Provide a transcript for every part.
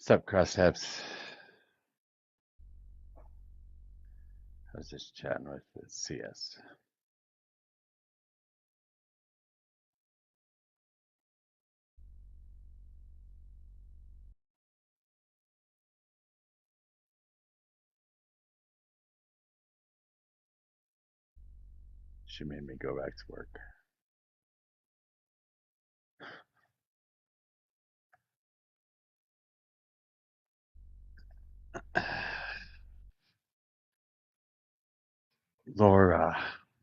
Sup, crosshaps? I was just chatting with the CS. She made me go back to work. Laura,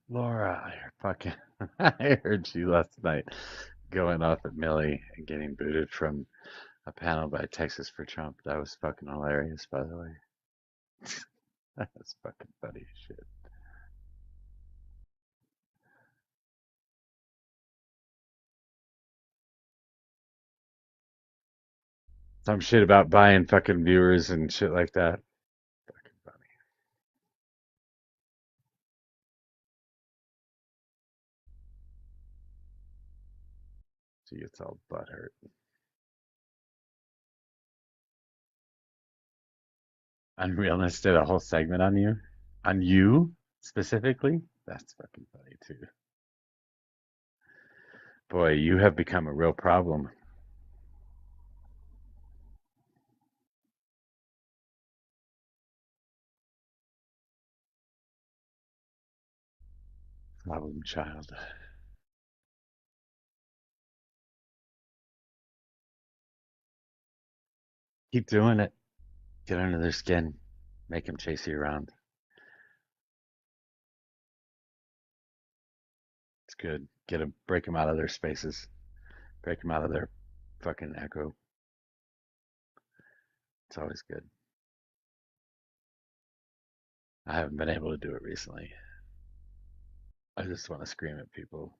Laura, I fucking, I heard you last night going off at Millie and getting booted from a panel by Texas for Trump. That was fucking hilarious, by the way. That was fucking funny as shit. Some shit about buying fucking viewers and shit like that. Fucking funny. She gets all butthurt. Unrealness did a whole segment on you? On you specifically? That's fucking funny too. Boy, you have become a real problem. Problem child. Keep doing it. Get under their skin. Make them chase you around. It's good. Get them, break them out of their spaces. Break them out of their fucking echo. It's always good. I haven't been able to do it recently. I just want to scream at people.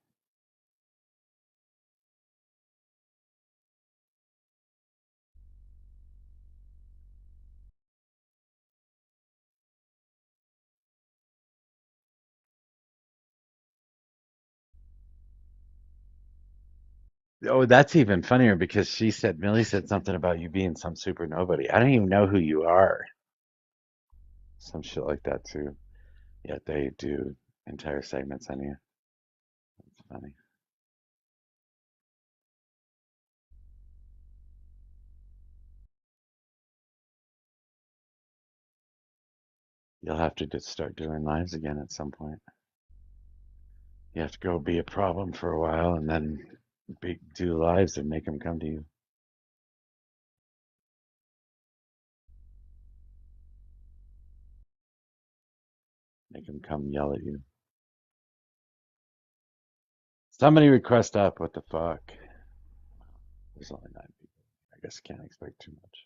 Oh, that's even funnier because Millie said something about you being some super nobody. I don't even know who you are. Some shit like that too. Yet they do entire segments on you. It's funny. You'll have to just start doing lives again at some point. You have to go be a problem for a while and then do lives and make them come to you. Make them come yell at you. Somebody request up. What the fuck? There's only 9 people. I guess can't expect too much.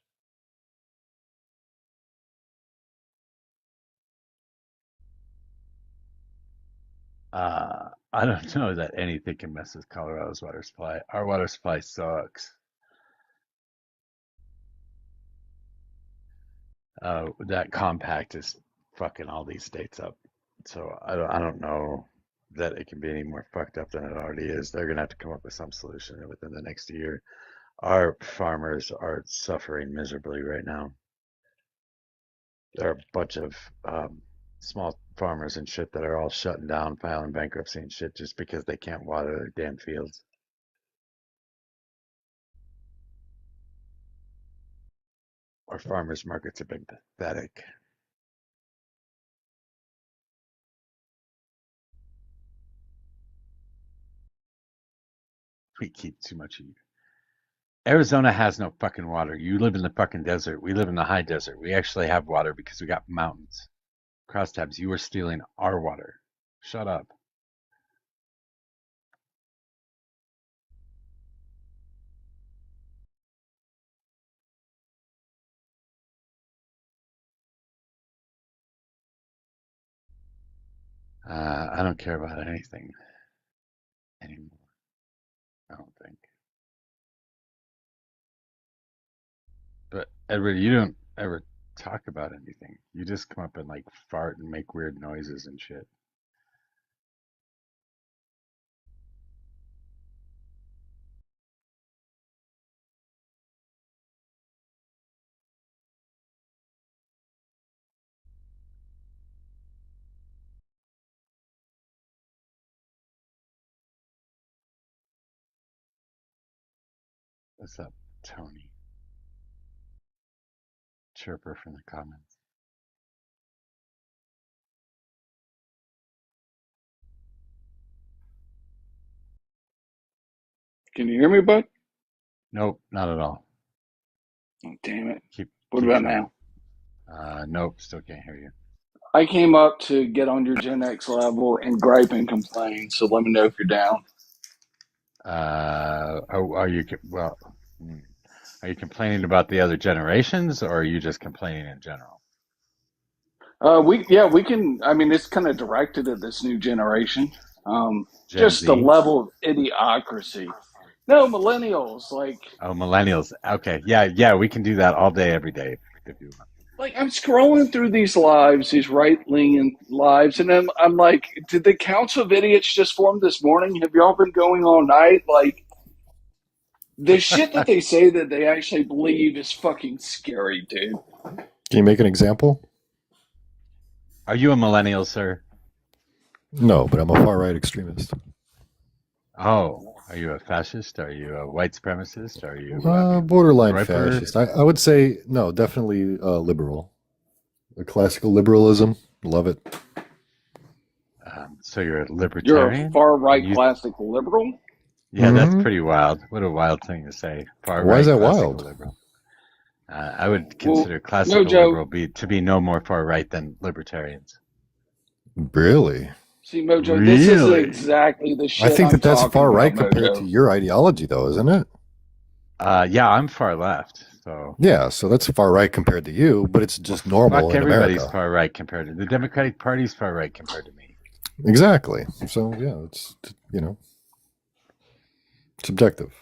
I don't know that anything can mess with Colorado's water supply. Our water supply sucks. That compact is fucking all these states up. So I don't know that it can be any more fucked up than it already is. They're gonna have to come up with some solution within the next year. Our farmers are suffering miserably right now. There are a bunch of small farmers and shit that are all shutting down, filing bankruptcy and shit just because they can't water their damn fields. Our farmers markets have been pathetic. We keep too much of you. Arizona has no fucking water. You live in the fucking desert. We live in the high desert. We actually have water because we got mountains. Crosstabs, you are stealing our water. Shut up. I don't care about anything anymore. I don't think. But Edward, you don't ever talk about anything. You just come up and like fart and make weird noises and shit. What's up, Tony? Chirper from the comments. Can you hear me, bud? Nope, not at all. Oh, damn it. Keep What keep about trying. now? Nope, still can't hear you. I came up to get on your Gen X level and gripe and complain, so let me know if you're down. Are you well? hmm. Are you complaining about the other generations, or are you just complaining in general? We can. I mean, it's kind of directed at this new generation. Gen Just the Z? level of idiocracy. No, millennials. Oh, millennials. Okay, yeah, we can do that all day, every day, if you want. I'm scrolling through these lives, these right-leaning lives, and I'm like, did the Council of Idiots just form this morning? Have y'all been going all night? The shit that they say that they actually believe is fucking scary, dude. Can you make an example? Are you a millennial, sir? No, but I'm a far-right extremist. Oh, are you a fascist? Are you a white supremacist? Are you Borderline Groiper? fascist. I would say, no, definitely liberal. A classical liberalism. Love it. So you're a You're a libertarian? far-right You, classical liberal? yeah, that's Mm-hmm. pretty wild. What a wild thing to say. Far Why is right that classical wild? liberal. I would Well, consider classical Mojo, liberal to be no more far right than libertarians. Really? see, Mojo, this is Really? exactly the I shit think I'm that that's talking about, far-right compared to Mojo. your ideology, though, isn't it? Yeah, I'm far left. So Yeah, so that's far-right compared to you, but it's well, just normal fuck in everybody's America. far right compared to the Democratic Party's far right compared to me. Exactly. So, yeah, it's, subjective.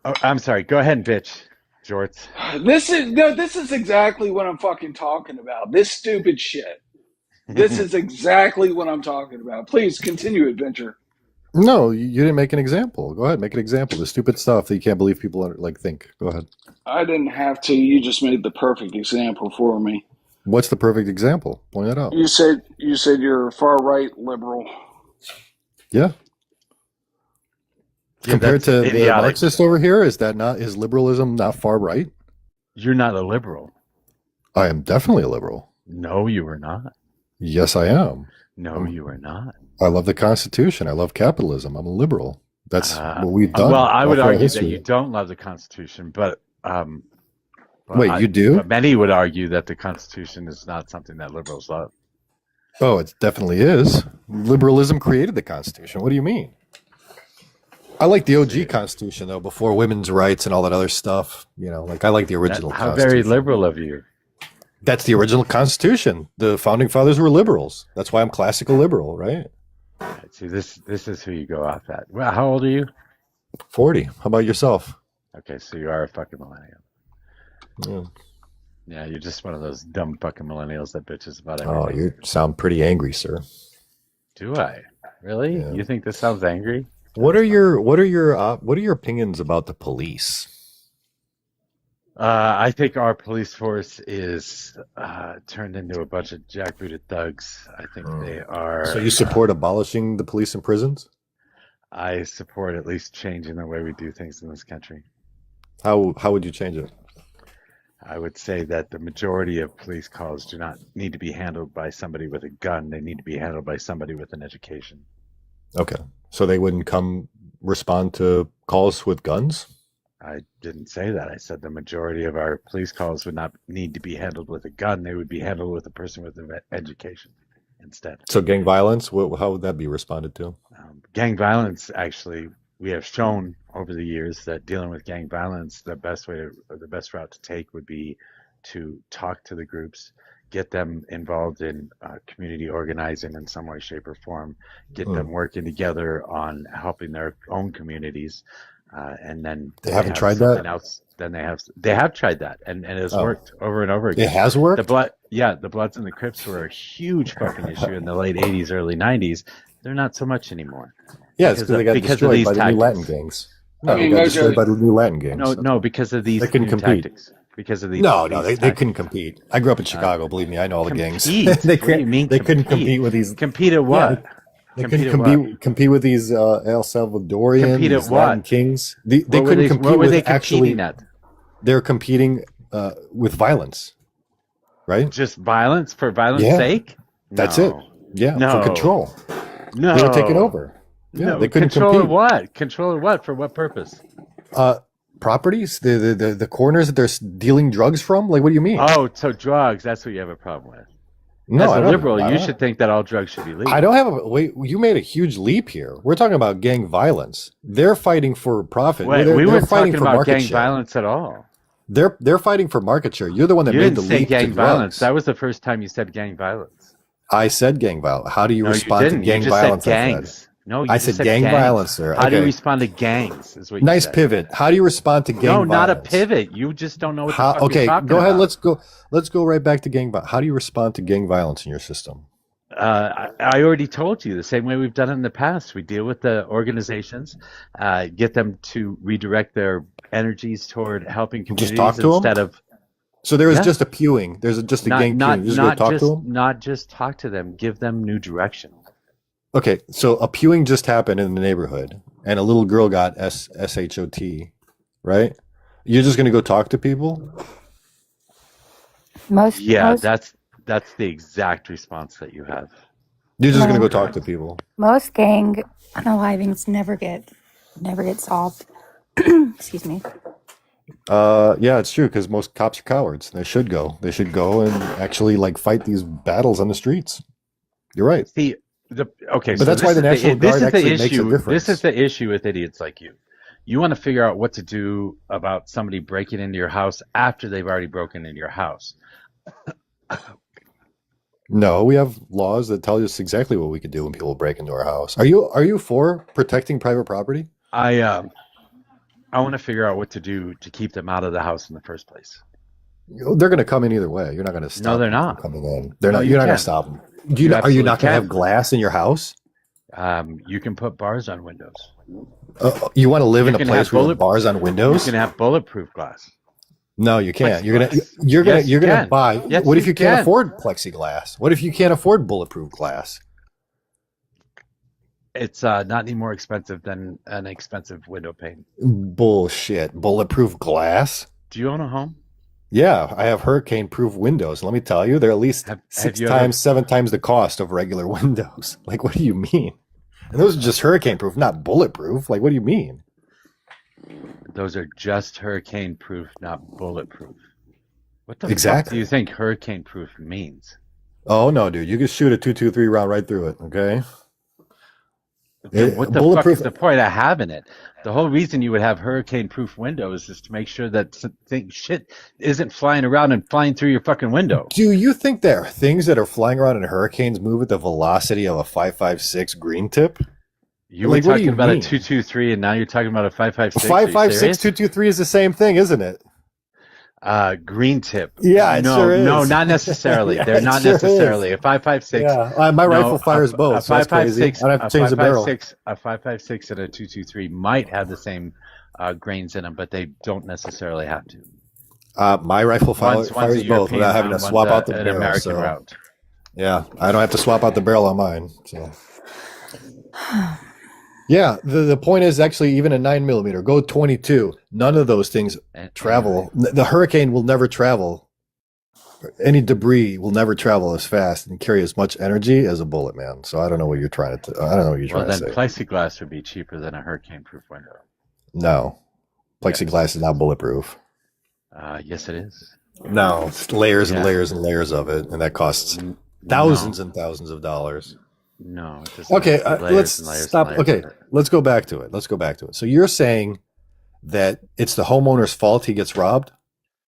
Oh, I'm sorry. Go ahead and bitch, Jorts. This is exactly what I'm fucking talking about. This stupid shit. This is exactly what I'm talking about. Please continue, adventure. No, you didn't make an example. Go ahead, make an example. The stupid stuff that you can't believe people think. Go ahead. I didn't have to. You just made the perfect example for me. What's the perfect example? Point that out. You said you're a far-right liberal. Yeah. Yeah, Compared that's to the idiotic. Marxist over here, is liberalism not far right? You're not a liberal. I am definitely a liberal. No, you are not. Yes, I am. No, you are not. I love the Constitution. I love capitalism. I'm a liberal. That's what we've Well, done I all would throughout argue that you history. don't love the Constitution, but Wait, you do? but many would argue that the Constitution is not something that liberals love. Oh, it definitely is. Liberalism created the Constitution. What do you mean? I like the OG Constitution, though, before women's rights and all that other stuff. I like the original How very Constitution. liberal of you. That's the original Constitution. The founding fathers were liberals. That's why I'm classical liberal, right? See, this is who you go off at. Well, how old are you? 40. How about yourself? Okay, so you are a fucking millennial. Yeah. Yeah, you're just one of those dumb fucking millennials that bitches about Oh, everything. you sound pretty angry, sir. Do I? Really? Yeah. You think this sounds angry? What are your opinions about the police? I think our police force is turned into a bunch of jackbooted thugs. I think they are. So you support abolishing the police and prisons? I support at least changing the way we do things in this country. How would you change it? I would say that the majority of police calls do not need to be handled by somebody with a gun. They need to be handled by somebody with an education. Okay. So they wouldn't respond to calls with guns? I didn't say that. I said the majority of our police calls would not need to be handled with a gun. They would be handled with a person with an education instead. So gang violence, how would that be responded to? Gang violence, actually, we have shown over the years that dealing with gang violence, the best route to take would be to talk to the groups, get them involved in community organizing in some way, shape, or form, get them working together on helping their own communities, and then They haven't tried that? Then they have tried that, and it has worked over and over again. It has worked? The Bloods and the Crips were a huge fucking issue in the late 80s, early 90s. They're not so much anymore. Yeah, it's because they got destroyed by the new Latin gangs. No, they got destroyed by the new Latin gangs. No, because of these they couldn't compete. tactics. Because of these. No, they couldn't compete. I grew up in Chicago. Believe me, I know all the gangs. They couldn't compete with these. Compete at what? They Compete couldn't at what? compete with these El Salvadorian, Compete at these Latin what? kings. They What were couldn't they? compete What were with they competing actually. at? They're competing with violence, right? Just violence for violence Yeah, sake? that's it. No, Yeah, for no, control. They were taking no, over. Yeah, they no. couldn't Control of compete. what? Control of what? For what purpose? Uh, Properties, the corners that they're dealing drugs from. Like, what do you mean? Oh, so drugs. That's what you have a problem with. No, As I a don't. liberal, I you don't. should think that all drugs should be I legal. don't have a wait. You made a huge leap here. We're talking about gang violence. They're fighting for profit. Wait, we They're weren't fighting talking for about market gang share. violence at all. They're fighting for market share. You're the one that You made the didn't say leap to gang violence. drugs. That was the first time you said gang violence. I said gang violence. How do you No, you respond to didn't. You gang just said violence? I said. gangs. No, you I just said said gang gangs. violence, sir. How do you Okay. respond to gangs? Is what you Nice said. pivot. How do you respond to gang No, violence? not a pivot. You just don't know what the How, fuck you're okay, talking go ahead. about. Let's go right back to gang violence. How do you respond to gang violence in your system? I already told you the same way we've done it in the past. We deal with the organizations, get them to redirect their energies toward helping Just talk communities to them. instead of So there was yeah, just a pewing. There's just a not gang not pewing. You just go not talk to just them. not just talk to them, give them new direction. Okay, so a pewing just happened in the neighborhood, and a little girl got shot. Right? You're just gonna go talk to people? Yeah, Most that's the exact response that you have. You're just gonna no go talk to Correct. people? most gang unalivings never get solved. Excuse me. Yeah, it's true because most cops are cowards. They should go. They should go and actually like fight these battles on the streets. You're right. See, okay, But so that's why the National this Guard is the actually makes a issue. This is difference. the issue with idiots like you. You want to figure out what to do about somebody breaking into your house after they've already broken into your house. No, we have laws that tell us exactly what we can do when people break into our house. Are you for protecting private property? I want to figure out what to do to keep them out of the house in the first place. They're going to come in either way. You're not going to No, stop they're them from not. coming in. They're No, not. you You're not going to can. stop them. You Are you absolutely not going to have can. glass in your house? You can put bars on windows. You want to live You in a can place have where you have bars on You windows? can have bulletproof glass. No, you can't. You're gonna Plexiglass. you're gonna Yes, you're you gonna can. buy. Yes, What if you you can't can. afford plexiglass? What if you can't afford bulletproof glass? It's not any more expensive than an expensive window pane. Bullshit. Bulletproof glass? Do you own a home? Yeah, I have hurricane-proof windows. Let me tell you, they're at least Have six you ever? times, 7 times the cost of regular windows. Like, what do you mean? And those are just hurricane-proof, not bulletproof. Like, what do you mean? Those are just hurricane proof, not bulletproof. What the fuck do Exactly. you think hurricane proof means? Oh no, dude, you can shoot a 223 round right through it. Okay, Then what the fuck bulletproof. is the point of having it? The whole reason you would have hurricane proof windows is to make sure that shit isn't flying around and flying through your fucking window. Do you think there are things that are flying around in hurricanes move at the velocity of a 5.56 green tip? You were Like, what do talking you about a mean? 223 and now you're talking about a 556. Are you 5.56, serious? 223 is the same thing, isn't it? Green tip. Yeah, it No, sure no, is. not necessarily. Yeah, They're it not sure necessarily. is. A 556. Yeah, my No, rifle fires both, so that's crazy. I don't have to change the barrel. A 556 and a 223 might have the same grains in them, but they don't necessarily have to. My rifle One's fires a both European without having to round, swap out the an barrel. American So round. yeah, I don't have to swap out the barrel on mine. So yeah, the point is actually even a 9mm, go 22. None of those things travel. The hurricane will never travel. Any debris will never travel as fast and carry as much energy as a bullet, man. So I don't know what you're trying to. I don't know what you're Well, trying then to say. plexiglass would be cheaper than a hurricane-proof window. No, Yes. plexiglass is not bulletproof. Yes, it is. No, it's layers and Yeah. layers and layers of it, and that costs N- thousands No, and thousands of dollars. no, it does not. Okay, Layers let's and layers stop. and layers Okay, of it. let's go back to it. Let's go back to it. So you're saying that it's the homeowner's fault he gets robbed?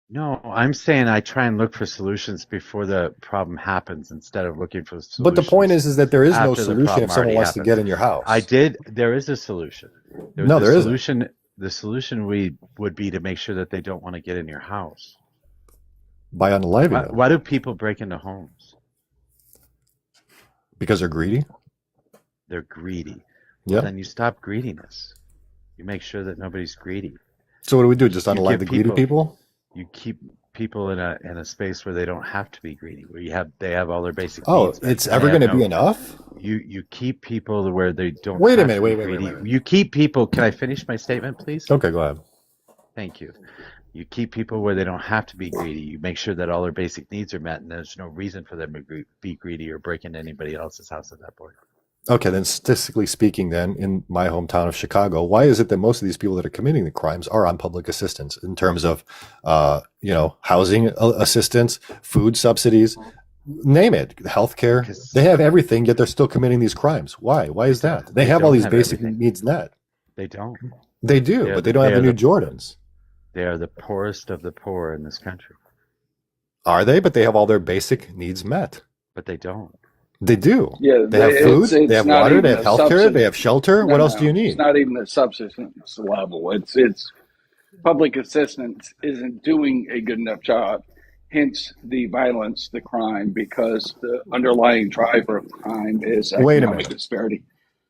No, I'm saying I try and look for solutions before the problem happens instead of looking for solutions. But the point is that there is no after the solution problem if someone already wants to happened. get in your house. I did. There is a solution. No, there isn't. solution. The solution would be to make sure that they don't want to get in your house. By unaliving Why, them why do people break into homes? because they're greedy. They're greedy. Well, Yeah. then you stop greediness. You make sure that nobody's greedy. So what do we do? Just You unalive give the greedy people? You keep people in a space where they don't have to be greedy, where they have all their basic Oh, needs met, it's and ever they have going to be no. enough? You keep people where they don't Wait a have minute. to be Wait. greedy. You keep people. Can I finish my statement, please? Okay, go ahead. Thank you. You keep people where they don't have to be greedy. You make sure that all their basic needs are met, and there's no reason for them to be greedy or break into anybody else's house at that point. Okay, then statistically speaking, then in my hometown of Chicago, why is it that most of these people that are committing the crimes are on public assistance in terms of, housing assistance, food subsidies, name it, healthcare? Because They have everything, yet they're still committing these crimes. Why? Why is that? They they have all don't these have basic everything. needs met. They don't. They do, They are but they the don't they have are the new the Jordans. they are the poorest of the poor in this country, Are they? But they have all their basic needs met. but they don't. They do. Yeah, They have food, they it's have not water, they even have a healthcare, they substance. have shelter. What else do you It's need? not even a subsistence level. It's public assistance isn't doing a good enough job. Hence the violence, the crime, because the underlying driver of crime is Wait a economic minute. disparity.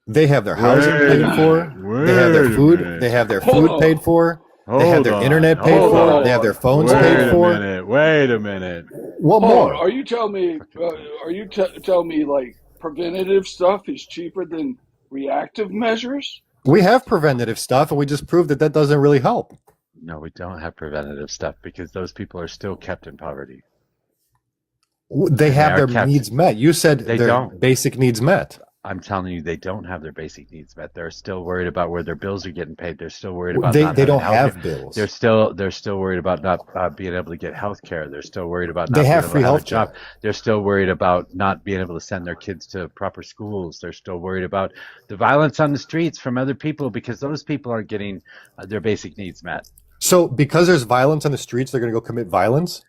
They have their housing Wait paid a for. minute. They have their Wait a food. minute. They have their Hold food paid on. for. They have Hold their on. internet paid Hold for. on. They have their phones Hold paid Wait a for. minute. Wait a minute. What Hold on. more? Are you telling me? Are you telling me like preventative stuff is cheaper than reactive measures? We have preventative stuff, and we just proved that that doesn't really help. No, we don't have preventative stuff because those people are still kept in poverty. They And they have are their kept. needs met. You said They their don't. basic needs met. I'm telling you, they don't have their basic needs met. They're still worried about where their bills are getting paid. They're still worried about not They having don't health have care. bills. They're still worried about not being able to get health care. They're still worried about They not being have able free to have a health job. care. They're still worried about not being able to send their kids to proper schools. They're still worried about the violence on the streets from other people because those people aren't getting their basic needs met. So because there's violence on the streets, they're going to go commit violence?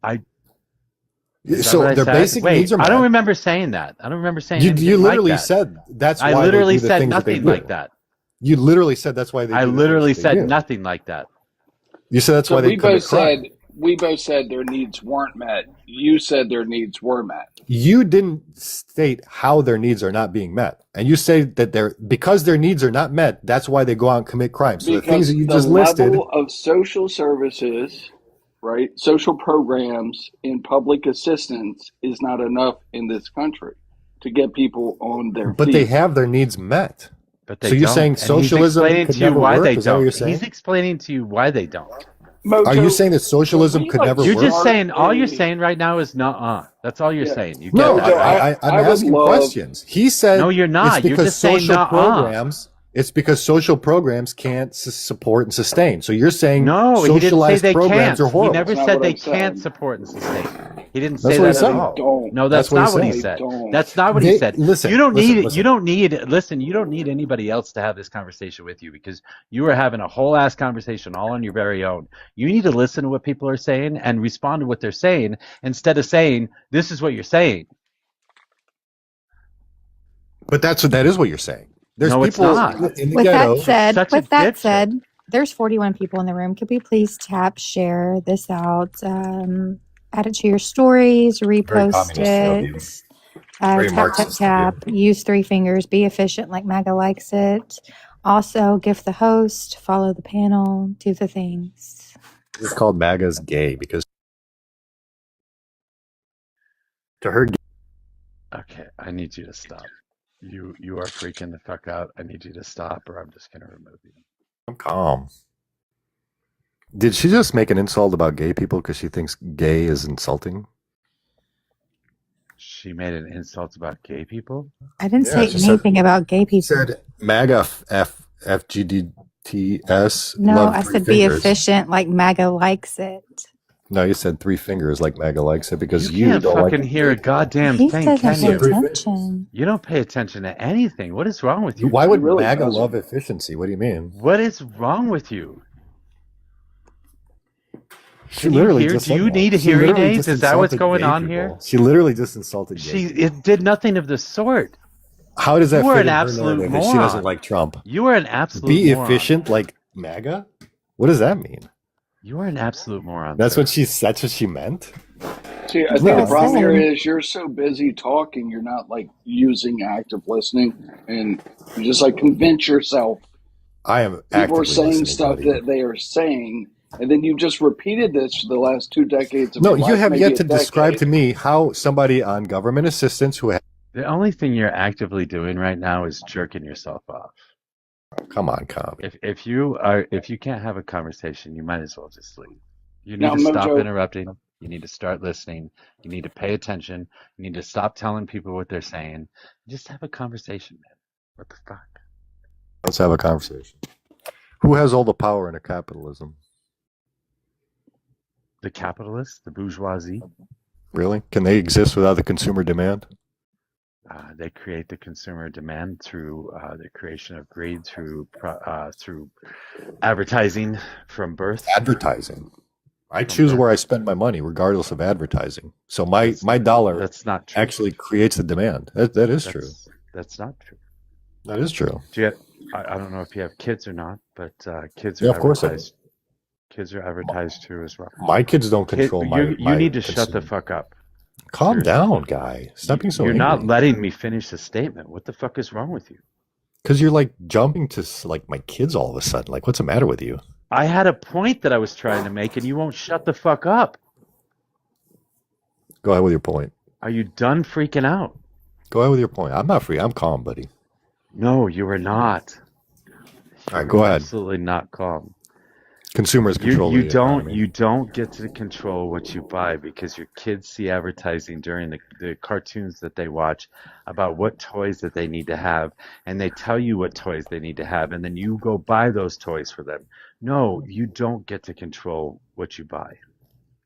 I Is that So what I their said? basic needs Wait, are I don't met. remember saying that. I don't remember saying You anything literally like that. said that's I why they literally do the said things that they nothing do. like that. You literally said that's why they I do the things literally that they said do. nothing like that. You said that's So why they commit crime. we both said their needs weren't met. You said their needs were met. You didn't state how their needs are not being met. And you say that because their needs are not met, that's why they go out and commit crime. So the things Because that you the just listed, level of social services, right, social programs and public assistance is not enough in this country to get people on their but they feet. have their needs met. But they So you're don't. saying And he's socialism explaining could to you never why work? they Is that what don't. you're He's saying? explaining to you why they don't. Are you Mojo, saying that can socialism we could like never You're work? just start saying, all you're a saying right now is nuh-uh. That's all you're yeah? saying. You get No, that, right? I'm I would asking love questions. He said No, you're it's not. You're because just saying social nuh-uh. programs. It's because social programs can't support and sustain. So you're saying No, he didn't say socialized they programs can't. are He horrible. never That's not said what they I can't said. support and sustain. He didn't That's say what he that No, at said. they all. don't. No, That's that's what he not what he said. They said. don't. That's not what he said. Listen, You don't need listen. you don't need listen, you don't need anybody else to have this conversation with you because you are having a whole ass conversation all on your very own. You need to listen to what people are saying and respond to what they're saying instead of saying this is what you're saying. But that is what you're saying. There's No, it's people not. in the With that ghetto. said, Such a dipshit. there's 41 people in the room. Could we please share this out, add it to your stories, Very repost communist of you. it, Very tap, Marxist of you. use 3 fingers, be efficient like MAGA likes it. Also, gift the host, follow the panel, do the things. It's called MAGA's gay because to her, Okay, I need you to stop. You are freaking the fuck out. I need you to stop or I'm just gonna remove you. I'm calm. Did she just make an insult about gay people because she thinks gay is insulting? She made an insult about gay people? I didn't Yeah, say she said- anything about gay people. Said MAGA FGDTS. No, love I 3 said be fingers. efficient like MAGA likes it. No, you said 3 fingers like MAGA likes it because You you can't don't fucking like hear a goddamn He thing, doesn't can pay you? Three attention. You don't pay attention to anything. What is wrong with you? Why would He really MAGA doesn't. love efficiency? What do you mean? What is wrong with you? She Can you literally hear? just Do you said that. need She hearing literally aids? just Is that what's insulted going gay on people. here? She literally just insulted gay people. It did nothing of the sort. How does that You are fit an in her absolute narrative if she doesn't moron. like Trump? You are an absolute Be moron. efficient like MAGA? What does that mean? You are an absolute moron. That's sir. what she meant? See, I think No. the problem here is you're so busy talking, you're not like using active listening, and you just like convince yourself. I am People are actively saying listening, stuff buddy. that they are saying, And then you just repeated this for the last 2 decades of No, your you life, have maybe yet a to describe decade. to me how somebody on government assistance who The only thing you're actively doing right now is jerking yourself off. come on, Cobb. If you can't have a conversation, you might as well just leave. You need Now, to stop Mojo, interrupting. You need to start listening. You need to pay attention. You need to stop telling people what they're saying. Just have a conversation, man. What the fuck? Let's have a conversation. Who has all the power in a capitalism? The capitalists, the bourgeoisie, Really? Can they exist without the consumer demand? they create the consumer demand through the creation of greed, through advertising from birth. Advertising. I From choose birth. where I spend my money, regardless of advertising. So my dollar That's not true. actually creates the demand. That is true. That's not true. That is true. I don't know if you have kids or not, but kids are Yeah, of course I do. advertised. Kids are advertised too as well. My kids don't control my. You need to shut the consumer. fuck up. Calm Seriously. down, guy. Stop being so You're angry. not letting me finish the statement. What the fuck is wrong with you? Because you're like jumping to like my kids all of a sudden. Like, what's the matter with you? I had a point that I was trying to make, and you won't shut the fuck up. Go ahead with your point. Are you done freaking out? Go ahead with your point. I'm not free. I'm calm, buddy. No, you are not. All right, go ahead. Absolutely not calm. Consumers control You the don't economy. you don't get to control what you buy because your kids see advertising during the cartoons that they watch about what toys that they need to have, and they tell you what toys they need to have, and then you go buy those toys for them. No, you don't get to control what you buy.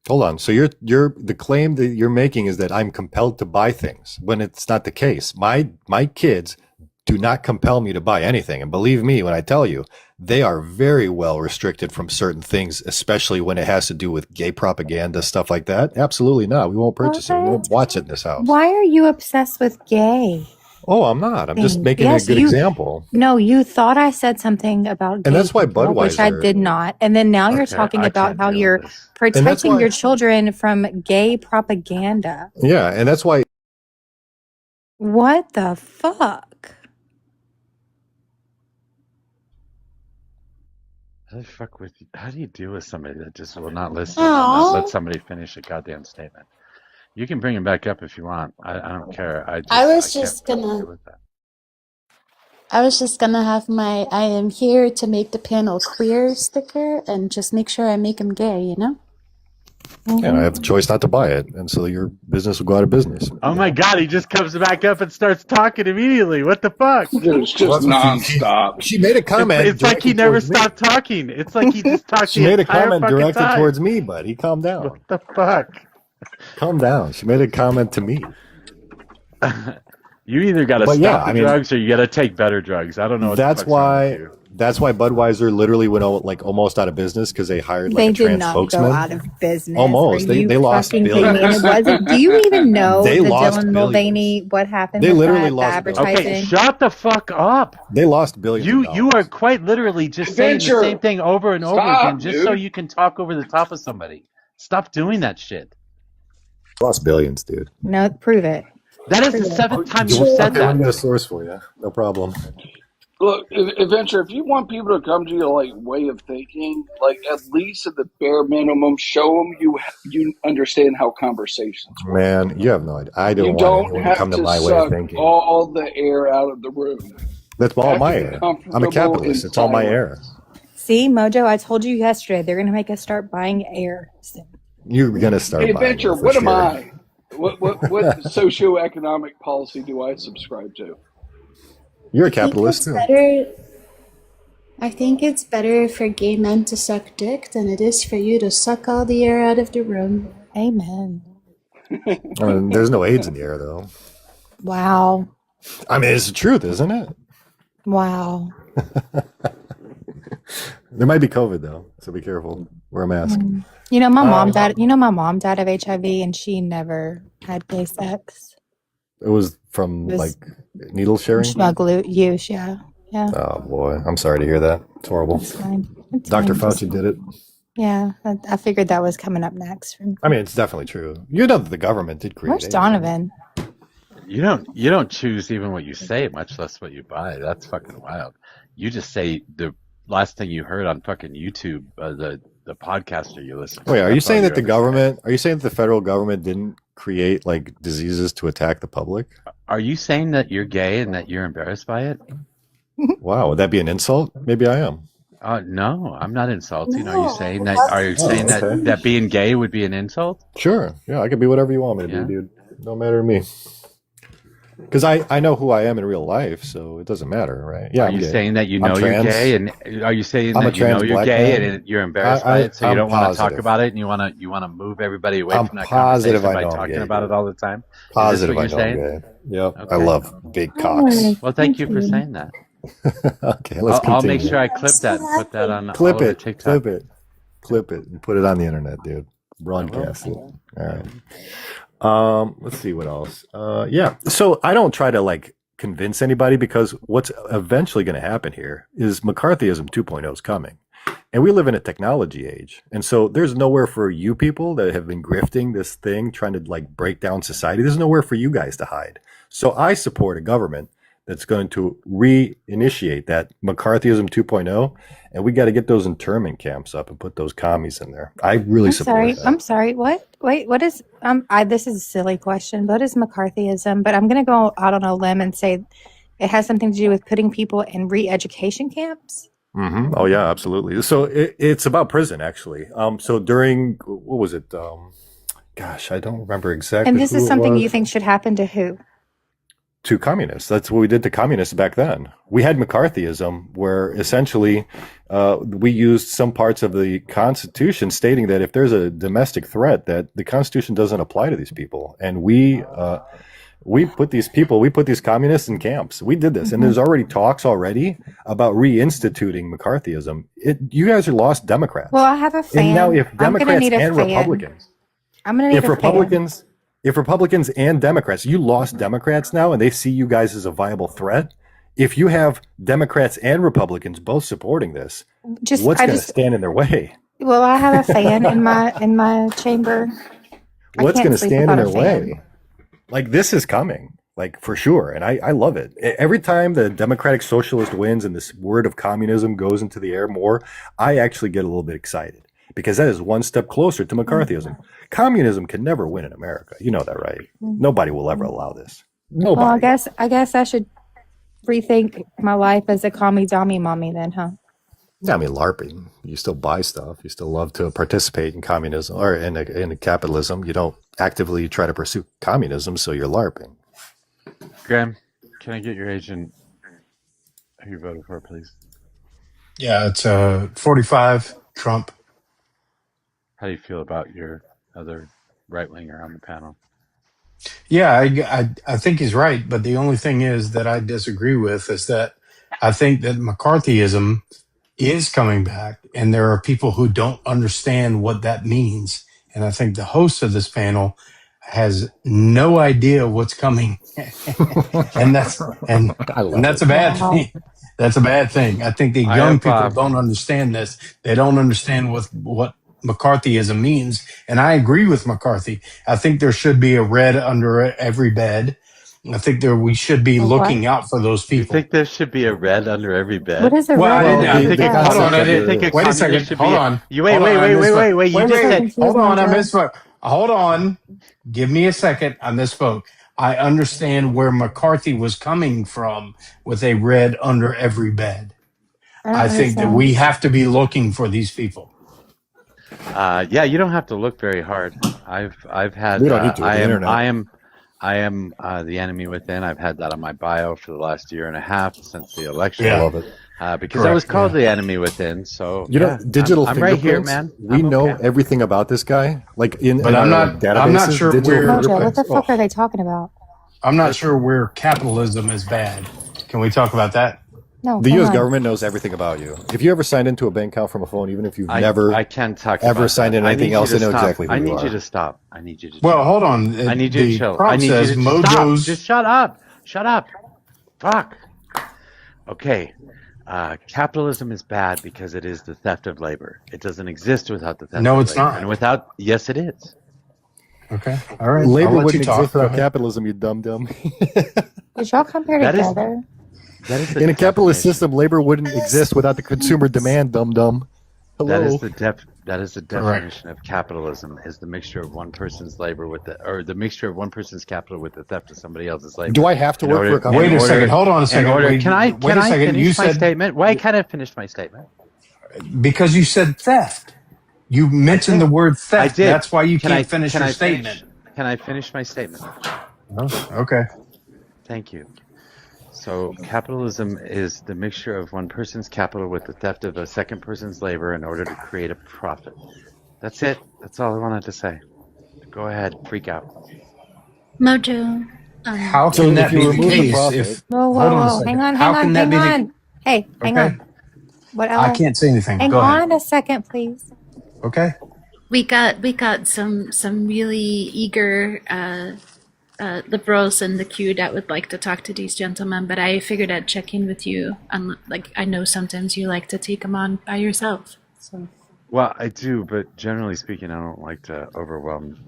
Hold on. So you're the claim that you're making is that I'm compelled to buy things when it's not the case. My kids do not compel me to buy anything, and believe me when I tell you, they are very well restricted from certain things, especially when it has to do with gay propaganda, stuff like that. Absolutely not. We won't purchase it. We won't watch it in this house. Why are you obsessed with gay? Oh, I'm not. I'm just things? making Yes, a good example. No, you thought I said something about gay And that's why people, which I Budweiser- did not. And then now you're Okay, talking I about can't how deal you're with this. protecting why- your children from gay propaganda. Yeah, and that's why What the fuck? How do you deal with somebody that just will not listen and not let somebody finish a goddamn statement? You can bring him back up if you want. I don't care. I was can't just fucking gonna- deal with that. I was just gonna have my I am here to make the panel queer sticker and just make sure I make him gay, you know? I have the choice not to buy it, and so your business will go out of business. Oh my god, he just comes back up and starts talking immediately. What the fuck? it's just nonstop. She made a comment. It's like he directed never towards me. stopped talking. It's like he just talked She the made a entire comment fucking directed time. towards me, buddy. Calm down. What the fuck? Calm down. She made a comment to me. You either got to But stop yeah, the I mean- drugs or you got to take better drugs. I don't know what That's the fuck's wrong with why. you. That's why Budweiser literally went like almost out of business because they hired like They a did trans not go spokesman. out of business. Almost. Are They you lost fucking billions. kidding me? And it wasn't. Do you even know They the lost Dylan Mulvaney? What happened? They with literally that, the lost billions. advertising. Okay, shut the fuck up. They lost billions. You of are dollars. quite literally just saying Adventure. the same thing over and over Stop, again just so dude. you can talk over the top of somebody. Stop doing that shit. Lost billions, dude. No, prove it. That is the seventh time you Okay, said let me that. get a source for you. No problem. Look, Adventure, if you want people to come to your like way of thinking, like at least at the bare minimum, show them you understand how conversations work. Man, you have no idea. I don't You want don't anyone to have come to to my way of suck thinking. all the air out of the room. That's all have my to be air. I'm comfortable a capitalist. in It's all my silence. air. See, Mojo, I told you yesterday they're going to make us start buying air soon. You're gonna start Hey, buying Adventure, it for what am sure. I? What socioeconomic policy do I subscribe to? You're a I think capitalist it's too. better. I think it's better for gay men to suck dick than it is for you to suck all the air out of the room. Amen. There's no AIDS in the air though. Wow. I mean, it's the truth, isn't it? Wow. There might be COVID though, so be careful. Wear a mask. You know, my mom died. You know, my mom died of HIV, and she never had gay sex. It was from It was- like needle sharing. Smuggle use, yeah, yeah. Oh boy, I'm sorry to hear that. It's horrible. It's fine. It's Dr. fine. Fauci did it. Yeah, I figured that was coming up next. I mean, it's definitely true. You know that the government did create Where's AIDS. Donovan? You don't choose even what you say, much less what you buy. That's fucking wild. You just say last thing you heard on fucking YouTube, the podcaster you listen to. Wait, are you That's all saying that the ever said. are you saying that the federal government didn't create like diseases to attack the public? Are you saying that you're gay and that you're embarrassed by it? Wow, would that be an insult? Maybe I am. No, I'm not insulting. No, Are you saying Oh, okay. that being gay would be an insult? Sure. Yeah, I could be whatever you want me to Yeah. be, dude. No matter to me. Because I know who I am in real life, so it doesn't matter, right? Yeah, Are I'm you gay. saying that you I'm know you're trans. gay, and are you saying I'm a that you know trans you're black gay man. and you're embarrassed by it, so you I'm don't want to talk positive. about it, and you want to move everybody away I'm from that positive conversation I by know I'm talking gay, about dude. it all the time? Positive what I you're know I'm saying? gay. Yep. I Okay. love big cocks. Well, thank you for saying that. Okay, let's I'll make continue. sure I clip that and put that on all Clip over it, TikTok. clip it, and put it on the internet, dude. Broadcast it. All right. Let's see what else. Yeah. So I don't try to like convince anybody because what's eventually going to happen here is McCarthyism 2.0 is coming. And we live in a technology age. And so there's nowhere for you people that have been grifting this thing, trying to like break down society. There's nowhere for you guys to hide. So I support a government that's going to reinitiate that McCarthyism 2.0. And we got to get those internment camps up and put those commies in there. I really support that. I'm sorry. What? Wait, what is, this is a silly question. What is McCarthyism? But I'm going to go out on a limb and say it has something to do with putting people in re-education camps. Mm-hmm. Oh yeah, absolutely. So it's about prison actually. So during, what was it? Gosh, I don't remember exactly. And this who is it something was. you think should happen to who? To communists. That's what we did to communists back then. We had McCarthyism, where essentially we used some parts of the Constitution stating that if there's a domestic threat, that the Constitution doesn't apply to these people, and we put these communists in camps. We did this, and there's already talks already about reinstituting McCarthyism. You guys are lost Democrats. Well, I have a fan. And now, if I'm gonna Democrats need a and fan. Republicans, I'm going to need if a fan. Republicans and Democrats, you lost Democrats now, and they see you guys as a viable threat. If you have Democrats and Republicans both supporting this, what's going to stand in their way? Well, I have a fan in my chamber. What's going to sleep stand in without their a fan. way? Like, this is coming, like, for sure. And I love it. Every time the Democratic Socialist wins and this word of communism goes into the air more, I actually get a little bit excited because that is one step closer to McCarthyism. Communism can never win in America. You know that, right? Nobody will ever allow this. Nobody. Well, I guess I should rethink my life as a call me Dommy mommy then, huh? Yeah, I mean, LARPing. You still buy stuff. You still love to participate in communism or in capitalism. You don't actively try to pursue communism, so you're LARPing. Graham, can I get your age and who you voted for, please? Yeah, it's 45 Trump. How do you feel about your other right winger on the panel? Yeah, I think he's right, but the only thing is that I disagree with is that I think that McCarthyism is coming back, and there are people who don't understand what that means. And I think the host of this panel has no idea what's coming, and that's a bad thing. That's a bad thing. I think the young people don't understand this. They don't understand what McCarthyism means. And I agree with McCarthy. I think there should be a red under every bed. I think we should be looking out for those people. You think there should be a red under every bed? What is a Well, red? hold on. Wait a second. Hold on. Wait. Hold on. I misspoke. Hold on. Give me a second. I misspoke. I understand where McCarthy was coming from with a red under every bed. I think that we have to be looking for these people. Yeah, you don't have to look very hard. I've had. We don't need to. I am the enemy within. I've had that on my bio for the last year and a half since the election. I love it. Because I was called the enemy within. So digital I'm fingerprints. right here, man. We know everything about this guy. Like I'm not sure Mojo, what the fuck are they talking about? I'm not sure where capitalism is bad. Can we talk about that? No. The U.S. government knows everything about you. If you ever signed into a bank account from a phone, even if you've never signed in anything else, they know exactly who you are. I need you to stop. I need you to. Well, hold on. I need you to chill. I need you to Mojo's. Just shut up. Shut up. Fuck. Okay. Capitalism is bad because it is the theft of labor. It doesn't exist without the theft of labor. No, it's not. And yes, it is. Okay. All right. Labor wouldn't exist without capitalism, you dumb. Did y'all come here together? That is the In a capitalist definition. system, labor wouldn't exist without the consumer demand, dum-dum. That is Hello. the Correct. definition of capitalism, is the mixture of one person's labor with the mixture of one person's capital with the theft of somebody else's labor. Do I have to In work for a order, in Wait a communist? second. order, Hold on a in second. order. Wait, Can I wait a second. You finish my said statement? Why can't I finish my statement? because you said theft. You I mentioned the did. word I theft. did. That's why you can't finish Can your I finish? statement. Can I finish my statement? Oh, okay. Thank you. So capitalism is the mixture of one person's capital with the theft of a second person's labor in order to create a profit. That's it. That's all I wanted to say. Go ahead, freak out. Mojo. How So can if that you be the remove the case profit, if, Whoa, hold whoa, on a whoa. second. Hang How on, can that hang be the, on. Hey, hang okay? on. What I else? can't say anything. Hang Go ahead. on a second, please. Okay. We got some really eager liberals in the queue that would like to talk to these gentlemen, but I figured I'd check in with you. Like I know sometimes you like to take them on by yourself. So Well, I do, but generally speaking, I don't like to overwhelm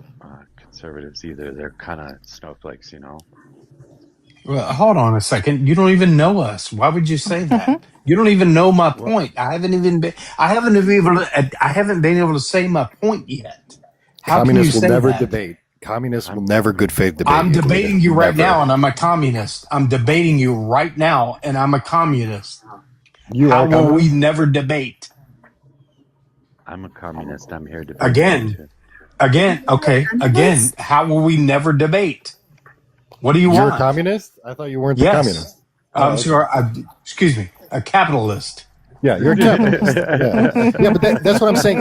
conservatives either. They're kind of snowflakes, you know. Well, hold on a second. You don't even know us. Why would you say that? You don't even know my Well, point. I haven't been able to say my point yet. How can you communists will say never that? debate. Communists will I'm never good faith debate I'm you. debating you right now Never. and I'm a communist. I'm debating you right now and I'm a communist. You How are a will we communist? never debate? I'm a communist. I'm here debating you Again, too. okay, again, how will we never debate? What do you You're a want? communist? I thought you weren't a Yes. communist. I'm Oh, okay. sorry. Excuse me. A capitalist. Yeah, you're a capitalist. Yeah, yeah, but that's what I'm saying.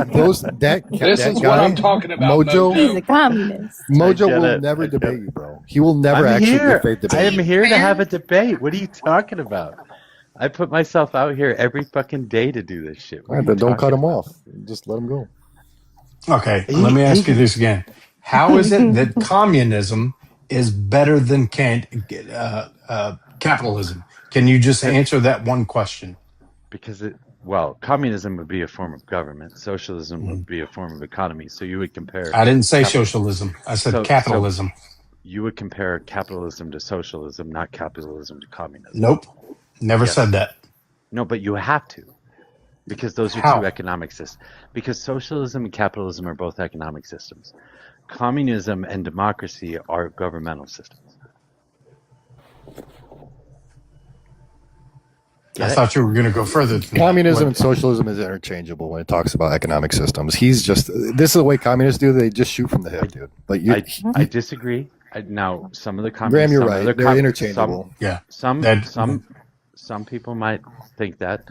This That is what I'm guy, talking about, Mojo, He's a Mojo. communist. I Mojo get will it. never I get debate it. you, bro. He will never I'm actually good here. faith I debate am you. here to have a debate. What are you talking about? I put myself out here every fucking day to do this shit. All What are right, you then don't cut talking him about? off. Just let him go. Okay. Let me ask you this again. How is it that communism is better than capitalism? Can you just Because answer that one question? well, communism would be a form of government. Socialism Mhm. would be a form of economy. So you would compare I didn't say cap. socialism. I said So capitalism. you would compare capitalism to socialism, not capitalism to communism. Nope. Never said Yes. that. No, but you have to, because those are two How? economic systems. Because socialism and capitalism are both economic systems. Communism and democracy are governmental systems. I Get it? thought you were going to go further than that. Communism and What? socialism is interchangeable when it talks about economic systems. This is the way communists do. They just shoot from the hip, dude. But I disagree. Now, some of the Graham, communists, you're some right. other They're some interchangeable. Yeah. some That. some people might think that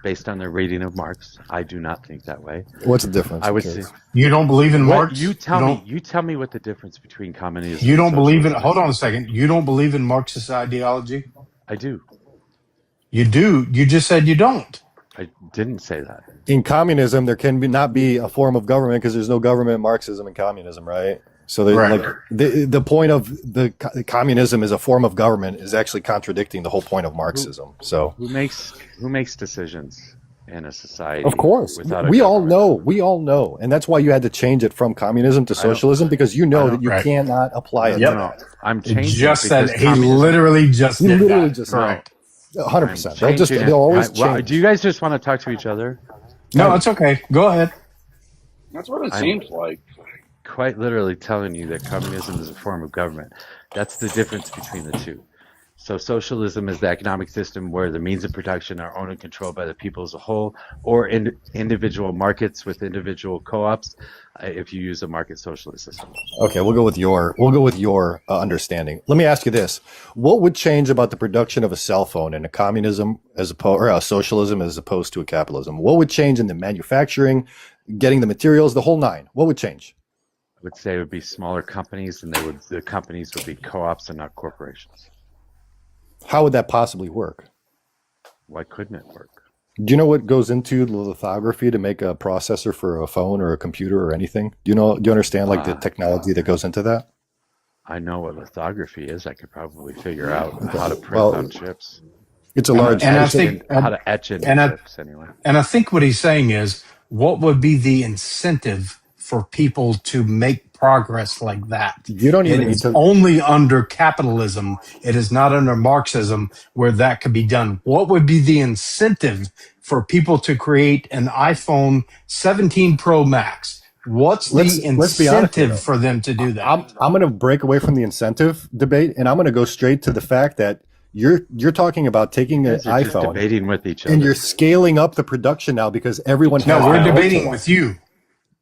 based on their reading of Marx. I do not think that way. What's the difference? I Who would cares? say, You don't believe in what Marx? you You tell me. don't. You tell me what the difference between communism You and don't believe in. socialism Hold is. on a second. You don't believe in Marxist ideology? I do. You do. You just said you don't. I didn't say that. In communism, there can not be a form of government because there's no government in Marxism and communism, right? So Right. like the point of the communism is a form of government is actually contradicting the whole point of Marxism. So Who makes decisions in a society? of course, Without a we all government? know, and that's why you had to change it from communism to I don't. socialism because you I know don't. that you Right. cannot apply it to No, Yep. no. that. I'm He changing it just said because he communism. literally just You did literally that. just Correct. 100%. I'm changing They'll it. always Well, do you change. guys just want to talk to each other? No, I'm it's okay. Go ahead. That's what it I'm seems like. quite literally telling you that communism is a form of government. That's the difference between the two. So socialism is the economic system where the means of production are owned and controlled by the people as a whole, or individual markets with individual co-ops. If you use a market socialist system, Okay, we'll go with your understanding. Let me ask you this: what would change about the production of a cell phone in a communism or a socialism as opposed to a capitalism? What would change in the manufacturing, getting the materials, the whole nine? What would change? I would say it would be smaller companies, and the companies would be co-ops and not corporations. How would that possibly work? Why couldn't it work? Do you know what goes into the lithography to make a processor for a phone or a computer or anything? Do you understand like the technology that goes into that? I know what lithography is. I could probably figure out how to print Well, on chips. it's a And, large. and I It's a, think, How to etch into and I, chips anyway. and I think what he's saying is, what would be the incentive for people to make progress like that. You don't even It need is to. only under capitalism. It is not under Marxism where that could be done. What would be the incentive for people to create an iPhone 17 Pro Max? What's the Let's be honest here, incentive though. for them to do that? I'm going to break away from the incentive debate, and I'm going to go straight to the fact that you're talking about taking You an guys are just iPhone debating with each other. and you're scaling up the production now because everyone No, has we're the right to debating one. with you.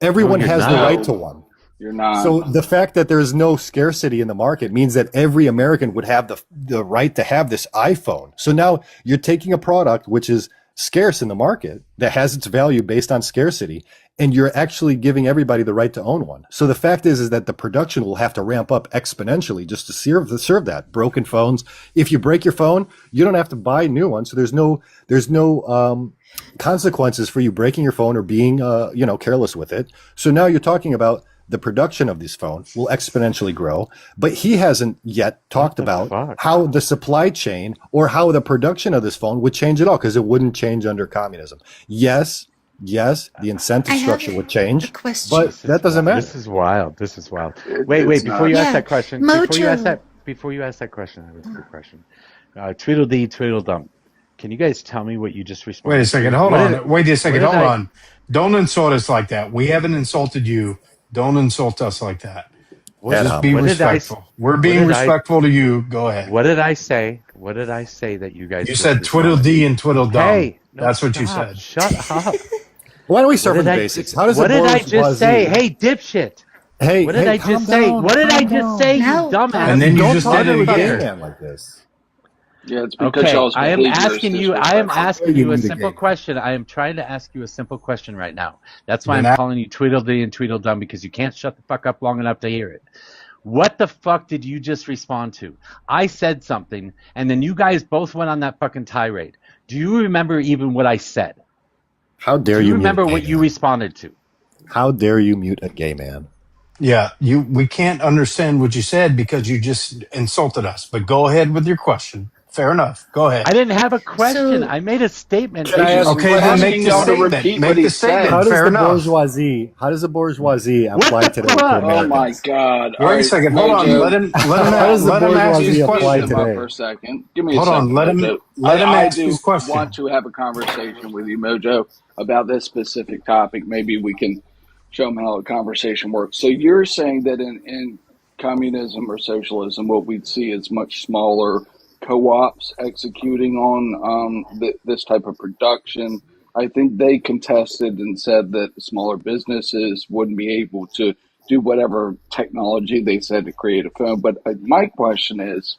Everyone No, you're has the not. right to one. You're not. So the fact that there is no scarcity in the market means that every American would have the right to have this iPhone. So now you're taking a product which is scarce in the market that has its value based on scarcity, and you're actually giving everybody the right to own one. So the fact is that the production will have to ramp up exponentially just to serve that. Broken phones. If you break your phone, you don't have to buy a new one. So there's no consequences for you breaking your phone or being careless with it. So now you're talking about the production of this phone will exponentially grow, but he hasn't yet talked about fuck? how the supply chain or how the production of this phone would change at all, because it wouldn't change under communism. Yes, the incentive I have structure would change, a question. but that doesn't matter. This is wild. This is wild. It- Wait. it's Before not. you ask Yeah. that question, Mojo. before you ask that question, I have a quick question. Tweedledee, Tweedledum. Can you guys tell me what you just responded? Wait a second. to? Hold What on. did- Wait a second. what did Hold I- on. Don't insult us like that. We haven't insulted you. Don't insult us like that. Just be What did I- respectful. We're being did I- respectful to you. Go ahead. What did I say? What did I say that you guys? You just said responded? Tweedledee and Tweedledum. Hey, no, That's what you stop. said. Shut up. Why don't we start What with the did I- basics? How does What the did I bourgeoisie? just say? Hey, dipshit. Hey, What did I calm just say? down, What did I calm just down. say, you No. dumbass? And then you Don't just talk did to it a gay again. man like this. Yeah, it's because Okay, y'all's I am behavior is asking you. I am disrespectful. asking You you a need a simple gay. question. I am trying to ask you a simple question right now. That's why Then I'm I- calling you Tweedledee and Tweedledum, because you can't shut the fuck up long enough to hear it. What the fuck did you just respond to? I said something, and then you guys both went on that fucking tirade. Do you remember even what I said? How dare Do you you remember mute a what gay you man? responded to? How dare you mute a gay man? Yeah, we can't understand what you said because you just insulted us. But go ahead with your question. Fair enough. Go ahead. I didn't have a question. So- I made a statement. Can I ask- Okay, We're then make asking the y'all to statement. repeat Make what the he statement. said. How does Fair the enough. bourgeoisie? How does the bourgeoisie apply the today fuck? to Oh Americans? my God! All Wait a right, second. Hold on. Mojo, Let him How does the let him ask bourgeoisie his Give apply him question. up today? for a second. Give me a Hold second, on. Let him Mojo. ask I do his question. want to have a conversation with you, Mojo, about this specific topic. Maybe we can show them how a conversation works. So you're saying that in communism or socialism, what we'd see is much smaller co-ops executing on this type of production. I think they contested and said that smaller businesses wouldn't be able to do whatever technology they said to create a phone. But my question is,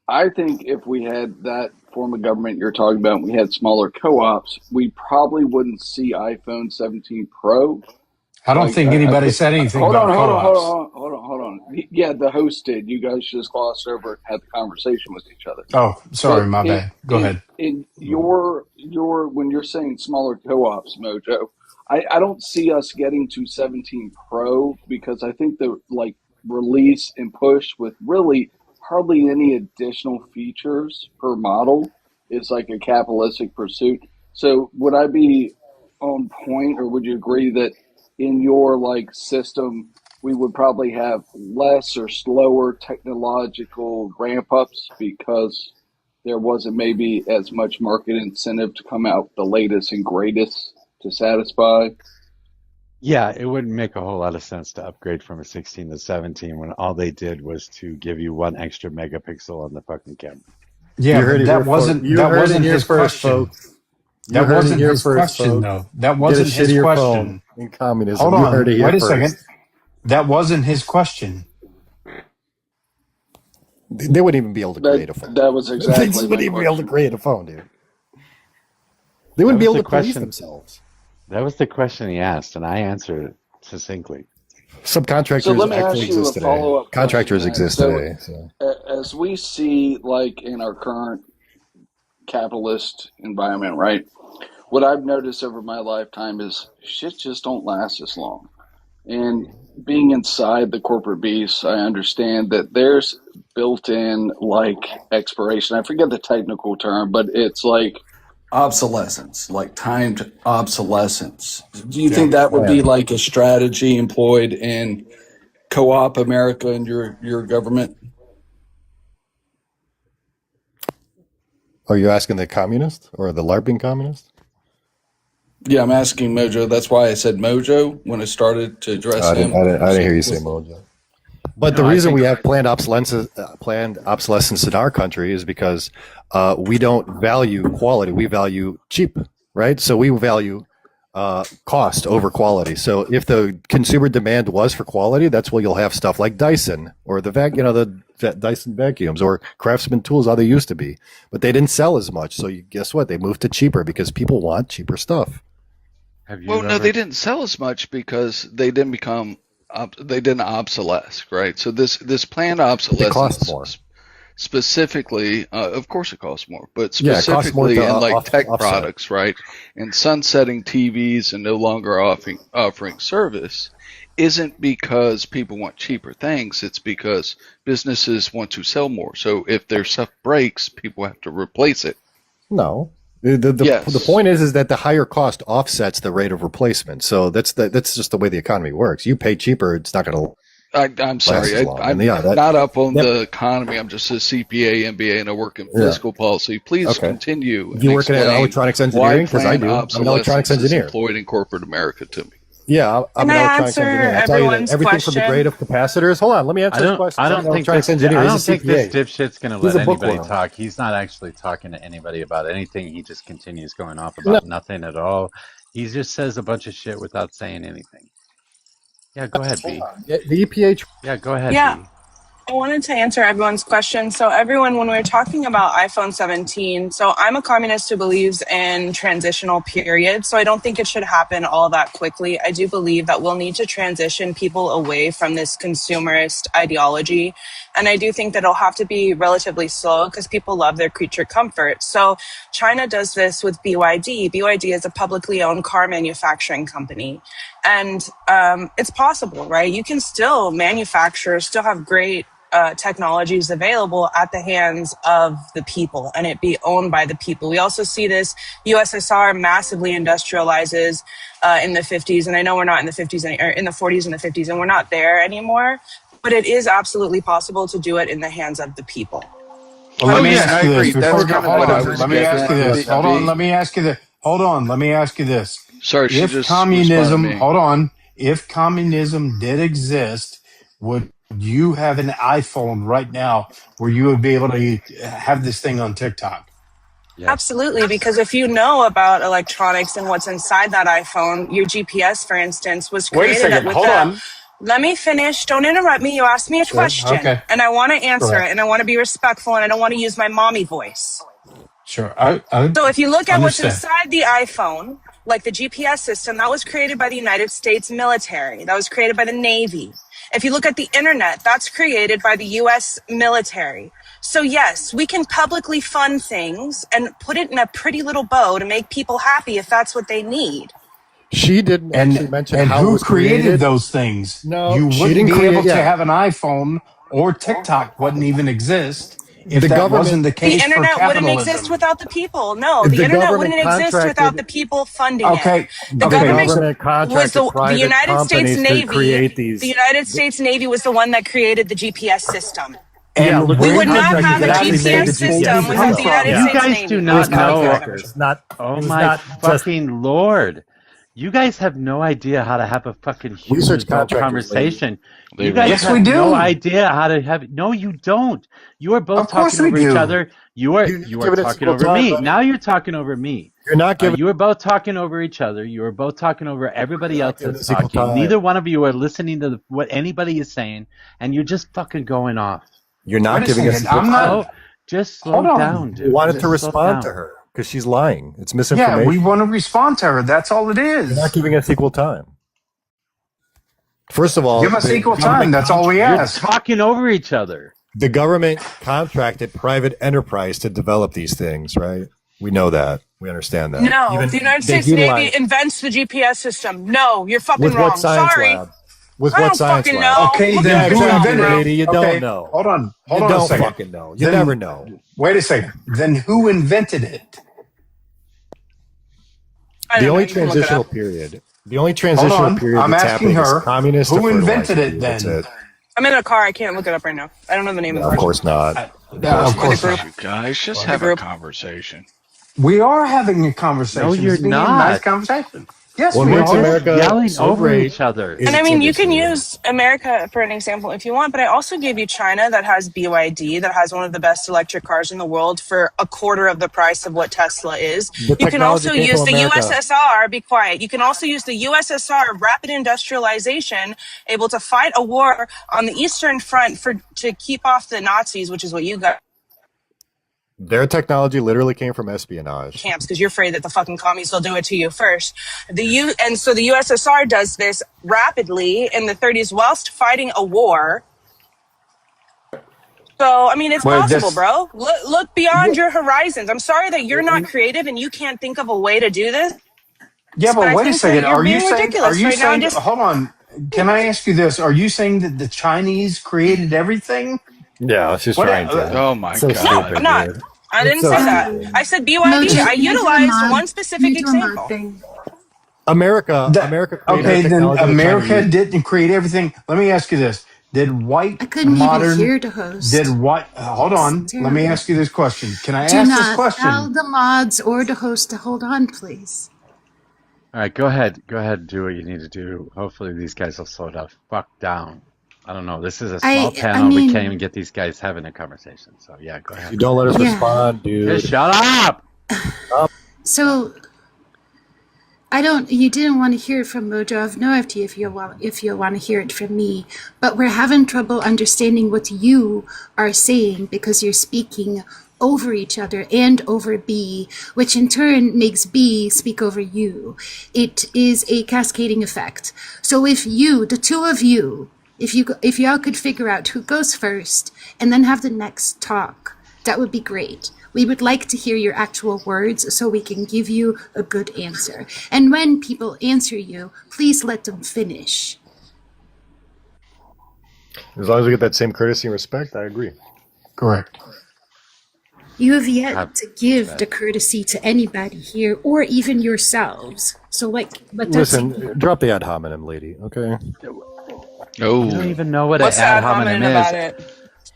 I think if we had that form of government you're talking about, and we had smaller co-ops, we probably wouldn't see iPhone 17 Pro. I don't think anybody said anything Hold about on, co-ops. hold on. Yeah, the host did. You guys just glossed over and had the conversation with each other. Oh, sorry, But my bad. Go ahead. In your when you're saying smaller co-ops, Mojo, I don't see us getting to 17 Pro because I think the release and push with really hardly any additional features per model is like a capitalistic pursuit. So would I be on point, or would you agree that in your system we would probably have less or slower technological ramp ups because there wasn't maybe as much market incentive to come out the latest and greatest to satisfy? Yeah, it wouldn't make a whole lot of sense to upgrade from a 16 to 17 when all they did was to give you one extra megapixel on the fucking camera. Yeah, You heard but it that here wasn't first. You that heard it wasn't here his first, question. folks. You That heard it wasn't here his first, question, folks. though. That Get a wasn't shit to his your question. phone in communism. Hold You on. heard it here Wait a first. second. That wasn't his question. They wouldn't even be able to create a phone. That was They exactly just my wouldn't even be able to question. create a phone, dude. They wouldn't be was able to the police question. themselves. That was the question he asked, and I answered it succinctly. Subcontractors So let me actually ask you exist a today. follow-up Contractors question then. exist So today. So. as we see in our current capitalist environment, right? What I've noticed over my lifetime is shit just don't last as long. And being inside the corporate beast, I understand that there's built in expiration. I forget the technical term, but it's obsolescence, like timed obsolescence. Do you Yeah. think that would be Yeah. like a strategy employed in co-op America and your government? Are you asking the communist or the LARPing communist? Yeah, I'm asking Mojo. That's why I said Mojo when I started to address him. I didn't hear you say Mojo. But No, the I reason think we have planned obsolescence in our country is because we don't value quality. We value cheap, right? So we value cost over quality. So if the consumer demand was for quality, that's where you'll have stuff like Dyson or the Dyson vacuums or Craftsman tools, how they used to be. But they didn't sell as much. So guess what? They moved to cheaper because people want cheaper stuff. have you Well, no, ever they didn't sell as much because they didn't become they didn't obsolesce, right? So this planned They cost obsolescence more. specifically, of course it costs more, but Yeah, it costs more specifically to in like tech offset. products, right? And sunsetting TVs and no longer offering service isn't because people want cheaper things. It's because businesses want to sell more. So if their stuff breaks, people have to replace it. No. The Yes. point is that the higher cost offsets the rate of replacement. So that's just the way the economy works. You pay cheaper, it's not going to I'm sorry, as long. I'm And yeah, not up on Yep. the economy. I'm just a CPA, MBA, and I work in Yeah. fiscal policy. Please Okay. continue. You work in explain electronics why engineering? Because I planned do. I'm an electronics obsolescence is engineer. employed in corporate America to me. Yeah, I'm Can an I electronics answer engineer. I'll tell you that everyone's everything from the question? grade of capacitors. Hold on, let me answer this question. I I'm don't an think electronics this engineer. I He's a don't think this CPA. dipshit's gonna He's let a anybody bookworm. talk. He's not actually talking to anybody about anything. He just continues going off No, about nothing at all. He just says a bunch of shit without saying anything. Yeah, go ahead, B. the EPA. Yeah, go ahead, Yeah, B. I wanted to answer everyone's question. So, everyone, when we're talking about iPhone 17, so I'm a communist who believes in transitional periods. So, I don't think it should happen all that quickly. I do believe that we'll need to transition people away from this consumerist ideology. And I do think that it'll have to be relatively slow because people love their creature comfort. So, China does this with BYD. BYD is a publicly owned car manufacturing company. And it's possible, right? You can still manufacture, still have great technologies available at the hands of the people and it be owned by the people. We also see this USSR massively industrializes in the 50s. And I know we're not in the 50s, or in the 40s and the 50s, and we're not there anymore. But it is absolutely possible to do it in the hands of the people. Well, let Oh me yeah, and ask I you agree. this That's before. kind of Hold what I on. was Let me getting ask you at. this. Hold on. B. Let me ask you this. Hold on. Let me ask you this. Sorry, she If just responded to communism, me. hold on. If communism did exist, would you have an iPhone right now where you would be able to have this thing on TikTok? Yes. Absolutely, because if you know about electronics and what's inside that iPhone, your GPS, for instance, was Wait a created second. with Hold that. on. Let me finish. Don't interrupt me. You asked me a Sure. question, Okay. and I want to Go answer ahead. it, and I want to be respectful, and I don't want to use my mommy voice. Sure. I So if you look at what's understand. inside the iPhone, like the GPS system, that was created by the United States military. That was created by the Navy. If you look at the internet, that's created by the US military. So yes, we can publicly fund things and put it in a pretty little bow to make people happy if that's what they need. She didn't actually mention And how it who was created created. those things? No, You she wouldn't didn't be able create. to Yeah, have an iPhone or TikTok wouldn't even exist if the that wasn't government. the The case for internet wouldn't exist capitalism. without the people. No, the The internet government wouldn't exist without the contracted. people funding it. Okay. The The Okay. government government was contracted the private United States companies to Navy. create The these. United States Navy was the one that created the GPS system. Yeah, And look, We the where would did not the contractors have a that actually made United the GPS GPS States system come without system. the from? United Yeah, You States guys do Navy. it was not know. contractors, not. Oh It was my not just fucking lord. You guys have no idea how to have a fucking human research adult contractors. Lady. conversation. They You guys really Yes, we have don't. no do. idea how to have. No, you don't. You are both Of course talking we over each do. other. You are You're not you are giving it talking equal over time, me. buddy. Now you're talking over me. You're not giving. You are both talking over each other. You are both talking over everybody You're not else giving that's us equal talking. time. Neither one of you are listening to what anybody is saying, and you're just fucking going off. You're Wait not a giving us second. equal I'm time. not. Just slow Hold on. down, You dude. wanted Just to slow respond to down. her because she's lying. It's Yeah, misinformation. we want to respond to her. That's all it You're not is. giving us equal time. First of all, Give us the equal time. government That's all we You're ask. talking over each other. the government contracted private enterprise to develop these things, right? We know that. We understand that. No, Even the United they States Navy utilize invents the GPS system. No, you're fucking with what wrong. science Sorry. lab? With I what don't science fucking lab? know. Okay, Look then at Yeah, who yourself, exactly, invented bro. it? lady. You Okay, don't know. hold on. Hold You on a don't second. fucking know. You Then never know. wait a second. Then who invented it? I The don't know. only You can look it transitional up. period. The only Hold transitional on. period I'm that's asking happening is her communist to who invented fertilized it you. That's then? it. I'm in a car. I can't look it up right now. I don't know the name of No, the of person course not. Of Yeah, course of or the course not. group. not. You guys just The have a group. conversation. We are having a No, conversation. you're It's being a nice not. conversation. Yes, What we You're makes are. just America yelling so over great each other. is And I its mean, you can industry. use America for an example if you want, but I also gave you China that has BYD, that has one of the best electric cars in the world for a quarter of the price of what Tesla is. The You can technology also came from use the America. USSR, be quiet. You can also use the USSR rapid industrialization, able to fight a war on the Eastern Front to keep off the Nazis, which is what you got. Their technology literally came from espionage. Camps because you're afraid that the fucking commies will do it to you first. And so the USSR does this rapidly in the 30s whilst fighting a war. So I mean, it's Well, possible, that's bro. Look beyond your horizons. I'm sorry that you're not creative and you can't think of a way to do this, yeah, but but I wait a think that second. you're Are you being saying? Are ridiculous you right now. And saying? just Hold on. Can I ask you this? Are you saying that the Chinese created everything? Yeah, she's What? trying to. Oh my So no, God. I'm stupid, not. dude. I It's didn't so say that. stupid. I said BYD. Mojo, I can you do a utilized mod? one Can specific you do a mod example. thing? That, America created the okay, then technology the America Chinese. didn't create everything. Let me ask you this: Did white I couldn't even modern? hear the Did host. white? Hold It's on. Let me terrible. ask you this question. Can I Do ask this not tell question? the mods or the host to hold on, please. All right, go ahead. Go ahead and do what you need to do. Hopefully these guys will slow the fuck down. I don't know. This is a small I panel. We can't even mean, get these guys having a conversation. So yeah, go You ahead. don't let us yeah. respond, Just dude. shut up. So you didn't want to hear it from Mojo. I have no idea if you want to hear it from me, but we're having trouble understanding what you are saying because you're speaking over each other and over B, which in turn makes B speak over you. It is a cascading effect. So if you, the two of you, if y'all could figure out who goes first and then have the next talk, that would be great. We would like to hear your actual words so we can give you a good answer. And when people answer you, please let them finish. As long as we get that same courtesy and respect, I agree. Correct. You have Have yet to give that. the courtesy to anybody here or even yourselves. So but that's Listen, drop the ad hominem, lady. Okay. You don't Oh, even know what an What's the ad ad hominem hominem is. about it?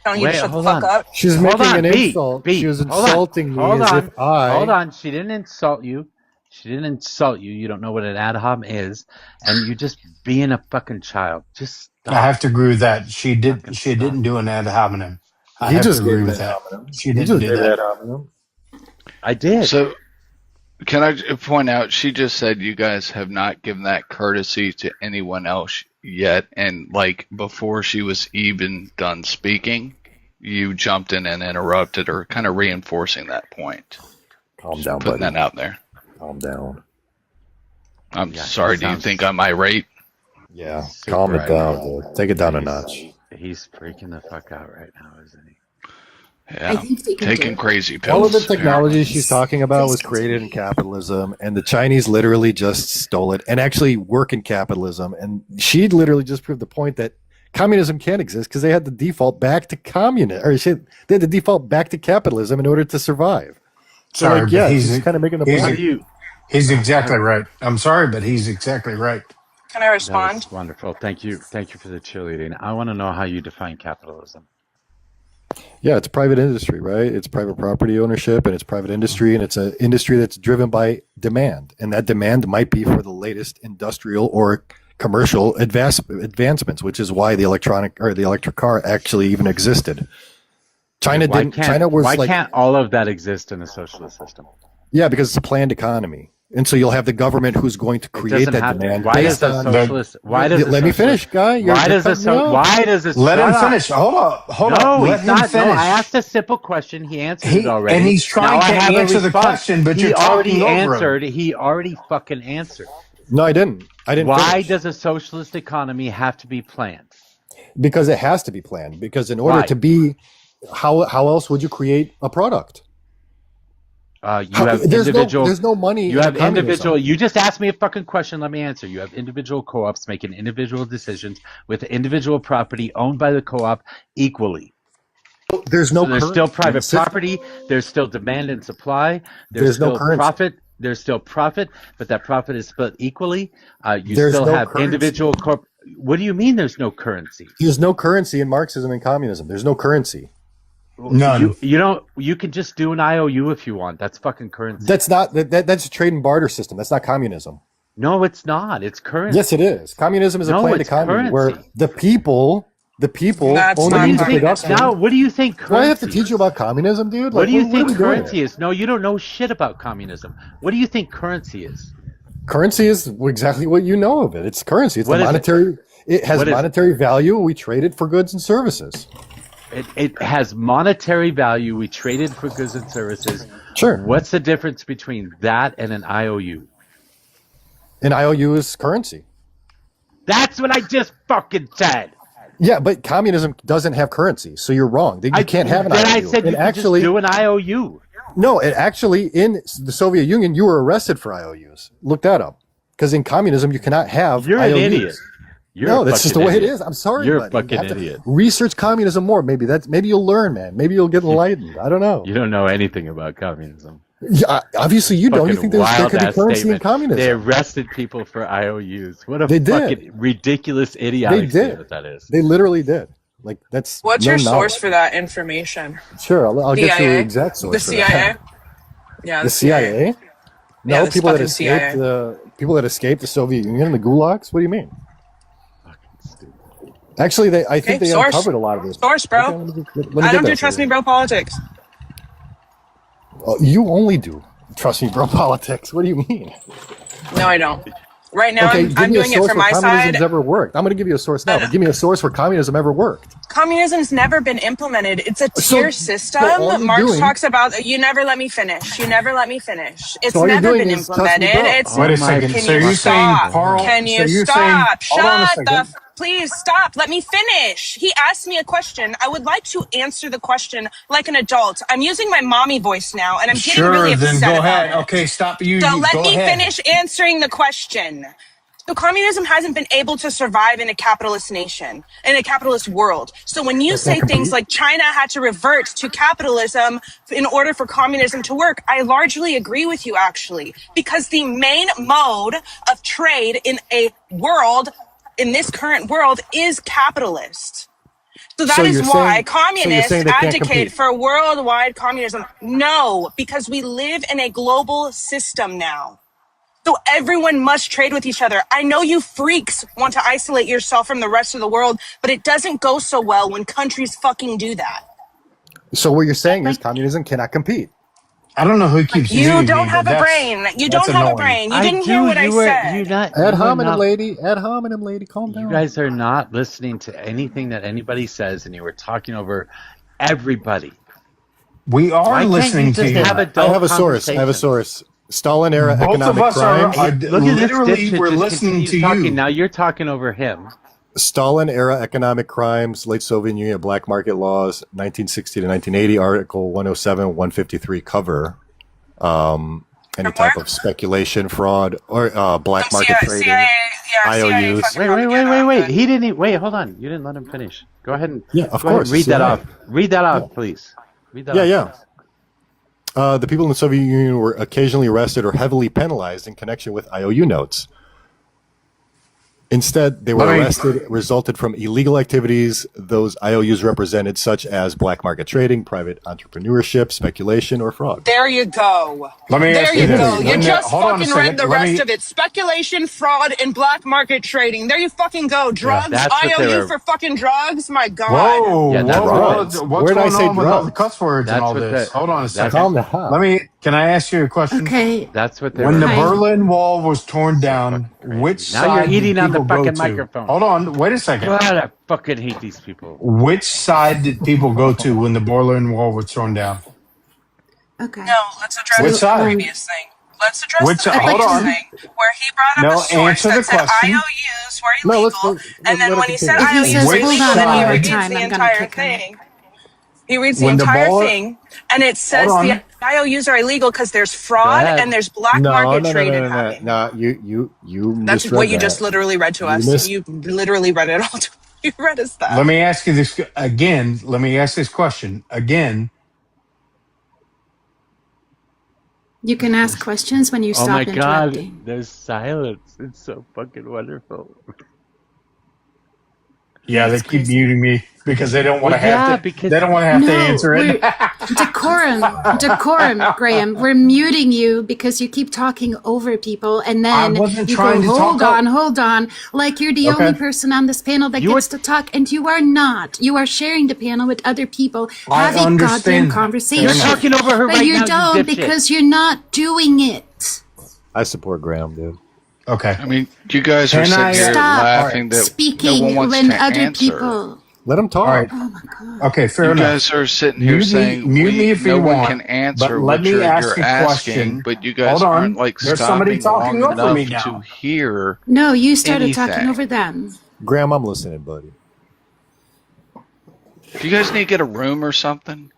Telling you to Wait, shut the hold fuck on. up. She's Hold making on, an B. insult. B. She was Hold on. insulting me Hold as on. if I. Hold on. She didn't insult you. She didn't insult you. You don't know what an ad hom is, and you're just being a fucking child. Just I stop. have to agree with that. She did. Fucking She stop. didn't do an ad hominem. I He have to just gave agree an with ad that. hominem. She He didn't just do gave an that. ad hominem. I did. so can I point out? She just said you guys have not given that courtesy to anyone else yet, and like before she was even done speaking, you jumped in and interrupted her, kind of reinforcing that point. Calm Just down, putting buddy. that out there. Calm down. I'm Yeah, sorry. he Do you sounds think I'm irate? Yeah, calm super it down, irate. dude. Take it down a notch. He's freaking the fuck out right now, isn't he? I Yeah, think they can taking do. crazy All of the pills. Apparently. technology she's talking about Please was created in continue. capitalism, and the Chinese literally just stole it and actually work in capitalism. And she literally just proved the point that communism can't exist because they had to default back to communism, or they had to default back to capitalism in order to survive. So, Sorry, like, but yeah, she's kind of making the he's How point. do you? he's exactly How, right. I'm sorry, but he's exactly right. Can I that was respond? wonderful. Thank you. Thank you for the cheerleading. I want to know how you define capitalism. Yeah, it's private industry, right? It's private property ownership and it's private industry, and it's an industry that's driven by demand. And that demand might be for the latest industrial or commercial advancements, which is why the electric car actually even existed. China Why didn't. China was why like, can't all of that exist in a socialist system? yeah, because it's a planned economy, and so you'll have the government who's going to It create doesn't that have to. demand Why does based a on. socialist? Why does a Let me finish, socialist? guy. Why does a cutting me off. Why does a Let him shut up? finish. Hold up. No, Let he's him not. No, I finish. asked a simple question. He answered it already. And he's Now trying I to have a answer the response. question, but He you're talking already over answered. him. He already fucking answered. No, I didn't. I didn't. Why finish. does a socialist economy have to be planned? Because it has to be planned. Because in order Why? to be, how else would you create a product? You have individual. There's no money. You in have communism. individual. You just asked me a fucking question. Let me answer. You have individual co-ops making individual decisions with individual property owned by the co-op equally. There's no. So there's still currency in the private system. property. There's still demand and supply. There's no still currency. profit. There's still profit, but that profit is split equally. You There's still no have currency. individual corp. What do you mean there's no currency? There's no currency in Marxism and communism. There's no currency. None. You can just do an IOU if you want. That's fucking currency. That's not that's a trade and barter system. That's not communism. No, it's not. It's currency. Yes, it is. Communism is a planned economy where the people That's own not the means of communism. production. Now, what do you think currency? Do I have to teach you about communism, dude? What do you think are we doing currency here? is? No, you don't know shit about communism. What do you think currency is? Currency is exactly what you know of it. It's currency. It's What the is it? monetary. It has What is it? monetary value. We trade it for goods and services. It has monetary value. We traded for goods and services. Sure. What's the difference between that and an IOU? An IOU is currency. That's what I just fucking said. Yeah, but communism doesn't have currency, so you're wrong. You can't have an IOU. Then I said you could just do an IOU. No, it actually, in the Soviet Union, you were arrested for IOUs. Look that up. Because in communism, you cannot have You're IOUs. an idiot. You're No, a that's just the fucking way it idiot. is. I'm sorry, You're a buddy. You fucking have to idiot. Research communism more. Maybe you'll learn, man. Maybe you'll get enlightened. I don't know. You don't know anything about communism. Yeah, obviously, you don't. You Fucking think there could be wild-ass currency in statement. communism? They arrested people for IOUs. What a They did. fucking ridiculous, idiotic They did. statement that is. They literally did. Like that's. What's no your knowledge. source for that information? Sure, I'll get you the CIA? exact source. The for that. CIA? Yeah, The CIA? No, Yeah, this people that fucking escaped CIA. people that escaped the Soviet Union and the gulags. What do you mean? Actually, I think Okay, they source. uncovered a lot of this. Source, bro. Okay, let me I get don't do that trust for you. me, bro politics. Oh, you only do trust me, bro. Politics. What do you mean? No, I don't. Right now, Okay, give I'm me a doing it source from where my communism's side. ever worked. I'm going to give you a source now, but give me a source where communism ever worked. Communism's never been implemented. It's a So- tier so system. all you're Marx doing- talks about. You never let me finish. You never let me finish. It's all you're never doing been is trust me, implemented. bro. It's Wait a my second. Can So you you're saying stop? Carl? Can you so you're stop? saying, hold on a Shut second. the. Please stop. Let me finish. He asked me a question. I would like to answer the question like an adult. I'm using my mommy voice now, and I'm getting Sure, really upset then go about ahead. it. Okay, stop. You So let go me ahead. finish answering the question. So communism hasn't been able to survive in a capitalist nation, in a capitalist world. So when you say things like China had to revert to capitalism in order for communism to work, I largely agree with you actually, because the main mode of trade in a world, in this current world, is capitalist. So that So is you're why saying- so you're communists saying they can't advocate compete. for worldwide communism. No, because we live in a global system now. So everyone must trade with each other. I know you freaks want to isolate yourself from the rest of the world, but it doesn't go so well when countries fucking do that. So what you're saying is communism cannot compete. I don't know who keeps You muting don't me, have but a that's- brain. You that's don't have a annoying. brain. You didn't hear what I said. Ad hominem, lady. Ad hominem, lady. Calm down. You guys are not listening to anything that anybody says, and you were talking over everybody. We are Why can't listening you to just you. have I adult have a source. I have a conversations? source. Stalin era Both of economic us are. crimes. Look at this literally, dipshit we're just listening continues to talking. you. Now you're talking over him. Stalin era economic crimes, late Soviet Union black market laws, 1960 to 1980, Article 107, 153 cover. Any type of speculation, fraud, or black market trading. IOUs. Wait. He didn't. Wait, hold on. You didn't let him finish. Go ahead and Yeah, of go ahead course. and read that CIA. off. Read that off, please. Read that off. Yeah. The people in the Soviet Union were occasionally arrested or heavily penalized in connection with IOU notes. Instead, they were arrested, resulted from illegal activities those IOUs represented, such as black market trading, private entrepreneurship, speculation, or fraud. There you go. Let me ask There you this. go. You When just hold on a fucking read second. the Let rest me- of it. Speculation, fraud, and black market trading. There you fucking go. Drugs, that's what they IOU were- for fucking drugs. My God. Whoa, Yeah, that's drugs. what's Where did I going say on with all the drugs? cuss words That's and all what this? the- Hold on a that's- second. Calm down. Can I ask you a question? Okay. That's what they When were. the Hi. Berlin Wall was torn down, crazy. which Now side you're eating did on the people go fucking to? microphone. Hold on, wait a second. God, I fucking hate these people. Which side did people go to when the Berlin Wall was torn down? Okay. No, let's address Which the side? previous thing. Let's address Which the side? previous Hold on. thing where he brought up No, a source answer that the said question. IOUs were No, illegal, let and then it when he said continue. If he IOUs says, were Which hold illegal, on then he side? reads time, the I'm gonna entire kick him. thing. He reads the When the entire ball- thing, and it says Hold the on. IOUs are illegal because there's fraud ahead. and there's black market trading happening. No, you That's misread what you that. just literally read to You us. missed- You literally read it all. You read us that. Let me ask you this again. Let me ask this question again. You can ask questions when you Oh my stop God, interrupting. there's silence. It's so fucking wonderful. Yeah, they That's keep crazy. muting me because they don't want Well, to have yeah, to. They because don't want to have to No, answer it. we're decorum, Graham. We're muting you because you keep talking over people, and I then wasn't you trying go, to talk up. hold on, like you're the Okay, only person on this panel that you were gets to talk, and you are not. You are sharing the panel with other people. I Have a goddamn understand that. Fair you're conversation. enough. talking over her But right you now, you don't dipshit. because you're not doing it. I support Graham, dude. Okay. I mean, you guys are Can sitting I? here Stop All right. laughing that no one speaking wants when to other answer. people. Let him All right. talk. Oh my god. Okay. Fair You enough. guys are sitting here saying Mute me if no you one want. can But answer let what me ask you're a asking, question. but you Hold guys aren't on. like There's somebody stopping talking long over me enough to now. hear No, you started talking over anything. them. Graham, I'm listening, buddy. Do you guys need to get a room or something?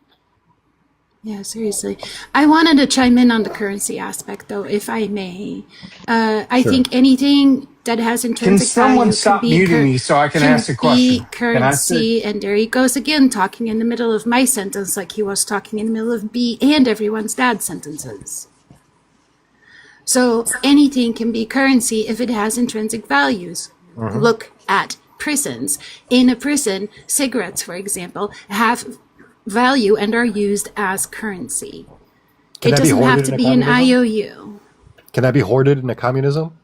Yeah, seriously. I wanted to chime in on the currency aspect, though, if I may. I Sure. think anything that has Can intrinsic someone value can stop be muting me so I can ask a question? Can I say? currency. And there he goes again, talking in the middle of my sentence, like he was talking in the middle of B and everyone's dad's sentences. So anything can be currency if it has intrinsic values. Look at prisons. In a prison, cigarettes, for example, have value and are used as currency. Can It that be doesn't have hoarded to in a be an communism? IOU. Can that be hoarded in a communism?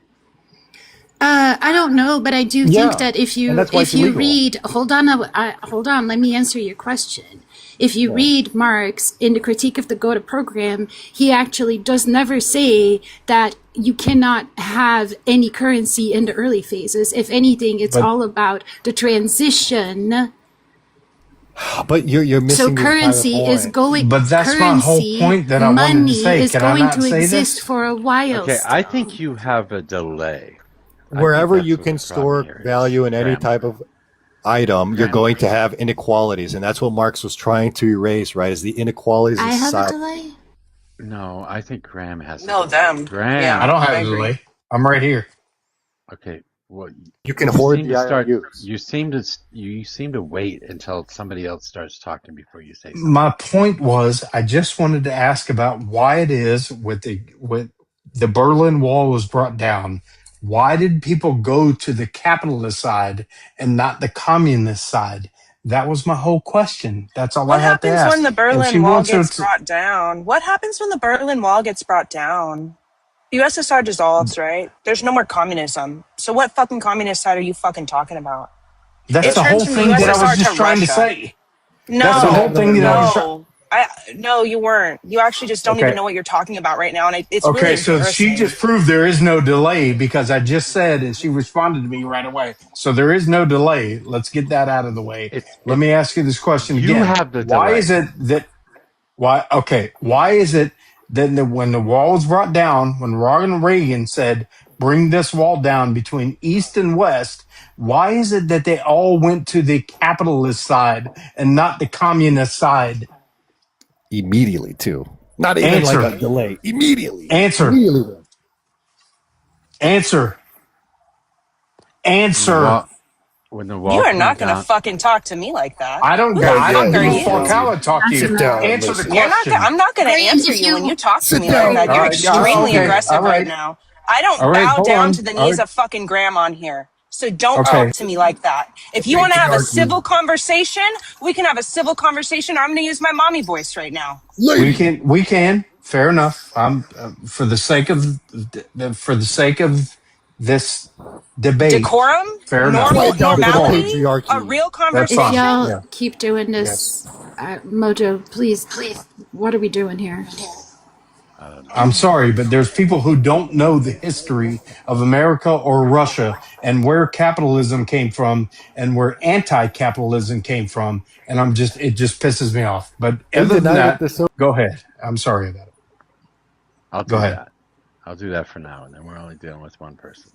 I don't know, but I do think Yeah, that if and you that's why it's illegal. read, hold on, let me answer your question. If you Yeah. read Marx in the Critique of the Gotha program, he actually does never say that you cannot have any currency in the early phases. If anything, it's But all about the transition. But you're So missing the entire currency is point. going, but that's my whole currency, point that I wanted to money say. is Can I going not to say exist this? for a while Okay, I still. think you have a delay. I think Wherever that's you what the can problem store here is. value in any Graham, type of item, you're Graham, going to have inequalities, and that's what Marx was trying to erase, right? Is the inequalities I of have a society. delay. no, I think Graham has a No, delay. them. I Yeah, Graham, don't have I a agree. delay. I'm right here. okay, well, You can you hoard seem the to start, IOUs. you seem to wait until somebody else starts talking before you say something. My point was, I just wanted to ask about why it is with the Berlin Wall was brought down. Why did people go to the capitalist side and not the communist side? That was my whole question. That's all I What had to happens when ask. the And she Berlin Wall wants her gets to. brought down? What happens when the Berlin Wall gets brought down? The USSR dissolves, right? There's no more communism. So what fucking communist side are you fucking talking about? That's It the turns whole from the thing that I was USSR to just trying to Russia. say. That's the But whole No, thing that I was trying. no. No, you weren't. You actually just don't even Okay. know what you're talking about right now, and it's really Okay, so she embarrassing. just proved there is no delay because I just said and she responded to me right away. So there is no delay. Let's get that out of the way. Let it's me ask you this question you again. have the Why is delay. it that why is it that when the wall was brought down, when Ronald Reagan said, bring this wall down between East and West, why is it that they all went to the capitalist side and not the communist side? Immediately, too. Not even like Answer, a delay. Immediately. answer, Immediately. answer, When the answer. wall when the You wall are came not going to down, fucking talk to me like that. I don't Who go. the Oh, I yeah, fuck don't are give he a just fuck wants you? how you. I talk to you. Sit down and Answer the listen. question. I'm not going to Graham, answer if you when you you talk to Sit me like down. that. All You're right. extremely Okay. All aggressive right right. now. I All don't right. bow Hold down to on. the All knees right. of fucking Graham on here. So don't Okay. talk to me like that. If you want to have a civil conversation, we can have a civil conversation. I'm going to use my mommy voice right now. We Lady. can. We can. Fair enough. I'm for the sake of this debate. Decorum, Fair enough. normal, Quiet down for the normality, Decorum. a patriarchy. real That's if fine. conversation. y'all Yeah. keep doing Yes. this, Mojo, please, what are we doing here? I don't know. I'm sorry, but there's people who don't know the history of America or Russia and where capitalism came from and where anti-capitalism came from. And it just pisses me off. But They other than deny that that, the Soviet. go ahead. I'm sorry about it. I'll Go do ahead. that. I'll do that for now, and then we're only dealing with one person.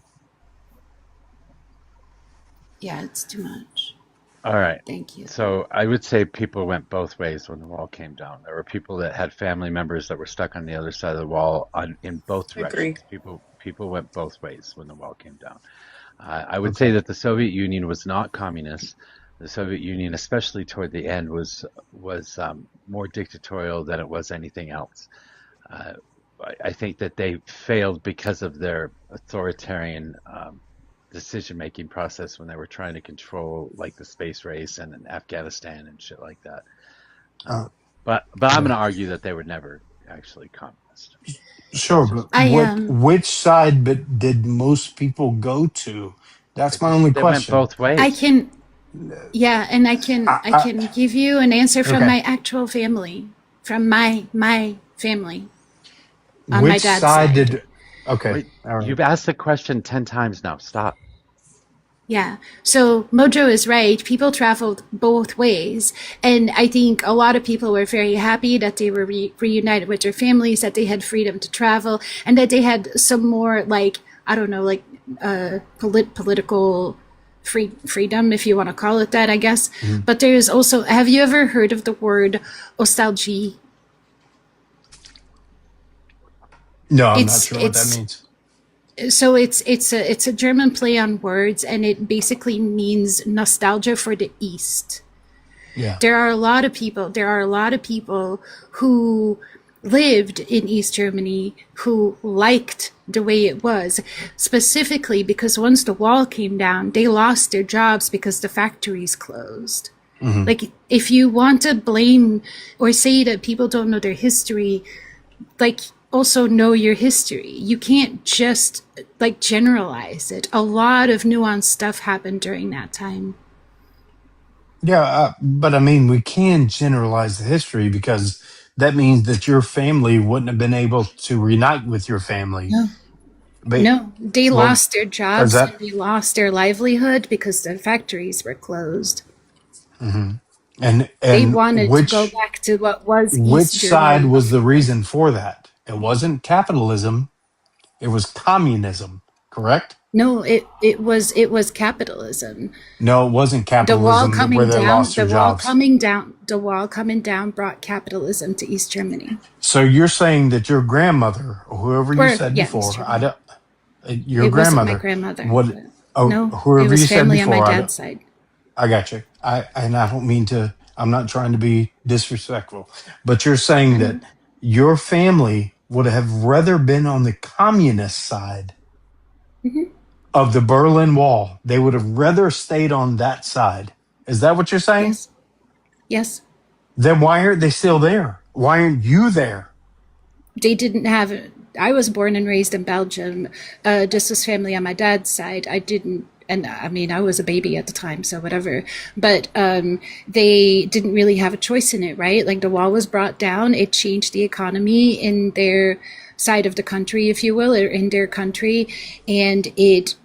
Yeah, it's too much. All right. Thank you. So I would say people went both ways when the wall came down. There were people that had family members that were stuck on the other side of the wall in both I agree. directions. People went both ways when the wall came down. I would say Okay. that the Soviet Union was not communist. The Soviet Union, especially toward the end, was more dictatorial than it was anything else. Uh, I think that they failed because of their authoritarian decision-making process when they were trying to control like the space race and in Afghanistan and shit like that. Uh, But I'm going to argue that they were never actually communist. sure, That's just but I which side did most people go to? That's my only they went question. both ways. I can yeah, and I I, can give you an answer from okay. my actual family, from my family on my Which dad's side side. did? Okay, Wait, all right. you've asked the question 10 times now. Stop. Yeah. So Mojo is right. People traveled both ways. And I think a lot of people were very happy that they were reunited with their families, that they had freedom to travel, and that they had some more, like, I don't know, like political freedom, if you want to call it that, I guess. Mm-hmm. But there's also, have you ever heard of the word nostalgie? No, I'm not sure what that means. So it's a German play on words, and it basically means nostalgia for the East. Yeah. There are a lot of people who lived in East Germany who liked the way it was, specifically because once the wall came down, they lost their jobs because the factories closed. Mm-hmm. Like, if you want to blame or say that people don't know their history, like, also know your history. You can't just like generalize it. A lot of nuanced stuff happened during that time. Yeah, but I mean, we can generalize the history because that means that your family wouldn't have been able to reunite with your family. No. But, No, they well, lost their is jobs that? and they lost their livelihood because the factories were closed. Mm-hmm. They And wanted to go back to what was which East side Germany was the before. reason for that? It wasn't capitalism; it was communism. Correct? No, it was capitalism. No, it wasn't The wall capitalism where coming they down, lost their jobs. the wall coming down brought capitalism to East Germany. So you're saying that your grandmother, or whoever you Or said yeah, East before, I Germany. don't. Your It wasn't my grandmother, grandmother. what? But Oh, no, it whoever was you said family on my before, dad's side. I got you. And I don't mean to. I'm not trying to be disrespectful, but you're saying Mm-hmm. that your family would have rather been on the communist side Mm-hmm. of the Berlin Wall. They would have rather stayed on that side. Is that what you're saying? Yes. Yes. Then why aren't they still there? Why aren't you there? They didn't have. I was born and raised in Belgium. Just as family on my dad's side, I didn't. And I mean, I was a baby at the time, so whatever. But they didn't really have a choice in it, right? Like, the wall was brought down. It changed the economy in their side of the country, if you will, or in their country, and it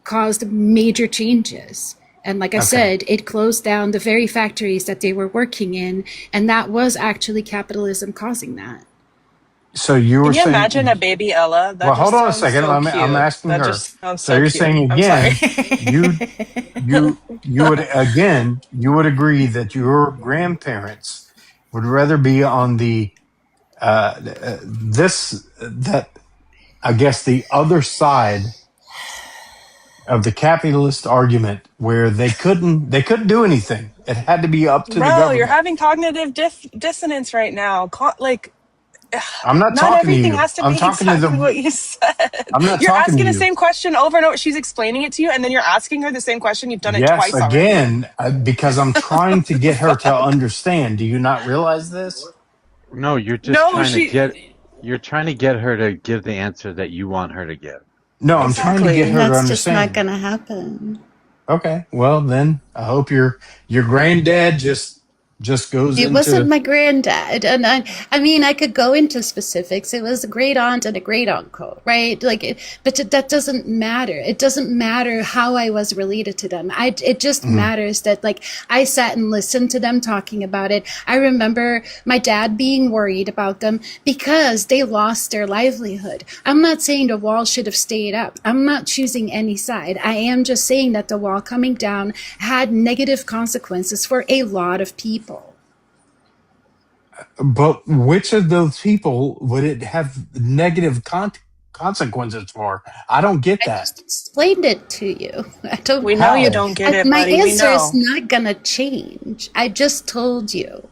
caused major changes. And like I Okay. said, it closed down the very factories that they were working in, and that was actually capitalism causing that. So you were Can you saying, imagine a baby Ella? That well, hold just on a sounds second. so I'm cute. asking That her. just sounds So so you're cute. saying I'm sorry. again, you would agree that your grandparents would rather be on the that I guess the other side of the capitalist argument where they couldn't do anything. It had to be up to the Bro, you're government. having cognitive dissonance right now. I'm not Not talking to everything you. has to I'm be talking to exactly the. what you said. I'm not You're talking to asking the you. same question over and over. She's explaining it to you, and then you're asking her the same question. You've done it Yes, twice already. again, because I'm trying to get her to understand. Do you not realize this? No, you're just No, trying to get her to give the answer that you want her to give. No, I'm trying to get exactly. And her to that's just not understand. going to happen. Okay, well then, I hope your granddad just goes It wasn't into. my granddad. And I mean, I could go into specifics. It was a great aunt and a great uncle, right? But that doesn't matter. It doesn't matter how I was related to them. It just Mhm. matters that, like, I sat and listened to them talking about it. I remember my dad being worried about them because they lost their livelihood. I'm not saying the wall should have stayed up. I'm not choosing any side. I am just saying that the wall coming down had negative consequences for a lot of people. But which of those people would it have negative consequences for? I don't get I that. just explained it to you. I don't. We know you How? don't get it, My buddy. We answer is know. not gonna change. I just told you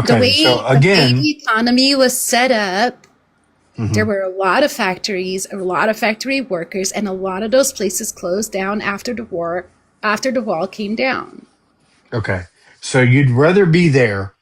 the Okay, way so the again, economy was set up. There were a lot of factories, a lot of factory workers, and a lot of those places closed down after the war, after the wall came down. Okay. So you'd rather be there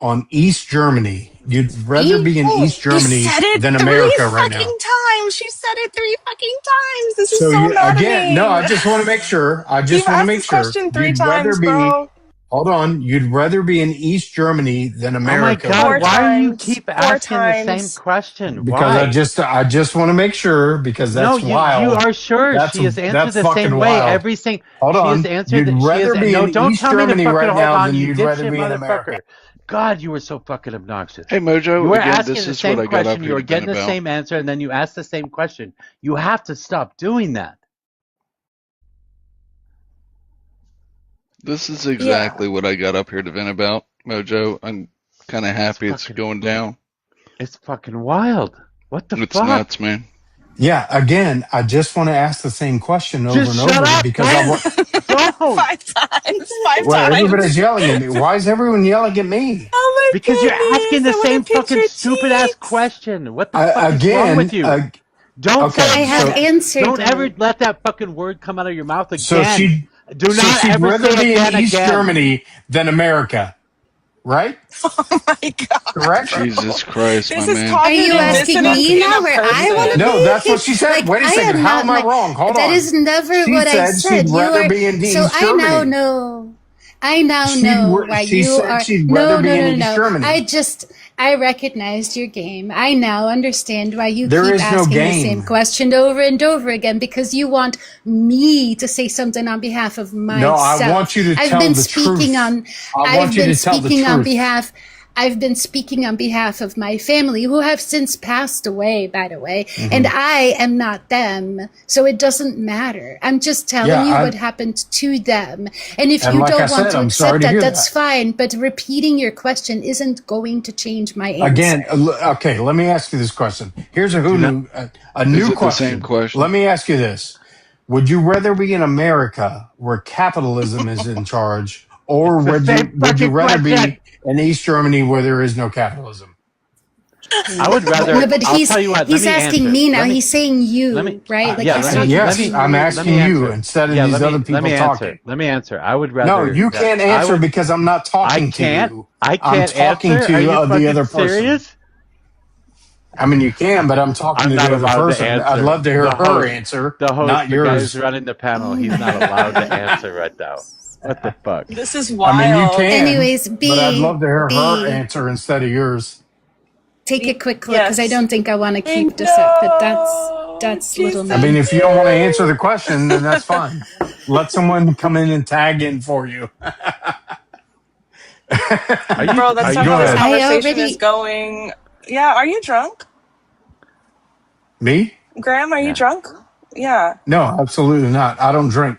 on East Germany. You'd rather be in East You Germany said it than 3 America right now. fucking times. She said it 3 fucking times. This is So so mad again, no, I just want to make sure. You've asked this question 3 You'd times, rather be, bro. hold on, you'd rather be in East Germany than Oh my America. God! 4 Why do you times. keep 4 asking the same times. question? Because Why? I just want to make sure, because No, that's you wild. are sure That's she has answered the fucking same way wild. every single. Hold She on. has answered You'd that. She rather has be no. in Don't East tell me to Germany fucking right hold now on, than you you'd rather dipshit be in America. motherfucker. God, you were so fucking obnoxious. Hey, Mojo, You were again, asking this the is same what I got up question. here You were to vent getting the about. same answer, and then you asked the same question. You have to stop doing that. This is exactly what I got up here to vent about, Mojo. I'm kind of happy it's going down. It's fucking wild. What the It's fuck? nuts, man. Yeah, again, I just want to ask the same question over Just and shut over up. because I want. Don't. 5 times. 5 Well, times. everybody's yelling at me. Why is everyone yelling at me? Oh my Because you're asking the goodness. I same want to pinch fucking your stupid ass cheeks. question. What the fuck is wrong Again, with you? Don't okay, I have fucking answered don't ever it. let that fucking word come out of your mouth so again. Do not she'd ever rather say be in again East again. Germany than America, right? Oh my God. Correct? Jesus Christ, This my is man. Are you cognitive asking dissonance me in now a where I want to person. No, be? that's what she said. Like, Wait a I second. am How not am I my. wrong? Hold That on. is never She what I said said. she'd You rather are. be in So East I now Germany. know. I now know why She you said are. she'd No, rather no, be in no, East no. Germany. I recognized your game. I now understand why you There keep is no asking the same game. question over and over again because you want me to say something on behalf of No, I myself. want you to I've tell been the speaking truth. on. I I've want you been to tell the speaking on truth. behalf. I've been speaking on behalf of my family, who have since passed away, by the way, and I am not them, so it doesn't matter. I'm just telling you what happened to them. And if And you like I don't want said, to I'm sorry accept to that, hear that's that. fine, but repeating your question isn't going to change my answer. Again, okay, let me ask you this question. Here's a Do not. a Is new it the same question. question? Let me ask you this. Would you rather be in America where capitalism is in charge, or It's the same would you fucking rather question. be in East Germany where there is no capitalism? I would rather. No, but I'll tell you what. Let he's me asking answer. me now. Let me. He's saying Let me. you, right? Like Yeah. he's Let me. talking Let Yes, me. to I'm you. Let me asking you answer. instead of Yeah. these other Let people me answer. talking. Let me answer. I would No, rather you that. can't I answer would. because I'm not I talking to can't. you. I I'm can't talking answer. Are to you the fucking other person. serious? I mean, you can, but I'm talking I'm to not the other allowed to person. I'd answer. love to hear The her host, answer, the host, not the guy who's yours. running the panel, he's not allowed to answer right now. What the fuck? This is I mean, you wild. can, Anyways, but I'd love to hear her B, answer instead of yours. take a quick look because I Yes. don't think I want to I keep this up. But know. that's little Jesus. I mean, me. if you don't want to answer the question, then that's fine. Let someone come in and tag in for you. Bro, that's not Go how this ahead. conversation is going. Yeah, are you drunk? Me? Graham, are you Yeah. drunk? Yeah. No, absolutely not. I don't drink.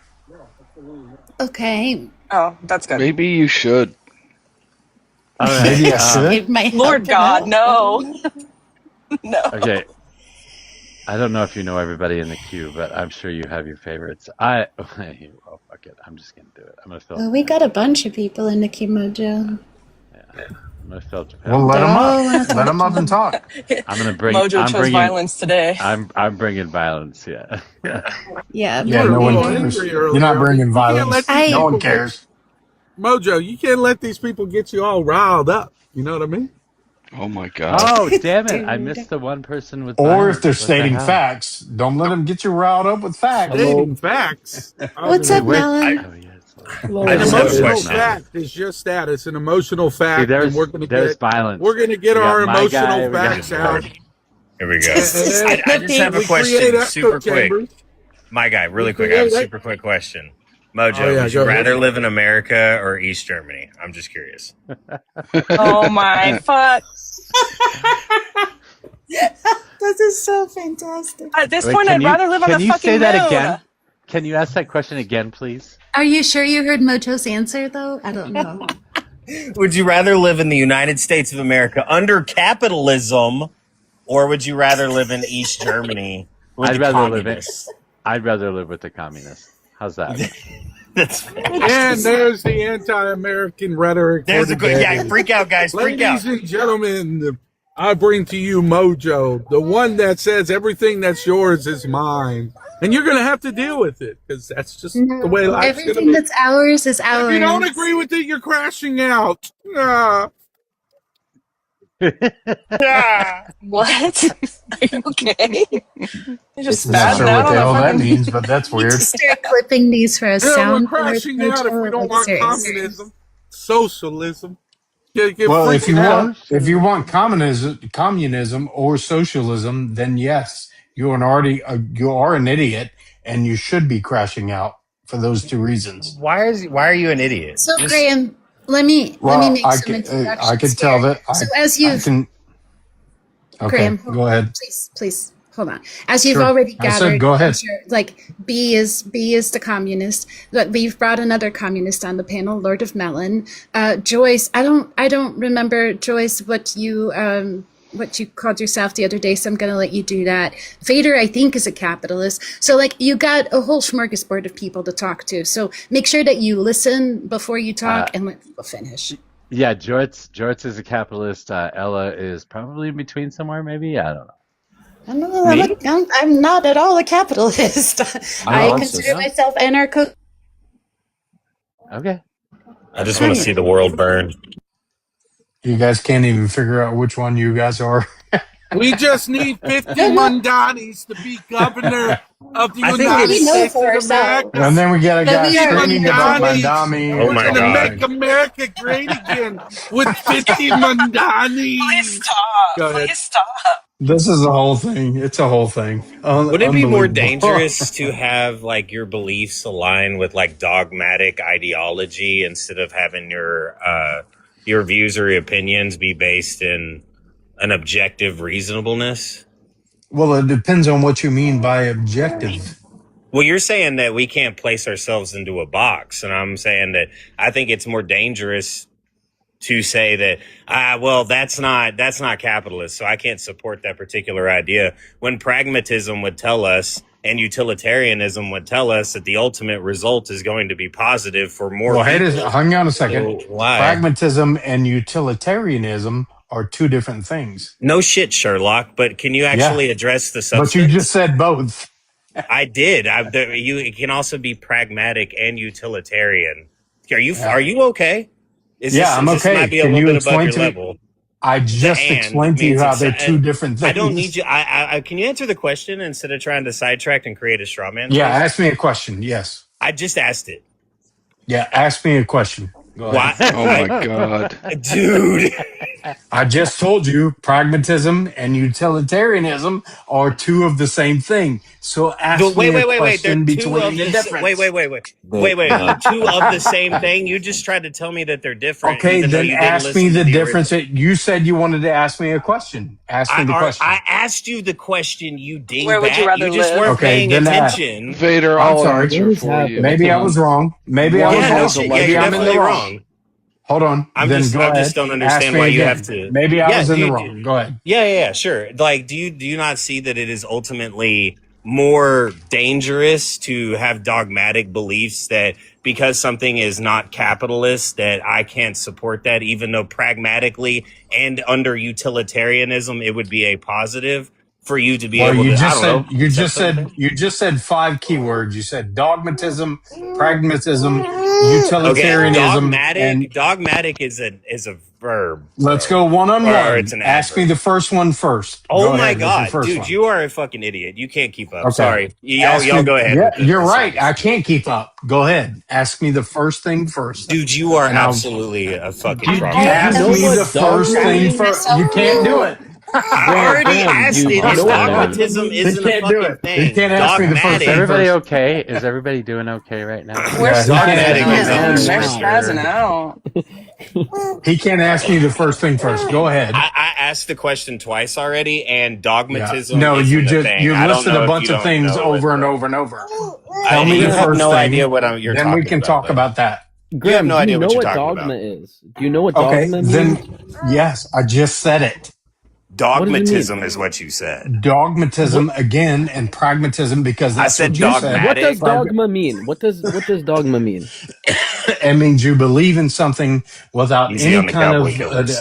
Okay. Oh, that's good. Maybe you should. All right. Maybe I should. It might Lord help him God, out. no. No. Okay. I don't know if you know everybody in the queue, but I'm sure you have your favorites. Oh, fuck it. I'm just gonna do it. I'm gonna filter. Well, we got a bunch of people in the Mojo. Yeah. I'm gonna filter. Well, let them all wanna up. talk Let them to up and him. talk. I'm gonna bring. Mojo I'm chose bringing. violence today. I'm bringing violence. Yeah. Yeah, Yeah, You were no a one little cares. angry You're not earlier. bringing You can't let violence. these No one people get cares. Mojo. You can't let these people get you all riled up. You know what I mean? Oh my God. Oh, damn it! I dude. missed the one person with Or if violence. they're What the stating hell? facts, don't let them get you riled up with facts. Stating facts. What's Wait, up, where's? Melon? Oh yes. I An just have a emotional question. fact is just that. It's an emotional See, fact, and there's violence. we're gonna get We got our my emotional guy. We got facts out, Here we go. and then I just have a we create question, echo super quick. chambers. My guy, We really quick. I have a create. super quick question. Oh Mojo, yeah, would go you ahead. rather live in America or East Germany? I'm just curious. Oh my fuck. This is so fantastic. At this Wait, point, I'd rather live on the can you fucking say that moon. again? Can you ask that question again, please? Are you sure you heard Mojo's answer, though? I don't know. Would you rather live in the United States of America under capitalism, or would you rather live in East Germany with I'd the rather live it. communists? I'd rather live with the communists. How's that? That's And there's the anti-American rhetoric. There's for a the good. day. Yeah, freak out, guys. Freak out. Ladies and gentlemen, I bring to you Mojo, the one that says everything that's yours is mine. And you're going to have to deal with it because that's just the way life's going to Everything be. that's ours is ours. If you don't agree with it, you're crashing out. Ah. What? Are you okay? You're just Not spazzing sure out what the on a hell that fucking. means, but that's We need weird. to start clipping these for a Yeah, we're soundboard. crashing out if we don't want communism, socialism. Get Well, if freaking you out. want communism or socialism, then yes, you are an idiot, and you should be crashing out for those two reasons. Why are you an idiot? So, Graham, let me make some introductions I can tell here. that. So as you've Okay, Graham, go ahead. Please hold on. As you've Sure. already I said gathered, go ahead. like B is the communist. But we've brought another communist on the panel, Lord of Melon. Joyce, I don't remember, Joyce, what you called yourself the other day, so I'm gonna let you do that. Vader, I think, is a capitalist. So like you got a whole smorgasbord of people to talk to. So make sure that you listen before you talk and let people finish. Yeah, Jorts is a capitalist. Ella is probably in between somewhere, maybe. I don't know. I'm not at all a capitalist. I consider myself anarcho. Okay. I just want to see the world burn. You guys can't even figure out which one you guys are. We just need 50 Mundanis to be governor of the United States of America. And then we got a guy screaming about Mundanis. Mandami. Oh We're my going to God. make America great again with 50 Mundanis. Please stop. Go ahead. Please stop. This is a whole thing. It's a whole thing. Would it be more Unbelievable. dangerous to have like your beliefs align with like dogmatic ideology instead of having your views or opinions be based in an objective reasonableness? Well, it depends on what you mean by objective. Well, you're saying that we can't place ourselves into a box, and I'm saying that I think it's more dangerous to say that, well, that's not capitalist, so I can't support that particular idea, when pragmatism would tell us and utilitarianism would tell us that the ultimate result is going to be positive for more people. Hang on a second. So why? Pragmatism and utilitarianism are two different things. No shit, Sherlock, but can you actually address the substance? But you just said both. I did. It can also be pragmatic and utilitarian. Are you okay? I'm okay. Might be a Can little you bit above explain your to me? level. I just explained to you how they're two different things. I don't need you. Can you answer the question instead of trying to sidetrack and create a straw man? Yeah, please? ask me a question. Yes. I just asked it. Yeah, ask me a question. Go ahead. Oh my God. Dude. I just told you pragmatism and utilitarianism are two of the same thing. So ask me a question between the difference. Wait. Two of the same thing? You just tried to tell me that they're different. Okay, even though then you didn't ask me listen the to difference. You said you wanted to ask me a question. Ask me the question. I asked you the question, you dingbat. Where would you rather just live? weren't paying then attention. Vader, I'm I'll sorry. answer for you. Maybe I was wrong. Maybe I was wrong. Yeah, Maybe you're I'm in the definitely wrong. wrong. Hold on. I Then just go ahead. don't Ask understand me why you again. have to. Maybe I was in the wrong. Go ahead. Yeah, sure. Like, do you not see that it is ultimately more dangerous to have dogmatic beliefs that because something is not capitalist, that I can't support that, even though pragmatically and under utilitarianism it would be a positive for you to be able to. You just said 5 keywords. You said dogmatism, pragmatism, utilitarianism, and dogmatic is a verb. Let's go one-on-one. It's an Ask adverb. me the first one first. Oh Go my ahead with God, your first dude, one. you are a fucking idiot. You can't keep up. Okay. Sorry. Y'all go ahead. Yeah, you're right. I can't keep up. Go ahead. Ask me the first thing first. Dude, you are absolutely a fucking drunk. Ask me the first thing first. You can't do it. I already asked it. Dogmatism isn't a fucking thing. You can't ask me the first Is thing everybody first. okay? Is everybody doing okay right now? We're Dogmatic is They're under spazzing out. He can't ask me the first thing first. Go ahead. I asked the question twice already, and dogmatism. No, isn't you a just thing. you I don't listed know a if bunch you of don't things know over it, and but- over and over. Tell me you the have first no thing. idea what you're then talking we can about, talk but- about that. You have no do idea you know what you're what talking dogma about. is? Do you know what Okay, dogma means? then yes, I just said it. Dogmatism is what you said. Dogmatism again and pragmatism because that's said what you said. What does dogma mean? What does dogma mean? It means you believe in something without Easy on any the kind cowboy of killers.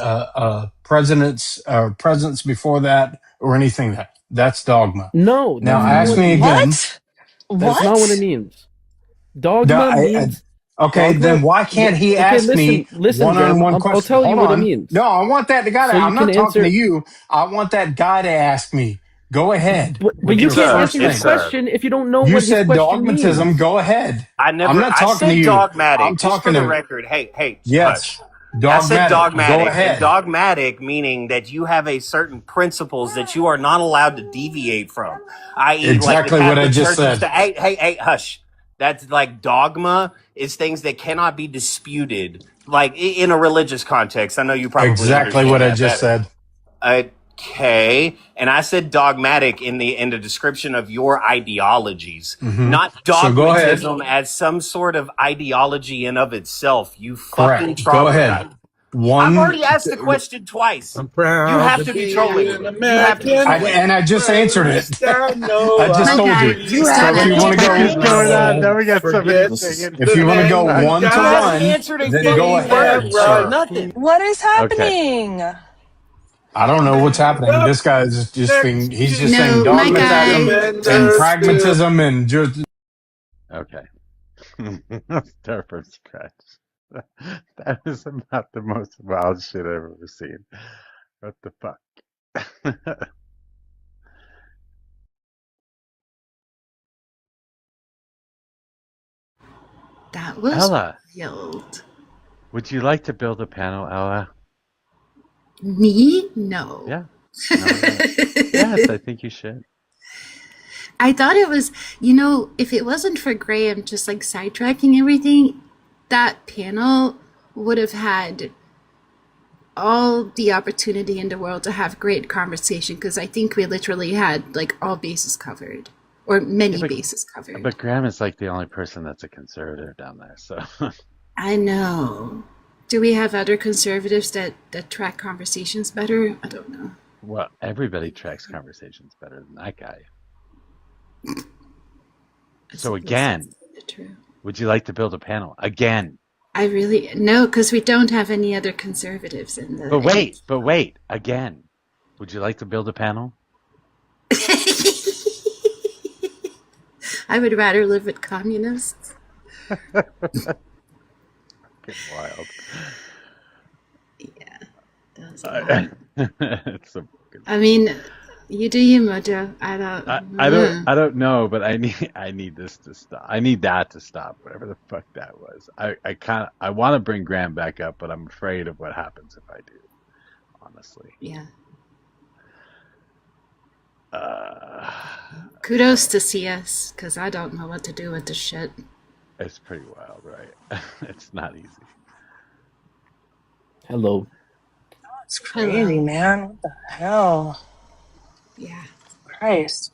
presidents before that or anything that's dogma. No, Now that's not ask what it me means. again. That's not what it What? means. Dogma means Okay, dogma. then why can't he Okay, ask listen, me Graham. one-on-one I'll question? tell you Hold what it on. means, No, I want that guy. so you I'm can not talking to answer. you. I want that guy to ask me. Go ahead But with you your can't first answer his thing. question if you don't know You what his said question dogmatism. means. Go ahead. I'm not I talking to said you. dogmatic, I'm just for talking the to record. Hey, hush. yes, I said dogmatic. Go dogmatic, and ahead. dogmatic meaning that you have a certain principles that you are not allowed to deviate from, i.e., like the Exactly what I Catholic just Church used to. said. Hey, hush. That's like dogma is things that cannot be disputed, like in a religious context. I know you probably Exactly what understand I that just better. said. Okay, and I said dogmatic in the description of your ideologies, Hmm. not So go ahead. dogmatism as some sort of ideology in of itself. You fucking Correct. Go troglodyte. ahead. I've One. already asked the question twice. I'm You proud have to to be be trolling an me. You have to be American. trolling me. And I just answered it. First I I know just My I'll told God, you. You So have stop if to it. you want to answer be, a go, What's and I going on? Now won't we got somebody forget singing. if the you want to name go I one to you got. haven't one, answered a then go fucking Yeah, ahead, word, right. sir. nothing. What is Okay. happening? I don't know what's happening. Up This guy's just being, next he's just saying No, my to the guy. dogmatism and defenders too. pragmatism and just Okay. Start from scratch. That is about the most wild shit I've ever seen. What the fuck? That was Ella, wild. would you like to build a panel, Ella? Me? No. Yeah. No, yeah. Yes, I think you should. I thought it was, if it wasn't for Graham just like sidetracking everything, that panel would have had all the opportunity in the world to have great conversation because I think we literally had like all bases covered or Yeah, many bases covered. but Graham is like the only person that's a conservative down there, so I know. Do we have other conservatives that track conversations better? I don't know. well, everybody tracks conversations better than that guy. It's, So that's again, true. would you like to build a panel? Again. I really no, because we don't have any other conservatives in the. But wait, again. Would you like to build a panel? I would rather live with communists. Fucking wild. Yeah, that was a lot. It's so fucking I mean, you do you, Mojo. I don't. I don't know, but I need this to stop. I need that to stop. Whatever the fuck that was. I want to bring Graham back up, but I'm afraid of what happens if I do. Honestly. Yeah. Okay. Kudos to CS, because I don't know what to do with this shit. It's pretty wild, right? It's not easy. Hello. It's crazy, Hello. man. What the hell? Yeah. Christ.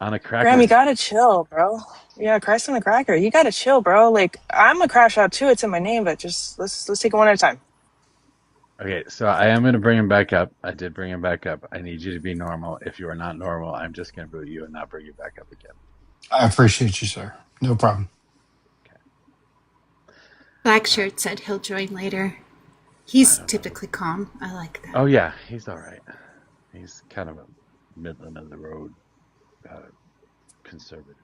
On a Graham, cracker. you gotta chill, bro. Yeah, Christ on the cracker. You gotta chill, bro. Like, I'm a crash out too. It's in my name, but just let's take it one at a time. Okay, so I am going to bring him back up. I did bring him back up. I need you to be normal. If you are not normal, I'm just going to boot you and not bring you back up again. I appreciate you, sir. No problem. Okay. Black Shirt said he'll join later. He's typically calm. I like that. Oh yeah, he's all right. He's kind of a middle of the road conservative.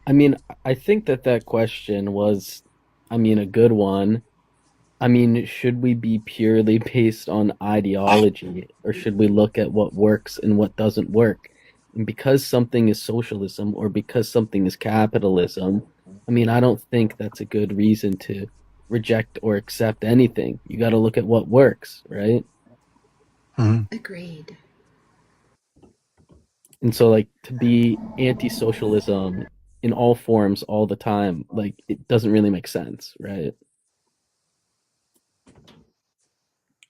I mean, I think that question was, I mean, a good one. I mean, should we be purely based on ideology, or should we look at what works and what doesn't work? And because something is socialism or because something is capitalism, I mean, I don't think that's a good reason to reject or accept anything. You got to look at what works, right? Hmm. Agreed. And so, like, to be anti-socialism in all forms all the time, like, it doesn't really make sense, right?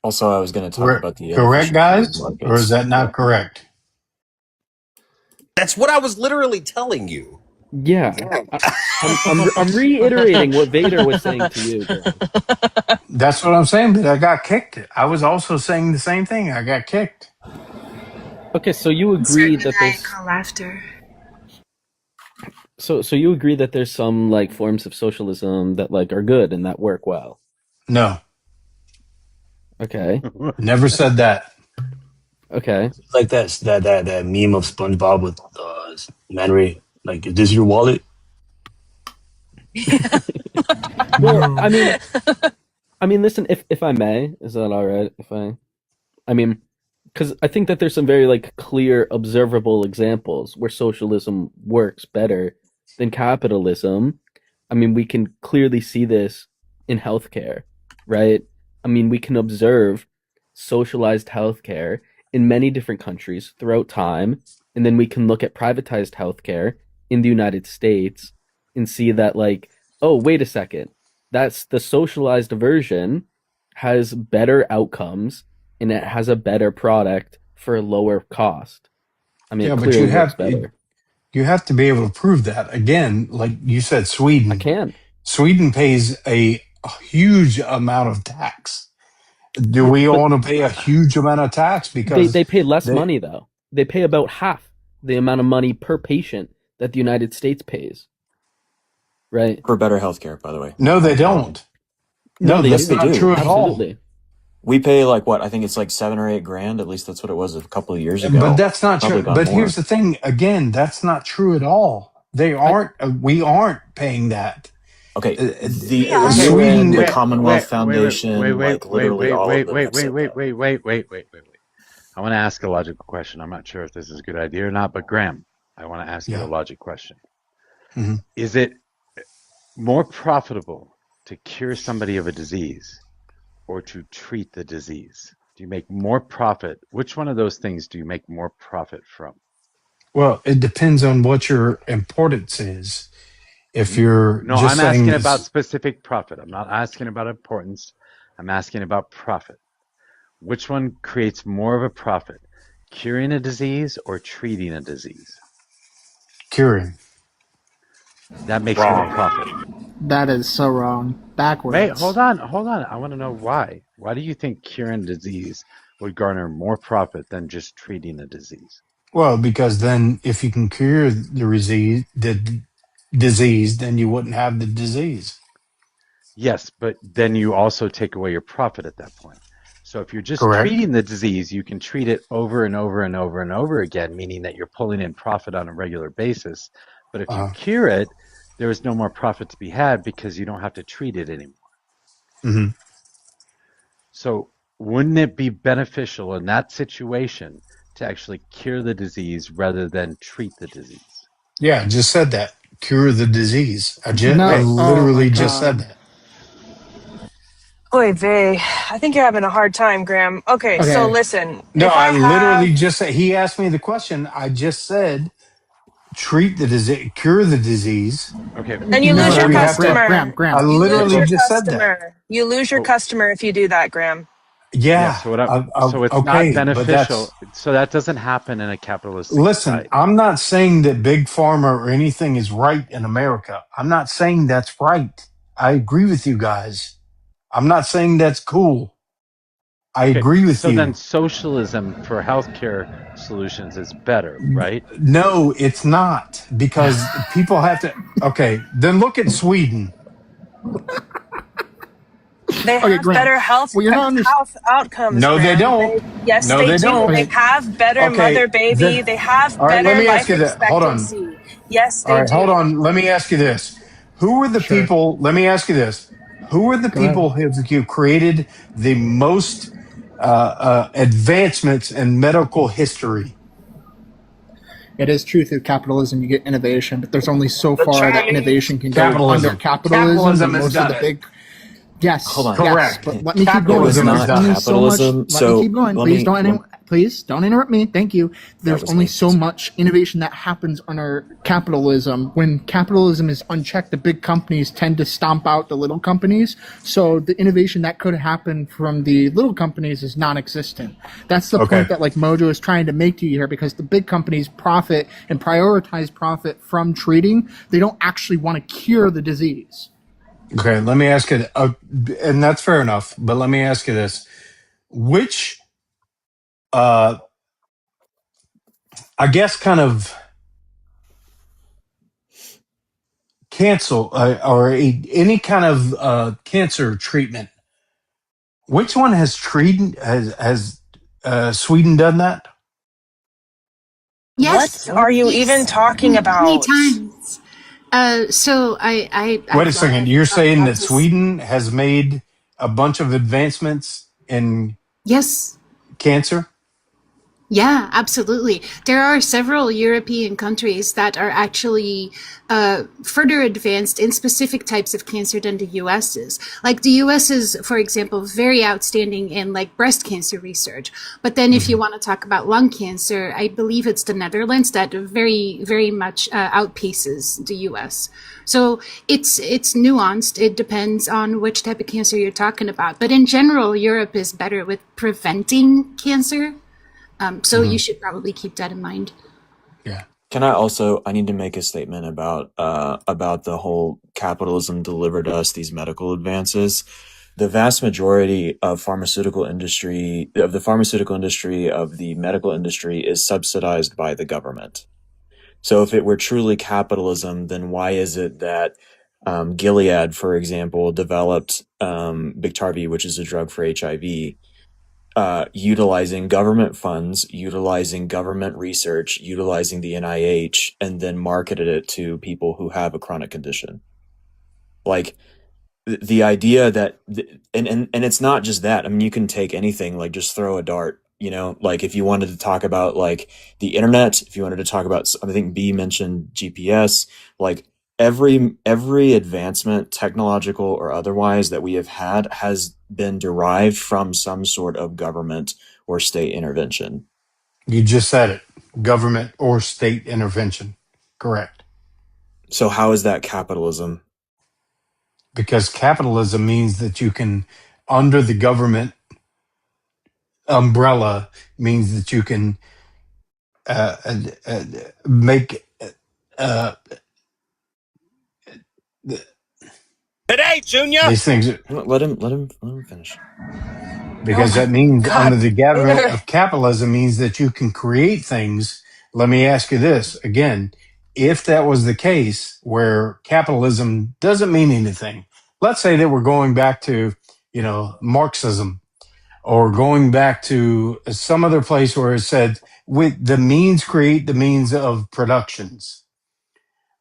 Also, I was going to talk about the Correct, inefficient labor guys? Or is markets. that not correct? That's what I was literally telling you. Yeah, I'm reiterating what Vader was saying to you, Graham. That's what I'm saying, but I got kicked. I was also saying the same thing. I got kicked. Okay, so you agree that there's laughter. so you agree that there's some like forms of socialism that like are good and that work well. No. Okay. Never said that. Okay. It's like that meme of SpongeBob with Man Ray. Like, is this your wallet? Well, I mean, listen, if I may, is that all right? I mean, because I think that there's some very like clear, observable examples where socialism works better than capitalism. I mean, we can clearly see this in healthcare, right? I mean, we can observe socialized healthcare in many different countries throughout time, and then we can look at privatized healthcare in the United States and see that, like, oh, wait a second, that's the socialized version has better outcomes and it has a better product for a lower cost. I mean, Yeah, it but clearly works better. you have to be able to prove that. Again, like you said, Sweden. I can. Sweden pays a huge amount of tax. Do Yeah, we but want to pay a huge amount of tax because they pay less they money though. They pay about half the amount of money per patient that the United States pays, right? For better healthcare, by the way. no, they don't. No, No, they Yes, that's they do. not do. true at all. Absolutely. We pay like what? I think it's like 7 or 8 grand. At least that's what it was a couple of years But ago. that's not Probably true. gone But here's more. the thing. Again, that's not true at all. They I aren't. We aren't paying that. Okay, We the are. Okay, Sweden. UN, the wait, Commonwealth wait, wait, Foundation, like literally all of them have said that. wait. I want to ask a logical question. I'm not sure if this is a good idea or not, but Graham, I want to ask you a Yeah. logic question. hmm Is it more profitable to cure somebody of a disease or to treat the disease? Do you make more profit? Which one of those things do you make more profit from? Well, it depends on what your importance is. If you're No, just I'm saying asking about this, specific profit. I'm not asking about importance. I'm asking about profit. Which one creates more of a profit? Curing a disease or treating a disease? curing. That makes more Wrong. profit. That is so wrong. Wait, Backwards. hold on. I want to know why. Why do you think curing disease would garner more profit than just treating a disease? Well, because then if you can cure the disease, then you wouldn't have the disease. Yes, but then you also take away your profit at that point. So if you're just Correct. treating the disease, you can treat it over and over and over and over again, meaning that you're pulling in profit on a regular basis. But if you Uh, cure it, there is no more profit to be had because you don't have to treat it anymore. hmm So wouldn't it be beneficial in that situation to actually cure the disease rather than treat the disease? Yeah, I just said that. Cure the disease. I No. Wait, Oh my literally just said god. that. Oy vey. I think you're having a hard time, Graham. Okay, so Okay. listen. No, If I I have, literally just said, he asked me the question. I just said, treat the disease, cure the disease, okay. then you lose because your No, we no, have to. customer. I Graham. You lose literally your just said that. customer. You lose your Oh, customer if you do that, Graham. yeah, Yeah. so so it's not Okay, but beneficial. that's, So that doesn't happen in a capitalistic listen, society. I'm not saying that big pharma or anything is right in America. I'm not saying that's right. I agree with you guys. I'm not saying that's cool. I Okay, agree with so then you. socialism for healthcare solutions is better, right? No, it's not, because people have to. Okay, then look at Sweden. They Okay, have Graham. better health Well, you're not under. health outcomes, No, they Graham. don't. Yes, No, they they do. don't. They Okay. have better Okay, mother baby. then, They have all right, let better me ask life you that. Hold on. expectancy. Yes, All they right, hold do. on. Let me ask you this. Who are the Sure. people? Let me ask you this. Who are the Go ahead. people who created the most advancements in medical history? It is true through capitalism you get innovation, but there's only so The far that Chinese. innovation can go under Capitalism. capitalism, Capitalism and has most of done the it. big. Hold Yes, on. yes, Correct. but let me keep It going. was Capitalism And has there's not done only it. so much. capitalism. Let me So keep going. let me. Please don't interrupt me. Thank you. That There's was only me. so much innovation that happens under capitalism. When capitalism is unchecked, the big companies tend to stomp out the little companies. So the innovation that could happen from the little companies is non-existent. That's the Okay. point that like Mojo is trying to make to you here, because the big companies profit and prioritize profit from treating. They don't actually want to cure the disease. Okay. Let me ask you, and that's fair enough. But let me ask you this: which, uh, I guess, kind of cancel any kind of cancer treatment Which one has Sweden done that? What Yes. are you even Yes. talking Many about? times. So Wait a I've second. You're thought saying about that this. Sweden has made a bunch of advancements in Yes. cancer? Yeah, absolutely. There are several European countries that are actually further advanced in specific types of cancer than the US is. Like the US is, for example, very outstanding in like breast cancer research. But then if you want to talk about lung cancer, I believe it's the Netherlands that very much outpaces the US. So it's nuanced. It depends on which type of cancer you're talking about. But in general, Europe is better with preventing cancer. So you should probably keep that in mind. Yeah. Can I need to make a statement about the whole capitalism delivered us these medical advances. The vast majority of the pharmaceutical industry, of the medical industry is subsidized by the government. So if it were truly capitalism, then why is it that Gilead, for example, developed Biktarvy, which is a drug for HIV, utilizing government funds, utilizing government research, utilizing the NIH, and then marketed it to people who have a chronic condition? Like the idea that, and it's not just that. I mean, you can take anything, like just throw a dart. Like if you wanted to talk about like the internet, if you wanted to talk about, I think B mentioned GPS, like every advancement, technological or otherwise, that we have had has been derived from some sort of government or state intervention. You just said it. Government or state intervention. Correct. So how is that capitalism? Because capitalism means that you can, under the government umbrella, means that you can make Today, Junior. these things, Let him finish. Oh because my that means under God. the government of capitalism means that you can create things. Let me ask you this again. If that was the case where capitalism doesn't mean anything, let's say that we're going back to, Marxism, or going back to some other place where it said, with the means create the means of productions.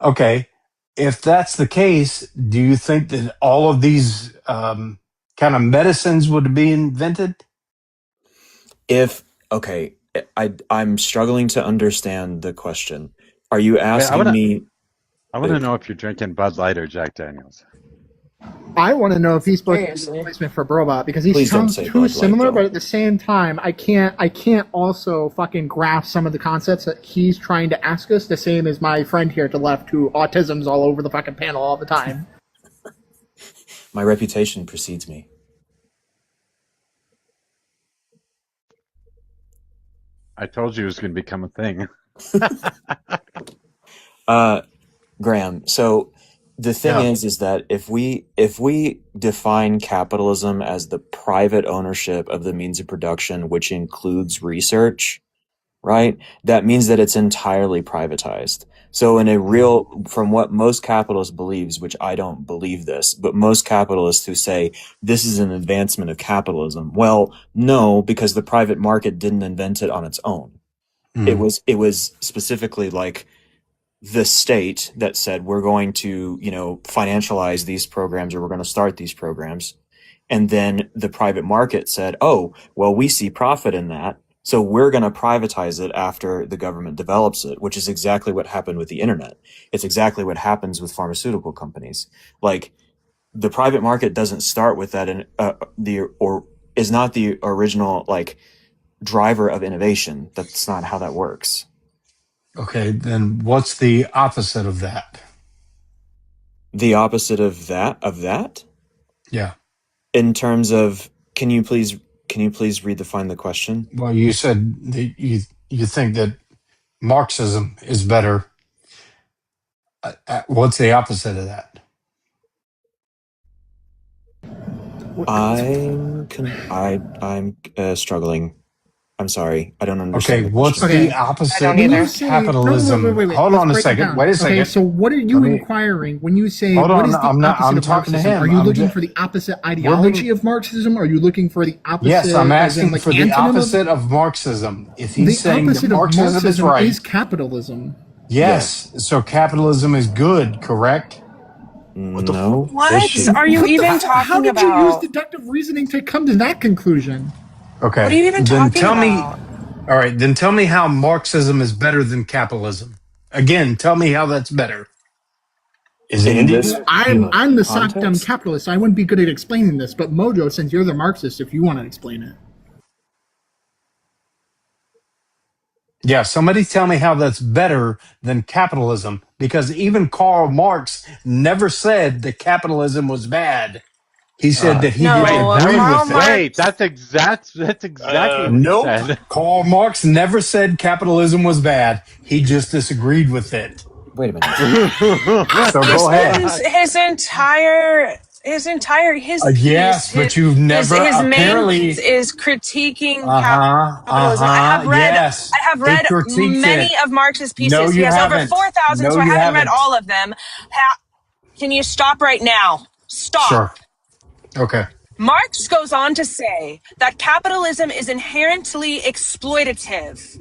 Okay. If that's the case, do you think that all of these kind of medicines would be invented? If okay, I'm struggling to understand the question. Are you Wait, I asking wanna me? I wanna know if you're drinking Bud Light or Jack Daniels. I want to know if he's supposed to be a Seriously. replacement for Robot because he Please don't sounds say too Bud Light, similar, but though. at the same time, I can't also fucking grasp some of the concepts that he's trying to ask us. The same as my friend here to the left, who autism's all over the fucking panel all the time. My reputation precedes me. I told you it was gonna become a thing. Graham, so the thing Yeah. is that if we define capitalism as the private ownership of the means of production, which includes research, right? That means that it's entirely privatized. So from what most capitalists believes, which I don't believe this, but most capitalists who say this is an advancement of capitalism, well, no, because the private market didn't invent it on its own. Mm. It was specifically like the state that said we're going to, financialize these programs, or we're going to start these programs. And then the private market said, oh, well, we see profit in that, so we're going to privatize it after the government develops it, which is exactly what happened with the internet. It's exactly what happens with pharmaceutical companies. Like the private market doesn't start with that, or is not the original like driver of innovation. That's not how that works. Okay, then what's the opposite of that? The opposite of that, Yeah. in terms of, can you please redefine the question? Well, you said that you think that Marxism is better. What's the opposite of that? I'm struggling. I'm sorry, I don't Okay, understand the what's question. the opposite don't When either. you of say, capitalism? wait. Hold Let's on a break it second. down. Wait a Okay, second. so what are you Let me. inquiring when you say Hold what on. is the I'm not. opposite I'm of talking to Marxism? Are him. you looking for the opposite We're ideology being. of Marxism? Or are you looking for the Yes, I'm opposite, as in asking like for the antonym of? opposite of Marxism. If he's The saying that opposite of Marxism is Marxism is right, capitalism. yes. So capitalism is good, correct? What the No. What bullshit? are you What the? even How talking did you use about? deductive reasoning to come to that conclusion? What are Okay. you even Then talking tell me. about? All right. Then tell me how Marxism is better than capitalism. Again, tell me how that's better. Is it In Indian? this Well, I'm the sock-dumb context, capitalist. So I wouldn't be good at explaining this, but Mojo, since you're the Marxist, if you want to explain it. Yeah, somebody tell me how that's better than capitalism, because even Karl Marx never said that capitalism was bad. He said Uh, that he didn't wait, No, that was agree Karl with it. wait. Marx. That's exactly what he Nope. said. Karl Marx never said capitalism was bad. He just disagreed with it. wait a minute. What So the go This ahead. was fuck? his piece, Yes, but you've never his main piece apparently. is critiquing capitalism. Yes, I have he read critiques many it. of Marx's No, pieces. He you has over haven't. 4,000, No, so I you haven't read haven't. all of them. Can you stop right now? Stop. Sure. Okay. Marx goes on to say that capitalism is inherently exploitative.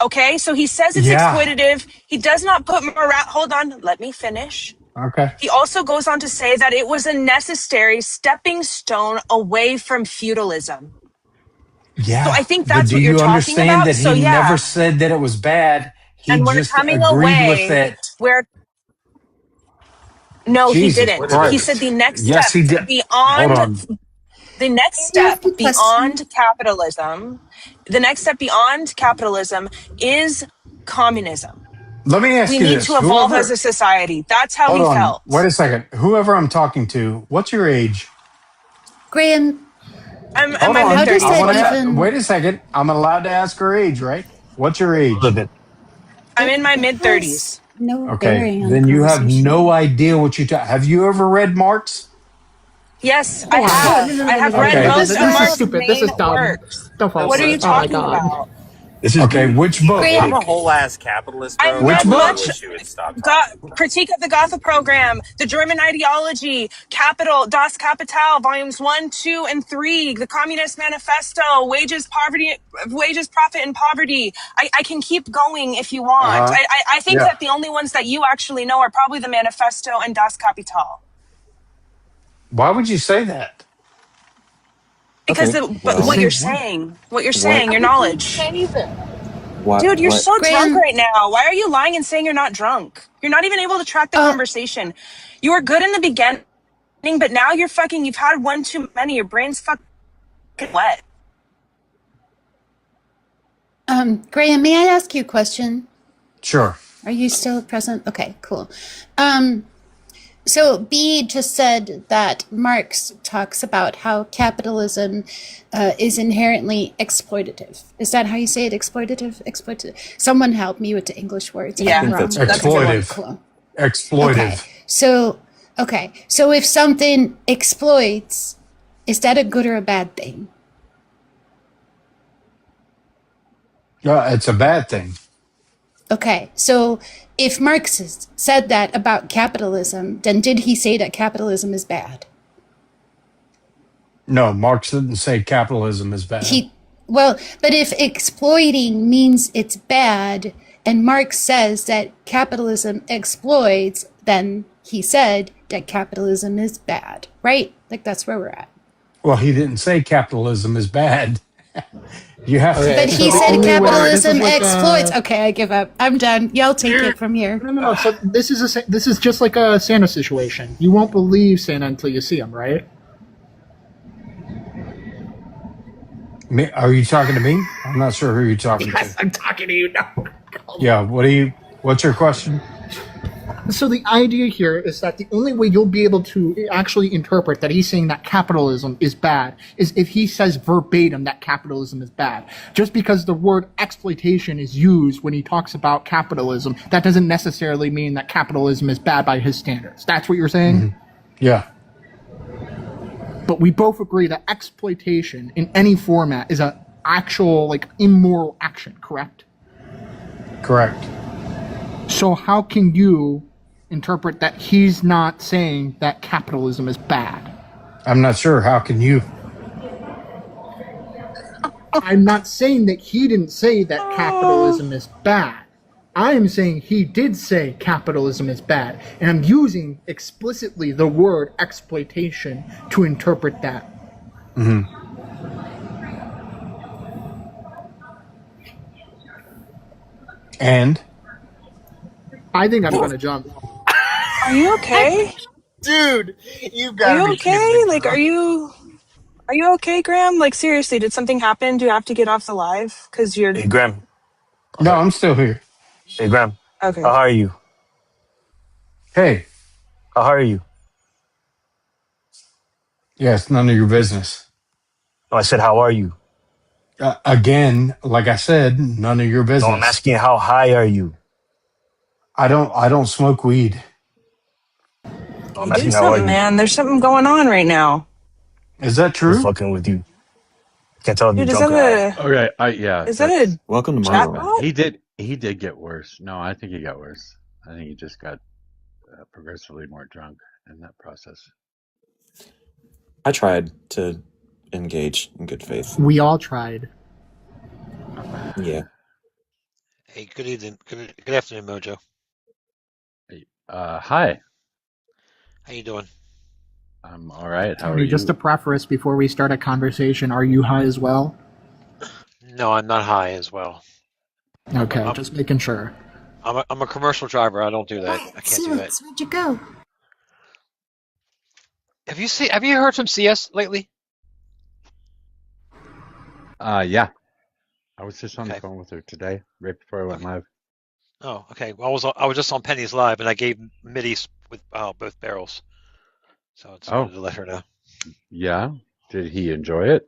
Okay, so he says it's Yeah. exploitative. He does not put hold on, let me finish. Okay. He also goes on to say that it was a necessary stepping stone away from feudalism. So I Yeah, think but that's do what you're you talking understand about. that So he never yeah, said that it was bad? He and we're just coming agreed with away it. where no, he Jesus didn't. What is He it? said Christ. the next Yes, step he did. Hold beyond on. the next May I step ask a question? beyond capitalism, the next step beyond capitalism is communism. Let me We ask you need this. to evolve as Whoever, a society. That's how hold he on. Wait felt. a second. Whoever I'm talking to, what's your age? Graham, I'm in Hold my mid how on. does I 30s. that want What's up? to, even? wait a second. I'm allowed to ask her age, right? What's your A little age? bit. I'm in my It mid has 30s. no Okay. bearing on the Then you have no conversation. idea what have you ever read Marx? Yes, I Hold on. Hold on. have. I have read Okay. most of This is But Marx's stupid. This main is dumb. works. Don't fall What for are it. you this, Oh my talking god. about? This is Okay. new. Which book? I I'm a Big. whole ass capitalist, I bro. Which read I really book? much wish you would stop talking. Critique of the Gotha Program, The German Ideology, Capital, Das Kapital, volumes 1, 2, and 3, The Communist Manifesto, Wages, Profit, and Poverty. I can keep going if you Uh want. huh. I think Yeah. that the only ones that you actually know are probably the Manifesto and Das Kapital. Why would you say that? Because Okay. but what Well, you're What? what saying, your knowledge. Dude, you're what so drunk Graham, right now. Why are you lying and saying you're not drunk? You're not even able to track the uh, conversation. You were good in the beginning, but now you've had one too many. Your brain's fucking wet. Graham, may I ask you a question? Sure. Are you still present? Okay, cool. So B just said that Marx talks about how capitalism is inherently exploitative. Is that how you say it? Exploitative? Exploitative. Someone help me with the English words if I Yeah, I'm think wrong. that's that's right. a good one. Exploitive. Cool. Okay. Exploitive. So if something exploits, is that a good or a bad thing? It's a bad thing. Okay, so if Marx said that about capitalism, then did he say that capitalism is bad? No, Marx didn't say capitalism is bad. But if exploiting means it's bad, and Marx says that capitalism exploits, then he said that capitalism is bad, right? Like that's where we're at. Well, he didn't say capitalism is bad. You have to. Okay, But so he the said only way this is capitalism like exploits. Okay, I give up. I'm done. Y'all take it from here. no. So this is just like a Santa situation. You won't believe Santa until you see him, right? Are you talking to me? I'm not sure who you're talking Yes, to. I'm talking to you now. Yeah. What's your question? So the idea here is that the only way you'll be able to actually interpret that he's saying that capitalism is bad is if he says verbatim that capitalism is bad. Just because the word exploitation is used when he talks about capitalism, that doesn't necessarily mean that capitalism is bad by his standards. That's what you're saying? Mm-hmm. Yeah. But we both agree that exploitation in any format is an actual like immoral action, correct? Correct. So how can you interpret that he's not saying that capitalism is bad? I'm not sure. How can you? I'm not saying that he didn't say that capitalism is bad. I am saying he did say capitalism is bad, and I'm using explicitly the word exploitation to interpret that. Mm-hmm. And I think I'm gonna jump. Are you okay? Dude, you Are gotta you be kidding okay? me, Like, bro. are you okay, Graham? Like, seriously, did something happen? Do you have to get off the live? Because you're Hey, Graham. no, Okay. I'm still here. Hey, Graham. okay. How are you? Hey, How are you? yeah, it's none of your business. No, I said, how are you? Again, like I said, none of your No, I'm business. asking, how high are you? I don't smoke weed. No, I'm Hey, do asking, how are something, you? man. There's something going on right now. Is that Just true? fucking with you. Can't tell if you're Dude, drunk or high. Okay, yeah, is that that's a Welcome to my Mojo. bad. chatbot? He did get worse. No, I think he got worse. I think he just got progressively more drunk in that process. I tried to engage in good faith. We all tried. Yeah. Hey, good evening. Good afternoon, Mojo. Hey, hi. How you doing? I'm all right. How are Tony, just to you? preface before we start a conversation, are you high as well? No, I'm not high as well. Okay, just making sure. I'm a commercial driver. I don't do that. I can't do that. Felix, where'd you go? Have you heard from CS lately? Yeah. I was just on the Okay. phone with her today, right before I went Okay. live. Oh, okay. Well, I was just on Penny's live, and I gave middies with both barrels, so I just Oh, wanted to let her know. yeah. Did he enjoy it?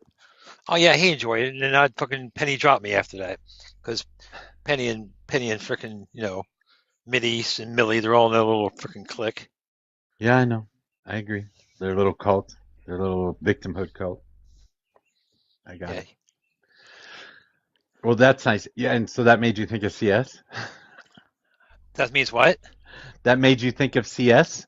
Oh yeah, he enjoyed it, and then I fucking Penny dropped me after that because Penny and frickin' middies and Millie, they're all in a little frickin' clique. Yeah, I know. I agree. Their little cult, their little victimhood cult. I got Yeah, it. Well, that's nice. Yeah, and so that made you think of CS? that means what? That made you think of CS?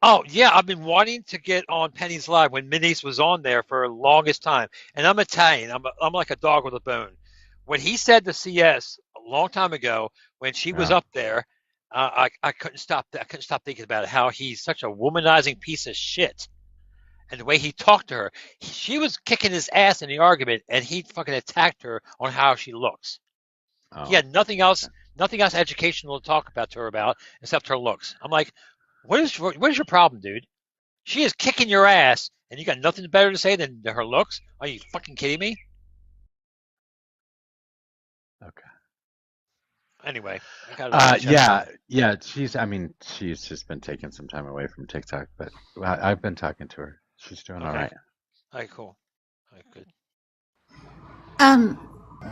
Oh yeah, I've been wanting to get on Penny's Live when Minnie's was on there for the longest time. And I'm Italian. I'm like a dog with a bone. When he said to CS a long time ago when she was Yeah. up there, I couldn't stop. I couldn't stop thinking about it. How he's such a womanizing piece of shit, and the way he talked to her. She was kicking his ass in the argument, and he fucking attacked her on how she looks. He Oh, had nothing else educational to talk about to her about except her looks. I'm like, what is your problem, dude? She is kicking your ass, and you got nothing better to say than her looks? Are you fucking kidding me? okay. Anyway, I got it off my chest. Yeah. I mean, she's just been taking some time away from TikTok, but I've been talking to her. She's doing all Okay. right. All right, cool. All right, good.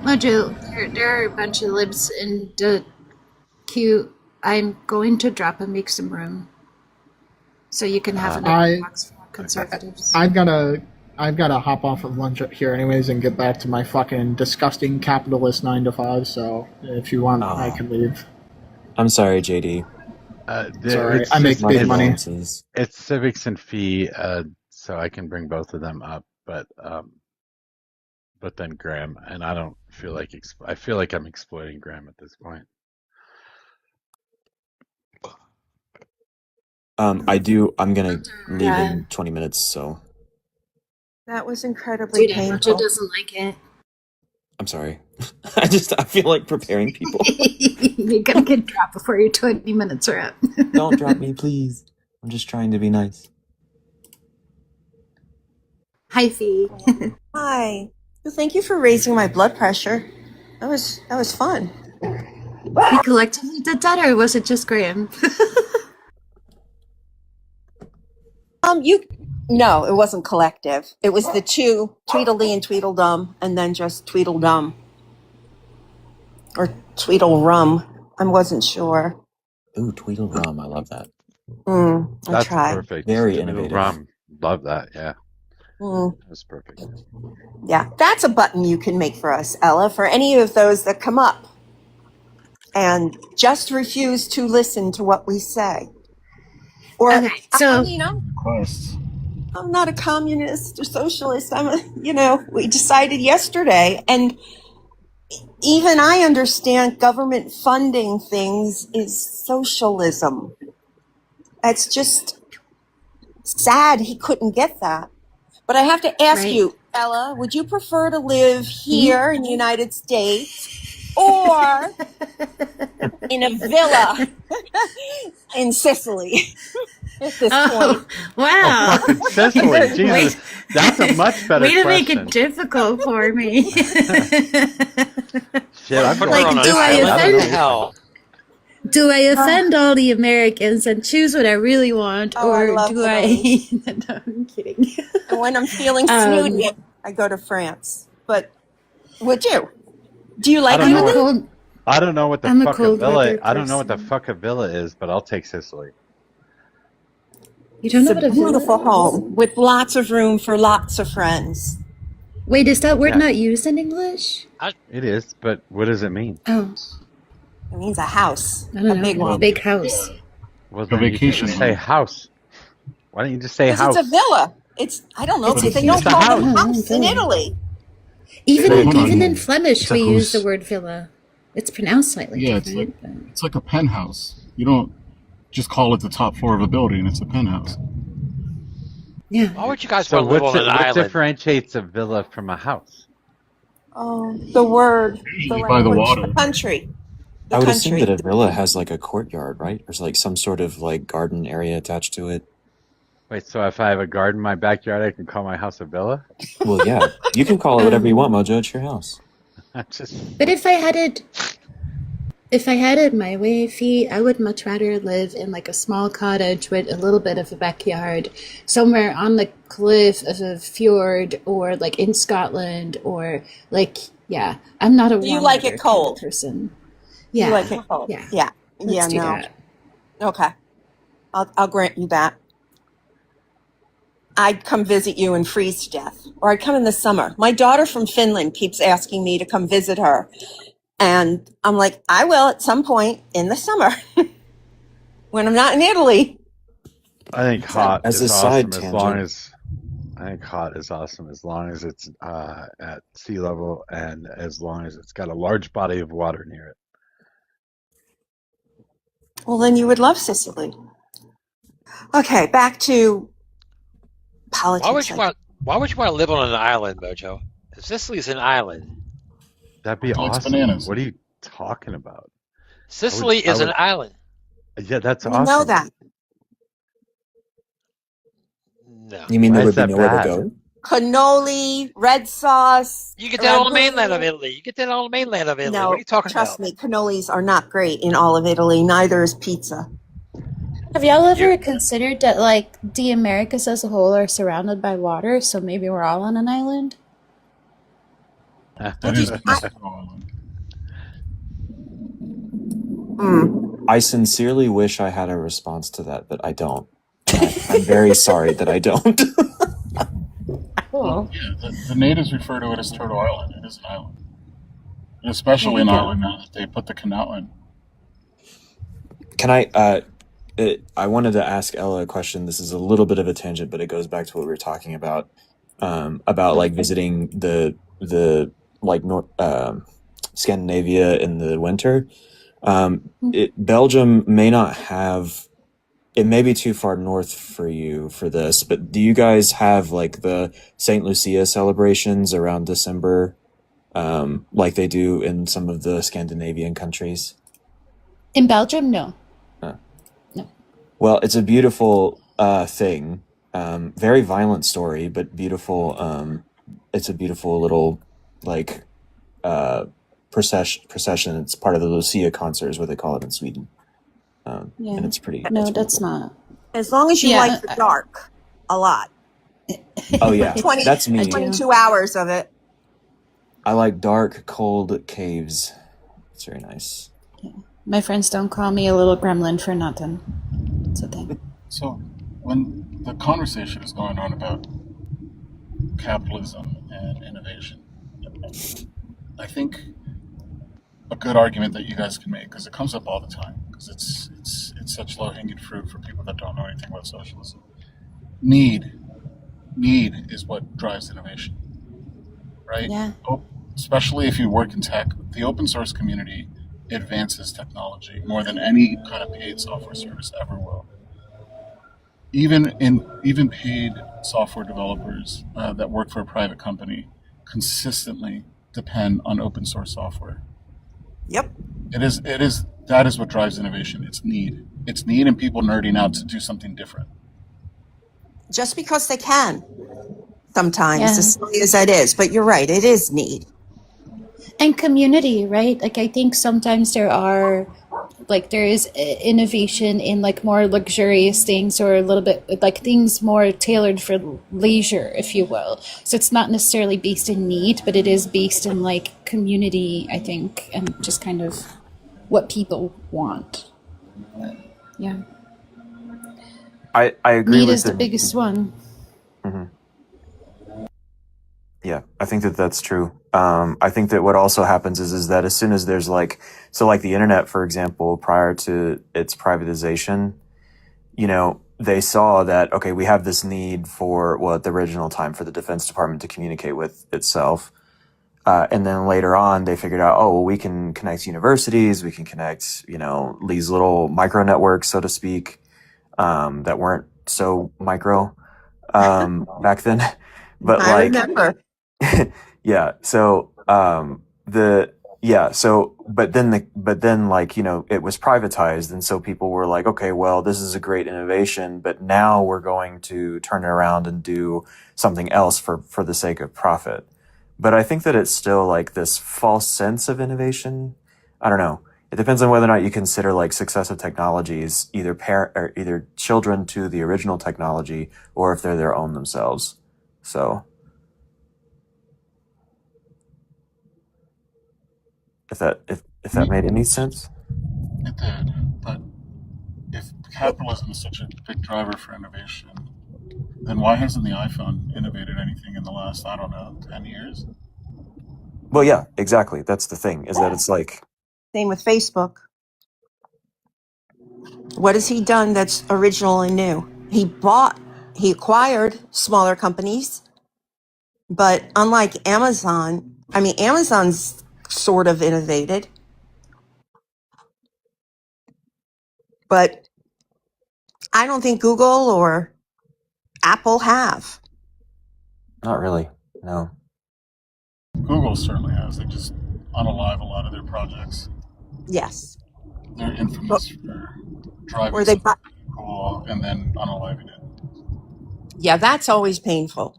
Mojo, there are a bunch of libs in the queue. I'm going to drop and make some room so you can have another box for conservatives. I've gotta hop off of lunch here anyways and get back to my fucking disgusting capitalist 9 to 5. So if you want, I can leave. I'm sorry, JD. Sorry, It's I make just big it's, money. it's civics and fee, so I can bring both of them up, but then Graham, and I don't feel like I feel like I'm exploiting Graham at this point. I'm gonna leave in 20 minutes, so That was incredibly Dude, painful. Mojo doesn't like it. I'm sorry. I feel like preparing people. You're gonna get dropped before your 20 minutes are up. Don't drop me, please. I'm just trying to be nice. Hi, Fee. Hi. Well, thank you for raising my blood pressure. That was fun. We collectively did that, or was it just Graham? No, it wasn't collective. It was the two, Tweedledee and Tweedledum, and then just Tweedledum. Or Tweedlerum. I wasn't sure. Ooh, Tweedlerum. I love that. I That's tried. perfect. Very Tweedle innovative. Rum. Love that. Yeah. That's perfect. Yeah, that's a button you can make for us, Ella, for any of those that come up and just refuse to listen to what we say. Or, Okay, so I'm not a communist or socialist. We decided yesterday, and even I understand government funding things is socialism. It's just sad he couldn't get that. But I have to ask you, Ella, would you prefer to live here in the United States or in a villa in Sicily at this point? Wow. Fucking Sicily, Jesus, that's a much better Way to question. make it difficult for me. Shit, I'm Put going her on to an Sicily. island in hell. Do I offend all the Americans and choose what I really want, Oh, I or love do those. I? No, I'm kidding. And when I'm feeling snooty, I go to France. But would you? Do you like Italy? I don't know what the I'm a fuck a cold villa. weather I don't know what the person. fuck a villa is, but I'll take Sicily. You don't know It's what a a villa beautiful is? home with lots of room for lots of friends. Wait, is that word Yeah. not used in English? It is, but what does it mean? Oh, It means a house, I don't a know. big one. Big house. Well, then you can just say house. Why don't you just say Because house? it's a villa. I don't know, It's because a they don't It's a call house. them house in villa. Italy. Even in Flemish, It's a we use house. the word villa. It's pronounced slightly different. It's like a penthouse. You don't just call it the top floor of a building. It's a penthouse. Yeah. Why would you guys So want to live on an what island? differentiates a villa from a house? Oh, the word, Usually the by the language, water. the country. I would assume that a villa has like a courtyard, right? There's like some sort of like garden area attached to it. Wait, so if I have a garden in my backyard, I can call my house a villa? Well, yeah, you can call it whatever you want, Mojo. It's your house. But if I had it my way, Fee, I would much rather live in like a small cottage with a little bit of a backyard, somewhere on the cliff of a fjord, or like in Scotland, or like, yeah, I'm not a Do you warm like weather it cold? kind of person. You Yeah, like it cold? yeah. Yeah. Let's do No. that. Okay. I'll grant you that. I'd come visit you and freeze to death, or I'd come in the summer. My daughter from Finland keeps asking me to come visit her, and I'm like, I will at some point in the summer when I'm not in Italy. I think hot As is a side awesome as long tangent, as I think hot is awesome as long as it's at sea level and as long as it's got a large body of water near it. Well, then you would love Sicily. Okay, back to politics. Why would you want to live on an island, Mojo? Sicily's an island. That'd be Well, it's awesome. bananas. What are you talking about? Sicily is an island. Yeah, that's You awesome. know that. No. you mean Why there is would be that nowhere bad? to go? Cannoli, red sauce. You get that on the ragu. mainland of Italy. You get that on the mainland of Italy. No, What are you talking trust about? me, cannolis are not great in all of Italy. Neither is pizza. Have y'all ever considered that, like, the Americas as a whole are surrounded by water, so maybe we're all on an island? That is a peaceful island. I sincerely wish I had a response to that, but I don't. I'm very sorry that I don't. Well, yeah, the natives refer to it as Turtle Island. It is an island. And especially an island now that they put the canal in. Can I wanted to ask Ella a question. This is a little bit of a tangent, but it goes back to what we were talking about like visiting the like Scandinavia in the winter. Belgium may not have. It may be too far north for you for this, but do you guys have like the St. Lucia celebrations around December, like they do in some of the Scandinavian countries? In Belgium, no. Well, it's a beautiful thing. Very violent story, but beautiful. It's a beautiful little like procession. It's part of the Lucia concert, is what they call it in Sweden. And it's pretty. No, it's that's not. As long as you like the dark a lot. Oh yeah, 20, that's me. 22 hours of it. I like dark, cold caves. It's very nice. My friends don't call me a little gremlin for nothing. It's a thing. So when the conversation is going on about capitalism and innovation. I think a good argument that you guys can make, because it comes up all the time, because it's such low hanging fruit for people that don't know anything about socialism. Need is what drives innovation, right? Yeah. Especially if you work in tech, the open source community advances technology more than any kind of paid software service ever will. Even paid software developers that work for a private company consistently depend on open source software. Yep. That is what drives innovation. It's need. It's need and people nerding out to do something different. Just because they can sometimes, Yeah. as silly as that is. But you're right, it is need. And community, right? Like, I think sometimes there is innovation in like more luxurious things, or a little bit like things more tailored for leisure, if you will. So it's not necessarily based in need, but it is based in like community, I think, and just kind of what people want. Yeah. I agree Need with is the biggest one. Mhm. Yeah, I think that that's true. I think that what also happens is that as soon as there's like the internet, for example, prior to its privatization, they saw that, okay, we have this need for, well, at the original time, for the Defense Department to communicate with itself. And then later on, they figured out, oh, well, we can connect universities, we can connect, these little micro networks, so to speak, that weren't so micro back then. But I like, remember. yeah. So, but then like, it was privatized. And so people were like, okay, well, this is a great innovation, but now we're going to turn it around and do something else for the sake of profit. But I think that it's still like this false sense of innovation. I don't know. It depends on whether or not you consider like successive technologies either children to the original technology, or if they're their own themselves. So if that made any sense. It did, but if capitalism is such a big driver for innovation, then why hasn't the iPhone innovated anything in the last, I don't know, 10 years? Well, yeah, exactly. That's the thing, is that it's like, Same with Facebook. What has he done that's original and new? He acquired smaller companies, but unlike Amazon, Amazon's sort of innovated, but I don't think Google or Apple have. not really. No. Google certainly has. They just unalive a lot of their projects. Yes. They're infamous for driving Or they something cool and then unaliving it. Yeah, that's always painful.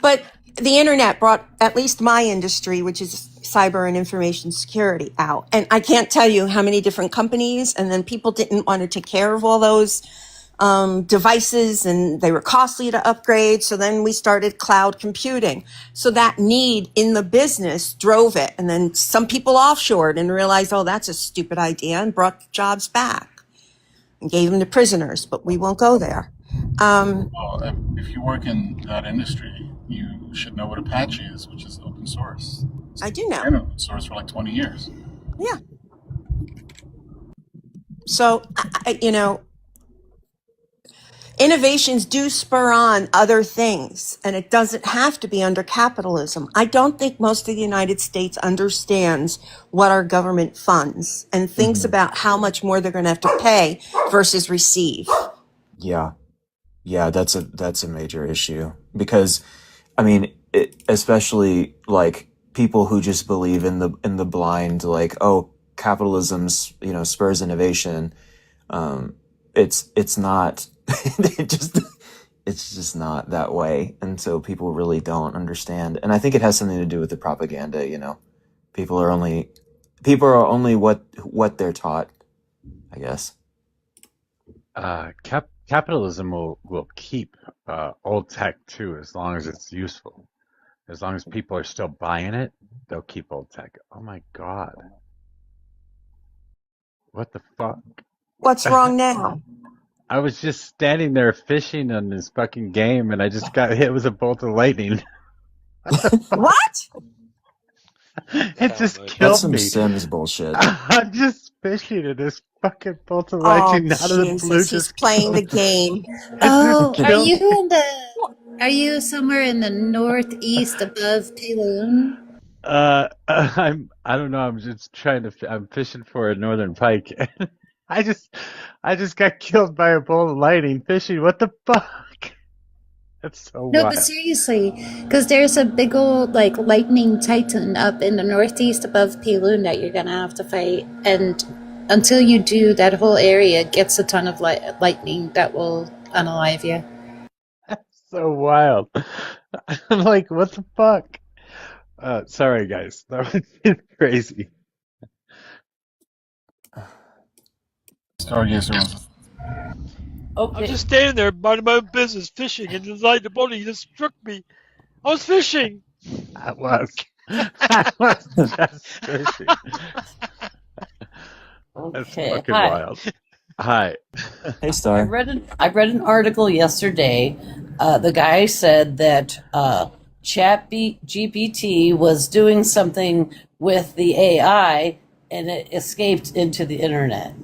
But the internet brought at least my industry, which is cyber and information security, out. And I can't tell you how many different companies, and then people didn't want to take care of all those devices, and they were costly to upgrade. So then we started cloud computing. So that need in the business drove it. And then some people offshored and realized, oh, that's a stupid idea, and brought jobs back and gave them to prisoners. But we won't go there. Well, if you work in that industry, you should know what Apache is, which is open source. I do know. Been open source for like 20 years. Yeah. So, innovations do spur on other things, and it doesn't have to be under capitalism. I don't think most of the United States understands what our government funds and thinks about how much more they're going to have to pay versus receive. Yeah. Yeah, that's a major issue, because especially like people who just believe in the blind, like, oh, capitalism's, spurs innovation. It's not it's just not that way. And so people really don't understand. And I think it has something to do with the propaganda, People are only what they're taught, I guess. Capitalism will keep old tech too, as long as it's useful. As long as people are still buying it, they'll keep old tech. Oh my God. What the fuck? What's wrong now? I was just standing there fishing on this fucking game, and I just got hit with a bolt of lightning. What the fuck? What? It just That's killed some me. Sims bullshit. I'm just fishing, and this fucking bolt of Oh, lightning out of the blue Jesus. He's just playing the killed me. game. It just Oh, killed me. are you somewhere in the northeast above Paloon? I don't know. I'm just trying to. I'm fishing for a northern pike. I just, I just got killed by a bolt of lightning fishing. What the fuck? That's so No, but wild. seriously, because there's a big old like lightning titan up in the northeast above Paloon that you're gonna have to fight, and until you do, that whole area gets a ton of lightning that will unalive you. So wild. I'm like, what the fuck? Sorry guys, that was crazy. Stargazer. I'm just standing there minding my own business, fishing, and the body just struck me. I was fishing. I was. I was just fishing. That's Okay. fucking Hi. wild. Hi. Hey, Star. I read an article yesterday. The guy said that GPT was doing something with the AI and it escaped into the internet.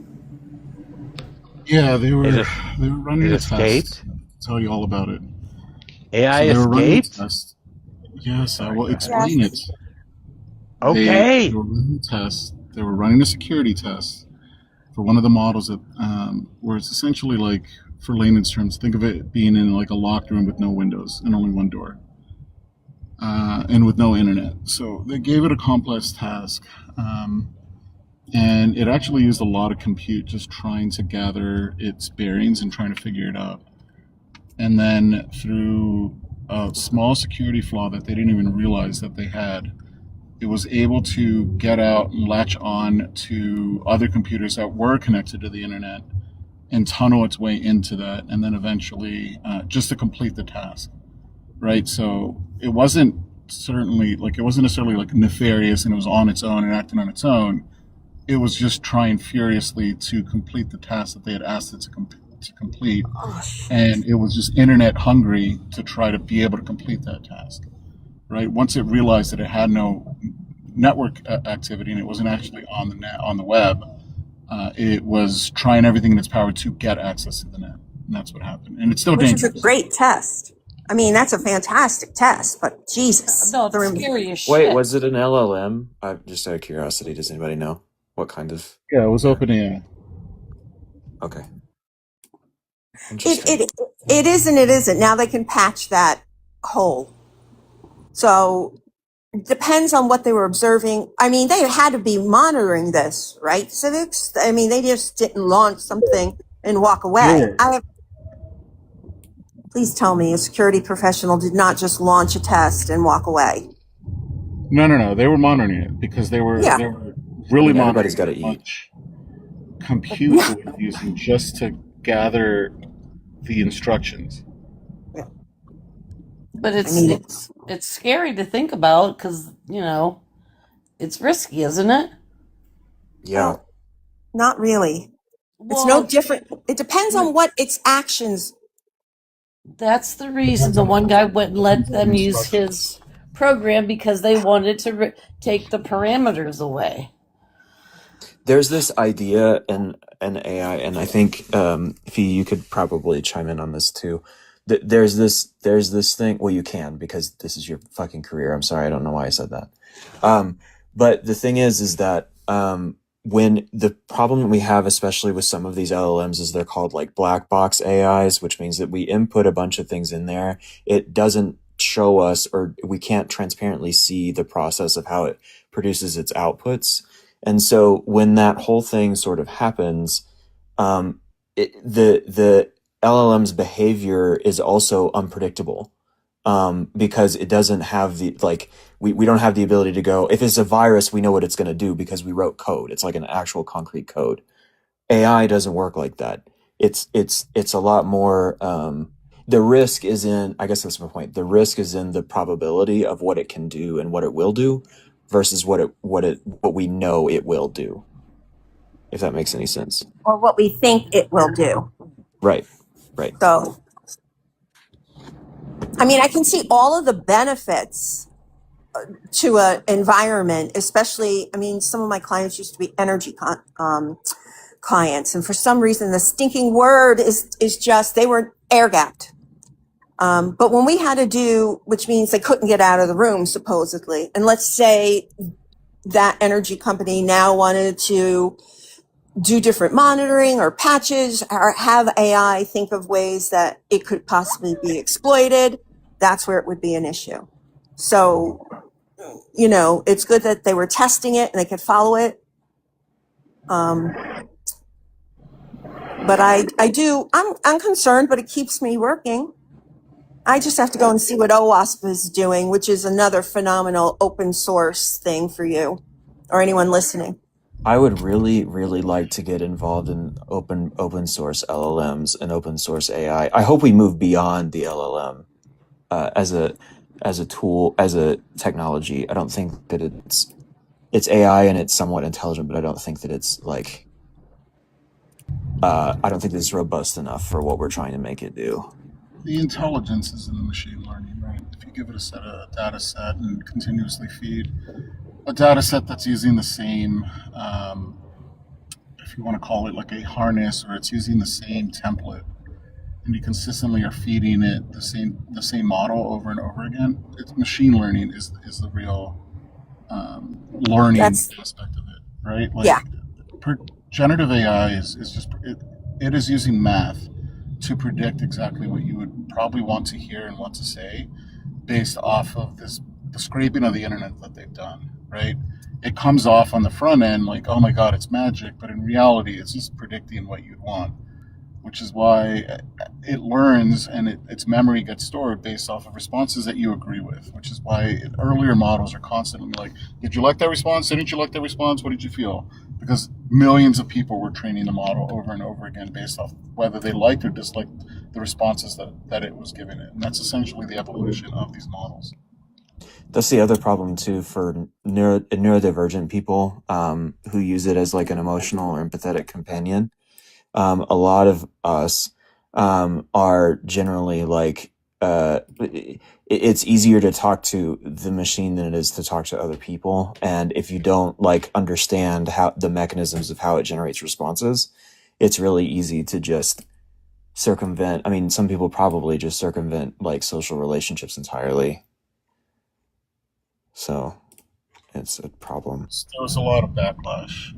Yeah, they were It running it a escaped? test. I'll tell you all about it. AI So they were running a escaped? test. Yes, I Sorry, will go ahead. explain it. Okay. They were running a test. They were running a security test for one of the models that, where it's essentially like, for layman's terms, think of it being in like a locked room with no windows and only one door, and with no internet. So they gave it a complex task, and it actually used a lot of compute just trying to gather its bearings and trying to figure it out. And then through a small security flaw that they didn't even realize that they had, it was able to get out and latch on to other computers that were connected to the internet and tunnel its way into that, and then eventually just to complete the task, right? So it wasn't necessarily like nefarious and it was on its own and acting on its own. It was just trying furiously to complete the task that they had asked it to complete, and it was just internet hungry to try to be able to complete that task, right? Once it realized that it had no network activity and it wasn't actually on the net, on the web, it was trying everything in its power to get access to the net, and that's what happened. And it's still Which is dangerous. a great test. I mean, that's a fantastic test, but Jesus. No, it's scary as shit. Wait, was it an LLM? Just out of curiosity, does anybody know what kind of? Yeah, it was OpenAI. Okay. It is and it isn't. Now they can patch that hole. So it depends on what they were observing. I mean, they had to be monitoring this, right, Civics? I mean, they just didn't launch something and walk away. Yeah. Please tell me a security professional did not just launch a test and walk away. No. They were monitoring it because they were really everybody's got to monitoring how eat. much compute it was using just to gather the instructions. But it's scary to think about because, it's risky, isn't it? Yeah. Not really. It's no different. It depends on what its actions. That's the reason the one guy wouldn't let them use his program because they wanted to take the parameters away. There's this idea in AI, and I think Fee, you could probably chime in on this too. There's this thing. Well, you can because this is your fucking career. I'm sorry, I don't know why I said that. But the thing is that when the problem we have, especially with some of these LLMs, is they're called like black box AIs, which means that we input a bunch of things in there. It doesn't show us, or we can't transparently see the process of how it produces its outputs. And so when that whole thing sort of happens, the LLM's behavior is also unpredictable. Because it doesn't have we don't have the ability to go, if it's a virus, we know what it's going to do because we wrote code. It's like an actual concrete code. AI doesn't work like that. It's a lot more, the risk is in, I guess that's my point. The risk is in the probability of what it can do and what it will do versus what we know it will do. If that makes any sense. Or what we think it will do. Right. Right. So, I mean, I can see all of the benefits to an environment, especially, I mean, some of my clients used to be energy clients, and for some reason, the stinking word is just, they were air gapped. But when we had to do, which means they couldn't get out of the room, supposedly, and let's say that energy company now wanted to do different monitoring or patches or have AI think of ways that it could possibly be exploited, that's where it would be an issue. So, you know, it's good that they were testing it and they could follow it. But I'm concerned, but it keeps me working. I just have to go and see what OWASP is doing, which is another phenomenal open source thing for you or anyone listening. I would really, really like to get involved in open source LLMs and open source AI. I hope we move beyond the LLM as a tool, as a technology. I don't think that it's AI and it's somewhat intelligent, but I don't think that it's like I don't think that it's robust enough for what we're trying to make it do. The intelligence is in the machine learning, right? If you give it a data set and continuously feed a data set that's using the same, if you want to call it like a harness, or it's using the same template, and you consistently are feeding it the same model over and over again, it's machine learning is the real learning aspect of it, right? Like, yeah. Generative AI is just it is using math to predict exactly what you would probably want to hear and want to say based off of the scraping of the internet that they've done, right? It comes off on the front end like, oh my God, it's magic, but in reality, it's just predicting what you'd want, which is why it learns and its memory gets stored based off of responses that you agree with, which is why earlier models are constantly like, did you like that response? Didn't you like that response? What did you feel? Because millions of people were training the model over and over again based off whether they liked or disliked the responses that it was giving it. And that's essentially the evolution of these models. That's the other problem too for neurodivergent people who use it as like an emotional or empathetic companion. A lot of us are generally like it's easier to talk to the machine than it is to talk to other people, and if you don't like understand how the mechanisms of how it generates responses, it's really easy to just circumvent. I mean, some people probably just circumvent like social relationships entirely, so it's a problem. There was a lot of backlash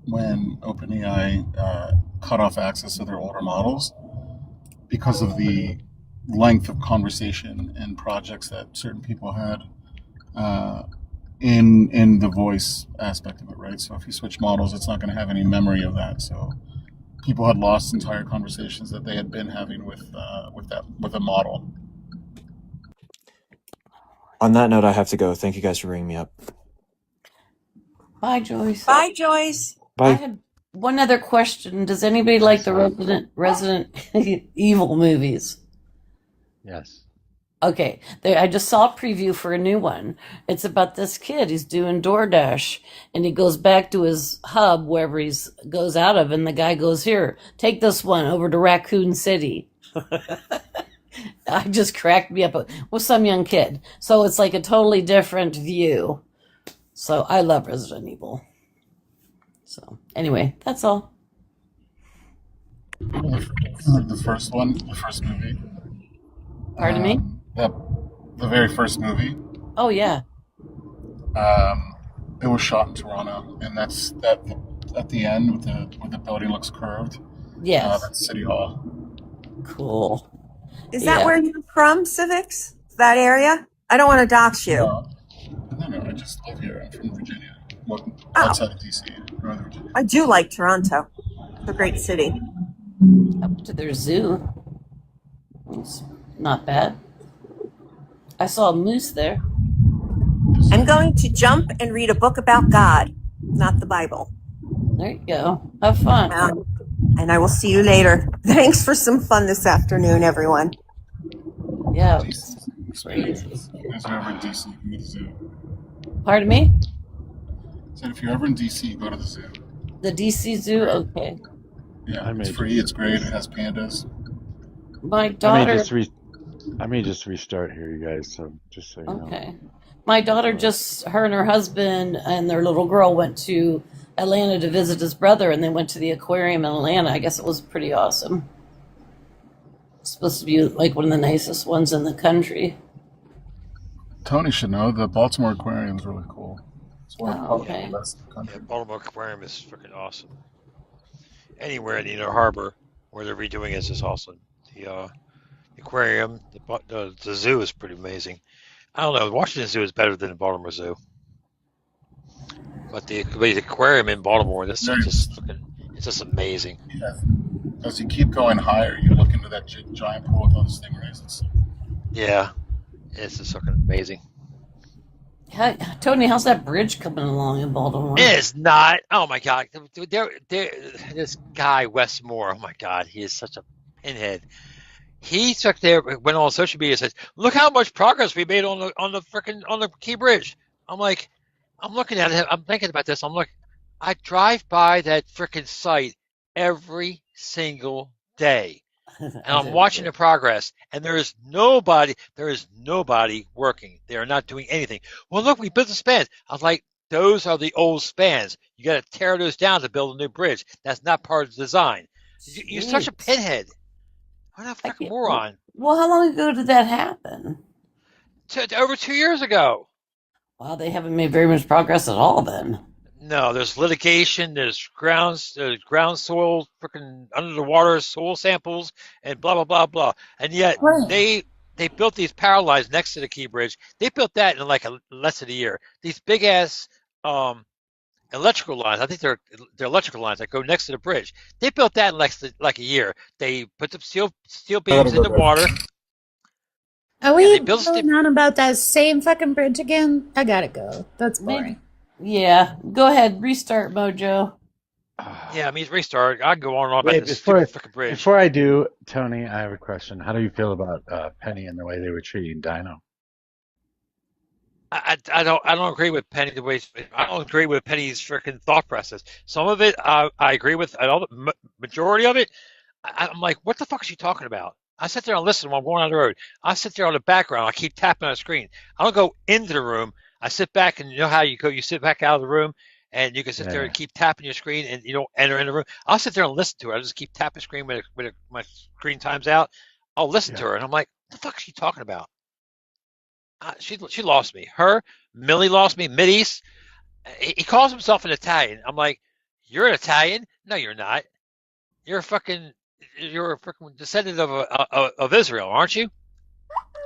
when OpenAI cut off access to their older models because of the length of conversation and projects that certain people had in the voice aspect of it, right? So if you switch models, it's not going to have any memory of that. So people had lost entire conversations that they had been having with a model. On that note, I have to go. Thank you guys for bringing me up. Bye, Joyce. Bye, Joyce. Bye. I had one other question. Does anybody like the Resident Evil movies? Yes. Okay, I just saw a preview for a new one. It's about this kid. He's doing DoorDash, and he goes back to his hub, wherever he goes out of, and the guy goes, here, take this one over to Raccoon City. I just cracked me up with some young kid. So it's like a totally different view. So I love Resident Evil. So anyway, that's all. The first one, the first movie. Pardon me? The very first movie. Oh yeah. It was shot in Toronto, and that's that at the end where the building looks curved. Yes. That's City Hall. Cool. Is that where you're from, Civics? That area? I don't want to dox you. No, I just live here. I'm from Virginia. Outside of DC, Northern Virginia. I do like Toronto. It's a great city. Up to their zoo. It's not bad. I saw a moose there. I'm going to jump and read a book about God, not the Bible. There you go. Have fun. And I will see you later. Thanks for some fun this afternoon, everyone. Yeah. Great. If you're ever in DC, go to the zoo. Pardon me? So if you're ever in DC, go to the zoo. The DC Zoo? Okay. Yeah, I it's may free. just It's great. It has pandas. My I may daughter. just restart here, you guys. So just so you know, Okay. My daughter so just, her and her husband and their little girl went to Atlanta to visit his brother, and they went to the aquarium in Atlanta. I guess it was pretty awesome. It's supposed to be like one of the nicest ones in the country. Tony should know the Baltimore Aquarium is really cool. It's one of Oh, probably Yeah, the okay. best in the yeah. country. Baltimore Aquarium is freaking awesome. Anywhere in the Inner Harbor where they're redoing it is just awesome. The aquarium, the zoo is pretty amazing. I don't know. The Washington Zoo is better than the Baltimore Zoo, but the aquarium in Baltimore, this is just freaking. It's just amazing. Yeah. As you keep going higher, you look into that giant pool with all the stingrays. Yeah, it's just fucking amazing. Tony, how's that bridge coming along in Baltimore? It is not. Oh my God, this guy Westmore. Oh my God, he is such a pinhead. He took there, went on social media, and says, "Look how much progress we made on the freaking on the Key Bridge." I'm like, I'm looking at it. I'm thinking about this. I'm like, I drive by that freaking site every single day, and I I'm do watching too. the progress, and there is nobody working. They are not doing anything. Well, look, we built the spans. I was like, those are the old spans. You got to tear those down to build a new bridge. That's not part of the design. You're such a Jeez. pinhead. What a I freaking can't, moron. well, how long ago did that happen? Over 2 years ago. Wow, they haven't made very much progress at all then. No, there's litigation, there's ground soil, freaking under the water soil samples, and blah blah blah blah. And yet Right. they built these power lines next to the Key Bridge. They built that in like less than a year. These big ass um, electrical lines. I think they're electrical lines that go next to the bridge. They built that in like a year. They put the steel I gotta beams in go, the guys. water. Are Yeah, they we built going on about that same fucking bridge again? I gotta go. That's Maybe. boring. Yeah. Go ahead. Restart, Mojo. Yeah, I mean restart. I can go on and on about wait this stupid before freaking bridge. before I do, Tony, I have a question. How do you feel about Penny and the way they were treating Dino? I don't agree with Penny the way I don't agree with Penny's freaking thought process. Some of it I agree with, and all the majority of it I'm like, what the fuck is she talking about? I sit there and listen while I'm going on the road. I sit there on the background. I keep tapping on the screen. I don't go into the room. I sit back, and you know how you go. You sit back out of the room, and you can sit there Yeah, and keep tapping your screen, and you don't enter in the room. I'll sit there and listen to her. I just keep tapping the screen when my screen times out. I'll listen to yeah. her, and I'm like, what the fuck is she talking about? She lost me. Her, Millie lost me. Mideast. He calls himself an Italian. I'm like, you're an Italian? No, you're not. You're a fucking you're a freaking descendant of Israel, aren't you?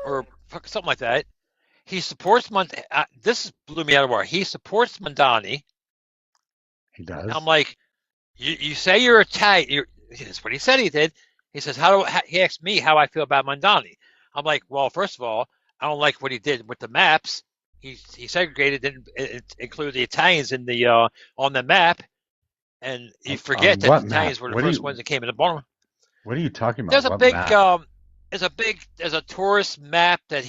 Or something like that. He supports this blew me out of water. He supports Mandani. He I'm does. like, you say you're Italian. That's what he said he did. He says, he asked me how I feel about Mandani. I'm like, well, first of all, I don't like what he did with the maps. He segregated, didn't include the Italians in the on the map, and you forget On that the what map? Italians were the first ones that came in the bottom. What are you talking about? There's a What big map? there's a tourist map that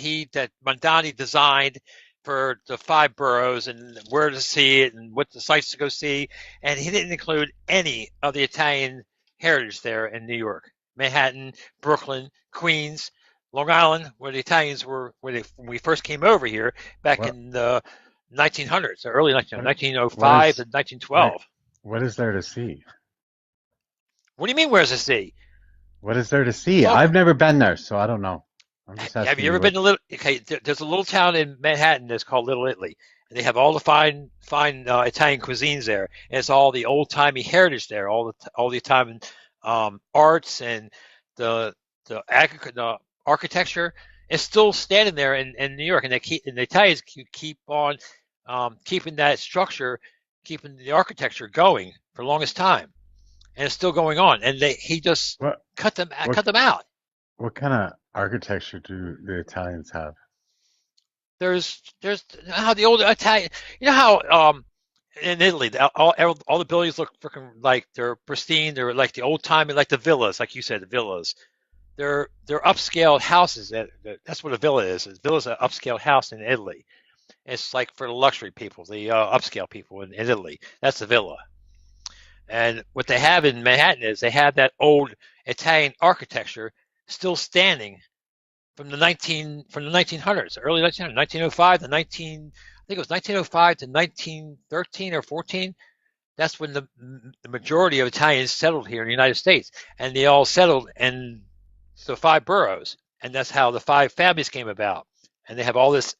Mandani designed for the five boroughs and where to see it and what the sites to go see, and he didn't include any of the Italian heritage there in New York, Manhattan, Brooklyn, Queens, Long Island, where the Italians were when we first came over here back What in the 1900s, the early what what 1905 to is wait? 1912. What is there to see? What do you mean? Where's the sea? What is there to see? Well, I've never been there, so I don't know. I'm just have asking you you ever what. been to Little? Okay, there's a little town in Manhattan that's called Little Italy, and they have all the fine Italian cuisines there. And it's all the old timey heritage there, all the Italian arts and the the architecture is still standing there in New York, and the Italians keep on keeping that structure, keeping the architecture going for the longest time, and it's still going on. And he just What what cut them out. what kind of architecture do the Italians have? There's how the old Italian, you know how in Italy all the buildings look freaking like they're pristine. They're like the old time, like the villas, like you said, the villas. They're upscale houses. That's what a villa is. A villa is an upscale house in Italy. It's like for the luxury people, the upscale people in Italy. That's a villa. And what they have in Manhattan is they have that old Italian architecture still standing from the 1900s, early 1900s, 1905 to 19, I think it was 1905 to 1913 or 14. That's when the majority of Italians settled here in the United States, and they all settled in the five boroughs, and that's how the five families came about. And they have all these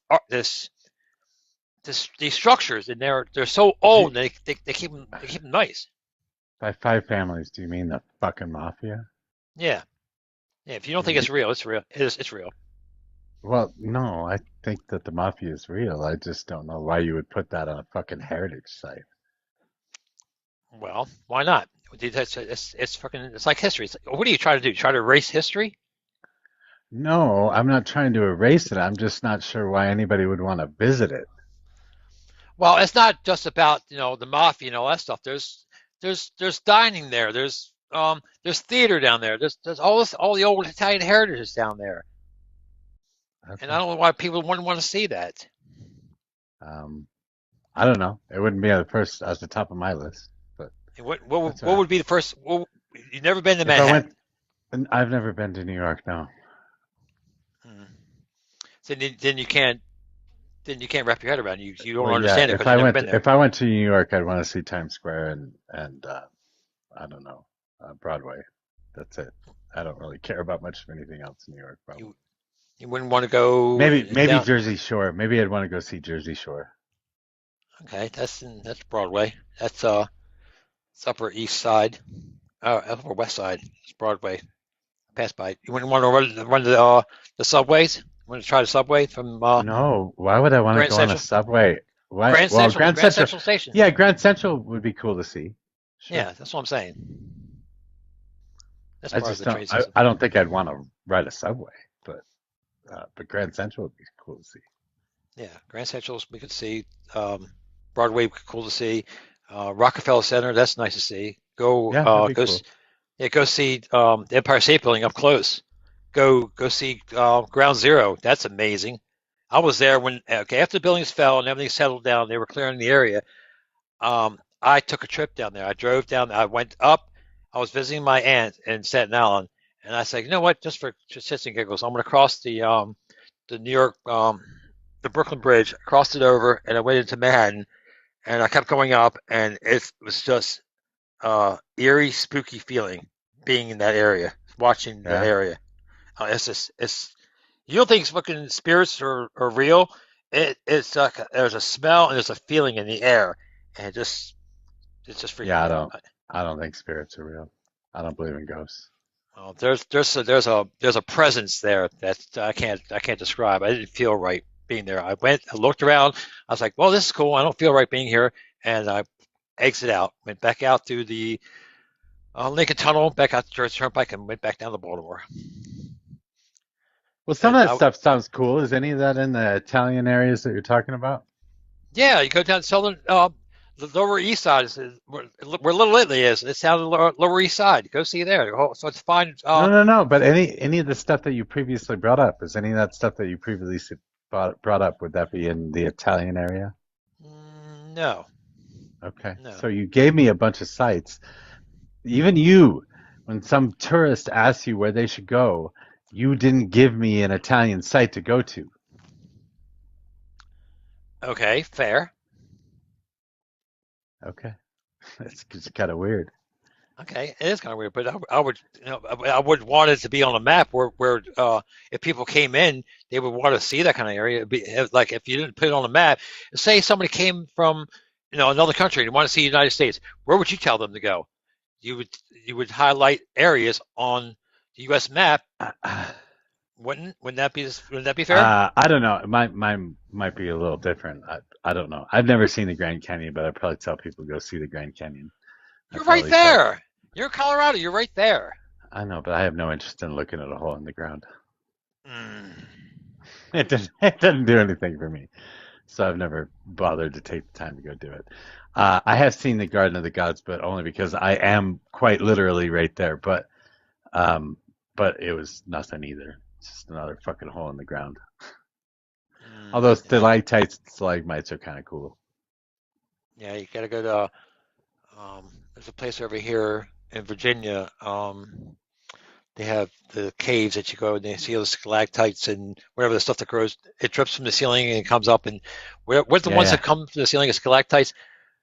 structures, and they're so old, and they keep them nice. By five families, do you mean the fucking mafia? Yeah, yeah. If you don't think it's real, it's real. It's real. Well, no, I think that the mafia is real. I just don't know why you would put that on a fucking heritage site. Well, why not? It's fucking. It's like history. It's like, what are you trying to do? Try to erase history? No, I'm not trying to erase it. I'm just not sure why anybody would want to visit it. Well, it's not just about the mafia and all that stuff. There's dining there. There's theater down there. There's all the old Italian heritage down there. Okay. And I don't know why people wouldn't want to see that. I don't know. It wouldn't be at the top of my list. But what would be the first? You've never been to if Manhattan? I've never been to New York. No. So then you can't wrap your head around it. You don't Well, understand it because you've never been there. If I went to New York, I'd want to see Times Square and I don't know, Broadway. That's it. I don't really care about much of anything else in New York. Probably. You wouldn't want to go. Maybe down. Jersey Shore. Maybe I'd want to go see Jersey Shore. Okay, that's Broadway. That's it's Upper East Side, Upper West Side. It's Broadway. Pass by. You wouldn't want to run the subways. You want to try the subway from? No. Why would I want to go on a subway? Why? Grand Central Station. Yeah, Grand Central would be cool to see. Sure. Yeah, that's what I'm saying. That's part of the train system. I don't think I'd want to ride a subway, but Grand Central would be cool to see. Yeah, Grand Central we could see. Broadway cool to see. Rockefeller Center, that's nice to see. Go see the Empire State Building up close. Go see Ground Zero. That's amazing. I was there when after the buildings fell and everything settled down. They were clearing the area. I took a trip down there. I drove down. I went up. I was visiting my aunt in Staten Island, and I said, you know what? Just for shits and giggles, I'm going to cross the New York the Brooklyn Bridge, crossed it over, and I went into Manhattan. And I kept going up, and it was just eerie, spooky feeling being in that area, watching that area. It's you don't think fucking spirits are real. It's like there's a smell and there's a feeling in the air, and it's just freaking. Yeah, I don't think spirits are real. I don't believe in ghosts. Well, there's a presence there that I can't describe. I didn't feel right being there. I looked around. I was like, well, this is cool. I don't feel right being here. And I exited out, went back out through the Lincoln Tunnel, back out to Jersey Turnpike, and went back down to Baltimore. Well, some of that stuff sounds cool. Is any of that in the Italian areas that you're talking about? Yeah, you go down southern, the Lower East Side, where Little Italy is. It's down the Lower East Side. Go see there. So it's fine. No. But any of the stuff that you previously brought up, is any of that stuff that you previously brought up, would that be in the Italian area? No. Okay. No. So you gave me a bunch of sites. Even you, when some tourist asks you where they should go, you didn't give me an Italian site to go to. Okay, fair. Okay. It's kind of weird. Okay, it is kind of weird, but I would want it to be on a map where if people came in, they would want to see that kind of area. Like if you didn't put it on a map, say somebody came from another country and want to see the United States, where would you tell them to go? You would highlight areas on the U.S. map. Wouldn't that be fair? I don't know. Mine might be a little different. I don't know. I've never seen the Grand Canyon, but I'd probably tell people to go see the Grand Canyon. You're right there. You're in Colorado. You're right there. I know, but I have no interest in looking at a hole in the ground. It doesn't do anything for me. So I've never bothered to take the time to go do it. I have seen the Garden of the Gods, but only because I am quite literally right there. But it was nothing either. It's just another fucking hole in the ground. Although stalactites and stalagmites are kind of cool. Yeah, you gotta go to there's a place over here in Virginia. They have the caves that you go and they see all the stalactites and whatever the stuff that grows. It drips from the ceiling and it comes up. And where's the Yeah, ones yeah, that come from the ceiling as stalactites?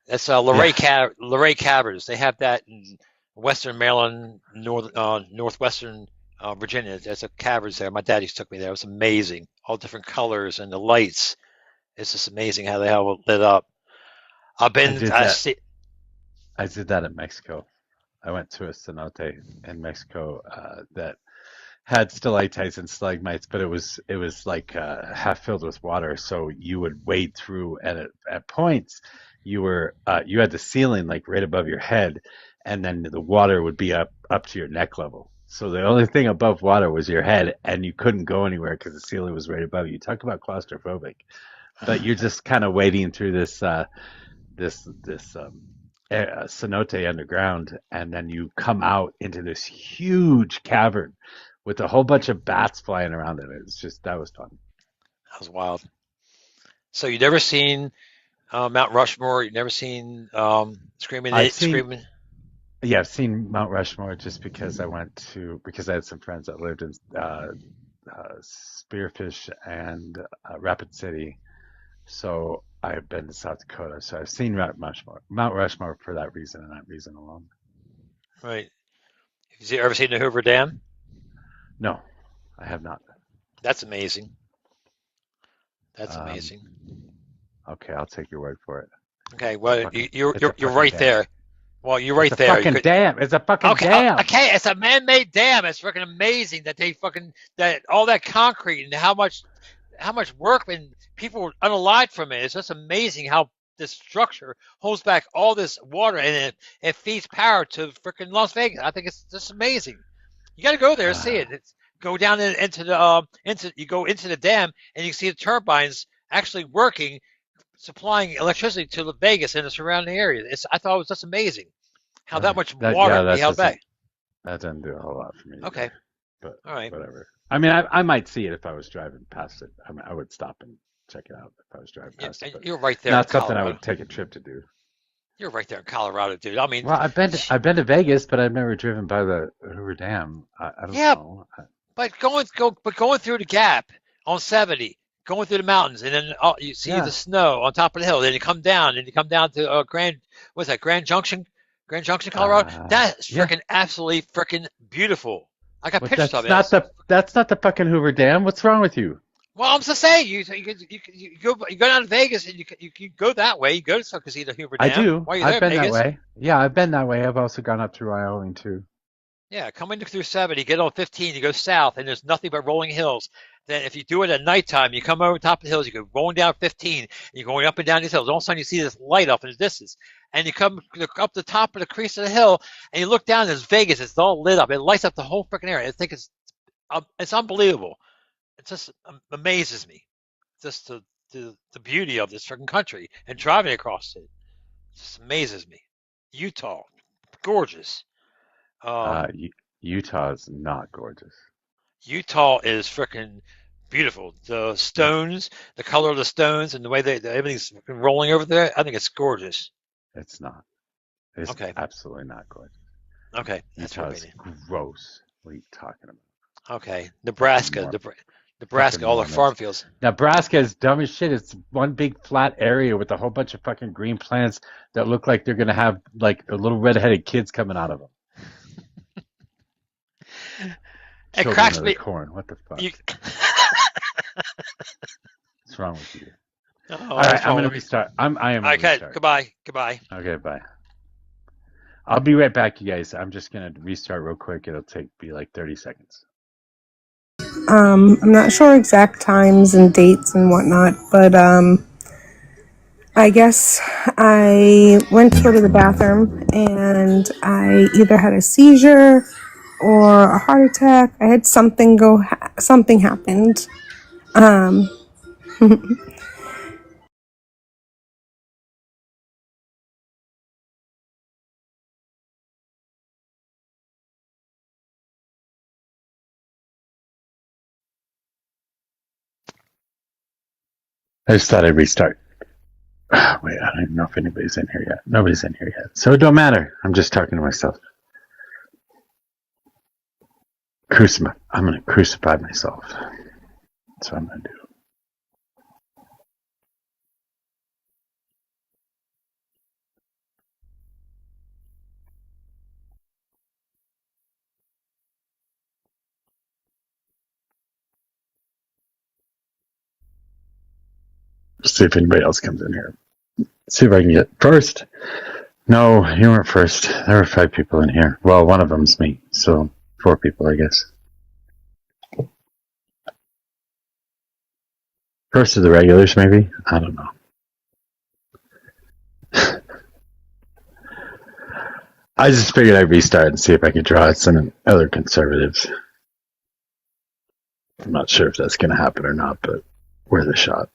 That's yeah. Luray Caverns. They have that in Western Maryland, northwestern Virginia. There's a caverns there. My daddy took me there. It was amazing. All different colors and the lights. It's just amazing how they have it lit up. I've I been. did that. I did that in Mexico. I went to a cenote in Mexico that had stalactites and stalagmites, but it was like half filled with water. So you would wade through, and at points you had the ceiling like right above your head, and then the water would be up to your neck level. So the only thing above water was your head, and you couldn't go anywhere because the ceiling was right above you. Talk about claustrophobic. But you're just kind of wading through this cenote underground, and then you come out into this huge cavern with a whole bunch of bats flying around in it. It's just that was fun. That was wild. So you never seen Mount Rushmore? You never seen I've seen, Screaming? yeah, I've seen Mount Rushmore just because I had some friends that lived in Spearfish and Rapid City. So I've been to South Dakota, so I've seen Mount Rushmore for that reason and that reason alone. Right. Have you ever seen the Hoover Dam? No, I have not. That's amazing. That's Um, amazing. okay, I'll take your word for it. Okay, well, It's a you're fucking right dam. there. Well, you're It's right a there. You fucking could. dam. It's a fucking Okay, dam. okay, it's a man-made dam. It's freaking amazing that they fucking that all that concrete and how much work and people were unalived from it. It's just amazing how this structure holds back all this water and it feeds power to freaking Las Vegas. I think it's just amazing. You got to go there and see it. Go down into the dam and you see the turbines actually working, supplying electricity to the Vegas and the surrounding area. I thought it was just amazing how that much water can be held back. That doesn't do a whole lot for me Okay, either. But all right. whatever. I mean, I might see it if I was driving past it. I mean, I would stop and check it out if I was driving past it. But You're right there in not something I Colorado. would take a trip to do. You're right there in Colorado, dude. I mean, Well, I've been to Vegas, but I've never driven by the Hoover Dam. I don't yeah, know. but going through the gap on 70, going through the mountains, and then you see Yeah. the snow on top of the hill. Then you come down, and you come down to what's that? Grand Junction, Colorado. That's Yeah. freaking absolutely freaking beautiful. I got But pictures of it. that's not the fucking Hoover Dam. What's wrong with you? Well, I'm just saying, you go down to Vegas and you go that way. You go to see the Hoover I Dam do. while you're there I've in been that Vegas. way. Yeah, I've been that way. I've also gone up through Wyoming too. Yeah, coming through 70, get on 15, you go south, and there's nothing but rolling hills. Then if you do it at nighttime, you come over top of the hills, you go rolling down 15, and you're going up and down these hills. All of a sudden, you see this light off in the distance, and you come up the top of the crease of the hill, and you look down, there's Vegas. It's all lit up. It lights up the whole freaking area. I think it's unbelievable. It just amazes me, just the beauty of this freaking country and driving across it. It just amazes me. Utah, gorgeous. Utah is not gorgeous. Utah is freaking beautiful. The stones, the color of the stones, and the way everything's rolling over there. I think it's gorgeous. It's not. It's Okay. absolutely not gorgeous. Okay, that's your Utah is opinion. gross. What are you talking about? Okay, Nebraska, Fucking all the Mormons. farm fields. Nebraska is dumb as shit. It's one big flat area with a whole bunch of fucking green plants that look like they're gonna have like a little redheaded kids coming out of them. It Children cracks of me. the corn. What the fuck? What's wrong with you? Oh, All right, I'm gonna restart. I am gonna Okay, restart. goodbye. Okay, bye. I'll be right back, you guys. I'm just gonna restart real quick. It'll be like 30 seconds. I'm not sure exact times and dates and whatnot, but I guess I went to go to the bathroom and I either had a seizure or a heart attack. I had something something happened. I just thought I'd restart. Wait, I don't even know if anybody's in here yet. Nobody's in here yet. So it don't matter. I'm just talking to myself. I'm going to crucify myself. That's what I'm going to do. See if anybody else comes in here. See if I can get first. No, you weren't first. There were 5 people in here. Well, one of them's me, so 4 people, I guess. First of the regulars, maybe? I don't know. I just figured I'd restart and see if I could draw some other conservatives. I'm not sure if that's going to happen or not, but worth a shot.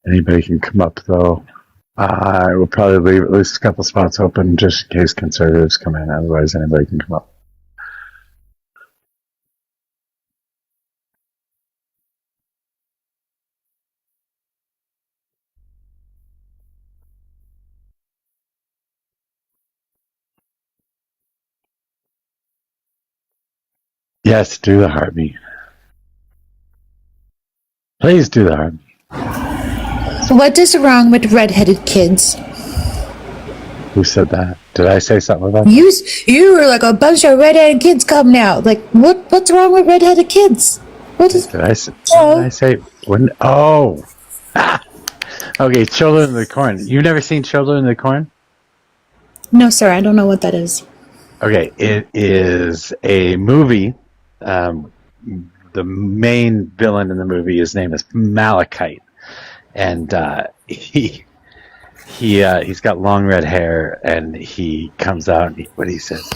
Anybody can come up, though. I will probably leave at least a couple spots open just in case conservatives come in. Otherwise, anybody can come up. Yes, do the heartbeat. Please do the heartbeat. What is wrong with redheaded kids? Who said that? Did I say something about that? You were like a bunch of redheaded kids coming out. Like, what's wrong with redheaded kids? What is? Did I say? When? Oh. Okay, Children of the Corn. You've never seen Children of the Corn? No, sir. I don't know what that is. Okay, it is a movie. The main villain in the movie, his name is Malachite, and he's got long red hair, and he comes out and what he says,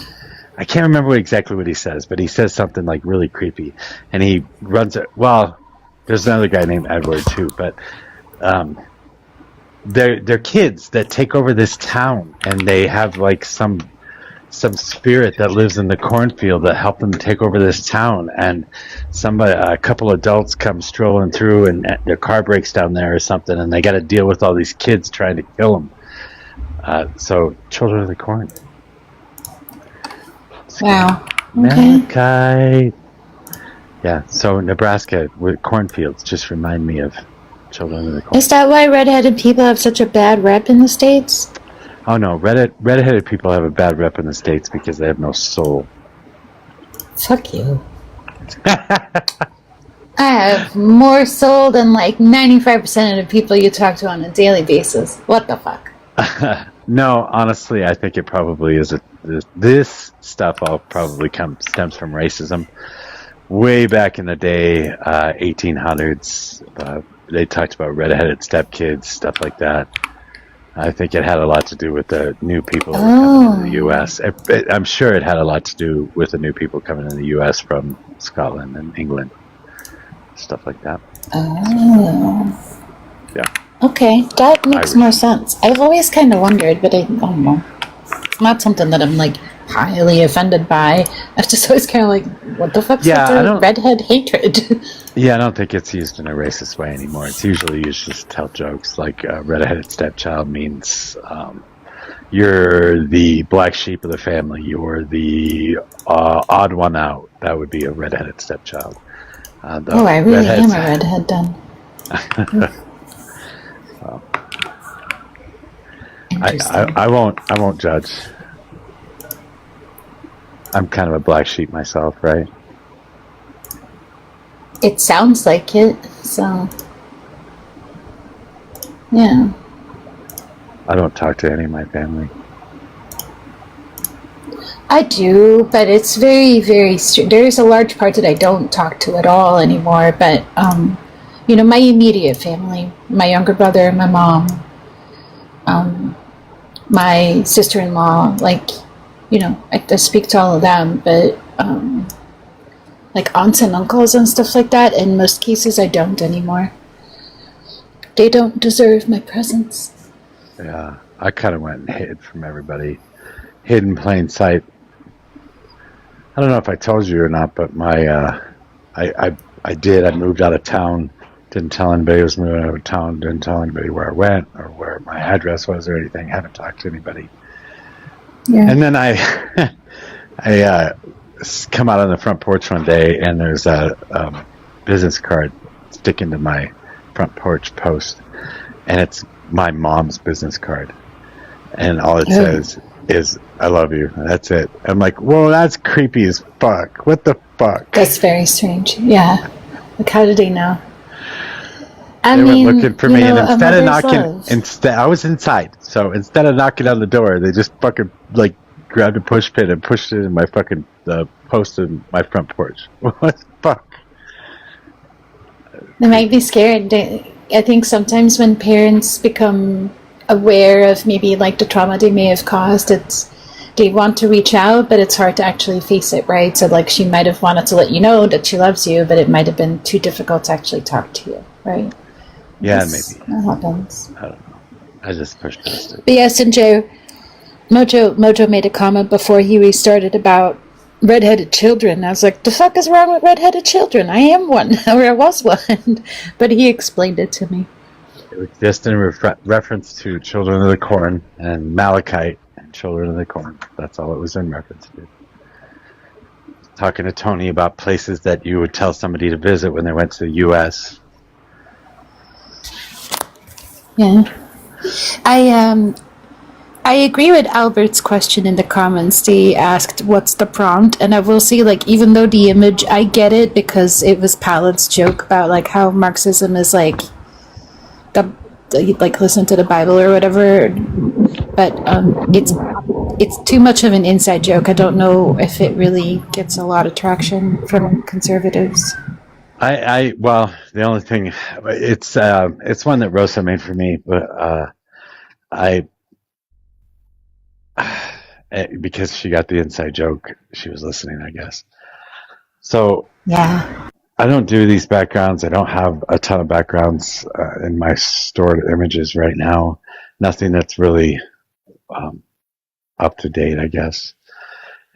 I can't remember exactly what he says, but he says something like really creepy, and he runs it. Well, there's another guy named Edward too, but they're kids that take over this town, and they have like some spirit that lives in the cornfield that helped them take over this town, and a couple adults come strolling through, and their car breaks down there or something, and they got to deal with all these kids trying to kill them. So Children of the Corn. Wow. Okay. Yeah, so Nebraska with cornfields just remind me of Children of the Corn. Is that why redheaded people have such a bad rep in the States? Oh no, redheaded people have a bad rep in the States because they have no soul. Fuck you. I have more soul than like 95% of the people you talk to on a daily basis. What the fuck? No, honestly, I think it probably is. This stuff all probably stems from racism. Way back in the day, 1800s, they talked about redheaded stepkids, stuff like that. I think it had a lot to do with the new people coming into the U.S. I'm sure it had a lot to do with the new people coming in the U.S. from Scotland and England, stuff like that. Oh. Yeah. Okay, that makes more sense. I've always kind of wondered, but I don't know. It's not something that I'm like highly offended by. I'm just always kind of like, what the fuck's with the redhead hatred? Yeah, I don't think it's used in a racist way anymore. It's usually used just to tell jokes. Like redheaded stepchild means you're the black sheep of the family. You're the odd one out. That would be a redheaded stepchild. I really am a redhead then. Well, I won't judge. I'm kind of a black sheep myself, right? It sounds like it, so yeah. I don't talk to any of my family. I do, but it's very, very there's a large part that I don't talk to at all anymore, but my immediate family, my younger brother, my mom, my sister-in-law, like, you know, I speak to all of them, but like aunts and uncles and stuff like that, in most cases I don't anymore. They don't deserve my presence. Yeah, I kind of went and hid from everybody, hid in plain sight. I don't know if I told you or not, but I did. I moved out of town. Didn't tell anybody I was moving out of town. Didn't tell anybody where I went or where my address was or anything. Haven't talked to anybody. Yeah. And then I come out on the front porch one day, and there's a business card sticking to my front porch post, and it's my mom's business card, and all it says is "I love you." That's it. I'm like, whoa, that's creepy as fuck. What the fuck? That's very strange. Yeah. Like, how did they know? They were looking for me, and instead of knocking, love. I was inside. So instead of knocking on the door, they just fucking like grabbed a push pin and pushed it in my fucking post in my front porch. What the fuck? They might be scared. I think sometimes when parents become aware of maybe like the trauma they may have caused, they want to reach out, but it's hard to actually face it, right? So like she might have wanted to let you know that she loves you, but it might have been too difficult to actually talk to you, right? Yeah, maybe. That happens. I don't know. I just pushed past it. But yes, and Joe, Mojo made a comment before he restarted about redheaded children. I was like, the fuck is wrong with redheaded children? I am one, or I was one. But he explained it to me. It was just in reference to Children of the Corn and Malachite and Children of the Corn. That's all it was in reference to. Talking to Tony about places that you would tell somebody to visit when they went to the U.S. Yeah. I agree with Albert's question in the comments. They asked, what's the prompt? And I will say, like, even though the image, I get it because it was Palin's joke about, like, how Marxism is, like, listen to the Bible or whatever. But it's too much of an inside joke. I don't know if it really gets a lot of traction from conservatives. Well, the only thing, it's one that Rosa made for me, but because she got the inside joke, she was listening, I guess. So yeah, I don't do these backgrounds. I don't have a ton of backgrounds in my stored images right now. Nothing that's really up to date, I guess.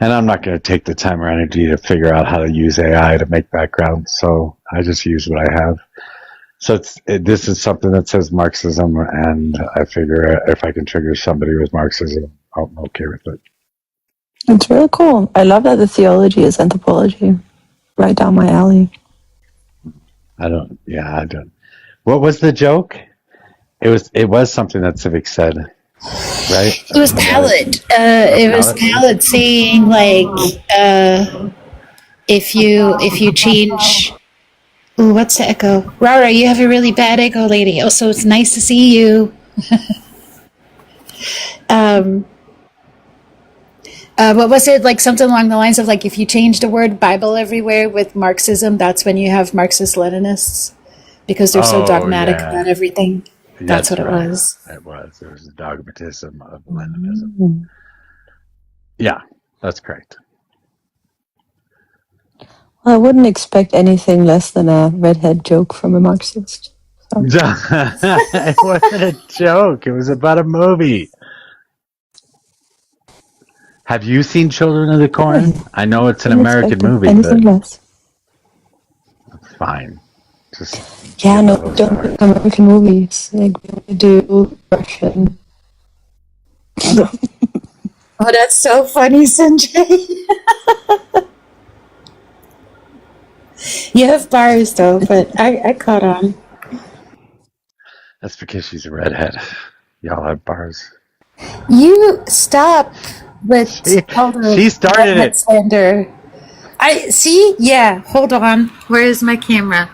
And I'm not going to take the time or energy to figure out how to use AI to make backgrounds. So I just use what I have. So this is something that says Marxism, and I figure if I can trigger somebody with Marxism, I'm okay with it. It's really cool. I love that the theology is anthropology. Right down my alley. I don't. What was the joke? It was something that Civic said, right? It was Pallet. It was Pallet saying, like, if you change. Ooh, what's the echo? Rara, you have a really bad echo, lady. Also, it's nice to see you. What was it? Like something along the lines of, like, if you change the word Bible everywhere with Marxism, that's when you have Marxist-Leninists. Because they're so dogmatic about everything. That's what right. It was. It was. There was a dogmatism of Leninism. Yeah, that's correct. Well, I wouldn't expect anything less than a redhead joke from a Marxist. So. It wasn't a joke. It was about a movie. Have you seen Children of the Corn? I know it's an American movie, anything but less. It's fine. Just don't do American movies. Like we do Russian. Oh, that's so funny, Sanjay. You have bars, though, but I caught on. That's because she's a redhead. Y'all have bars. You stop with she started it. Slander. I see. Yeah, hold on. Where is my camera?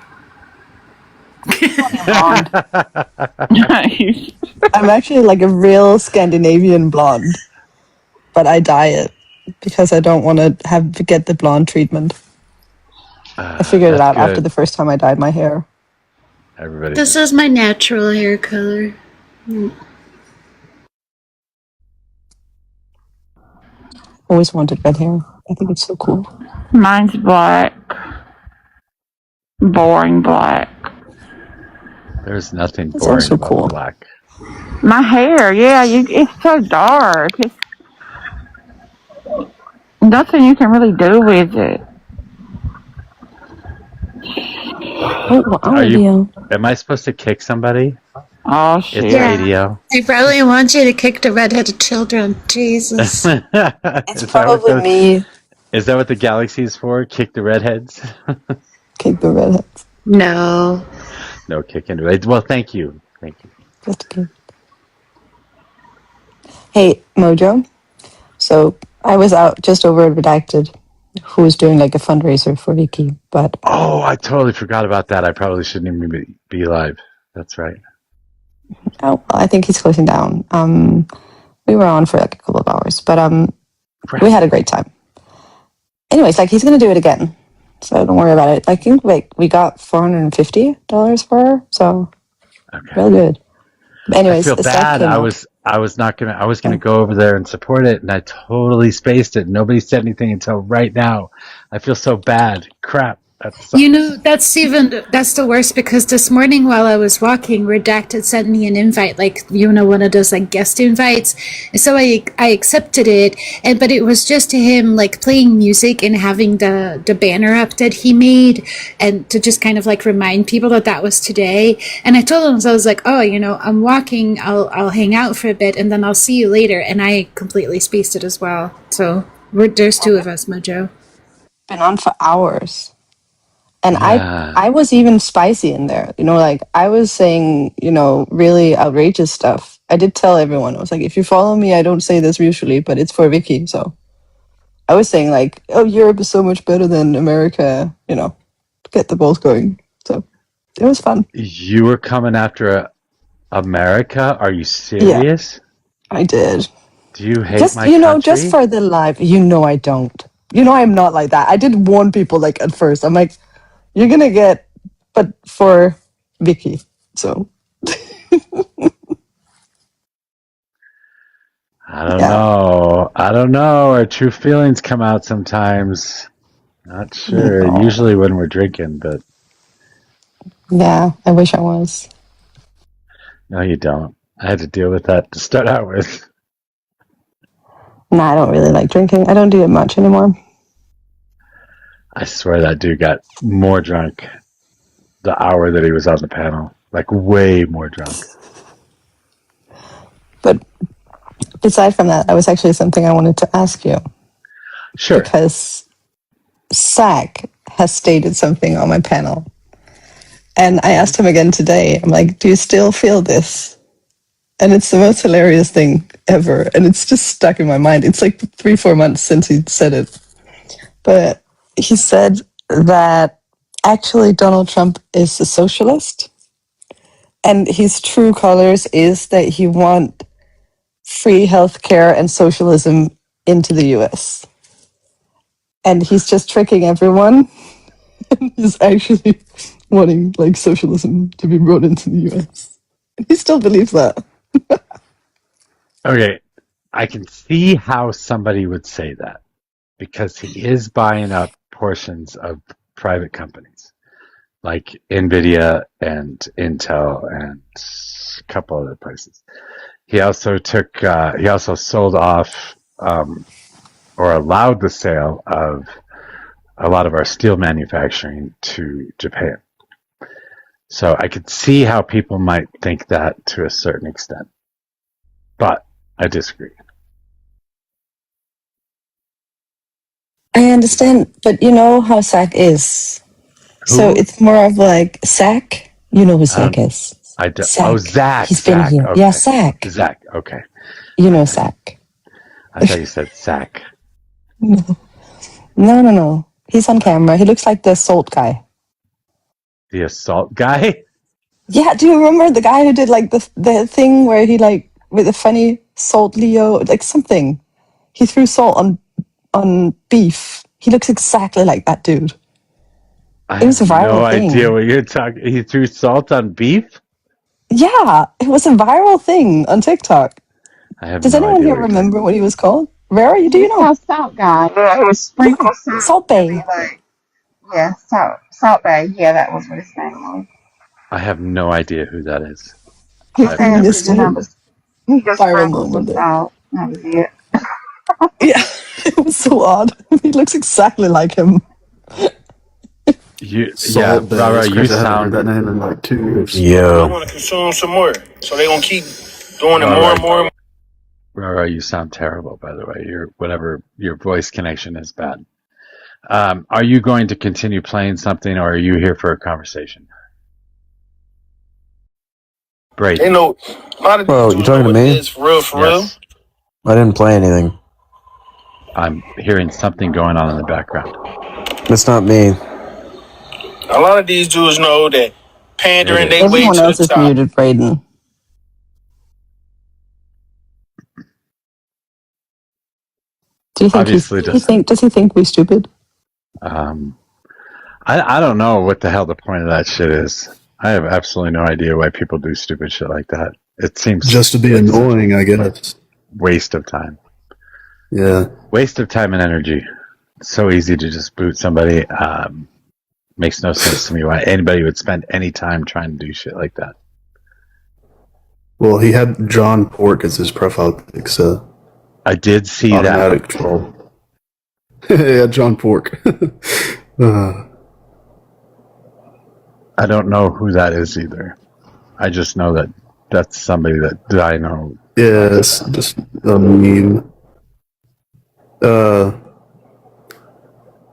I'm actually like a real Scandinavian blonde, but I dye it because I don't want to get the blonde treatment. I figured it out after the first time I dyed my hair. This is my natural hair color. always wanted red hair. I think it's so cool. Mine's black. Boring black. There's nothing That's boring also about cool. black. My hair, yeah, it's so dark. It's nothing you can really do with it. Are you? Am I supposed to kick somebody? Oh It's shit! ADO. I probably want you to kick the redheaded children. Jesus. It's probably me. Is that what the galaxy is for? Kick the redheads? Kick the redheads. No. No, kick into it. Well, thank you. Thank you. Just kidding. Hey, Mojo. So I was out just over at Redacted, who was doing like a fundraiser for Vicky, but Oh, I totally forgot about that. I probably shouldn't even be live. That's right. I think he's closing down. We were on for like a couple of hours, but we had a great time. Anyways, like he's gonna do it again, so don't worry about it. I think like we got $450 for her, so real good. But anyways, I feel bad. I was gonna go over there and support it, and I totally spaced it. Nobody said anything until right now. I feel so bad. Crap. That's You know, that's the worst, because this morning while I was walking, Redacted sent me an invite, like, you know, one of those like guest invites. And so I accepted it, but it was just him like playing music and having the banner up that he made, and to just kind of like remind people that was today. And I told him, so I was like, oh, you know, I'm walking, I'll hang out for a bit and then I'll see you later. And I completely spaced it as well. So there's two of us, Mojo. Been on for hours. And I was even spicy in there, you know, like I was saying, you know, really outrageous stuff. I did tell everyone, I was like, if you follow me, I don't say this usually, but it's for Vicky. So I was saying like, oh, Europe is so much better than America, you know, get the balls going. So it was fun. You were coming after America? Are you serious? Yeah, I did. Do you hate Just, my you know, country? just for the live, you know, I don't. You know, I'm not like that. I did warn people like at first. I'm like, you're gonna get, but for Vicky. So I don't know. I don't know. Our true feelings come out sometimes. Not sure. No. Usually when we're drinking, but yeah, I wish I was. no, you don't. I had to deal with that to start out with. No, I don't really like drinking. I don't do it much anymore. I swear that dude got more drunk the hour that he was on the panel. Like way more drunk. But aside from that, that was actually something I wanted to ask you. Sure. Because Zach has stated something on my panel. And I asked him again today, I'm like, do you still feel this? And it's the most hilarious thing ever. And it's just stuck in my mind. It's like 3-4 months since he said it. But he said that actually Donald Trump is a socialist. And his true colors is that he wants free healthcare and socialism into the US. And he's just tricking everyone. And he's actually wanting like socialism to be brought into the US. And he still believes that. Okay. I can see how somebody would say that because he is buying up portions of private companies like Nvidia and Intel and a couple other places. He also sold off or allowed the sale of a lot of our steel manufacturing to Japan. So I could see how people might think that to a certain extent. But I disagree. I understand, but you know how Zach is. Who? So it's more of like Zach. You know who Zach is. I do. Zach. Oh, Zach. He's been here. Okay. Yeah, Zach. Zach. Okay. You know Zach. I thought you said Zach. No. He's on camera. He looks like the assault guy. The assault guy? Yeah, do you remember the guy who did like the thing where he like with the funny salt Leo, like something? He threw salt on beef. He looks exactly like that dude. It was a viral thing. No idea what you're talking. He threw salt on beef? Yeah, it was a viral thing on TikTok. I have Does no anyone idea here what you're remember what he was called? Where are you? Do you know? Salt guy. Yeah, it was Sprinkle Salt. Salt Bay. Yeah, Salt Bay. Yeah, that was what his name was. I have no idea who that is. He I've said never. he just Viral sprinkled some moment there. salt. That was it. Yeah, it was so odd. He looks exactly like him. Yeah, Bay. Rara, It's you crazy. I haven't heard sound. that name in like 2 years. They want to consume some more, so they gonna keep doing it more and more. Rara, you sound terrible. By the way, your voice connection is bad. Are you going to continue playing something, or are you here for a conversation? Brady. They know. Bro, you talking to me? For real, for Yes. I didn't play anything. I'm hearing something going on in the background. It's not me. real. A lot of these dudes know that pandering they way Everyone to else the is top. muted, Braden. Do you think Obviously does he think we're stupid? I don't know what the hell the point of that shit is. I have absolutely no idea why people do stupid shit like that. It seems Just to be annoying, I guess. Waste of time. Yeah. Waste of time and energy. It's so easy to just boot somebody. Makes no sense to me why anybody would spend any time trying to do shit like that. Well, he had John Pork as his profile pic, so I did see automatic troll. Yeah, John Pork. I don't know who that is either. I just know that that's somebody that I know. Yeah, it's just a meme.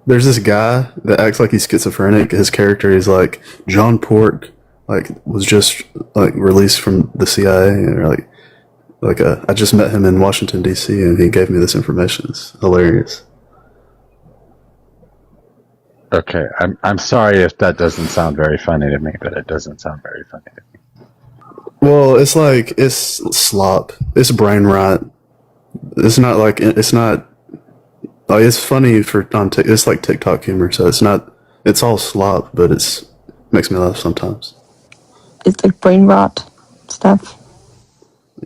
There's this guy that acts like he's schizophrenic. His character is like John Pork, like was just like released from the CIA, or I just met him in Washington D.C. and he gave me this information. It's hilarious. Okay, I'm sorry if that doesn't sound very funny to me, but it doesn't sound very funny to me. Well, it's slop. It's brain rot. It's not. It's funny it's like TikTok humor, so it's not. It's all slop, but makes me laugh sometimes. It's like brain rot stuff.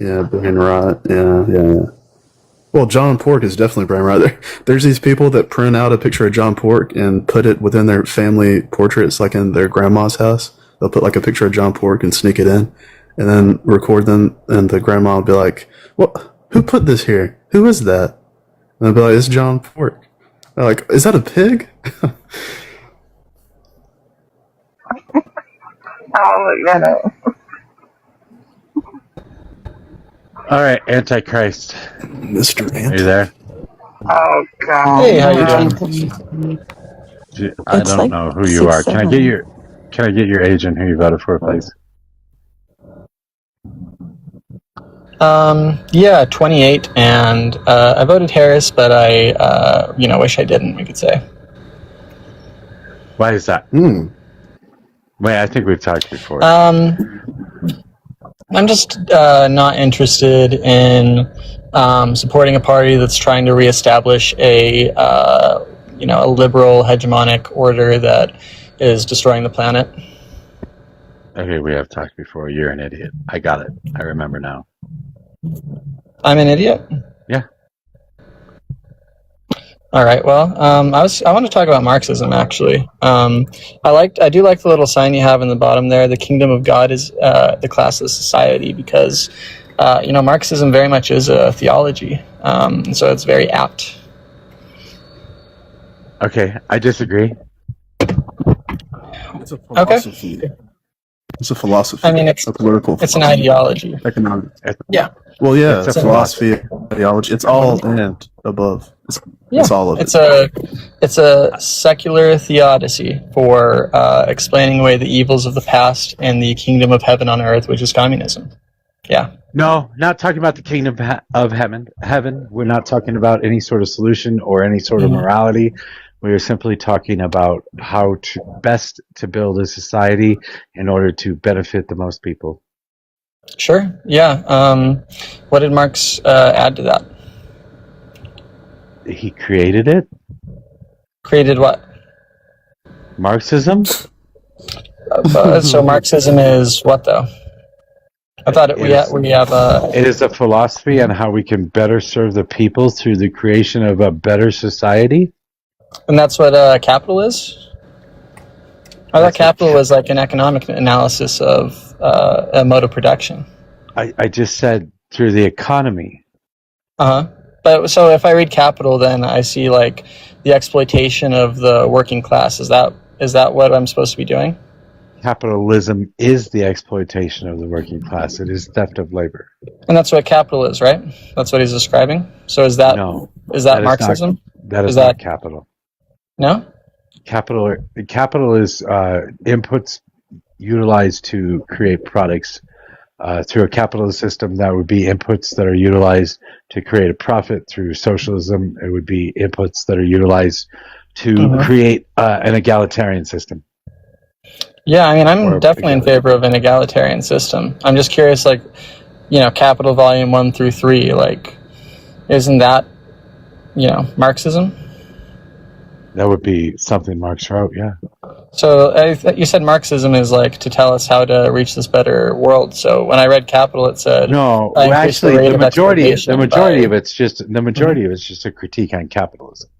Yeah, brain rot. Yeah. Well, John Pork is definitely brain rot. There's these people that print out a picture of John Pork and put it within their family portraits, like in their grandma's house. They'll put like a picture of John Pork and sneak it in, and then record them, and the grandma will be like, "What? Who put this here? Who is that?" And they'll be like, "It's John Pork." They're like, "Is that a pig?" I'll look that up. All right, Antichrist. Mr. Are you there? Oh God. Hey, how you doing? I don't know who you are. Can I get your age and who you voted for, please? Yeah, 28, and I voted Harris, but I, wish I didn't, we could say. Why is that? Wait, I think we've talked before. I'm just not interested in supporting a party that's trying to reestablish a liberal hegemonic order that is destroying the planet. Okay, we have talked before. You're an idiot. I got it. I remember now. I'm an idiot? Yeah. All right. Well, I want to talk about Marxism actually. I do like the little sign you have in the bottom there. The kingdom of God is the classless society, because Marxism very much is a theology, so it's very apt. Okay, I disagree. It's a philosophy. Okay. It's a philosophy. I mean, it's a political. It's an ideology. Economic. Yeah. Well, yeah, It's a philosophy, ideology. It's all and above. It's all of it. It's a secular theodicy for explaining away the evils of the past and the kingdom of heaven on earth, which is communism. Yeah. No, not talking about the kingdom of heaven. We're not talking about any sort of solution or any sort of morality. We are simply talking about how best to build a society in order to benefit the most people. Sure. Yeah. What did Marx add to that? He created it. Created what? Marxism. So Marxism is what, though? I thought we have It is a philosophy on how we can better serve the people through the creation of a better society. and that's what capital is. I thought capital was like an economic analysis of a mode of production. I just said through the economy. But so if I read capital, then I see like the exploitation of the working class. Is that what I'm supposed to be doing? Capitalism is the exploitation of the working class. It is theft of labor. And that's what capital is, right? That's what he's describing. So is that Marxism? That is not capital. No? Capital is inputs utilized to create products. Through a capitalist system, that would be inputs that are utilized to create a profit. Through socialism, it would be inputs that are utilized to create an egalitarian system. Yeah, I mean, I'm definitely in favor of an egalitarian system. I'm just curious, like, capital volume 1 through 3, like, isn't that, Marxism? That would be something Marx wrote, yeah. So you said Marxism is like to tell us how to reach this better world. So when I read Capital, it said no. Actually, the majority of it's just a critique on capitalism.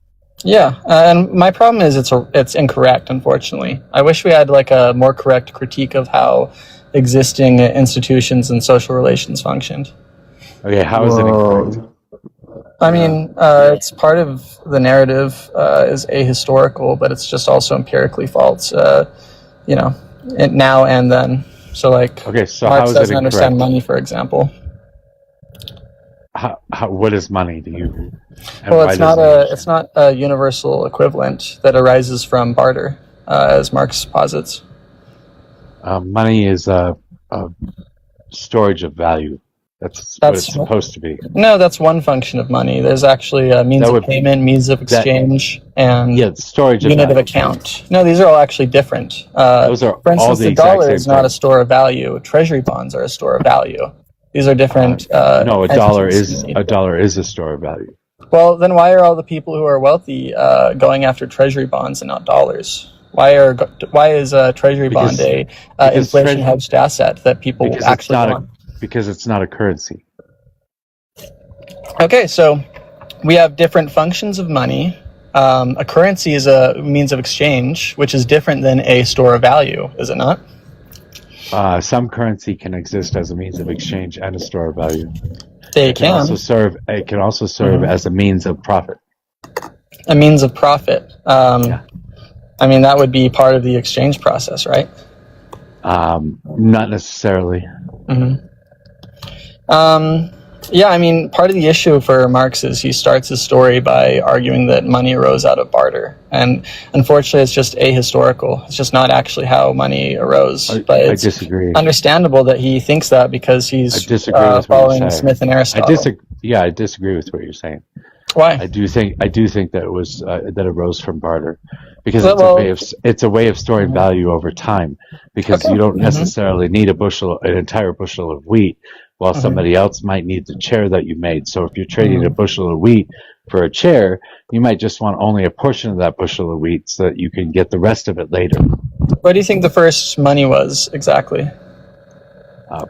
Yeah, and my problem is it's incorrect. Unfortunately, I wish we had like a more correct critique of how existing institutions and social relations functioned. Okay, how is it incorrect? I mean, it's part of the narrative is ahistorical, but it's just also empirically false. Now and then. So like, Marx doesn't understand money, for example. What is money to you? Well, it's not a universal equivalent that arises from barter, as Marx posits. Money is a storage of value. That's what it's supposed to be. No, that's one function of money. There's actually a means of payment, means of exchange, and storage unit of account. No, these are all actually different. Those are for instance, the dollar is not a store of value. Treasury bonds are a store of value. These are different. No, a dollar is a store of value. Well, then why are all the people who are wealthy going after treasury bonds and not dollars? Why is a treasury bond a inflation hedged asset that people actually want? Because it's not a currency. Okay, so we have different functions of money. A currency is a means of exchange, which is different than a store of value, is it not? Some currency can exist as a means of exchange and a store of value. It can also serve as a means of profit. A means of profit. I mean, that would be part of the exchange process, right? Not necessarily. Yeah, I mean, part of the issue for Marx is he starts his story by arguing that money arose out of barter. And unfortunately, it's just ahistorical. It's just not actually how money arose. But it's understandable that he thinks that because he's following Smith and Aristotle. I disagree with what you're saying. Why? I do think that it was that it arose from barter, because it's a way of storing value over time. Because you don't necessarily need an entire bushel of wheat, while somebody else might need the chair that you made. So if you're trading a bushel of wheat for a chair, you might just want only a portion of that bushel of wheat so that you can get the rest of it later. What do you think the first money was exactly?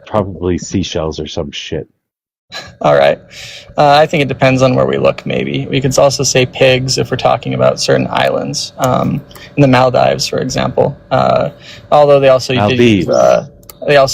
Probably seashells or some shit. All right. I think it depends on where we look, maybe. We could also say pigs if we're talking about certain islands. In the Maldives, for example. Although they also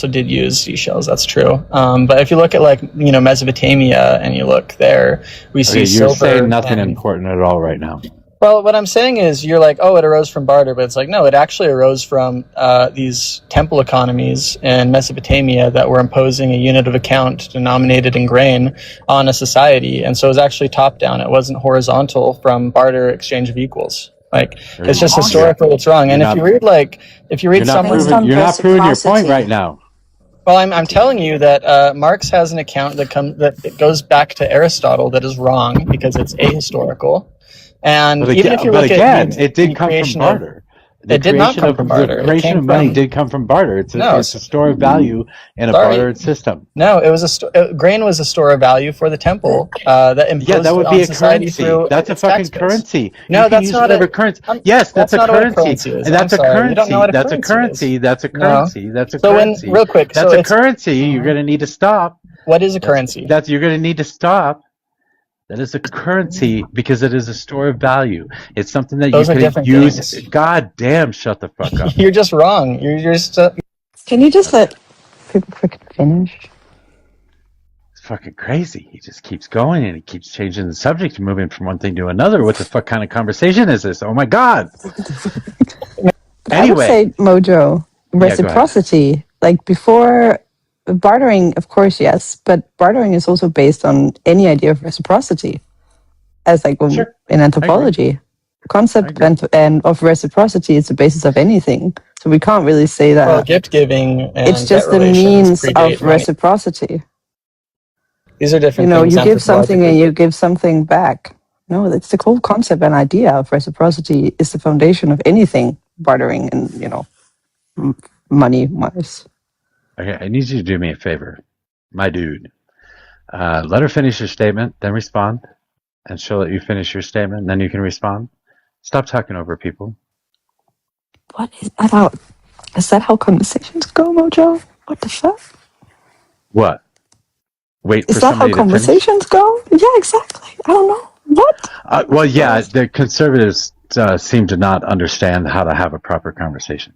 did use seashells, that's true. But if you look at Mesopotamia and you look there, we see silver. You're saying nothing important at all right now. Well, what I'm saying is you're like, oh, it arose from barter, but it's like, no, it actually arose from these temple economies in Mesopotamia that were imposing a unit of account denominated in grain on a society. And so it was actually top down. It wasn't horizontal from barter exchange of equals. It's just historically it's wrong. And if you read somewhere, you're not proving your point right now. Well, I'm telling you that Marx has an account that goes back to Aristotle that is wrong because it's ahistorical. And even if you look at it did come from barter. It did not come from barter. The It creation came of money from did come from barter. It's no. a store of value in a Sorry. bartered system. No, it was grain was a store of value for the temple that imposed Yeah, that would it be on a society currency. through That's a its tax fucking base. currency. No, You can that's use not whatever it. currency. Yes, that's a not what a currency. currency is. And that's I'm a sorry. You don't know currency. what a That's a currency is. currency. That's a No. currency. That's a So currency. real quick, That's so a it's currency. You're going to need to stop. What is a currency? You're going to need to stop. That is a currency because it is a store of value. It's something that Those you are can different use. things. God damn, shut the fuck up. You're just wrong. You're just. Can you just let people freaking finish? It's fucking crazy. He just keeps going and he keeps changing the subject, moving from one thing to another. What the fuck kind of conversation is this? Oh my God. I would say, Mojo, Yeah, go ahead. reciprocity. Like before, bartering, of course, yes, but bartering is also based on any idea of reciprocity, as like Sure. in anthropology. The concept and of reciprocity is the basis of anything. So we can't really say that. Well, gift giving and It's just debt the relations means predate of money. reciprocity. These are different You know, things. you give something and anthropologically. you give something back. No, it's the whole concept and idea of reciprocity is the foundation of anything bartering and, you know, money wise. Okay, I need you to do me a favor, my dude. Let her finish her statement, then respond, and she'll let you finish your statement, and then you can respond. Stop talking over people. What is about? Is that how conversations go, Mojo? What the fuck? What? Wait Is for that how somebody to finish? conversations go? Yeah, exactly. I don't know. What? Well, yeah, the conservatives seem to not understand how to have a proper conversation.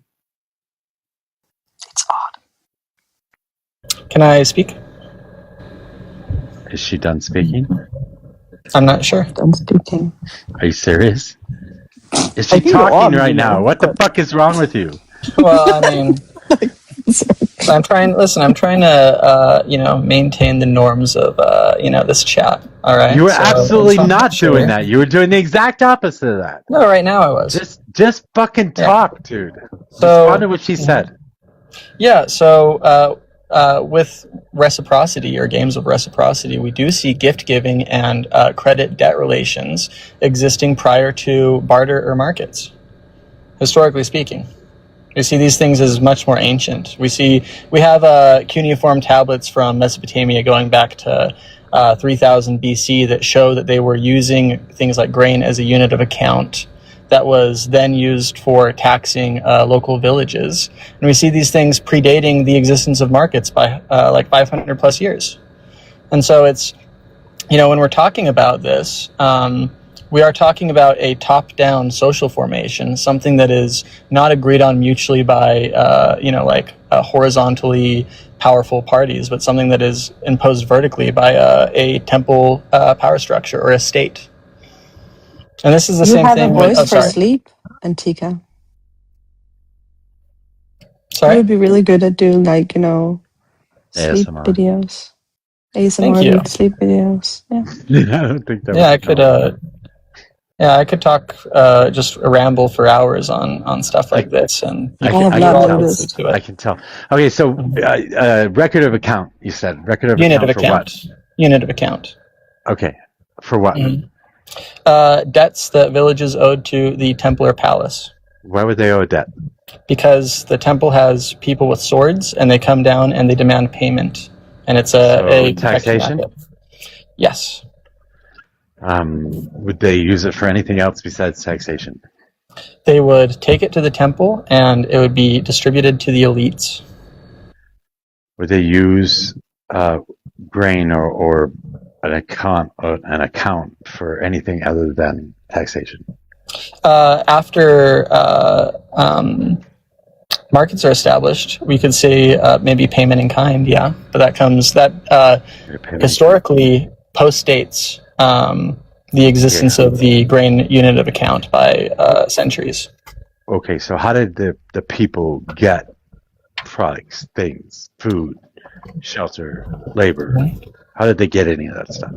It's odd. Can I speak? Is she done speaking? I'm not sure. Done speaking. Are you serious? Is I she think you're talking on, right you know, now? What the fuck is wrong with you? Well, I mean, I'm trying. Listen, I'm trying to, maintain the norms of, this chat. All right. You were So, absolutely so I'm not sure. doing that. You were doing the exact opposite of that. No, right now I was. Just fucking talk, dude. So- Respond to what she said. Yeah. So, with reciprocity or games of reciprocity, we do see gift giving and credit debt relations existing prior to barter or markets. Historically speaking. We see these things as much more ancient. We have cuneiform tablets from Mesopotamia going back to 3000 BC that show that they were using things like grain as a unit of account that was then used for taxing local villages. And we see these things predating the existence of markets by like 500 plus years. And so it's, when we're talking about this, we are talking about a top-down social formation, something that is not agreed on mutually by, horizontally powerful parties, but something that is imposed vertically by a temple power structure or a state. And this is the same thing. You have a voice for sleep, Antika. Sorry? You would be really good at doing sleep ASMR. videos. Thank you. Sleep videos. Yeah. I don't think that. Yeah, I could. I could talk, just ramble for hours on stuff like this, and I can tell. Okay, so record of account. You said record of unit account of for account. what? Unit of account. Okay, for what? Mm-hmm. Debts that villages owed to the temple or palace. Why would they owe a debt? Because the temple has people with swords, and they come down and they demand payment, and it's a taxation. Yes. Would they use it for anything else besides taxation? They would take it to the temple, and it would be distributed to the elites. Would they use grain or an account for anything other than taxation? After markets are established, we could say maybe payment in kind, yeah. But that historically postdates the existence of the grain unit of account by centuries. Okay, so how did the people get products, things, food, shelter, labor? How did they get any of that stuff?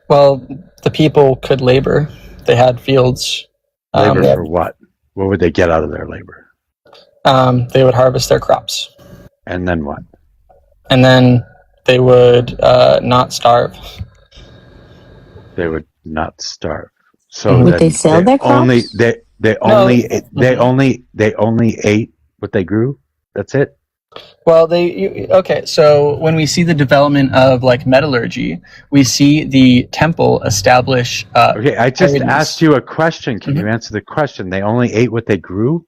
Well, the people could labor. They had fields. Labor for what? What would they get out of their labor? They would harvest their crops. And then what? And then they would not starve. They would not starve. So would they sell their crops? They only ate what they grew. That's it. Well, okay. So when we see the development of like metallurgy, we see the temple establish. Okay, I just asked you a question. Can you answer the question? They only ate what they grew.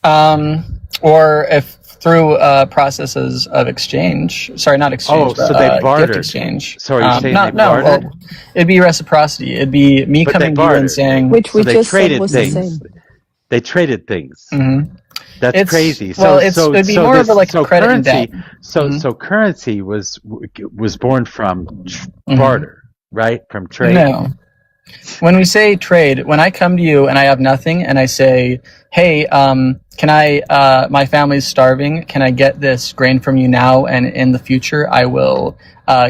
Or if through processes of exchange. Sorry, not exchange. So but, they bartered. Gift exchange. So are you saying they bartered? Well, it'd be reciprocity. It'd be me coming to you and saying, which we just said was the same. They traded things. Mm-hmm. That's crazy. It'd be more of like credit currency. and debt. So currency was born from barter, right? From trade. No. When we say trade, when I come to you and I have nothing and I say, hey, can I, my family's starving, can I get this grain from you now, and in the future I will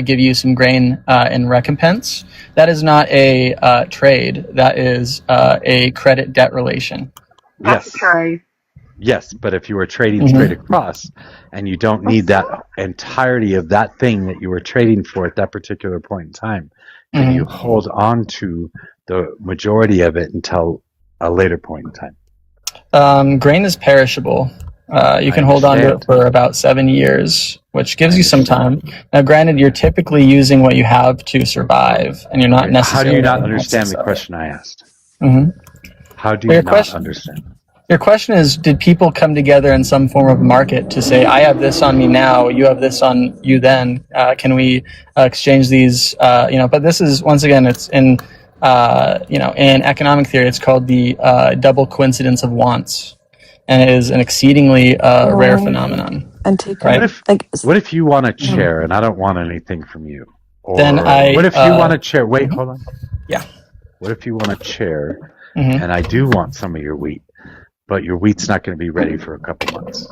give you some grain in recompense? That is not a trade. That is a credit debt relation. Yes. Trade. Yes, but if you were trading straight across and you don't need that entirety of that thing that you were trading for at that particular point in time, then you hold on to the majority of it until a later point in time. Grain is perishable. You can hold on to it for about 7 years, which gives you some time. Now, granted, you're typically using what you have to survive, and you're not necessarily... How do you not understand the question I asked? How do you not understand? Your question is, did people come together in some form of market to say, I have this on me now, you have this on you then, can we exchange these, but this is, once again, it's in, in economic theory, it's called the double coincidence of wants. And it is an exceedingly rare phenomenon. And take right? What if you want a chair and I don't want anything from you? Or Then what if you want a chair? Wait, hold on. Yeah. What if you want a chair and I do want some of your wheat? But your wheat's not going to be ready for a couple months.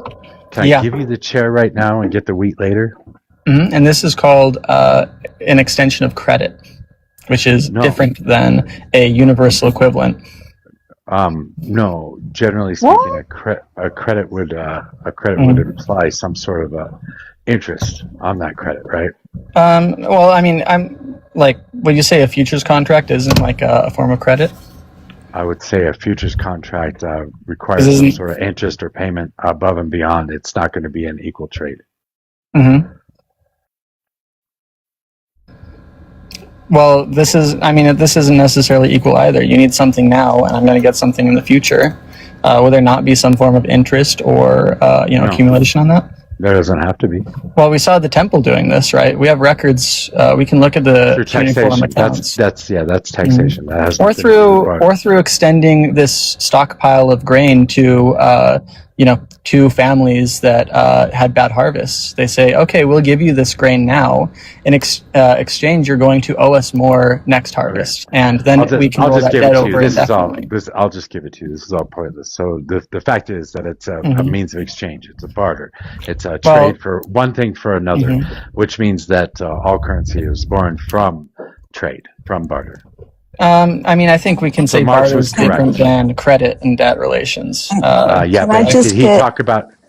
Can I give you the chair right now and get the wheat later? And this is called an extension of credit, which is different than a universal equivalent. No. Generally speaking, a credit would imply some sort of interest on that credit, right? Well, I mean, I'm like, would you say a futures contract isn't like a form of credit? I would say a futures contract requires some sort of interest or payment above and beyond. It's not going to be an equal trade. Well, this isn't necessarily equal either. You need something now, and I'm going to get something in the future. Will there not be some form of interest or accumulation on that? There doesn't have to be. Well, we saw the temple doing this, right? We have records. We can look at the taxation. That's taxation. That has or through extending this stockpile of grain to two families that had bad harvests. They say, okay, we'll give you this grain now. In exchange, you're going to owe us more next harvest, and then we can roll that debt over indefinitely. I'll just give it to you. This is all pointless. So the fact is that it's a means of exchange. It's a barter. It's a trade for one thing for another, which means that all currency is born from trade, from barter. I think we can say barter is different than credit and debt relations. But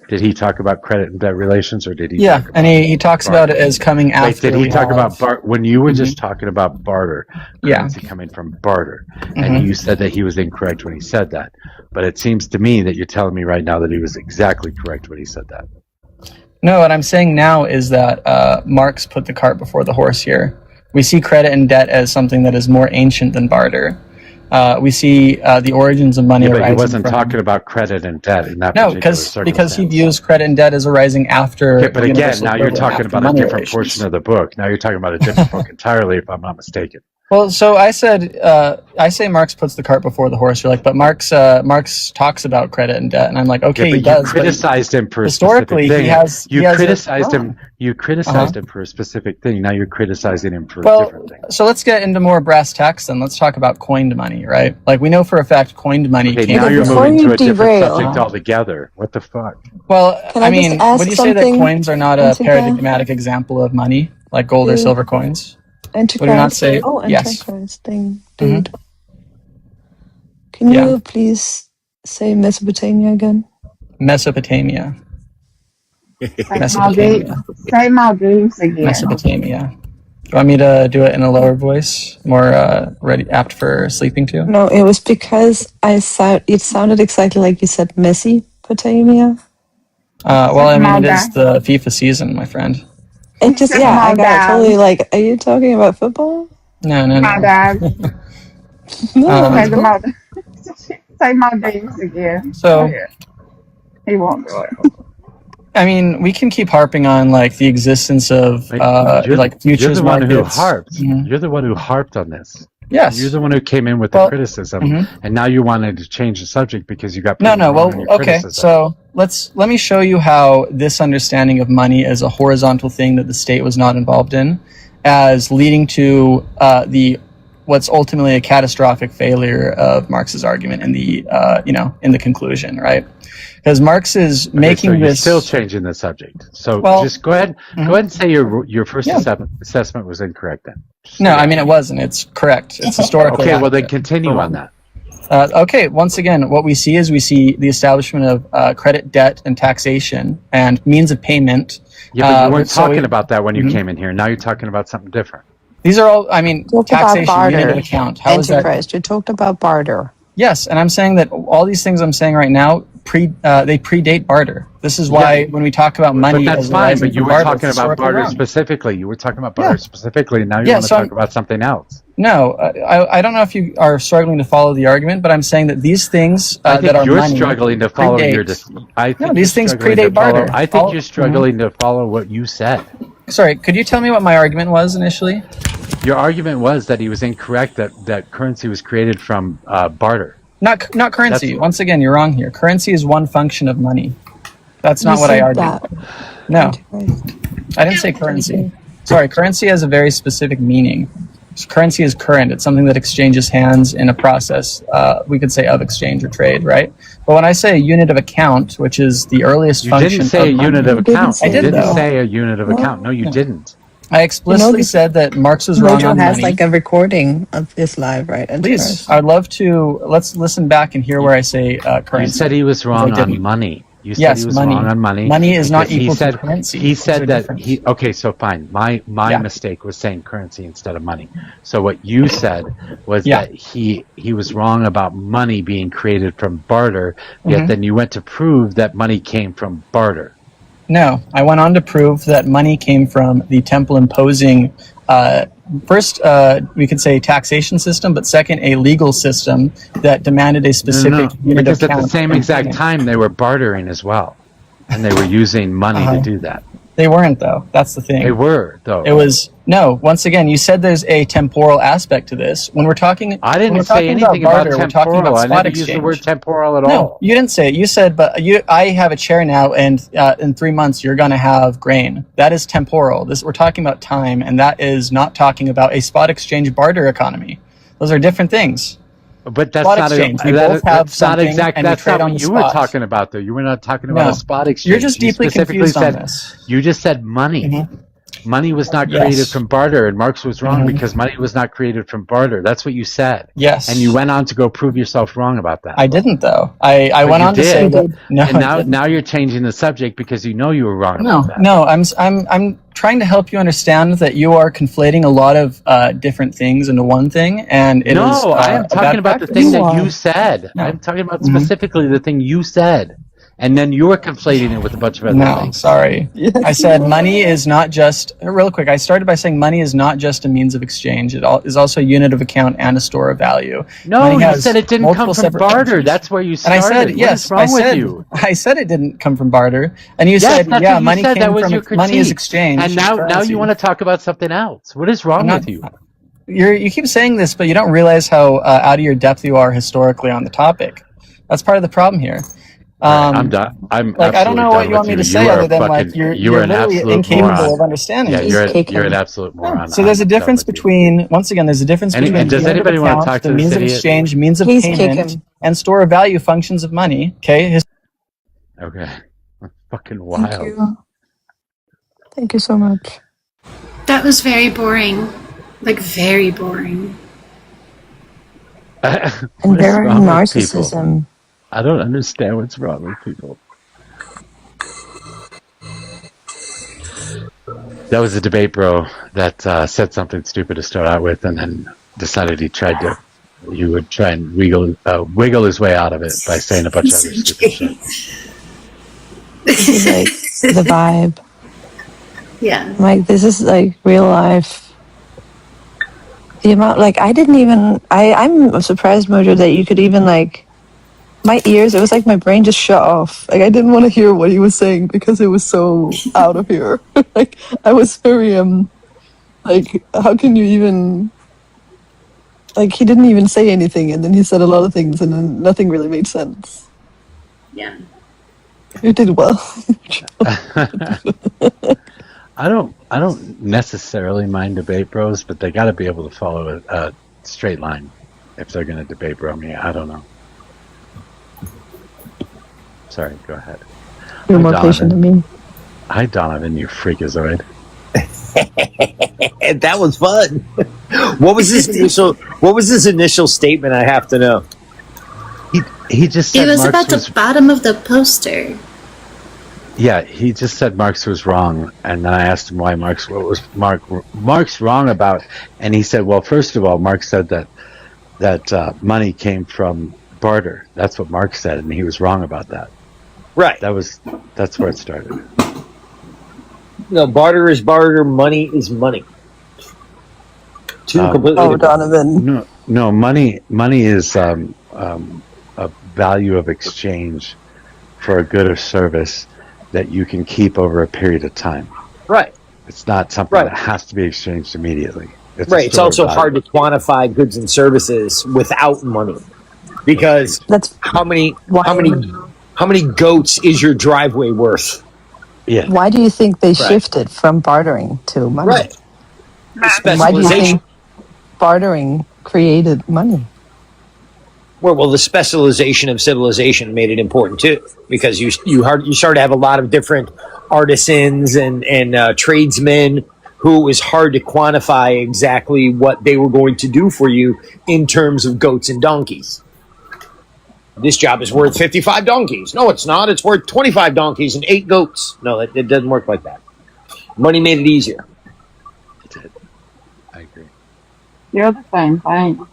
did he talk about credit and debt relations, or did he? Yeah, and he talks about it as coming after. Did he talk about when you were just talking about barter, currency coming from barter, and you said that he was incorrect when he said that, but it seems to me that you're telling me right now that he was exactly correct when he said that. No, what I'm saying now is that Marx put the cart before the horse here. We see credit and debt as something that is more ancient than barter. We see the origins of money arising. But he wasn't talking about credit and debt in that particular circumstance. because he views credit and debt as arising after. Okay, but again, now you're talking about a different portion of the book. Now you're talking about a different book entirely, if I'm not mistaken. Well, so I say Marx puts the cart before the horse. You're like, but Marx talks about credit and debt, and I'm like, okay, he does. You criticized him for historically, a specific thing. he has criticized him. You criticized him for a specific thing. Now you're criticizing him for a different thing. So let's get into more brass tacks, and let's talk about coined money, right? Like we know for a fact, coined money. Okay, now you're moving to a different subject altogether. What the fuck? Well, would you say that coins are not a paradigmatic example of money, like gold or silver coins? Enterprise. Would you not say Enterprise thing, dude. Can you please say Mesopotamia again? Mesopotamia. Say Maldives again. Mesopotamia. you want me to do it in a lower voice, more apt for sleeping to? No, it was because it sounded exactly like you said Mesopotamia. Well, I mean, it is the FIFA season, my friend. It just, yeah, I got totally like, are you talking about football? No. No, Say Maldives again. So, He won't do it. I mean, we can keep harping on like the existence of like futures you're the one markets. who harped. Mhm. You're the one who harped on this. Yes. You're the one who came in with the criticism, and now you wanted to change the subject because you got No. wrong Well, in your okay. criticism. So let me show you how this understanding of money as a horizontal thing that the state was not involved in, as leading to what's ultimately a catastrophic failure of Marx's argument in the in the conclusion, right? Because Marx is making so you're this still changing the subject. So just go ahead and say your first assessment was incorrect then. No, I mean it wasn't. It's correct. It's historically Okay, well then accurate. continue on that. Okay, once again, what we see is the establishment of credit, debt, and taxation and means of payment. Yeah, but you weren't talking about that when you came in here. Now you're talking about something different. These are all, I mean, Talked taxation, about unit of barter, account. How is that? Antichrist. You talked about barter. Yes, and I'm saying that all these things I'm saying right now they predate barter. This is why when we talk about money, but that's fine. But you were talking about barter wrong. specifically. You were talking about barter specifically. Now you Yeah, want to talk about something else. No, I don't know if you are struggling to follow the argument, but I'm saying that these things I think that are you're money struggling to follow predate. These things predate barter. I think you're struggling to follow what you said. Sorry, could you tell me what my argument was initially? Your argument was that he was incorrect. That currency was created from barter. Not currency. Once again, you're wrong here. Currency is one function of money. That's not what I argued. No, I didn't say currency. Sorry, currency has a very specific meaning. Currency is current. It's something that exchanges hands in a process, we could say, of exchange or trade, right? But when I say a unit of account, which is the earliest function... You didn't say a unit of account. I did, You didn't say a unit of account. No, you didn't. I explicitly said that Marx was wrong Mojo on has money. like a recording of this live, right? Please, I'd love to. Let's listen back and hear where I say currency. You said he was wrong on money. You said he was wrong on money. Money is not equal to currency. He said that okay, so fine. My mistake was saying currency instead of money. So what you said was that he was wrong about money being created from barter, yet then you went to prove that money came from barter. No, I went on to prove that money came from the temple imposing first, we could say taxation system, but second, a legal system that demanded a specific unit because of at the same exact time they were bartering as well, and they were using money to do that. They weren't, though. That's the thing. They were, though. It was once again, you said there's a temporal aspect to this. When we're talking, I didn't say anything about temporal. I never used the word temporal at all. No, you didn't say it. You said, but I have a chair now, and in 3 months you're going to have grain. That is temporal. We're talking about time, and that is not talking about a spot exchange barter economy. Those are different things. But that's spot not exchange. that's not exactly. That's not what you were talking about, though. You were not talking about a spot exchange. You're just deeply confused on this. You just said money. Money was not created from barter, and Marx was wrong because money was not created from barter. That's what you said. Yes. And you went on to go prove yourself wrong about that. I didn't, though. I went on to say that. No, and now you're changing the subject because you know you were wrong about that. No, I'm trying to help you understand that you are conflating a lot of different things into one thing, and it is. No, I am talking about the thing that you said. No. I'm talking about specifically the thing you said. And then you were conflating it with a bunch of other things. Sorry. I said money is not just, real quick, I started by saying money is not just a means of exchange. It is also a unit of account and a store of value. No, you said it didn't come from barter. Functions. That's where you started. And I said, yes, what's wrong with you? I said it didn't come from barter. And you said, yeah, money came from, money is exchange. And now you want to talk about something else. What is wrong with you? You keep saying this, but you don't realize how out of your depth you are historically on the topic. That's part of the problem here. I'm done. I'm like, I don't know what you want me to say other than like you're literally incapable of understanding. Yeah, you're an absolute moron. So there's a difference between, once again, there's a difference between and does anybody want to talk to the means of exchange, means of payment, and store of value functions of money. Okay. Okay. That's fucking wild. Thank you. Thank you so much. That was very boring. Like, very boring. And very narcissism. I don't understand what's wrong with people. That was a debate bro that said something stupid to start out with, and then decided he would try and wiggle his way out of it by saying a bunch of other stupid shit. This is like the vibe. Yeah. Like, this is like real life. The amount, like, I'm surprised, Mojo, that you could even, like, my ears, it was like my brain just shut off. Like, I didn't want to hear what he was saying because it was so out of here. Like, I was very, like, how can you even, like, he didn't even say anything, and then he said a lot of things, and then nothing really made sense. Yeah. You did well. I don't necessarily mind debate bros, but they got to be able to follow a straight line if they're going to debate bro me. I don't know. Sorry, go ahead. You're more patient than me. Hi, Donovan, you freakazoid. That was fun. What was this initial statement? I have to know. He just said It was Marx about the bottom of the poster. Yeah, he just said Marx was wrong, and then I asked him what was Marx wrong about, and he said, well, first of all, Marx said that money came from barter. That's what Marx said, and he was wrong about that. Right. That's where it started. No, barter is barter. Money is money. Two completely different. Donovan. No, money is a value of exchange for a good or service that you can keep over a period of time. Right. It's not something that has to be exchanged immediately. It's also hard to quantify goods and services without money, because how many goats is your driveway worth? Yeah. Why do you think they shifted from bartering to money? Right. Why do you think bartering created money? Well, the specialization of civilization made it important too, because you started to have a lot of different artisans and tradesmen who it was hard to quantify exactly what they were going to do for you in terms of goats and donkeys. This job is worth 55 donkeys. No, it's not. It's worth 25 donkeys and 8 goats. No, it doesn't work like that. Money made it easier. It did. I agree. You're the same thing.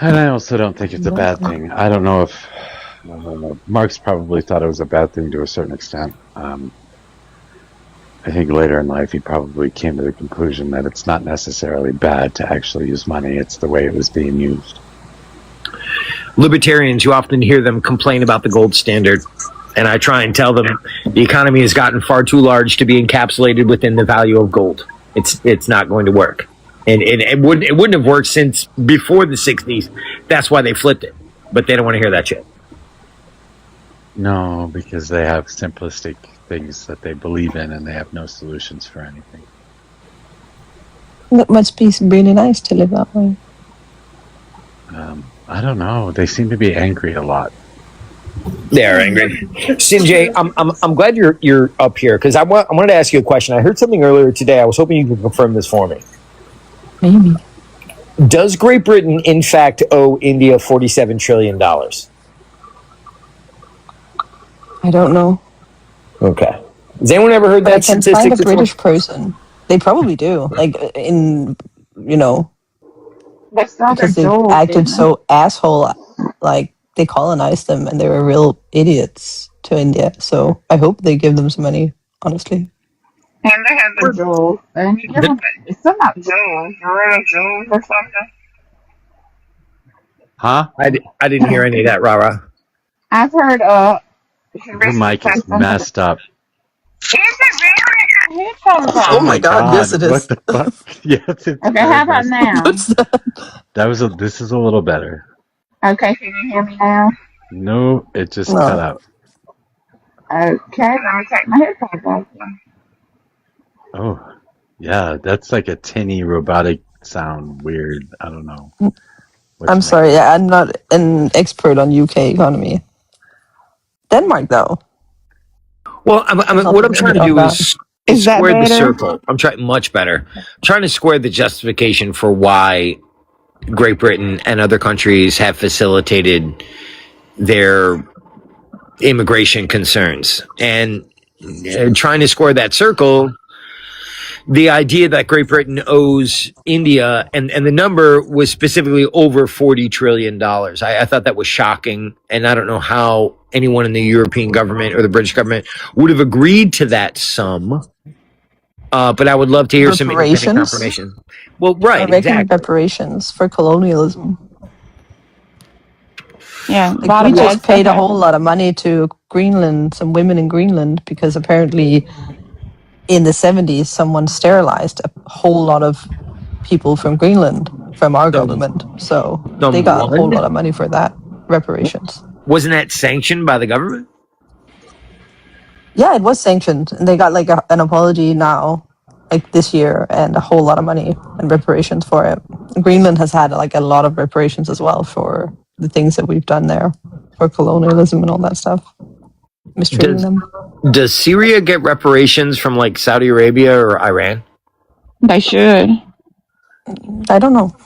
And I also don't think it's a bad thing. I don't know if Marx probably thought it was a bad thing to a certain extent. I think later in life he probably came to the conclusion that it's not necessarily bad to actually use money. It's the way it was being used. Libertarians, you often hear them complain about the gold standard, and I try and tell them the economy has gotten far too large to be encapsulated within the value of gold. It's not going to work, and it wouldn't have worked since before the 60s. That's why they flipped it, but they don't want to hear that shit. No, because they have simplistic things that they believe in, and they have no solutions for anything. It must be really nice to live that way. I don't know. They seem to be angry a lot. They are angry. Sinjay, I'm glad you're up here, because I wanted to ask you a question. I heard something earlier today. I was hoping you could confirm this for me. Maybe. Does Great Britain, in fact, owe India $47 trillion? I don't know. Okay. Has anyone ever heard that I can statistic find a before? British person. They probably do. Like, because they acted so asshole, like they colonized them and they were real idiots to India. So I hope they give them some money, honestly. And they have the jewels. And you give them, it's still not jewels. Rare jewels or something. Huh? I didn't hear any of that, Rara. I've heard, Your mic is messed up. Is it really? Headphones on. Oh my god, yes it is. What the fuck? Yes, it's Okay, how about now? This is a little better. Okay, can you hear me now? No, it just cut out. Okay, let me take my headphones off. Oh, yeah, that's like a tinny robotic sound. Weird. I don't know. I'm sorry, I'm not an expert on UK economy. Denmark, though. Well, what I'm trying to do is square the circle. I'm trying much better. I'm trying to square the justification for why Great Britain and other countries have facilitated their immigration concerns, and trying to square that circle. the idea that Great Britain owes India, and the number was specifically over $40 trillion. I thought that was shocking, and I don't know how anyone in the European government or the British government would have agreed to that sum. But I would love to hear some independent Reparations? confirmation. Well, right, Are making exactly. reparations for colonialism. Yeah, Like, bottom we line just paid a whole lot of money to Greenland, some women in Greenland, because apparently in the 70s, someone sterilized a whole lot of people from Greenland from our government. So they got a whole lot of money for that, reparations. Wasn't that sanctioned by the government? Yeah, it was sanctioned. And they got like an apology now, like this year, and a whole lot of money and reparations for it. Greenland has had like a lot of reparations as well for the things that we've done there, for colonialism and all that stuff. Mistreating them. Does Syria get reparations from like Saudi Arabia or Iran? They should. I don't know.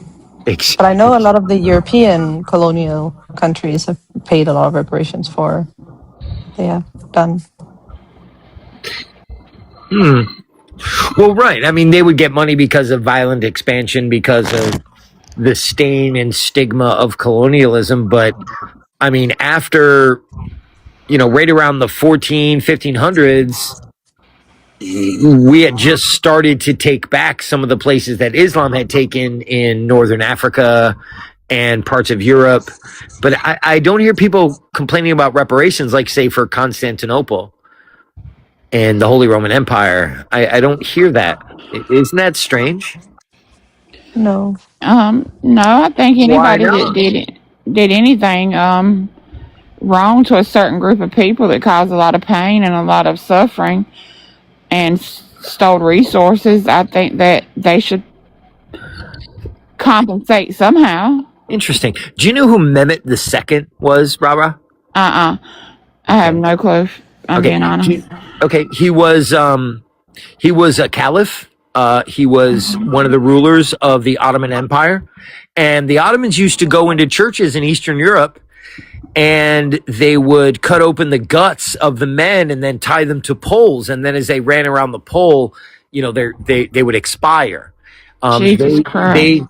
But I know a lot of the European colonial countries have paid a lot of reparations for they have done. Well, right. I mean, they would get money because of violent expansion, because of the stain and stigma of colonialism. But I mean, after, right around the 1500s, we had just started to take back some of the places that Islam had taken in Northern Africa and parts of Europe. But I don't hear people complaining about reparations, like, say, for Constantinople and the Holy Roman Empire. I don't hear that. Isn't that strange? No. No, I think anybody that did anything wrong to a certain group of people that caused a lot of pain and a lot of suffering and stole resources, I think that they should compensate somehow. Interesting. Do you know who Mehmet II was, Barbara? I have no clue. I'm being honest. He was a caliph. He was one of the rulers of the Ottoman Empire, and the Ottomans used to go into churches in Eastern Europe, and they would cut open the guts of the men and then tie them to poles, and then as they ran around the pole, they would expire. Jesus Christ.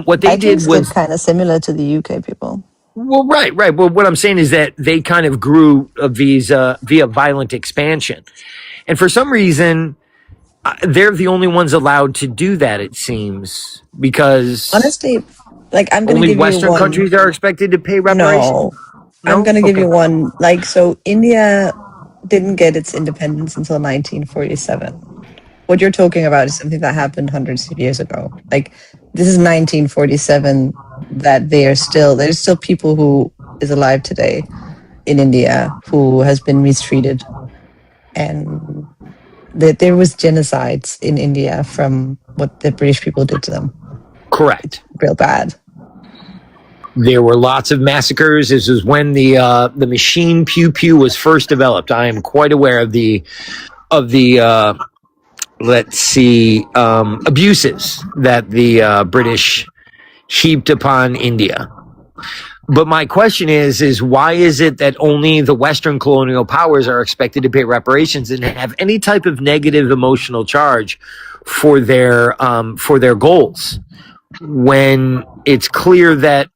What they did was kind of similar to the UK people. Well, right. Well, what I'm saying is that they kind of grew via violent expansion, and for some reason, they're the only ones allowed to do that. It seems, because honestly, like, I'm going to give Western you one. countries are expected to pay reparations. No? I'm going to give you one. Like, so India didn't get its independence until 1947. What you're talking about is something that happened hundreds of years ago. Like, this is 1947. That there's still people who is alive today in India who has been mistreated, and that there was genocides in India from what the British people did to them. Correct. It's real bad. There were lots of massacres. This is when the machine pew pew was first developed. I am quite aware of the abuses that the British heaped upon India. But my question is why is it that only the Western colonial powers are expected to pay reparations and have any type of negative emotional charge for their goals, when it's clear that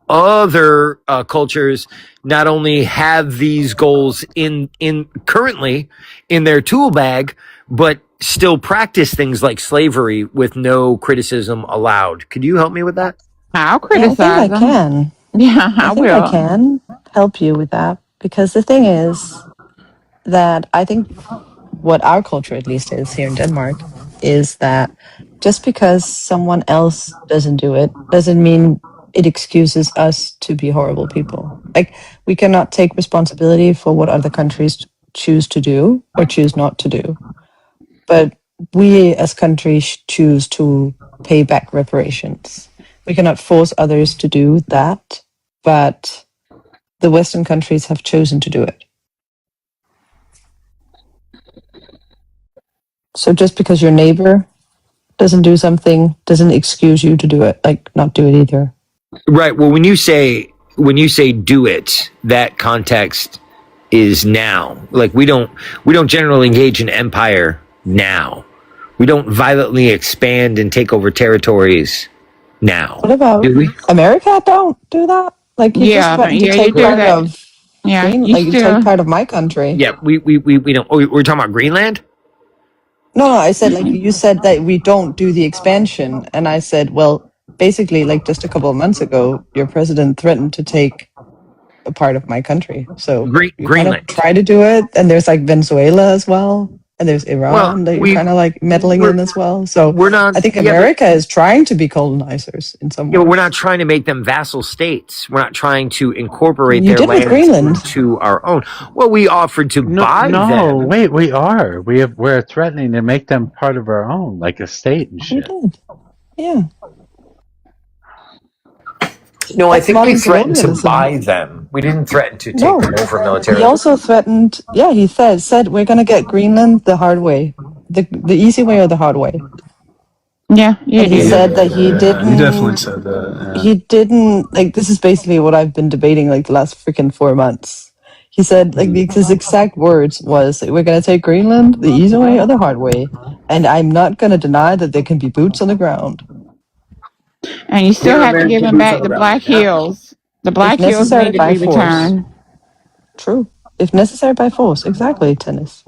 other cultures not only have these goals in currently in their tool bag, but still practice things like slavery with no criticism allowed? Could you help me with that? I'll criticize I think I can. Yeah, I think I can help you with that, because the thing is that I think what our culture at least is here in Denmark is that just because someone else doesn't do it doesn't mean it excuses us to be horrible people. Like, we cannot take responsibility for what other countries choose to do or choose not to do. But we as countries choose to pay back reparations. We cannot force others to do that, but the Western countries have chosen to do it. So just because your neighbor doesn't do something doesn't excuse you to do it, like not do it either. Right. Well, when you say do it, that context is now. Like, we don't generally engage in empire now. We don't violently expand and take over territories now. What about do we? America? Don't do that. Like you just Yeah, threatened to you take do part that. of Yeah, Green, you like you take still. part of my country. Yeah, we don't. Oh, we're talking about Greenland. No, I said like you said that we don't do the expansion, and I said, well, basically, like just a couple of months ago, your president threatened to take a part of my country. So you kind of Greenland. try to do it, and there's like Venezuela as well, and there's Well, Iran that you're kind of like meddling in as well. So we're not. I think Yeah, but America is trying to be colonizers in some we're ways. not trying to make them vassal states. We're not trying to incorporate You their did with lands Greenland. into our own. Well, we offered to buy No, them. wait, we are. We're threatening to make them part of our own, like a state and You shit. did, yeah. No, I That's think we modern threatened to colonialism. buy them. We didn't threaten to take No, them over he militarily. also threatened. Yeah, he said we're gonna get Greenland the hard way, the easy way or the hard way. Yeah, you And he did. said that he He definitely didn't. said that. Yeah. He didn't like. This is basically what I've been debating like the last freaking 4 months. He said like his exact words was, "We're gonna take Greenland the easy way or the hard way," and I'm not gonna deny that there can be boots on the ground. And you still There are have to give manageable them boots back on the the ground Black right now. Hills. The If Black Hills necessary need to by be force. returned. True. If necessary by force. Exactly, tennis.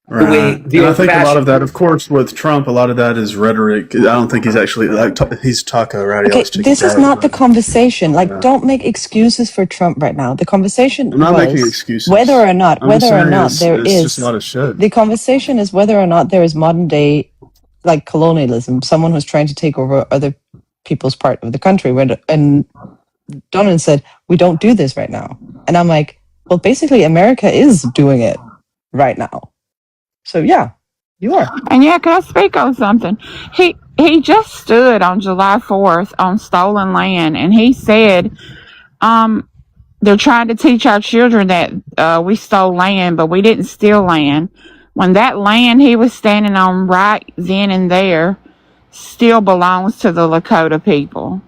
Right. And I think a lot of that, of course, with Trump, a lot of that is rhetoric. I don't think he's actually, like, he's taco, right? He Okay, always chicken this is salad, not the but, conversation. Like, yeah. don't make excuses for Trump right now. The conversation I'm not making was excuses. whether or not I'm just saying there it's just is. not a shit. The conversation is whether or not there is modern day, like colonialism. Someone who's trying to take over other people's part of the country. And Donan said we don't do this right now, and I'm like, well, basically, America is doing it right now. So yeah, you are. And yeah, can I speak on something? He just stood on July 4th on stolen land, and he said, they're trying to teach our children that we stole land, but we didn't steal land. When that land he was standing on right then and there still belongs to the Lakota people,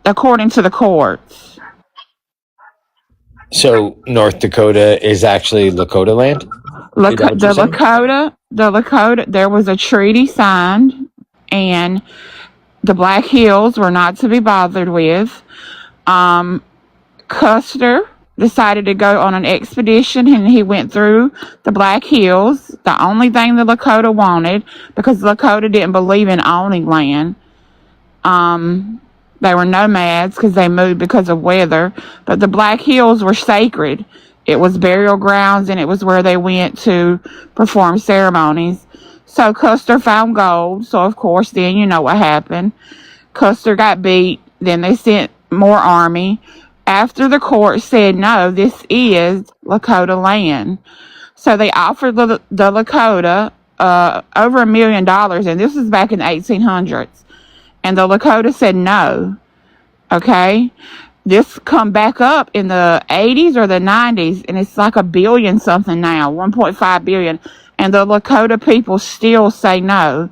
according to the courts. So North Dakota is actually Lakota land? The Lakota, there was a treaty signed, and the Black Hills were not to be bothered with. Custer decided to go on an expedition, and he went through the Black Hills. The only thing the Lakota wanted, because the Lakota didn't believe in owning land. They were nomads because they moved because of weather. But the Black Hills were sacred. It was burial grounds, and it was where they went to perform ceremonies. So Custer found gold. So, of course, then you know what happened. Custer got beat. Then they sent more army. After the court said, no, this is Lakota land. So they offered the Lakota over $1 million, and this was back in the 1800s. And the Lakota said no. Okay? This come back up in the 80s or the 90s, and it's like $1 billion something now, 1.5 billion. And the Lakota people still say no.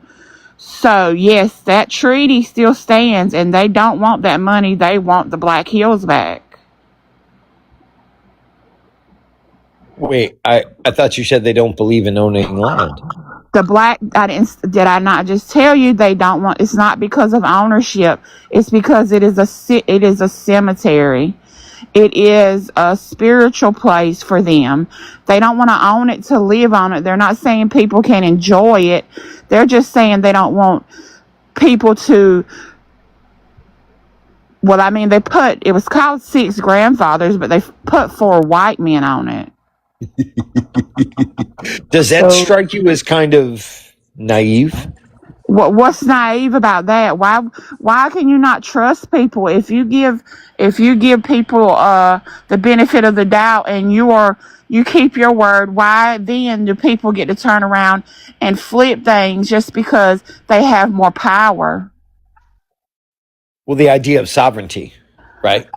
So, yes, that treaty still stands, and they don't want that money. They want the Black Hills back. Wait, I thought you said they don't believe in owning land. Did I not just tell you they don't want? It's not because of ownership. It's because it is a cemetery. It is a spiritual place for them. They don't want to own it to live on it. They're not saying people can enjoy it. They're just saying they don't want people to. Well, I mean, it was called Six Grandfathers, but they put 4 white men on it. Does that strike you as kind of naive? What's naive about that? Why can you not trust people? If you give people the benefit of the doubt, and you keep your word, why then do people get to turn around and flip things just because they have more power? Well, the idea of sovereignty, right?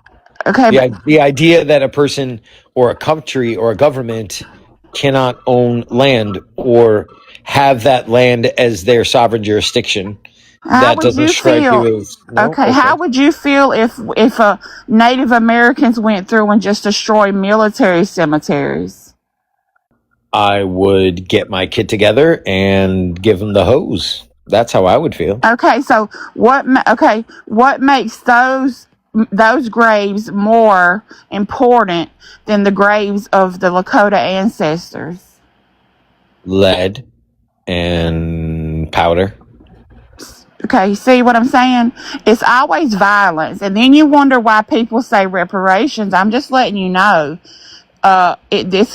Okay, the idea that a person or a country or a government cannot own land or have that land as their sovereign jurisdiction. How would you feel? How would you feel if Native Americans went through and just destroyed military cemeteries? I would get my kid together and give them the hose. That's how I would feel. Okay, so what makes those graves more important than the graves of the Lakota ancestors? Lead and powder. Okay, you see what I'm saying? It's always violence, and then you wonder why people say reparations. I'm just letting you know.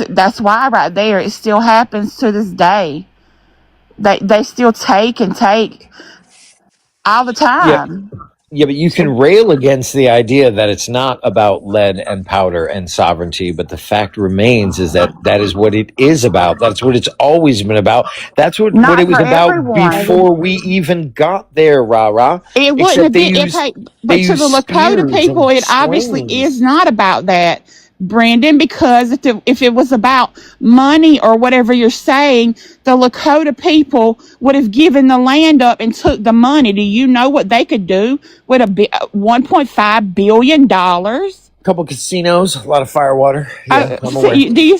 That's why right there it still happens to this day. They still take and take all the Yeah. time. Yeah, but you can rail against the idea that it's not about lead and powder and sovereignty, but the fact remains is that that is what it is about. That's what it's always been about. That's what Not it was for about everyone. before we even got there, rah rah. It wouldn't Except have been if they but to use the Lakota spears people, and it obviously is slings. not about that, Brendan. Because if it was about money or whatever you're saying, the Lakota people would have given the land up and took the money. Do you know what they could do with $1.5 billion? Couple casinos, a lot of firewater. Yeah, I'm aware. Do you?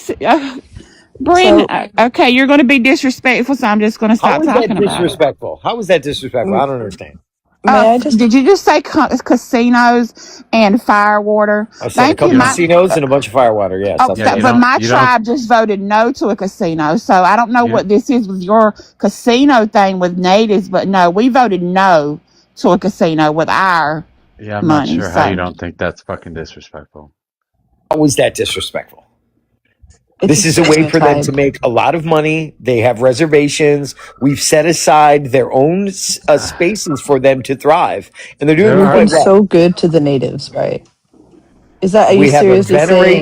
Brendan, So, okay, you're going to be disrespectful, so I'm just going to How stop is that talking about it. disrespectful? How is that disrespectful? I don't understand. may I just Did you just say casinos and firewater? I said a Thank you. couple You don't. casinos and a bunch of firewater. Yes, Oh, that's Yeah, what I you but said. don't. my You don't. tribe just voted no to a casino, so I don't know You. what this is with your casino thing with natives, but no, we voted no to a casino with our Yeah, I'm not money. sure how you So don't think that's fucking disrespectful. How is that disrespectful? it's a This is a way for them to stereotype. make a lot of money. They have reservations. We've set aside their own spaces for them to thrive, and they're doing There We've are. been quite well. so good to the natives, right? Are you We have a seriously saying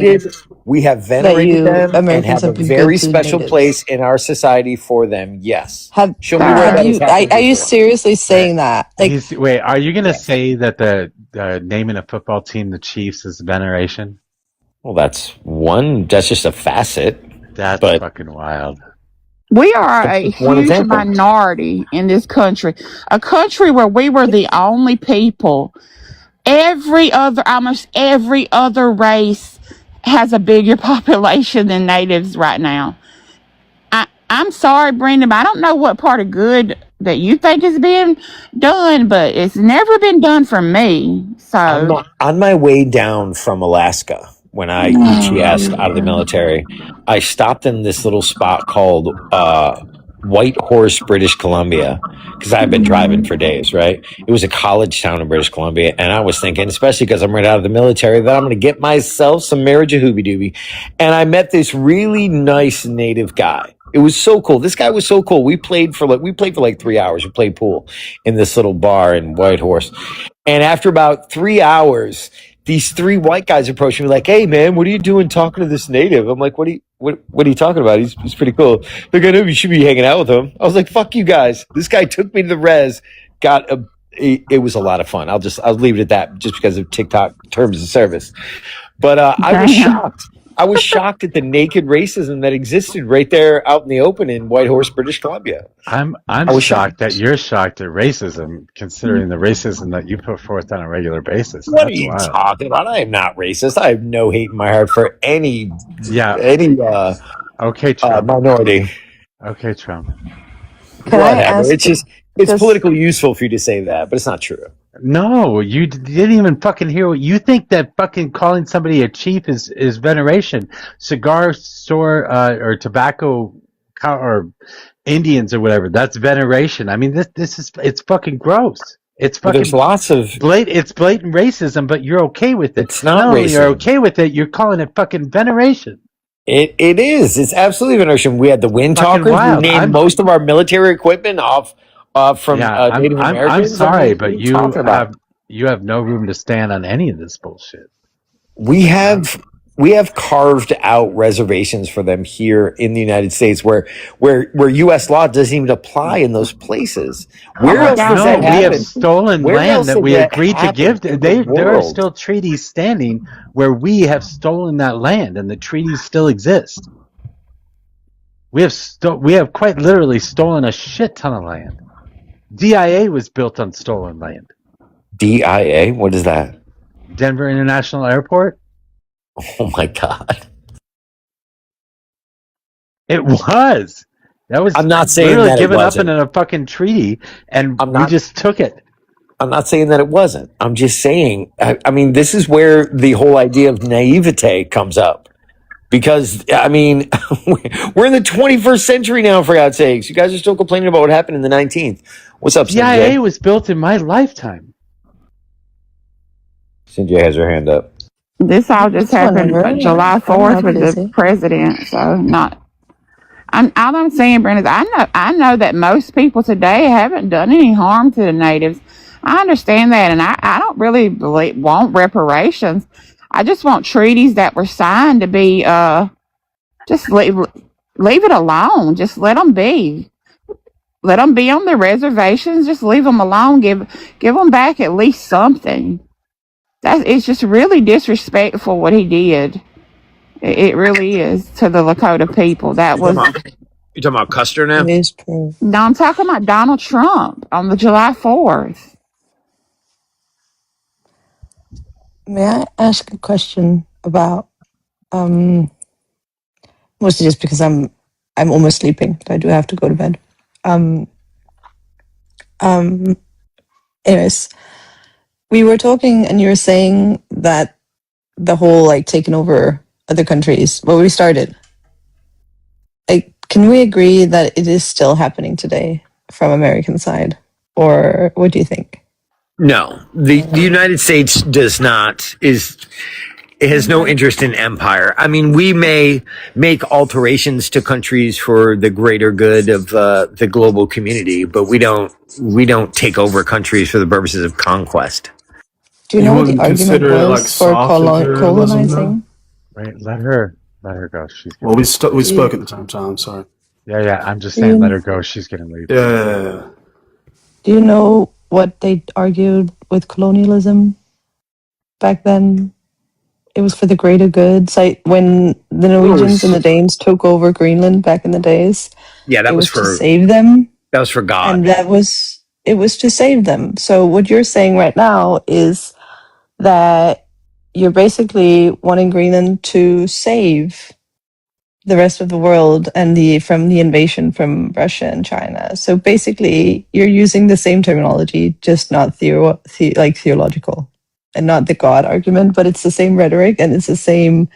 that venerated you them and Americans have a have been good very to special natives? place in our society for them. Yes. Show me where all Have that right. has you, happened are you before. seriously Uh, saying that? Like, he's wait. Are you gonna Yes. say that the naming a football team the Chiefs is veneration? Well, that's one. That's just a facet, That's but fucking wild. We are that's a just one huge example. minority in this country, a country where we were the only people. Almost every other race has a bigger population than natives right now. I'm sorry, Brendan, but I don't know what part of good that you think is being done, but it's never been done for me. On So, my way down from Alaska, when I ETS'd out of the military, I stopped in this little spot called White Horse, British Columbia, because I've been driving for days, right? It was a college town in British Columbia, and I was thinking, especially because I'm right out of the military, that I'm going to get myself some marriage a hoobie doobie. And I met this really nice native guy. It was so cool. This guy was so cool. We played for like 3 hours. We played pool in this little bar in Whitehorse. And after about 3 hours, these three white guys approached me like, "Hey man, what are you doing talking to this native?" I'm like, what are you talking about? He's pretty cool." They're like, "I know you should be hanging out with him." I was like, "Fuck you guys." This guy took me to the res, got a it was a lot of fun. I'll leave it at that just because of TikTok terms of service. But I was damn. shocked. I was shocked at the naked racism that existed right there out in the open in Whitehorse, British Columbia. I'm I was shocked shocked. that you're shocked at racism, considering the racism that you put forth on a regular basis. What are That's you wild. talking about? I am not racist. I have no hate in my heart for any Yeah. any Okay, Trump. minority. Okay, Trump. can I Whatever. ask? It's Does politically useful for you to say that, but it's not true. No, you didn't even fucking hear what you think that fucking calling somebody a chief is veneration. Cigar store or tobacco or Indians or whatever. That's veneration. I mean, this is it's fucking gross. It's But there's fucking lots of it's blatant racism, but you're okay with it. it's not Not only you're racism. okay with it, you're calling it fucking veneration. It is. It's absolutely veneration. We had the wind Fucking talkers. We wild. named most of our military equipment off from Yeah, Native I'm Americans. I sorry, mean, what are but you talking about? you have no room to stand on any of this bullshit. we Um, have we have carved out reservations for them here in the United States where US law doesn't even apply in those places. Oh Where my else God, does no, that we have happen? stolen Where land else that has we that agreed to give. happened in the There are world? still treaties standing where we have stolen that land, and the treaties still exist. We have quite literally stolen a shit ton of land. DIA was built on stolen land. DIA? What is that? Denver International Airport. Oh my God. It was. That was I'm not saying literally that it given up in wasn't. a fucking treaty, and I'm we not. just took it. I'm not saying that it wasn't. I'm just saying. I mean, this is where the whole idea of naivete comes up. Because I mean, we're in the 21st century now. For God's sakes, you guys are still complaining about what happened in the 19th. What's up, CIA Sinjay? was built in my lifetime. Sinjay has her hand up. This all just It's happened whenever. July I'm 4th not with the busy. president, so not. All I'm saying, Brenda, is I know that most people today haven't done any harm to the natives. I understand that, and I don't really want reparations. I just want treaties that were signed to be just leave it alone. Just let them be. Let them be on their reservations. Just leave them alone. Give them back at least something. It's just really disrespectful what he did. It really is to the Lakota people. That You're was. talking about Custer now? It is true. No, I'm talking about Donald Trump on the July 4th. May I ask a question about mostly just because I'm almost sleeping, so I do have to go to bed. Um um anyways, we were talking and you were saying that the whole like taking over other countries, well, we started. Like, can we agree that it is still happening today from American side? Or what do you think? No, the United States does not. It has no interest in empire. I mean, we may make alterations to countries for the greater good of the global community, but we don't take over countries for the purposes of conquest. Do you You know what the wouldn't argument consider it like was for soft imperialism, though? colonizing? Wait, let her go. She's Well, gonna leave. we Do you, spoke at the same time. Sorry. Yeah. I'm just do saying, let you her go. She's gonna leave. Yeah. do you know what they argued with colonialism back then? It was for the greater good. So when the Well, Norwegians and the Danes took over Greenland back in the days, Yeah, it was to save them, that was for and God. it was to save them. So what you're saying right now is that you're basically wanting Greenland to save the rest of the world and from the invasion from Russia and China. So basically, you're using the same terminology, just not theological, and not the God argument, but it's the same rhetoric and it's the same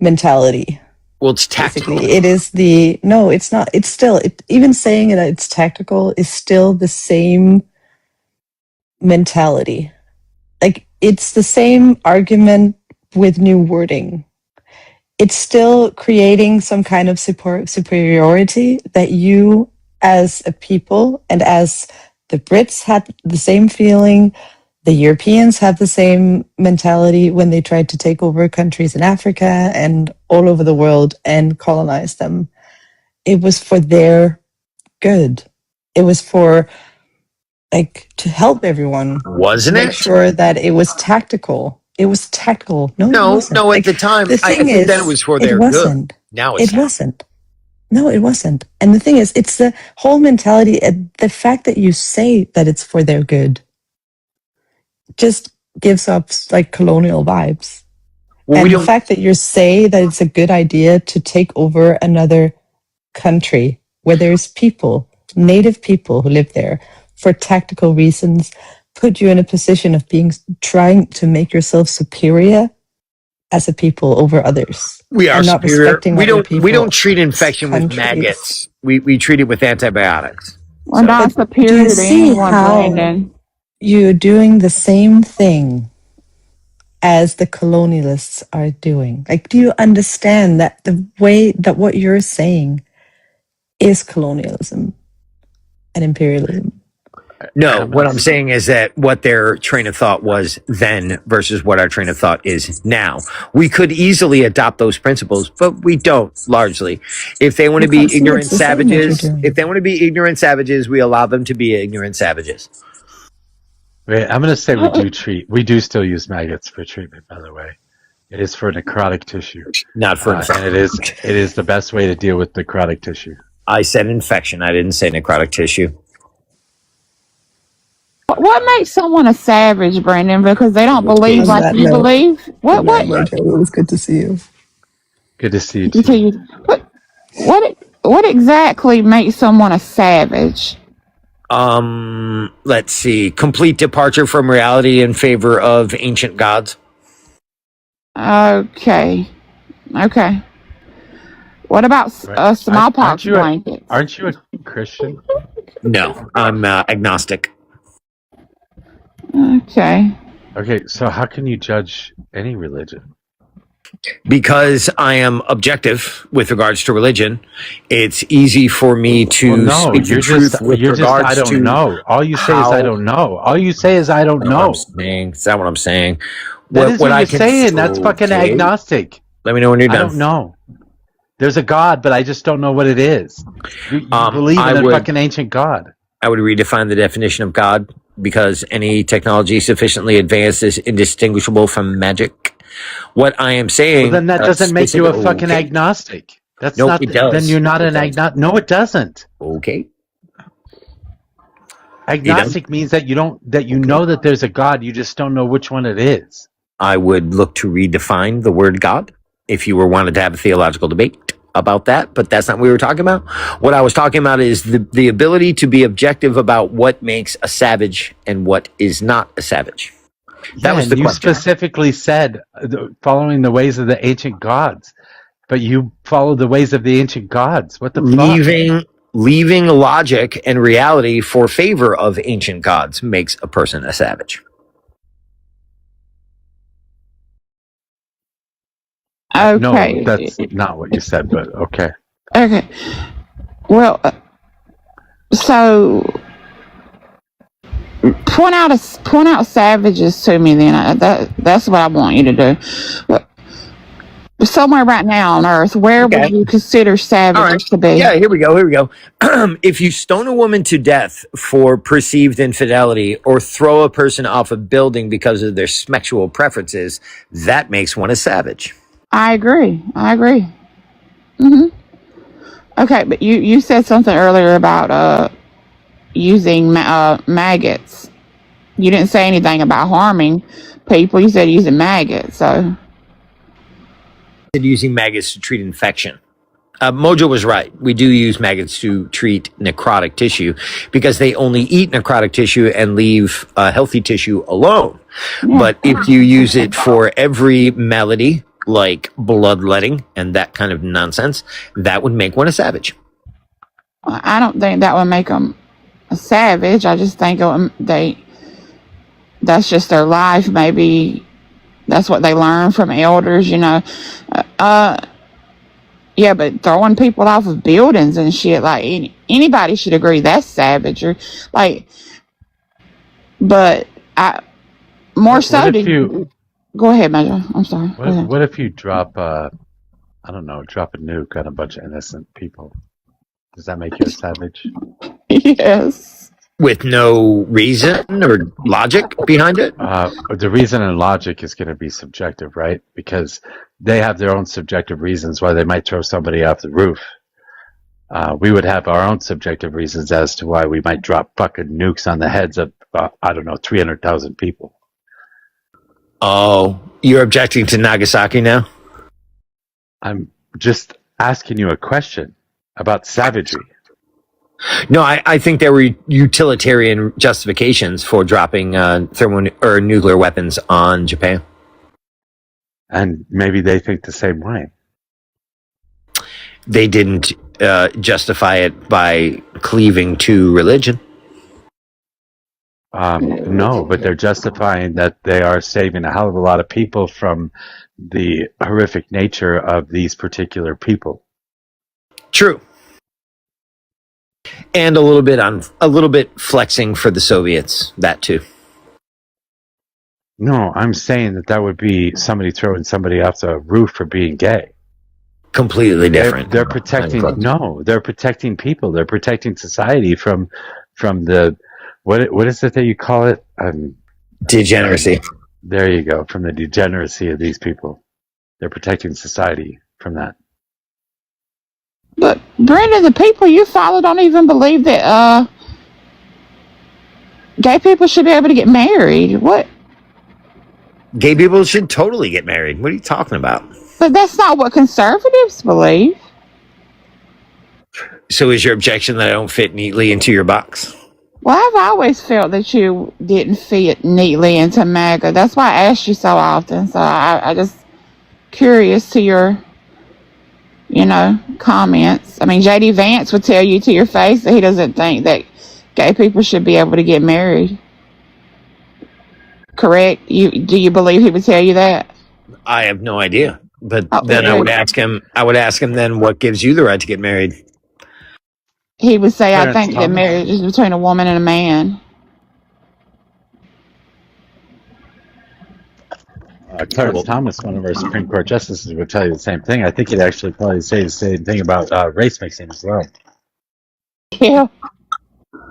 mentality. Well, it's tactical. Basically, it is the no. It's not. It's still even saying that it's tactical is still the same mentality. Like, it's the same argument with new wording. It's still creating some kind of superiority that you as a people, and as the Brits had the same feeling, the Europeans have the same mentality when they tried to take over countries in Africa and all over the world and colonize them. It was for their good. It was for, like, to help everyone, to Wasn't make it? sure that it was tactical. It was tactical. No, it wasn't. No. At Like, the time, the I thing think that it is, was for it their good. wasn't. Now it's It wasn't. No, it wasn't. And the thing is, it's the whole mentality. The fact that you say that it's for their good just gives off like colonial vibes. Well, And the fact that you say that it's a good idea to take over another country where there's people, native people who live there for tactical reasons, put you in a position of trying to make yourself superior as a people over others. we are and not superior. respecting We other don't people's treat infection with countries. maggots. We treat it with antibiotics. We're not But do superior you to see anyone, how Brandon. you're doing the same thing as the colonialists are doing? Like, do you understand that the way that what you're saying is colonialism and imperialism? No, I'm what gonna. I'm saying is that what their train of thought was then versus what our train of thought is now. We could easily adopt those principles, but we don't largely. If they want to be Because see, ignorant it's the same what you're savages, doing. we allow them to be ignorant savages. Wait, I'm gonna say we do still use maggots for treatment. By the way, it is for necrotic tissue, Not for and infection. it is the best way to deal with necrotic tissue. I said infection. I didn't say necrotic tissue. What makes someone a savage, Brandon? Because they don't believe On like that you note, believe? good What? night, What? Mojo. It was good to see you. Good to see you Until too. you. What? What exactly makes someone a savage? Let's see. Complete departure from reality in favor of ancient gods. Okay. Okay. What about Right. smallpox blankets? Aren't you a Christian? No, I'm agnostic. Okay. Okay, so how can you judge any religion? Because I am objective with regards to religion, it's easy for me to speak the truth with regards I don't to know. All you say is I how. don't know. All you say is I don't That's what I'm know. saying. Is that what I'm saying? That is what I you're can. saying. That's fucking Okay. agnostic. Let me know when you're I done. don't know. There's a God, but I just don't know what it is. You believe in a fucking ancient God. I would redefine the definition of God because any technology sufficiently advanced is indistinguishable from magic. What I am saying. Well, then that doesn't make you a fucking agnostic. That's nope, not. it does. Then you're not an agnostic. No, it doesn't. Okay. Agnostic means that you don't. That you know that there's a God. You just don't know which one it is. I would look to redefine the word God if you were wanted to have a theological debate about that, but that's not what we were talking about. What I was talking about is the ability to be objective about what makes a savage and what is not a savage. That was the you question. specifically said following the ways of the ancient gods, but you followed the ways of the ancient gods. What the fuck? Leaving logic and reality for favor of ancient gods makes a person a savage. Okay. No, that's not what you said, but okay. Okay. Well, so point out savages to me. Then that's what I want you to do. Somewhere right now on Earth, where would you consider savages to be? Yeah, here we go. If you stone a woman to death for perceived infidelity or throw a person off a building because of their sexual preferences, that makes one a savage. I agree. Mm-hmm. Okay, but you said something earlier about using maggots. You didn't say anything about harming people. You said using maggots. So using maggots to treat infection. Mojo was right. We do use maggots to treat necrotic tissue because they only eat necrotic tissue and leave healthy tissue alone. Yeah. But if you use it for every malady, like bloodletting and that kind of nonsense, that would make one a savage. I don't think that would make them a savage. I just think that's just their life. Maybe that's what they learn from elders, Yeah, but throwing people off of buildings and shit, like anybody should agree that's savage. Or like, but more so. Go ahead, Major. I'm sorry. What if you drop drop a nuke on a bunch of innocent people? Does that make you a savage? Yes. With no reason or logic behind it? The reason and logic is going to be subjective, right? Because they have their own subjective reasons why they might throw somebody off the roof. We would have our own subjective reasons as to why we might drop fucking nukes on the heads of, 300,000 people. Oh, you're objecting to Nagasaki now? I'm just asking you a question about savagery. No, I think there were utilitarian justifications for dropping nuclear weapons on Japan. And maybe they think the same way. They didn't justify it by cleaving to religion. No, but they're justifying that they are saving a hell of a lot of people from the horrific nature of these particular people. True. And a little bit flexing for the Soviets, that too. No, I'm saying that would be somebody throwing somebody off the roof for being gay. Completely different. They're protecting. No, they're protecting people. They're protecting society from the what is it that you call it? Degeneracy. There you go. From the degeneracy of these people, they're protecting society from that. But Brenda, the people you follow don't even believe that gay people should be able to get married. What? Gay people should totally get married. What are you talking about? But that's not what conservatives believe. So is your objection that I don't fit neatly into your box? Well, I've always felt that you didn't fit neatly into MAGA. That's why I ask you so often. So I just curious to your, comments. I mean, JD Vance would tell you to your face that he doesn't think that gay people should be able to get married. Correct? Do you believe he would tell you that? I have no idea. But then I would ask him then what gives you the right to get married? He would say, I think that marriage is between a woman and a man. Clarence Thomas, one of our Supreme Court justices, would tell you the same thing. I think he'd actually probably say the same thing about race mixing as well. Yeah.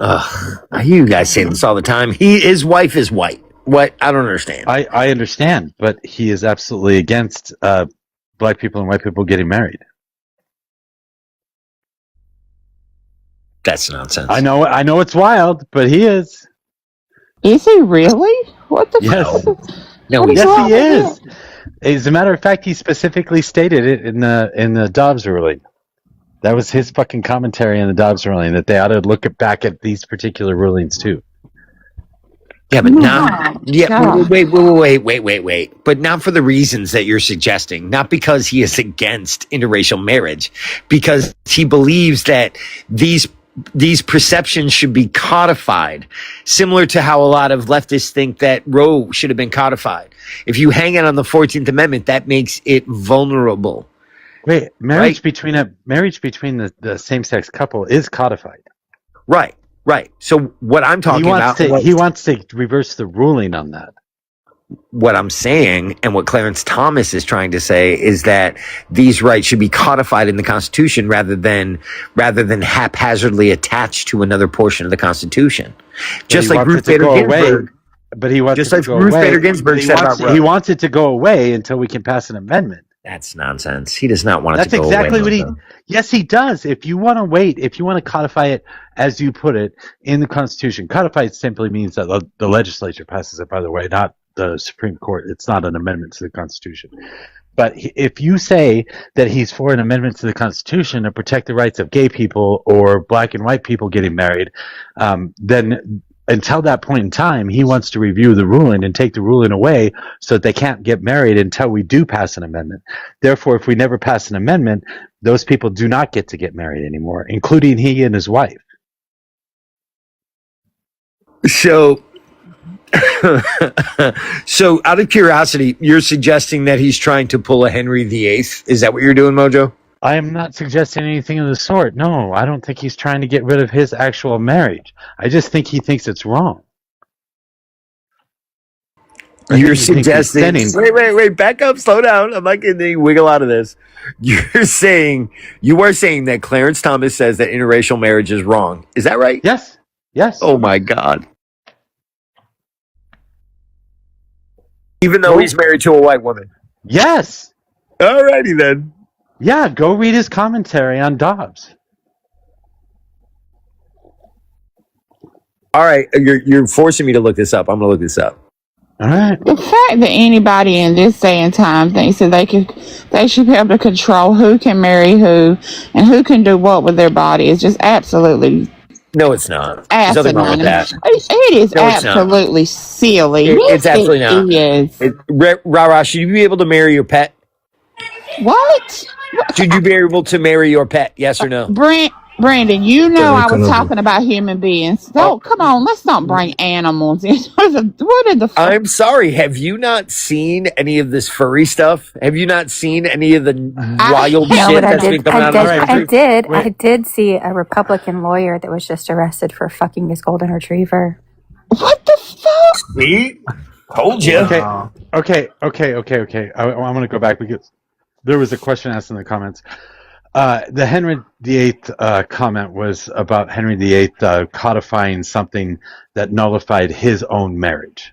I hear you guys say this all the time. His wife is white. What? I don't understand. I understand, but he is absolutely against black people and white people getting married. That's nonsense. I know it's wild, but he is. Is he really? What the fuck? No, yes, he is. As a matter of fact, he specifically stated it in the Dobbs ruling. That was his fucking commentary in the Dobbs ruling, that they ought to look back at these particular rulings too. Yeah, but not. Yeah, wait. But not for the reasons that you're suggesting. Not because he is against interracial marriage, because he believes that these perceptions should be codified, similar to how a lot of leftists think that Roe should have been codified. If you hang it on the 14th Amendment, that makes it vulnerable. Wait, marriage between the same-sex couple is codified. Right. So what I'm talking about, he wants to reverse the ruling on that. What I'm saying, and what Clarence Thomas is trying to say, is that these rights should be codified in the Constitution rather than haphazardly attached to another portion of the Constitution. Just like Ruth Bader Ginsburg. But he wants just it like to go Ruth away. Bader Ginsburg said about Roe. He wants it to go away until we can pass an amendment. That's nonsense. He does not want it to go away. That's exactly what he. Yes, he does. If you want to wait, if you want to codify it as you put it in the Constitution, codify it simply means that the legislature passes it. By the way, not the Supreme Court. It's not an amendment to the Constitution. But if you say that he's for an amendment to the Constitution to protect the rights of gay people or black and white people getting married, then until that point in time, he wants to review the ruling and take the ruling away so that they can't get married until we do pass an amendment. Therefore, if we never pass an amendment, those people do not get to get married anymore, including he and his wife. So, out of curiosity, you're suggesting that he's trying to pull a Henry VIII? Is that what you're doing, Mojo? I am not suggesting anything of the sort. No, I don't think he's trying to get rid of his actual marriage. I just think he thinks it's wrong. You're suggesting... Wait, back up, slow down. I'm not getting any wiggle out of this. You are saying that Clarence Thomas says that interracial marriage is wrong. Is that right? Yes. Oh my God. Even though he's married to a white woman? Yes. Alrighty then. Yeah, go read his commentary on Dobbs. All right, you're forcing me to look this up. I'm going to look this up. All right. The fact that anybody in this day and time thinks that they should be able to control who can marry who and who can do what with their body is just absolutely... No, it's not. There's nothing wrong with that. It is absolutely silly. It's absolutely not. It is. Rara, should you be able to marry your pet? What? Should you be able to marry your pet? Yes or no? Brandon, I was talking about human beings. Come on, let's not bring animals in. What are the fuck? I'm sorry. Have you not seen any of this furry stuff? Have you not seen any of the wild shit that's been coming out of this country? I did see a Republican lawyer that was just arrested for fucking his golden retriever. What the fuck? See? Told you. Okay. I want to go back because there was a question asked in the comments. The Henry VIII comment was about Henry VIII codifying something that nullified his own marriage.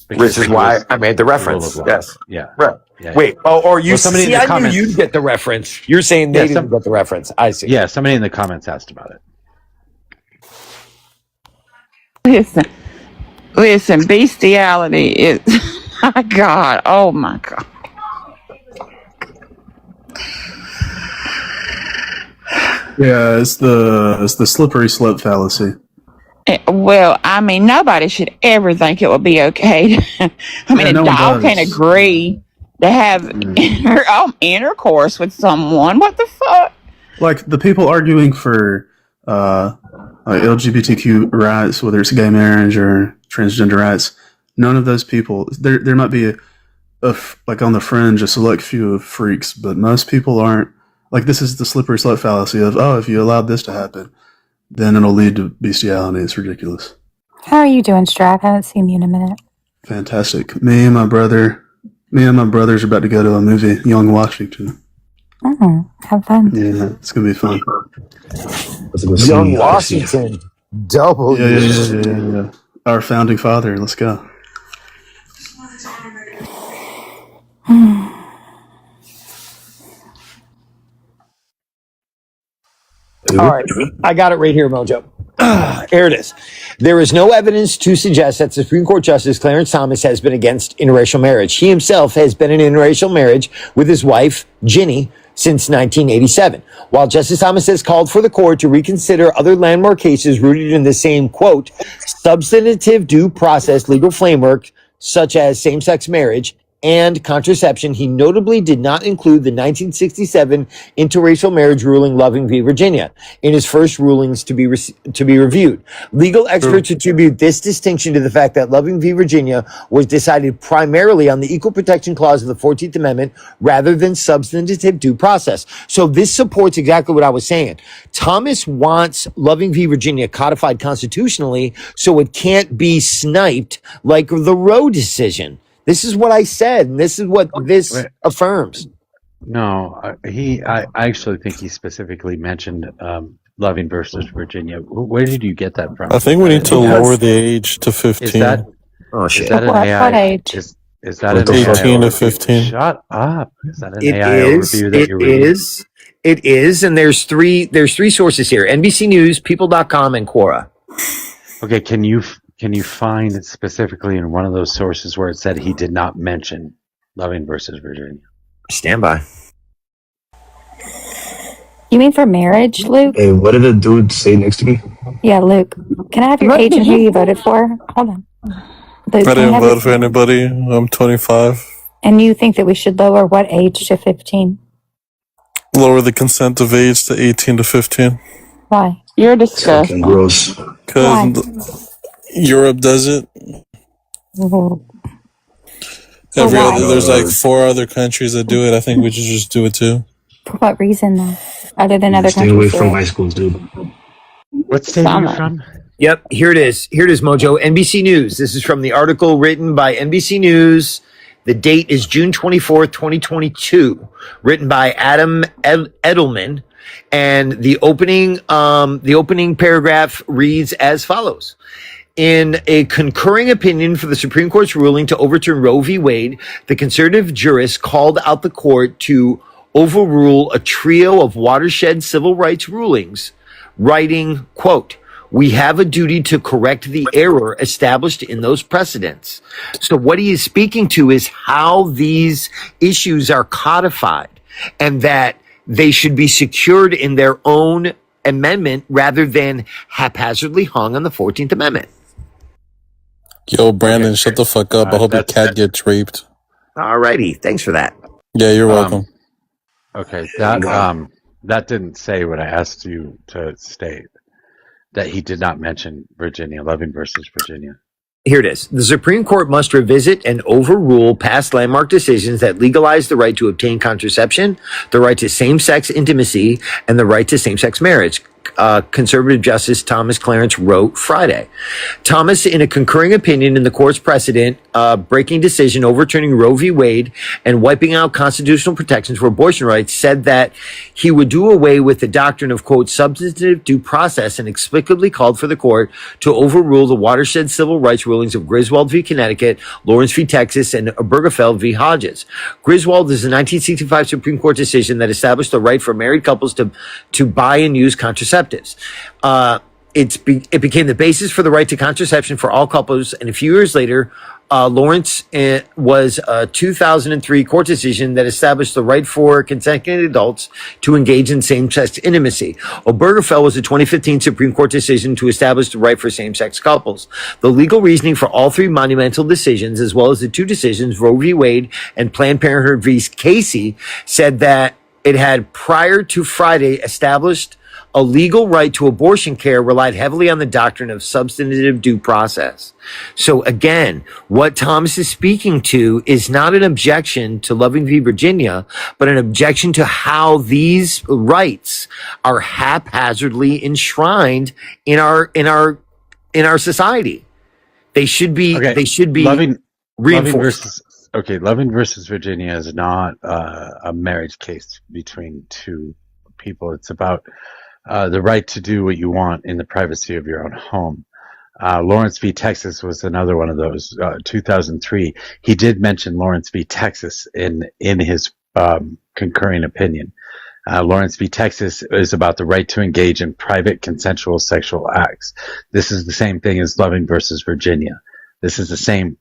Which is why I made the reference. Yes. Yeah. Right. Yeah, Wait. Oh, or you somebody see? in the I comments, knew you'd get the reference. You're saying they didn't get the reference. I see. Yeah. Somebody in the comments asked about it. Listen. Bestiality is. My God. Oh my God. Yeah, it's the slippery slope fallacy. Well, I mean, nobody should ever think it would be okay. I mean, Yeah, a no one dog can't does. agree to have intercourse with someone. What the fuck? Like the people arguing for like LGBTQ rights, whether it's gay marriage or transgender rights, none of those people. There might be like on the fringe a select few of freaks, but most people aren't. Like this is the slippery slope fallacy of if you allowed this to happen, then it'll lead to bestiality. It's ridiculous. How are you doing, Strav? I haven't seen you in a minute. Fantastic. Me and my brothers are about to go to a movie, Young Washington. Have fun. Yeah, it's gonna be fun. Young Washington. Double. Yeah. Our founding father. Let's go. All right, I got it right here, Mojo. Here it is. There is no evidence to suggest that Supreme Court Justice Clarence Thomas has been against interracial marriage. He himself has been in interracial marriage with his wife, Ginny, since 1987. While Justice Thomas has called for the court to reconsider other landmark cases rooted in the same, quote, substantive due process legal framework, such as same-sex marriage and contraception, he notably did not include the 1967 interracial marriage ruling Loving v. Virginia in his first rulings to be reviewed. Legal experts attribute this distinction to the fact that Loving v. Virginia was decided primarily on the Equal Protection Clause of the 14th Amendment rather than substantive due process. So this supports exactly what I was saying. Thomas wants Loving v. Virginia codified constitutionally so it can't be sniped like the Roe decision. This is what I said, and this is what this affirms. No, I actually think he specifically mentioned Loving versus Virginia. Where did you get that from? I think we need to lower the age to 15. Is that an AI? What age? Is that an 18 AI to 15? Shut up! Is that an It AI is. overview that It you're reading? is. It is, and there's three sources here: NBC News, People.com, and Quora. Okay, can you find specifically in one of those sources where it said he did not mention Loving versus Virginia? Stand by. You mean for marriage, Luke? Hey, what did the dude say next to me? Yeah, Luke. Can I have your age and who you voted for? Hold on. Luke, I didn't vote for anybody. I'm 25. And you think that we should lower what age to 15? Lower the consent of age to 18 to 15. Why? You're disgusting. Gross. Because Europe does it. Why? There's like 4 other countries that do it. I think we should just do it too. For what reason, though? Other than other Stay countries? away from high schools, dude. What state are you from? Yep, here it is. Here it is, Mojo. NBC News. This is from the article written by NBC News. The date is June 24th, 2022. Written by Adam Edelman. And the opening paragraph reads as follows. In a concurring opinion for the Supreme Court's ruling to overturn Roe v. Wade, the conservative jurist called out the court to overrule a trio of watershed civil rights rulings, writing, quote, we have a duty to correct the error established in those precedents. So what he is speaking to is how these issues are codified and that they should be secured in their own amendment rather than haphazardly hung on the 14th Amendment. Yo, Brandon, shut the fuck up. I hope your cat gets raped. Alrighty, thanks for that. Yeah, you're welcome. Okay, that didn't say what I asked you to state. That he did not mention Virginia, Loving versus Virginia. Here it is. The Supreme Court must revisit and overrule past landmark decisions that legalize the right to obtain contraception, the right to same-sex intimacy, and the right to same-sex marriage. Conservative Justice Thomas Clarence wrote Friday. Thomas, in a concurring opinion in the court's precedent, breaking decision overturning Roe v. Wade and wiping out constitutional protections for abortion rights, said that he would do away with the doctrine of, quote, substantive due process and explicitly called for the court to overrule the watershed civil rights rulings of Griswold v. Connecticut, Lawrence v. Texas, and Obergefell v. Hodges. Griswold is a 1965 Supreme Court decision that established the right for married couples to buy and use contraceptives. it became the basis for the right to contraception for all couples. And a few years later, Lawrence was a 2003 court decision that established the right for consenting adults to engage in same-sex intimacy. Obergefell was a 2015 Supreme Court decision to establish the right for same-sex couples. The legal reasoning for all three monumental decisions, as well as the two decisions, Roe v. Wade and Planned Parenthood v. Casey, said that it had, prior to Friday, established a legal right to abortion care, relied heavily on the doctrine of substantive due process. So again, what Thomas is speaking to is not an objection to Loving v. Virginia, but an objection to how these rights are haphazardly enshrined in our society. They should be reinforced. Loving versus Virginia is not a marriage case between two people. It's about the right to do what you want in the privacy of your own home. Lawrence v. Texas was another one of those. 2003. He did mention Lawrence v. Texas in his concurring opinion. Lawrence v. Texas is about the right to engage in private consensual sexual acts. This is the same thing as Loving versus Virginia. This is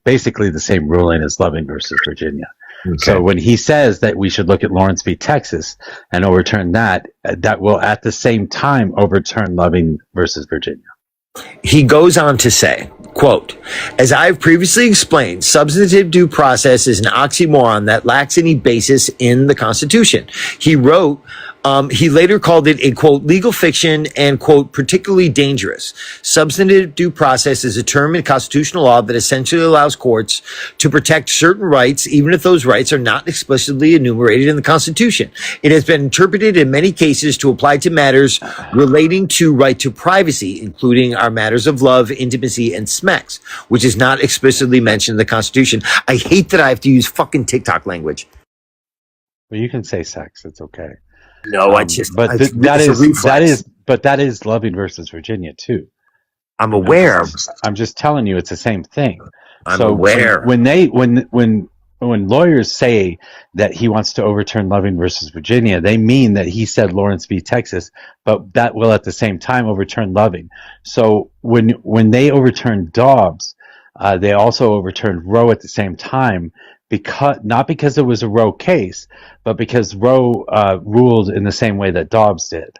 basically the same ruling as Loving versus Virginia. Okay. So when he says that we should look at Lawrence v. Texas and overturn that will at the same time overturn Loving versus Virginia. He goes on to say, quote, as I've previously explained, substantive due process is an oxymoron that lacks any basis in the Constitution. He wrote, he later called it a, quote, legal fiction and, quote, particularly dangerous. Substantive due process is a term in constitutional law that essentially allows courts to protect certain rights, even if those rights are not explicitly enumerated in the Constitution. It has been interpreted in many cases to apply to matters relating to right to privacy, including our matters of love, intimacy, and SMEX, which is not explicitly mentioned in the Constitution. I hate that I have to use fucking TikTok language. Well, you can say sex. It's okay. No, that is Loving versus Virginia too. I'm aware. I'm just telling you, it's the same thing. I'm aware. When lawyers say that he wants to overturn Loving versus Virginia, they mean that he said Lawrence v. Texas, but that will at the same time overturn Loving. So when they overturned Dobbs, they also overturned Roe at the same time. Not because it was a Roe case, but because Roe ruled in the same way that Dobbs did.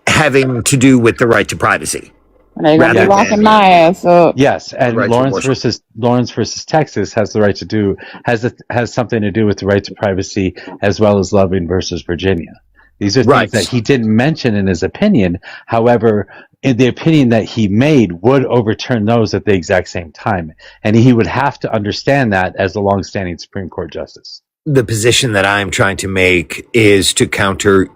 Having to do with the right to privacy. They're gonna be locking my ass up. Yes, and Lawrence versus Texas has the right to do has something to do with the right to privacy, as well as Loving versus Virginia. These are things that he didn't mention in his opinion. However, in the opinion that he made would overturn those at the exact same time. And he would have to understand that as a longstanding Supreme Court justice. The position that I'm trying to make is to counter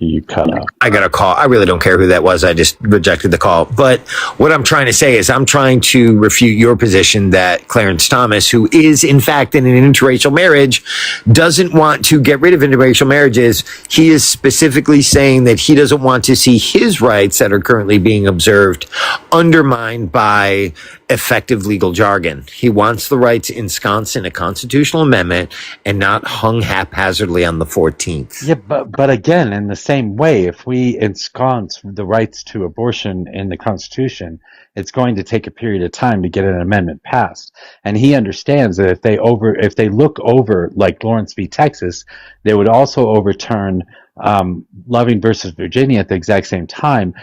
You cut out. I got a call. I really don't care who that was. I just rejected the call. But what I'm trying to say is I'm trying to refute your position that Clarence Thomas, who is in fact in an interracial marriage, doesn't want to get rid of interracial marriages. He is specifically saying that he doesn't want to see his rights that are currently being observed undermined by effective legal jargon. He wants the rights ensconced in a constitutional amendment and not hung haphazardly on the 14th. Yeah, but again, in the same way, if we ensconce the rights to abortion in the Constitution, it's going to take a period of time to get an amendment passed. And he understands that if they look over, like Lawrence v. Texas, they would also overturn Loving versus Virginia at the exact same time,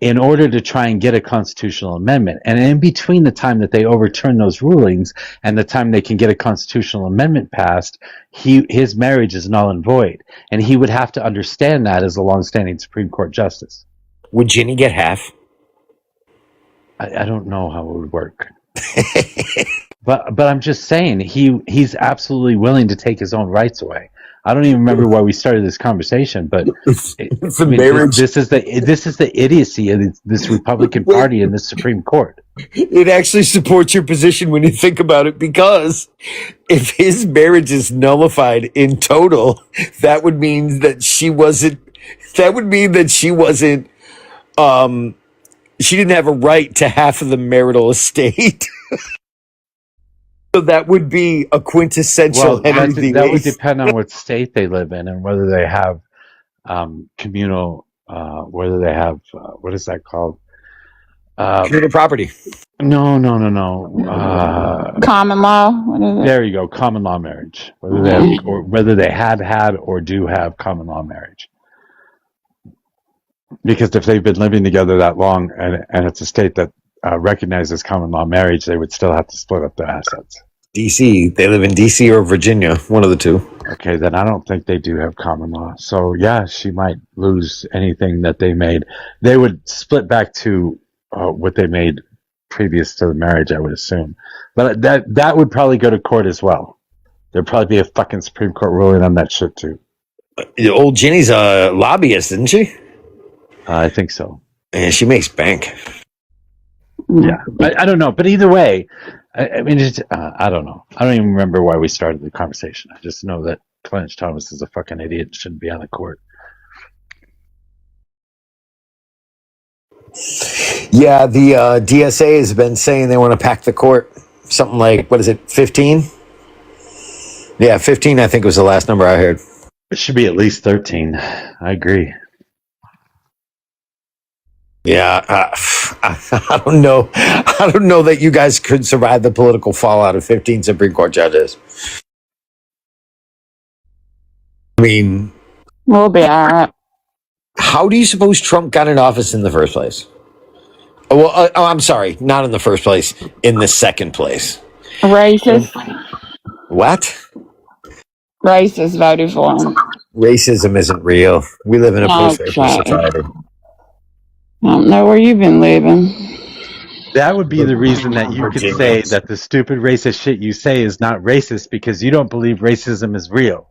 in order to try and get a constitutional amendment. And in between the time that they overturn those rulings and the time they can get a constitutional amendment passed, his marriage is null and void. And he would have to understand that as a longstanding Supreme Court justice. Would Ginny get half? I don't know how it would work. But I'm just saying, he's absolutely willing to take his own rights away. I don't even remember why we started this conversation, but this is the idiocy of this Republican Party and this Supreme Court. It actually supports your position when you think about it, because if his marriage is nullified in total, that would mean that she didn't have a right to half of the marital estate. So that would be a quintessential Henry VIII. That would depend on what state they live in and whether they have communal, whether they have what is that called? Communal property. No. Common law. What is it? There you go, common law marriage. Whether they have, or whether they had or do have common law marriage. Because if they've been living together that long and it's a state that recognizes common law marriage, they would still have to split up their assets. DC. They live in DC or Virginia, one of the two. Okay, then I don't think they do have common law. So yeah, she might lose anything that they made. They would split back to what they made previous to the marriage, I would assume. But that would probably go to court as well. There'd probably be a fucking Supreme Court ruling on that shit too. Old Ginny's a lobbyist, isn't she? I think so. And she makes bank. Yeah, I don't know, but either way, I mean, I don't know. I don't even remember why we started the conversation. I just know that Clarence Thomas is a fucking idiot and shouldn't be on the court. Yeah, the DSA has been saying they want to pack the court. Something like, what is it, 15? Yeah, 15 I think was the last number I heard. It should be at least 13. I agree. Yeah, I don't know. I don't know that you guys could survive the political fallout of 15 Supreme Court judges. I mean, we'll be all right. How do you suppose Trump got in office in the first place? Well, I'm sorry, not in the first place, in the second place. Racist. What? Racist voted for him. Racism isn't real. We live in a post-racist society. I don't know where you've been living. That would be the reason that you could say that the stupid racist shit you say is not racist because you don't believe racism is real.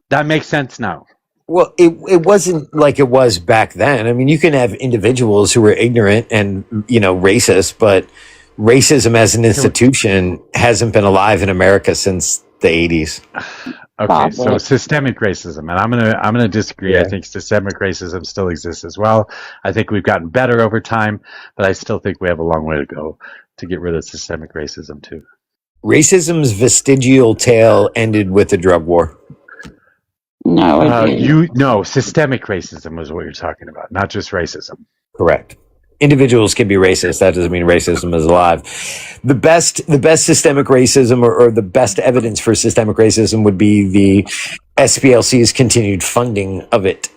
That makes sense now. Well, it wasn't like it was back then. I mean, you can have individuals who are ignorant and, racist, but racism as an institution hasn't been alive in America since the 80s. Okay, so systemic racism, and I'm gonna disagree. Yeah. I think systemic racism still exists as well. I think we've gotten better over time, but I still think we have a long way to go to get rid of systemic racism too. Racism's vestigial tale ended with the drug war. No, systemic racism was what you're talking about, not just racism. Correct. Individuals can be racist. That doesn't mean racism is alive. The best systemic racism or the best evidence for systemic racism would be the SPLC's continued funding of it.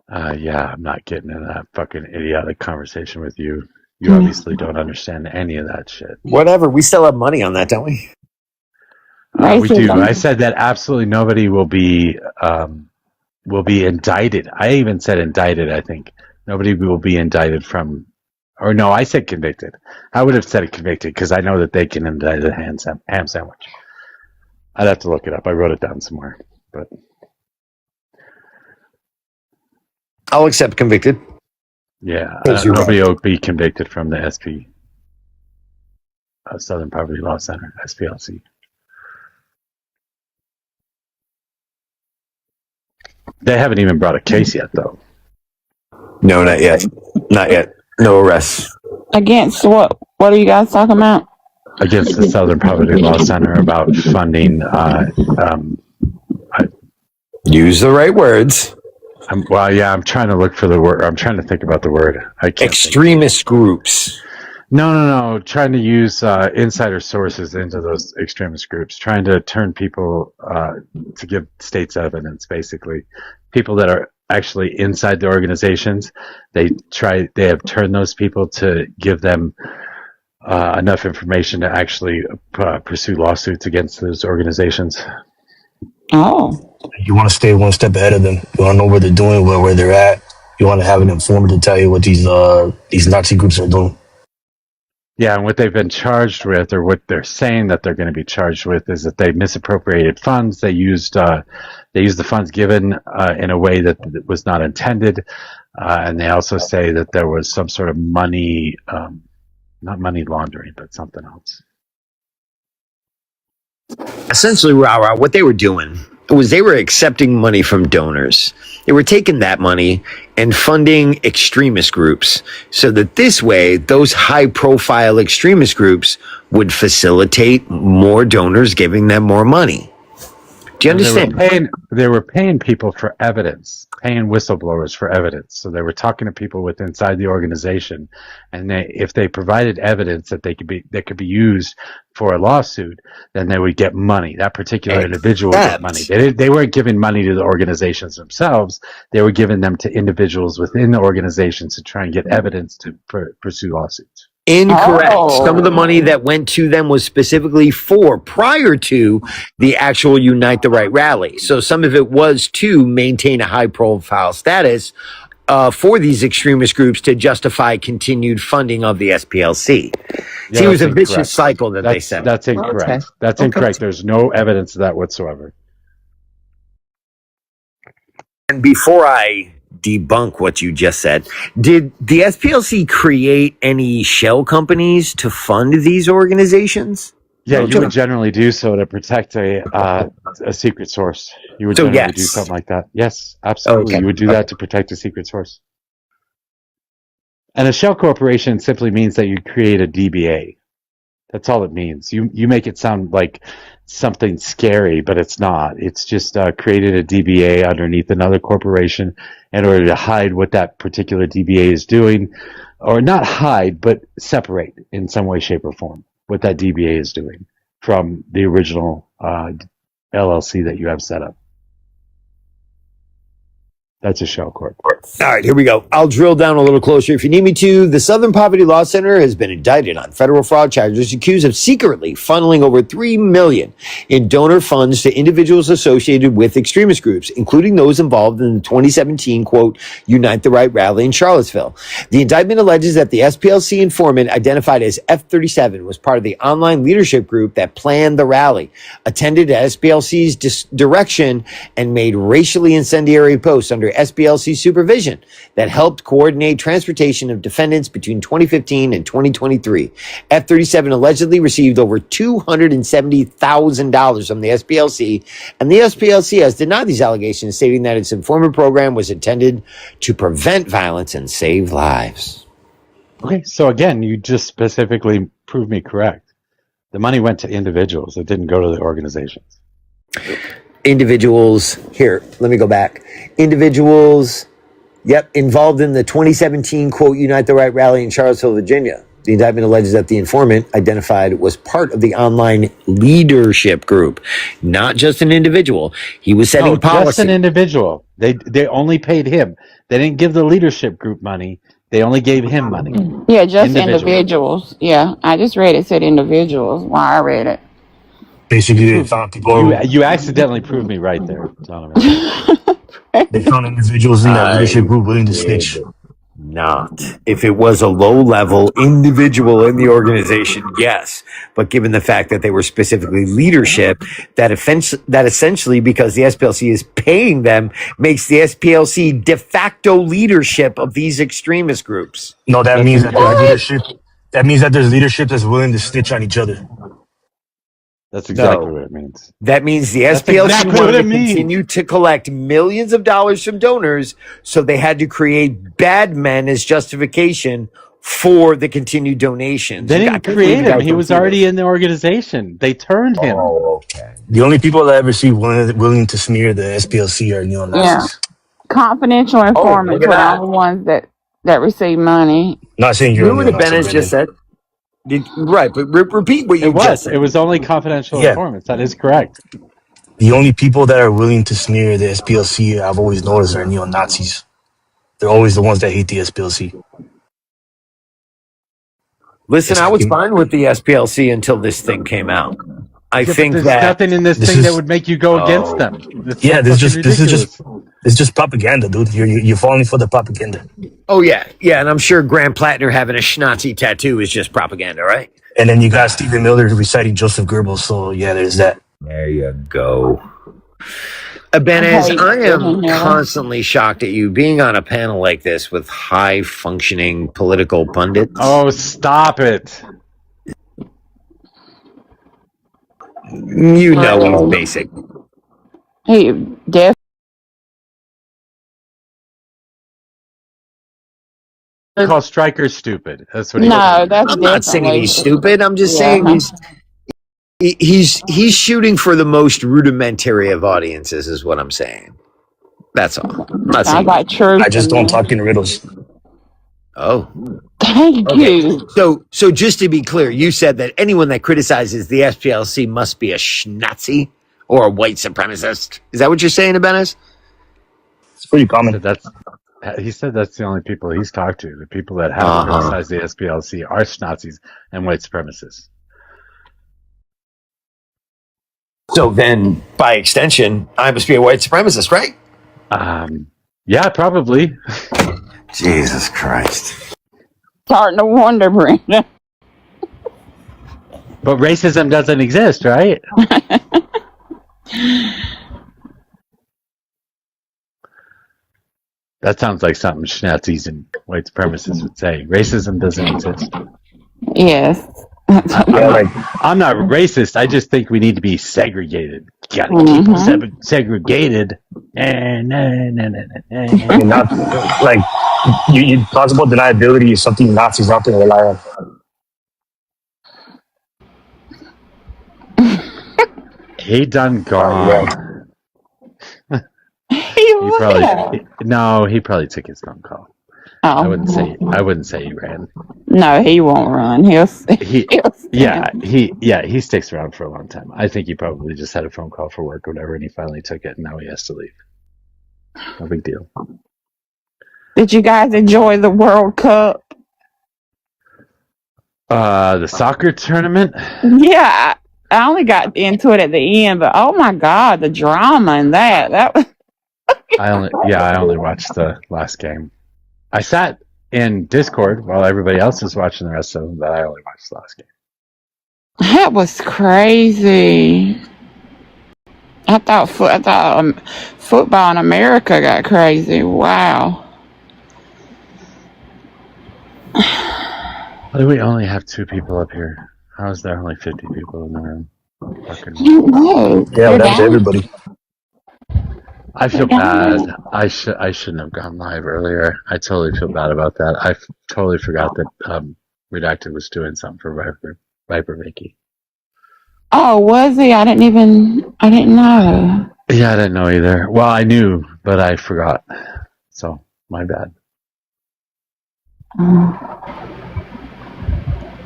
Yeah, I'm not getting in that fucking idiotic conversation with you. You obviously don't understand any of that shit. Whatever. We still have money on that, don't we? We do. I said that absolutely nobody will be indicted. I even said indicted, I think. Nobody will be indicted I said convicted. I would have said convicted because I know that they can indict a ham sandwich. I'd have to look it up. I wrote it down somewhere. But I'll accept convicted. Yeah, nobody will be convicted from the SP, Southern Poverty Law Center, SPLC. They haven't even brought a case yet, though. No, not yet. Not yet. No arrests. Against what? What are you guys talking about? Against the Southern Poverty Law Center about funding. Use the right words. I'm trying to look for the word. I'm trying to think about the word. Extremist groups. No. Trying to use insider sources into those extremist groups. Trying to turn people to give states evidence, basically. People that are actually inside the organizations, they have turned those people to give them enough information to actually pursue lawsuits against those organizations. Oh. You want to stay one step ahead of them. You want to know what they're doing, where they're at. You want to have an informant to tell you what these Nazi groups are doing. Yeah, and what they've been charged with, or what they're saying that they're going to be charged with, is that they misappropriated funds. They used the funds given in a way that was not intended, and they also say that there was some sort of money, not money laundering, but something else. Essentially, what they were doing was they were accepting money from donors. They were taking that money and funding extremist groups so that this way, those high profile extremist groups would facilitate more donors giving them more money. Do you understand? They were paying people for evidence, paying whistleblowers for evidence. So they were talking to people with inside the organization, and if they provided evidence that could be used for a lawsuit, then they would get money. That particular individual would get money. They weren't giving money to the organizations themselves. They were giving them to individuals within the organizations to try and get evidence to pursue lawsuits. Incorrect. Oh. Some of the money that went to them was specifically prior to the actual Unite the Right rally. So some of it was to maintain a high profile status for these extremist groups to justify continued funding of the SPLC. Yeah, See, it was a incorrect. vicious cycle that they set up. That's incorrect. Okay. That's incorrect. There's no evidence of that whatsoever. And before I debunk what you just said, did the SPLC create any shell companies to fund these organizations? Yeah, you would generally do so to protect a secret source. You would generally do something like that. Yes, absolutely. Okay. You would do that to protect a secret source. And a shell corporation simply means that you create a DBA. That's all it means. You make it sound like something scary, but it's not. It's just created a DBA underneath another corporation in order to hide what that particular DBA is doing, or not hide, but separate in some way, shape, or form what that DBA is doing from the original LLC that you have set up. That's a shell corp. All right, here we go. I'll drill down a little closer if you need me to. The Southern Poverty Law Center has been indicted on federal fraud charges, accused of secretly funneling over $3 million in donor funds to individuals associated with extremist groups, including those involved in the 2017, quote, Unite the Right rally in Charlottesville. The indictment alleges that the SPLC informant identified as F37 was part of the online leadership group that planned the rally, attended SPLC's direction, and made racially incendiary posts under SPLC supervision that helped coordinate transportation of defendants between 2015 and 2023. F37 allegedly received over $270,000 from the SPLC, and the SPLC has denied these allegations, stating that its informant program was intended to prevent violence and save lives. Okay, so again, you just specifically proved me correct. The money went to individuals. It didn't go to the organizations. Individuals, here, let me go back. Individuals, involved in the 2017, quote, Unite the Right rally in Charlottesville, Virginia. The indictment alleges that the informant identified was part of the online leadership group, not just an individual. He was setting policy. Just an individual. They only paid him. They didn't give the leadership group money. They only gave him money. Yeah, just individuals. Yeah, I just read it said individuals while I read it. Basically, they found people. You accidentally proved me right there, Donovan. They found individuals in that leadership group willing to snitch. Not. If it was a low-level individual in the organization, yes. But given the fact that they were specifically leadership, that essentially, because the SPLC is paying them, makes the SPLC de facto leadership of these extremist groups. No, that means that there's leadership. That means that there's leadership that's willing to snitch on each other. That's exactly what it means. That means the SPLC wanted to continue to collect millions of dollars from donors, so they had to create bad men as justification for the continued donations. They didn't create him. He was already in the organization. They turned him. Oh, okay. The only people that I ever see willing to smear the SPLC are neo-Nazis. Yeah. Confidential informants were the only ones that receive money. Not saying you're what Bennett just said. Right, but repeat what you just said. It was only confidential informants. That is correct. The only people that are willing to smear the SPLC, I've always noticed, are neo-Nazis. They're always the ones that hate the SPLC. Listen, I was fine with the SPLC until this thing came out. I think there's that nothing in this thing that would make you go against them. This is just propaganda, dude. You're falling for the propaganda. Oh yeah, and I'm sure Graham Plattner having a Schnazi tattoo is just propaganda, right? And then you got Stephen Miller reciting Joseph Goebbels. So yeah, there's that. There you go. Ibanez, I am constantly shocked at you being on a panel like this with high-functioning political pundits. Oh, stop it. You know he's basic. He definitely. Call strikers stupid. That's what he No, called me. that's I'm not saying he's definitely. stupid. I'm just saying Yeah. he's shooting for the most rudimentary of audiences, is what I'm saying. That's all. I'm not Sounds saying. like truth I to just don't me. talk in riddles. Oh, Thank okay. you. So just to be clear, you said that anyone that criticizes the SPLC must be a Nazi or a white supremacist. Is that what you're saying, Abenes? It's pretty He common. said that's the only people he's talked to. The people that have Uh huh. criticized the SPLC are Nazis and white supremacists. So then, by extension, I must be a white supremacist, right? Yeah, probably. Jesus Christ. Starting to wonder, Brenda. But racism doesn't exist, right? That sounds like something Nazis and white supremacists would say. Racism doesn't exist. Yes. I'm not racist. I just think we need to be segregated. Gotta keep them segregated. I mean, not like plausible deniability is something Nazis often rely on. He done gone. He probably took his phone call. Oh. I wouldn't say he ran. No, he won't run. He'll stay. He sticks around for a long time. I think he probably just had a phone call for work or whatever, and he finally took it, and now he has to leave. No big deal. Did you guys enjoy the World Cup? The soccer tournament? Yeah, I only got into it at the end, but oh my god, the drama in that was. I only watched the last game. I sat in Discord while everybody else was watching the rest of them, but I only watched the last game. That was crazy. I thought football in America got crazy. Wow. Why do we only have 2 people up here? How is there only 50 people in the room? No. Yeah, what happened to everybody? I feel bad. I shouldn't have gone live earlier. I totally feel bad about that. I totally forgot that Redacted was doing something for Viper Vicky. Oh, was he? I didn't know. Yeah, I didn't know either. Well, I knew, but I forgot. So, my bad.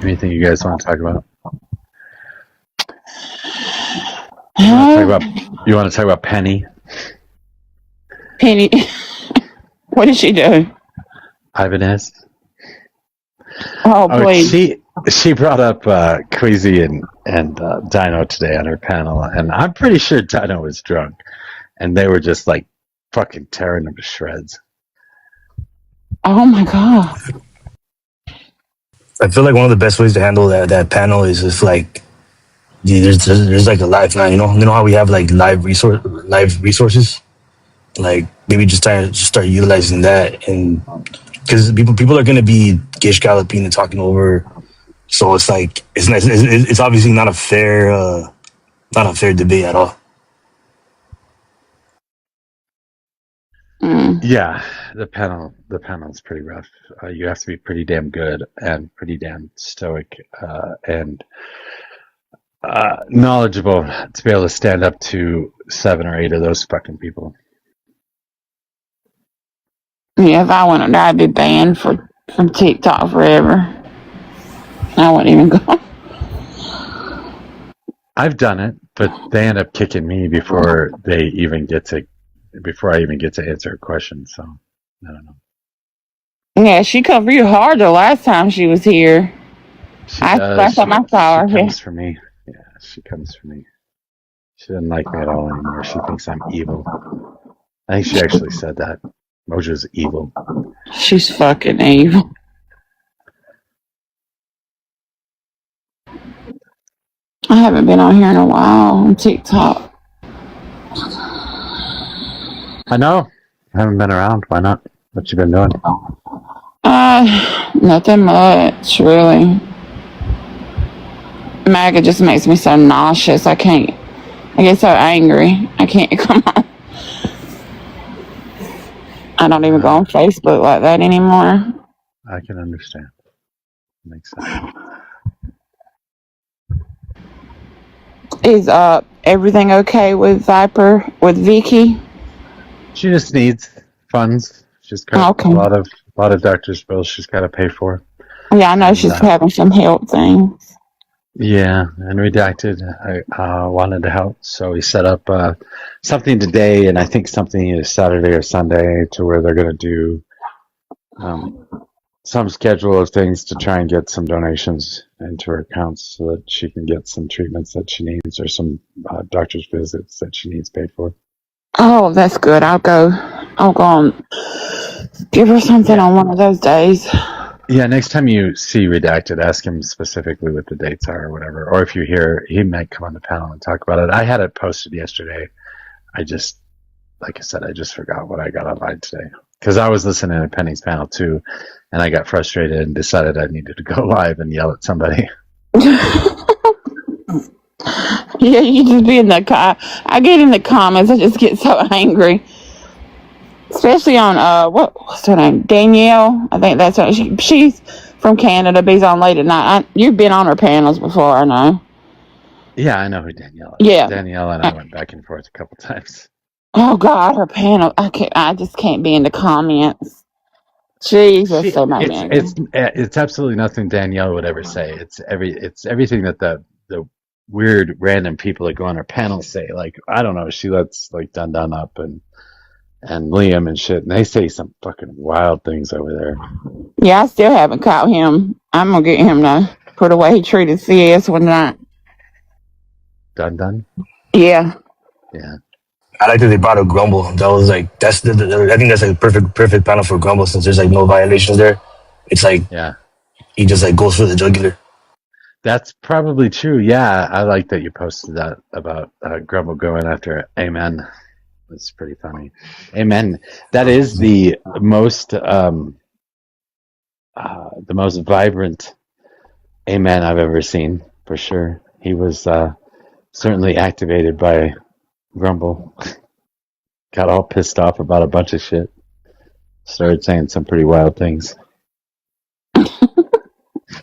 Anything you guys want to talk about? You want to talk about Penny? Penny, what did she do? Ibanez. Oh, please. She brought up Queasy and Dino today on her panel, and I'm pretty sure Dino was drunk, and they were just like fucking tearing him to shreds. Oh my god. I feel like one of the best ways to handle that panel is just like there's like a lifeline. You know how we have like live resources. Like maybe just start utilizing that, and because people are gonna be gish galloping and talking over, so it's like it's nice. It's obviously not a fair debate at all. Yeah, the panel's pretty rough. You have to be pretty damn good and pretty damn stoic and knowledgeable to be able to stand up to 7 or 8 of those fucking people. Yeah, if I went there, I'd be banned from TikTok forever. I wouldn't even go. I've done it, but they end up kicking me before I even get to answer a question. So I don't know. Yeah, she covered you hard the last time she was here. Last time I saw her. She comes for me. Yeah, she comes for me. She doesn't like me at all anymore. She thinks I'm evil. I think she actually said that. Mojo's evil. She's fucking evil. I haven't been on here in a while on TikTok. I know. I haven't been around. Why not? What you been doing? Nothing much, really. MAGA just makes me so nauseous. I get so angry. I can't come on. I don't even go on Facebook like that anymore. I can understand. Makes sense. Is everything okay with Viper, with Vicky? She just needs funds. She's got a lot of doctor's bills she's got to pay for. Yeah, I know she's having some health things. Yeah, and Redacted wanted to help, so we set up something today, and I think something is Saturday or Sunday, to where they're going to do some schedule of things to try and get some donations into her accounts so that she can get some treatments that she needs or some doctor's visits that she needs paid for. Oh, that's good. I'll go and give her something on one of those days. Yeah, next time you see Redacted, ask him specifically what the dates are or whatever. Or if you hear, he might come on the panel and talk about it. I had it posted yesterday. Like I said, I just forgot what I got online today. Because I was listening to Penny's panel too, and I got frustrated and decided I needed to go live and yell at somebody. Yeah, you just be in the I get in the comments. I just get so angry, especially on what's her name, Danielle. I think that's her. She's from Canada. Be's on late at night. You've been on her panels before, I know. Yeah, I know who Danielle is. Yeah, Danielle and I went back and forth a couple times. Oh God, her panel. I just can't be in the comments. Jesus, so many. It's absolutely nothing Danielle would ever say. It's everything that the weird random people that go on her panel say. Like, I don't know, she lets like Dun Dun up and Liam and shit, and they say some fucking wild things over there. Yeah, I still haven't caught him. I'm gonna get him to put away he treated CS one night. Dun Dun? Yeah. Yeah. I like that they brought up Grumble. That was like I think that's like perfect panel for Grumble since there's like no violations there. It's like he just like goes for the jugular. That's probably true. Yeah, I like that you posted that about Grumble going after Amen. That's pretty funny. Amen. That is the most vibrant Amen I've ever seen, for sure. He was certainly activated by Grumble. Got all pissed off about a bunch of shit. Started saying some pretty wild things.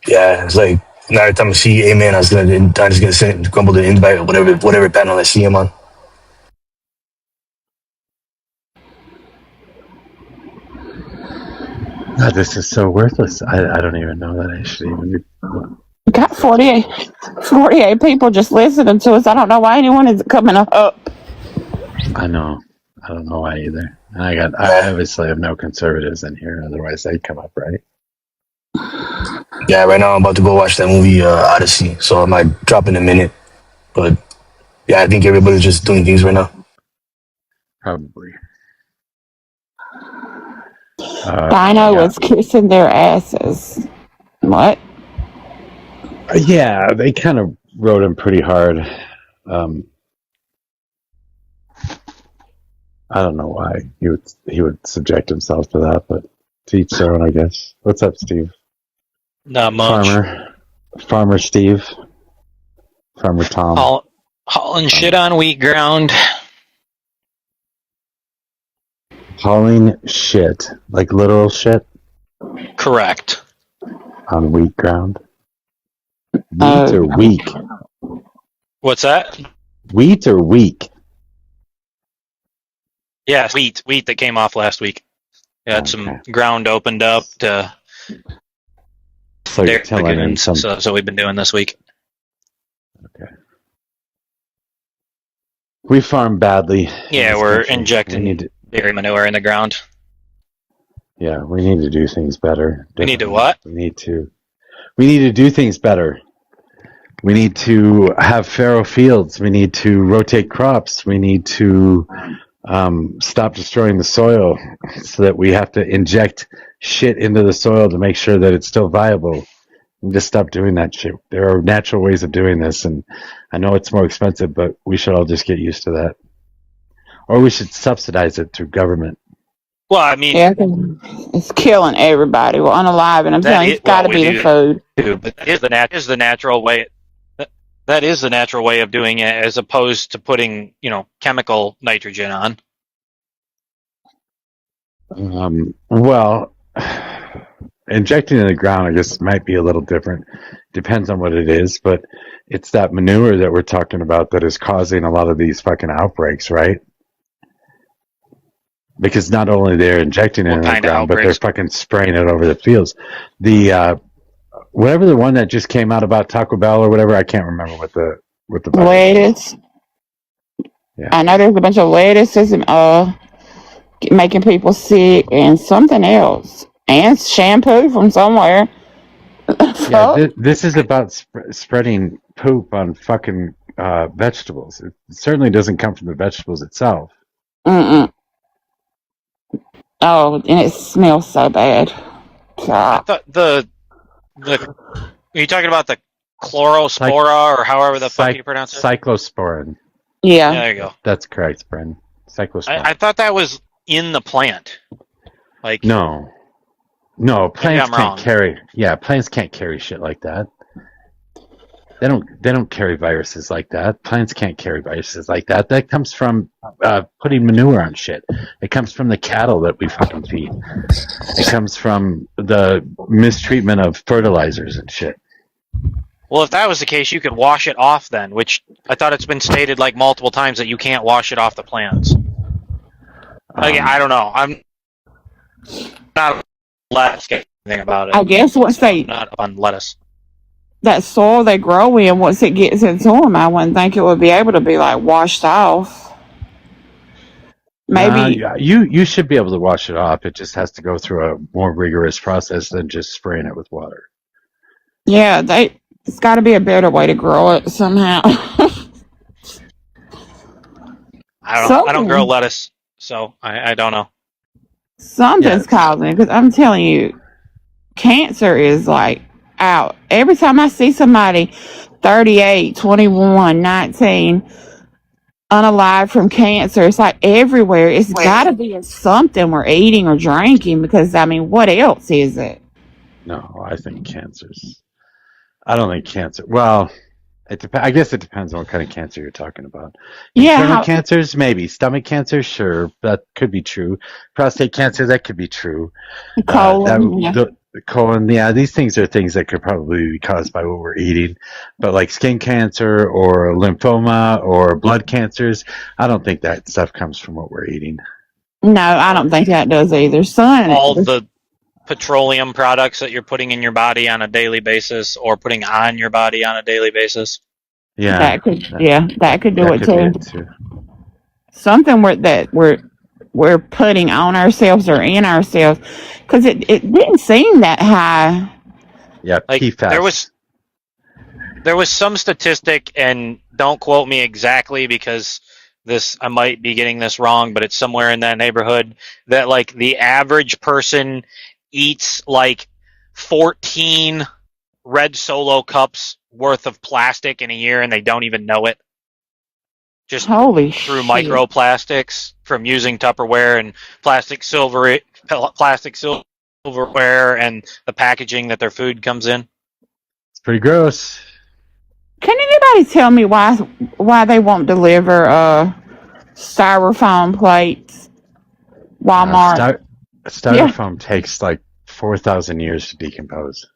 Yeah, it's like every time I see Amen, I'm just gonna send Grumble the invite or whatever panel I see him on. God, this is so worthless. I don't even know that I should even be. Got 48 people just listening to us. I don't know why anyone is coming up. I know. I don't know why either. I obviously have no conservatives in here, otherwise they'd come up, right? Yeah, right now I'm about to go watch that movie Odyssey, so I might drop in a minute. But yeah, I think everybody's just doing things right now. Probably. Dino was kissing their asses. What? Yeah, they kind of rode him pretty hard. I don't know why he would subject himself to that, but to each their own, I guess. What's up, Steve? Not much. Farmer Steve. Farmer Tom. Hauling shit on wheat ground. Hauling shit, like literal shit? Correct. On wheat ground? Wheat or weak? What's that? Wheat or weak? Yeah, wheat that came off last week. Got some ground opened up to. So you're telling him some. So we've been doing this week. Okay. We farm badly. Yeah, we're injecting dairy manure in the ground. Yeah, we need to do things better. We need to what? We need to do things better. We need to have fallow fields. We need to rotate crops. We need to stop destroying the soil so that we have to inject shit into the soil to make sure that it's still viable. And just stop doing that shit. There are natural ways of doing this, and I know it's more expensive, but we should all just get used to that. Or we should subsidize it through government. Well, I mean, it's killing everybody. We're unalive, and I'm telling you, it's got to be the food. But it is the natural way. That is the natural way of doing it, as opposed to putting, chemical nitrogen on. Well, injecting in the ground, I guess, might be a little different. Depends on what it is, but it's that manure that we're talking about that is causing a lot of these fucking outbreaks, right? Because not only they're injecting it in the ground, but they're fucking spraying it over the fields. The whatever the one that just came out about Taco Bell or whatever, I can't remember what the lettuce. Yeah. I know there's a bunch of lettuces and making people sick, and something else, and shampoo from somewhere. Yeah, this is about spreading poop on fucking vegetables. It certainly doesn't come from the vegetables itself. Mm-mm. Oh, and it smells so bad. I thought the are you talking about the chlorospora or however the fuck you pronounce it? Cyclosporin. Yeah. There you go. That's correct, Bren. Cyclosporin. I thought that was in the plant. Like No, plants I'm can't wrong. carry. Yeah, plants can't carry shit like that. They don't carry viruses like that. Plants can't carry viruses like that. That comes from putting manure on shit. It comes from the cattle that we fucking feed. It comes from the mistreatment of fertilizers and shit. Well, if that was the case, you could wash it off then, which I thought it's been stated like multiple times that you can't wash it off the plants. I don't know. I'm not lettuce anything about it. I guess once they not on lettuce. That soil they grow in, once it gets into them, I wouldn't think it would be able to be like washed off. Maybe you should be able to wash it off. It just has to go through a more rigorous process than just spraying it with water. Yeah, it's got to be a better way to grow it somehow. I don't grow lettuce, so I don't know. Something's causing it, because I'm telling you, cancer is like out. Every time I see somebody 38, 21, 19 unalive from cancer, it's like everywhere. It's got to be in something we're eating or drinking, because I mean, what else is it? No, I think I don't think cancer. Well, I guess it depends on what kind of cancer you're talking about. Internal cancers, maybe. Stomach cancer, sure, that could be true. Prostate cancer, that could be true. Colon, the colon, yeah, these things are things that could probably be caused by what we're eating. But like skin cancer or lymphoma or blood cancers, I don't think that stuff comes from what we're eating. No, I don't think that does either. All the petroleum products that you're putting in your body on a daily basis or putting on your body on a daily basis. Yeah, that could do it too. Something we're putting on ourselves or in ourselves, because it didn't seem that high. Yeah, like PFAS. There was some statistic, and don't quote me exactly because I might be getting this wrong, but it's somewhere in that neighborhood, that like the average person eats like 14 red Solo cups worth of plastic in a year, and they don't even know it. Just through microplastics from using Tupperware and plastic silverware and the packaging that their food comes in. It's pretty gross. Can anybody tell me why they won't deliver styrofoam plates? Walmart. Styrofoam takes like 4,000 years to decompose.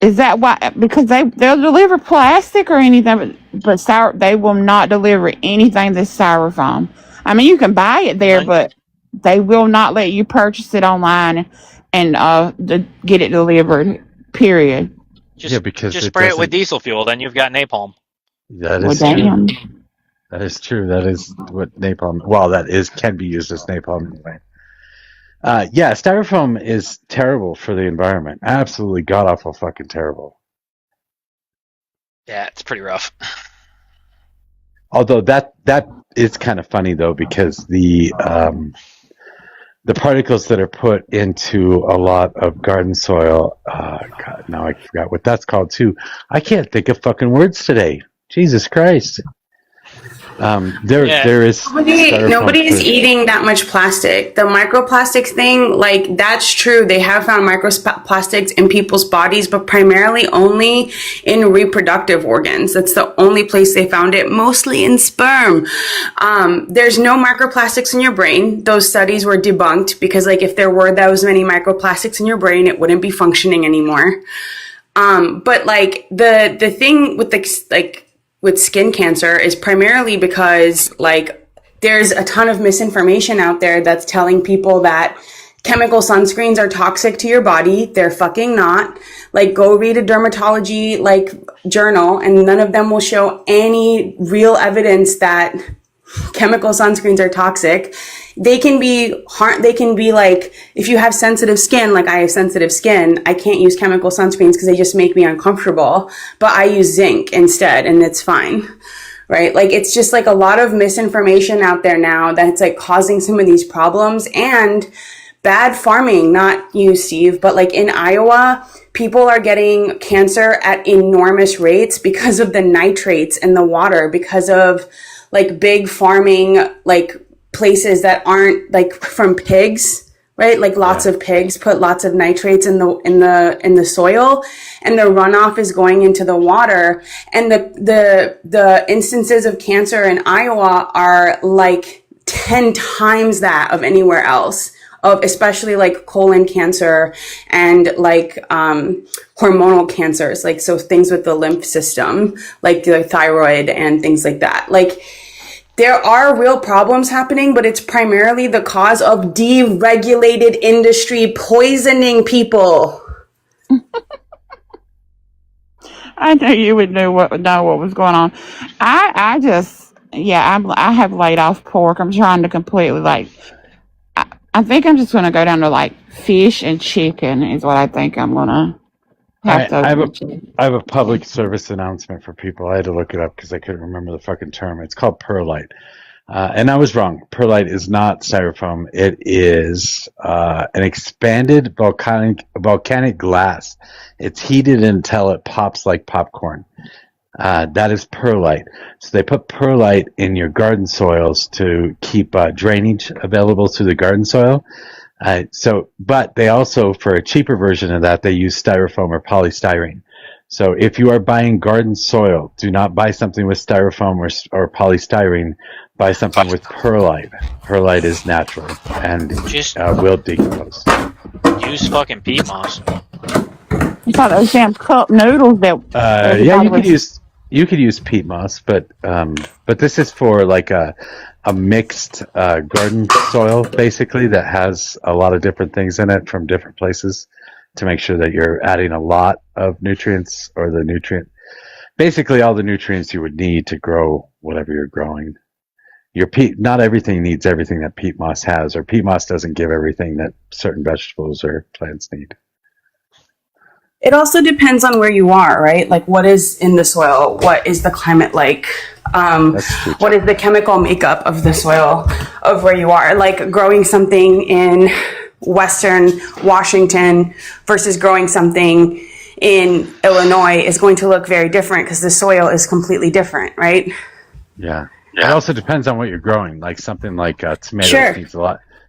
Is that why? Because they'll deliver plastic or anything, but they will not deliver anything that's styrofoam. I mean, you can buy it there, but they will not let you purchase it online and get it delivered. Period. Because just spray it with diesel fuel, then you've got napalm. That is true. That is true. That is what napalm. Well, can be used as napalm anyway. Styrofoam is terrible for the environment. Absolutely god awful fucking terrible. Yeah, it's pretty rough. Although that is kind of funny though, because the particles that are put into a lot of garden soil, God, now I forgot what that's called too. I can't think of fucking words today. Jesus Christ. There is styrofoam Nobody's food. eating that much plastic. The microplastics thing, like, that's true. They have found microplastics in people's bodies, but primarily only in reproductive organs. That's the only place they found it, mostly in sperm. There's no microplastics in your brain. Those studies were debunked because, like, if there were those many microplastics in your brain, it wouldn't be functioning anymore. But like the thing with with skin cancer is primarily because like there's a ton of misinformation out there that's telling people that chemical sunscreens are toxic to your body. They're fucking not. Like, go read a dermatology like journal, and none of them will show any real evidence that chemical sunscreens are toxic. They can be like, if you have sensitive skin, like I have sensitive skin, I can't use chemical sunscreens because they just make me uncomfortable, but I use zinc instead and it's fine, right? Like, it's just like a lot of misinformation out there now that's like causing some of these problems, and bad farming, not you, Steve, but like in Iowa, people are getting cancer at enormous rates because of the nitrates in the water, because of like big farming, like places that aren't like from pigs, right? Like lots of pigs put lots of nitrates in the soil, and the runoff is going into the water. And the instances of cancer in Iowa are like 10 times that of anywhere else, of especially like colon cancer and like hormonal cancers, like so things with the lymph system, like the thyroid and things like that. Like, there are real problems happening, but it's primarily the cause of deregulated industry poisoning people. I knew you would know what was going on. I have laid off pork. I'm trying to completely I think I'm just going to go down to like fish and chicken is what I think I'm going to have to. I have a public service announcement for people. I had to look it up because I couldn't remember the fucking term. It's called perlite. And I was wrong. Perlite is not styrofoam. It is an expanded volcanic glass. It's heated until it pops like popcorn. That is perlite. So they put perlite in your garden soils to keep drainage available to the garden soil. But they also, for a cheaper version of that, they use styrofoam or polystyrene. So if you are buying garden soil, do not buy something with styrofoam or polystyrene. Buy something with perlite. Perlite is natural and will decompose. Use fucking peat moss. You thought those damn cup noodles that. You could use peat moss, but this is for like a mixed garden soil, basically, that has a lot of different things in it from different places to make sure that you're adding a lot of nutrients, or basically all the nutrients you would need to grow whatever you're growing. Not everything needs everything that peat moss has, or peat moss doesn't give everything that certain vegetables or plants need. It also depends on where you are, right? Like, what is in the soil? What is the climate like? What is the chemical makeup of the soil of where you are? Like, growing something in Western Washington versus growing something in Illinois is going to look very different because the soil is completely different, right? Yeah. It also depends on what you're growing. Like something like tomatoes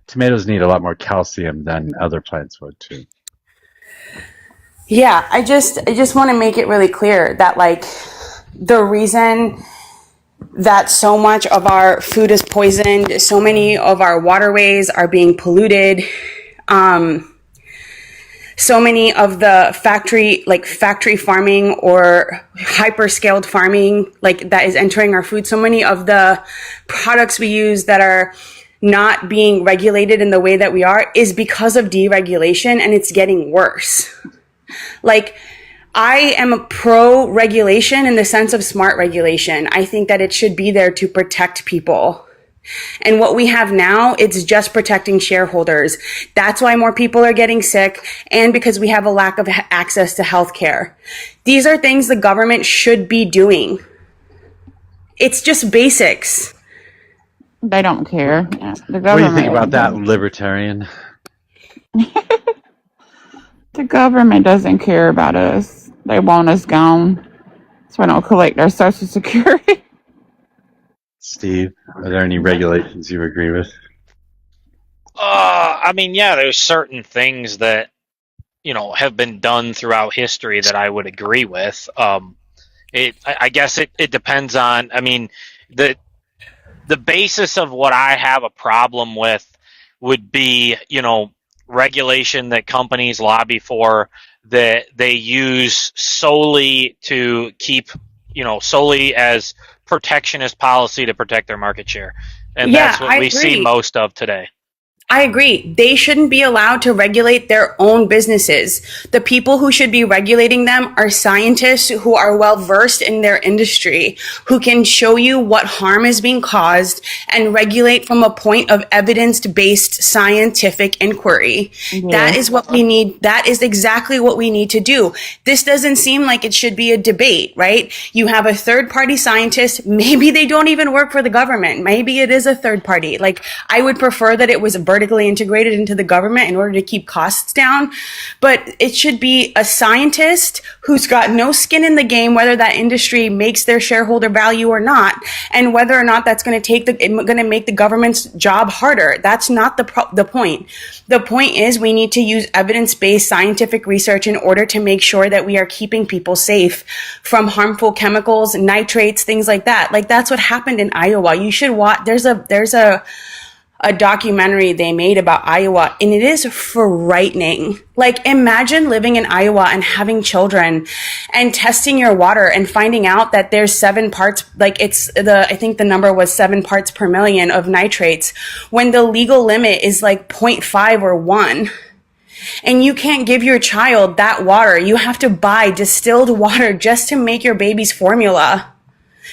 Tomatoes need a lot more calcium than other plants would too. Yeah, I just want to make it really clear that like the reason that so much of our food is poisoned, so many of our waterways are being polluted, so many of the factory farming or hyper scaled farming, like that is entering our food. So many of the products we use that are not being regulated in the way that we are is because of deregulation, and it's getting worse. Like, I am a pro regulation in the sense of smart regulation. I think that it should be there to protect people. And what we have now, it's just protecting shareholders. That's why more people are getting sick, and because we have a lack of access to healthcare. These are things the government should be doing. It's just basics. They don't care. Yeah, the government. What do you think about that, libertarian? The government doesn't care about us. They want us gone, so we don't collect our Social Security. Steve, are there any regulations you agree with? I mean, yeah, there's certain things that have been done throughout history that I would agree with. I guess it depends on. I mean, the basis of what I have a problem with would be, regulation that companies lobby for that they use solely to keep, solely as protectionist policy to protect their market share. And that's what we see most of today. I agree. They shouldn't be allowed to regulate their own businesses. The people who should be regulating them are scientists who are well versed in their industry, who can show you what harm is being caused and regulate from a point of evidence-based scientific inquiry. Yeah. That is what we need. That is exactly what we need to do. This doesn't seem like it should be a debate, right? You have a third-party scientist. Maybe they don't even work for the government. Maybe it is a third party. Like, I would prefer that it was vertically integrated into the government in order to keep costs down. But it should be a scientist who's got no skin in the game, whether that industry makes their shareholder value or not, and whether or not that's going to make the government's job harder. That's not the point. The point is we need to use evidence-based scientific research in order to make sure that we are keeping people safe from harmful chemicals, nitrates, things like that. Like, that's what happened in Iowa. You should watch. There's a documentary they made about Iowa, and it is frightening. Like, imagine living in Iowa and having children and testing your water and finding out that there's 7 parts, like I think the number was 7 parts per million of nitrates when the legal limit is like 0.5 or 1. And you can't give your child that water. You have to buy distilled water just to make your baby's formula,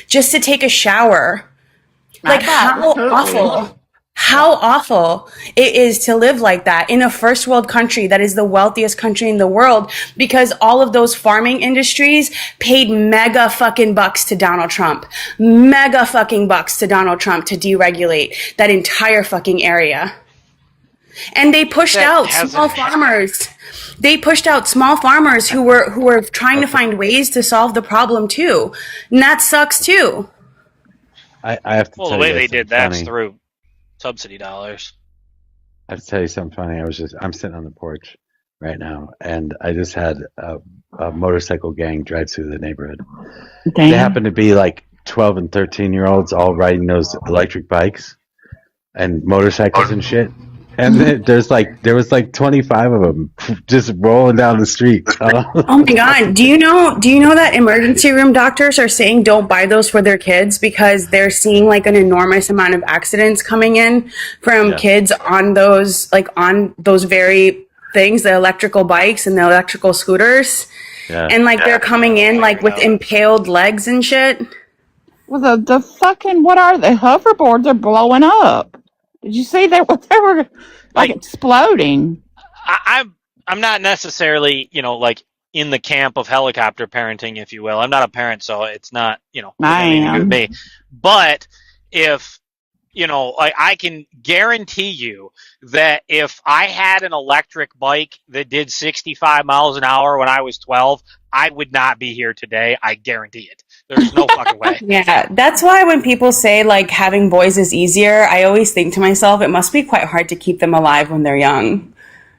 just to take a shower. Like, how awful it is to live like that in a first world country that is the wealthiest country in the world, because all of those farming industries paid mega fucking bucks to Donald Trump to deregulate that entire fucking area. And they pushed out small farmers. They pushed out small farmers who were trying to find ways to solve the problem too. And that sucks too. I have to tell you, the way they did that's funny. through subsidy dollars. I have to tell you something funny. I'm sitting on the porch right now, and I just had a motorcycle gang drive through the neighborhood. Damn. They happen to be like 12 and 13-year-olds all riding those electric bikes and motorcycles and shit. And there was like 25 of them just rolling down the street. Oh my God. Do you know that emergency room doctors are saying don't buy those for their kids because they're seeing like an enormous amount of accidents coming in from kids on those very things, the electrical bikes and the electrical scooters. Yeah. And like they're coming in like with impaled legs and shit. Well, the fucking, what are they? Hoverboards are blowing up. Did you see that? They were like exploding. I'm not necessarily, like in the camp of helicopter parenting, if you will. I'm not a parent, so it's not, anything to do with me. But if, I can guarantee you that if I had an electric bike that did 65 miles an hour when I was 12, I would not be here today. I guarantee it. There's no fucking way. Yeah, that's why when people say like having boys is easier, I always think to myself, it must be quite hard to keep them alive when they're young.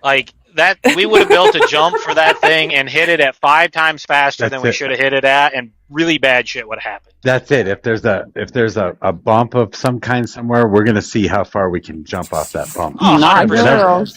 Like that, we would have built a jump for that thing and hit it at 5 times faster than we should have hit it at, and really bad shit would happen. That's it. If there's a bump of some kind somewhere, we're gonna see how far we can jump off that bump.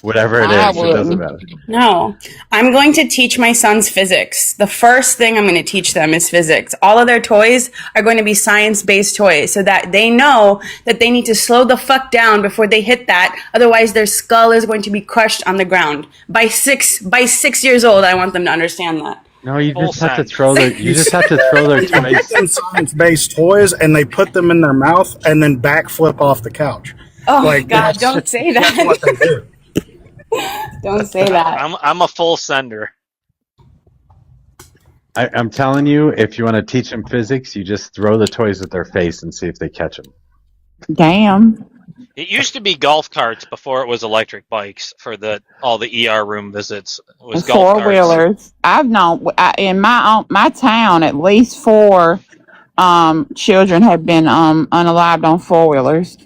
Whatever it is, it doesn't matter. No, I'm going to teach my sons physics. The first thing I'm going to teach them is physics. All of their toys are going to be science-based toys, so that they know that they need to slow the fuck down before they hit that. Otherwise, their skull is going to be crushed on the ground. By 6 years old, I want them to understand that. No, you just have to throw their toys. Science-based toys, and they put them in their mouth and then backflip off the couch. Oh my God! Don't say that. That's what they do. Don't say that. I'm a full sender. I'm telling you, if you want to teach them physics, you just throw the toys at their face and see if they catch them. Damn. It used to be golf carts before it was electric bikes for all the ER room visits. It was golf carts. 4-wheelers. I've known in my town at least 4 children have been unalived on 4-wheelers.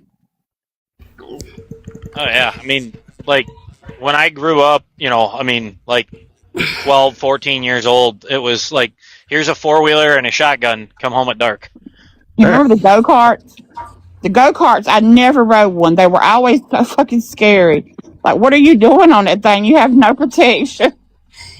Oh yeah, I mean, like when I grew up, like 12, 14 years old, it was like, here's a 4-wheeler and a shotgun. Come home at dark. You remember the go-karts? The go-karts, I never rode one. They were always so fucking scary. Like, what are you doing on that thing? You have no protection.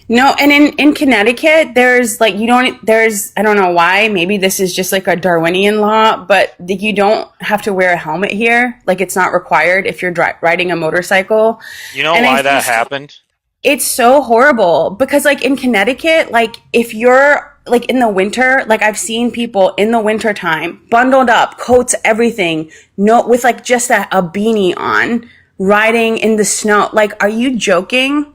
No, and in Connecticut, there's I don't know why, maybe this is just like a Darwinian law, but you don't have to wear a helmet here. Like, it's not required if you're riding a motorcycle. You know why that happened? It's so horrible because, like, in Connecticut, like, if you're like in the winter, like, I've seen people in the winter time bundled up, coats, everything, with like just a beanie on, riding in the snow. Like, are you joking?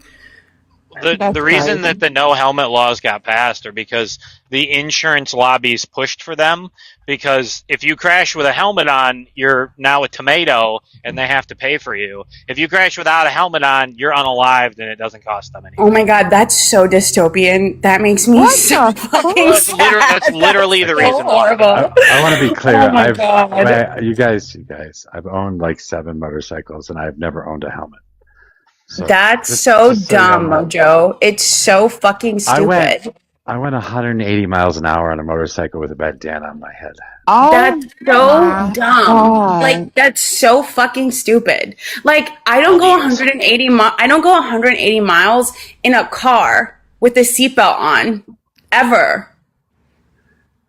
The reason that the no helmet laws got passed are because the insurance lobbies pushed for them, because if you crash with a helmet on, you're now a tomato and they have to pay for you. If you crash without a helmet on, you're unalived and it doesn't cost them anything. Oh my god, that's so dystopian. That makes me so fucking sad. That's literally the reason why. I want to be clear. Oh my God. You guys, I've owned like 7 motorcycles and I've never owned a helmet. So that's so dumb, Mojo. It's so fucking stupid. I went 180 miles an hour on a motorcycle with a bandana on my head. Oh, that's so dumb. God. Like, that's so fucking stupid. Like, I don't go 180 miles in a car with a seatbelt on, ever.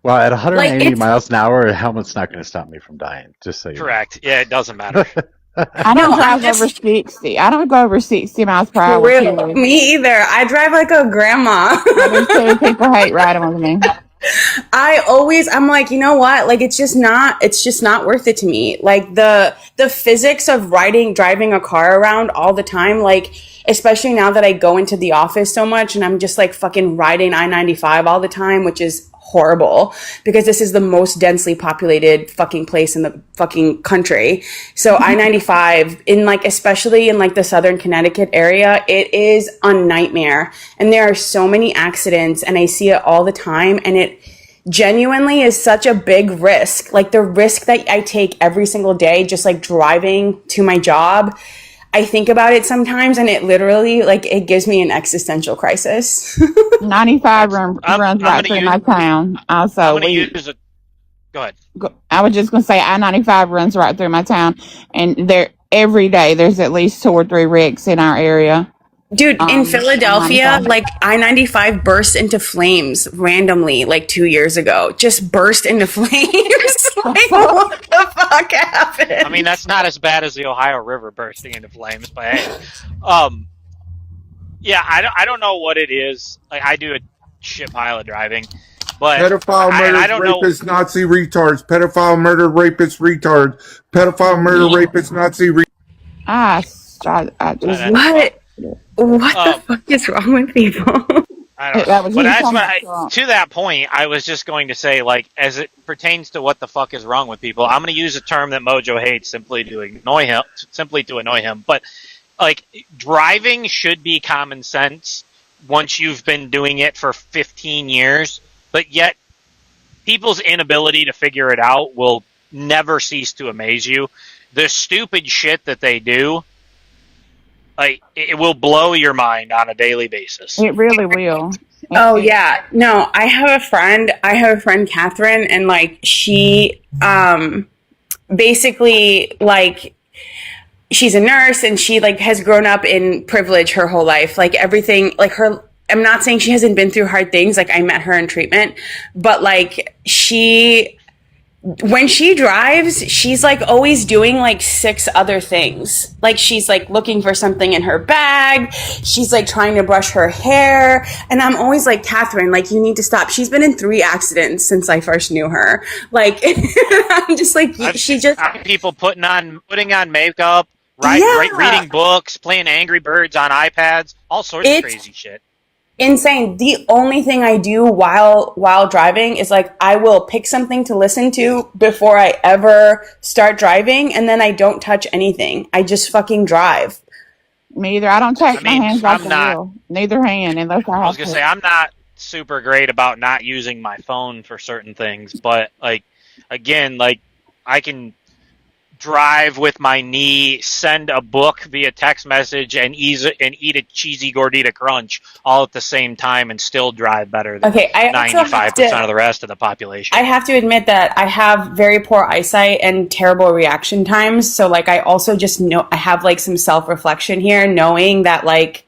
Well, at 180 miles an hour, a helmet's not going to stop me from dying. Just so you Correct. Yeah, it doesn't matter. I don't drive over 60. I don't go over 60 miles per hour. For real. Me either. I drive like a grandma. People hate riding with me. I'm like, you know what? Like, it's just not worth it to me. Like, the physics of driving a car around all the time, like, especially now that I go into the office so much and I'm just like fucking riding I-95 all the time, which is horrible because this is the most densely populated fucking place in the fucking country. So I-95 especially in like the southern Connecticut area, it is a nightmare. And there are so many accidents and I see it all the time, and it genuinely is such a big risk. Like, the risk that I take every single day, just like driving to my job, I think about it sometimes and it literally, like, it gives me an existential crisis. 95 runs right through my town. Also, go ahead. I was just going to say I-95 runs right through my town, and every day there's at least 2 or 3 wrecks in our area. Dude, in Philadelphia, like, I-95 burst into flames randomly, like 2 years ago. Just burst into flames. Like, what the fuck happened? I mean, that's not as bad as the Ohio River bursting into flames, but hey. Yeah, I don't know what it is. Like, I do a shit pile of driving. But pedophile, murder, rapists, Nazi retards. Pedophile, murder, rapists, retards. Pedophile, murder, rapists, Nazi retards. What the fuck is wrong with people? I don't know. But that's what to that point, I was just going to say, like, as it pertains to what the fuck is wrong with people, I'm going to use a term that Mojo hates simply to annoy him. But, like, driving should be common sense once you've been doing it for 15 years, but yet people's inability to figure it out will never cease to amaze you. The stupid shit that they do, like, it will blow your mind on a daily basis. It really will. Oh yeah. No, I have a friend, Catherine, and like, she basically, like, she's a nurse and she like has grown up in privilege her whole life. Like, everything, like, I'm not saying she hasn't been through hard things. Like, I met her in treatment, but like, when she drives, she's like always doing like 6 other things. Like, she's like looking for something in her bag. She's like trying to brush her hair. And I'm always like, Catherine, like, you need to stop. She's been in 3 accidents since I first knew her. Like, I'm just like, people putting on makeup, reading books, playing Angry Birds on iPads, all sorts of crazy shit. Insane. The only thing I do while driving is like, I will pick something to listen to before I ever start driving, and then I don't touch anything. I just fucking drive. Me either. I don't take my hands off the wheel. Neither hand, unless I have I was gonna say, I'm not super great about not using my phone for certain things, but like again, like I can drive with my knee, send a book via text message, and eat a cheesy gordita crunch all at the same time, and still drive better than Okay, I also have 95% of the rest of the population. I have to admit that I have very poor eyesight and terrible reaction times. So like I also just know I have like some self-reflection here, knowing that like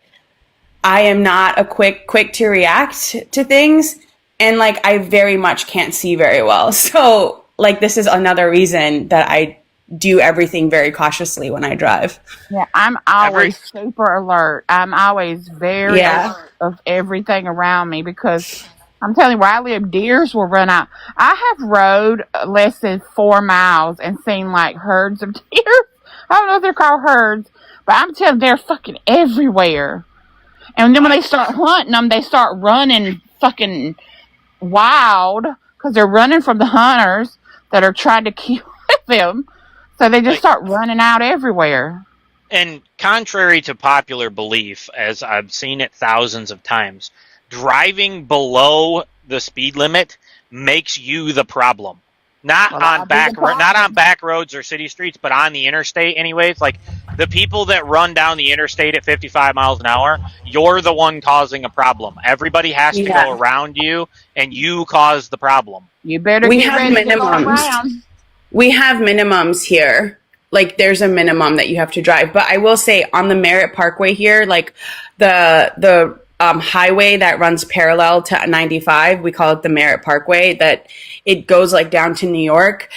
I am not a quick to react to things, and like I very much can't see very well. So like this is another reason that I do everything very cautiously when I drive. Yeah, I'm always super alert. I'm always very alert of everything around me because I'm telling you, where I live, deers will run out. I have rode less than 4 miles and seen like herds of deer. I don't know if they're called herds, but I'm telling you, they're fucking everywhere. And then when they start hunting them, they start running fucking wild because they're running from the hunters that are trying to kill them. So they just start running out everywhere. And contrary to popular belief, as I've seen it thousands of times, driving below the speed limit makes you the problem. Not on back roads or city streets, but on the interstate anyways. Like the people that run down the interstate at 55 miles an hour, you're the one causing a problem. Everybody has to go around you, and you cause the problem. You better get ready to go around. We have minimums here. Like there's a minimum that you have to drive. But I will say on the Merritt Parkway here, like the highway that runs parallel to 95, we call it the Merritt Parkway, that it goes like down to New York.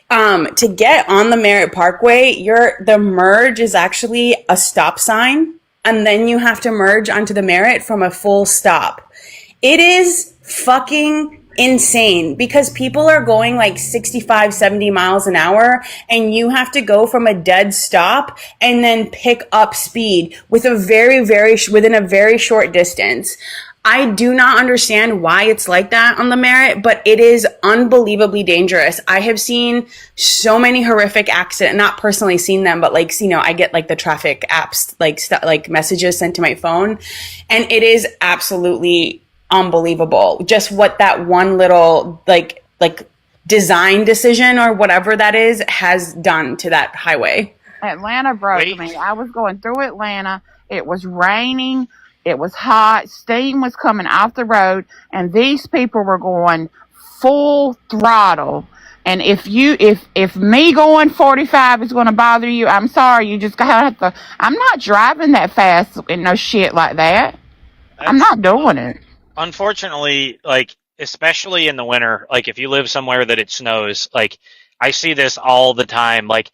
To get on the Merritt Parkway, the merge is actually a stop sign, and then you have to merge onto the Merritt from a full stop. It is fucking insane because people are going like 65, 70 miles an hour, and you have to go from a dead stop and then pick up speed with within a very short distance. I do not understand why it's like that on the Merritt, but it is unbelievably dangerous. I have seen so many horrific accidents, not personally seen them, but like, you know, I get like the traffic apps, like messages sent to my phone, and it is absolutely unbelievable just what that one little like design decision or whatever that is has done to that highway. Atlanta broke me. I was going through Atlanta. It was raining. It was hot. Steam was coming off the road, and these people were going full throttle. And if me going 45 is going to bother you, I'm sorry. You just have to. I'm not driving that fast in no shit like that. I'm not doing it. Unfortunately, like, especially in the winter, like, if you live somewhere that it snows, like, I see this all the time. Like,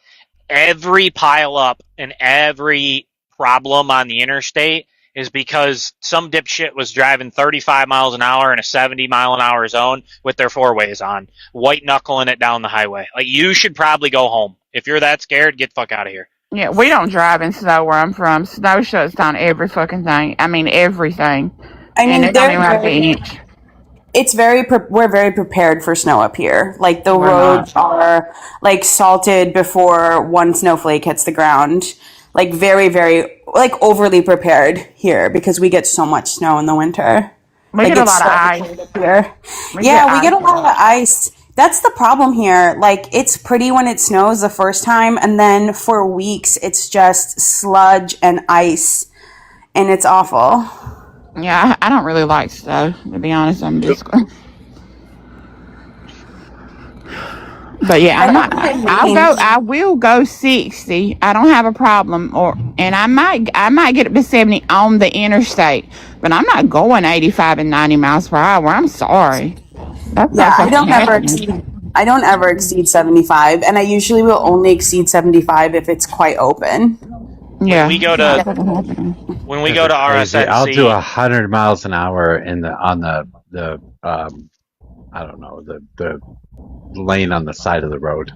every pile up and every problem on the interstate is because some dipshit was driving 35 miles an hour in a 70 mile an hour zone with their four ways on, white knuckling it down the highway. Like, you should probably go home. If you're that scared, get the fuck out of here. Yeah, we don't drive in snow where I'm from. Snow shuts down every fucking thing. I mean, everything. I mean, we're very prepared for snow up here. Like the roads are like salted before one snowflake hits the ground. Like very, very like overly prepared here because we get so much snow in the winter. We get a lot of ice here. We get a lot of ice. That's the problem here. Like it's pretty when it snows the first time, and then for weeks it's just sludge and ice, and it's awful. Yeah, I don't really like snow, to be honest. I'm just going. But yeah, I will go 60. I don't have a problem, and I might get up to 70 on the interstate, but I'm not going 85 and 90 miles per hour. I'm sorry. That's I don't ever exceed 75, and I usually will only exceed 75 if it's quite open. Yeah. When we go to RSNC, I'll do 100 miles an hour on the I don't know, the lane on the side of the road.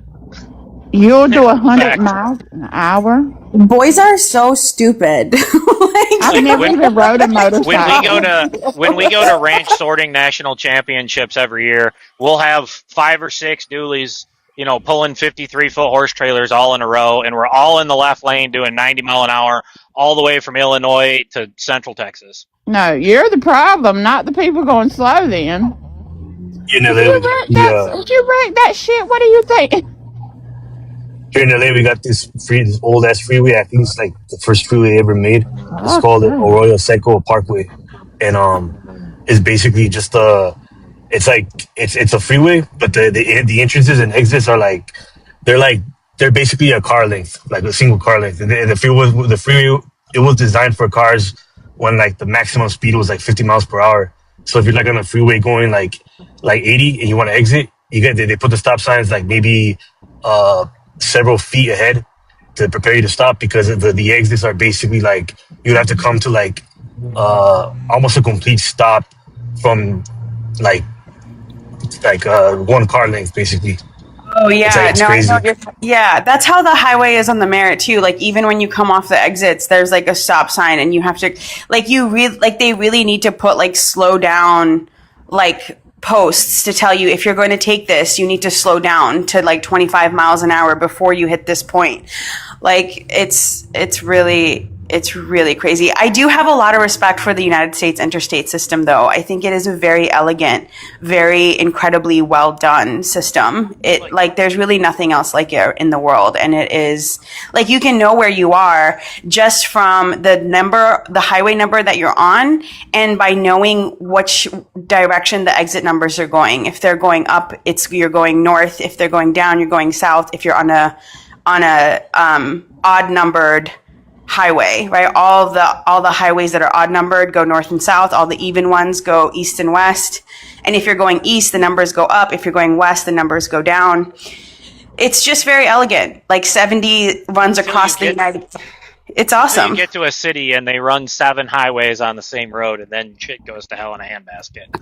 You'll do 100 miles an hour? Boys are so stupid. I've never even rode a motorcycle. When we go to ranch sorting national championships every year, we'll have 5 or 6 dualies pulling 53-foot horse trailers all in a row, and we're all in the left lane doing 90 mile an hour all the way from Illinois to Central Texas. No, you're the problem, not the people going slow. Then In if LA, you wreck that shit, what do you think? here in LA, we got this old ass freeway. I think it's like the first freeway ever made. It's called the Arroyo Seco Parkway, and it's basically just it's a freeway, but the entrances and exits are they're basically a car length, like a single car length. And the freeway it was designed for cars when like the maximum speed was like 50 miles per hour. So if you're like on a freeway going like 80 and you want to exit, they put the stop signs like maybe several feet ahead to prepare you to stop, because the exits are basically like you'd have to come to like almost a complete stop from like one car length basically. Oh yeah, it's no, crazy. I know yeah, that's how the highway is on the Merritt too. Like even when you come off the exits, there's like a stop sign, and you have to they really need to put like slow down like posts to tell you if you're going to take this, you need to slow down to like 25 miles an hour before you hit this point. Like it's really crazy. I do have a lot of respect for the United States interstate system, though. I think it is a very elegant, very incredibly well done system. There's really nothing else like it in the world. And it is like, you can know where you are just from the highway number that you're on, and by knowing which direction the exit numbers are going. If they're going up, you're going north. If they're going down, you're going south. If you're on a odd numbered highway, right? All the highways that are odd numbered go north and south. All the even ones go east and west. And if you're going east, the numbers go up. If you're going west, the numbers go down. It's just very elegant. Like 70 runs across the United States. It's awesome. You get to a city and they run 7 highways on the same road, and then shit goes to hell in a handbasket.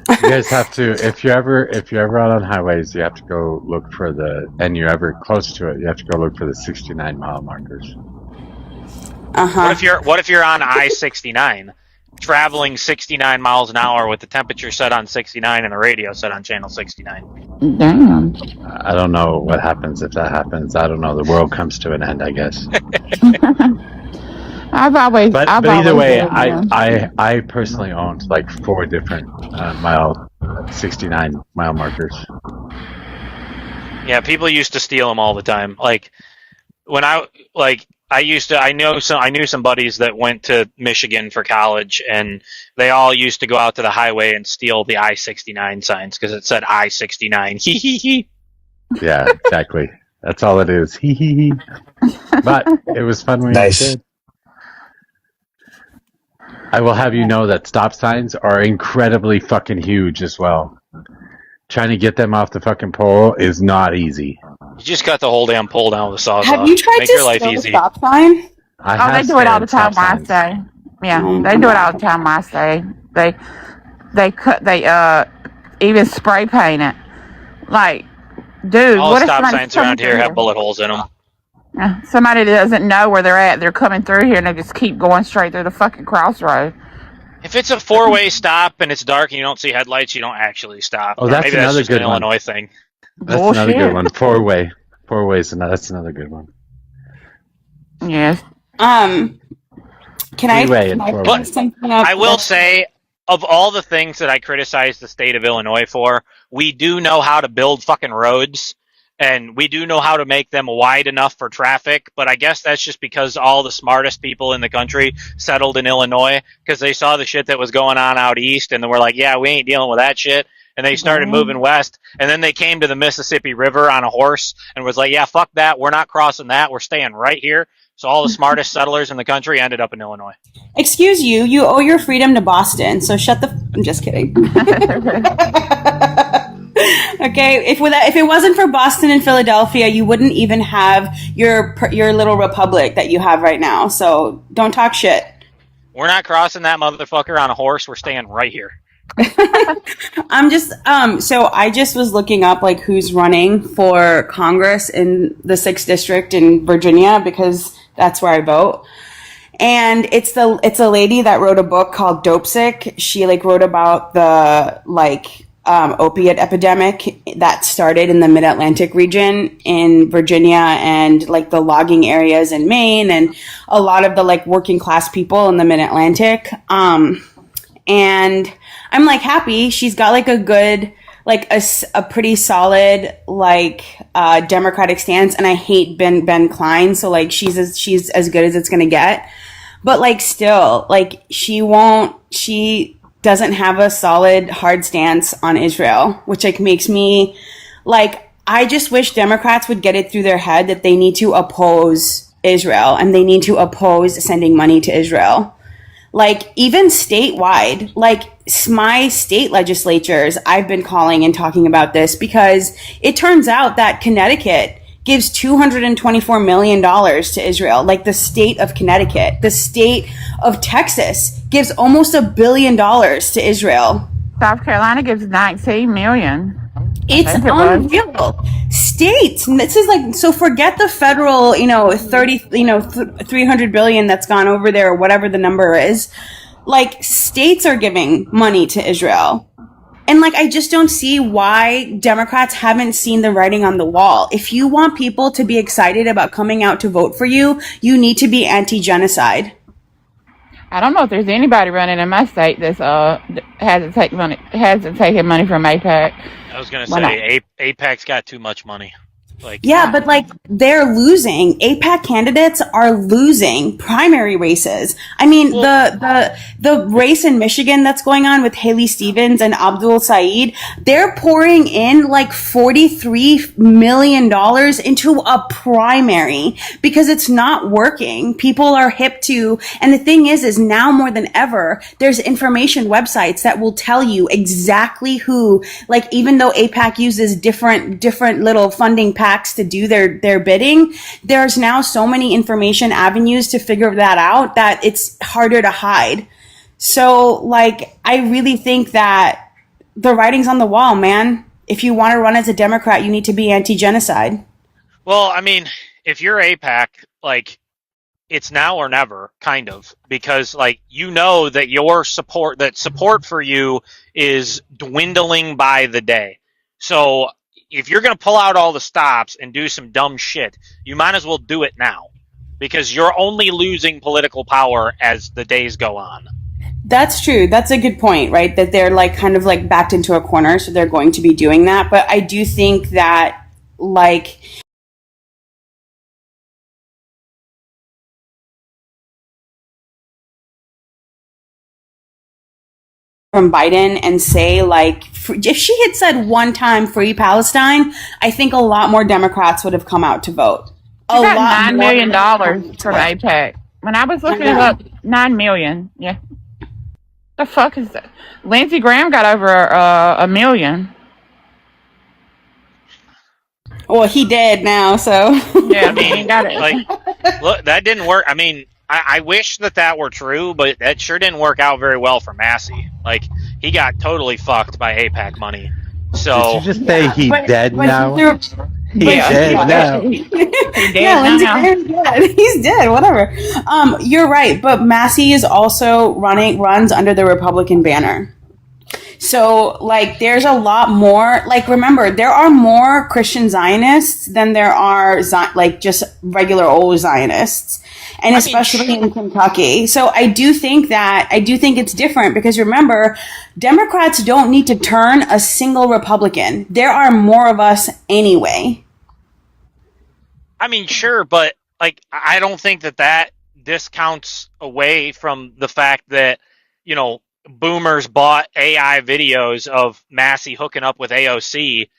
You guys have to, if you're ever out on highways, you have to go look for and you're ever close to it, you have to go look for the 69 mile markers. What if you're on I-69, traveling 69 miles an hour with the temperature set on 69 and the radio set on channel 69? Damn. I don't know what happens if that happens. I don't know. The world comes to an end, I guess. But either way, I personally owned like 4 different 69 mile markers. Yeah, people used to steal them all the time. Like when I knew some buddies that went to Michigan for college, and they all used to go out to the highway and steal the I-69 signs because it said I-69. Hee hee hee. Yeah, exactly. That's all it is. Hee hee hee. But it was fun when you did. I will have you know that stop signs are incredibly fucking huge as well. Trying to get them off the fucking pole is not easy. You just got the whole damn pole down with a sawzall. Have you tried Make to your life steal easy. the stop sign? They do it all the time where I stay. Yeah, they do it all the time where I stay. They even spray paint it. Like, dude, All what the if stop somebody's signs around coming here through have bullet holes in them. Somebody that doesn't know where they're at, they're coming through here and they just keep going straight through the fucking crossroad. If it's a 4-way stop and it's dark and you don't see headlights, you don't actually stop. Oh, that's maybe another that's just good an one. Illinois thing. That's another good one. 4-way. 4-ways, and that's another good one. Yes. Can I But something up? I will say, of all the things that I criticize the state of Illinois for, we do know how to build fucking roads, and we do know how to make them wide enough for traffic, but I guess that's just because all the smartest people in the country settled in Illinois because they saw the shit that was going on out east, and they were like, yeah, we ain't dealing with that shit. And they started moving west, and then they came to the Mississippi River on a horse and was like, yeah, fuck that. We're not crossing that. We're staying right here. So all the smartest settlers in the country ended up in Illinois. Excuse you, you owe your freedom to Boston, so shut the... I'm just kidding. Okay, if it wasn't for Boston and Philadelphia, you wouldn't even have your little republic that you have right now, so don't talk shit. We're not crossing that motherfucker on a horse. We're staying right here. I'm just so I just was looking up like who's running for Congress in the 6th district in Virginia because that's where I vote. And it's a lady that wrote a book called Dope Sick. She like wrote about the like opiate epidemic that started in the mid-Atlantic region in Virginia and like the logging areas in Maine and a lot of the like working class people in the mid-Atlantic. And I'm like happy she's got like a good, like a pretty solid like Democratic stance, and I hate Ben Klein, so like she's as good as it's gonna get. But like still, like she doesn't have a solid hard stance on Israel, which like makes me like, I just wish Democrats would get it through their head that they need to oppose Israel and they need to oppose sending money to Israel. Like even statewide, like my state legislatures, I've been calling and talking about this because it turns out that Connecticut gives $224 million to Israel. Like the state of Connecticut, the state of Texas gives almost $1 billion to Israel. South Carolina gives 19 million. It's unreal. States, and this is like, so forget the federal, 300 billion that's gone over there or whatever the number is. Like states are giving money to Israel. And like, I just don't see why Democrats haven't seen the writing on the wall. If you want people to be excited about coming out to vote for you, you need to be anti-genocide. I don't know if there's anybody running in my state that's hasn't taken money from AIPAC. I was gonna say AIPAC's got too much money. Like, yeah, but like they're losing. AIPAC candidates are losing primary races. I mean, the race in Michigan that's going on with Haley Stevens and Abdul Saeed, they're pouring in like $43 million into a primary because it's not working. People are hip to, and the thing is now more than ever, there's information websites that will tell you exactly who, like even though AIPAC uses different little funding packs to do their bidding, there's now so many information avenues to figure that out that it's harder to hide. So like, I really think that the writing's on the wall, man. If you want to run as a Democrat, you need to be anti-genocide. Well, I mean, if you're AIPAC, like, it's now or never, kind of, because like that your support for you is dwindling by the day. So if you're going to pull out all the stops and do some dumb shit, you might as well do it now, because you're only losing political power as the days go on. That's true. That's a good point, right? That they're like kind of like backed into a corner, so they're going to be doing that. But I do think that like from Biden and say like, if she had said one time free Palestine, I think a lot more Democrats would have come out to vote. She got $9 million from AIPAC. When I was looking it up, $9 million. Yeah. The fuck is that? Lindsey Graham got over $1 million. Well, he did now, so yeah. I mean, he got it. Like, look, that didn't work. I mean, I wish that were true, but that sure didn't work out very well for Massey. Like, he got totally fucked by AIPAC money. So did you just say he's dead now? He's dead now. He's dead. Whatever. You're right, but Massey is also runs under the Republican banner. So, like, there's a lot more, like, remember, there are more Christian Zionists than there are, like, just regular old Zionists, and especially in Kentucky. So I do think it's different because, remember, Democrats don't need to turn a single Republican. There are more of us anyway. I mean, sure, but, like, I don't think that discounts away from the fact that, boomers bought AI videos of Massey hooking up with AOC,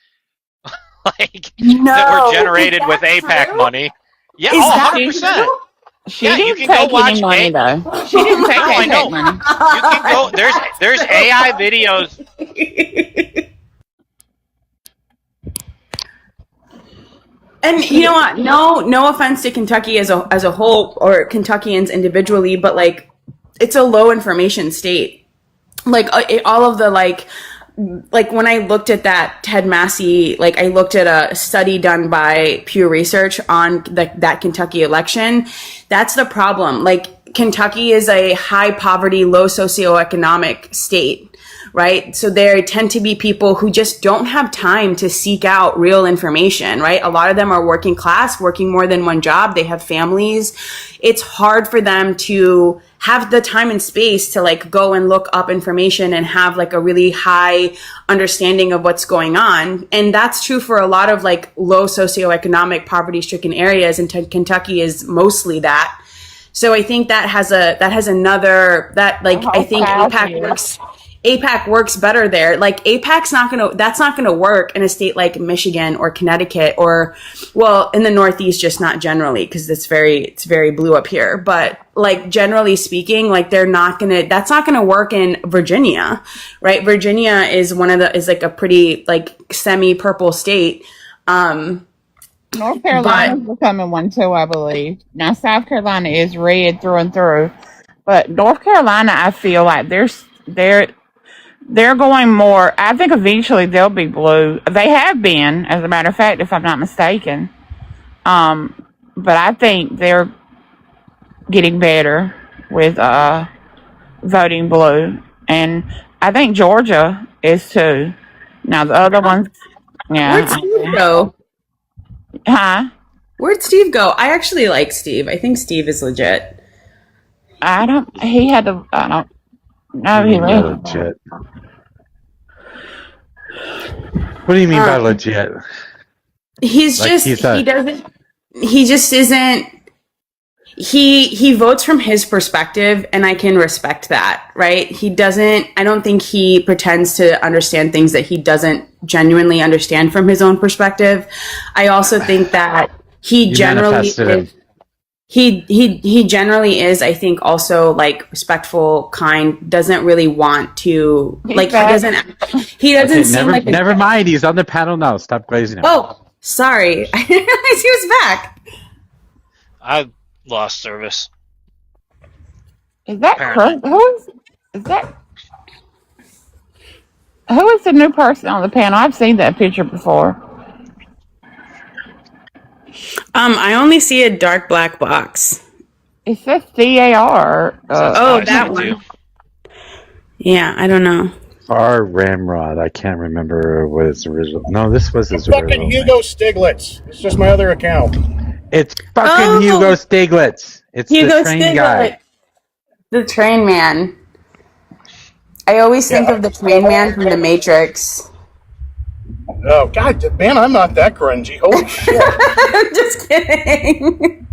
that were generated with AIPAC money. Yeah, 100%. She didn't take any money, though. She didn't take AIPAC money. You can go. There's AI videos. And you know what? No offense to Kentucky as a whole or Kentuckians individually, but like, it's a low information state. Like all of the like when I looked at that Ted Massey, like I looked at a study done by Pew Research on that Kentucky election. That's the problem. Like Kentucky is a high poverty, low socioeconomic state, right? So there tend to be people who just don't have time to seek out real information, right? A lot of them are working class, working more than one job. They have families. It's hard for them to have the time and space to like go and look up information and have like a really high understanding of what's going on. And that's true for a lot of like low socioeconomic poverty stricken areas. And Kentucky is mostly that. So I think I think APAC works better there. Like that's not gonna work in a state like Michigan or Connecticut or, well, in the Northeast, just not generally, because it's very blue up here. But like generally speaking, like that's not gonna work in Virginia, right? Virginia is like a pretty like semi-purple state. North Carolina's becoming one too, I believe. Now South Carolina is red through and through, but North Carolina, I feel like they're going more. I think eventually they'll be blue. They have been, as a matter of fact, if I'm not mistaken. But I think they're getting better with voting blue, and I think Georgia is too. Now the other ones, yeah. Where'd Steve go? Huh? Where'd Steve go? I actually like Steve. I think Steve is legit. I don't. He had to. I don't. No, he really legit. What do you mean by legit? He just isn't. He votes from his perspective, and I can respect that, right? I don't think he pretends to understand things that he doesn't genuinely understand from his own perspective. I also think that he generally is, I think, also like respectful, kind, doesn't really want to, like, he doesn't seem like never mind, he's on the panel now. Stop glazing him. Oh, sorry. I didn't realize he was back. I lost service. Is that who is the new person on the panel? I've seen that picture before. I only see a dark black box. It says CAR. That one. Yeah, I don't know. R. Ramrod. I can't remember what his original. No, this was his fucking original. Hugo Stiglitz. It's just my other account. It's fucking Hugo Stiglitz. It's Hugo the train Stiglitz. guy. The train man. I always think of the train man from The Matrix. Oh, God, man, I'm not that grungy. Holy shit. I'm just kidding.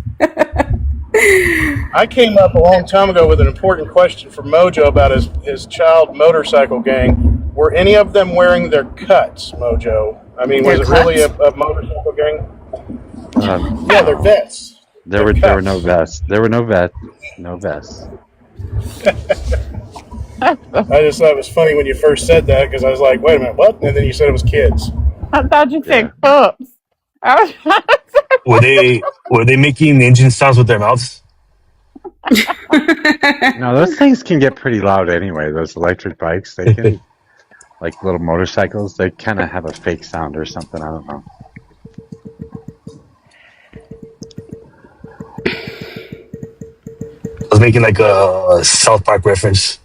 I came up a long time ago with an important question for Mojo about his child motorcycle gang. Were any of them wearing their cuts, Mojo? I mean, was it really a motorcycle gang? Yeah, they're vets. There were no vests. There were no vests. No vests. I just thought it was funny when you first said that, because I was like, wait a minute, what? And then you said it was kids. I thought you said cups. Were they making engine sounds with their mouths? No, those things can get pretty loud anyway. Those electric bikes, they can, like little motorcycles, they kind of have a fake sound or something. I don't know. I was making like a South Park reference.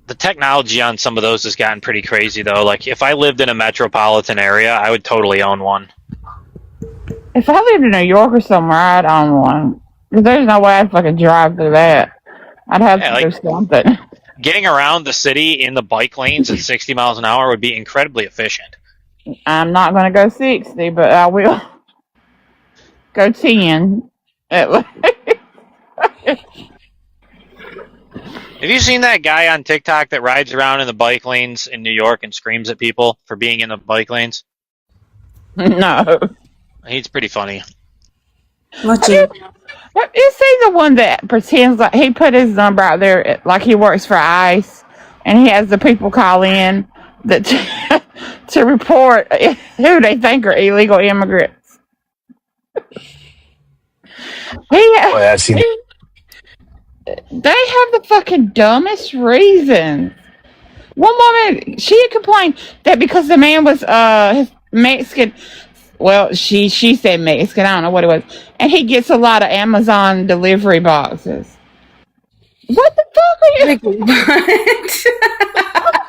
The technology on some of those has gotten pretty crazy, though. Like, if I lived in a metropolitan area, I would totally own one. If I lived in New York or somewhere, I'd own one. Because there's no way I'd fucking drive through that. I'd have to do something. Getting around the city in the bike lanes at 60 miles an hour would be incredibly efficient. I'm not going to go 60, but I will go 10. Have you seen that guy on TikTok that rides around in the bike lanes in New York and screams at people for being in the bike lanes? No. He's pretty funny. What's it? Is he the one that pretends like he put his number out there like he works for ICE and he has the people call in that to report who they think are illegal immigrants? I've seen it. They have the fucking dumbest reasons. One woman, she had complained that because the man was Mexican. Well, she said Mexican. I don't know what it was. And he gets a lot of Amazon delivery boxes. What the fuck are you? Like, what?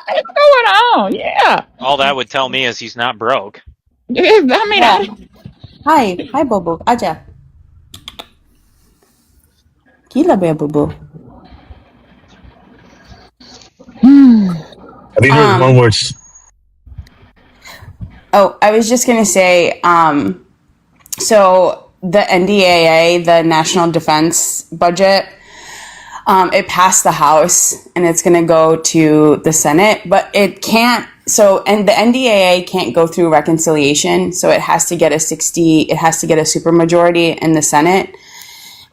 What's going on? Yeah. All that would tell me is he's not broke. I mean, Yeah. Hi, Bobo. Aja. Gila ba, Bobo? Have you heard more words? Oh, I was just gonna say, so the NDAA, the National Defense Budget, it passed the House and it's gonna go to the Senate, but it can't. So, and the NDAA can't go through reconciliation, so it has to get a supermajority in the Senate.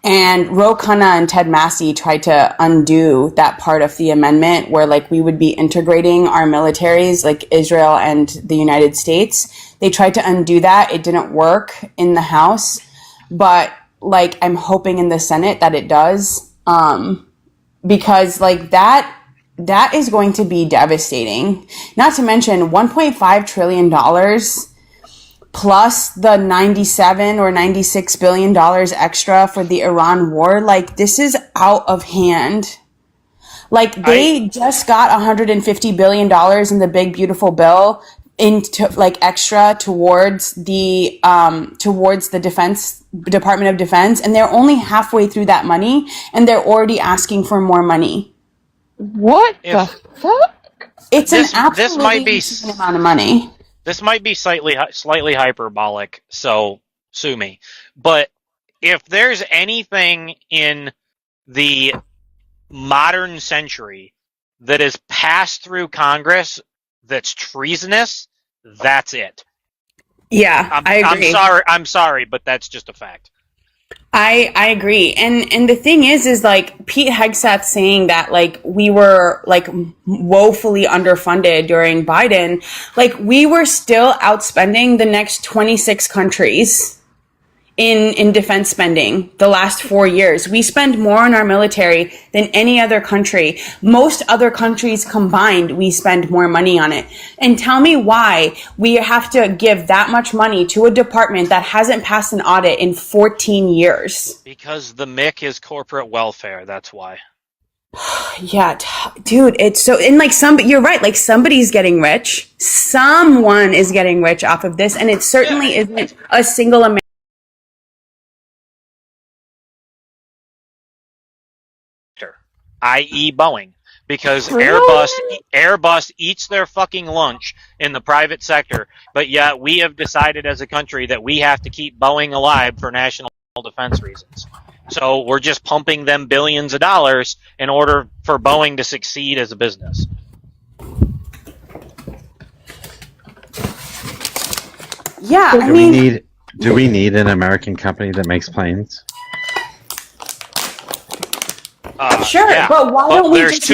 And Ro Khanna and Ted Massey tried to undo that part of the amendment where like we would be integrating our militaries, like Israel and the United States. They tried to undo that. It didn't work in the House, but like I'm hoping in the Senate that it does, because like that is going to be devastating. Not to mention $1.5 trillion plus the 97 or 96 billion dollars extra for the Iran war. Like this is out of hand. Like they just got $150 billion in the big beautiful bill into like extra towards the defense Department of Defense, and they're only halfway through that money and they're already asking for more money. What the fuck? It's an absolutely insane amount of money. This might be slightly hyperbolic, so sue me. But if there's anything in the modern century that is passed through Congress that's treasonous, that's it. Yeah, I agree. I'm sorry, but that's just a fact. I agree. And the thing is like Pete Hegseth saying that like we were like woefully underfunded during Biden, like we were still outspending the next 26 countries in defense spending the last 4 years. We spend more on our military than any other country. Most other countries combined, we spend more money on it. And tell me why we have to give that much money to a department that hasn't passed an audit in 14 years. Because the MIC is corporate welfare, that's why. Yeah, dude, it's so, and like you're right, like somebody's getting rich. Someone is getting rich off of this, and it certainly isn't a single American. I.e. Boeing, because Airbus eats their fucking lunch in the private sector, but yet we have decided as a country that we have to keep Boeing alive for national defense reasons. So we're just pumping them billions of dollars in order for Boeing to succeed as a business. Yeah, do we need an American company that makes planes? Sure, yeah, but why don't we just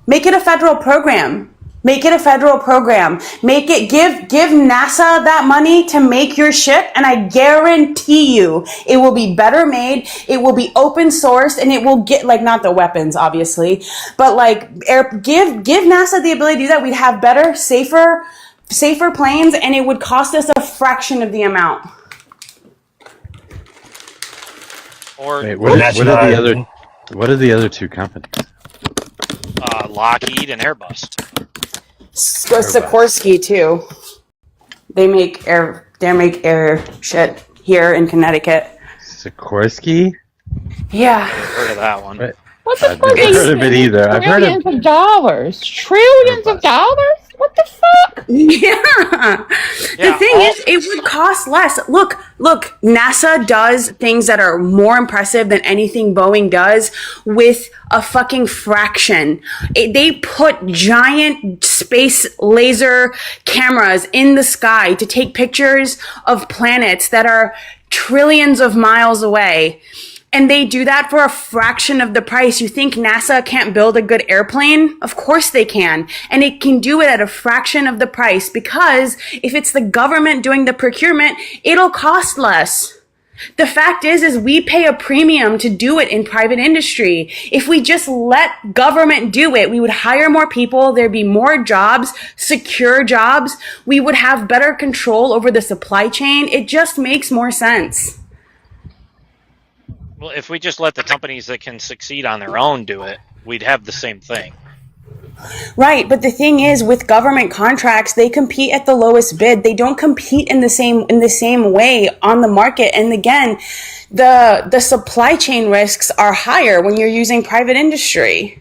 make it a federal program? Make it a federal program. Make it give NASA that money to make your ship, and I guarantee you it will be better made. It will be open sourced, and it will get like not the weapons, obviously, but like give NASA the ability to do that. We'd have better, safer planes, and it would cost us a fraction of the amount. Or wait, what are the other two companies? Lockheed and Airbus. Sikorsky too. They make air shit here in Connecticut. Sikorsky? Yeah. I've heard of that one. What the fuck? I've never heard of it either. I've heard of Trillions of dollars. Trillions of dollars? What the fuck? Yeah. The thing is, it would cost less. Look, NASA does things that are more impressive than anything Boeing does with a fucking fraction. They put giant space laser cameras in the sky to take pictures of planets that are trillions of miles away. And they do that for a fraction of the price. You think NASA can't build a good airplane? Of course they can. And it can do it at a fraction of the price because if it's the government doing the procurement, it'll cost less. The fact is we pay a premium to do it in private industry. If we just let government do it, we would hire more people. There'd be more jobs, secure jobs. We would have better control over the supply chain. It just makes more sense. Well, if we just let the companies that can succeed on their own do it, we'd have the same thing. Right, but the thing is, with government contracts, they compete at the lowest bid. They don't compete in the same way on the market. And again, the supply chain risks are higher when you're using private industry.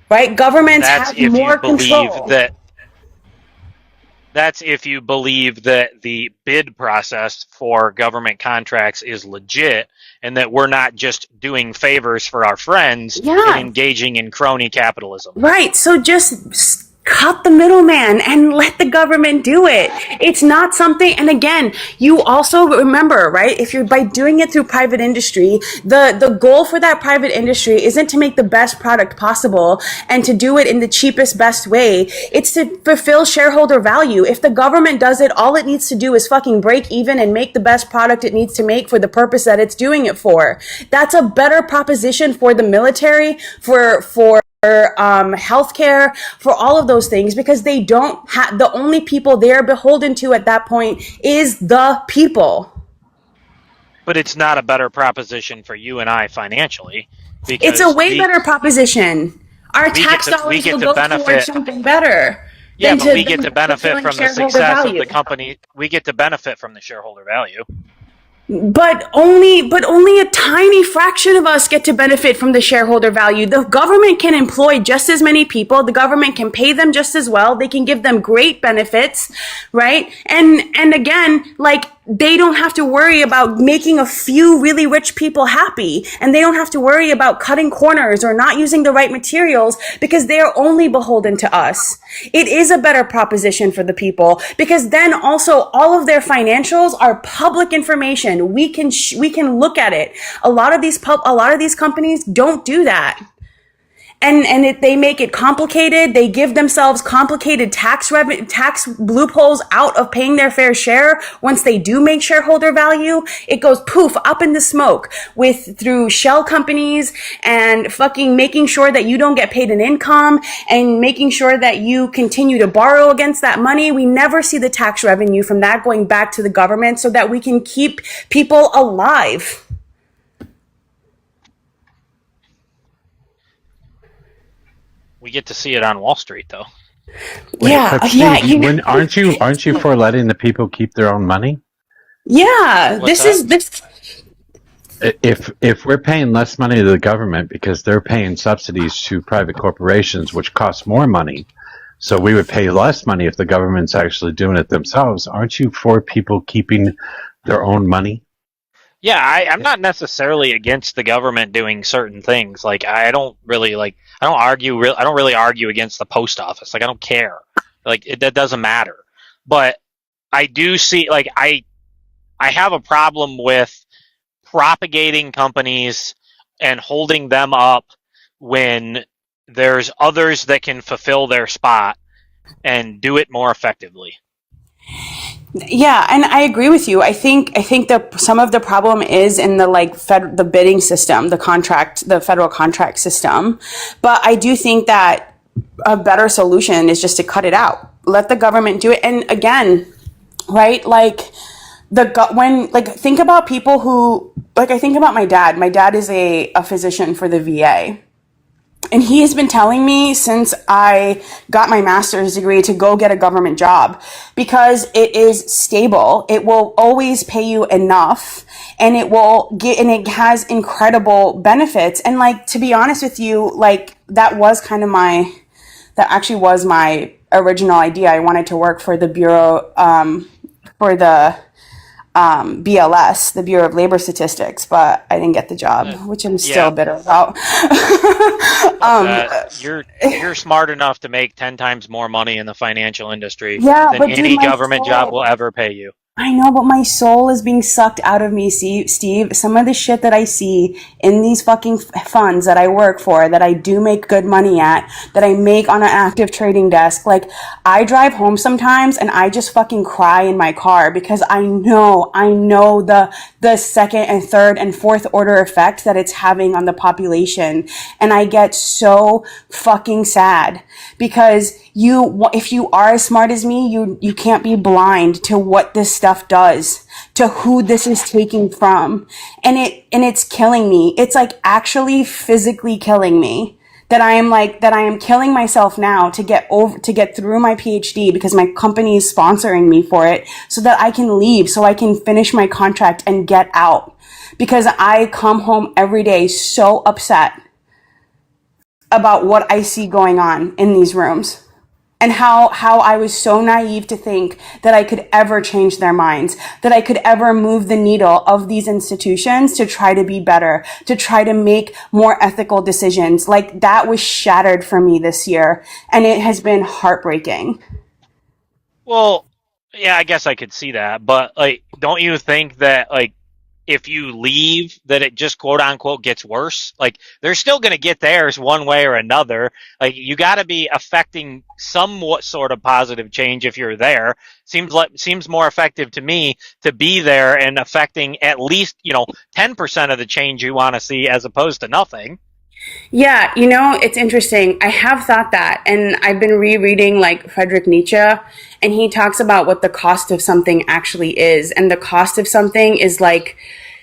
Right? Governments have more control. That's if you believe that the bid process for government contracts is legit and that we're not just doing favors for our friends and engaging in crony capitalism. Right. So just cut the middleman and let the government do it. It's not something, and again, you also remember, right? If you're by doing it through private industry, the goal for that private industry isn't to make the best product possible and to do it in the cheapest, best way. It's to fulfill shareholder value. If the government does it, all it needs to do is fucking break even and make the best product it needs to make for the purpose that it's doing it for. That's a better proposition for the military, for healthcare, for all of those things, because they don't have, the only people they're beholden to at that point is the people. But it's not a better proposition for you and I financially. Because it's a way better proposition. Our tax dollars will go towards something better. Yeah, but we get to benefit from the success of the company. We get to benefit from the shareholder value. But only a tiny fraction of us get to benefit from the shareholder value. The government can employ just as many people. The government can pay them just as well. They can give them great benefits, right? And again, like, they don't have to worry about making a few really rich people happy. And they don't have to worry about cutting corners or not using the right materials because they are only beholden to us. It is a better proposition for the people because then also all of their financials are public information. We can look at it. A lot of these companies don't do that. And they make it complicated. They give themselves complicated tax loopholes out of paying their fair share. Once they do make shareholder value, it goes poof up in the smoke through shell companies and fucking making sure that you don't get paid an income and making sure that you continue to borrow against that money. We never see the tax revenue from that going back to the government so that we can keep people alive. We get to see it on Wall Street, though. Aren't you for letting the people keep their own money? Yeah, If we're paying less money to the government because they're paying subsidies to private corporations, which cost more money, so we would pay less money if the government's actually doing it themselves. Aren't you for people keeping their own money? Yeah, I'm not necessarily against the government doing certain things. Like, I don't really argue against the post office. Like, I don't care. Like, that doesn't matter. But I do see, like, I have a problem with propagating companies and holding them up when there's others that can fulfill their spot and do it more effectively. Yeah, and I agree with you. I think that some of the problem is in the bidding system, the federal contract system. But I do think that a better solution is just to cut it out. Let the government do it. And again, right? Think about people who, I think about my dad. My dad is a physician for the VA. And he has been telling me since I got my master's degree to go get a government job because it is stable. It will always pay you enough and it has incredible benefits. And to be honest with you, that actually was my original idea. I wanted to work for the Bureau, for the BLS, the Bureau of Labor Statistics, but I didn't get the job, which I'm still bitter about. You're smart enough to make 10 times more money in the financial industry than any government job will ever pay you. I know, but my soul is being sucked out of me, Steve. Some of the shit that I see in these fucking funds that I work for, that I do make good money at, that I make on an active trading desk, I drive home sometimes and I just fucking cry in my car because I know the second and third and fourth order effect that it's having on the population. And I get so fucking sad because if you are as smart as me, you can't be blind to what this stuff stuff does to who this is taking from. And it's killing me. It's like actually physically killing me. That I am killing myself now to get through my PhD because my company is sponsoring me for it so that I can leave, so I can finish my contract and get out. Because I come home every day so upset about what I see going on in these rooms. And how I was so naive to think that I could ever change their minds, that I could ever move the needle of these institutions to try to be better, to try to make more ethical decisions. Like, that was shattered for me this year, and it has been heartbreaking. Well, yeah, I guess I could see that, but like, don't you think that like if you leave, that it just quote unquote gets worse? Like, they're still going to get theirs one way or another. Like, you got to be affecting somewhat sort of positive change if you're there. Seems more effective to me to be there and affecting at least 10% of the change you want to see as opposed to nothing. Yeah, it's interesting. I have thought that, and I've been rereading like Friedrich Nietzsche, and he talks about what the cost of something actually is. And the cost of something is like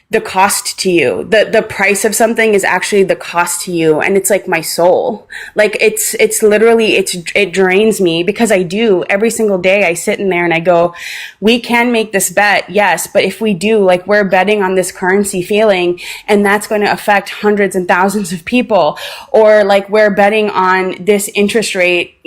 the cost to you. The price of something is actually the cost to you. And it's like my soul. Like it's literally, it drains me because I do every single day. I sit in there and I go, we can make this bet. Yes. But if we do, like, we're betting on this currency failing, and that's going to affect hundreds and thousands of people. Or like, we're betting on this interest rate,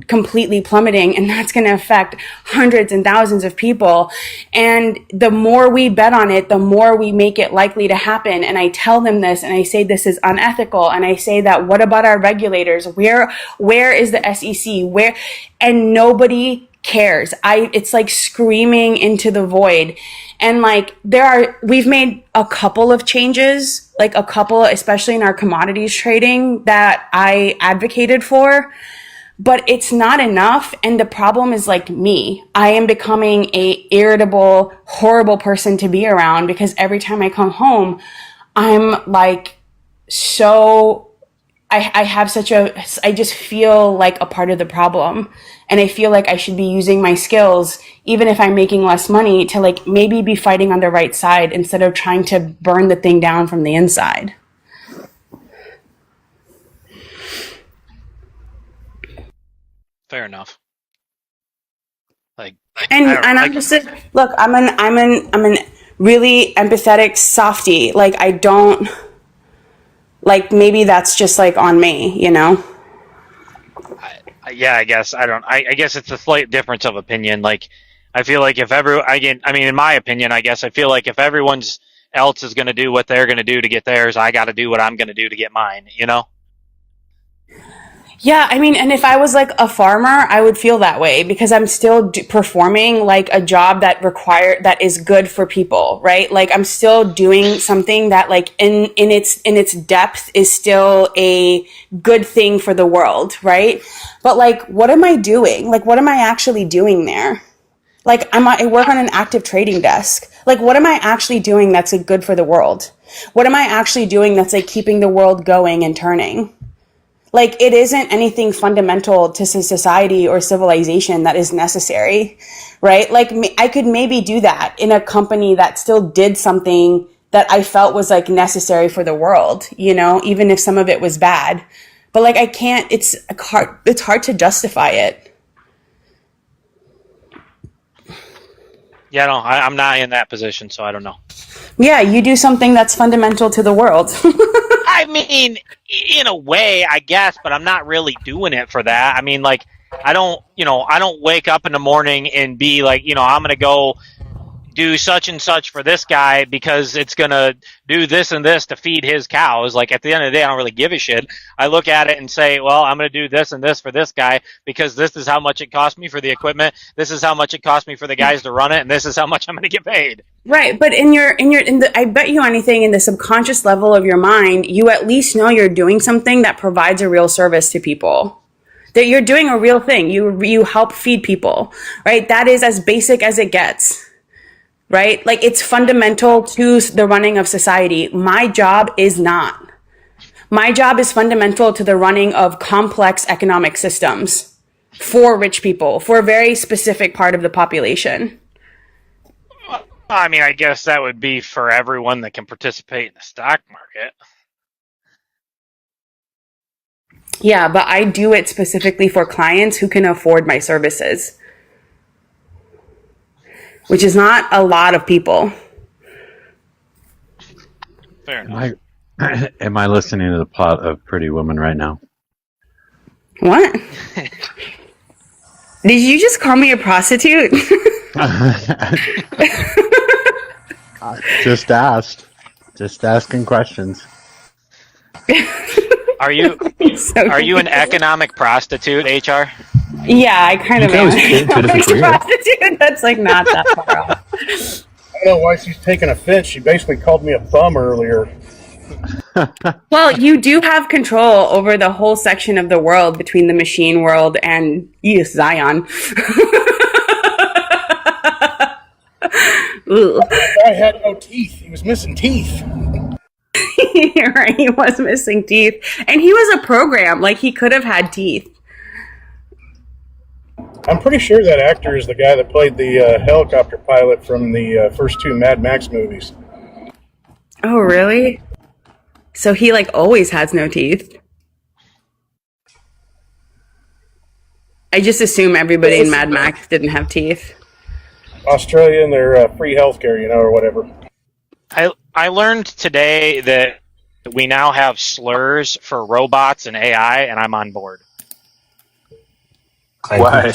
completely plummeting, and that's going to affect hundreds and thousands of people. And the more we bet on it, the more we make it likely to happen. And I tell them this, and I say this is unethical, and I say that what about our regulators? Where is the SEC? Where? And nobody cares. It's like screaming into the void. And like we've made a couple of changes, like a couple, especially in our commodities trading, that I advocated for. But it's not enough. And the problem is like me. I am becoming a irritable, horrible person to be around because every time I come home, I'm like I just feel like a part of the problem. And I feel like I should be using my skills, even if I'm making less money, to like maybe be fighting on the right side instead of trying to burn the thing down from the inside. Fair enough. Like, I'm just look. I'm an really empathetic softie. Like, I don't like. Maybe that's just like on me, Yeah, I guess I don't. I guess it's a slight difference of opinion. Like, I feel like if in my opinion, I guess I feel like if everyone's else is going to do what they're going to do to get theirs, I got to do what I'm going to do to get mine. Yeah, I mean, and if I was like a farmer, I would feel that way because I'm still performing like a job that is good for people, right? Like, I'm still doing something that like in its depth is still a good thing for the world, right? But like, what am I doing? Like, what am I actually doing there? Like, I work on an active trading desk. Like, what am I actually doing that's like good for the world? What am I actually doing that's like keeping the world going and turning? Like, it isn't anything fundamental to society or civilization that is necessary, right? Like, I could maybe do that in a company that still did something that I felt was like necessary for the world, even if some of it was bad. But like, I can't, it's hard to justify it. Yeah, no, I'm not in that position, so I don't know. Yeah, you do something that's fundamental to the world. I mean, in a way, I guess, but I'm not really doing it for that. I mean, like, I don't wake up in the morning and be like, I'm going to go do such and such for this guy because it's going to do this and this to feed his cows. Like, at the end of the day, I don't really give a shit. I look at it and say, well, I'm going to do this and this for this guy because this is how much it cost me for the equipment. This is how much it cost me for the guys to run it. And this is how much I'm going to get paid. Right. But I bet you anything, in the subconscious level of your mind, you at least know you're doing something that provides a real service to people. That you're doing a real thing. You help feed people, right? That is as basic as it gets. Right? Like, it's fundamental to the running of society. My job is not. My job is fundamental to the running of complex economic systems for rich people, for a very specific part of the population. I mean, I guess that would be for everyone that can participate in the stock market. Yeah, but I do it specifically for clients who can afford my services, which is not a lot of people. Fair enough. Am I listening to the plot of Pretty Woman right now? What? Did you just call me a prostitute? Just asked. Just asking questions. Are you an economic prostitute, HR? Yeah, I kind of am. A prostitute. That's like not that far off. I don't know why she's taking offense. She basically called me a bum earlier. Well, you do have control over the whole section of the world between the machine world and Zion. Ooh. That guy had no teeth. He was missing teeth. You're right, he was missing teeth. And he was a program. Like, he could have had teeth. I'm pretty sure that actor is the guy that played the helicopter pilot from the first two Mad Max movies. Oh, really? So he, like, always has no teeth? I just assume everybody in Mad Max didn't have teeth. Australia and their free healthcare, or whatever. I learned today that we now have slurs for robots and AI, and I'm on board. Why?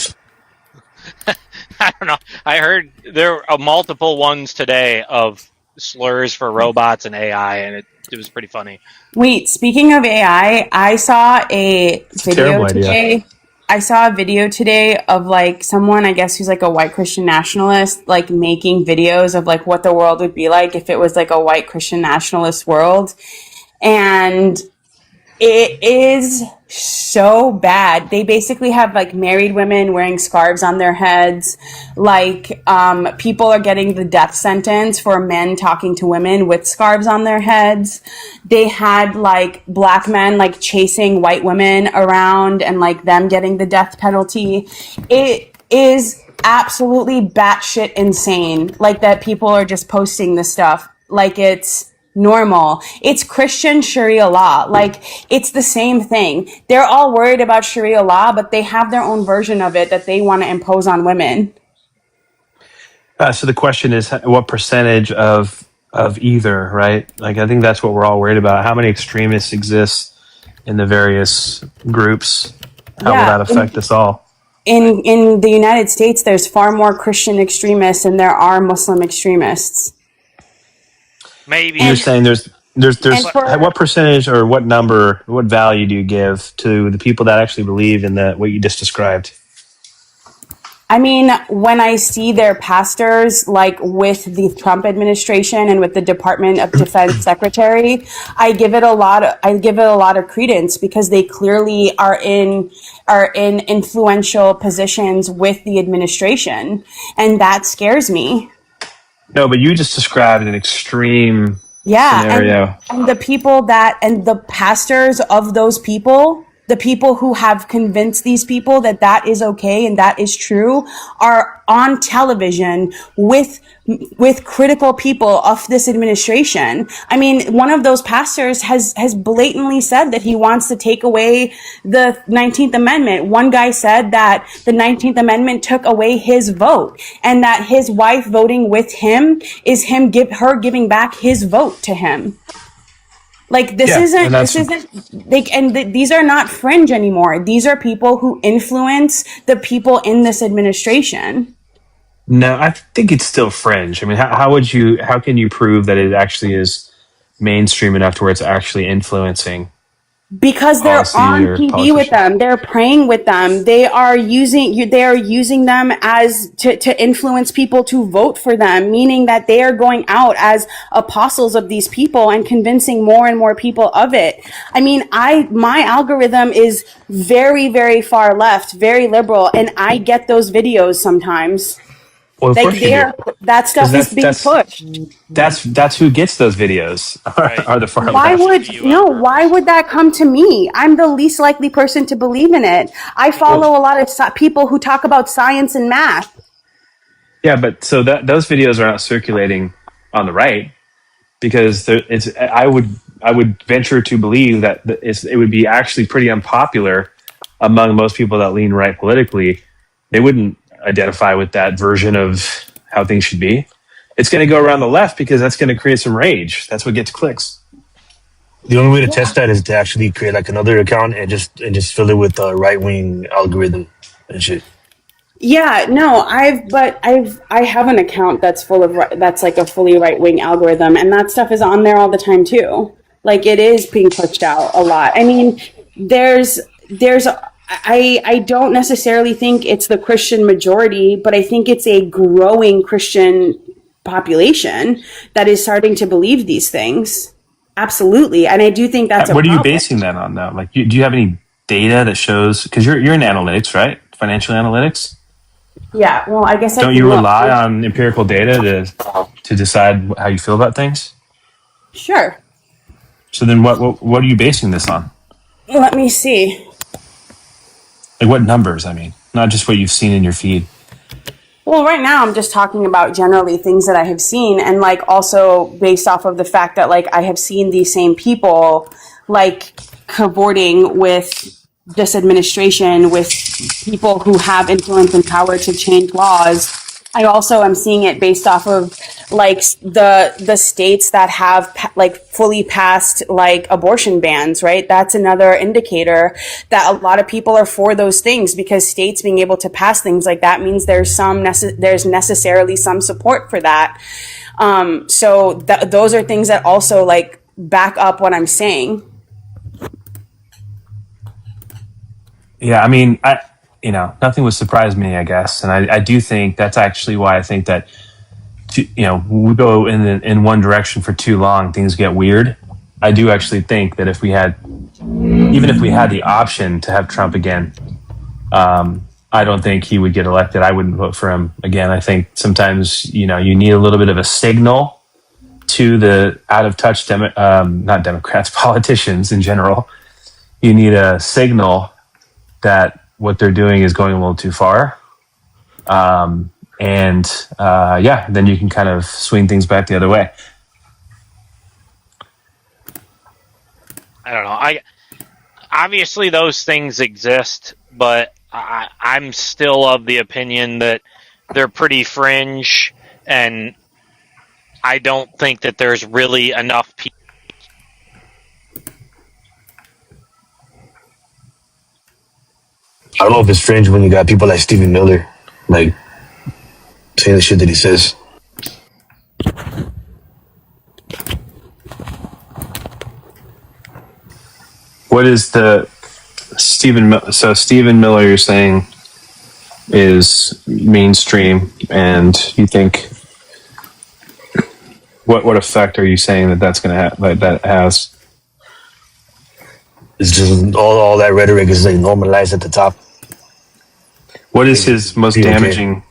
I don't know. I heard there are multiple ones today of slurs for robots and AI, and it was pretty funny. Wait, speaking of AI, I saw a video today. I saw a video today of like someone, I guess, who's like a white Christian nationalist, like making videos of like what the world would be like if it was like a white Christian nationalist world. And it is so bad. They basically have like married women wearing scarves on their heads. Like people are getting the death sentence for men talking to women with scarves on their heads. They had like black men like chasing white women around and like them getting the death penalty. It is absolutely batshit insane. Like that people are just posting this stuff like it's normal. It's Christian Sharia law. Like, it's the same thing. They're all worried about Sharia law, but they have their own version of it that they want to impose on women. So the question is, what percentage of either, right? Like, I think that's what we're all worried about. How many extremists exist in the various groups? How will that affect us all? In the United States, there's far more Christian extremists than there are Muslim extremists. Maybe you're saying there's what percentage or what number, what value do you give to the people that actually believe in what you just described? I mean, when I see their pastors, like with the Trump administration and with the Department of Defense secretary, I give it a lot of credence because they clearly are in influential positions with the administration, and that scares me. No, but you just described an extreme scenario. And the people and the pastors of those people, the people who have convinced these people that is okay and that is true, are on television with critical people of this administration. I mean, one of those pastors has blatantly said that he wants to take away the 19th Amendment. One guy said that the 19th Amendment took away his vote and that his wife voting with him is her giving back his vote to him. Like these are not fringe anymore. These are people who influence the people in this administration. No, I think it's still fringe. I mean, how can you prove that it actually is mainstream enough to where it's actually influencing? Because they're on TV with them, they're praying with them, they are using them as to influence people to vote for them, meaning that they are going out as apostles of these people and convincing more and more people of it. I mean, my algorithm is very, very far left, very liberal, and I get those videos sometimes. Well, of course you do. That stuff is being pushed. That's who gets those videos. Right. Are the far Why left. why would that come to me? I'm the least likely person to believe in it. I follow a lot of people who talk about science and math. Yeah, but so that those videos are not circulating on the right because I would venture to believe that it would be actually pretty unpopular among most people that lean right politically. They wouldn't identify with that version of how things should be. It's going to go around the left because that's going to create some rage. That's what gets clicks. The only way to test that is to actually create like another account and just fill it with a right wing algorithm and shit. Yeah, no, I have an account that's that's like a fully right wing algorithm, and that stuff is on there all the time too. Like it is being pushed out a lot. I mean, I don't necessarily think it's the Christian majority, but I think it's a growing Christian population that is starting to believe these things. Absolutely, and I do think that's What are you basing that on, though? Like, do you have any data that shows? Because you're in analytics, right? Financial analytics. Yeah. Well, I guess don't you rely on empirical data to decide how you feel about things? Sure. So then, what are you basing this on? Let me see. Like what numbers? I mean, not just what you've seen in your feed. Well, right now I'm just talking about generally things that I have seen, and like also based off of the fact that like I have seen these same people like cavorting with this administration, with people who have influence and power to change laws. I also am seeing it based off of like the states that have like fully passed like abortion bans, right? That's another indicator that a lot of people are for those things, because states being able to pass things like that means there's necessarily some support for that. So those are things that also like back up what I'm saying. Yeah, I mean, nothing would surprise me, I guess, and I do think that's actually why I think that when we go in one direction for too long, things get weird. I do actually think that even if we had the option to have Trump again, I don't think he would get elected. I wouldn't vote for him again. I think sometimes you need a little bit of a signal to the out of touch not Democrats, politicians in general. You need a signal that what they're doing is going a little too far. Then you can kind of swing things back the other way. I don't know. Obviously those things exist, but I'm still of the opinion that they're pretty fringe, and I don't think that there's really enough people. I don't know if it's strange when you got people like Stephen Miller, like saying the shit that he says. What is the Stephen Miller? You're saying is mainstream, and you think what effect are you saying that's going to have? Like that has? It's just all that rhetoric is like normalized at the top. What is his most damaging?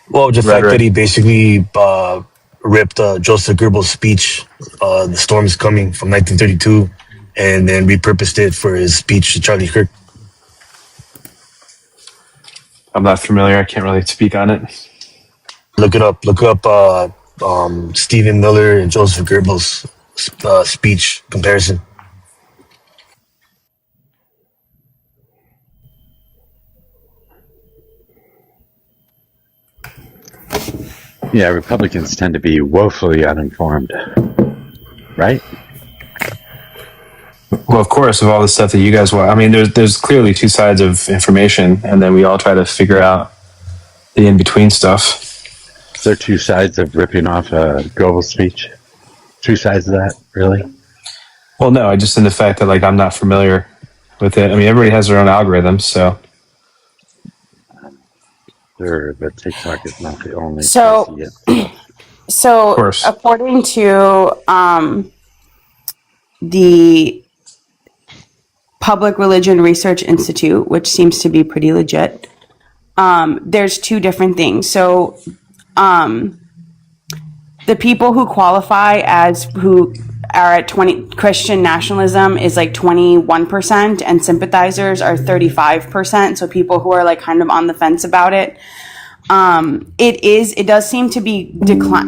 Well, the fact that he basically ripped Joseph Goebbels' speech, "The Storm is Coming" from 1932, and then repurposed it for his speech to Charlie Kirk. I'm not familiar. I can't really speak on it. Look it up. Look up Stephen Miller and Joseph Goebbels' speech comparison. Yeah, Republicans tend to be woefully uninformed, right? Well, of course, of all the stuff that you guys want. I mean, there's clearly two sides of information, and then we all try to figure out the in-between stuff. Is there two sides of ripping off a Goebbels speech? Two sides of that, really? Well, no, I just in the fact that I'm not familiar with it. I mean, everybody has their own algorithms, so. Sure, but TikTok is not the only. So according to the Public Religion Research Institute, which seems to be pretty legit, there's two different things. So the people who qualify who are at 20, Christian nationalism is like 21%, and sympathizers are 35%. So people who are like kind of on the fence about it. it does seem to be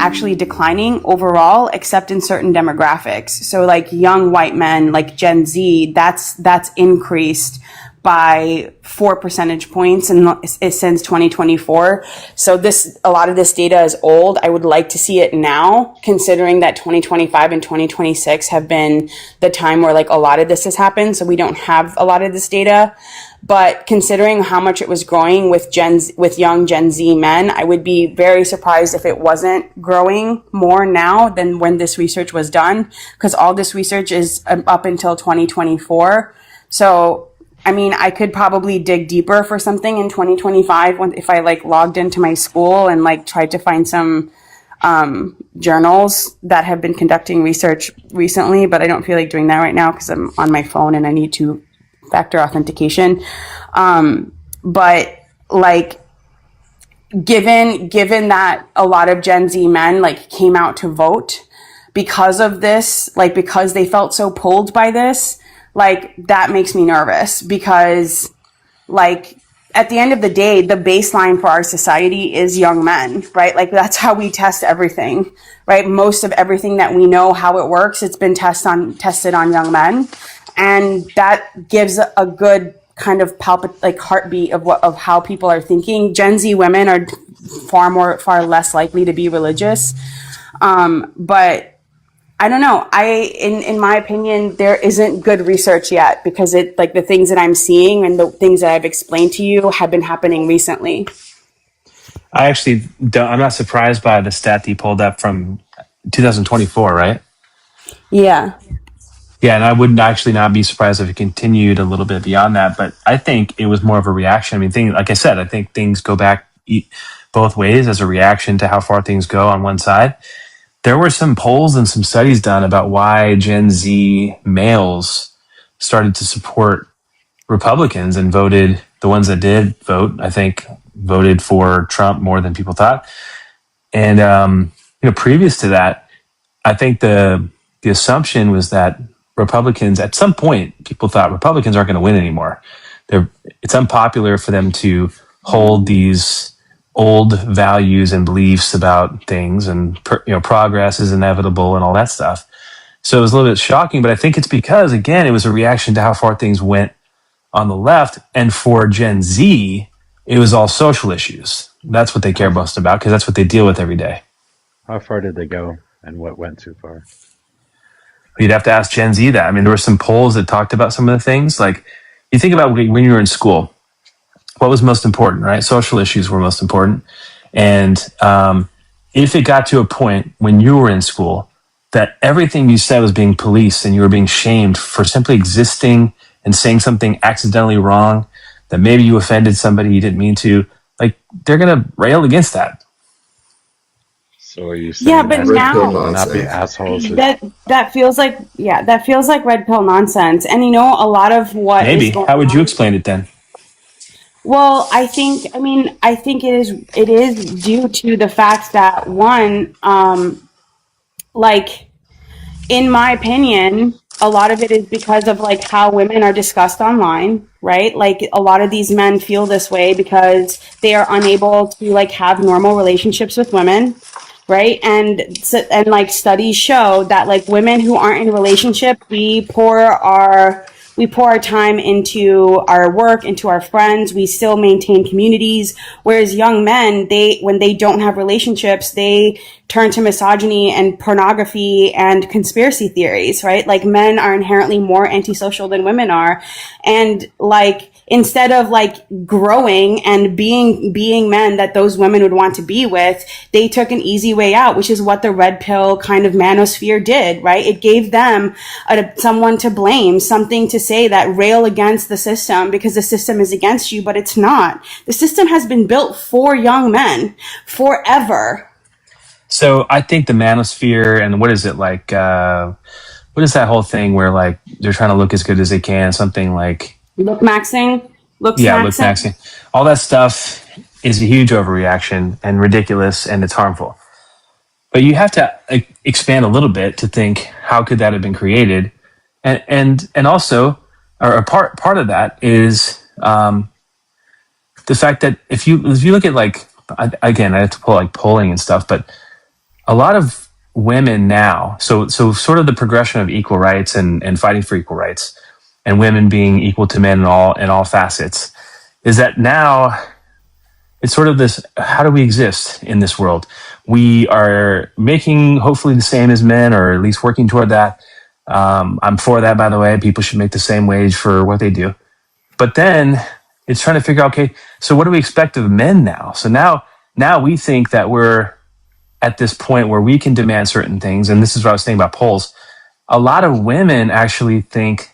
actually declining overall, except in certain demographics. So like young white men, like Gen Z, that's increased by 4 percentage points since 2024. So a lot of this data is old. I would like to see it now, considering that 2025 and 2026 have been the time where like a lot of this has happened. So we don't have a lot of this data. But considering how much it was growing with young Gen Z men, I would be very surprised if it wasn't growing more now than when this research was done, because all this research is up until 2024. So, I mean, I could probably dig deeper for something in 2025 if I like logged into my school and like tried to find some journals that have been conducting research recently, but I don't feel like doing that right now because I'm on my phone and I need to factor authentication. But like, given that a lot of Gen Z men like came out to vote because of this, like because they felt so pulled by this, like that makes me nervous, because like at the end of the day, the baseline for our society is young men, right? Like that's how we test everything, right? Most of everything that we know how it works, it's been tested on young men. And that gives a good kind of heartbeat of how people are thinking. Gen Z women are far less likely to be religious. But I don't know. In my opinion, there isn't good research yet, because the things that I'm seeing and the things that I've explained to you have been happening recently. I actually I'm not surprised by the stat that you pulled up from 2024, right? Yeah. Yeah, and I would actually not be surprised if it continued a little bit beyond that. But I think it was more of a reaction. I mean, like I said, I think things go back both ways as a reaction to how far things go on one side. There were some polls and some studies done about why Gen Z males started to support Republicans and voted, the ones that did vote, I think, voted for Trump more than people thought. And, previous to that, I think the assumption was that Republicans, at some point, people thought Republicans aren't going to win anymore. It's unpopular for them to hold these old values and beliefs about things, and progress is inevitable and all that stuff. So it was a little bit shocking, but I think it's because, again, it was a reaction to how far things went on the left. And for Gen Z, it was all social issues. That's what they care most about, because that's what they deal with every day. How far did they go, and what went too far? You'd have to ask Gen Z that. I mean, there were some polls that talked about some of the things. Like, you think about when you were in school, what was most important, right? Social issues were most important. And if it got to a point when you were in school that everything you said was being policed and you were being shamed for simply existing and saying something accidentally wrong, that maybe you offended somebody you didn't mean to, like, they're going to rail against that. So are you saying but now not be assholes? That feels like red pill nonsense. And a lot of what maybe how would you explain it then? Well, I think it is due to the fact that one, in my opinion, a lot of it is because of like how women are discussed online, right? Like a lot of these men feel this way because they are unable to like have normal relationships with women, right? And like studies show that like women who aren't in a relationship, we pour our time into our work, into our friends. We still maintain communities. Whereas young men, when they don't have relationships, they turn to misogyny and pornography and conspiracy theories, right? Like men are inherently more antisocial than women are. And like, instead of like growing and being men that those women would want to be with, they took an easy way out, which is what the red pill kind of manosphere did, right? It gave them someone to blame, something to say that rail against the system because the system is against you, but it's not. The system has been built for young men forever. So I think the manosphere, and what is it like? What is that whole thing where like they're trying to look as good as they can? Something like look maxing. Look maxing. All that stuff is a huge overreaction and ridiculous, and it's harmful. But you have to expand a little bit to think, how could that have been created? And also, or a part of that is the fact that if you look at like again, I have to pull like polling and stuff, but a lot of women now, so sort of the progression of equal rights and fighting for equal rights and women being equal to men in all facets, is that now it's sort of this, how do we exist in this world? We are making hopefully the same as men, or at least working toward that. I'm for that, by the way. People should make the same wage for what they do. But then it's trying to figure out, okay, so what do we expect of men now? So now we think that we're at this point where we can demand certain things. And this is what I was saying about polls. A lot of women actually think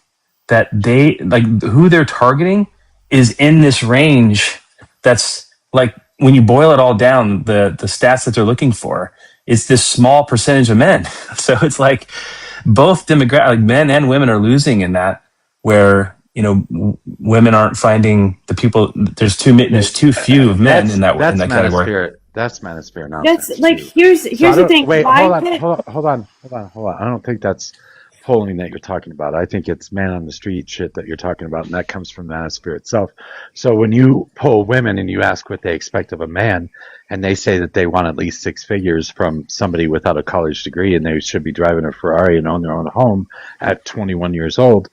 that they, like, who they're targeting is in this range that's like, when you boil it all down, the stats that they're looking for, it's this small percentage of men. So it's like both demographic, like men and women are losing in that, where, you know, women aren't finding the people. There's too few of men in that category. That's manosphere nonsense. That's like, here's the thing. Wait, hold on. I don't think that's polling that you're talking about. I think it's man on the street shit that you're talking about, and that comes from manosphere itself. So when you poll women and you ask what they expect of a man, and they say that they want at least 6 figures from somebody without a college degree, and they should be driving a Ferrari and own their own home at 21 years old,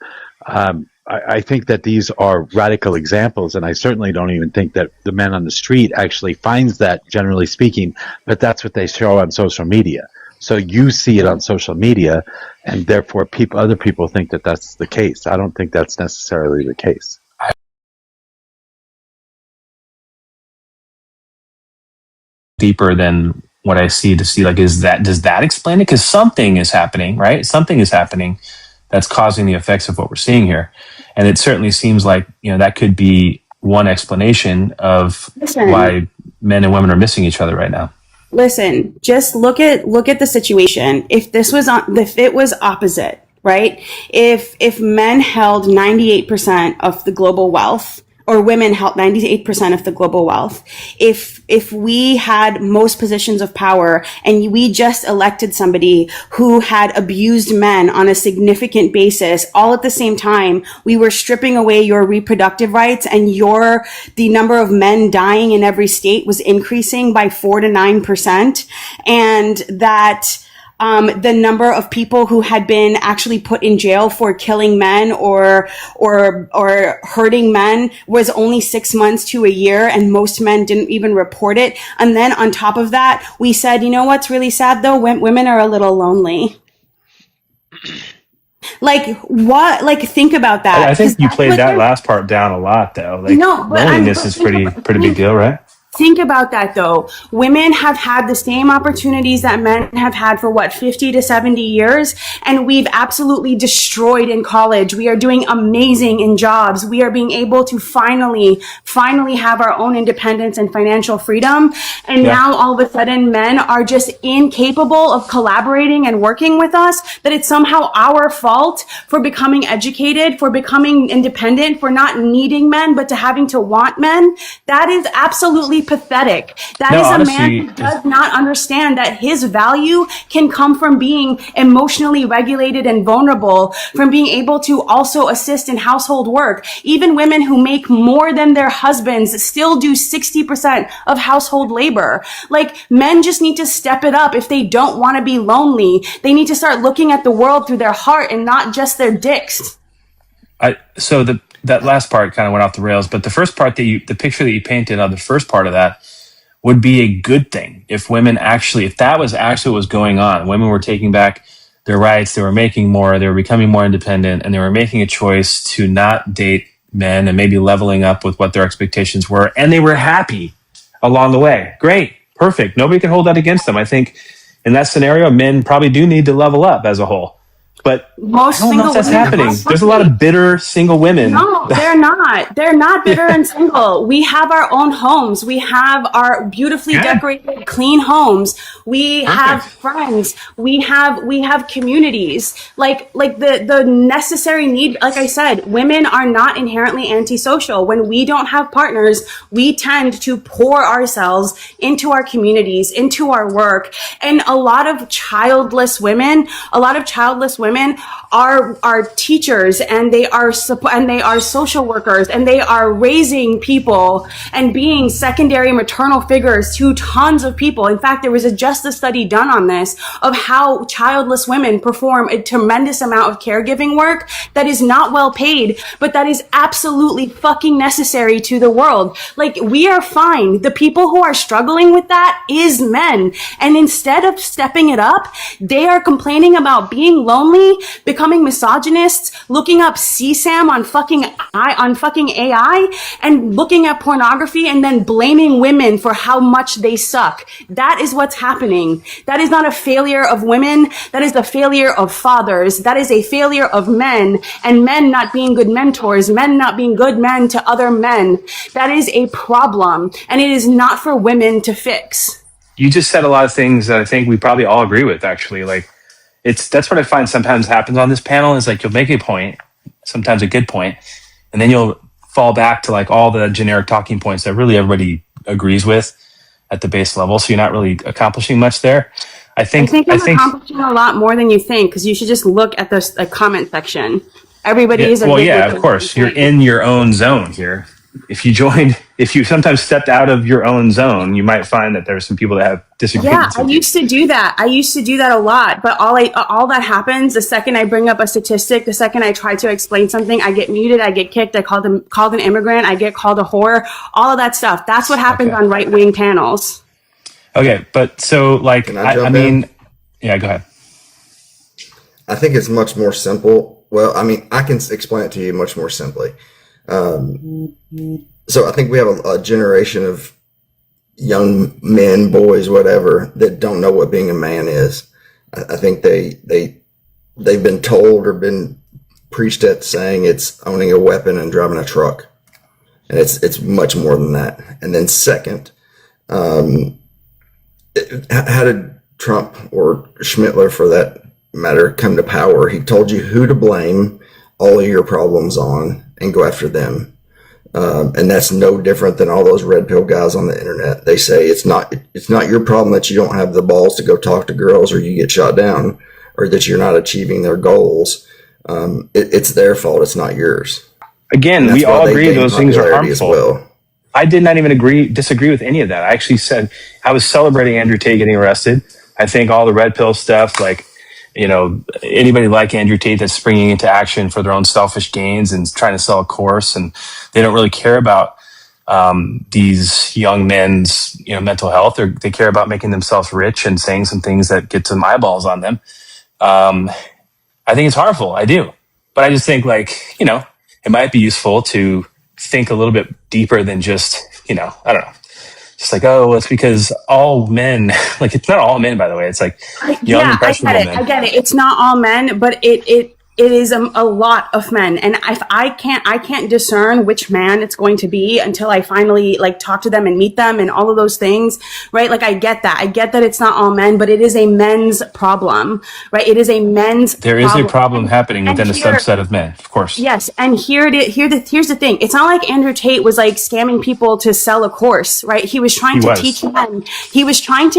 I think that these are radical examples, and I certainly don't even think that the man on the street actually finds that, generally speaking, but that's what they show on social media. So you see it on social media, and therefore other people think that that's the case. I don't think that's necessarily the case. Deeper than what I see, like, does that explain it? Because something is happening, right? Something is happening that's causing the effects of what we're seeing here. And it certainly seems like, you know, that could be one explanation of why men and women are missing each other right now. Listen, just look at the situation. If it was opposite, right? If men held 98% of the global wealth, or women held 98% of the global wealth, if we had most positions of power and we just elected somebody who had abused men on a significant basis, all at the same time, we were stripping away your reproductive rights, and the number of men dying in every state was increasing by 4 to 9%, and that the number of people who had been actually put in jail for killing men or hurting men was only 6 months to a year, and most men didn't even report it. And then on top of that, we said, you know what's really sad though? Women are a little lonely. Like, what? Like, think about that. I think you played that last part down a lot, though. Like, no, but loneliness is pretty big deal, right? Think about that though. Women have had the same opportunities that men have had for 50 to 70 years. And we've absolutely destroyed in college. We are doing amazing in jobs. We are being able to finally have our own independence and financial freedom. And now all of a sudden men are just incapable of collaborating and working with us, that it's somehow our fault for becoming educated, for becoming independent, for not needing men, but to having to want men. That is absolutely pathetic. That is honestly, a man who does not understand that his value can come from being emotionally regulated and vulnerable, from being able to also assist in household work. Even women who make more than their husbands still do 60% of household labor. Like, men just need to step it up if they don't want to be lonely. They need to start looking at the world through their heart and not just their dicks. That last part kind of went off the rails, but the first part the picture that you painted on the first part of that would be a good thing if that was actually what was going on. Women were taking back their rights, they were making more, they were becoming more independent, and they were making a choice to not date men and maybe leveling up with what their expectations were, and they were happy along the way. Great, perfect. Nobody can hold that against them. I think in that scenario, men probably do need to level up as a whole. But most I don't know if that's happening. There's a lot of bitter single women. No, they're not. They're not bitter and single. We have our own homes. We have our beautifully decorated, clean homes. We have friends. We have communities. Like the necessary need. Like I said, women are not inherently antisocial. When we don't have partners, we tend to pour ourselves into our communities, into our work. And a lot of childless women women are teachers, and they are social workers, and they are raising people and being secondary maternal figures to tons of people. In fact, there was just a study done on this of how childless women perform a tremendous amount of caregiving work that is not well paid, but that is absolutely fucking necessary to the world. Like, we are fine. The people who are struggling with that is men. And instead of stepping it up, they are complaining about being lonely, becoming misogynists, looking up CSAM on fucking AI, and looking at pornography, and then blaming women for how much they suck. That is what's happening. That is not a failure of women. That is a failure of fathers. That is a failure of men, and men not being good mentors, men not being good men to other men. That is a problem, and it is not for women to fix. You just said a lot of things that I think we probably all agree with, actually. Like, that's what I find sometimes happens on this panel is like you'll make a point, sometimes a good point, and then you'll fall back to like all the generic talking points that really everybody agrees with at the base level. So you're not really accomplishing much there. I think I'm accomplishing a lot more than you think, because you should just look at the comment section. Everybody is. Well, yeah, of course. You're in your own zone here. If you sometimes stepped out of your own zone, you might find that there's some people that have disagreements. Yeah, I used to do that a lot. But all that happens the second I bring up a statistic, the second I try to explain something, I get muted, I get kicked, I called an immigrant, I get called a whore, all of that stuff. That's what happens on right-wing panels. Okay, but so like, I mean, yeah, go ahead. I think it's much more simple. Well, I mean, I can explain it to you much more simply. So I think we have a generation of young men, boys, whatever, that don't know what being a man is. I think they've been told or been preached at saying it's owning a weapon and driving a truck. And it's much more than that. And then second, how did Trump or Schmittler, for that matter, come to power? He told you who to blame all of your problems on and go after them. And that's no different than all those red pill guys on the internet. They say it's not your problem that you don't have the balls to go talk to girls, or you get shot down, or that you're not achieving their goals. It's their fault. It's not yours. Again, we all agree those things are harmful. Well. I did not even disagree with any of that. I actually said I was celebrating Andrew Tate getting arrested. I think all the red pill stuff, like, you know, anybody like Andrew Tate that's springing into action for their own selfish gains and trying to sell a course, and they don't really care about these young men's, you know, mental health. They care about making themselves rich and saying some things that get some eyeballs on them. I think it's harmful. I do. But I just think, like, you know, it might be useful to think a little bit deeper than just, you know, I don't know. Just like, oh, it's because all men, like, it's not all men, by the way. It's like young, impressionable men. I get it. It's not all men, but it is a lot of men. And if I can't discern which man it's going to be until I finally like talk to them and meet them and all of those things, right? Like, I get that. I get that it's not all men, but it is a men's problem, right? It is a men's There is a problem happening within a subset of men, of course. Yes. And here's the thing. It's not like Andrew Tate was like scamming people to sell a course, right? He was trying to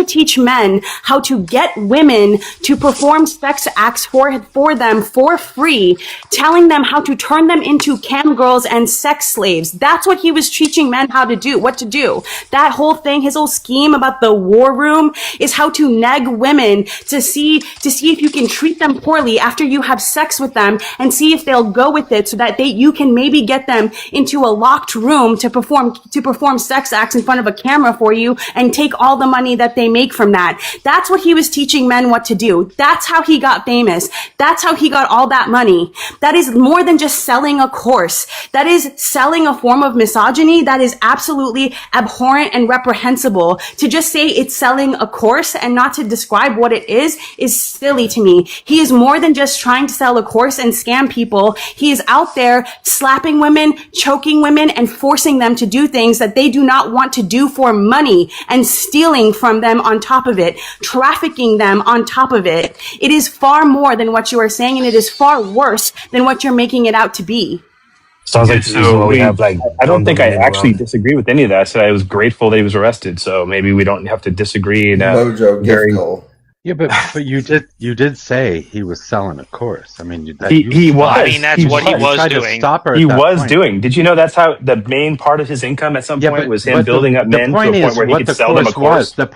teach men how to get women to perform sex acts for them for free, telling them how to turn them into cam girls and sex slaves. That's what he was teaching men what to do. That whole thing, his whole scheme about the war room, is how to nag women to see if you can treat them poorly after you have sex with them, and see if they'll go with it, so that you can maybe get them into a locked room to perform sex acts in front of a camera for you and take all the money that they make from that. That's what he was teaching men what to do. That's how he got famous. That's how he got all that money. That is more than just selling a course. That is selling a form of misogyny that is absolutely abhorrent and reprehensible. To just say it's selling a course and not to describe what it is silly to me. He is more than just trying to sell a course and scam people. He is out there slapping women, choking women, and forcing them to do things that they do not want to do for money, and stealing from them on top of it, trafficking them on top of it. It is far more than what you are saying, and it is far worse than what you're making it out to be. Sounds like we have, like, I don't think I actually disagree with any of that. I said I was grateful that he was arrested, so maybe we don't have to disagree in a Mojo, very Yeah, but you did say he was selling a course. I mean, that He was. I mean, that's what he was tried to doing. stop her He at that was point. doing. Did you know that's how the main part of his income at some Yeah, point was him but building up the men to a point point is where he what could the sell them a course was. course? The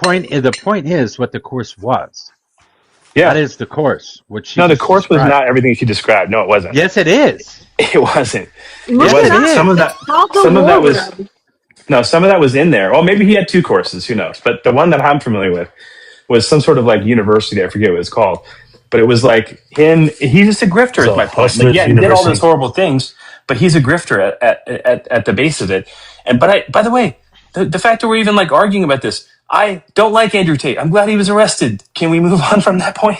point is what the course was. Yeah. That is the course, what she No, the just course was described. not everything she described. No, it wasn't. Yes, it is. It wasn't. It Look Yes, it it wasn't. up. Some of is. It's that. called the Some of War that was. Room. No, some of that was in there. Well, maybe he had two courses. Who knows? But the one that I'm familiar with was some sort of like university. I forget what it's called. But it was like him. He's just a grifter. Is So my point. Like, Hustlers yeah, he did all those University. horrible things, but he's a grifter at the base of it. And by the way, the fact that we're even like arguing about this, I don't like Andrew Tate. I'm glad he was arrested. Can we move on from that point?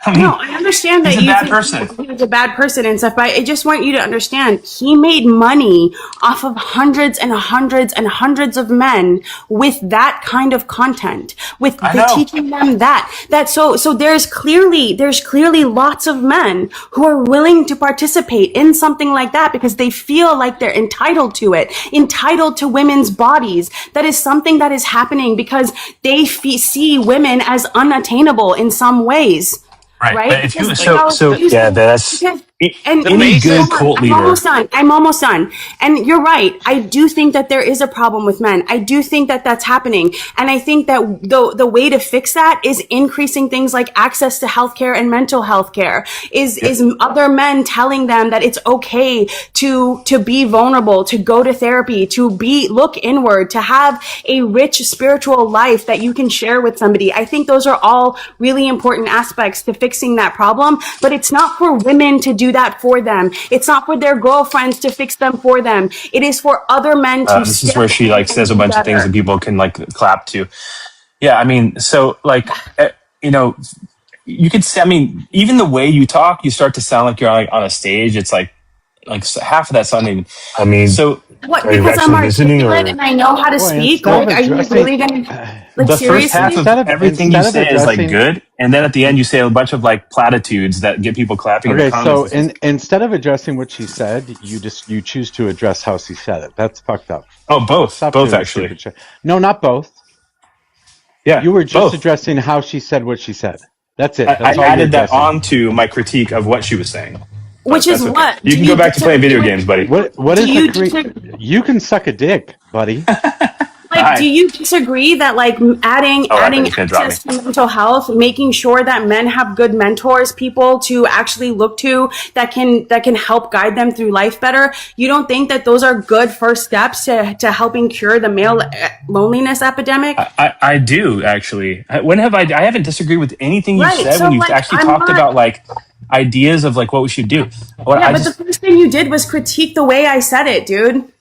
I mean, No, I understand he's that a you bad think person. he's a bad person and stuff, but I just want you to understand he made money off of hundreds and hundreds and hundreds of men with that kind of content, with I the know. teaching them that so there's clearly lots of men who are willing to participate in something like that because they feel like they're entitled to it, entitled to women's bodies. That is something that is happening because they see women as unattainable in some ways. Right? But if you that's And any basic- good cult I'm leader. almost done. And you're right. I do think that there is a problem with men. I do think that that's happening. And I think that the way to fix that is increasing things like access to healthcare and mental health care, is other men telling them that it's okay to be vulnerable, to go to therapy, to look inward, to have a rich spiritual life that you can share with somebody. I think those are all really important aspects to fixing that problem, but it's not for women to do that for them. It's not for their girlfriends to fix them for them. It is for other men to This is where she like says a bunch of things that people can like clap to. Yeah, I mean, so like, you could say, I mean, even the way you talk, you start to sound like you're like on a stage. It's like half of that's not even. I mean, so what? are you Because I'm actually listening, articulate or and I know how to speak. Like, are you really gonna? Like, the seriously? first half of everything you say is like good, and then at the end you say a bunch of like platitudes that get people clapping. Okay, in the so comments. instead of addressing what she said, you choose to address how she said it. That's fucked up. Oh, both. Stop Both, doing actually. stupid shit. No, not both. Yeah, you were just both. addressing how she said what she said. That's it. I That's all added you're that onto my critique of what she was saying. Which is okay. what? You can go back to playing video games, buddy. What is you can suck a dick, buddy. Like, do you disagree that like adding access to mental health, making sure that men have good mentors, people to actually look to that can help guide them through life better? You don't think that those are good first steps to helping cure the male loneliness epidemic? I do actually. When have I haven't disagreed with anything you said so when you like, actually talked about like ideas of like what we should do. But the first thing you did was critique the way I said it, dude.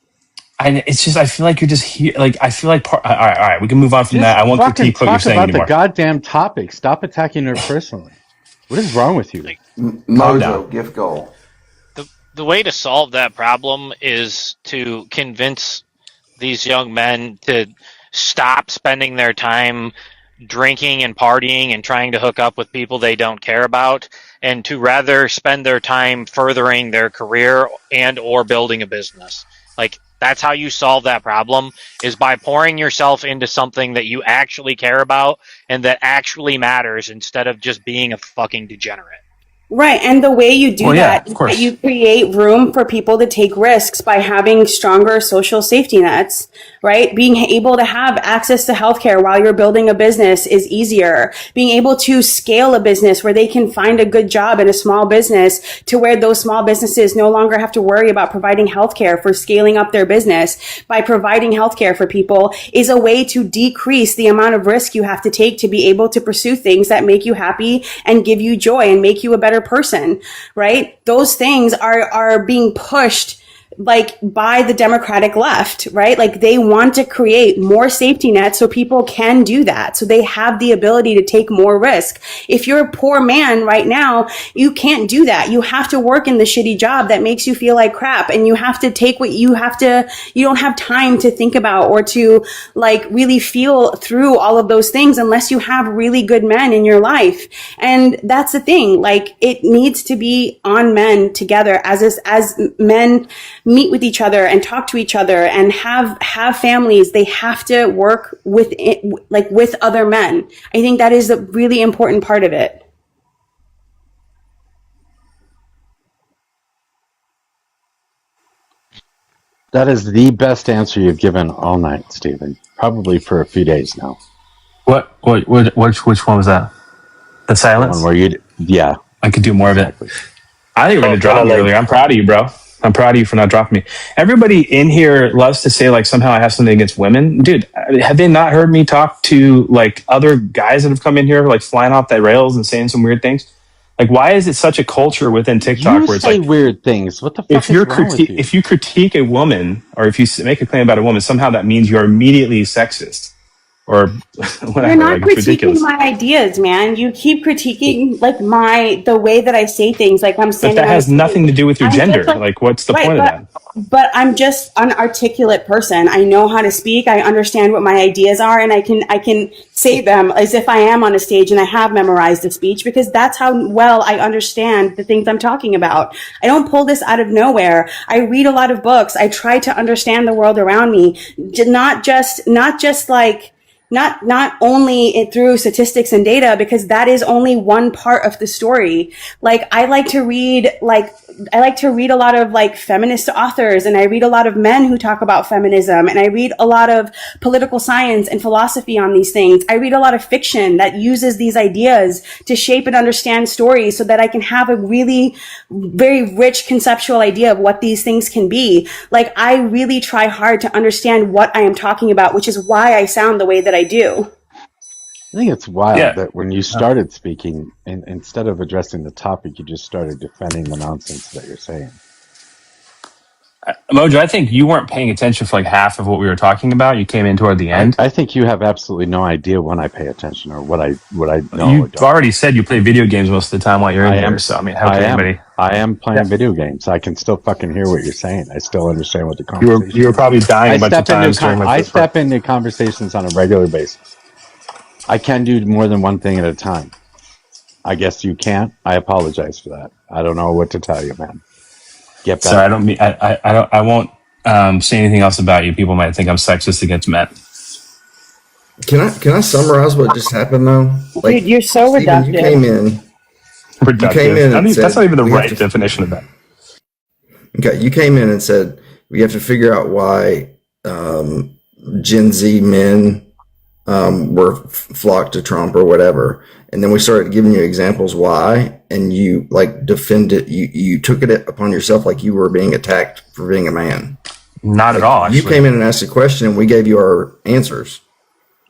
It's just I feel like you're just here. Like I feel like all right, we can move on from Just that. I won't critique what you're saying about anymore. the goddamn topic. Stop attacking her personally. What is wrong with you? Mojo, gift goal. The way to solve that problem is to convince these young men to stop spending their time drinking and partying and trying to hook up with people they don't care about, and to rather spend their time furthering their career and or building a business. Like, that's how you solve that problem, is by pouring yourself into something that you actually care about and that actually matters, instead of just being a fucking degenerate. Right, and the way you do that is that you create room for people to take risks by having stronger social safety nets, right? Being able to have access to healthcare while you're building a business is easier. Being able to scale a business where they can find a good job in a small business, to where those small businesses no longer have to worry about providing healthcare for scaling up their business. By providing healthcare for people is a way to decrease the amount of risk you have to take to be able to pursue things that make you happy and give you joy and make you a better person, right? Those things are being pushed like by the Democratic left, right? Like, they want to create more safety nets so people can do that. So they have the ability to take more risk. If you're a poor man right now, you can't do that. You have to work in the shitty job that makes you feel like crap. And you have to take what you don't have time to think about or to like really feel through all of those things unless you have really good men in your life. And that's the thing. Like, it needs to be on men together as men meet with each other and talk to each other and have families, they have to work with it, like with other men. I think that is a really important part of it. That is the best answer you've given all night, Stephen. Probably for a few days now. Which one was that? The silence? The one where yeah. I could do more exactly. Of it. I think we're going to drop me earlier. I'm proud of you, bro. I'm proud of you for not dropping me. Everybody in here loves to say, like, somehow I have something against women. Dude, have they not heard me talk to, like, other guys that have come in here, like, flying off the rails and saying some weird things? Like, why is it such a culture within TikTok where it's like weird things? What the fuck is wrong with you? If you critique a woman or if you make a claim about a woman, somehow that means you're immediately sexist or whatever. You're not like, critiquing my ideas, man. You keep critiquing like the way that I say things. Like I'm saying, but that has nothing to do with your gender. Like, what's the point of that? But I'm just an articulate person. I know how to speak. I understand what my ideas are, and I can say them as if I am on a stage and I have memorized the speech, because that's how well I understand the things I'm talking about. I don't pull this out of nowhere. I read a lot of books. I try to understand the world around me, not only through statistics and data, because that is only one part of the story. Like I like to read a lot of like feminist authors, and I read a lot of men who talk about feminism, and I read a lot of political science and philosophy on these things. I read a lot of fiction that uses these ideas to shape and understand stories so that I can have a really very rich conceptual idea of what these things can be. Like I really try hard to understand what I am talking about, which is why I sound the way that I do. I think it's wild that when you started speaking, and instead of addressing the topic, you just started defending the nonsense that you're saying. Mojo, I think you weren't paying attention for like half of what we were talking about. You came in toward the end. I think you have absolutely no idea when I pay attention or what I know. You've already said you play video games most of the time while you're in here. So I mean, how can anybody? I am playing video games. I can still fucking hear what you're saying. I still understand what the conversation. You were probably dying a bunch of times during I step into conversations on a regular basis. I can do more than one thing at a time. I guess you can't. I apologize for that. I don't know what to tell you, man. Get back. Sorry, I won't say anything else about you. People might think I'm sexist against men. Can I summarize what just happened though? Like, dude, you're so reductive. You came in. Reductive. You came in and that's not even the right definition of that. Okay, you came in and said we have to figure out why Gen Z men were flocked to Trump or whatever, and then we started giving you examples why, and you like defended. You took it upon yourself like you were being attacked for being a man. Not at all. Actually. You came in and asked a question, and we gave you our answers.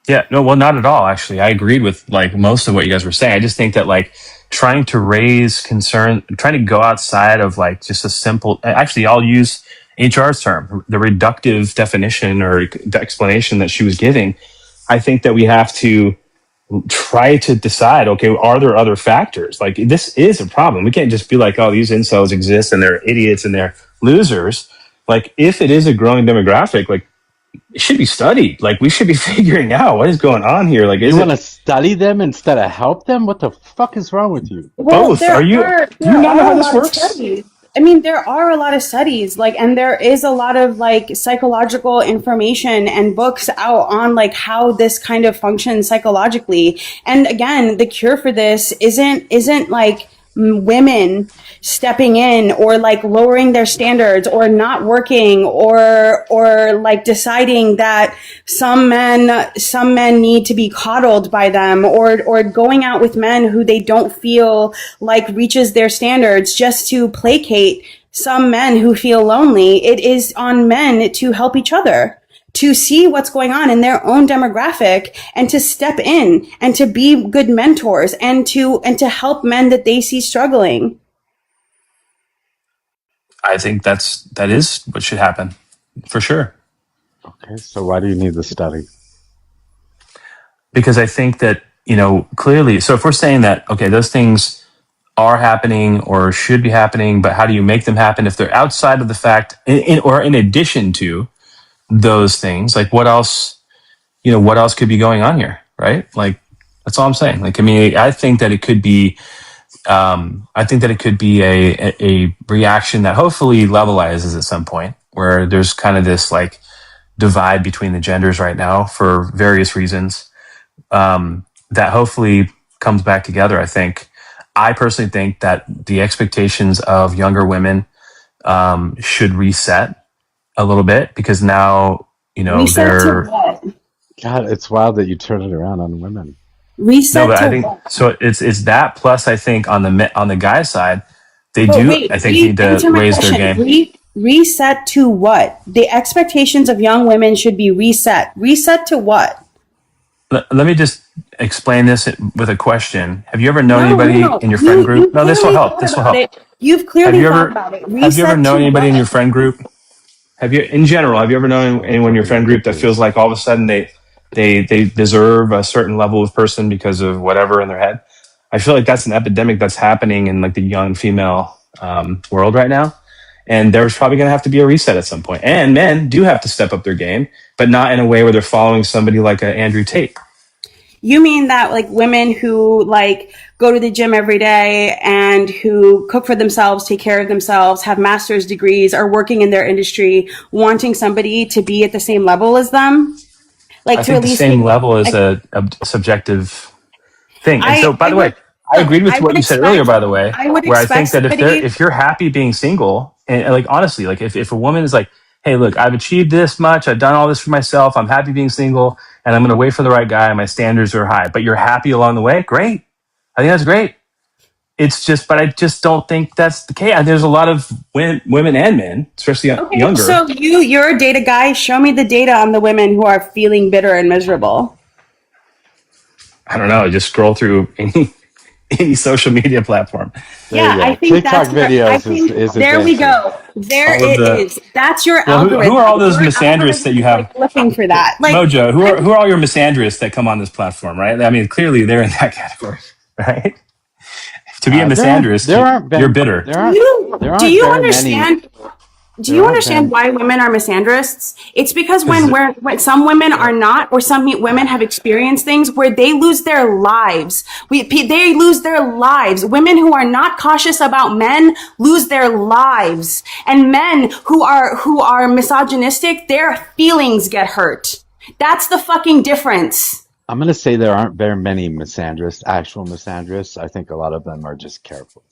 Yeah, no, well, not at all. Actually, I agreed with like most of what you guys were saying. I just think that like trying to raise concern, trying to go outside of like just a simple. Actually, I'll use HR's term, the reductive definition or explanation that she was giving. I think that we have to try to decide, okay, are there other factors? Like, this is a problem. We can't just be like, oh, these incels exist and they're idiots and they're losers. Like, if it is a growing demographic, like, it should be studied. Like, we should be figuring out what is going on here. Like, you want to study them instead of help them? What the fuck is wrong with you? Well, both. Do you not know how this works? I mean, there are a lot of studies, like, and there is a lot of like psychological information and books out on like how this kind of functions psychologically. And again, the cure for this isn't like women stepping in or like lowering their standards or not working or like deciding that some men need to be coddled by them or going out with men who they don't feel like reaches their standards just to placate some men who feel lonely. It is on men to help each other, to see what's going on in their own demographic and to step in and to be good mentors and to help men that they see struggling. I think that is what should happen for sure. Okay. So why do you need the study? Because I think that, clearly, so if we're saying that, okay, those things are happening or should be happening, but how do you make them happen if they're outside of the fact or in addition to those things? Like what else could be going on here, right? Like that's all I'm saying. Like, I mean, I think that it could be I think that it could be a reaction that hopefully levelizes at some point, where there's kind of this like divide between the genders right now for various reasons, that hopefully comes back together. I personally think that the expectations of younger women should reset a little bit, because now, Reset to they're what? God, it's wild that you turn it around on women. no, Reset but I to think what? so. It's that plus I think on the guy side, they But do wait, I think need to answer my raise their question. game. Reset to what? The expectations of young women should be reset. Reset to what? Let me just explain this with a question. Have you ever known No, no, anybody no. in your friend You group? No, this will clearly help. thought This will about help. it. You've Have clearly you thought ever about it. have you ever Reset to known anybody in your what? friend group? In general, have you ever known anyone in your friend group that feels like all of a sudden they deserve a certain level of person because of whatever in their head? I feel like that's an epidemic that's happening in like the young female world right now. And there's probably going to have to be a reset at some point. And men do have to step up their game, but not in a way where they're following somebody like a Andrew Tate. You mean that like women who like go to the gym every day and who cook for themselves, take care of themselves, have master's degrees, are working in their industry, wanting somebody to be at the same level as them? Like I to think at the least same take level is like a subjective thing. And so, I by I the would way, I look, agreed with I what would you said earlier, expect by the way, I would where I expect think that somebody. if you're happy being single, and like honestly, like if a woman is like, hey, look, I've achieved this much, I've done all this for myself, I'm happy being single, and I'm going to wait for the right guy, and my standards are high, but you're happy along the way, great. I think that's great. It's just, but I just don't think that's the case. There's a lot of women and men, especially Okay, younger. so you're a data guy. Show me the data on the women who are feeling bitter and miserable. I don't know, just scroll through any social media platform. There you Yeah, I go. think TikTok that's where I videos think is there we advancing. go. There All of it the is. That's your Well, who are algorithm. all those Your misandrists that algorithm you is have? like looking for that. Like Mojo, I'm who are all your misandrists that come on this platform, right? I mean, clearly they're in that category, right? To be a misandrist, you're bitter. do you very many. understand do There you aren't understand very why women are misandrists? It's because Because when some women are not, or some women have experienced things where they lose their lives. They lose their lives. Women who are not cautious about men lose their lives, and men who are misogynistic, their feelings get hurt. That's the fucking difference. I'm going to say there aren't very many misandrists, actual misandrists. I think a lot of them are just careful.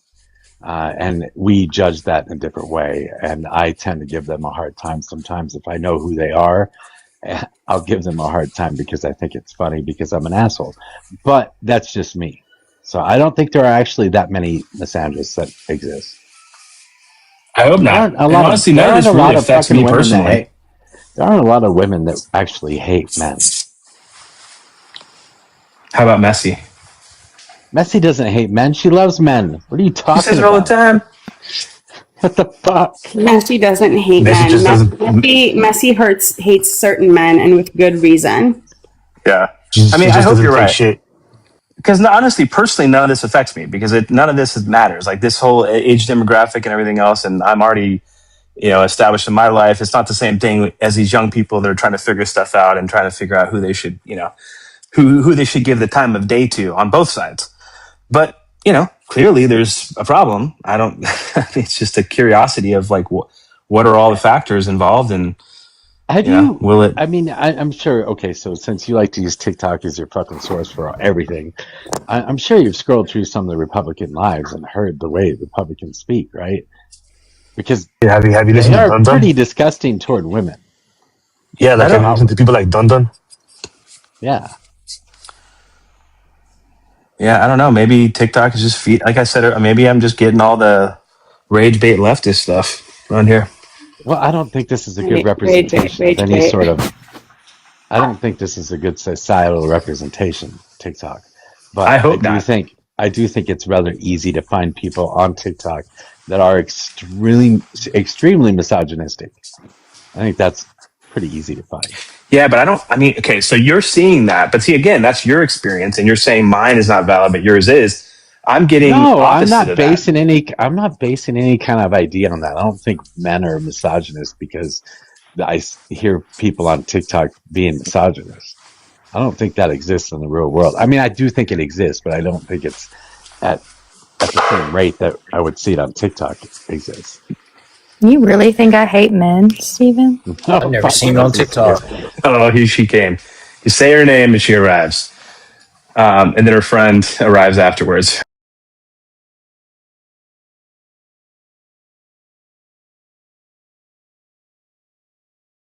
And we judge that in a different way. And I tend to give them a hard time sometimes if I know who they are. I'll give them a hard time because I think it's funny because I'm an asshole. But that's just me. So I don't think there are actually that many misandrists that exist. I hope There not. aren't a And lot of honestly, none of this really affects fucking me women that personally. hate. There aren't a lot of women that actually hate men. How about Messi? Messi doesn't hate men. She loves men. What are you talking He says it about? all the time. What the fuck? Messi doesn't hate Messi men. just doesn't. Messi hates certain men, and with good reason. Yeah. I He mean, I just hope doesn't you're take right. shit. Because honestly, personally, none of this affects me because none of this matters. Like this whole age demographic and everything else, and I'm already, established in my life. It's not the same thing as these young people that are trying to figure stuff out and trying to figure out who they should, who they should give the time of day to on both sides. But clearly there's a problem. I don't. It's just a curiosity of like what are all the factors involved, and will it? I mean, I'm sure. Okay, so since you like to use TikTok as your fucking source for everything, I'm sure you've scrolled through some of the Republican lives and heard the way Republicans speak, right? Because Yeah, have you they listened to are Dun Dun? pretty disgusting toward women. Yeah, I like have don't. you listened to people like Dun Dun? Yeah. Yeah, I don't know. Maybe TikTok is just feed. Like I said, maybe I'm just getting all the rage bait leftist stuff around here. Well, I don't think this is a good Rage bait, representation of rage any bait. sort of. I don't think this is a good societal representation, TikTok. But I hope not. I do think it's rather easy to find people on TikTok that are extremely misogynistic. I think that's pretty easy to find. Yeah, but I don't. I mean, okay, so you're seeing that, but see, again, that's your experience, and you're saying mine is not valid, but yours is. I'm getting No, opposite of that. I'm not basing any kind of idea on that. I don't think men are misogynist because I hear people on TikTok being misogynist. I don't think that exists in the real world. I mean, I do think it exists, but I don't think it's at at the same rate that I would see it on TikTok exists. You really think I hate men, Steven? No, I've never fuck, seen it on because he's TikTok. scared. Oh, she came. You say her name and she arrives. And then her friend arrives afterwards.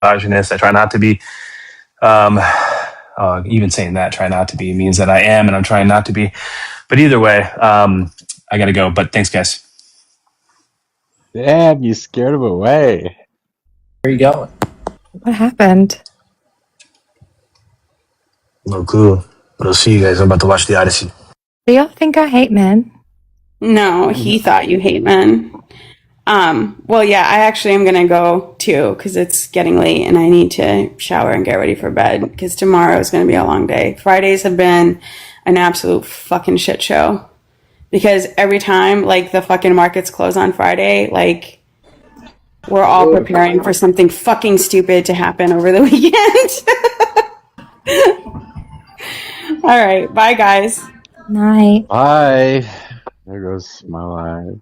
I try not to be. Even saying that, try not to be, means that I am, and I'm trying not to be. But either way, I gotta go. But thanks, guys. Damn, you scared him away. Where are you going? What happened? No clue. But I'll see you guys. I'm about to watch the Odyssey. Do y'all think I hate men? No, he thought you hate men. Well, yeah, I actually am gonna go too because it's getting late and I need to shower and get ready for bed because tomorrow is gonna be a long day. Fridays have been an absolute fucking shit show because every time like the fucking markets close on Friday, like we're all preparing for something fucking stupid to happen over the weekend. All right, bye guys. Night. Bye. There goes my life.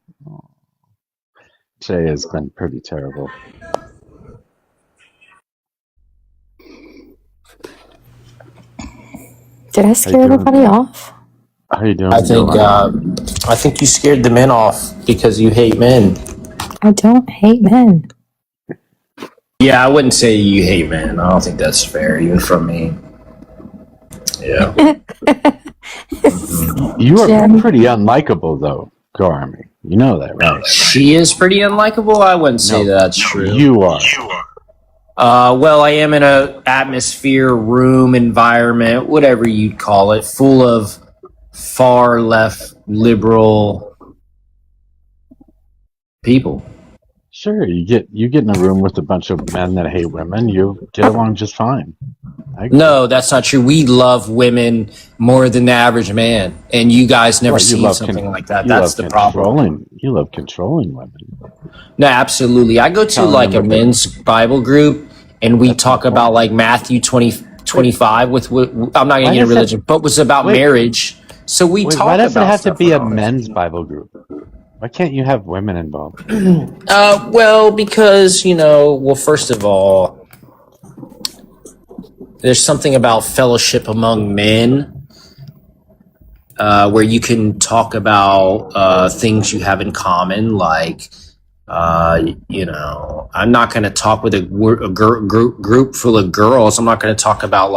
Today has been pretty terrible. Did I scare everybody off? How you doing? I think you scared the men off because you hate men. I don't hate men. Yeah, I wouldn't say you hate men. I don't think that's fair, even from me. Yeah. You are pretty unlikable, though, Go Army. You know that, right? She is pretty unlikable. I wouldn't say that's true. You are. Well, I am in a atmosphere, room, environment, whatever you'd call it, full of far left liberal people. Sure, you get in a room with a bunch of men that hate women, you get along just fine. No, that's not true. We love women more than the average man, and you guys never see something like that. That's the problem. You love controlling women. No, absolutely. I go to like a men's Bible group, and we talk about like Matthew 25 with I'm not going to get into religion, but was about marriage. So we talk about. Why does it have to be a men's Bible group? Why can't you have women involved? Well, because first of all, there's something about fellowship among men where you can talk about things you have in common, like I'm not going to talk with a group full of girls. I'm not going to talk about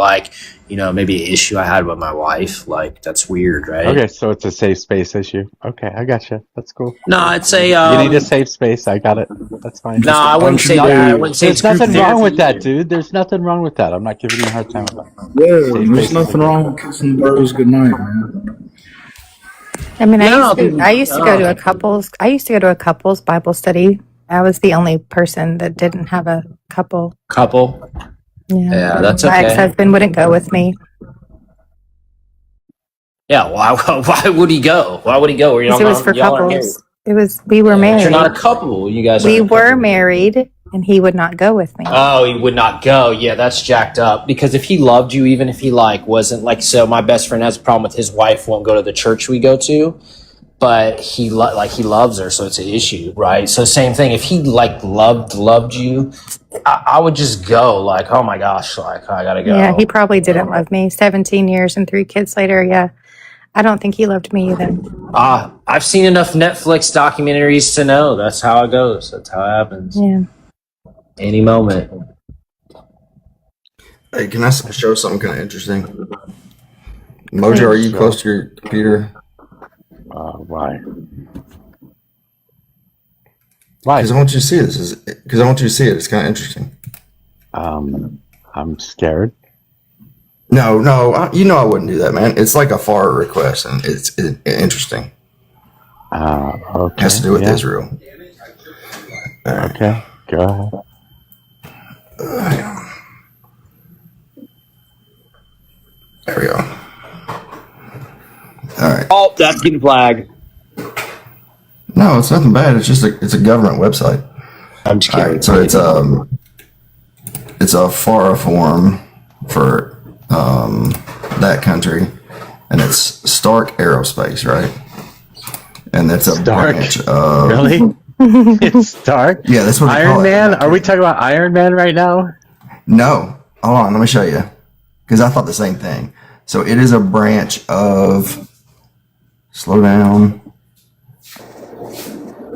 maybe an issue I had with my wife. Like, that's weird, right? Okay, so it's a safe space issue. Okay, I gotcha. That's cool. No, it's a you need a safe space. I got it. That's fine. No, I wouldn't say that. I wouldn't say there's nothing wrong with that, dude. There's nothing wrong with that. I'm not giving you a hard time about it. Yeah, there's nothing wrong with kissing birds goodnight, man. I mean, I used to go to a couples Bible study. I was the only person that didn't have a couple. Yeah, that's okay. My ex-husband wouldn't go with me. Yeah, why would he go? Why would he go? It was for couples. We were married. You're not a couple. You guys. We were married, and he would not go with me. Oh, he would not go. Yeah, that's jacked up. Because if he loved you, even if he wasn't so, my best friend has a problem with his wife won't go to the church we go to, but he loves her, so it's an issue, right? So same thing. If he loved you, I would just go. Like, oh my gosh, I gotta go. Yeah, he probably didn't love me. 17 years and 3 kids later, yeah. I don't think he loved me either. I've seen enough Netflix documentaries to know that's how it goes. That's how it happens. Yeah. Any moment. Hey, can I show something kind of interesting? Mojo, are you close to your computer? Why? Because I want you to see this. Because I want you to see it. It's kind of interesting. I'm scared. No, I wouldn't do that, man. It's like a FAR request, and it's interesting. Okay. It has to do with Israel. Right. Okay, go ahead. There we go. All right. Oh, that's getting flagged. No, it's nothing bad. It's just it's a government website. I'm just kidding. Right, so it's a FAR form for that country, and it's Stark Aerospace, right? and that's a Stark. branch of Really? It's Stark. Yeah, that's what they Iron call Man. it. Are we talking about Iron Man right now? No, hold on, let me show you, because I thought the same thing. So it is a branch of. Slow down.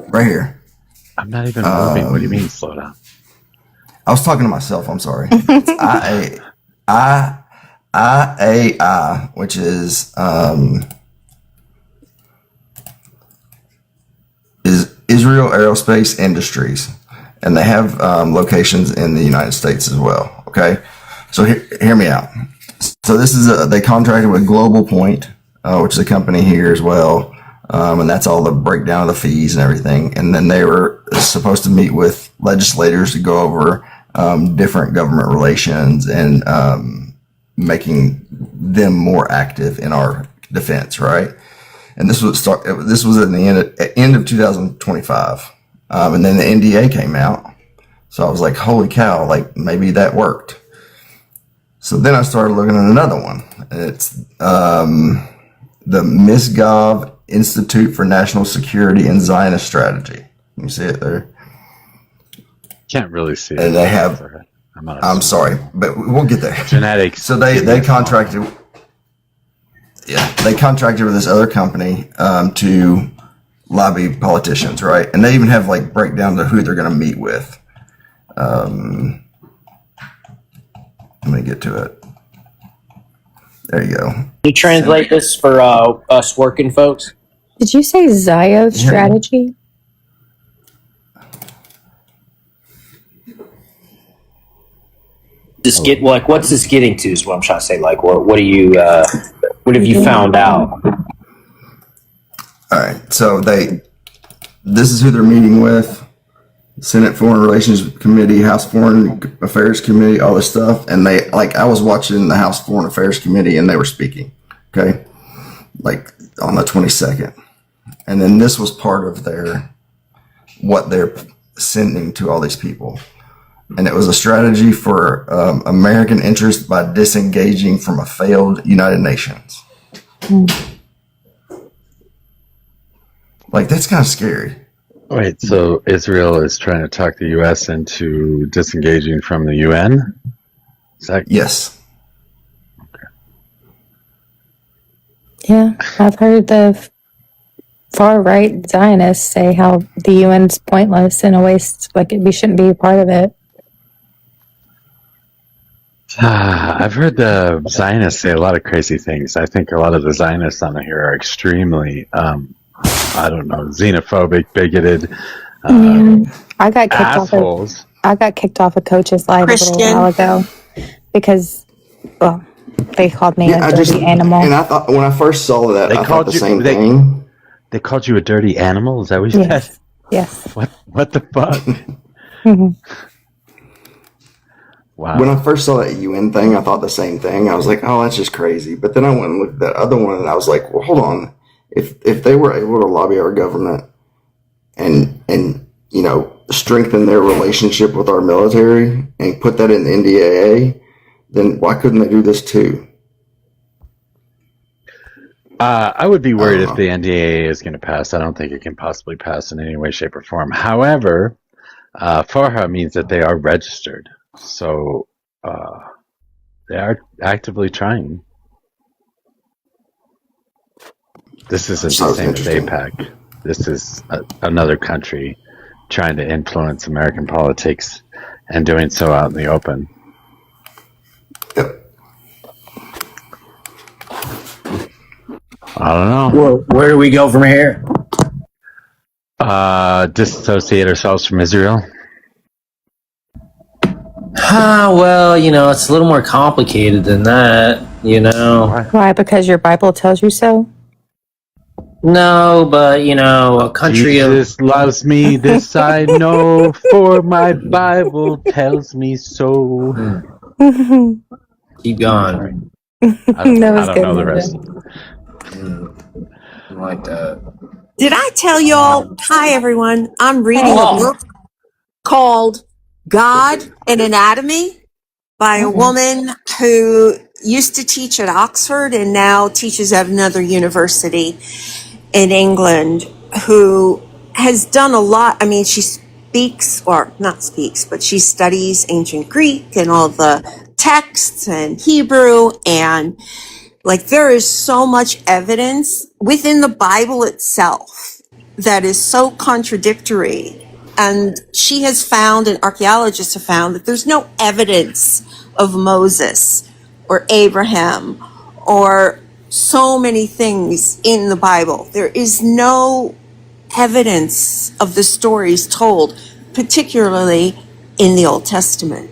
Right here. I'm not even moving. What do you mean slow down? I was talking to myself. I'm sorry. It's IAI, which is Israel Aerospace Industries, and they have locations in the United States as well. Okay, so hear me out. So this is they contracted with Global Point, which is a company here as well. And that's all the breakdown of the fees and everything. And then they were supposed to meet with legislators to go over different government relations and making them more active in our defense, right? And this was at the end of 2025, and then the NDA came out. So I was like, "Holy cow! Like maybe that worked." So then I started looking at another one. It's the Misgov Institute for National Security and Zionist Strategy. You see it there? Can't really see it. And they have. I'm sorry, but we'll get there. Genetics. So they contracted. Yeah, they contracted with this other company to lobby politicians, right? And they even have like breakdowns of who they're going to meet with. Let me get to it. There you go. Can you translate this for us working folks? Did you say Zio strategy? This get like what's this getting to is what I'm trying to say. Like what do you what have you found out? All right, so this is who they're meeting with. Senate Foreign Relations Committee, House Foreign Affairs Committee, all this stuff. And they, like, I was watching the House Foreign Affairs Committee and they were speaking, okay? Like on the 22nd. And then this was part of what they're sending to all these people. And it was a strategy for American interest by disengaging from a failed United Nations. Like, that's kind of scary. Wait, so Israel is trying to talk the U.S. into disengaging from the UN? Is that... Yes. Okay. Yeah, I've heard the far-right Zionists say how the UN's pointless and a waste, like we shouldn't be a part of it. I've heard the Zionists say a lot of crazy things. I think a lot of the Zionists on here are extremely... I don't know, xenophobic, bigoted, I got kicked assholes. I got kicked off of Coach's Live a little while ago because, well, they called me a dirty animal. And I thought, when I first saw that, I thought the same thing. They called you a dirty animal? Is that what you said? Yes. What the fuck? Wow. When I first saw that UN thing, I thought the same thing. I was like, oh, that's just crazy. But then I went and looked at that other one, and I was like, well, hold on. If they were able to lobby our government and you know, strengthen their relationship with our military and put that in the NDAA, then why couldn't they do this too? I would be worried if the NDAA is going to pass. I don't think it can possibly pass in any way, shape, or form. However, FARA means that they are registered. So they are actively trying. This isn't the same as AIPAC. This is another country trying to influence American politics and doing so out in the open. Yep. I don't know. Where do we go from here? Disassociate ourselves from Israel. Well, you know, it's a little more complicated than that, you know. Why? Because your Bible tells you so? No, but, you know, a country Jesus loves me, this I know, for my Bible tells me so. Keep going. I don't know the rest. I like that. Did I tell y'all? Hi, everyone. I'm reading a book called God and Anatomy by a woman who used to teach at Oxford and now teaches at another university in England. who has done a lot. I mean, she speaks, or not speaks, but she studies ancient Greek and all the texts and Hebrew, and like there is so much evidence within the Bible itself that is so contradictory. And she has found, and archaeologists have found, that there's no evidence of Moses or Abraham or so many things in the Bible. There is no evidence of the stories told, particularly in the Old Testament.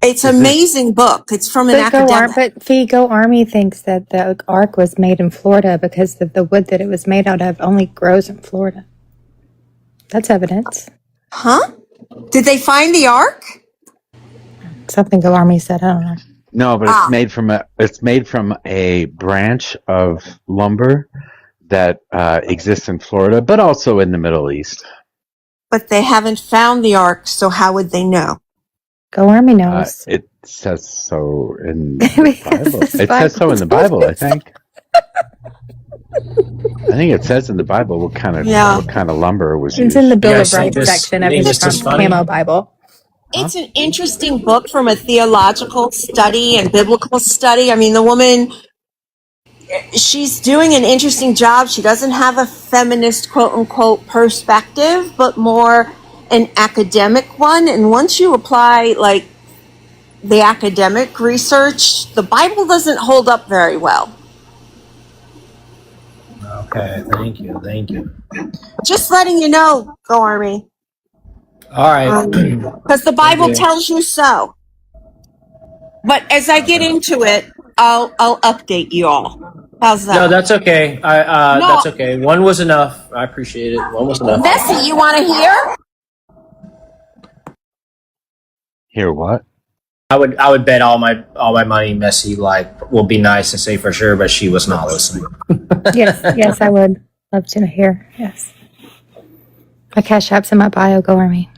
It's an amazing book. It's from an academic. But Go Army thinks that the Ark was made in Florida because the wood that it was made out of only grows in Florida. That's evidence. Huh? Did they find the Ark? Something Go Army said. I don't know. No, but it's made from a branch of lumber that exists in Florida, but also in the Middle East. But they haven't found the Ark, so how would they know? Go Army knows. It says so in the Bible. It says so in the Bible, I think. I think it says in the Bible what kind of lumber was used. It's in the Bill of Rights section of his Camo Bible. It's an interesting book from a theological study and biblical study. I mean, the woman, she's doing an interesting job. She doesn't have a feminist, quote unquote, perspective, but more an academic one. And once you apply like the academic research, the Bible doesn't hold up very well. Okay, thank you. Just letting you know, Go Army. All right. Because the Bible tells you so. But as I get into it, I'll update you all. How's that? No, that's okay. That's okay. One was enough. I appreciate it. One was enough. Bessie, you want to hear? Hear what? I would bet all my money Messi will be nice and say for sure, but she was not listening. Yes, I would love to hear. Yes, my Cash App's in my bio. Go Army.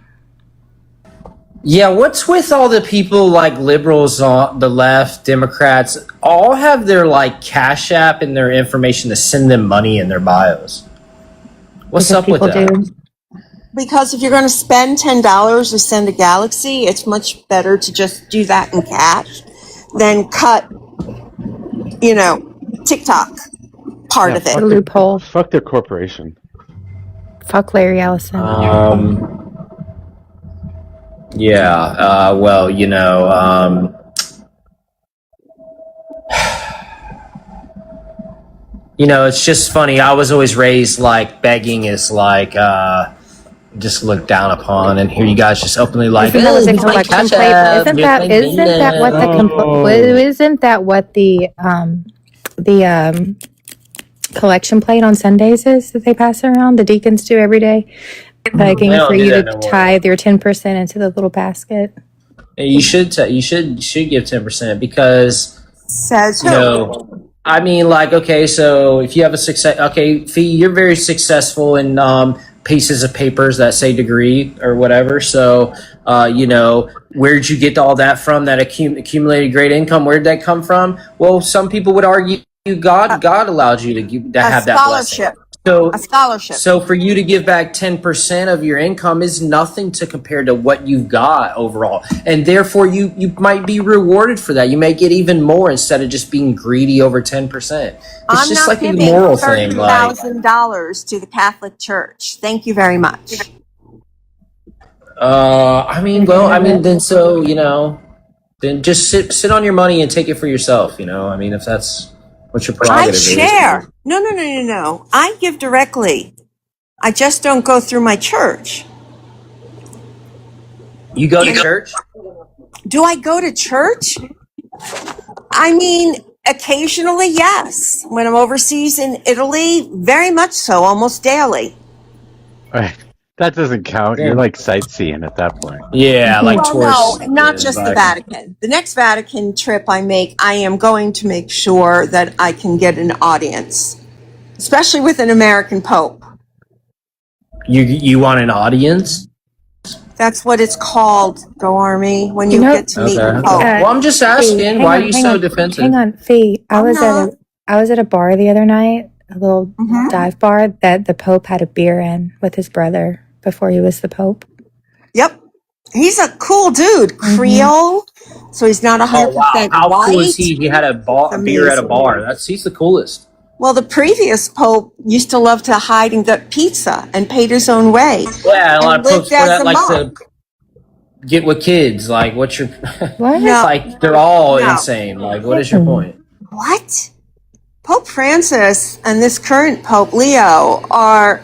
Yeah, what's with all the people like liberals on the left, Democrats, all have their Cash App and their information to send them money in their bios? What's up with that? Because if you're going to spend $10 to send a Galaxy, it's much better to just do that in cash than cut, TikTok part of it. The loophole. Fuck their corporation. Fuck Larry Ellison. Yeah. Well, it's just funny. I was always raised begging is just looked down upon, and here you guys just openly Isn't that what the collection plate? Isn't that what the collection plate on Sundays is that they pass around? The deacons do every day, begging for you to tithe your 10% into the little basket. You should give 10% because says who? I mean, okay, so if you have a success, okay, Fee, you're very successful in pieces of papers that say degree or whatever. So, where'd you get all that from? That accumulated great income? Where'd that come from? Well, some people would argue God allowed you to have that blessing. A scholarship. So for you to give back 10% of your income is nothing to compare to what you've got overall. And therefore you might be rewarded for that. You may get even more instead of just being greedy over 10%. It's just like a moral thing. $30,000 to the Catholic Church. Thank you very much. Then just sit on your money and take it for yourself. If that's what your prerogative is. I share. No. I give directly. I just don't go through my church. You go to church? Do I go to church? I mean, occasionally, yes. When I'm overseas in Italy, very much so, almost daily. That doesn't count. You're sightseeing at that point. Yeah, tourists. No, not just the Vatican. The next Vatican trip I make, I am going to make sure that I can get an audience, especially with an American Pope. You want an audience? That's what it's called, Go Army, when you get to meet the Pope. Well, I'm just asking, why are you so defensive? Hang on, Fee. I was at a bar the other night a little Mm-hmm. dive bar that the Pope had a beer in with his brother before he was the Pope. Yep. He's a cool dude. Creole. So he's not Oh wow, 100% how cool is white. he? He had a beer at a Amazing. bar. He's the coolest. Well, the previous Pope used to love to hide and get pizza and paid his own way. Yeah, a lot And of popes lived before as that a like monk. to get with kids. Like, what's your? What? No. Like, they're all No. insane. Like, what is your point? What? Pope Francis and this current Pope Leo are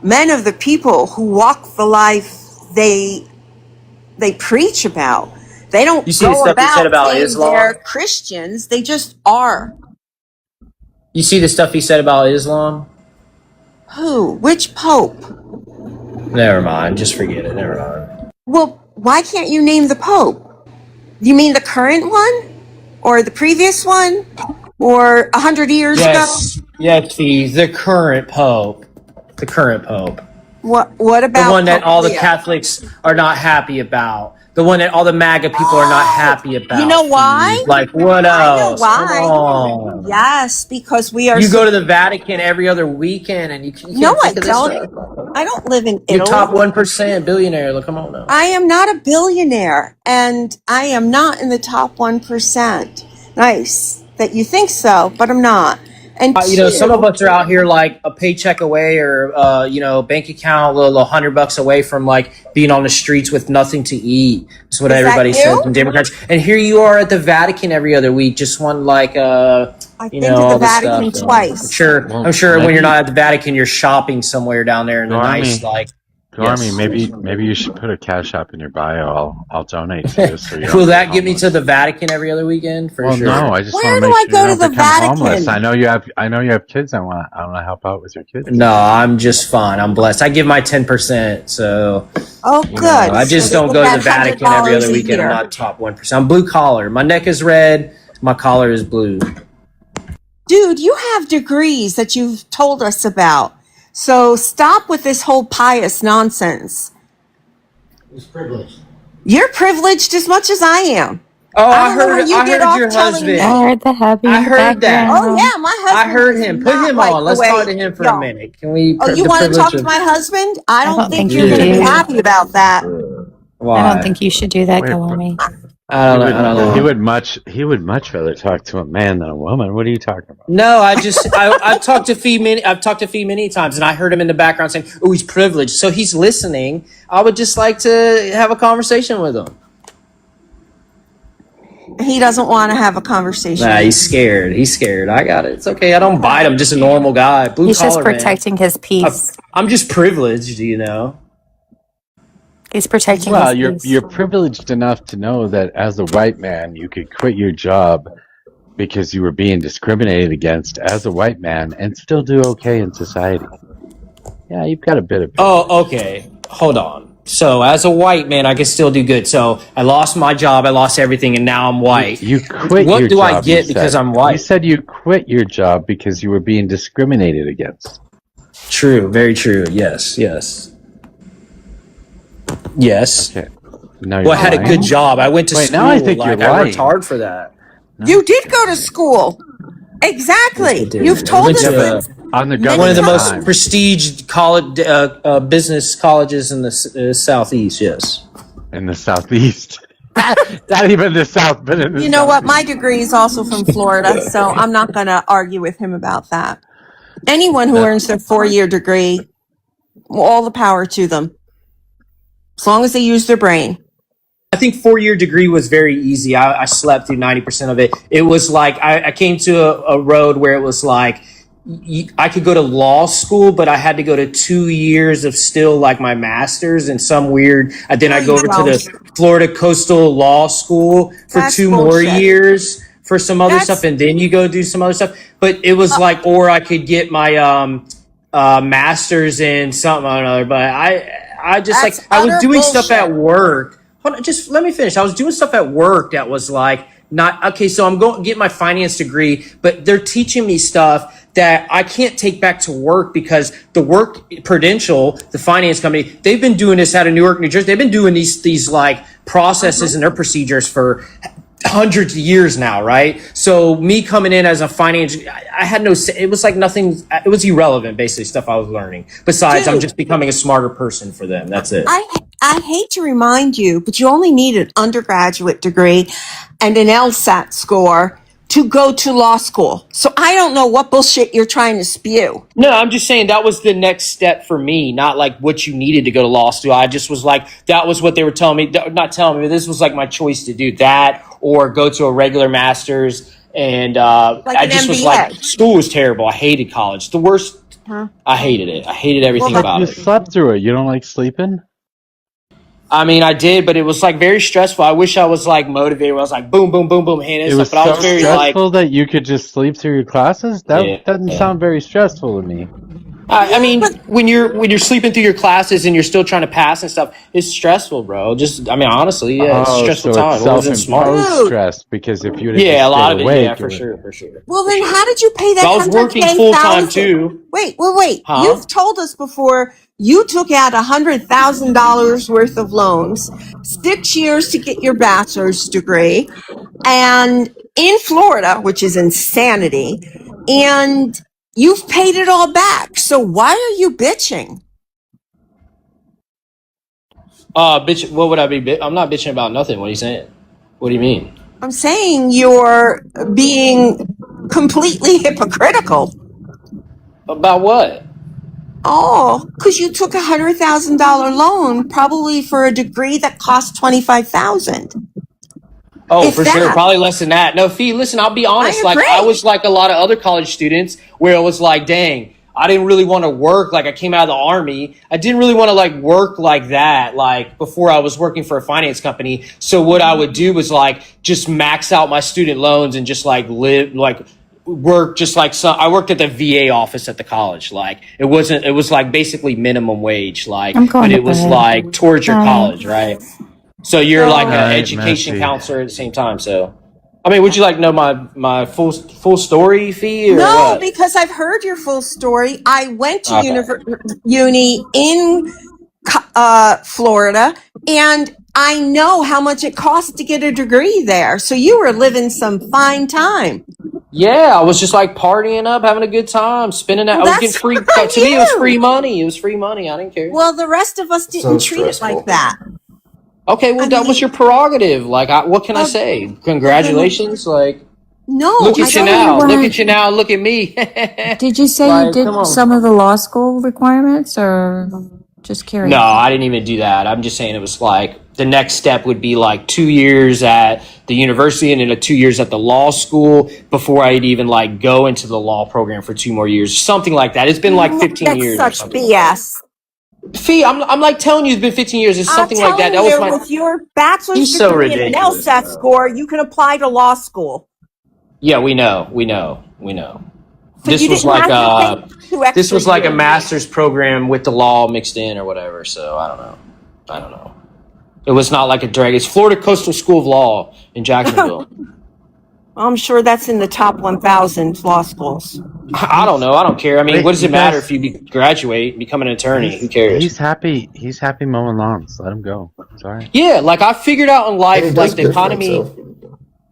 men of the people who walk the life they preach about. They don't You see the go stuff he said about about saying Islam? they're Christians. They just are. You see the stuff he said about Islam? Who? Which Pope? Never mind. Just forget it. Never mind. Well, why can't you name the Pope? You mean the current one? Or the previous one? Or 100 years ago? Yes, the current Pope. The current Pope. What The about one that Pope all the Leo? Catholics are not happy about. The one that all the MAGA people are not happy about. You know why? Like, what I know else? Come why. on. Yes, because we are. You go to the Vatican every other weekend and you can't No, I think of this don't. stuff. I don't live in You're Italy. top 1% billionaire. Look, come on now. I am not a billionaire, and I am not in the top 1%. Nice that you think so, but I'm not. And Some of us are out here like a paycheck away or, bank account, a little $100 away from like being on the streets with nothing to eat. That's what everybody says in Democrats. And here you are at the Vatican every other week, just one like, I've been to the all this Vatican stuff. twice. I'm sure when you're not at the Vatican, you're shopping somewhere down there in the nice, like, Gormy, maybe you should put a cash app in your bio. I'll donate to you. So you don't will get that get me homeless. to the Vatican every other weekend? For Well, sure. no, I just Where want to do make I sure go you to don't the become homeless. Vatican? I know you have kids. I want to help out with your kids. No, I'm just fine. I'm blessed. I give my 10%. So, Oh, good. I just So don't they go get to the that Vatican every $100 other a weekend. I'm year. not top 1%. I'm blue collar. My neck is red. My collar is blue. Dude, you have degrees that you've told us about. So stop with this whole pious nonsense. It's privilege. You're privileged as much as I am. Oh, I don't know where you get off your telling me. husband. I heard the hubby in I the heard that. Oh background. yeah, my husband. I heard is him. Put not him like on. the Let's way talk to him for a y'all. minute. Can we? Oh, you The want to privilege talk to of. my husband? I I don't don't think think you're you going to be do. happy about that. I don't think you should do that, Wait, Galwami. I don't know. He would much rather talk to a man than a woman. What are you talking about? No, I've talked to Fee many times, and I heard him in the background saying, "Oh, he's privileged," so he's listening. I would just like to have a conversation with him. He doesn't want to have a conversation. Nah, he's scared. He's scared. I got it. It's okay. I don't bite him. Just a normal guy. Blue He's just collar man. protecting his peace. I'm just privileged, you know. He's protecting Well, his peace. you're privileged enough to know that as a white man, you could quit your job because you were being discriminated against as a white man and still do okay in society. Yeah, you've got a bit of. Oh, okay. Hold on. So, as a white man, I can still do good. So, I lost my job, I lost everything, and now I'm white. You quit What your do job, I get because I'm white? You said you quit your job because you were being discriminated against. True. Very true. Yes. Okay. Now Well, I had a good job. I went to school. Now I think like, you're I lying. worked hard for that. You did go to school. Exactly. did. You've told Went us to, this on the many one of the most times. prestige college, business colleges in the southeast. Yes. In the southeast. Not even the south, but in the You know what? My degree is also from Florida, so I'm not going to argue with him about that. Anyone who earns their 4-year degree, all the power to them, as long as they use their brain. I think 4-year degree was very easy. I slept through 90% of it. It was like I came to a road where it was like I could go to law school, but I had to go to 2 years of still like my master's and some weird. Then I go over to the Florida Coastal Law School for That's 2 more bullshit. years for some other stuff, and then you go do some other stuff. But it was like, or I could get my master's in something or another. But I just That's like I was utter doing stuff bullshit. at work. Hold on, just let me finish. I was doing stuff at work that was like not okay. So I'm going to get my finance degree, but they're teaching me stuff that I can't take back to work because the work Prudential, the finance company, they've been doing this out of Newark, New Jersey. They've been doing these like processes and their procedures for hundreds of years now, right? So me coming in as a I had no, it was like nothing, it was irrelevant, basically, stuff I was learning. Besides, I'm just becoming a smarter person for them. That's it. I hate to remind you, but you only need an undergraduate degree and an LSAT score to go to law school. So I don't know what bullshit you're trying to spew. No, I'm just saying that was the next step for me, not like what you needed to go to law school. I just was like, that was what they were telling me, not telling me, but this was like my choice to do that or go to a regular master's. And I just was like, school was terrible. I hated college. The worst. Huh? I hated it. I hated everything about You it. slept through it. You don't like sleeping? I mean, I did, but it was like very stressful. I wish I was like motivated. Where I was like, boom, boom, boom, boom, hand and It stuff. was But I so was very stressful like, that you could just sleep through your classes? That doesn't sound very stressful to me. I mean, when you're sleeping through your classes and you're still trying to pass and stuff, it's stressful, bro. Just, I mean, honestly, yeah, it's a stressful so time. it's It wasn't smart. self-imposed stress because if you would have Yeah, just a lot stayed of it. awake, Yeah, for sure. Well, then how did you pay that I was working full time $110,000? too. Wait. Huh? You've told us before you took out $100,000 worth of loans, 6 years to get your bachelor's degree, and in Florida, which is insanity, and you've paid it all back. So why are you bitching? Bitch, what would I be? I'm not bitching about nothing. What are you saying? What do you mean? I'm saying you're being completely hypocritical. About what? Oh, because you took $100,000 loan, probably for a degree that cost $25,000. Oh, for sure. Probably less than that. No, Fee, listen, I'll be honest. Like, I was like a lot of other college students where it was like, dang, I didn't really want to work. Like, I came out of the army. I didn't really want to like work like that, like before I was working for a finance company. So what I would do was like just max out my student loans and just like live, like work just like I worked at the VA office at the college. Like, it was like basically minimum wage, like, but it was like towards your college, right? So you're like an education counselor at the same time. So, I mean, would you like to know my full story, Fee? Or No, what? because I've heard your full story. I went to uni in Florida, and I know how much it costs to get a degree there. So you were living some fine time. Yeah, I was just like partying up, having a good time, spending that. I was getting free. To me, it was free money. It was free money. I didn't care. Well, the rest of us didn't treat it like that. Okay, well, that was your prerogative. Like, what can I say? Congratulations. Like, no, look at you now. Look at you now. Look at me. Did you say Like, you did come on. some of the law school requirements, or just curious? No, I didn't even do that. I'm just saying it was like the next step would be like 2 years at the university and then 2 years at the law school before I'd even like go into the law program for 2 more years, something like that. It's been like 15 years. That's such BS. Fee, I'm like telling you, it's been 15 years. It's something like that. That was my. With your bachelor's so degree and an ridiculous, LSAT score, you can apply to law school. Yeah, we know. So This you was didn't like have to take 2 extra this was like a years. master's program with the law mixed in or whatever. So I don't know. It was not like a drag. It's Florida Coastal School of Law in Jacksonville. I'm sure that's in the top 1,000 law schools. I don't know. I don't care. I mean, Wait, what does you it matter guys- if you graduate, become an attorney? Who cares? He's happy. He's happy mowing lawns. Let him go. Sorry. Yeah, like I figured out in life, like the economy.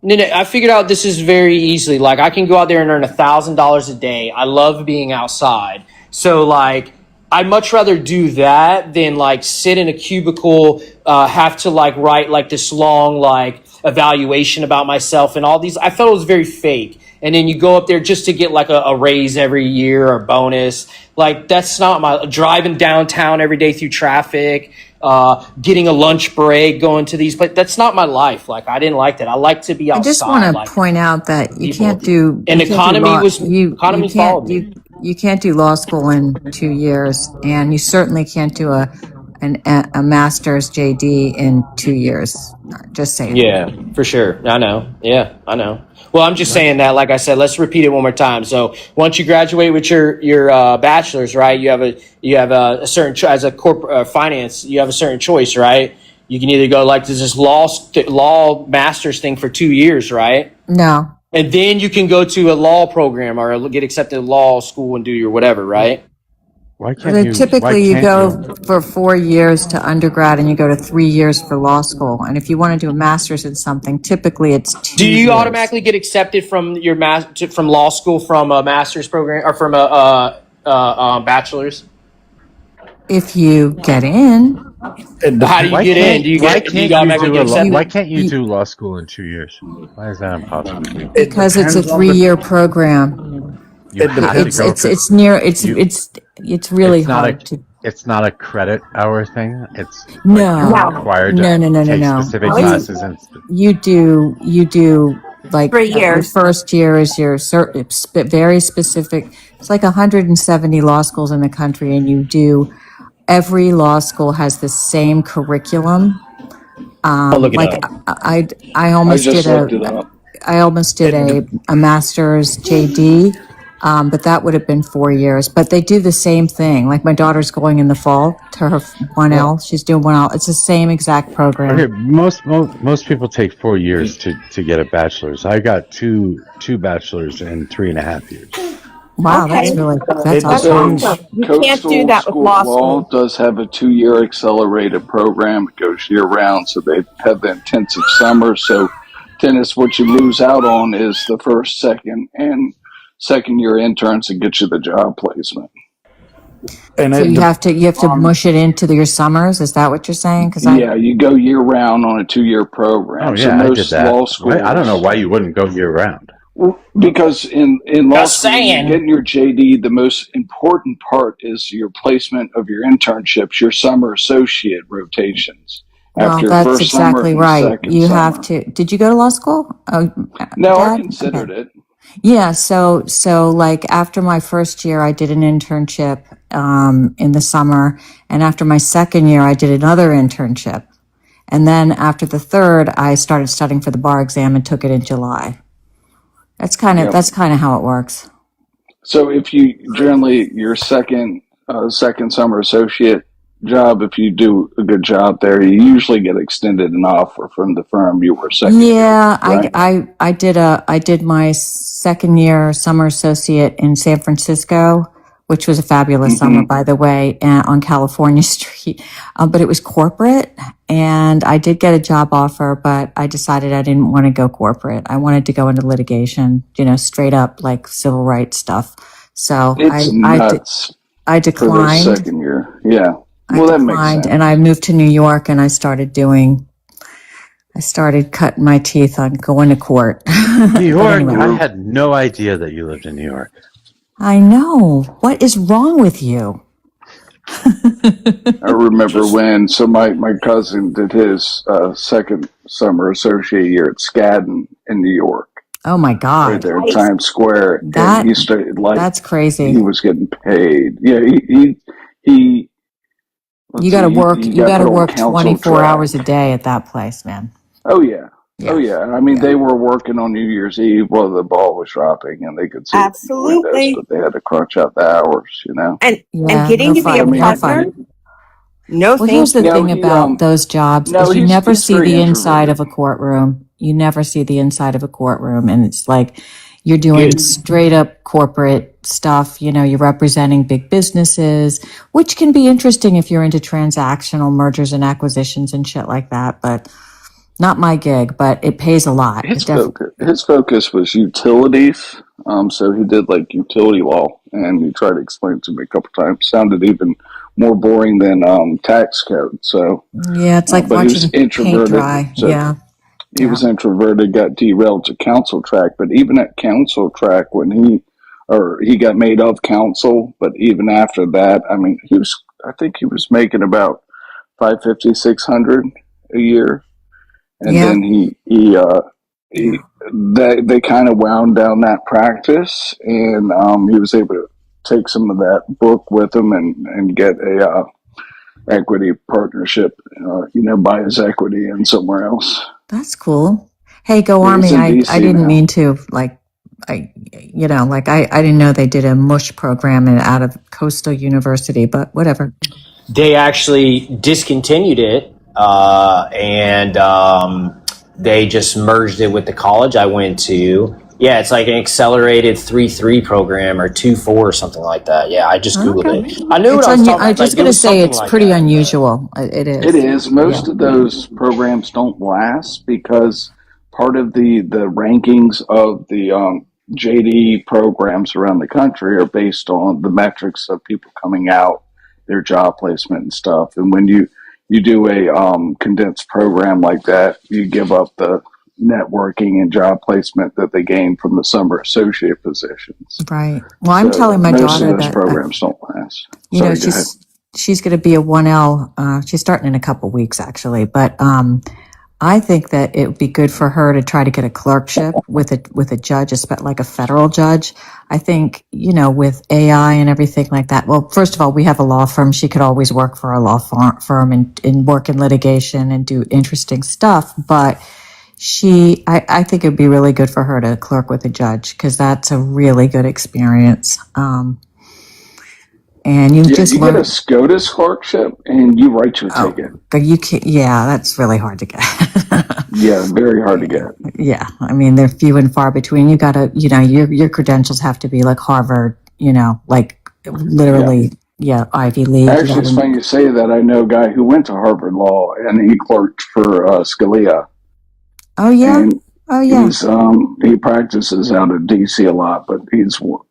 No, I figured out this is very easily. Like I can go out there and earn $1,000 a day. I love being outside. So like, I'd much rather do that than like sit in a cubicle, have to like write like this long like evaluation about myself and all these. I felt it was very fake. And then you go up there just to get like a raise every year or bonus. Like that's not my driving downtown every day through traffic, getting a lunch break, going to these places. That's not my life. Like I didn't like that. I like to be outside. I just want to like, point out that you people. can't do. And you can't do economy law- was you economy can't followed me. you can't do law school in 2 years, and you certainly can't do a master's JD in 2 years. Just saying. Yeah, for sure. I know. Yeah, I know. Well, I'm just saying that, like I said, let's repeat it one more time. So once you graduate with your bachelor's, right, you have a certain, as a corporate finance, you have a certain choice, right? You can either go like this law master's thing for 2 years, right? No. And then you can go to a law program or get accepted to law school and do your whatever, right? Why can't you? Why Typically, you can't go you? for 4 years to undergrad and you go to 3 years for law school. And if you want to do a master's in something, typically it's Do 2 you years. automatically get accepted from your from law school from a master's program or from a bachelor's? If you get in, How do you get in? Why Do you can't you automatically do get why accepted? can't you do law school in 2 years? Why is that impossible? It because it's a depends on the. 3 year program. You It have to depends. go for It's near, you. it's really hard to. It's not a credit hour thing. It's like you're No, required to no, no, no, no, take no. specific classes and You do like 3 your years. first year is your very specific. It's like 170 law schools in the country, and you do every law school has the same curriculum. I'll look it Like up. I I almost did just looked it up. It de- a master's JD, but that would have been 4 years. But they do the same thing. Like my daughter's going in the fall to her well, 1L. She's doing 1L. It's the same exact program. okay. Most people take 4 years to get a bachelor's. I got two bachelors in 3.5 years. Wow, Okay. that's it awesome. depends. You can't do Coastal that with School law of Law school. does have a 2-year accelerated program. It goes year round, so they have the intensive summer. So, tennis, what you lose out on is the first, second year interns to get you the job placement. And So you have to mush it into your summers. Is that what you're saying? yeah, you go year round on a 2-year program. Oh So yeah, I did most that. law I don't know schools, why you wouldn't go year round. because in law Just school, when you're saying. getting your JD, the most important part is your placement of your internships, your summer associate rotations Well, after your that's first summer exactly and right. second You have summer. to. Did you go to law school? Oh, No, I Dad? Okay. considered it. Yeah. So like after my first year, I did an internship in the summer, and after my second year, I did another internship, and then after the third, I started studying for the bar exam and took it in July. Yep. That's kind of how it works. So if you generally your second summer associate job, if you do a good job there, you usually get extended an offer from the firm you were second year with, Yeah, right? I did my second year summer associate in San Francisco, which was a fabulous summer, by the way, on California Street. But it was corporate, and I did get a job offer, but I decided I didn't want to go corporate. I wanted to go into litigation, straight up like civil rights stuff. So It's nuts I for the declined. second year. Yeah. I Well, that makes declined, sense. and I moved to New York, and I started cutting my teeth on going to court. New York? Anyway, I had no idea that you lived in New York. I know. What is wrong with you? I remember when, so my cousin did his second summer associate year at Skadden in New York, Oh my right God. there in Times Square, and he started That's crazy. he was getting paid. Yeah, he You let's got to see, work. he You got got to put on work council 24 hours a track. day at that place, man. Oh yeah. Yeah. Oh yeah. I mean, they were working on New Year's Eve while the ball was dropping, and they could see it in the windows, Absolutely. but they had to crunch out the hours. And Yeah. getting No to be a fun. No partner, fun. no Well, here's thank the you. No, thing about those jobs no, is you never he's see very the inside introverted. of a courtroom. You never see the inside of a courtroom. And it's like you're doing straight up corporate stuff. You're representing big businesses, which can be interesting if you're into transactional mergers and acquisitions and shit like that. But not my gig, but it pays a lot. His focus was utilities. So he did like utility law, and he tried to explain it to me a couple times. Sounded even more boring than tax code. So, Yeah, it's like but he was watching paint introverted. dry. So Yeah. he was introverted, got derailed to council track. But even at council track, when he got made of council, but even after that, I mean, I think he was making about 550, 600 a year. And Yeah. then they kind of wound down that practice, and he was able to take some of that book with him and get a equity partnership, buy his equity in somewhere else. That's cool. Hey, go He's Army. in I DC didn't now. mean to I didn't know they did a mush program out of Coastal University, but whatever. They actually discontinued it, and they just merged it with the college I went to, Yeah, it's like an accelerated 3-3 program or 2-4 or something like that. Yeah, I just Googled Okay. it. I knew what I was talking I'm about. just Like, it going to was say something it's like pretty that. unusual. It It is. is. Yeah. Most of those programs don't last because part of the rankings of the JD programs around the country are based on the metrics of people coming out, their job placement and stuff. And when you do a condensed program like that, you give up the networking and job placement that they gain from the summer associate positions. Right. Well, I'm So telling my most of daughter those that, programs don't last. you know, Sorry, go ahead. she's going to be a 1L. She's starting in a couple weeks actually, but I think that it would be good for her to try to get a clerkship with a judge, like a federal judge. I think, you know, with AI and everything like that. Well, first of all, we have a law firm. She could always work for a law firm and work in litigation and do interesting stuff. But I think it'd be really good for her to clerk with a judge because that's a really good experience. And you just You get a learn. SCOTUS clerkship and you write your ticket. But you can't. Yeah, that's really hard to get. Yeah, very hard to get. Yeah, I mean they're few and far between. You gotta, you know, your credentials have to be like Harvard. You know, like literally, Ivy League. Actually, it's funny you say that. I know a guy who went to Harvard Law and he clerked for Scalia. Oh yeah. And he's he practices out of DC a lot, but he's cool.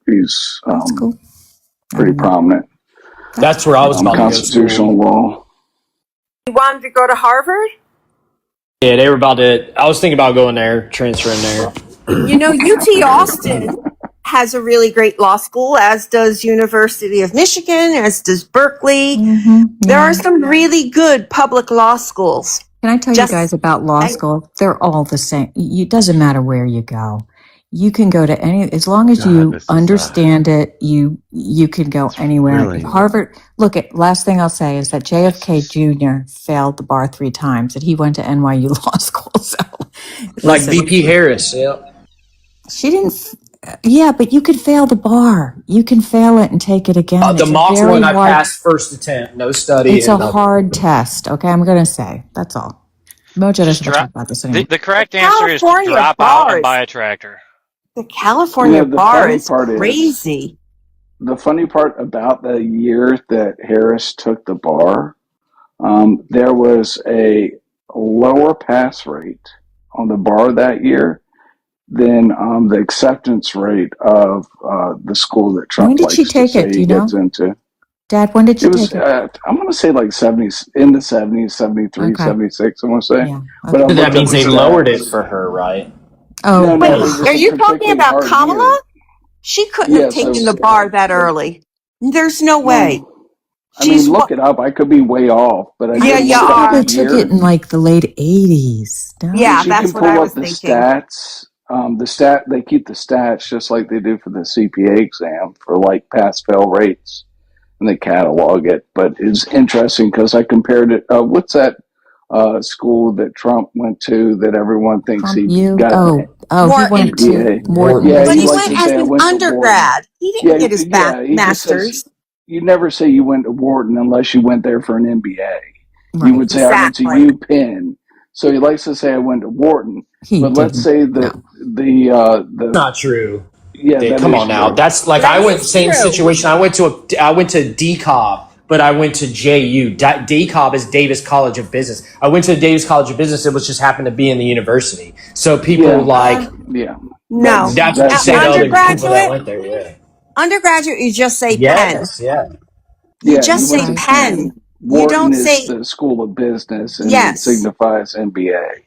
pretty prominent. That's where I was about to go to constitutional school. law. You wanted to go to Harvard? Yeah, they were about to. I was thinking about going there, transferring there. You know, UT Austin has a really great law school, as does University of Michigan, as does Berkeley. There are some really good public law schools. Can I tell you guys about law school? They're all the same. It doesn't matter where you go. You can go to any, as long as you understand it, you can go anywhere. really- Harvard, look at, last thing I'll say is that JFK Jr. failed the bar 3 times and he went to NYU Law School. So, like VP Harris, yeah. She didn't, yeah, but you could fail the bar. You can fail it and take it again. The mock one I passed first attempt, no study. It's a hard test, okay? I'm going to say. That's all. Mojo doesn't talk about this anymore. The correct answer is to drop out and buy a tractor. The California bar is crazy. The funny part about the year that Harris took the bar, there was a lower pass rate on the bar that year than the acceptance rate of the school that Trump When did likes she to take say it? Do he you know? gets into. Dad, when did she take it? I'm going to say like 70s, in the 70s, 73, 76, I want to say. Yeah. But I'll that look means up they the lowered stats. it for her, right? Oh, No, Wait, are you talking about Kamala? She couldn't have taken the bar that early. There's no way. I mean, look it up. I could be way off, but I Yeah, did you look up are. the took year. it in like the late 80s. No? Yeah, You that's can what I pull was up the thinking. stats. They keep the stats just like they do for the CPA exam for like pass fail rates, and they catalog it. But it's interesting because I compared it. What's that school that Trump went to that everyone thinks he got? He went to Wharton. Yeah, But he likes went to as say I an went to undergrad. He didn't get his he just master's. says you never say you went to Wharton unless you went there for an MBA. You would say I went to UPenn. So he likes to say I went to Wharton. But let's say the not true. Yeah, Dave, that come is on now. true. That's like I went same situation. I went to DCOB, but I went to JU. DCOB is Davis College of Business. I went to the Davis College of Business. It was just happened to be in the university. So people No. That's what you say to other people that went there. Yeah. Undergraduate, you just say Penn. Yes. Yeah. You just say Penn. You Wharton don't is say the School of Business, and Yes. it signifies MBA.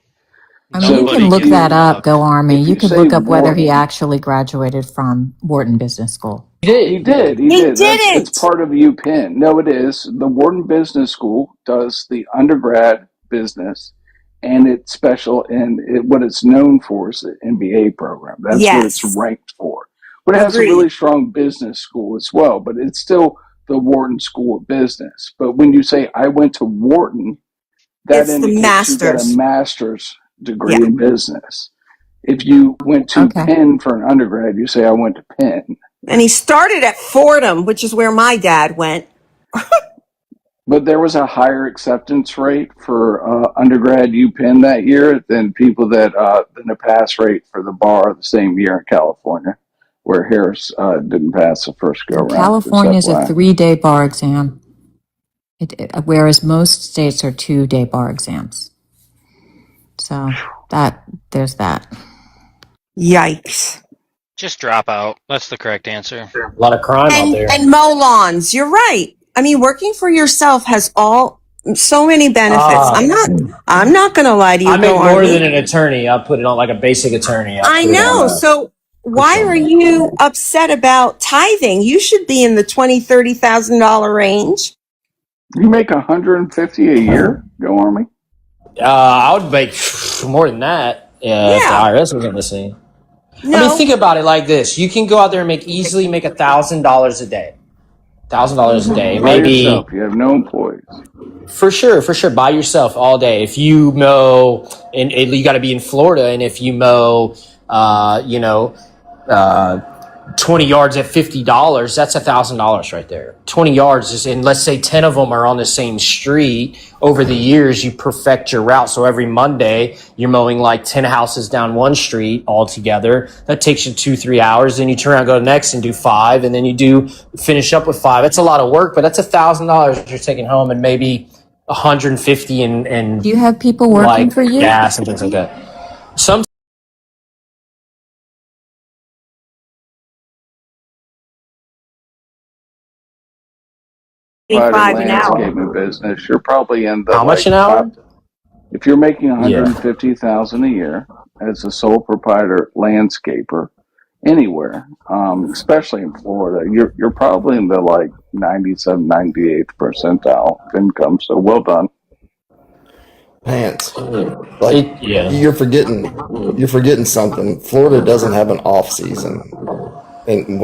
I mean, you can look that up, Go Army. if You you can say look up whether he Wharton- actually graduated from Wharton Business School. He did. didn't. It's part of UPenn. No, it is. The Wharton Business School does the undergrad business, and it's special. And what it's known for is the MBA program. That's what it's ranked for. But it has a really strong business school as well. But it's still the Wharton School of Business. But when you say I went to Wharton, that It's the indicates you got a master's. master's degree in business. If you went to Penn for an undergrad, you say I went to Penn. And he started at Fordham, which is where my dad went. But there was a higher acceptance rate for undergrad UPenn that year than people than the pass rate for the bar the same year in California, where Harris didn't pass the first go round. California is a 3-day bar exam, whereas most states are 2-day bar exams. So there's that. Yikes. Just drop out. That's the correct answer. A lot of crime out there. And mow lawns. You're right. I mean, working for yourself has so many benefits. I'm not going to lie to you. I make more than an attorney. I'll put it on like a basic attorney. I know. So why are you upset about tithing? You should be in the $20,000, $30,000 range. You make $150 a year, Go Army? I would make more than that if the IRS wasn't listening. No. I mean, think about it like this: you can go out there and easily make $1,000 a day. $1,000 a day, maybe. By yourself. You have no employees. For sure, by yourself all day. If you mow, and you got to be in Florida, and if you mow, 20 yards at $50, that's $1,000 right there. 20 yards is, and let's say 10 of them are on the same street. Over the years, you perfect your route. So every Monday, you're mowing like 10 houses down one street all together. That takes you 2-3 hours. Then you turn around, go next and do 5. And then you finish up with 5. That's a lot of work, but that's $1,000 you're taking home, and maybe 150 and do you have people working like for you? Gas and things like that. Some landscaping business, you're probably in the how much an hour? If you're making $150,000 a year as a sole proprietor landscaper anywhere, especially in Florida, you're probably in the like 97th, 98th percentile of income. So well done. Pants. You're forgetting something. Florida doesn't have an off season, and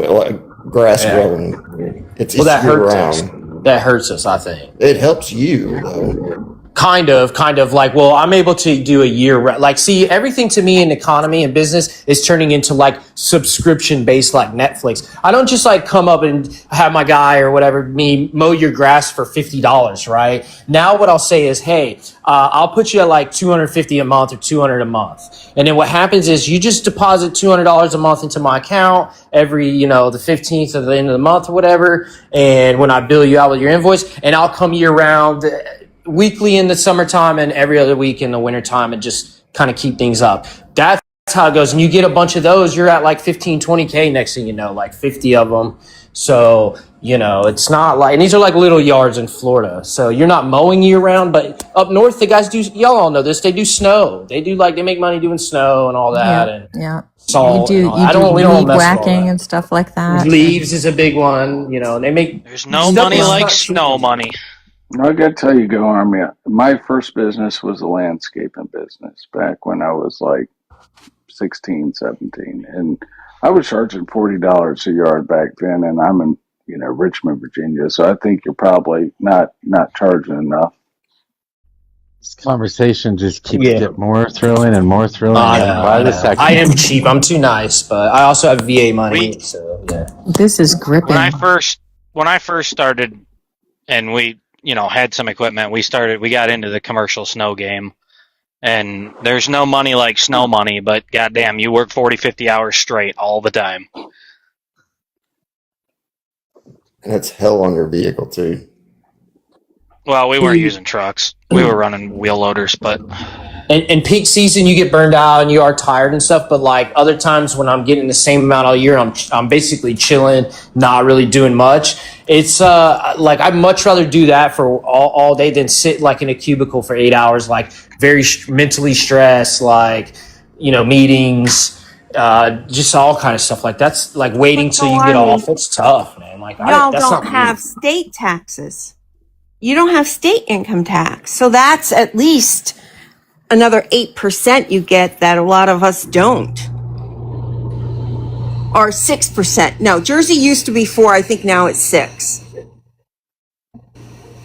grass growing. It's that year hurts round. us. That hurts us, I think. It helps you though. Kind of like, well, I'm able to do a year. Like, see, everything to me in economy and business is turning into like subscription based, like Netflix. I don't just like come up and have my guy or whatever me mow your grass for $50, right? Now what I'll say is, hey, I'll put you at like $250 a month or $200 a month. And then what happens is you just deposit $200 a month into my account every, the 15th of the end of the month or whatever. And when I bill you out with your invoice, and I'll come year round, weekly in the summertime and every other week in the wintertime, and just kind of keep things up. That's how it goes. And you get a bunch of those, you're at like 15, 20K next thing you know, like 50 of them. So, it's not like, and these are like little yards in Florida. So you're not mowing year round, but up north, the guys y'all all know this, they do snow. They make money doing snow and all that. Yeah. Salt. You do weed whacking and stuff like that. Leaves is a big one. They make. There's no money like snow money. I got to tell you, Go Army, my first business was a landscaping business back when I was like 16, 17. And I was charging $40 a yard back then, and I'm in, Richmond, Virginia. So I think you're probably not charging enough. This conversation just keeps getting more thrilling and more thrilling by the second. I am cheap. I'm too nice, but I also have VA money. So yeah. This is gripping. When I first started, and we had some equipment, we got into the commercial snow game, and there's no money like snow money, but goddamn, you work 40, 50 hours straight all the time. And it's hell on your vehicle too. Well, we weren't using trucks. We were running wheel loaders, but in peak season you get burned out and you are tired and stuff, but like other times when I'm getting the same amount all year, I'm basically chilling, not really doing much. It's like I'd much rather do that for all day than sit like in a cubicle for 8 hours, like very mentally stressed, like meetings, just all kind of stuff. Like that's like waiting till you get off. It's tough, man. Like y'all don't have state taxes. You don't have state income tax, so that's at least another 8% you get that a lot of us don't. Or 6%. No, Jersey used to be 4. I think now it's 6.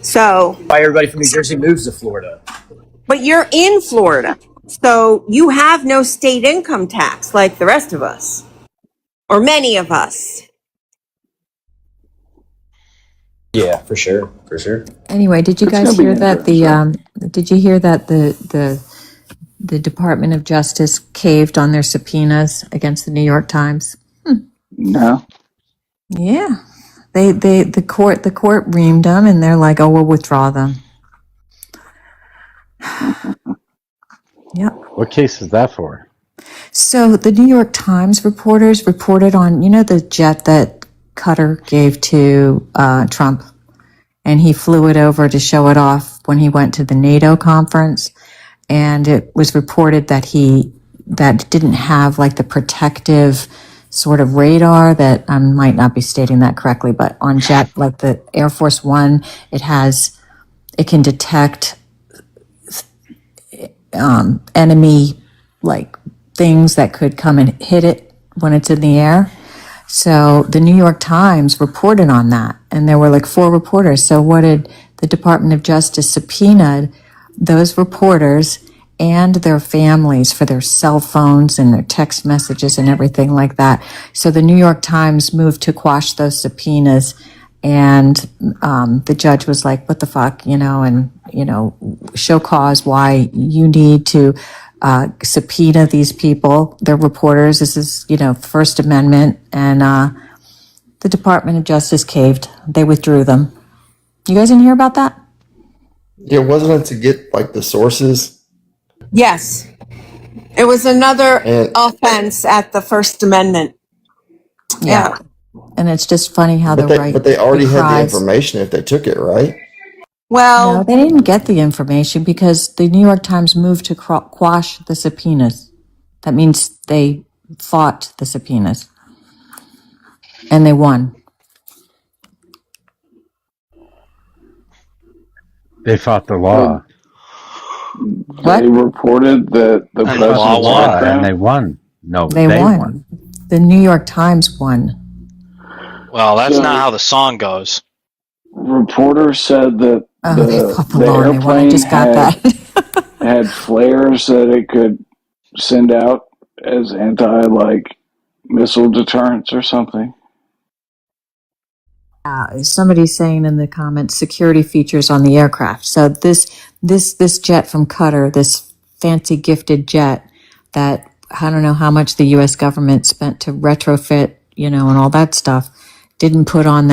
So why everybody from New Jersey moves to Florida. But you're in Florida, so you have no state income tax like the rest of us, or many of us. Yeah, for sure, for sure. Anyway, did you It's guys going to be hear that interesting. did you hear that the Department of Justice caved on their subpoenas against the New York Times? No. Yeah. The court reamed them and they're like, oh, we'll withdraw them. Yep. What case is that for? So the New York Times reporters reported on, the jet that Qatar gave to Trump, and he flew it over to show it off when he went to the NATO conference. And it was reported that that didn't have like the protective sort of radar that I might not be stating that correctly, but on jet like the Air Force One, it can detect enemy like things that could come and hit it when it's in the air. So the New York Times reported on that, and there were like 4 reporters. So what did the Department of Justice subpoenaed those reporters and their families for their cell phones and their text messages and everything like that. So the New York Times moved to quash those subpoenas, and the judge was like, what the fuck, and, show cause why you need to subpoena these people. They're reporters. This is, First Amendment. And the Department of Justice caved. They withdrew them. You guys didn't hear about that? Yeah, wasn't it to get like the sources? Yes. It was another offense at the First Amendment. Yeah. And it's just funny how but they already had the information if they took it, right? Well, no, they didn't get the information because the New York Times moved to quash the subpoenas. That means they fought the subpoenas. And they won. They fought the law. They reported that the president's law and they won. No, they won. The New York Times won. Well, that's not how the song goes. Reporters said that the airplane had flares that it could send out as missile deterrents or something. Somebody's saying in the comments, security features on the aircraft. So this jet from Qatar, this fancy gifted jet that I don't know how much the U.S. government spent to retrofit, and all that stuff, didn't put on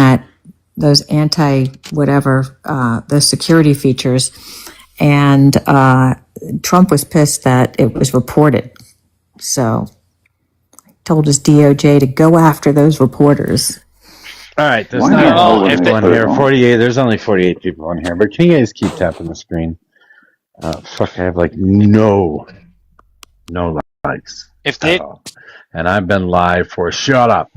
those those security features. And Trump was pissed that it was reported. So told his DOJ to go after those reporters. All right, there's not enough people in here. 48. There's only 48 people in here. But can you guys keep tapping the screen? Fuck, I have like no likes. At all. And I've been live for shut up.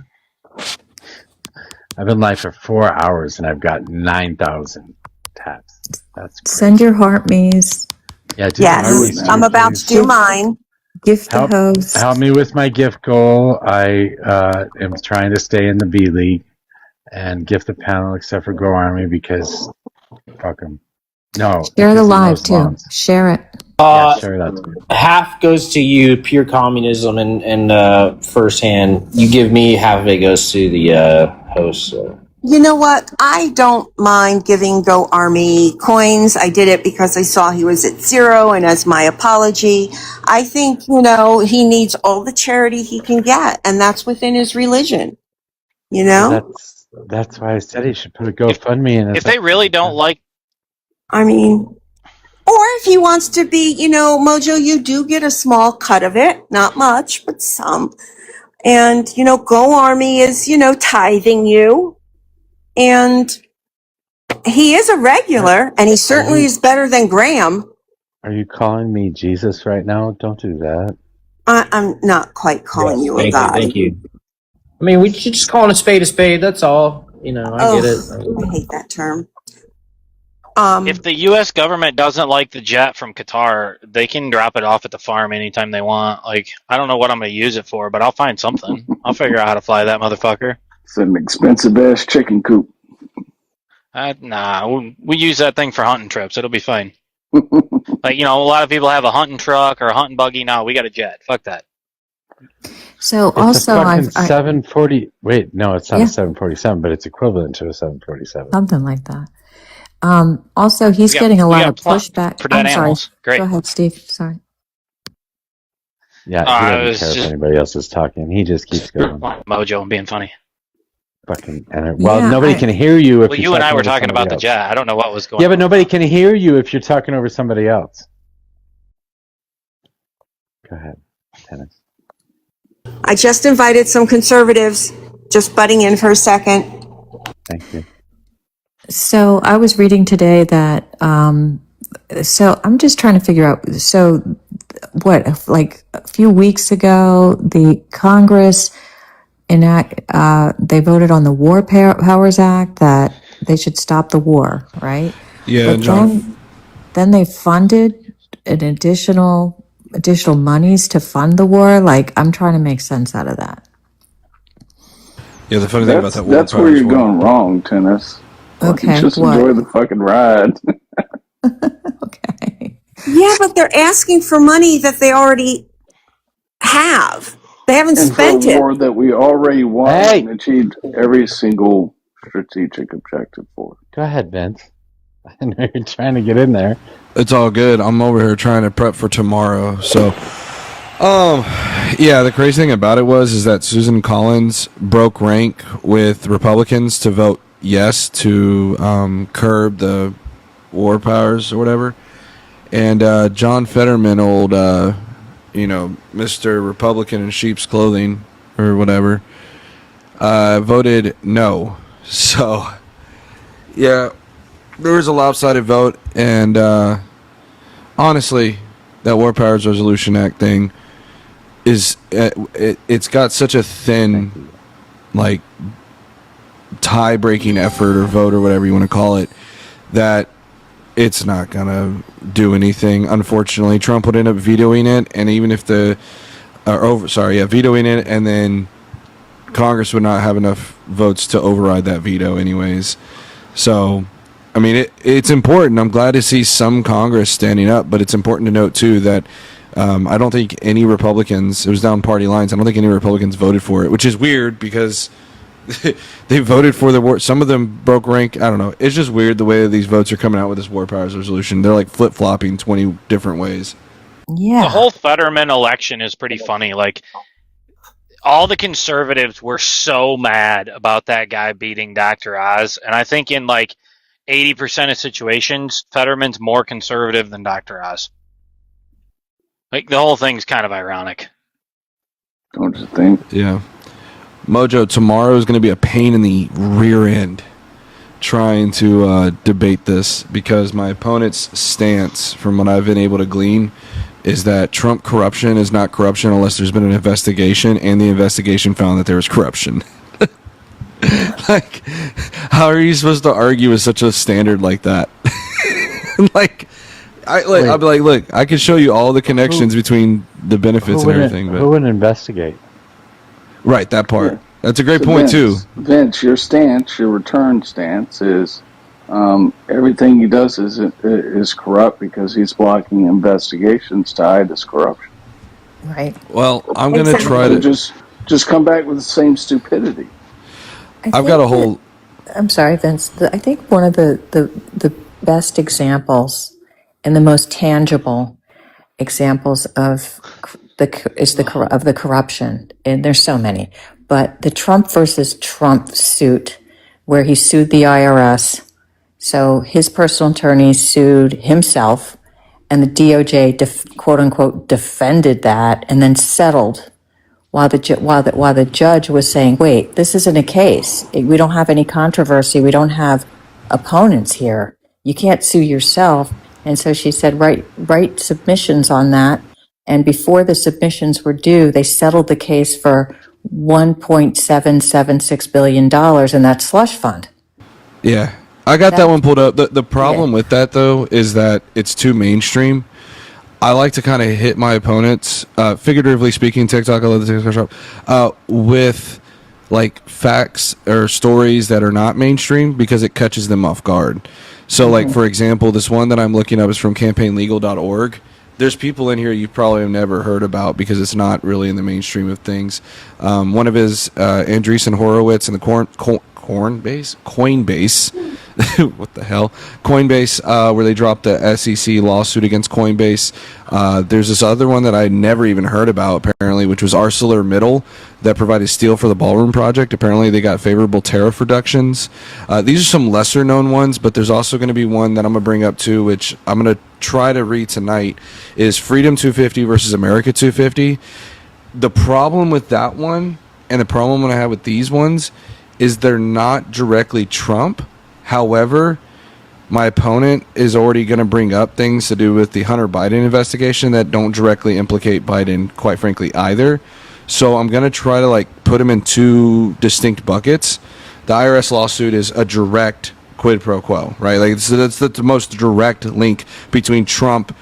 I've been live for 4 hours and I've got 9,000 taps. That's crazy. Send your heart me's. Yeah, yes, I'm about to do mine. Gift the host. Help me with my gift goal. I am trying to stay in the B League and gift the panel except for Go Army because fuck them. No. Share the live too. Lawns. Share it. Share that. Half goes to you, pure communism, and firsthand. You give me half of it goes to the host. So. You know what? I don't mind giving Go Army coins. I did it because I saw he was at 0, and as my apology, I think, he needs all the charity he can get, and that's within his religion. That's why I said he should put a GoFundMe in. If they really don't like, or if he wants to be, Mojo, you do get a small cut of it, not much, but some. And, Go Army is, tithing you. And he is a regular, and he certainly is better than Graham. Are you calling me Jesus right now? Don't do that. I'm not quite calling you a god. Thank you. I mean, we should just call a spade, that's all. I get it. I hate that term. If the U.S. government doesn't like the jet from Qatar, they can drop it off at the farm anytime they want. Like, I don't know what I'm going to use it for, but I'll find something. I'll figure out how to fly that motherfucker. It's an expensive-ass chicken coop. Nah, we use that thing for hunting trips. It'll be fine. Like, a lot of people have a hunting truck or a hunting buggy. No, we got a jet. Fuck that. So It's also, a fucking 740. Wait, no, it's not a 747, but it's equivalent to a 747. something like that. Also, he's getting a lot of pushback. for dead I'm sorry. animals. Great. Go ahead, Steve. Sorry. Yeah, he doesn't care if anybody else is talking. He just keeps going. Mojo and being funny. Fucking. Nobody can hear you if Well, you're you and I talking were over talking somebody about the else. jet. I don't know what was going on. Yeah, but nobody can hear you if you're talking over somebody else. Go ahead, Dennis. I just invited some conservatives, just butting in for a second. Thank you. So I was reading today that, so I'm just trying to figure out, so what, like a few weeks ago, the Congress they voted on the War Powers Act that they should stop the war, right? Yeah, But John. then they funded an additional monies to fund the war. Like, I'm trying to make sense out of that. Yeah, the funny thing about that War That's where Powers you're one. going wrong, Tennis. Okay, Just what? enjoy the fucking ride. Yeah, but they're asking for money that they already have. They haven't And for spent a it. war that we already won and achieved every single strategic objective for. Go ahead, Vince. I know you're trying to get in there. It's all good. I'm over here trying to prep for tomorrow. So, yeah, the crazy thing about it is that Susan Collins broke rank with Republicans to vote yes to curb the war powers or whatever. And John Fetterman, old, Mr. Republican in sheep's clothing or whatever, voted no. So, yeah, there was a lopsided vote, and honestly, that War Powers Resolution Act thing is it's got such a thin, like, tie-breaking effort or vote or whatever you want to call it, that it's not gonna do anything. Unfortunately, Trump would end up vetoing it, and even if vetoing it, and then Congress would not have enough votes to override that veto, anyways. So, I mean, it's important. I'm glad to see some Congress standing up, but it's important to note too that I don't think any Republicans. It was down party lines. I don't think any Republicans voted for it, which is weird because they voted for the war. Some of them broke rank. I don't know. It's just weird the way that these votes are coming out with this War Powers Resolution. They're like flip-flopping 20 different ways. Yeah. The whole Fetterman election is pretty funny. Like, all the conservatives were so mad about that guy beating Dr. Oz, and I think in like 80% of situations, Fetterman's more conservative than Dr. Oz. Like, the whole thing's kind of ironic. Don't you think? Yeah. Mojo, tomorrow is going to be a pain in the rear end trying to debate this because my opponent's stance, from what I've been able to glean, is that Trump corruption is not corruption unless there's been an investigation, and the investigation found that there was corruption. Like, how are you supposed to argue with such a standard like that? I'll be like, look, I can show you all the connections between the benefits and everything. But who would investigate? Right, that part. Yeah. That's a great So point, Vince, too. Vince, your return stance is everything he does is corrupt because he's blocking investigations tied to corruption. Right. Well, I'm going to try to just come back with the same stupidity. I've got a whole. I'm sorry, Vince. I think one of the best examples and the most tangible examples of the corruption, and there's so many, but the Trump versus Trump suit where he sued the IRS. So his personal attorney sued himself, and the DOJ quote unquote defended that and then settled while the judge was saying, wait, this isn't a case. We don't have any controversy. We don't have opponents here. You can't sue yourself. And so she said, write submissions on that. And before the submissions were due, they settled the case for $1.776 billion in that slush fund. Yeah, I got that one pulled up. The problem with that, though, is that it's too mainstream. I like to kind of hit my opponents, figuratively speaking, TikTok, I love the TikTok shop, with like facts or stories that are not mainstream because it catches them off guard. So, like, for example, this one that I'm looking up is from campaignlegal.org. there's people in here you probably have never heard about because it's not really in the mainstream of things. One of his Andreessen Horowitz and the Coinbase. What the hell? Coinbase, where they dropped the SEC lawsuit against Coinbase. There's this other one that I never even heard about, apparently, which was ArcelorMittal that provided steel for the Ballroom Project. Apparently, they got favorable tariff reductions. These are some lesser-known ones, but there's also going to be one that I'm going to bring up, too, which I'm going to try to read tonight, is Freedom 250 versus America 250. The problem with that one, and the problem that I have with these ones, is they're not directly Trump. However, my opponent is already going to bring up things to do with the Hunter Biden investigation that don't directly implicate Biden, quite frankly, either. So I'm going to try to put them in two distinct buckets. The IRS lawsuit is a direct quid pro quo, right? That's the most direct link between Trump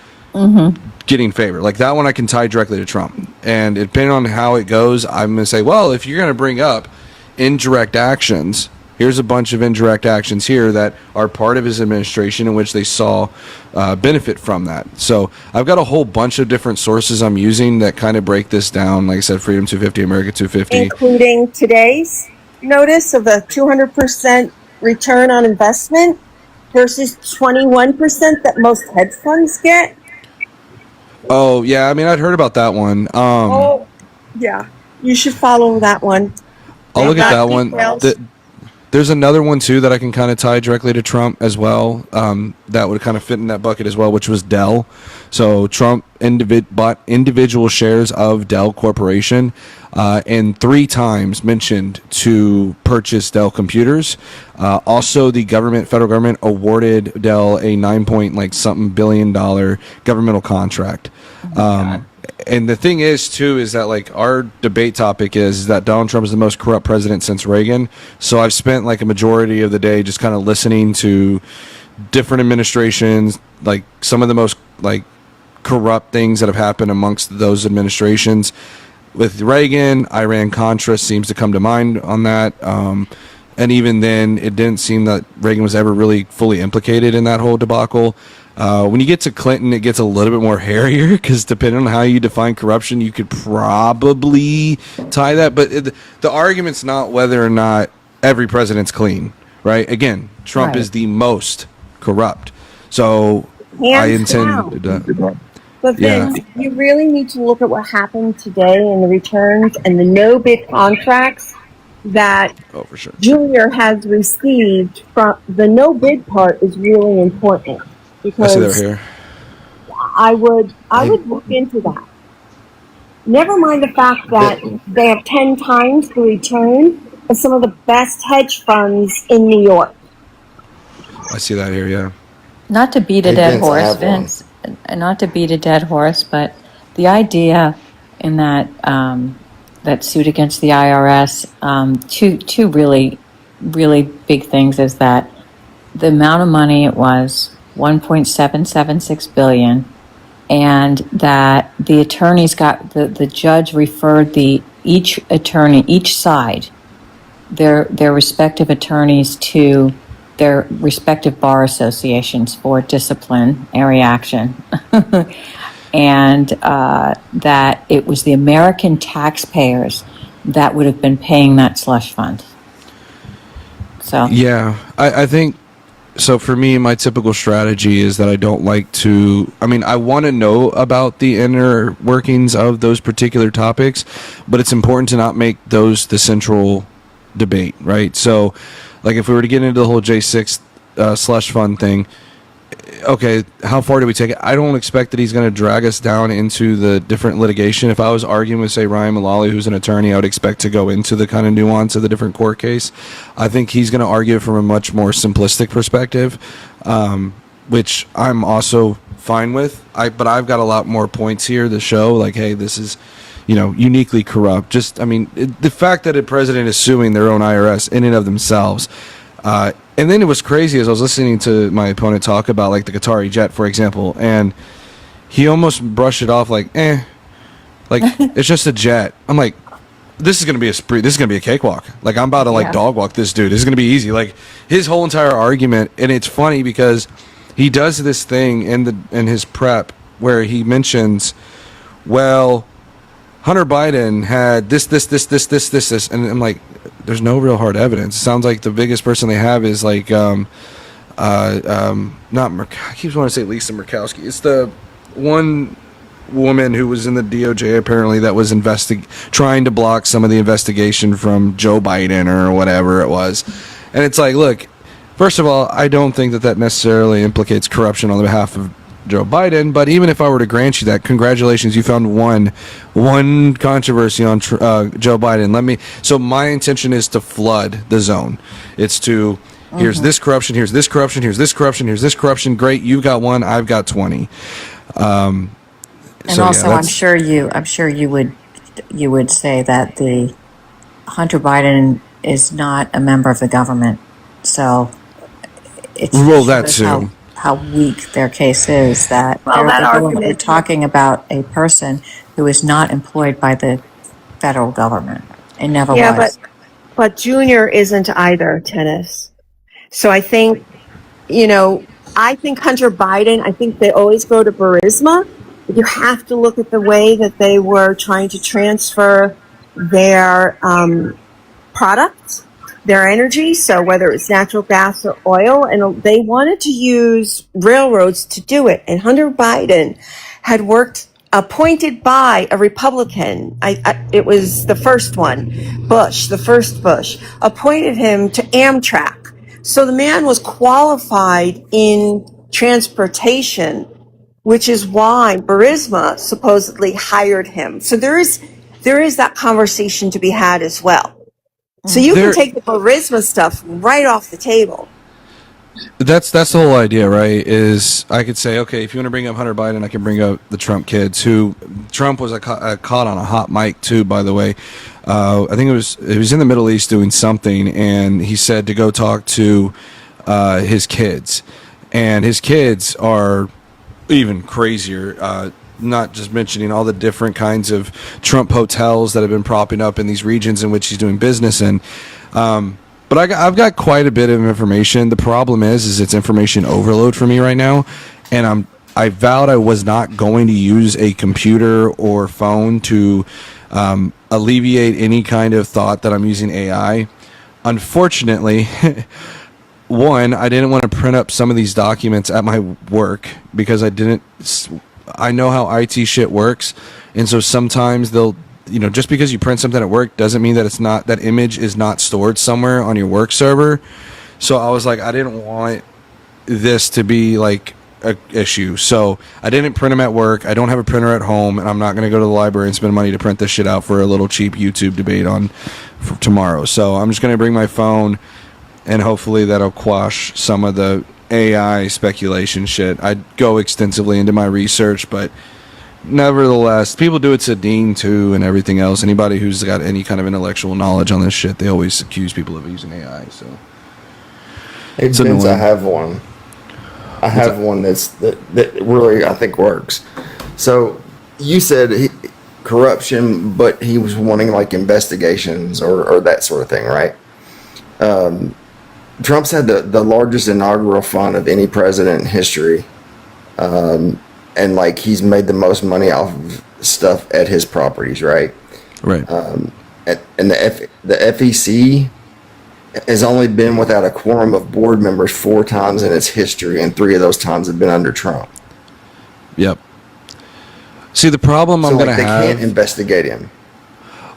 getting favor. That one I can tie directly to Trump. And depending on how it goes, I'm going to say, well, if you're going to bring up indirect actions, here's a bunch of indirect actions here that are part of his administration in which they saw benefit from that. So I've got a whole bunch of different sources I'm using that kind of break this down. Like I said, Freedom 250, America 250. Including today's notice of a 200% return on investment versus 21% that most hedge funds get. Oh, yeah. I mean, I'd heard about that one. Yeah. You should follow that one. I'll look at that one. There's another one, too, that I can kind of tie directly to Trump as well. That would kind of fit in that bucket as well, which was Dell. So Trump bought individual shares of Dell Corporation and 3 times mentioned to purchase Dell computers. Also, the federal government awarded Dell a $9 billion governmental contract. And the thing is, too, is that our debate topic is that Donald Trump is the most corrupt president since Reagan. So I've spent a majority of the day just kind of listening to different administrations, some of the most corrupt things that have happened amongst those administrations. With Reagan, Iran-Contra seems to come to mind on that. And even then, it didn't seem that Reagan was ever really fully implicated in that whole debacle. When you get to Clinton, it gets a little bit more hairier because depending on how you define corruption, you could probably tie that. But the argument's not whether or not every president's clean, right? Again, Trump is the most corrupt. So I intend to... But then you really need to look at what happened today in the returns and the no-bid contracts that Junior has received. From the no-bid part is really important because I see that here. I would look into that. Never mind the fact that they have 10 times the return of some of the best hedge funds in New York. I see that here, yeah. Not to beat a dead horse, Vince. Not to beat a dead horse, but the idea in that that suit against the IRS, two really, really big things is that the amount of money it was $1.776 billion, and that the attorneys got the judge referred each side, their respective attorneys to their respective bar associations for disciplinary action. And that it was the American taxpayers that would have been paying that slush fund. So yeah, I think so. For me, my typical strategy is that I don't like to. I mean, I want to know about the inner workings of those particular topics, but it's important to not make those the central debate, right? So, if we were to get into the whole J6 slush fund thing. Okay, how far do we take it? I don't expect that he's going to drag us down into the different litigation. If I was arguing with, say, Ryan Mullally, who's an attorney, I would expect to go into the kind of nuance of the different court case. I think he's going to argue from a much more simplistic perspective, which I'm also fine with. But I've got a lot more points here to show, hey, this is, uniquely corrupt. The fact that a president is suing their own IRS in and of themselves. And then it was crazy as I was listening to my opponent talk about the Qatari jet, for example, and he almost brushed it off it's just a jet. I'm like, this is going to be a spree. This is going to be a cakewalk. I'm about to dog walk this dude. This is going to be easy. His whole entire argument, and it's funny because he does this thing in his prep where he mentions, well, Hunter Biden had this, and I'm like, there's no real hard evidence. It sounds like the biggest person they have is like, not I keep wanting to say Lisa Murkowski. It's the one woman who was in the DOJ apparently that was trying to block some of the investigation from Joe Biden or whatever it was. And it's like, look, first of all, I don't think that necessarily implicates corruption on behalf of Joe Biden, but even if I were to grant you that, congratulations, you found one controversy on Joe Biden. So my intention is to flood the zone. It's to here's this corruption, here's this corruption, here's this corruption, here's this corruption. Great, you got one, I've got 20. And also, I'm sure you would say that the Hunter Biden is not a member of the government, so it shows how weak their case is. That they're talking about a person who is not employed by the federal government and never was. But Junior isn't either, Tennis. So I think, I think Hunter Biden. I think they always go to Burisma. You have to look at the way that they were trying to transfer their products, their energy, so whether it's natural gas or oil, and they wanted to use railroads to do it. And Hunter Biden had worked, appointed by a Republican. It was the first one, the first Bush, appointed him to Amtrak. So the man was qualified in transportation, which is why Burisma supposedly hired him. So there is that conversation to be had as well. So you can take the Burisma stuff right off the table. That's the whole idea, right? Is I could say, okay, if you want to bring up Hunter Biden, I can bring up the Trump kids. Who Trump was caught on a hot mic too, by the way. I think it was in the Middle East doing something, and he said to go talk to his kids, and his kids are even crazier. Not just mentioning all the different kinds of Trump hotels that have been propping up in these regions in which he's doing business in. But I've got quite a bit of information. The problem is it's information overload for me right now, and I vowed I was not going to use a computer or phone to alleviate any kind of thought that I'm using AI. Unfortunately, one, I didn't want to print up some of these documents at my work because I know how IT shit works, and so sometimes they'll, just because you print something at work doesn't mean that that image is not stored somewhere on your work server. So I was like, I didn't want this to be like a issue, so I didn't print them at work. I don't have a printer at home, and I'm not going to go to the library and spend money to print this shit out for a little cheap YouTube debate for tomorrow. So I'm just going to bring my phone, and hopefully that'll quash some of the AI speculation shit. I go extensively into my research, but nevertheless, people do it to Dean too and everything else. Anybody who's got any kind of intellectual knowledge on this shit, they always accuse people of using AI. So, hey Vince, I have one. I have one that really I think works. So you said corruption, but he was wanting like investigations or that sort of thing, right? Trump's had the largest inaugural fund of any president in history. And like he's made the most money off of stuff at his properties, right? Right. And the FEC has only been without a quorum of board members 4 times in its history, and 3 of those times have been under Trump. Yep. See, the problem I'm going to have... They can't investigate him.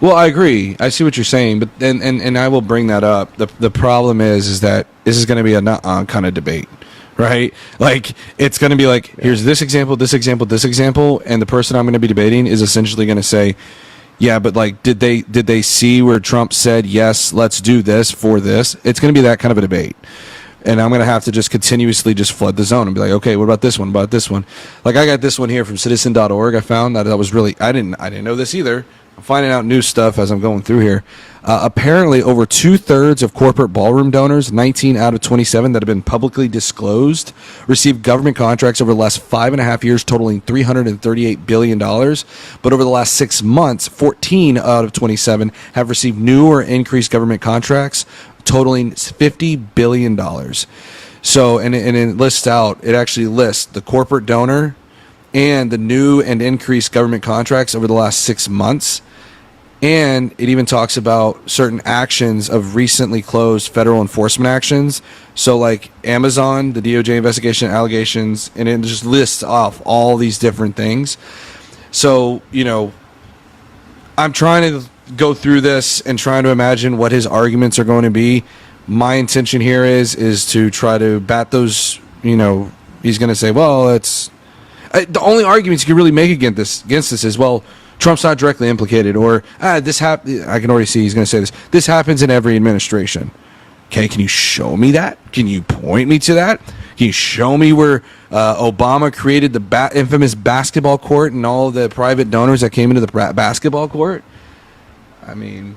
Well, I agree. I see what you're saying, but and I will bring that up. The problem is that this is going to be a kind of debate, right? Like, it's going to be like, here's this example, this example, this example, and the person I'm going to be debating is essentially going to say, yeah, but like, did they see where Trump said, yes, let's do this for this? It's going to be that kind of a debate. And I'm going to have to just continuously just flood the zone and be like, okay, what about this one? About this one? Like, I got this one here from citizen.org. I found that was really, I didn't know this either. I'm finding out new stuff as I'm going through here. Apparently, over 2/3 of corporate ballroom donors, 19 out of 27 that have been publicly disclosed, received government contracts over the last 5.5 years, totaling $338 billion. But over the last 6 months, 14 out of 27 have received new or increased government contracts, totaling $50 billion. So, and it lists out, it actually lists the corporate donor, and the new and increased government contracts over the last 6 months. And it even talks about certain actions of recently closed federal enforcement actions. So like Amazon, the DOJ investigation allegations, and it just lists off all these different things. So, I'm trying to go through this and trying to imagine what his arguments are going to be. My intention here is to try to bat those, he's going to say, well, it's the only arguments you can really make against this is, well, Trump's not directly implicated, or this happened. I can already see he's going to say this. This happens in every administration. Okay, can you show me that? Can you point me to that? Can you show me where Obama created the infamous basketball court and all the private donors that came into the basketball court? I mean,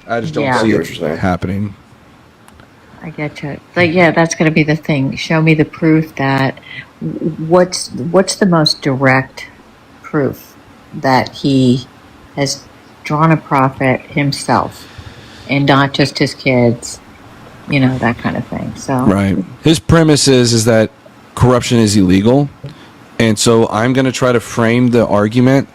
I just don't see it happening. I get you. Like, yeah, that's going to be the thing. Show me the proof that what's the most direct proof that he has drawn a profit himself and not just his kids, that kind of thing. So right. His premise is that corruption is illegal, and so I'm going to try to frame the argument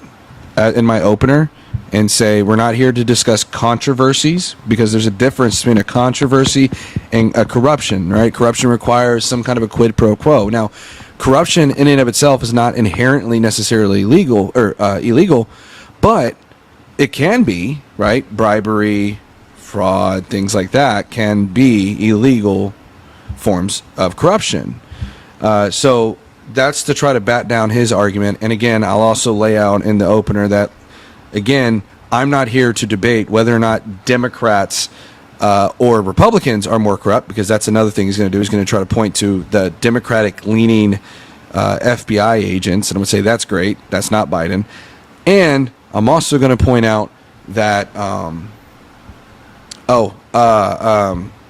in my opener and say we're not here to discuss controversies, because there's a difference between a controversy and a corruption, right? Corruption requires some kind of a quid pro quo. Now, corruption in and of itself is not inherently necessarily legal or illegal, but it can be, right? Bribery, fraud, things like that can be illegal forms of corruption. So that's to try to bat down his argument. And again, I'll also lay out in the opener that, again, I'm not here to debate whether or not Democrats or Republicans are more corrupt, because that's another thing he's going to do. He's going to try to point to the Democratic-leaning FBI agents, and I'm going to say that's great. That's not Biden. And I'm also going to point out that,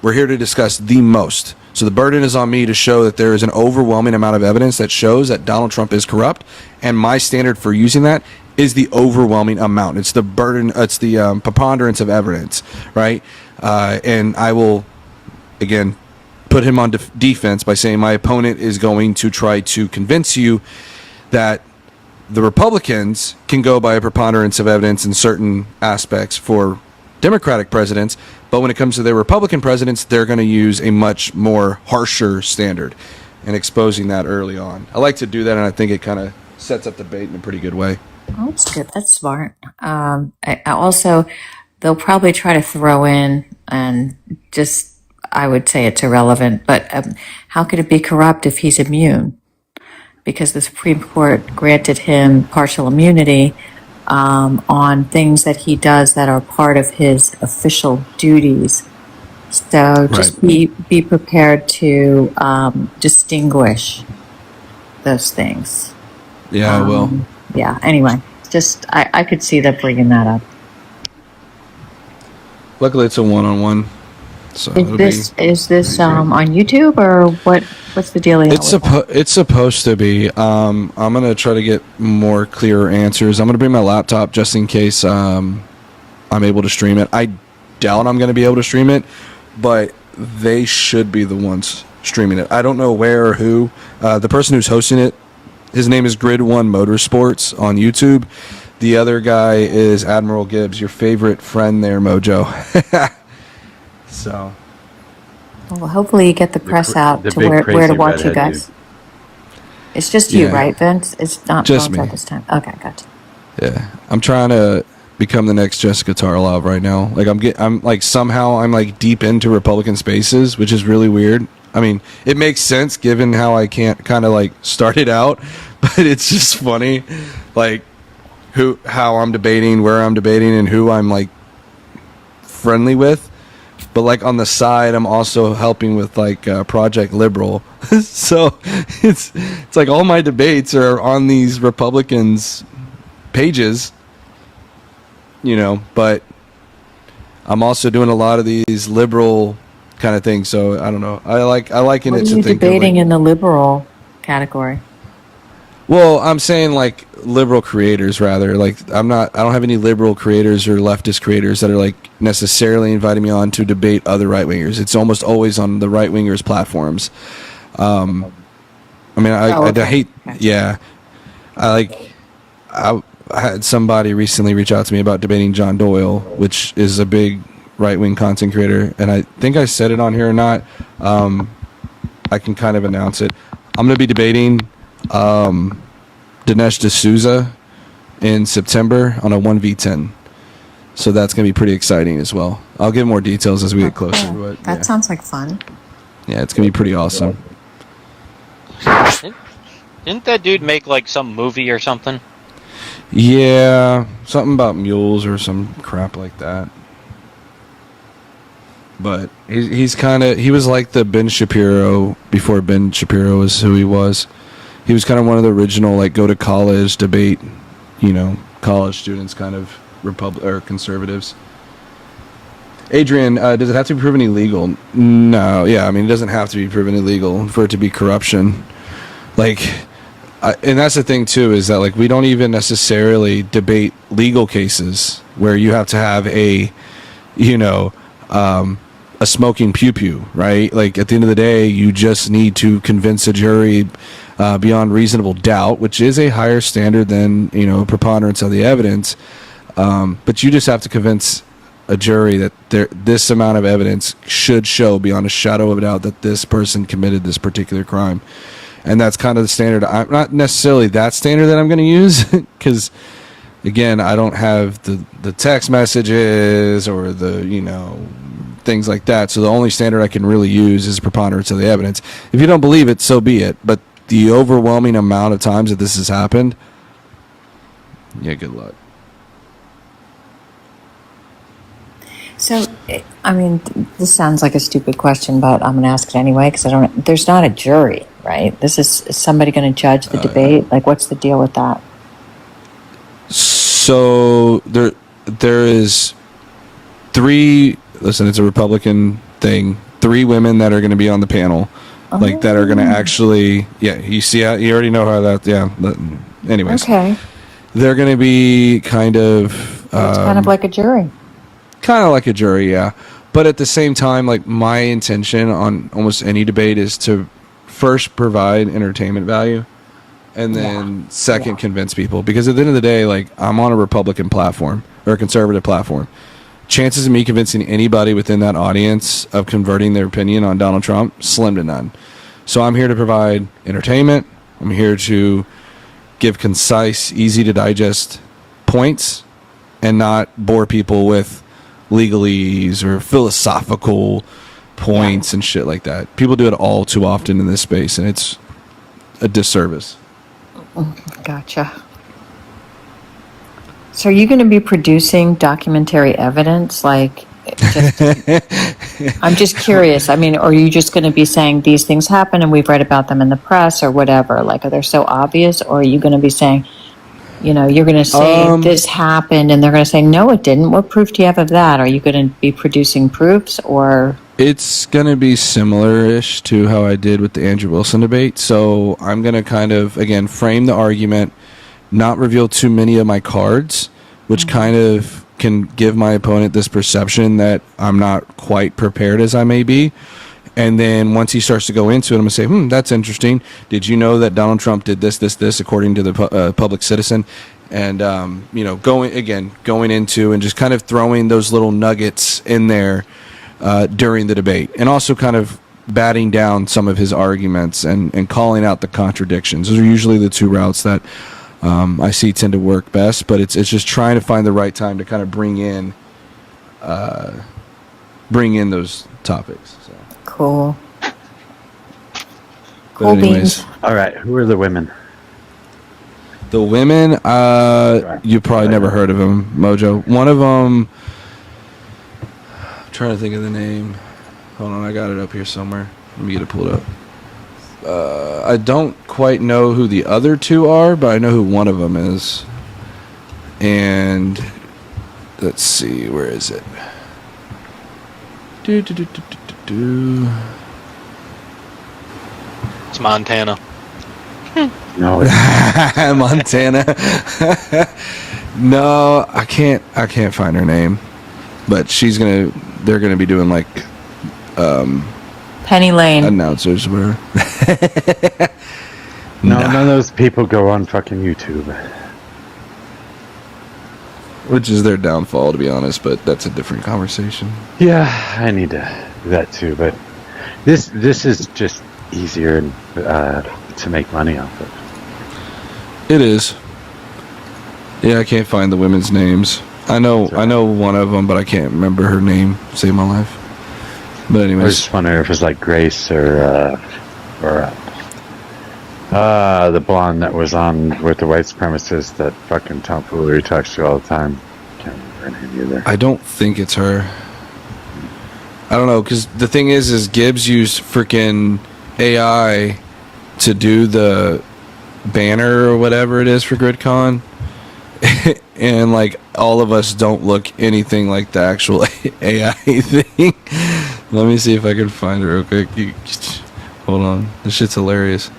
we're here to discuss the most. So the burden is on me to show that there is an overwhelming amount of evidence that shows that Donald Trump is corrupt, and my standard for using that is the overwhelming amount. It's the burden. It's the preponderance of evidence, right? And I will, again, put him on defense by saying my opponent is going to try to convince you that the Republicans can go by a preponderance of evidence in certain aspects for Democratic presidents, but when it comes to their Republican presidents, they're going to use a much more harsher standard, and exposing that early on. I like to do that, and I think it kind of sets up the debate in a pretty good way. Oh, that's good. That's smart. I also, they'll probably try to throw in, and just, I would say it's irrelevant, but how could it be corrupt if he's immune? Because the Supreme Court granted him partial immunity on things that he does that are part of his official duties. So just be prepared to distinguish those things. Yeah, I will. Yeah, anyway, just I could see them bringing that up. Luckily, it's a one-on-one. So is this on YouTube, or what's the deal? It's supposed to be. I'm gonna try to get more clearer answers. I'm gonna bring my laptop just in case I'm able to stream it. I doubt I'm gonna be able to stream it, but they should be the ones streaming it. I don't know where or who. The person who's hosting it, his name is Grid One Motorsports on YouTube. The other guy is Admiral Gibbs, your favorite friend there, Mojo. So, well, hopefully you get the press out to where to watch you guys. Dude. It's just you, right, Vince? It's not just me this time. Okay, gotcha. Yeah, I'm trying to become the next Jessica Tarlov right now. Like I'm deep into Republican spaces, which is really weird. I mean, it makes sense given how I can't kind of like started out, but it's just funny, like how I'm debating, where I'm debating, and who I'm like friendly with. But like on the side, I'm also helping with like Project Liberal. So it's like all my debates are on these Republicans' pages, but I'm also doing a lot of these liberal kind of things. So I don't know. I liken it to think debating in the liberal category. Well, I'm saying like liberal creators rather. Like I don't have any liberal creators or leftist creators that are like necessarily inviting me on to debate other right wingers. It's almost always on the right wingers platforms. I hate, yeah. I had somebody recently reach out to me about debating John Doyle, which is a big right-wing content creator, and I think I said it on here or not. I can kind of announce it. I'm going to be debating Dinesh D'Souza in September on a 1v10. So that's going to be pretty exciting as well. I'll give more details as we get closer. But That sounds like fun. yeah, it's going to be pretty awesome. Didn't that dude make like some movie or something? Yeah, something about mules or some crap like that. But he was like the Ben Shapiro before Ben Shapiro was who he was. He was kind of one of the original like go to college debate, college students kind of or conservatives. Adrian, does it have to be proven illegal? No, yeah, I mean it doesn't have to be proven illegal for it to be corruption. And that's the thing too, is that like we don't even necessarily debate legal cases where you have to have a smoking pew-pew, right? Like at the end of the day, you just need to convince a jury beyond reasonable doubt, which is a higher standard than preponderance of the evidence. But you just have to convince a jury that this amount of evidence should show beyond a shadow of a doubt that this person committed this particular crime. And that's kind of the standard. I'm not necessarily that standard that I'm going to use because, again, I don't have the text messages or the, things like that. So the only standard I can really use is preponderance of the evidence. If you don't believe it, so be it. But the overwhelming amount of times that this has happened, yeah, good luck. So, I mean, this sounds like a stupid question, but I'm going to ask it anyway because there's not a jury, right? Is somebody going to judge the debate? Like, what's the deal with that? So there is listen, it's a Republican thing, 3 women that are going to be on the panel, that are going to actually, you see how, you already know how that, anyways. Okay. They're going to be kind of... it's kind of like a jury. Kind of like a jury, yeah. But at the same time, like my intention on almost any debate is to first provide entertainment value and then second convince people. Because at the end of the day, like I'm on a Republican platform or a conservative platform. Chances of me convincing anybody within that audience of converting their opinion on Donald Trump, slim to none. So I'm here to provide entertainment. I'm here to give concise, easy to digest points and not bore people with legalese or philosophical points and shit like that. People do it all too often in this space, and it's a disservice. Gotcha. So are you going to be producing documentary evidence? I'm just curious. I mean, or are you just going to be saying these things happen and we've read about them in the press or whatever? Like, are they so obvious, or are you going to be saying, you're going to say this happened, and they're going to say, no, it didn't. What proof do you have of that? Are you going to be producing proofs, or? It's going to be similar-ish to how I did with the Andrew Wilson debate. So I'm going to kind of, again, frame the argument, not reveal too many of my cards, which kind of can give my opponent this perception that I'm not quite prepared as I may be. And then once he starts to go into it, I'm going to say, that's interesting. Did you know that Donald Trump did this, according to the public citizen? And, going into and just kind of throwing those little nuggets in there during the debate. And also kind of batting down some of his arguments and calling out the contradictions. Those are usually the 2 routes that I see tend to work best. But it's just trying to find the right time to kind of bring in those topics. So. Cool. Cool beans. All right, who are the women? The women, you probably never heard of them, Mojo. One of them, I'm trying to think of the name. Hold on, I got it up here somewhere. Let me get it pulled up. I don't quite know who the other 2 are, but I know who one of them is. And let's see, where is it? It's Montana. No, Montana. No, I can't find her name. But they're gonna be doing like Penny Lane announcers where No, none of those people go on fucking YouTube. Which is their downfall, to be honest, but that's a different conversation. Yeah, I need to do that too, but this is just easier to make money off of. It is. Yeah, I can't find the women's names. I know one of them, but I can't remember her name. Save my life. But anyways, I was just wondering if it was like Grace or the blonde that was on with the white supremacists that fucking tomfoolery talks to all the time. Can't remember her name either. I don't think it's her. I don't know, because the thing is Gibbs used freaking AI to do the banner or whatever it is for GridCon. And like all of us don't look anything like the actual AI thing. Let me see if I can find it real quick. Hold on, this shit's hilarious.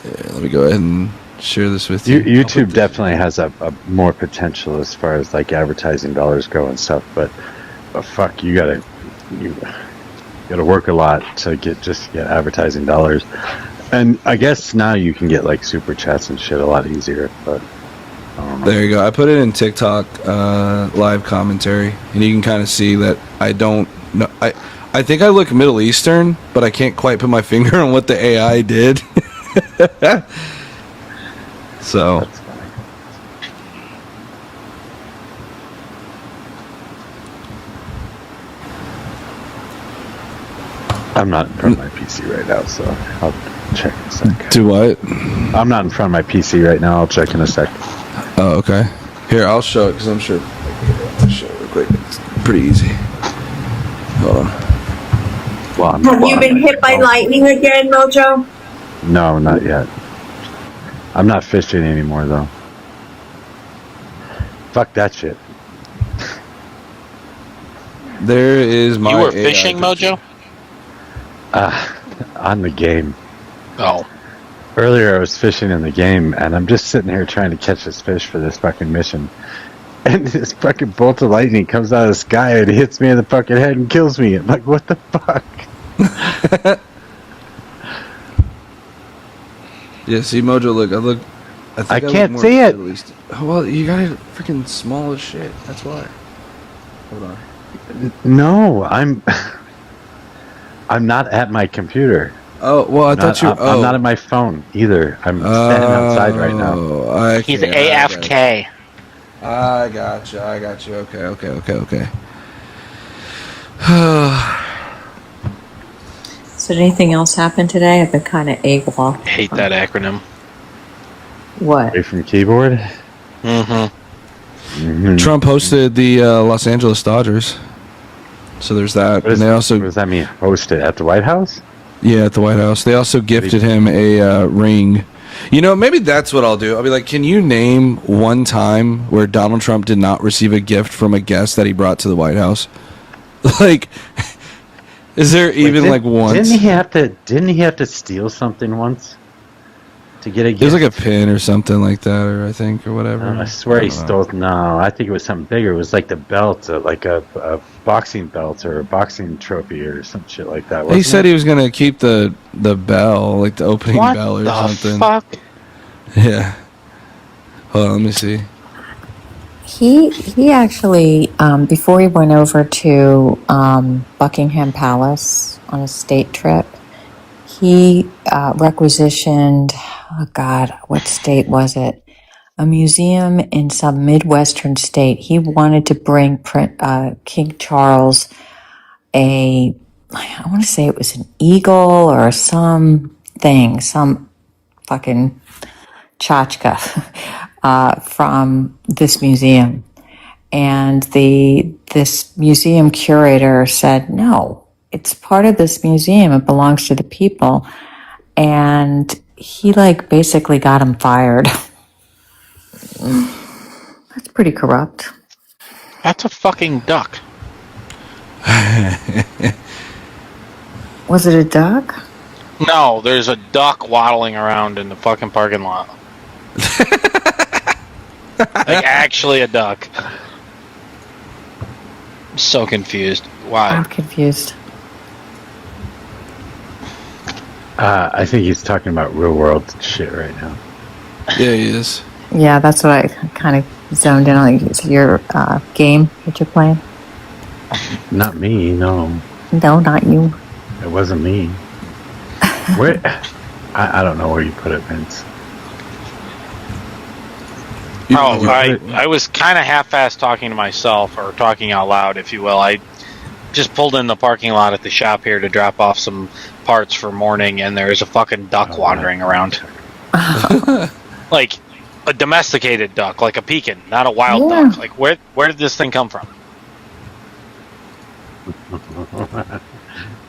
Yeah, let me go ahead and share this with you. YouTube definitely has a more potential as far as like advertising dollars go and stuff, but fuck, you gotta work a lot to get advertising dollars. And I guess now you can get like super chats and shit a lot easier, but there you go. I put it in TikTok live commentary, and you can kind of see that I don't know. I think I look Middle Eastern, but I can't quite put my finger on what the AI did. So I'm not in front of my PC right now, so I'll check in a sec. Do what? I'm not in front of my PC right now. I'll check in a sec. Oh, okay. Here, I'll show it because I'm sure. I'll show it real quick. It's pretty easy. Hold on. Have you been hit by lightning again, Mojo? No, not yet. I'm not fishing anymore, though. Fuck that shit. There is my. You were AI fishing, picture. Mojo? On the game. Oh. Earlier I was fishing in the game, and I'm just sitting here trying to catch this fish for this fucking mission. And this fucking bolt of lightning comes out of the sky and hits me in the fucking head and kills me. I'm like, what the fuck? Yeah, see, Mojo, look. I can't see it. Oh, well, you got it freaking small as shit. That's why. Hold on. No, I'm not at my computer. Oh, well, I thought you were... I'm not at my phone either. I'm standing outside right now. He's AFK. I got you. Okay. So did anything else happen today? I've been kind of AWOL. Hate that acronym. What? Away from keyboard? Trump hosted the Los Angeles Dodgers. So there's that. What does that mean? Hosted at the White House? Yeah, at the White House. They also gifted him a ring. You know, maybe that's what I'll do. I'll be like, can you name one time where Donald Trump did not receive a gift from a guest that he brought to the White House? Like, is there even like once? Didn't he have to steal something once to get a gift? It was like a pin or something like that, or I think, or whatever. I swear he stole. No, I think it was something bigger. It was like the belt, like a boxing belt or a boxing trophy or some shit like that. He said he was gonna keep the bell, like the opening bell or something. What the fuck? Yeah. Hold on, let me see. He actually, before he went over to Buckingham Palace on a state trip, he requisitioned, oh God, what state was it? A museum in some Midwestern state. He wanted to bring King Charles I want to say it was an eagle or some fucking tchotchke from this museum. And this museum curator said, no, it's part of this museum. It belongs to the people. And he basically got him fired. That's pretty corrupt. That's a fucking duck. Was it a duck? No, there's a duck waddling around in the fucking parking lot. Like, actually a duck. I'm so confused. Why? I'm confused. I think he's talking about real world shit right now. Yeah, he is. Yeah, that's what I kind of zoned in on. It's your game that you're playing. Not me, no. No, not you. It wasn't me. Where? I don't know where you put it, Vince. I was kind of half-assed talking to myself, or talking out loud, if you will. I just pulled in the parking lot at the shop here to drop off some parts for morning, and there's a fucking duck wandering around. Like a domesticated duck, like a pekin, not a wild duck. Like where did this thing come from?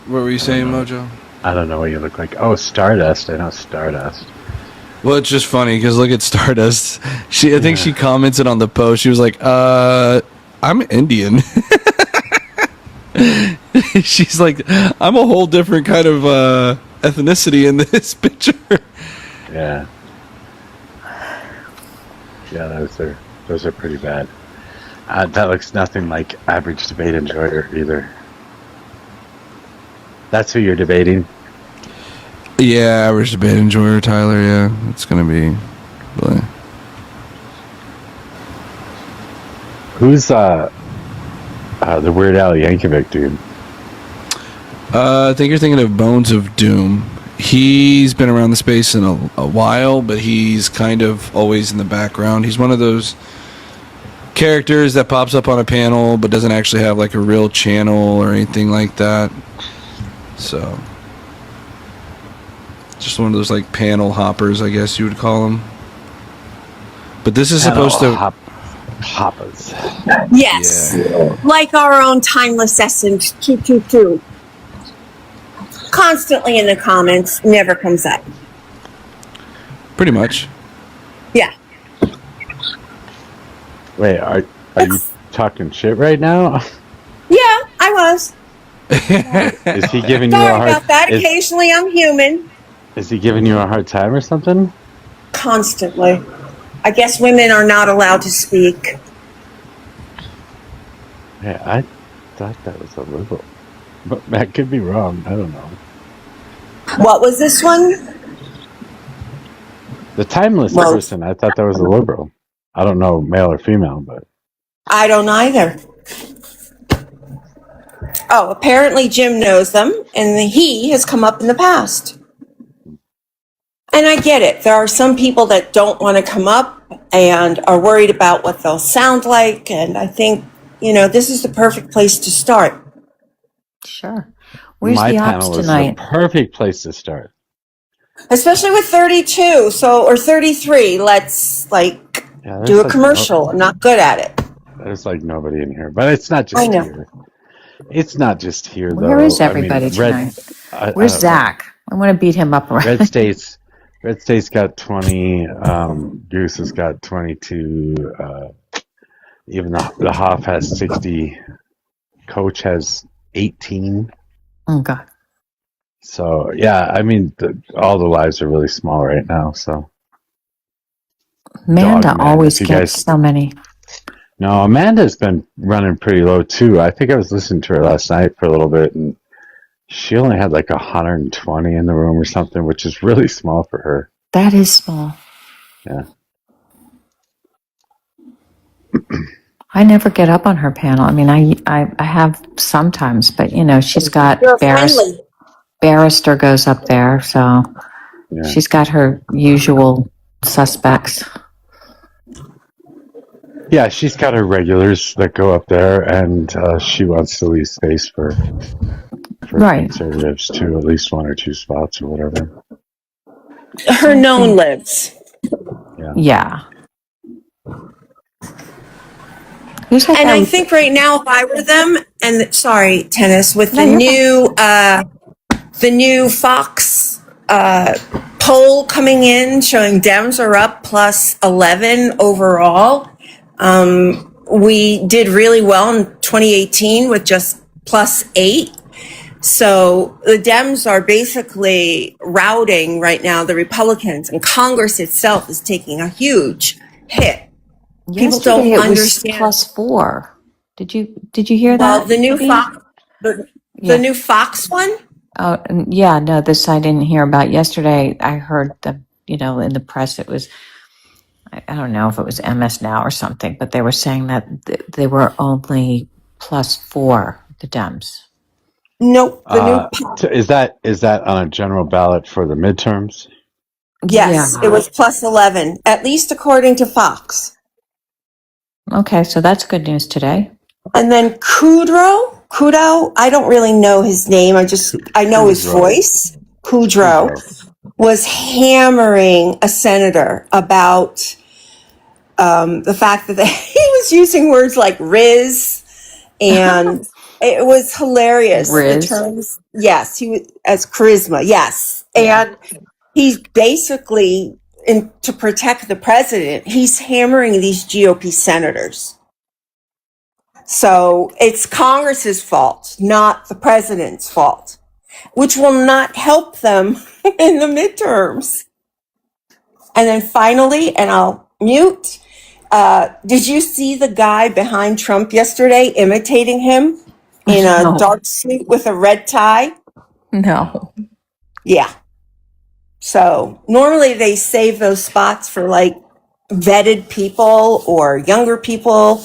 What were you saying, Mojo? I don't know what you look like. Oh, Stardust. I know Stardust. Well, it's just funny because look at Stardust. I think she commented on the post. She was like, I'm Indian. She's like, I'm a whole different kind of ethnicity in this picture. Yeah. Yeah, those are pretty bad. That looks nothing like average debate enjoyer either. That's who you're debating? Yeah, average debate enjoyer, Tyler. Yeah, it's gonna be. Who's the Weird Al Yankovic dude? I think you're thinking of Bones of Doom. He's been around the space in a while, but he's kind of always in the background. He's one of those characters that pops up on a panel, but doesn't actually have like a real channel or anything like that. So, just one of those like panel hoppers, I guess you would call them. But this is supposed to hoppers. Yes, like our own timeless essence. 222. Constantly in the comments, never comes up. Pretty much. Yeah. Wait, are you talking shit right now? Yeah, I was. Is he giving you a Sorry hard? about that. Occasionally, I'm human. Is he giving you a hard time or something? Constantly. I guess women are not allowed to speak. Yeah, I thought that was a liberal, but that could be wrong. I don't know. What was this one? The timeless person. I thought that was a liberal. I don't know, male or female, but I don't either. Oh, apparently Jim knows them, and he has come up in the past. And I get it. There are some people that don't want to come up and are worried about what they'll sound like, and I think, this is the perfect place to start. Sure. Where's my the panel ops is tonight? the perfect place to start. Especially with 32, or 33. Let's do a commercial. I'm not good at it. There's like nobody in here, but it's not just here. It's not just here, though. Where is everybody tonight? Where's Zach? I want to beat him up. Red State's got 20. Goose has got 22. Even the Hoff has 60. Coach has 18. Oh God. So yeah, I mean, all the lives are really small right now. So Amanda always gets so many. No, Amanda's been running pretty low too. I think I was listening to her last night for a little bit, and she only had like 120 in the room or something, which is really small for her. That is small. Yeah. I never get up on her panel. I mean, I have sometimes, but she's got Barrister goes up there, so she's got her usual suspects. Yeah, she's got her regulars that go up there, and she wants to leave space for conservatives to at least one or two spots or whatever. Her known lives. Yeah. And I think right now, if I were them, and sorry, Tennis, with the new Fox poll coming in showing Dems are up plus 11 overall. We did really well in 2018 with just plus 8. So the Dems are basically routing right now the Republicans, and Congress itself is taking a huge hit. People don't understand. Was +4. Did you hear that? Well, the new Fox, the new Fox one. Oh, yeah, no, this I didn't hear about. Yesterday, I heard in the press, it was, I don't know if it was MS Now or something, but they were saying that they were only +4, the Dems. Nope. The new. Is that on a general ballot for the midterms? Yes, it was +11, at least according to Fox. Okay, so that's good news today. And then Kudrow, I don't really know his name. I know his voice. Kudrow was hammering a senator about the fact that he was using words like Riz, and it was hilarious. Riz? The terms, yes, he was as charisma, yes, and he's basically to protect the president. He's hammering these GOP senators. So it's Congress's fault, not the president's fault, which will not help them in the midterms. And then finally, and I'll mute, did you see the guy behind Trump yesterday imitating him in a dark suit with a red tie? No. Yeah. So normally they save those spots for like vetted people or younger people.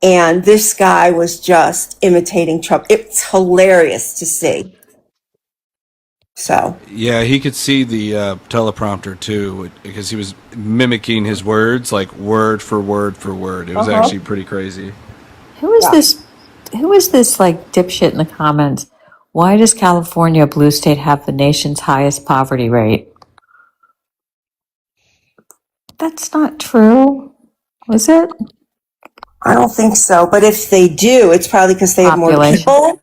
And this guy was just imitating Trump. It's hilarious to see. So. Yeah, he could see the teleprompter too, because he was mimicking his words, like word for word for word. It was actually pretty crazy. Who is this? Who is this like dipshit in the comments? Why does California, a blue state, have the nation's highest poverty rate? That's not true. Is it? I don't think so. But if they do, it's probably because they have more people.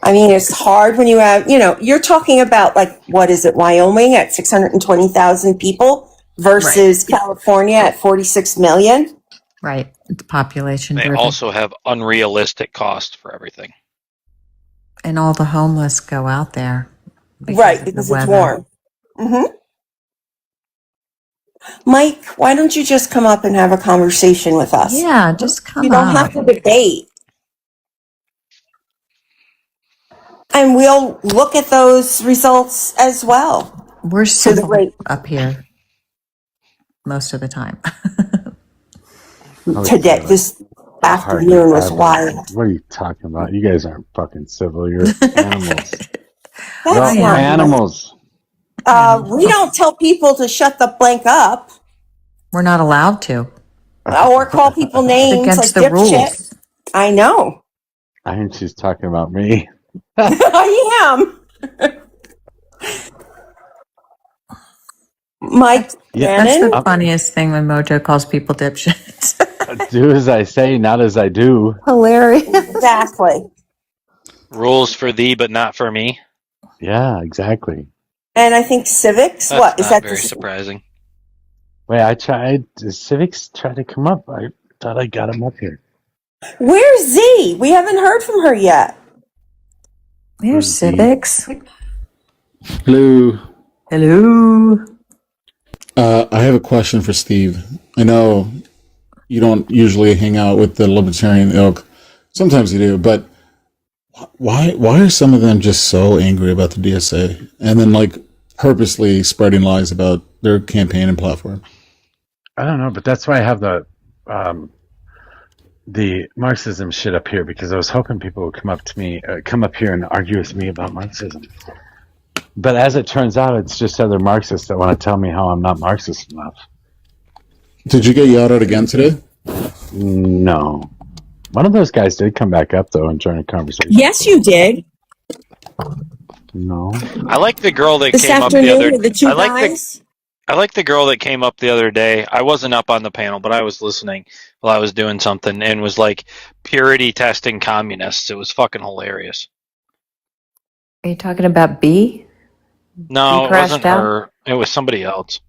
I mean, it's hard when you have, you're talking about like, what is it, Wyoming at 620,000 people versus California at 46 million? Right. It's population They driven. also have unrealistic cost for everything. And all the homeless go out there. Because it's warm. Mm-hmm. Mike, why don't you just come up and have a conversation with us? Yeah, just come up. You don't have to debate. And we'll look at those results as well. We're civil up here most of the time. Today, this afternoon was wild. What are you talking about? You guys aren't fucking civil. You're animals. That's not animals. We don't tell people to shut the blank up. We're not allowed to. Or call people names against like the rules. dipshit. I know. I think she's talking about me. I am. Mike, that's the funniest thing when Mojo calls people dipshits. Do as I say, not as I do. Hilarious. Exactly. Rules for thee, but not for me. Yeah, exactly. And I think civics. That's what is not that? very surprising. Wait, I tried. Civics tried to come up. I thought I got him up here. Where's Z? We haven't heard from her yet. Where's civics? Hello. Hello. I have a question for Steve. I know you don't usually hang out with the libertarian ilk. Sometimes you do, but why are some of them just so angry about the DSA and then like purposely spreading lies about their campaign and platform? I don't know, but that's why I have the Marxism shit up here, because I was hoping people would come up here and argue with me about Marxism. But as it turns out, it's just other Marxists that want to tell me how I'm not Marxist enough. Did you get yelled at again today? No. One of those guys did come back up, though, and join a conversation. Yes, you did. No. I like the girl that This came up the afternoon other with the two I like guys. I like the girl that came up the other day. I wasn't up on the panel, but I was listening while I was doing something and was like purity testing communists. It was fucking hilarious. Are you talking about B? No, You it crashed wasn't out? her. It was somebody else.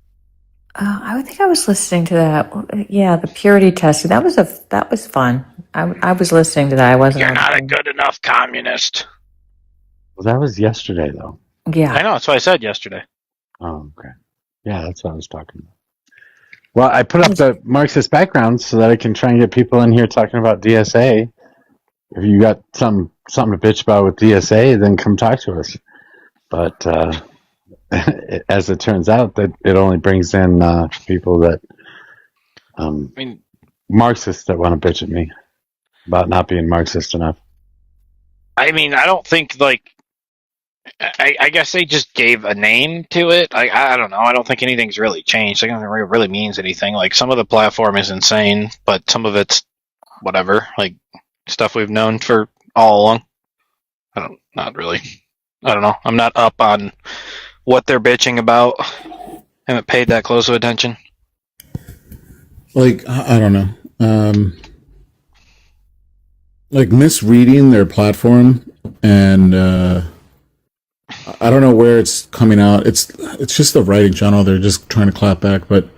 I would think I was listening to that. Yeah, the purity testing. That was fun. I was listening to that. I wasn't. You're not a good enough communist. Well, that was yesterday, though. Yeah. I know. That's what I said yesterday. Oh, okay. Yeah, that's what I was talking about. Well, I put up the Marxist background so that I can try and get people in here talking about DSA. If you got something to bitch about with DSA, then come talk to us. But as it turns out, that it only brings in people that I mean, Marxists that want to bitch at me about not being Marxist enough. I don't think like. I guess they just gave a name to it. I don't know. I don't think anything's really changed. I don't think it really means anything. Like, some of the platform is insane, but some of it's whatever. Like, stuff we've known for all along. Not really. I don't know. I'm not up on what they're bitching about. Haven't paid that close of attention. Like, I don't know. Like, misreading their platform, and I don't know where it's coming out. It's just the right in general. They're just trying to clap back, but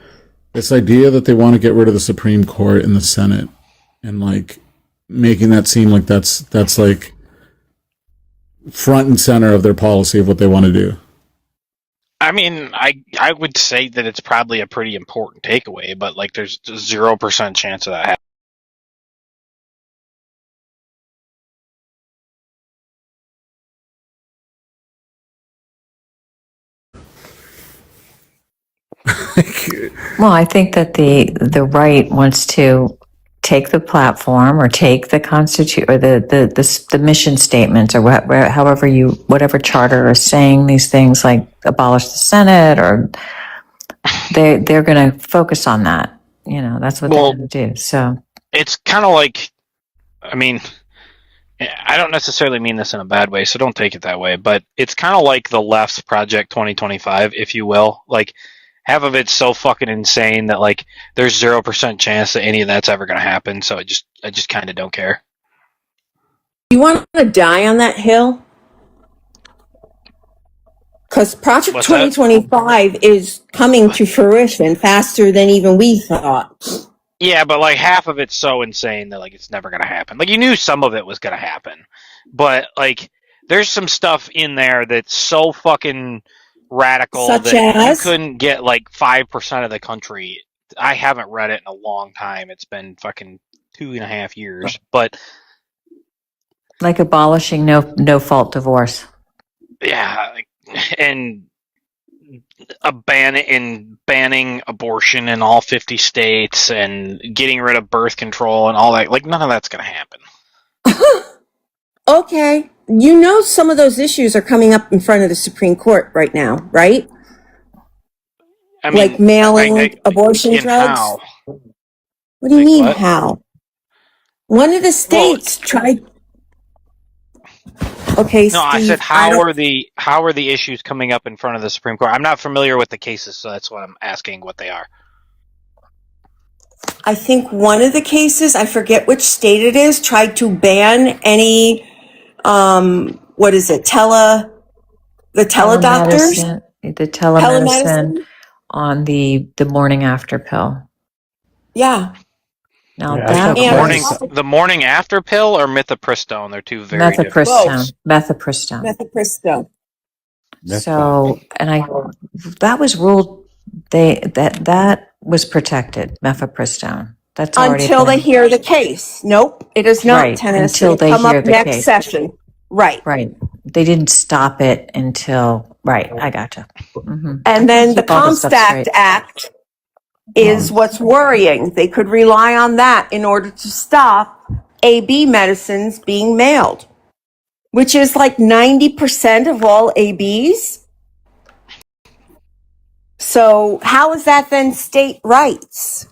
this idea that they want to get rid of the Supreme Court and the Senate, and like making that seem like that's like front and center of their policy of what they want to do. I mean, I would say that it's probably a pretty important takeaway, but like, there's 0% chance of that happening. Well, I think that the right wants to take the platform or take the constitute or the mission statements or whatever charter is saying these things like abolish the Senate, or they're going to focus on that. That's what they're going to do. So it's kind of like, I mean, I don't necessarily mean this in a bad way, so don't take it that way, but it's kind of like the left's Project 2025, if you will. Like, half of it's so fucking insane that like there's 0% chance that any of that's ever going to happen. So I just kind of don't care. You want to die on that hill? Because Project 2025 is coming to fruition faster than even we thought. Yeah, but like half of it's so insane that like it's never going to happen. Like, you knew some of it was going to happen, but like there's some stuff in there that's so fucking radical Such that as? you couldn't get like 5% of the country. I haven't read it in a long time. It's been fucking 2.5 years, but like abolishing no fault divorce. yeah, and banning abortion in all 50 states and getting rid of birth control and all that. Like, none of that's going to happen. Okay. Some of those issues are coming up in front of the Supreme Court right now, right? I mean, like mailing abortion drugs? How? What do you mean, how? One of the states tried... Okay, no, Steve, I said how are the issues coming up in front of the Supreme Court? I'm not familiar with the cases, so that's what I'm asking what they are. I think one of the cases, I forget which state it is, tried to ban any what is it? The teledoctors? The telemedicine on the morning after pill. Yeah. Now the morning after pill or mifepristone? They're two very different. Mifepristone. So, and that was ruled that was protected. Mifepristone. That's until they hear the case. Nope, it is not. Tennis until they come hear up the next case. session. Right. They didn't stop it until I gotcha. Mm-hmm. And then the Comstock Act is what's worrying. They could rely on that in order to stop AB medicines being mailed, which is like 90% of all ABs. So how is that then state rights?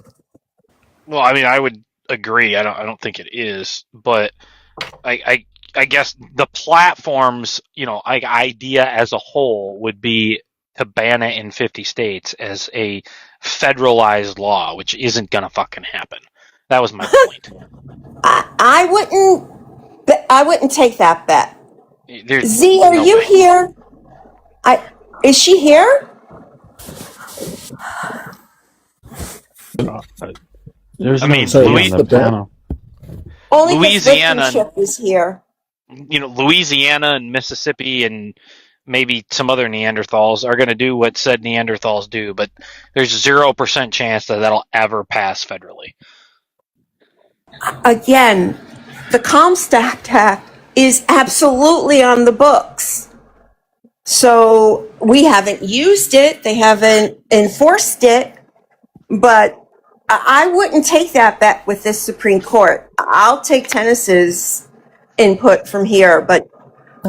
Well, I mean, I would agree. I don't think it is, but I guess the platform's idea as a whole would be to ban it in 50 states as a federalized law, which isn't gonna fucking happen. That was my point. I wouldn't take that bet. Z, are you here? Is she here? There's the panel. Only Louisiana is here. Louisiana and Mississippi and maybe some other Neanderthals are going to do what said Neanderthals do, but there's 0% chance that that'll ever pass federally. Again, the Comstock Act is absolutely on the books. So we haven't used it. They haven't enforced it. But I wouldn't take that bet with this Supreme Court. I'll take Tennis's input from here, but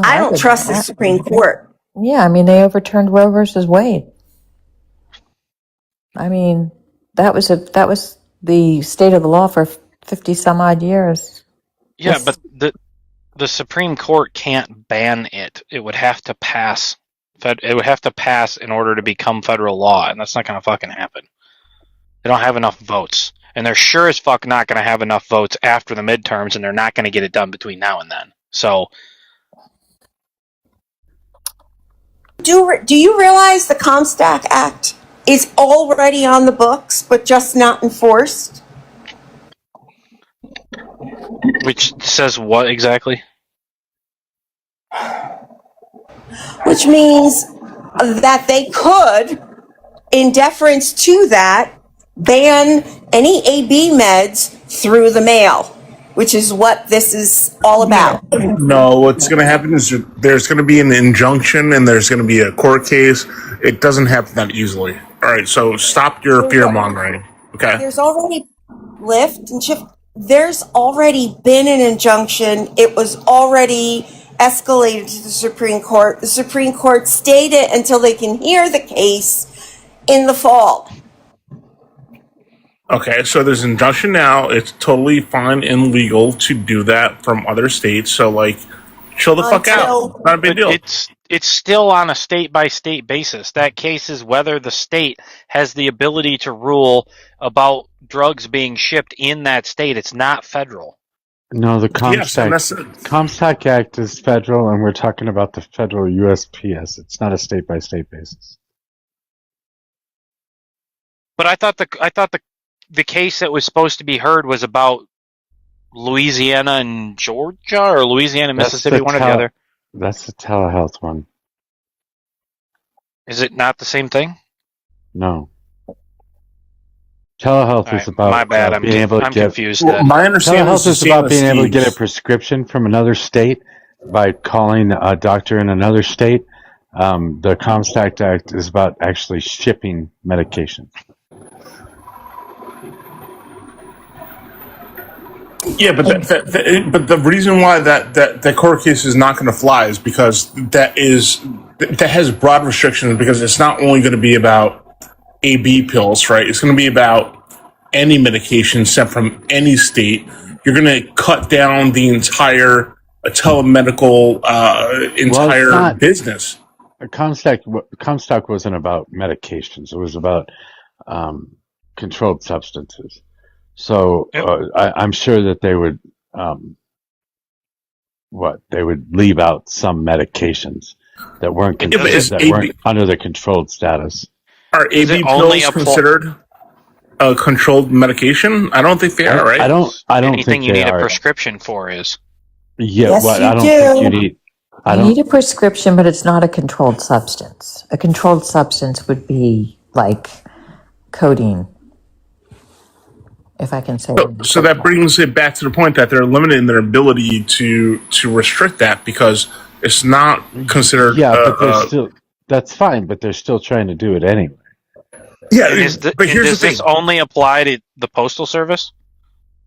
I don't trust the Supreme Court. Yeah, I mean, they overturned Roe versus Wade. I mean, that was the state of the law for 50 some odd years. Yeah, but the Supreme Court can't ban it. It would have to pass. It would have to pass in order to become federal law, and that's not going to fucking happen. They don't have enough votes, and they're sure as fuck not going to have enough votes after the midterms, and they're not going to get it done between now and then. So, do you realize the Comstock Act is already on the books, but just not enforced? which says what exactly? Which means that they could, in deference to that, ban any AB meds through the mail, which is what this is all about. No, what's going to happen is there's going to be an injunction and there's going to be a court case. It doesn't happen that easily. All right, so stop your fear mongering. Okay. There's already lift and shift. There's already been an injunction. It was already escalated to the Supreme Court. The Supreme Court stayed it until they can hear the case in the fall. Okay, so there's an injunction now. It's totally fine and legal to do that from other states. So, like, chill the fuck out. Not a big deal. It's still on a state-by-state basis. That case is whether the state has the ability to rule about drugs being shipped in that state. It's not federal. No, the Comstock Act is federal, and we're talking about the federal USPS. It's not a state-by-state basis. But I thought the case that was supposed to be heard was about Louisiana and Georgia, or Louisiana and Mississippi, one or the other. That's the telehealth one. Is it not the same thing? No. Telehealth is about my bad. being able to I'm get. confused. My understanding Telehealth is about being able to get a prescription from another state by calling a doctor in another state. The Comstock Act is about actually shipping medication. Yeah, but but the reason why that court case is not going to fly is because that has broad restrictions, because it's not only going to be about AB pills, right? It's going to be about any medication sent from any state. You're going to cut down the entire telemedical business. Comstock wasn't about medications. It was about controlled substances. So I'm sure that they would they would leave out some medications that weren't weren't under the controlled status. Are AB pills considered a controlled medication? I don't think they are, right? I don't Anything think you they need are. a prescription for is. Yeah, Yes, but you I don't do. think you need. You need a prescription, but it's not a controlled substance. A controlled substance would be like codeine, if I can say. So that brings it back to the point that they're limited in their ability to restrict that, because it's not considered. Yeah, but they're still. That's fine, but they're still trying to do it anyway. Yeah, but does this only apply to the Postal Service?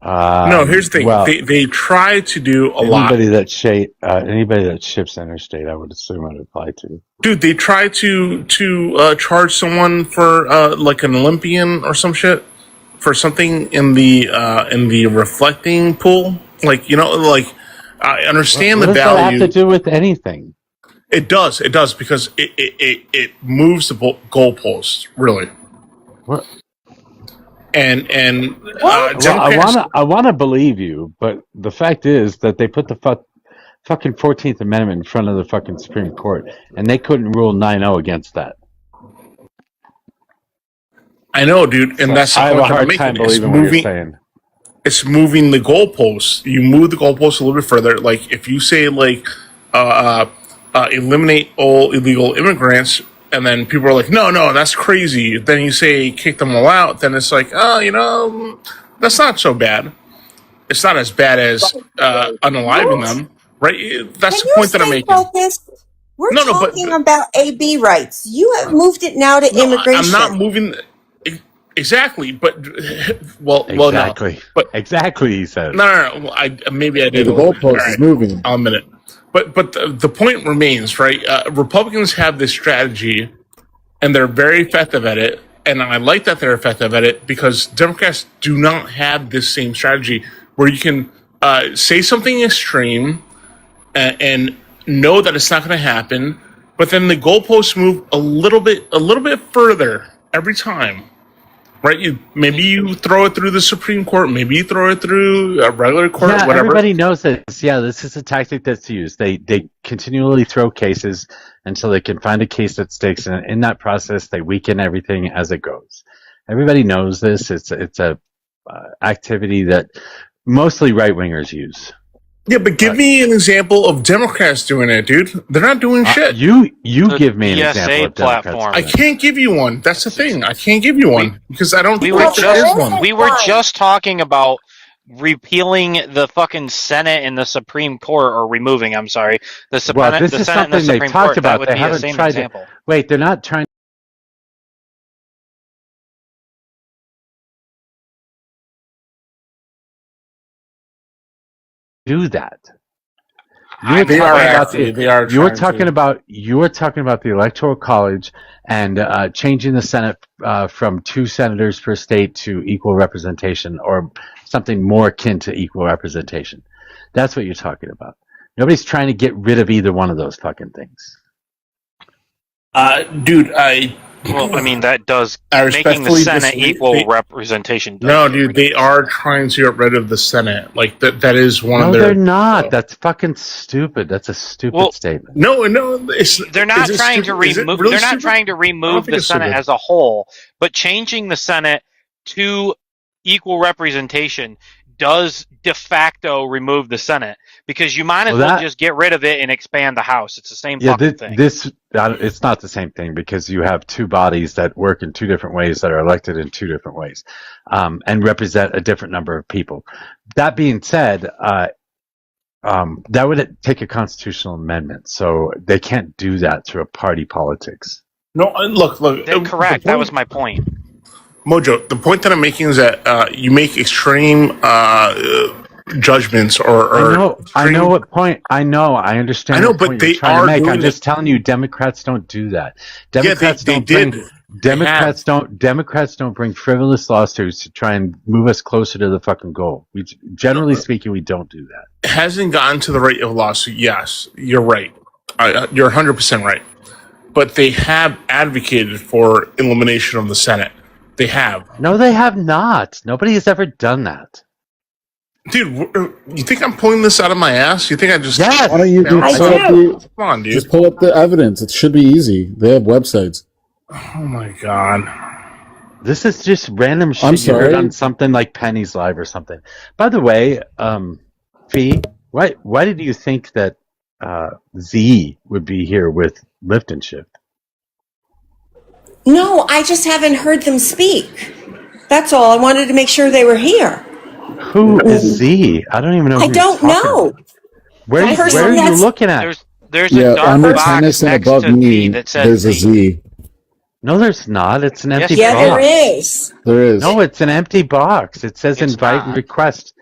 No, here's the thing. They try to do a lot. Anybody that ships interstate, I would assume it would apply to. Dude, they try to charge someone for like an Olympian or some shit for something in the reflecting pool. Like, I understand the value. What does that have to do with anything? It does, because it moves the goalposts, really. What? And I want to believe you, but the fact is that they put the fucking 14th Amendment in front of the fucking Supreme Court, and they couldn't rule 9-0 against that. I know, dude, and that's the I have a point hard I'm time making. believing what you're saying. It's moving the goalposts. You move the goalposts a little bit further. Like, if you say, like, eliminate all illegal immigrants, and then people are like, no, that's crazy. Then you say kick them all out. Then it's like, that's not so bad. It's not as bad as unaliving them, right? That's the point that I'm making. We're talking about AB rights. You have moved it now to immigration. I'm not moving. Exactly, but exactly. No. But exactly, he says. No. Maybe I did. The goalpost is moving. I'll admit it. But the point remains, right? Republicans have this strategy, and they're very effective at it. And I like that they're effective at it because Democrats do not have this same strategy where you can say something extreme and know that it's not going to happen, but then the goalposts move a little bit further every time. Right? Maybe you throw it through the Supreme Court. Maybe you throw it through a regular court. Yeah, whatever. Everybody knows this. Yeah, this is a tactic that's used. They continually throw cases until they can find a case that sticks, and in that process, they weaken everything as it goes. Everybody knows this. It's a activity that mostly right wingers use. Yeah, but give me an example of Democrats doing it, dude. They're not doing shit. You give me an example of Democrats. I can't give you one. That's the thing. I can't give you one because I don't. We were just talking about repealing the fucking Senate and the Supreme Court, or removing. I'm sorry, the Senate. Well, this the is Senate and the something Supreme they've talked Court. about. That would They be the haven't same tried example. Wait, they're not trying to do that. You were talking about the Electoral College and changing the Senate from 2 senators per state to equal representation, or something more akin to equal representation. That's what you're talking about. Nobody's trying to get rid of either one of those fucking things. Dude, Well, I mean, that does I making the respectfully Senate disagree. equal representation. No, dude, they are trying to get rid of the Senate. Like that is one of their. No, they're not. That's fucking stupid. That's a stupid statement. No, they're not trying to remove. They're not trying to remove the Senate as a whole, but changing the Senate to equal representation does de facto remove the Senate, because you might as well just get rid of it and expand the House. It's the same fucking thing. It's not the same thing, because you have 2 bodies that work in 2 different ways, that are elected in 2 different ways, and represent a different number of people. That being said, that would take a constitutional amendment, so they can't do that through a party politics. No, look. Correct. That was my point. Mojo, the point that I'm making is that you make extreme judgments, or I know what point. I understand. I know, what but point they you're trying are to make. doing I'm just telling you, Democrats don't do that. Democrats don't bring frivolous lawsuits to try and move us closer to the fucking goal. Generally speaking, we don't do that. It hasn't gotten to the rate of lawsuit. Yes, you're right. You're 100% right. But they have advocated for elimination of the Senate. They have. No, they have not. Nobody has ever done that. Dude, you think I'm pulling this out of my ass? You think I just... Yes! Why don't you Come on, dude. Just pull up the evidence. It should be easy. They have websites. Oh my god. This is just random shit I'm you heard sorry. on something like Penny's Live or something. By the way, Fee, why did you think that Z would be here with Lift and Shift? No, I just haven't heard them speak. That's all. I wanted to make sure they were here. Who is Z? I don't even know. I don't know. Where are you looking at? There's a dark under box tennis and next above to me, V that says there's a Z. No, there's not. It's an empty box. Yeah, there is. There is. No, it's an empty box. It says invite and request.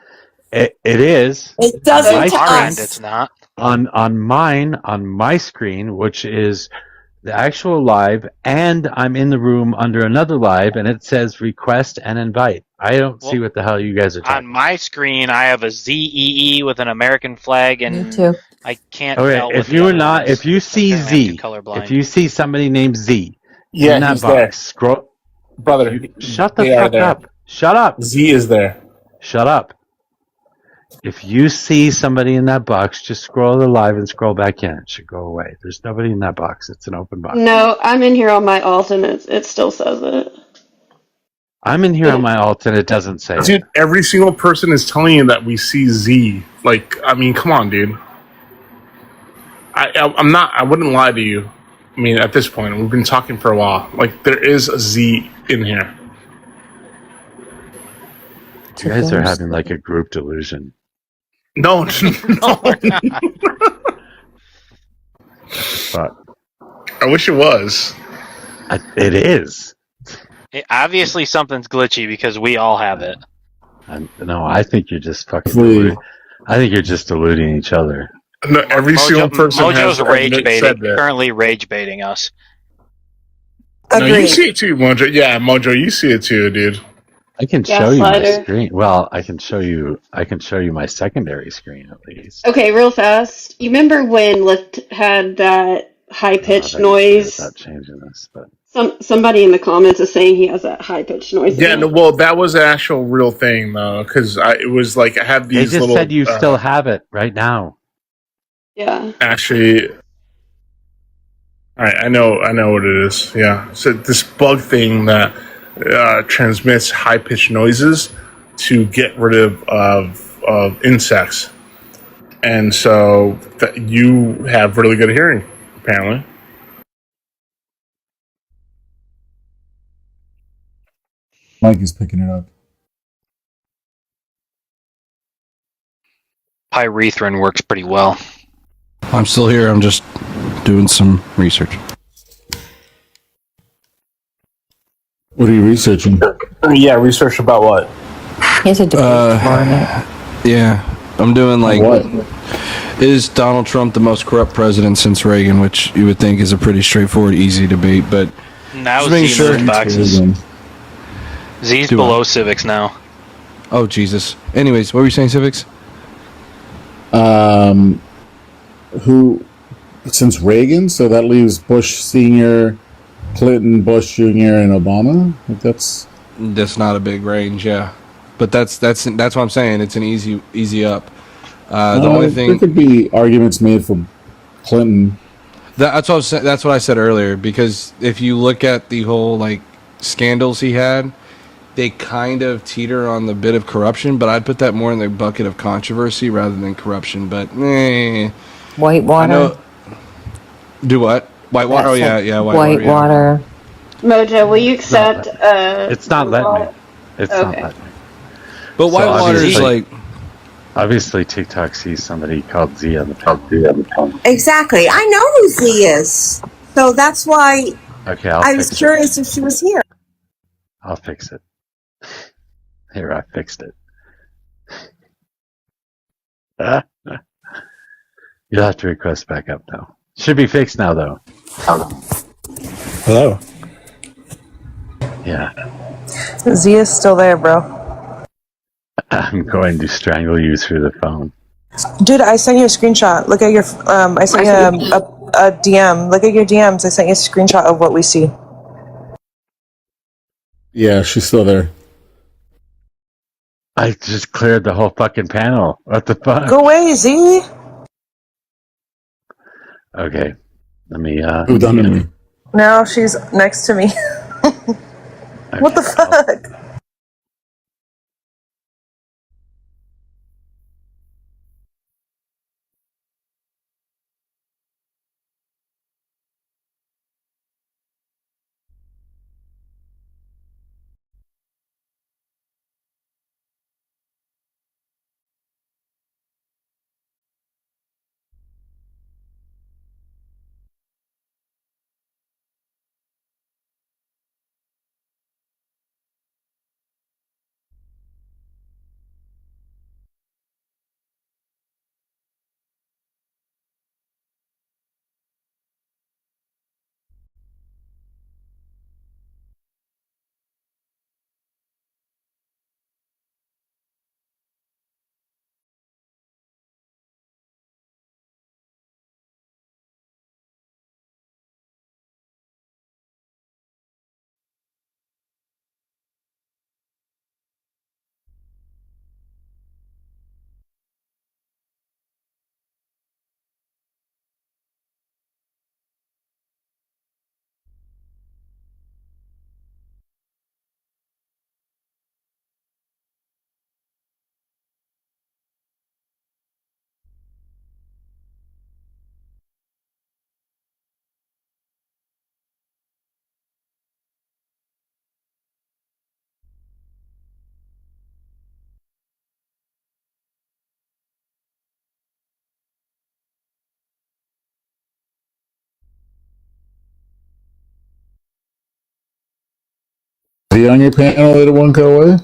It is. It doesn't On my to screen, us. It's not. On my screen, which is the actual live, and I'm in the room under another live, and it says request and invite. I don't see what the hell you guys are talking On my screen, I have a ZEE with an American flag, and Me too. I can't Okay, tell. if you see Z, if you see somebody named Z in that he's box, there. scroll. Brother, Shut the they are fuck there. up. Shut up. Z is there. Shut up. If you see somebody in that box, just scroll the live and scroll back in. It should go away. There's nobody in that box. It's an open box. No, I'm in here on my alt and it still says it. I'm in here on my alt and it doesn't say Dude, it. every single person is telling you that we see Z. Like, I mean, come on, dude. I'm not. I wouldn't lie to you. I mean, at this point, we've been talking for a while. Like, there is a Z in here. You guys are having like a group delusion. No, no. fuck. I wish it was. It is. Obviously, something's glitchy because we all have it. No, I think you're just fucking Hopefully- I think you're just deluding each other. No, every single person Mojo's has rage baiting. said that. Currently rage baiting us. No, you Agreed. see it too, Mojo. Yeah, Mojo, you see it too, dude. I can show you my Gaslighter. screen. Well, I can show you my secondary screen at least. Okay, real fast. You remember when Lyft had that high pitched noise? Without changing this, but Somebody in the comments is saying he has that high pitched noise. Yeah, again. no, well, that was an actual real thing though, because it was like I have they these just little. said you still have it right now. Yeah. Actually, all right, I know what it is. Yeah, so this bug thing that transmits high pitched noises to get rid of insects, and so you have really good hearing, apparently. Mike is picking it up. Pyrethrin works pretty well. I'm still here. I'm just doing some research. What are you researching? Yeah, research about what? He has a debate tomorrow night. Yeah, I'm doing like What? Is Donald Trump the most corrupt president since Reagan? Which you would think is a pretty straightforward, easy debate, but Now just making Z sure. moves boxes. Z's below Civics now. Oh Jesus. Anyways, what were you saying, Civics? Who since Reagan? So that leaves Bush Senior, Clinton, Bush Jr., and Obama. Like that's not a big range, yeah. But that's what I'm saying. It's an easy up. The only thing there could be arguments made for Clinton. That's what I said earlier. Because if you look at the whole like scandals he had, they kind of teeter on the bit of corruption. But I'd put that more in the bucket of controversy rather than corruption. But Whitewater. Do what? Whitewater? Oh yeah, Whitewater. Mojo, will you accept? It's not letting me. It's not letting me. But Whitewater is like. Obviously, TikTok sees somebody called Z on the phone. Exactly. I know who Z is. So that's why Okay, I was curious if she was here. I'll fix it. Here, I fixed it. You'll have to request backup now. Should be fixed now, though. Hello. Yeah. Z is still there, bro. I'm going to strangle you through the phone. Dude, I sent you a screenshot. Look at your. I sent you a DM. Look at your DMs. I sent you a screenshot of what we see. Yeah, she's still there. I just cleared the whole fucking panel. What the fuck? Go away, Z. Okay. Let me, Who done to me? Now she's next to me. What the fuck? Is he on your panel that it won't go away?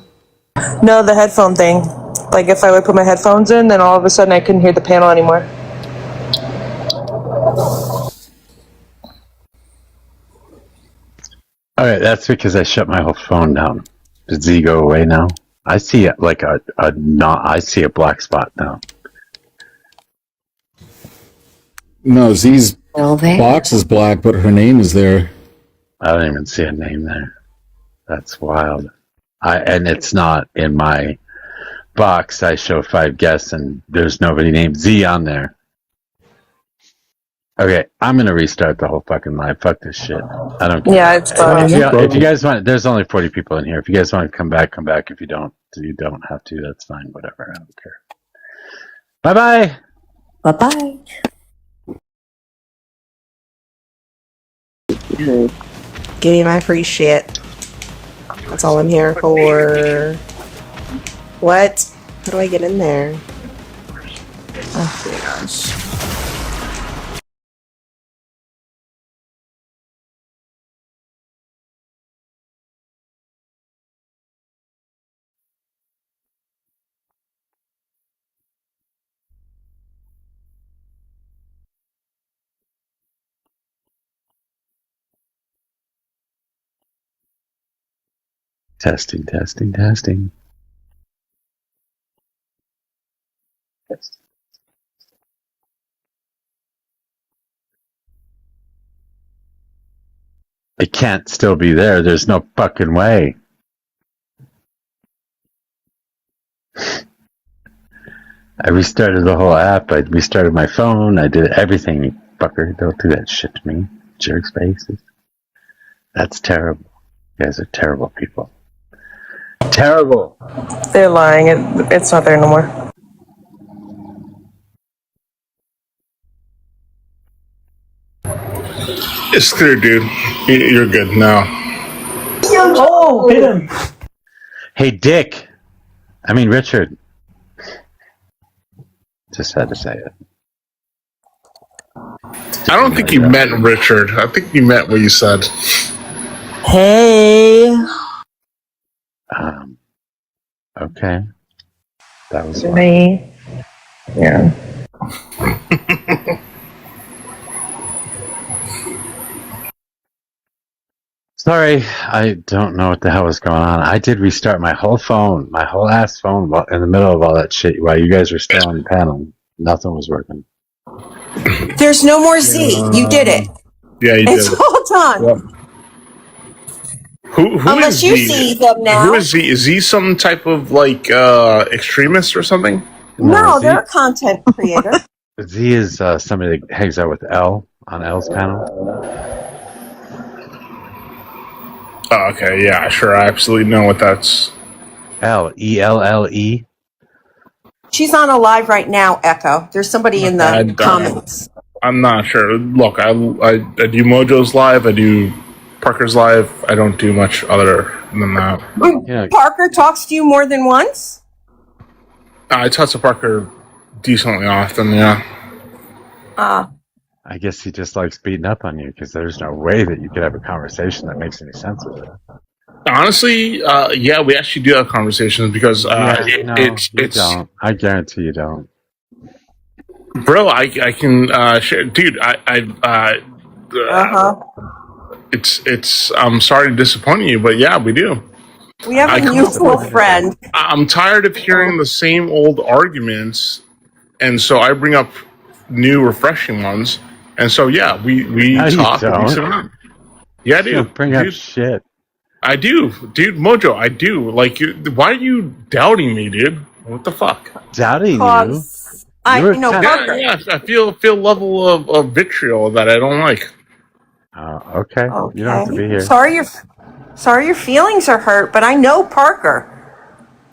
No, the headphone thing. Like if I would put my headphones in, then all of a sudden I couldn't hear the panel anymore. All right, that's because I shut my whole phone down. Did Z go away now? I see it like I see a black spot now. No, Z's box is black, but her name is there. I don't even see a name there. That's wild. And it's not in my box. I show 5 guests, and there's nobody named Z on there. Okay, I'm gonna restart the whole fucking live. Fuck this shit. I don't care. Yeah, it's fine. If you guys want, there's only 40 people in here. If you guys want to come back, come back. If you don't, you don't have to. That's fine. Whatever. I don't care. Bye bye. Bye bye. Give me my free shit. That's all I'm here for. What? How do I get in there? Oh my gosh. Testing, testing, testing. It can't still be there. There's no fucking way. I restarted the whole app. I restarted my phone. I did everything. You fucker, don't do that shit to me. Jerk faces. That's terrible. You guys are terrible people. Terrible. They're lying. It's not there no more. It's clear, dude. You're good now. Oh, hit him. Hey, Dick. I mean, Richard. Just had to say it. I don't think you meant Richard. I think you meant what you said. Hey. Okay. That was me. Yeah. Sorry, I don't know what the hell was going on. I did restart my whole phone, my whole ass phone, in the middle of all that shit while you guys were still on the panel. Nothing was working. There's no more Z. You did it. Yeah, you It's did. all done. Yep. Who Unless is you Z? see them now. Who is Z? Is he some type of like extremist or something? No, they're a content creator. Z is somebody that hangs out with L on L's panel. Oh, okay, yeah, sure. I absolutely know what that's. Elle. She's on a live right now, Echo. There's somebody in the comments. I'm not sure. Look, I do Mojo's live. I do Parker's live. I don't do much other than that. Yeah. Parker talks to you more than once? I talk to Parker decently often, yeah. I guess he just likes beating up on you because there's no way that you could have a conversation that makes any sense with it. Honestly, yeah, we actually do have conversations because you don't. I guarantee you don't. Bro, I can share, dude. It's. I'm sorry to disappoint you, but yeah, we do. We have a mutual friend. I'm tired of hearing the same old arguments, and so I bring up new, refreshing ones. And so yeah, we talk. Yeah, I do. You bring up shit. I do, dude. Mojo, I do. Like, why are you doubting me, dude? What the fuck? Doubting you? I know Parker. Yeah, I feel level of vitriol that I don't like. Okay. You don't have to be here. Sorry your feelings are hurt, but I know Parker.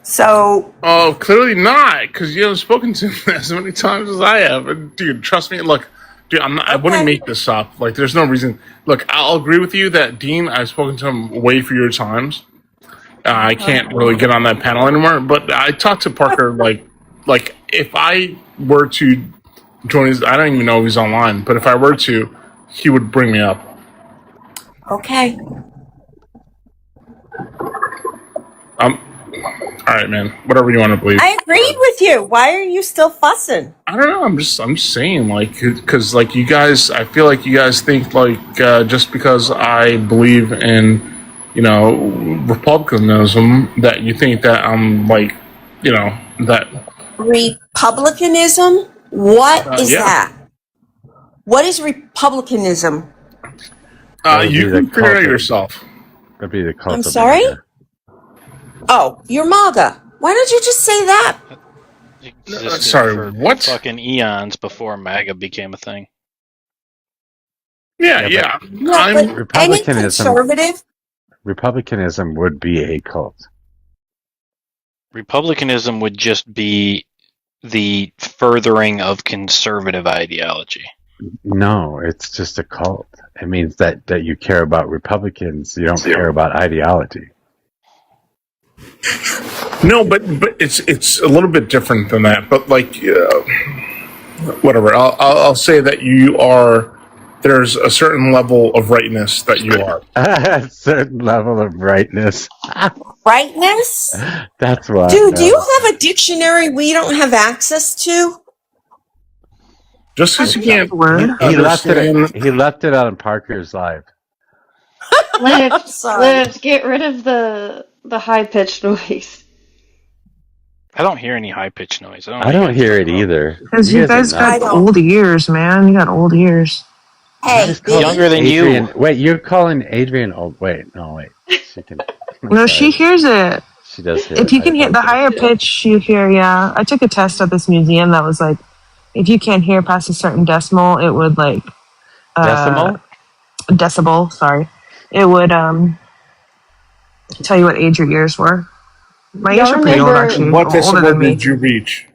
So. Oh, clearly not, because you haven't spoken to him as many times as I have. And dude, trust me. Look, dude, I wouldn't make this up. Like, there's no reason. Look, I'll agree with you that Dean, I've spoken to him way fewer times. I can't really get on that panel anymore. But I talked to Parker like if I were to join his, I don't even know if he's online, but if I were to, he would bring me up. Okay. All right, man. Whatever you want to believe. I agreed with you. Why are you still fussing? I don't know. I'm just saying, like, because like you guys, I feel like you guys think like just because I believe in, republicanism, that you think that I'm like, that Republicanism? What is yeah. that? What is republicanism? You can figure it out yourself. That'd be the cult. I'm sorry? Oh, you're MAGA. Why don't you just say that? Sorry, for what? Fucking eons before MAGA became a thing. Yeah. But Republicanism. conservative? Republicanism would be a cult. Republicanism would just be the furthering of conservative ideology. No, it's just a cult. It means that you care about Republicans. You don't care about ideology. No, but it's a little bit different than that. But like, whatever. I'll say that you are. There's a certain level of rightness that you are. A certain level of rightness. Rightness? That's why. Dude, do you have a dictionary we don't have access to? Just because you can't. He left it on Parker's Live. Liv, get rid of the high pitched noise. I don't hear any high pitched noise. I don't hear it either. Because you guys got old ears, man. You got old ears. Hey, younger than Adrian, you. Wait, you're calling Adrian old? Wait, no, wait. She can. No, she hears it. She does hear If you can hear the higher pitch, you hear. Yeah, I took a test at this museum that was like, if you can't hear past a certain decimal, it would like decibel. Sorry, it would tell you what age your ears were. My ears are pretty old, actually. What older than decibel me. did you reach?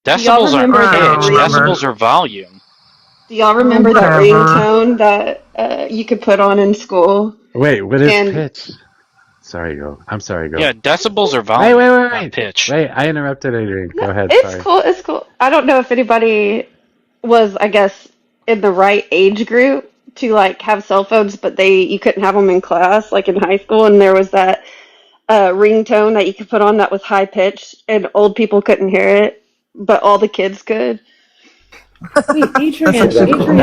Decibels are pitch. Decibels are volume. Do y'all remember that ringtone that you could put on in school? Wait, what is pitch? Sorry, go. I'm sorry, go. Yeah, decibels are volume. Wait. Pitch. Wait, I interrupted Adrian. Go ahead. It's Sorry. cool. It's cool. I don't know if anybody was, I guess, in the right age group to like have cell phones, but you couldn't have them in class, like in high school. And there was that ringtone that you could put on that was high pitched, and old people couldn't hear it, but all the kids could. Wait, Adrian.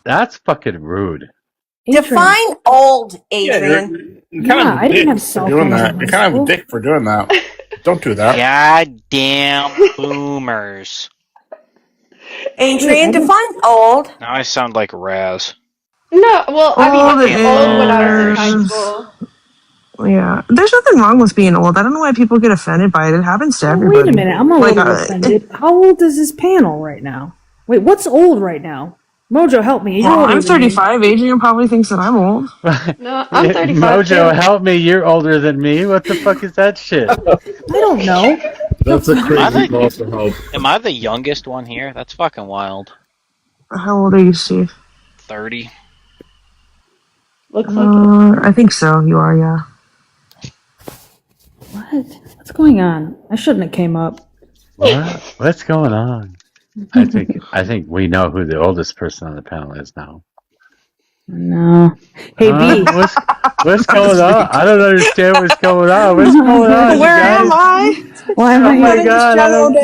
That's fucking rude. Define old, Adrian. You're kind of I didn't have cell doing phones that. in You're high kind of school. a dick for doing that. Don't do that. Goddamn boomers. Adrian, define old. Now I sound like Raz. No, well, I mean, I was old when I was in high school. Yeah, there's nothing wrong with being old. I don't know why people get offended by it. It happens to everybody. Wait a minute, I'm a little offended. How old is this panel right now? Wait, what's old right now? Mojo, help me. You're older I'm than me. 35. Adrian probably thinks that I'm old. No, I'm 35 Mojo, too. help me. You're older than me. What the fuck is that shit? I don't know. That's a crazy call for help. Am I the youngest one here? That's fucking wild. How old are you, Steve? 30. Looks like it. I think so. You are, yeah. What? What's going on? I shouldn't have came up. What? What's going on? I think we know who the oldest person on the panel is now. No. Hey, B. What's going on? I don't understand what's going on. What's going on? Where guys? am I? Why am I Oh my here? god, I don't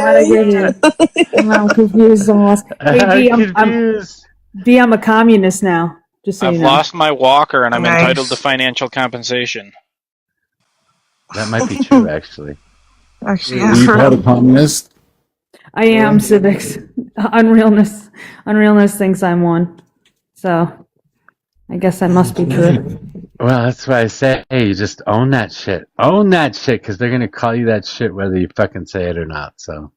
I'm confused. I'm lost. Hey, B, I'm confused. I'm a communist now. Just so I've you know. lost my walker and I'm Nice. entitled to financial compensation. That might be true, actually. Actually, Are you part of communist? I am civics. Unrealness thinks I'm one. So I guess that must be true. Well, that's why I say, hey, you just own that shit. Own that shit, because they're going to call you that shit whether you fucking say it or not. So,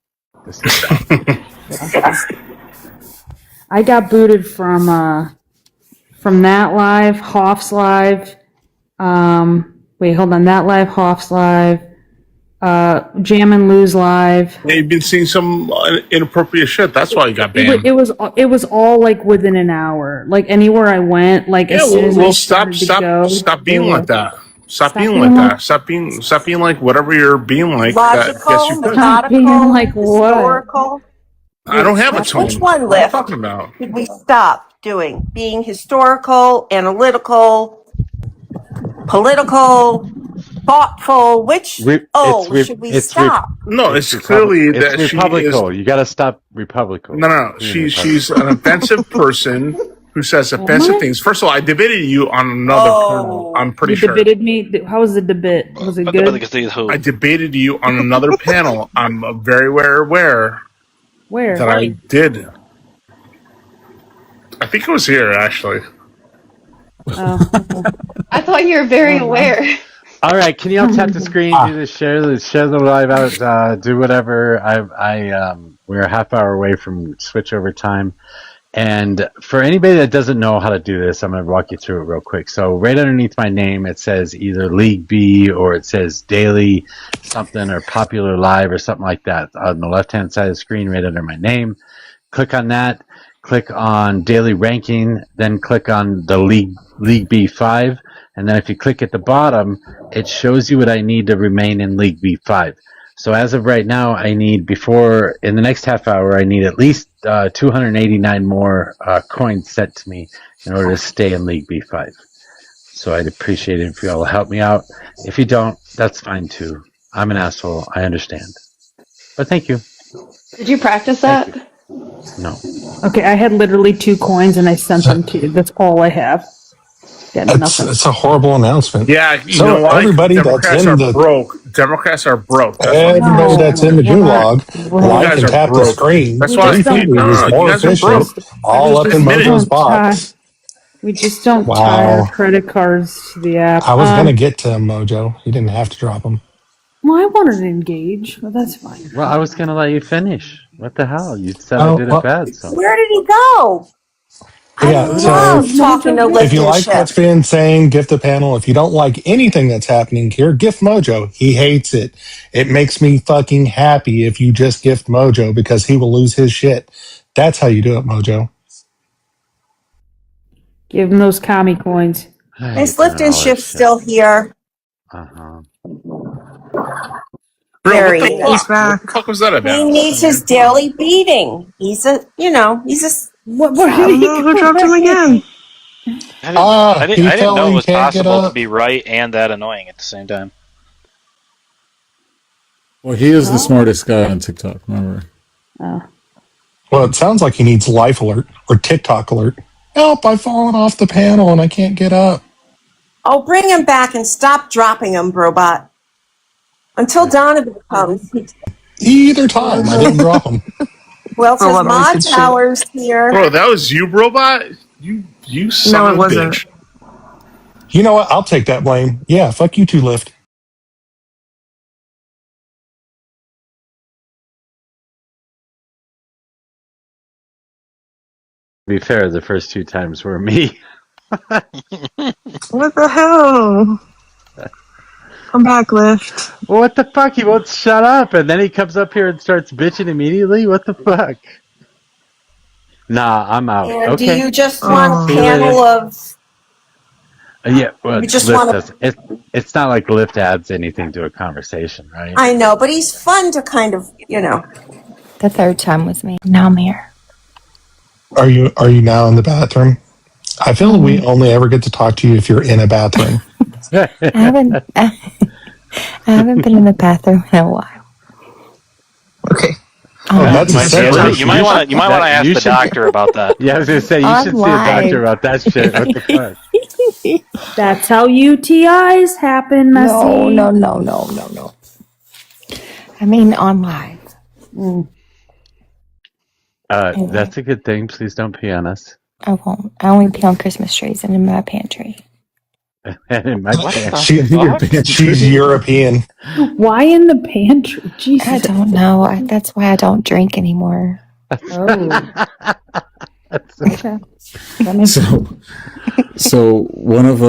I got booted from that live, Hoff's live. Wait, hold on. That live, Hoff's live. Jam and Lose live. Yeah, you've been seeing some inappropriate shit. That's why you got banned. It was all like within an hour. Like anywhere I went, like as soon as I started to go, stop being like that. Stop being like that. Stop being like whatever you're being like. Logical, Yes, you could. methodical, like what? historical. I don't have a tone. Which one, What are you Lift? talking about? Should we stop doing? Being historical, analytical, political, thoughtful. Which should we stop? No, it's clearly it's that she is. Republical. You got to stop Republical. No. She's an offensive person who says offensive things. First of all, I debated you on another panel. I'm pretty sure. You debated me? How was the debate? Was it good? I debated you on another panel. I'm very aware Where? that I did. I think it was here, actually. Oh. I thought you were very aware. All right, can you all tap the screen, do this, share the live out, do whatever. We're a half hour away from switchover time. And for anybody that doesn't know how to do this, I'm going to walk you through it real quick. So right underneath my name, it says either League B or it says Daily something or Popular Live or something like that. On the left-hand side of the screen, right under my name, click on that. Click on Daily Ranking, then click on the League B5. And then if you click at the bottom, it shows you what I need to remain in League B5. So as of right now, in the next half hour, I need at least 289 more coins sent to me in order to stay in League B5. So I'd appreciate it if you all help me out. If you don't, that's fine too. I'm an asshole. I understand. But thank you. Did you practice that? No. Okay, I had literally 2 coins and I sent them to you. That's all I have. It's a horrible announcement. Yeah, you so know why? everybody Democrats that's in are the broke. Democrats are broke. everybody that's in the gulag, like and tap the screen. That's why They think it was more efficient, all up in Mojo's box. We just don't tie our credit cards to the app. I was gonna get to Mojo. You didn't have to drop them. Well, I wanted to engage, but that's fine. Well, I was going to let you finish. What the hell? You said I did it bad. So. Where did he go? Yeah, I love talking to if you like listenership. what's being saying, gift the panel. If you don't like anything that's happening here, gift Mojo. He hates it. It makes me fucking happy if you just gift Mojo because he will lose his shit. That's how you do it, Mojo. Give him those commie coins. Is Lifton Shift still here? Uh-huh. There what he the is. fuck? What the fuck was that about? He needs his daily beating. He's a. What who dropped him again? I didn't know it was possible to be right and that annoying at the same time. Well, he is the smartest guy on TikTok, remember? Oh. Well, it sounds like he needs life alert or TikTok alert. Help, I've fallen off the panel and I can't get up. Oh, bring him back and stop dropping him, Brobot. Until Donovan comes. Either time, I didn't drop him. Well, it says Mod Towers here. Bro, that was you, Robot? You son of a bitch. You know what? I'll take that blame. Yeah, fuck you too, Lyft. To be fair, the first 2 times were me. What the hell? I'm back, Lyft. Well, what the fuck? He won't shut up, and then he comes up here and starts bitching immediately? What the fuck? Nah, I'm out. And okay. do you just want a See you later. panel of... Yeah, well, You just Lyft wanna- doesn't. It's not like Lyft adds anything to a conversation, right? I know, but he's fun to kind of, The 3rd time was me. Now I'm here. Are you now in the bathroom? I feel we only ever get to talk to you if you're in a bathroom. I haven't been in the bathroom in a while. Okay. That's you might want to ask the doctor about that. Yeah, I was gonna say you should see a doctor about that shit. What the fuck? That's how UTIs happen, Messy. No. I mean, on live. Anyway. That's a good thing. Please don't pee on us. I won't. I only pee on Christmas trees and in my pantry. In my pantry. She's European. Why in the pantry? Jesus. I don't know. That's why I don't drink anymore. Oh. Okay. So one of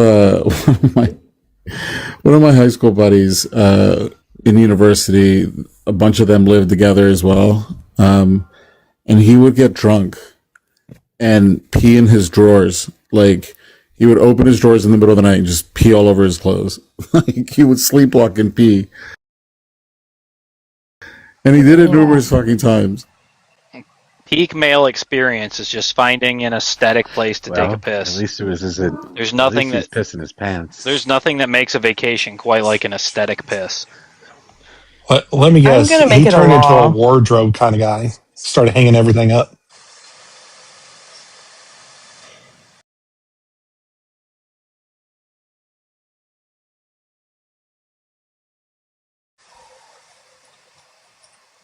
my high school buddies in university, a bunch of them lived together as well, and he would get drunk and pee in his drawers. Like, he would open his drawers in the middle of the night and just pee all over his clothes. Like, he would sleepwalk and pee. And he did it numerous fucking times. peak male experience is just finding an aesthetic place to take a piss. At least it was There's nothing he's pissing his pants. There's nothing that makes a vacation quite like an aesthetic piss. Let me guess. gonna make He it a turned into a law. wardrobe kind of guy. Started hanging everything up.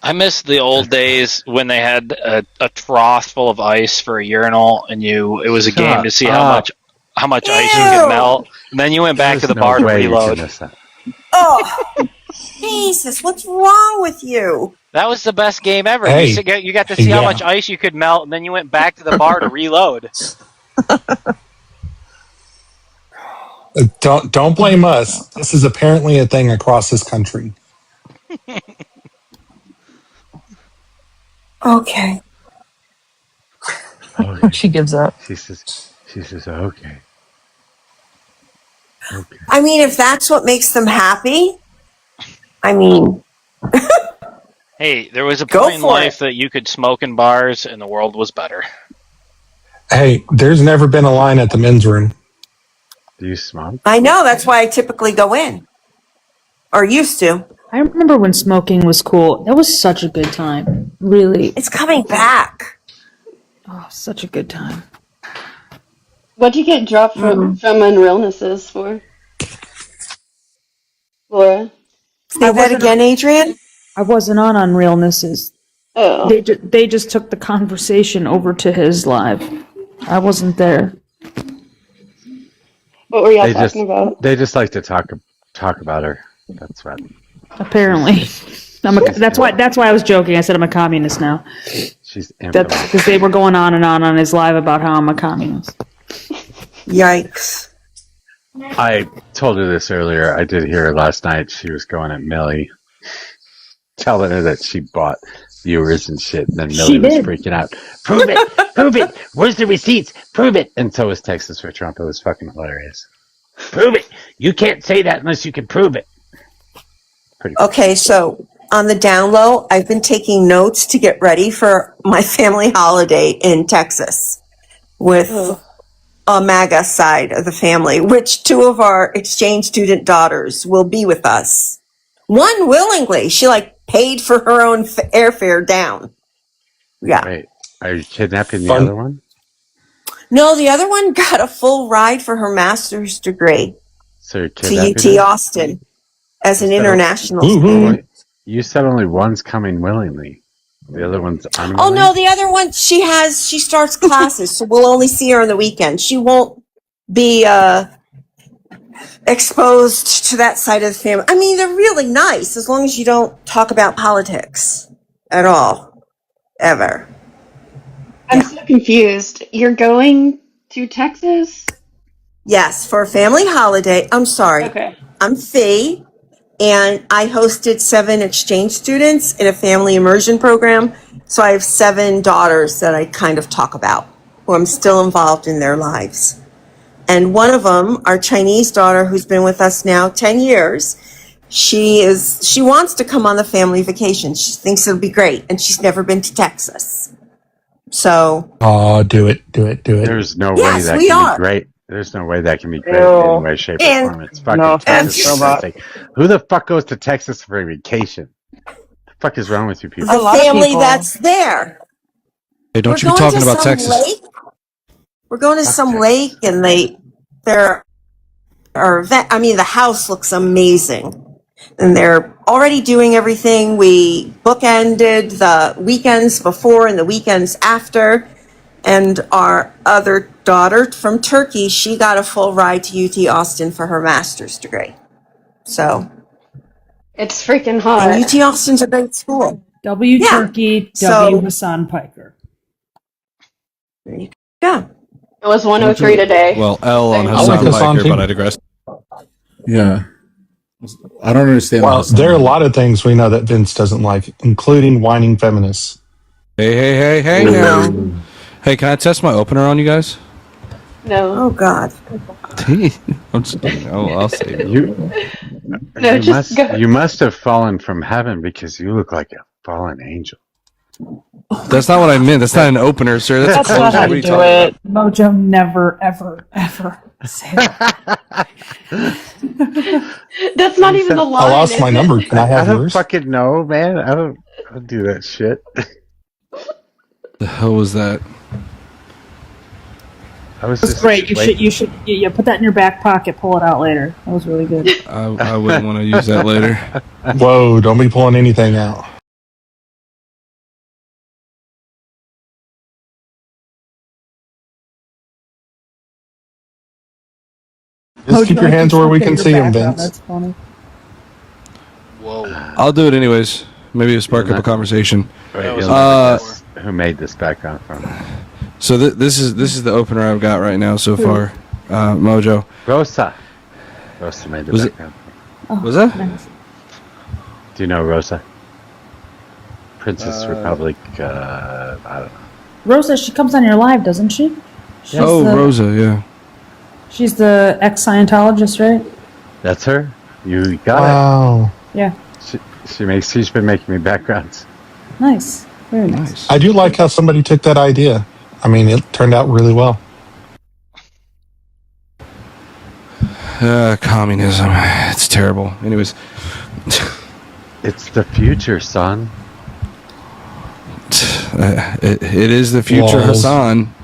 I miss the old days when they had a trough full of ice for a urinal, and it was a game to see how much ice you could melt. And then you went back to the bar to reload. Oh, Jesus! What's wrong with you? That was the best game ever. Hey, You got to see how much ice you could melt, and then you went back to the bar to reload. Don't blame us. This is apparently a thing across this country. Okay. She gives up. She says, okay. Okay. I mean, if that's what makes them happy, I mean. Hey, there was a point in life that you could smoke in bars, and the world was better. Hey, there's never been a line at the men's room. Do you smoke? I know. That's why I typically go in. Or used to. I remember when smoking was cool. That was such a good time. Really. It's coming back. Oh, such a good time. What'd you get dropped from Unrealnesses for? Laura? Say that again, Adrian? I wasn't on Unrealnesses. Oh. They just took the conversation over to his live. I wasn't there. What were y'all talking about? They just like to talk about her. That's right. Apparently. That's why I was joking. I said I'm a communist now. She's That's because they were going on his live about how I'm a communist. Yikes. I told her this earlier. I did hear her last night. She was going at Millie, telling her that she bought viewers and shit. And then Millie was freaking out. Prove it! Prove it! Where's the receipts? Prove it! And so was Texas for Trump. It was fucking hilarious. Prove it! You can't say that unless you can prove it. Okay, so on the down low, I've been taking notes to get ready for my family holiday in Texas with a MAGA side of the family, which 2 of our exchange student daughters will be with us. One willingly. She paid for her own airfare down. Yeah. Wait, are you kidnapping the other one? No, the other one got a full ride for her master's degree So you're to kidnapping UT her? Austin as an international student. You said only one's coming willingly. The other one's unwilling? Oh no, the other one she starts classes, so we'll only see her on the weekend. She won't be exposed to that side of the family. I mean, they're really nice as long as you don't talk about politics at all. Ever. I'm so confused. You're going to Texas? Yes, for a family holiday. I'm sorry. Okay. I'm Fee, and I hosted 7 exchange students in a family immersion program. So I have 7 daughters that I kind of talk about, who I'm still involved in their lives. And one of them, our Chinese daughter, who's been with us now 10 years, she wants to come on the family vacation. She thinks it'll be great, and she's never been to Texas. So. Oh, do it. There's no way that we can are. be great. There's no way that can be great in any way, shape, or form. It's fucking Texas. For Christ's sake. Who the fuck goes to Texas for a vacation? The fuck is wrong with you people? The family that's there. Hey, don't you be talking about Texas. Lake. We're going to some lake, and the house looks amazing. And they're already doing everything. We bookended the weekends before and the weekends after. And our other daughter from Turkey, she got a full ride to UT Austin for her master's degree. So. It's freaking hot. And UT Austin's a great school. Turkey, Hassan Piker. There you go. It was 103 today. Well, L on Hassan Piker, but I digress. Yeah. I don't understand. Well, there are a lot of things we know that Vince doesn't like, including whining feminists. Hey now. Hey, can I test my opener on you guys? No. Oh, God. I'll save it. You must have fallen from heaven because you look like a fallen angel. That's not what I meant. That's not an opener, sir. That's a That's not closer. how What are you you do talking it. Mojo never, ever, ever say that. That's not even the line. I lost my is number. it? Can I have don't yours? fucking know, man. I don't do that shit. The hell was that? I was That's just great. wait- You should put that in your back pocket. Pull it out later. That was really good. I wouldn't want to use that later. Whoa! Don't be pulling anything out. Just keep your hands where we can see them, Vince. That's funny. Whoa. I'll do it anyways. Maybe it'll spark up a conversation. Wait, you'll never guess who made this background from? So this is the opener I've got right now so far. Mojo. Rosa made the Was it- background. Was that? Nice. Do you know Rosa? Princess Republic. I don't know. Rosa, she comes on your live, doesn't she? She's Rosa, yeah. She's the ex-Scientologist, right? That's her. You got Wow. Yeah. it. She's been making me backgrounds. Nice. Very nice. I do like how somebody took that idea. I mean, it turned out really well. Communism. It's terrible. Anyways. It's the future, son. It is the future Walls. Hassan.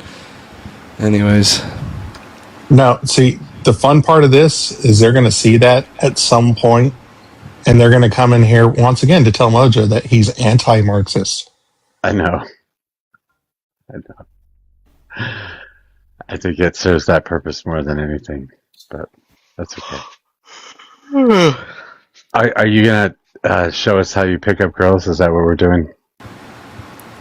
Anyways. Now, see, the fun part of this is they're going to see that at some point, and they're going to come in here once again to tell Mojo that he's anti-Marxist. I know. I think it serves that purpose more than anything, but that's okay. Are you gonna show us how you pick up girls? Is that what we're doing?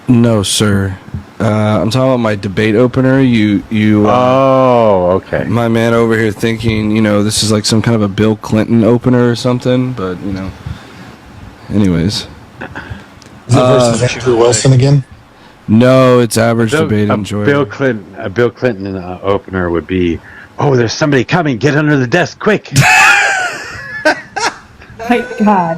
No, sir. I'm talking about my debate opener. You. Oh, okay. My man over here thinking, this is like some kind of a Bill Clinton opener or something, but anyways. Is it versus Andrew Wilson again? No, it's average debate. Enjoy. A Bill Clinton opener would be, "Oh, there's somebody coming! Get under the desk, quick!" My God,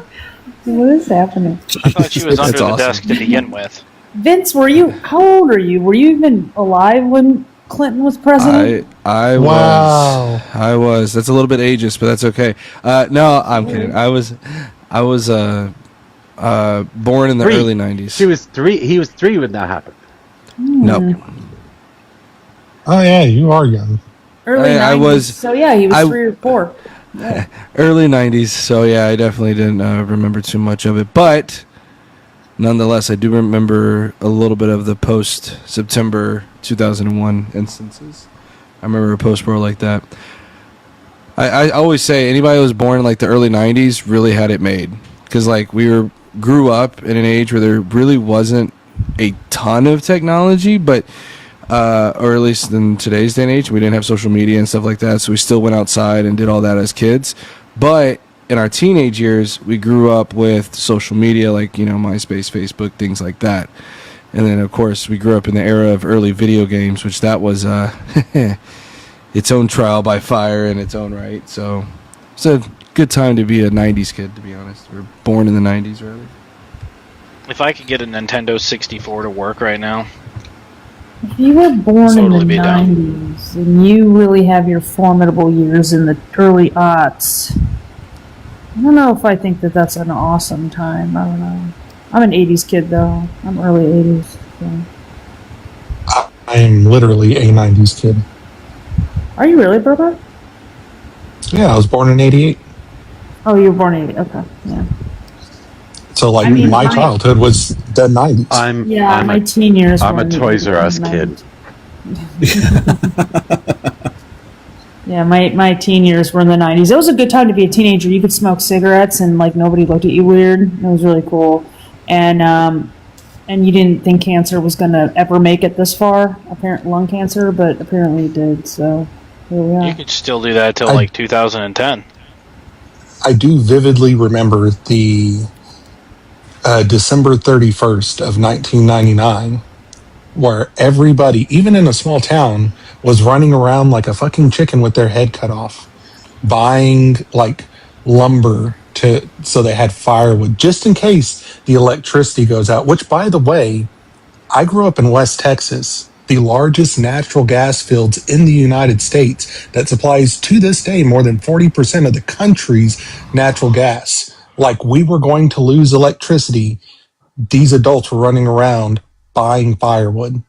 what is happening? I thought she was under the desk to begin with. Vince, how old are you? Were you even alive when Clinton was president? I Wow. was. That's a little bit ageist, but that's okay. No, I'm kidding. I was born in the early 90s. He was 3 when that happened. Nope. Oh, yeah, you are young. Early 90s. I was. So yeah, he was 3 or 4. Yeah. Early 90s, so yeah, I definitely didn't remember too much of it. But nonetheless, I do remember a little bit of the post-September 2001 instances. I remember a post-war like that. I always say anybody who was born in like the early 90s really had it made. Because like grew up in an age where there really wasn't a ton of technology, but or at least in today's day and age, we didn't have social media and stuff like that, so we still went outside and did all that as kids. But in our teenage years, we grew up with social media like, MySpace, Facebook, things like that. And then, of course, we grew up in the era of early video games, which that was its own trial by fire in its own right. So it's a good time to be a 90s kid, to be honest. We were born in the 90s, rather. If I could get a Nintendo 64 to work right now, If you were born Totally in the be down. 90s, and you really have your formidable years in the early aughts, I don't know if I think that that's an awesome time. I don't know. I'm an 80s kid, though. I'm early 80s. So. I am literally a 90s kid. Are you really, Bourbon? Yeah, I was born in 88. Oh, you were born in 80. Okay, yeah. So, like, I mean, my my- childhood was the 90s. My teen years I'm were a in the Toys R Us 90s. kid. Yeah, my teen years were in the 90s. It was a good time to be a teenager. You could smoke cigarettes and like nobody looked at you weird. It was really cool. And you didn't think cancer was going to ever make it this far, apparent lung cancer, but apparently it did. So here we are. you could still do that till like 2010. I do vividly remember the December 31st of 1999, where everybody, even in a small town, was running around like a fucking chicken with their head cut off, buying like lumber so they had firewood just in case the electricity goes out. Which, by the way, I grew up in West Texas, the largest natural gas fields in the United States that supplies to this day more than 40% of the country's natural gas. Like, we were going to lose electricity. These adults were running around buying firewood.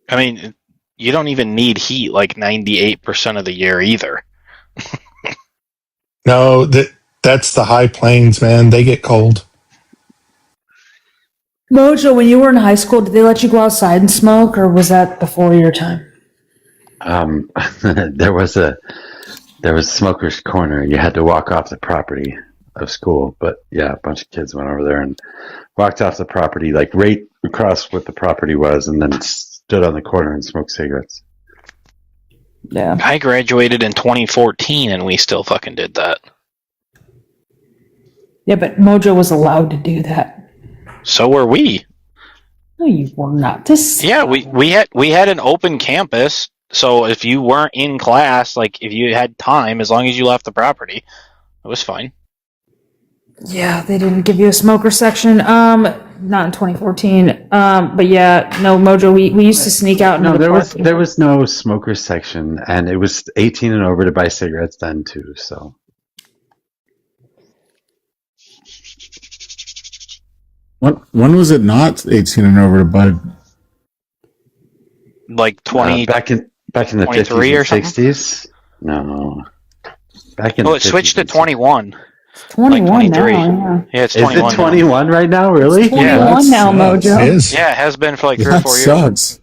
I mean, you don't even need heat like 98% of the year either. No, that's the high plains, man. They get cold. Mojo, when you were in high school, did they let you go outside and smoke, or was that before your time? There was a smoker's corner. You had to walk off the property of school, but yeah, a bunch of kids went over there and walked off the property, like right across what the property was, and then stood on the corner and smoked cigarettes. Yeah. I graduated in 2014 and we still fucking did that. Yeah, but Mojo was allowed to do that. So were we. No, you were not. Yeah, we had an open campus, so if you weren't in class, like if you had time, as long as you left the property, it was fine. Yeah, they didn't give you a smoker section. Not in 2014. But yeah, no, Mojo, we used to sneak out into No, the there was no smoker section, and it was 18 and over to buy cigarettes then too. So when was it not 18 and over to buy? Like 20 back in the 50s and 60s. No, back in. Oh, it switched to 21. 21 like now. Yeah. Yeah, it's 21. Is it 21 right now? Really? It's 21 now, Mojo. It is. Yeah, it has been for like 3 or 4 years. Sucks.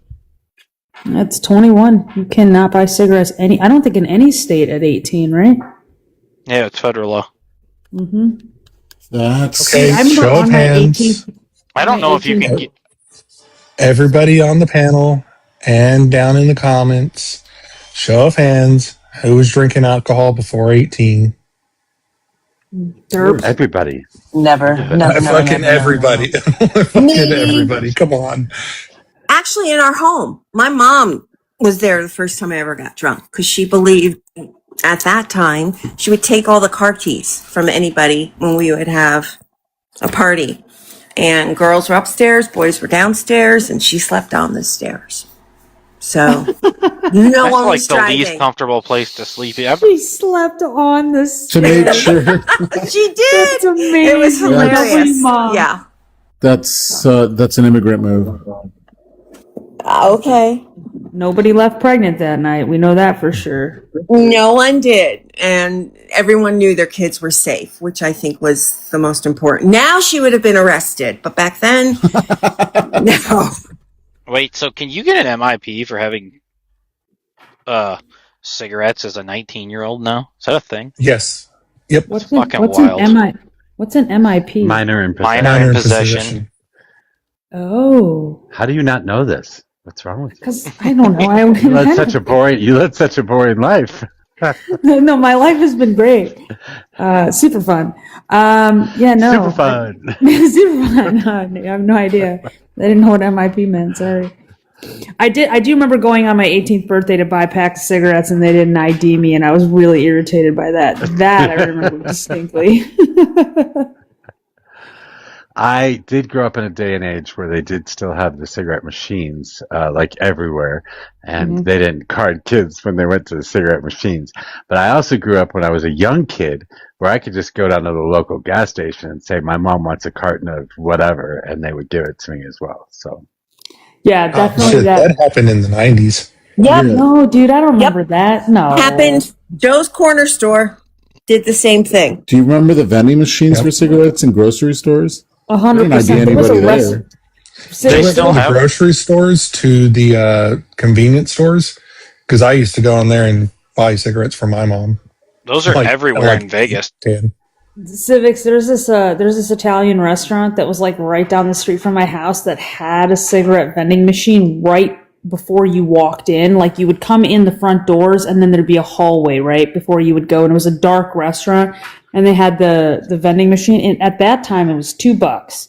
It's 21. You cannot buy cigarettes I don't think in any state at 18, right? Yeah, it's federal law. Mm-hmm. That's okay. Show of hands. I don't know if you can get. Everybody on the panel and down in the comments, show of hands. Who was drinking alcohol before 18? Derp. Everybody. Never. Fucking everybody. Fucking everybody. Come on. Actually, in our home, my mom was there the first time I ever got drunk because she believed at that time she would take all the car keys from anybody when we would have a party. And girls were upstairs, boys were downstairs, and she slept on the stairs. So, no That's one like was the driving. least comfortable place to sleep ever. She slept on the to make stairs. sure. She did. That's amazing. It was hilarious. Mom. Yeah. That's an immigrant move. Okay. Nobody left pregnant that night. We know that for sure. No one did. And everyone knew their kids were safe, which I think was the most important. Now she would have been arrested, but back then, no. Wait, so can you get an MIP for having cigarettes as a 19-year-old now? Is that a thing? Yes. Yep. What's fucking an wild. What's an MIP? Minor in possession. Minor in possession. Oh. How do you not know this? What's wrong with you? Because I don't know. You led such a boring life. No, my life has been great. Super fun. Yeah, no. Super fun. Super fun. I have no idea. I didn't know what MIP meant. Sorry. I do remember going on my 18th birthday to buy a pack of cigarettes and they didn't ID me, and I was really irritated by that. That I remember distinctly. I did grow up in a day and age where they did still have the cigarette machines, like everywhere, and they didn't card kids when they went to the cigarette machines. But I also grew up when I was a young kid where I could just go down to the local gas station and say, my mom wants a carton of whatever, and they would give it to me as well. So, Yeah, definitely that happened in the 90s. Yep. No, dude, I don't remember that. No. Happened. Joe's Corner Store did the same thing. Do you remember the vending machines for cigarettes in grocery stores? 100%. Anybody there? They went from the grocery stores to the convenience stores, because I used to go in there and buy cigarettes for my mom. Those are everywhere in Vegas. Civics, there's this Italian restaurant that was like right down the street from my house that had a cigarette vending machine right before you walked in. Like, you would come in the front doors and then there'd be a hallway right before you would go, and it was a dark restaurant, and they had the vending machine, and at that time it was $2.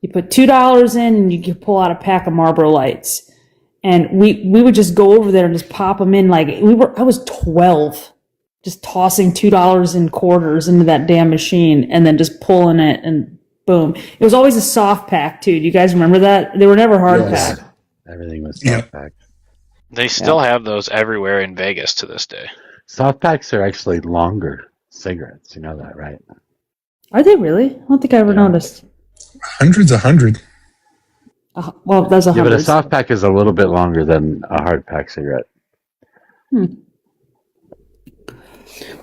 You put $2 in and you could pull out a pack of Marlboro Lights, and we would just go over there and just pop them in. Like, I was 12. just tossing $2 in quarters into that damn machine and then just pulling it and boom. It was always a soft pack too. Do you guys remember that? They were never hard pack. Everything was soft pack. They still have those everywhere in Vegas to this day. Soft packs are actually longer cigarettes. You know that, right? Are they really? I don't think I ever noticed. Hundreds of hundred. Well, that's Yeah, but a hundred. soft pack is a little bit longer than a hard pack cigarette.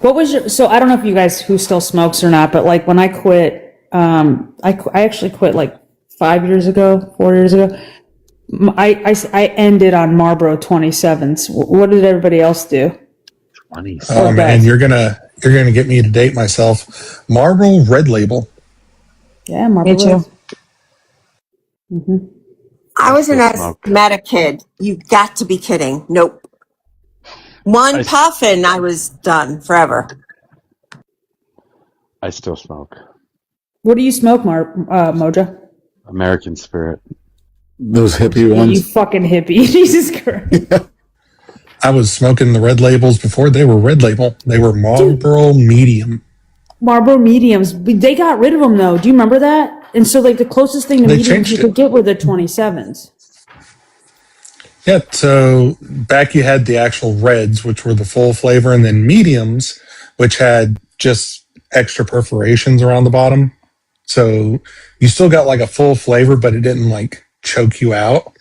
What was your? So I don't know if you guys who still smokes or not, but like when I quit, I actually quit like 4 years ago. I ended on Marlboro 27s. What did everybody else do? 20s. Oh man, you're gonna get me to date myself. Marlboro Red Label. Yeah, Marlboro. Me too. Mm-hmm. I was an asthmatic kid. You got to be kidding. Nope. One puff and I was done forever. I still smoke. What do you smoke, Mojo? American Spirit. Those hippie You ones. fucking hippie. Jesus Christ. I was smoking the Red Labels before they were Red Label. They were Marlboro Medium. Marlboro Mediums. They got rid of them though. Do you remember that? And so like the closest thing to They mediums you changed could get were the 27s. Yeah, so back you had the actual reds, which were the full flavor, and then mediums, which had just extra perforations around the bottom. So you still got like a full flavor, but it didn't like choke you out.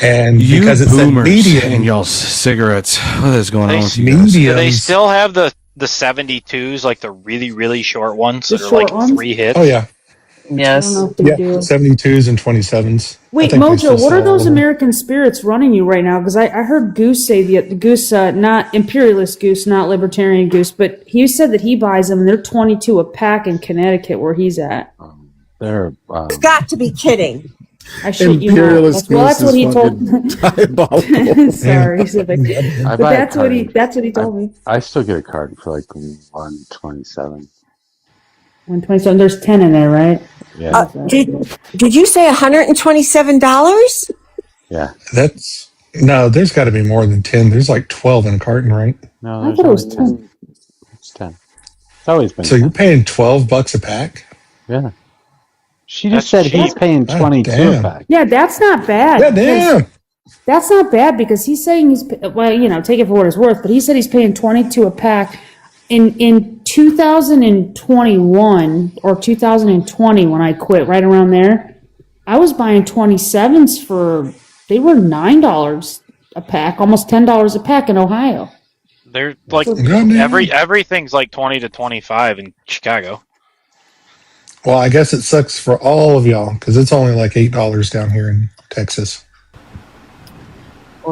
And You because it said boomers medium, and y'all's cigarettes. What is going on with you guys? mediums, Do they still have the 72s, like the really, really short ones The that are short like ones? 3 hits? Oh yeah, Yes. yeah, 72s and 27s. Wait, I think they Mojo, still what are sell those them. American Spirits running you right now? Because I heard Goose say the Goose, not imperialist Goose, not libertarian Goose, but he said that he buys them and they're 22 a pack in Connecticut where he's at. They're You got to be kidding. I shit you not. Imperialist That's what Goose he is told. fucking diabolical. Sorry, Civic. I But buy a that's what he. carton. That's what he told me. I still get a carton for like 127. 127. There's 10 in there, right? Yeah. Did you say $127? Yeah. That's no, there's got to be more than 10. There's like 12 in a carton, right? No, I there's thought it was only 10. It's 10. It's always been So 10. you're paying $12 a pack? Yeah. She just said he's paying God 22 a damn. pack. Yeah, that's not bad. Yeah, because- damn. That's not bad because he's saying he's, well, you know, take it for what it's worth, but he said he's paying 22 a pack. In 2021 or 2020 when I quit, right around there, I was buying 27s they were $9 a pack, almost $10 a pack in Ohio. They're like Goddamn. everything's like 20 to 25 in Chicago. Well, I guess it sucks for all of y'all because it's only like $8 down here in Texas.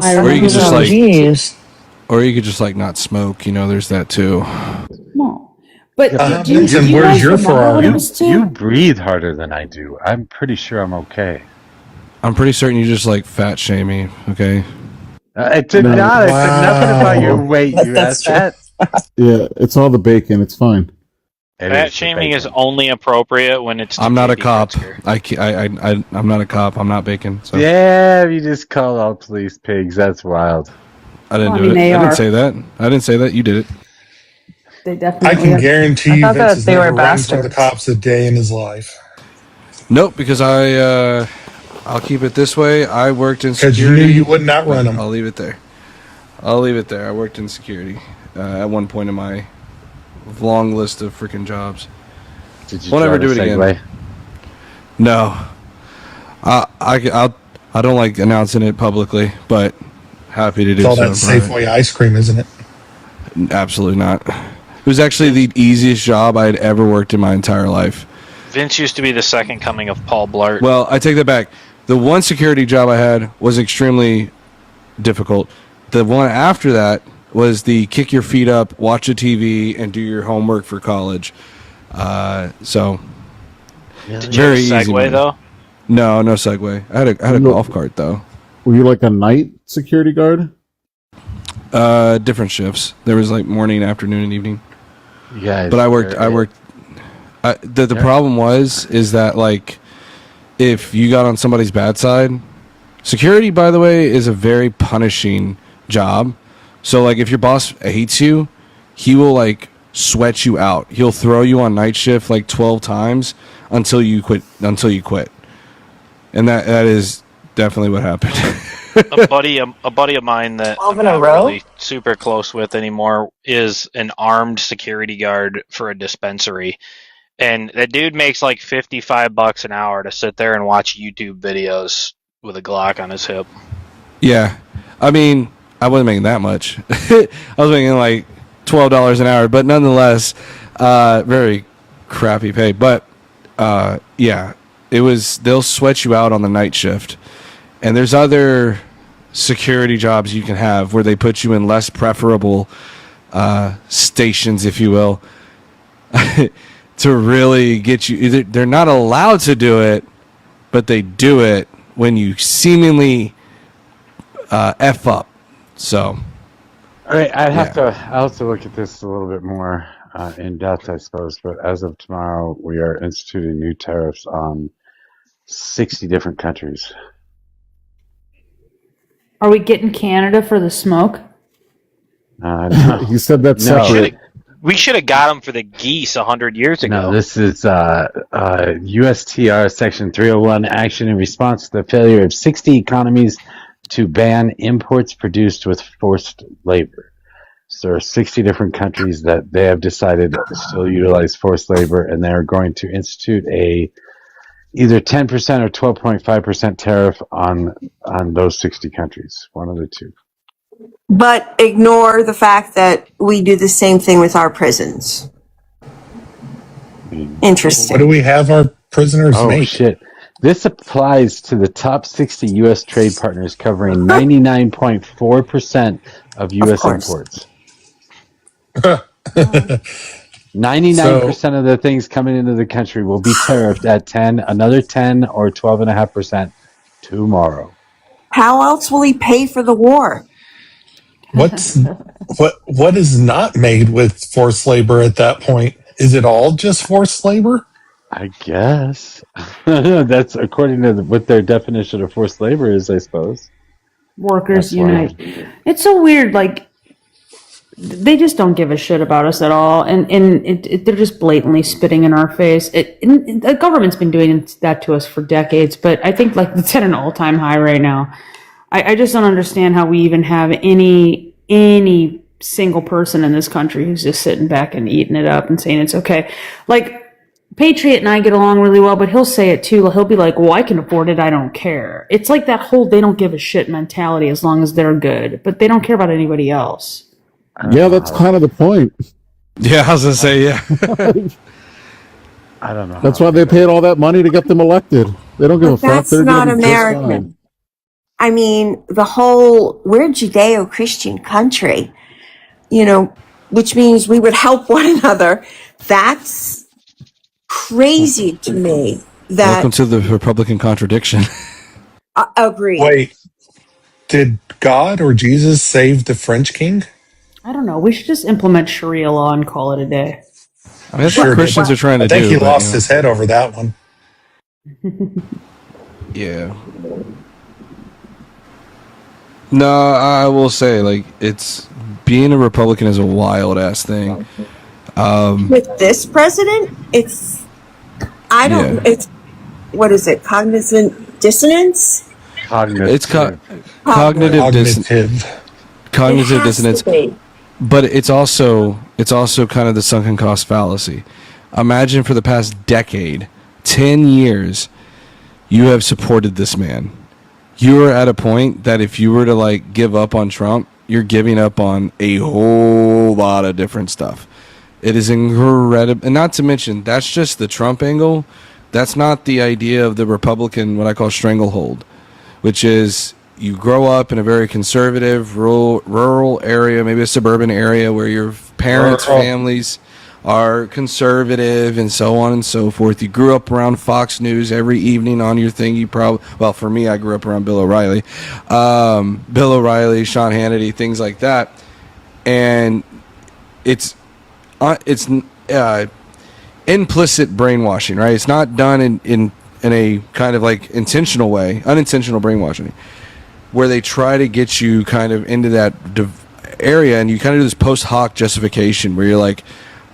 I Or you could just like, Jeez. or you could just like not smoke. You know, there's that too. No. But Yeah, do you and where's guys your remember Ferrari? what it was You too? breathe harder than I do. I'm pretty sure I'm okay. I'm pretty certain you just like fat shame me. Okay. I did not. I said nothing about your weight. You That's asked that. Yeah, it's all the bacon. It's fine. It Fat is the shaming is bacon. only appropriate when it's. I'm not a JD cop. Pritzker. I'm not a cop. I'm not bacon. So Yeah, you just called all police pigs. That's wild. I didn't Well, I do mean, it. they I are. didn't say that. I didn't say that. You did it. They definitely I can are. guarantee I you thought Vince that has they were never run from the bastards. cops a day in his life. Nope, because I'll keep it this way. I worked in Because you security. knew you would not run them. I'll leave it there. I'll leave it there. I worked in security at one point in my long list of freaking jobs. Did you Won't ever drive do a it again. Segway? No, I don't like announcing it publicly, but happy to do It's all so. that in private. Safeway ice cream, isn't it? Absolutely not. It was actually the easiest job I had ever worked in my entire life. Vince used to be the second coming of Paul Blart. Well, I take that back. The one security job I had was extremely difficult. The one after that was the kick your feet up, watch the TV, and do your homework for college. So Did you very have a easy. Segway money. though? No, no Segway. I had a golf cart though. Were you like a night security guard? Different shifts. There was like morning, afternoon, and evening. You guys. But I worked. The problem is that like if you got on somebody's bad side, security, by the way, is a very punishing job. So like if your boss hates you, he will like sweat you out. He'll throw you on night shift like 12 times until you quit. And that is definitely what happened. a buddy of mine that 12 I'm in a not row? really super close with anymore is an armed security guard for a dispensary. And the dude makes like $55 an hour to sit there and watch YouTube videos with a Glock on his hip. Yeah. I mean, I wasn't making that much. I was making like $12 an hour, but nonetheless, very crappy pay. But yeah, they'll sweat you out on the night shift. And there's other security jobs you can have where they put you in less preferable stations, if you will, to really get you. They're not allowed to do it, but they do it when you seemingly F up. So, all right, I'll have to look at this a little bit more in depth, I suppose. But as of tomorrow, we are instituting new tariffs on 60 different countries. Are we getting Canada for the smoke? No. You said that's separate. We should have got them for the geese 100 years ago. No, this is USTR Section 301 action in response to the failure of 60 economies to ban imports produced with forced labor. So there are 60 different countries that they have decided to still utilize forced labor, and they're going to institute a either 10% or 12.5% tariff on those 60 countries, one of the two. But ignore the fact that we do the same thing with our prisons. Interesting. What do we have our prisoners make? Oh, shit. This applies to the top 60 U.S. trade partners, covering 99.4% of U.S. imports. 99% of the things coming into the country will be tariffed at another 10 or 12.5% tomorrow. How else will he pay for the war? What is not made with forced labor at that point? Is it all just forced labor? I guess. That's according to what their definition of forced labor is, I suppose. Workers unite. It's so weird, like, they just don't give a shit about us at all, and they're just blatantly spitting in our face. The government's been doing that to us for decades, but I think like it's at an all-time high right now. I just don't understand how we even have any single person in this country who's just sitting back and eating it up and saying it's okay. Like, Patriot and I get along really well, but he'll say it too. He'll be like, well, I can afford it, I don't care. It's like that whole they don't give a shit mentality as long as they're good, but they don't care about anybody else. Yeah, that's kind of the point. Yeah, I was going to say, yeah. I don't know. That's why they paid all that money to get them elected. They don't give a fuck. That's not American. I mean, we're a Judeo-Christian country, which means we would help one another. That's crazy to me. Welcome to the Republican contradiction. Agreed. Wait, did God or Jesus save the French king? I don't know. We should just implement Sharia law and call it a day. I mean, that's what Christians are trying to do. I think he lost his head over that one. Yeah. No, I will say, like, being a Republican is a wild ass thing. With this president, what is it? Cognizant dissonance? It's cognitive dissonance. But it's also kind of the sunken cost fallacy. Imagine for the past decade, 10 years, you have supported this man. You are at a point that if you were to like give up on Trump, you're giving up on a whole lot of different stuff. It is incredible. And not to mention, that's just the Trump angle. That's not the idea of the Republican, what I call stranglehold, which is you grow up in a very conservative, rural area, maybe a suburban area where your parents' families are conservative and so on and so forth. You grew up around Fox News every evening on your thing. Well, for me, I grew up around Bill O'Reilly, Sean Hannity, things like that. And it's implicit brainwashing, right? It's not done in a kind of like intentional way, unintentional brainwashing, where they try to get you kind of into that area, and you kind of do this post hoc justification where you're like,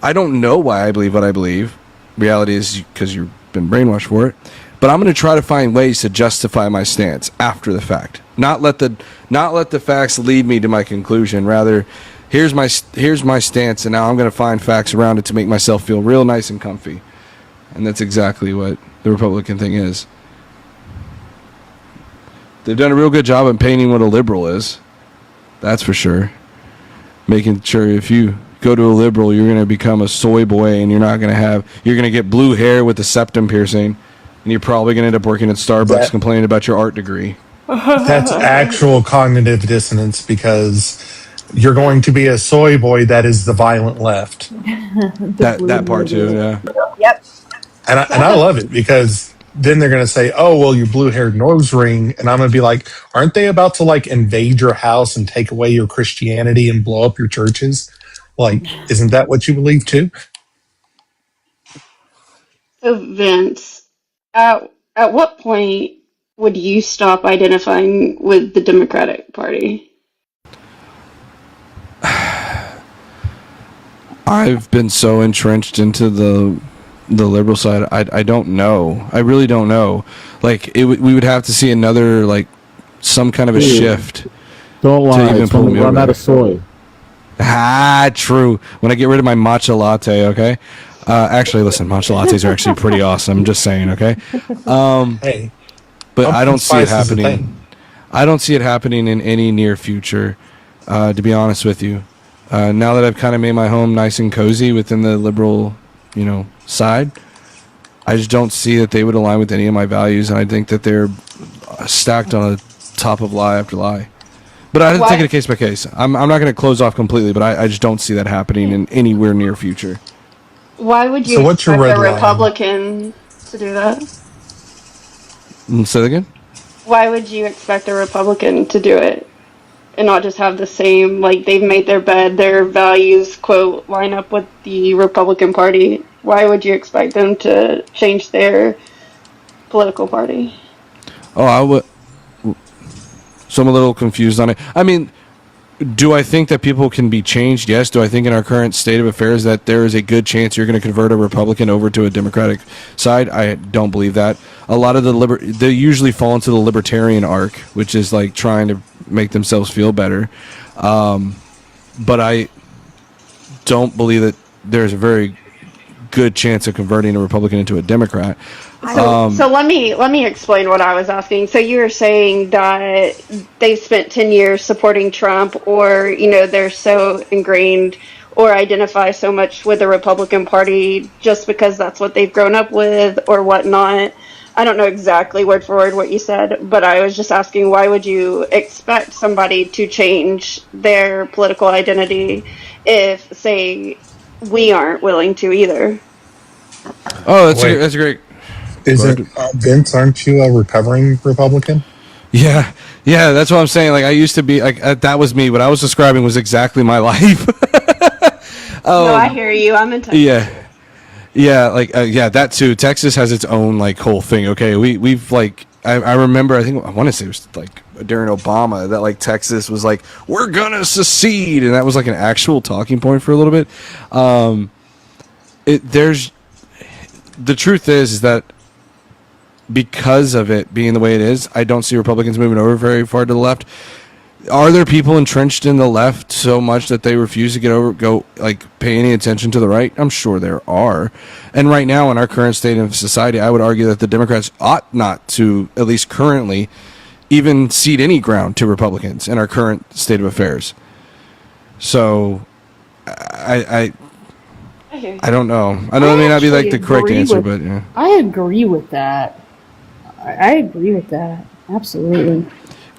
I don't know why I believe what I believe. Reality is because you've been brainwashed for it. But I'm going to try to find ways to justify my stance after the fact. Not let the facts lead me to my conclusion. Rather, here's my stance, and now I'm going to find facts around it to make myself feel real nice and comfy. And that's exactly what the Republican thing is. They've done a real good job of painting what a liberal is. That's for sure. Making sure if you go to a liberal, you're going to become a soy boy, and you're going to get blue hair with a septum piercing, and you're probably going to end up working at Starbucks complaining about your art degree. That's actual cognitive dissonance, because you're going to be a soy boy that is the violent left. that part too, yeah. Yep. And I love it, because then they're going to say, oh, well, your blue-haired nose ring. And I'm going to be like, aren't they about to, like, invade your house and take away your Christianity and blow up your churches? Like, isn't that what you believe too? So Vince, at what point would you stop identifying with the Democratic Party? I've been so entrenched into the liberal side. I don't know. I really don't know. Like we would have to see another, like, some kind of a shift. Don't lie. To even pull me Run over. out of soy. True. When I get rid of my matcha latte, okay. Actually, listen, matcha lattes are actually pretty awesome. I'm just saying, okay. Hey, but I don't see it spice is a happening. thing. I don't see it happening in any near future. To be honest with you, now that I've kind of made my home nice and cozy within the liberal, side, I just don't see that they would align with any of my values, and I think that they're stacked on a top of lie after lie. But I have to take it case by case. I'm not going to close off completely, but I just don't see that happening in anywhere near future. Why would you what's your expect red a line? Republican to do that? Say that again? Why would you expect a Republican to do it and not just have the same, like, they've made their bed, their values, quote, line up with the Republican Party? Why would you expect them to change their political party? Oh, I would. So I'm a little confused on it. I mean, do I think that people can be changed? Yes. Do I think in our current state of affairs that there is a good chance you're going to convert a Republican over to a Democratic side? I don't believe that. A lot of they usually fall into the libertarian arc, which is like trying to make themselves feel better. But I don't believe that there's a very good chance of converting a Republican into a Democrat. So let me explain what I was asking. So you were saying that they've spent 10 years supporting Trump, or they're so ingrained or identify so much with the Republican Party just because that's what they've grown up with or whatnot. I don't know exactly word for word what you said, but I was just asking, why would you expect somebody to change their political identity if, say, we aren't willing to either? Oh, that's a great. Isn't Vince? Aren't you a recovering Republican? Yeah, that's what I'm saying. Like, I used to be like that was me. What I was describing was exactly my life. No, I hear you. I'm in Texas. Yeah, that too. Texas has its own like whole thing. Okay, we've like I remember. I want to say it was like during Obama that like Texas was like, we're gonna secede, and that was like an actual talking point for a little bit. The truth is that because of it being the way it is, I don't see Republicans moving over very far to the left. Are there people entrenched in the left so much that they refuse to pay any attention to the right? I'm sure there are. And right now, in our current state of society, I would argue that the Democrats ought not to, at least currently, even cede any ground to Republicans in our current state of affairs. So, I don't know. I know it may not be like the correct answer, but yeah. I agree with that. I agree with that. Absolutely.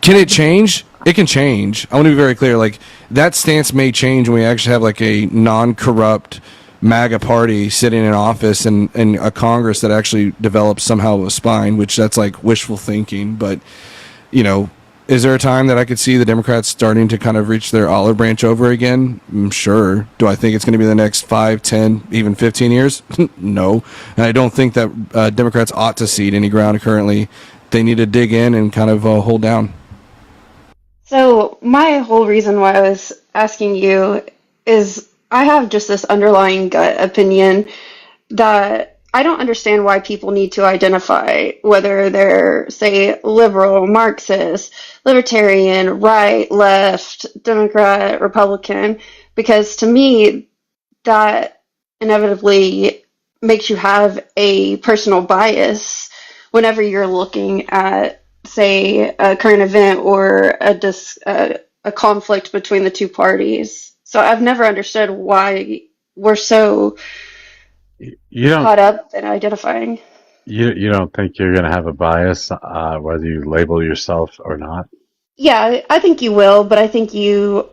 Can it change? It can change. I want to be very clear. Like, that stance may change when we actually have like a non-corrupt MAGA party sitting in office and a Congress that actually develops somehow a spine, which that's like wishful thinking. But, is there a time that I could see the Democrats starting to kind of reach their olive branch over again? I'm sure. Do I think it's going to be the next 5, 10, even 15 years? No. And I don't think that Democrats ought to cede any ground currently. They need to dig in and kind of hold down. So my whole reason why I was asking you is I have just this underlying gut opinion that I don't understand why people need to identify whether they're, say, liberal, Marxist, libertarian, right, left, Democrat, Republican, because to me, that inevitably makes you have a personal bias whenever you're looking at, say, a current event or a conflict between the two parties. So I've never understood why we're so You don't caught up in identifying. you don't think you're gonna have a bias whether you label yourself or not? Yeah, I think you will, but I think you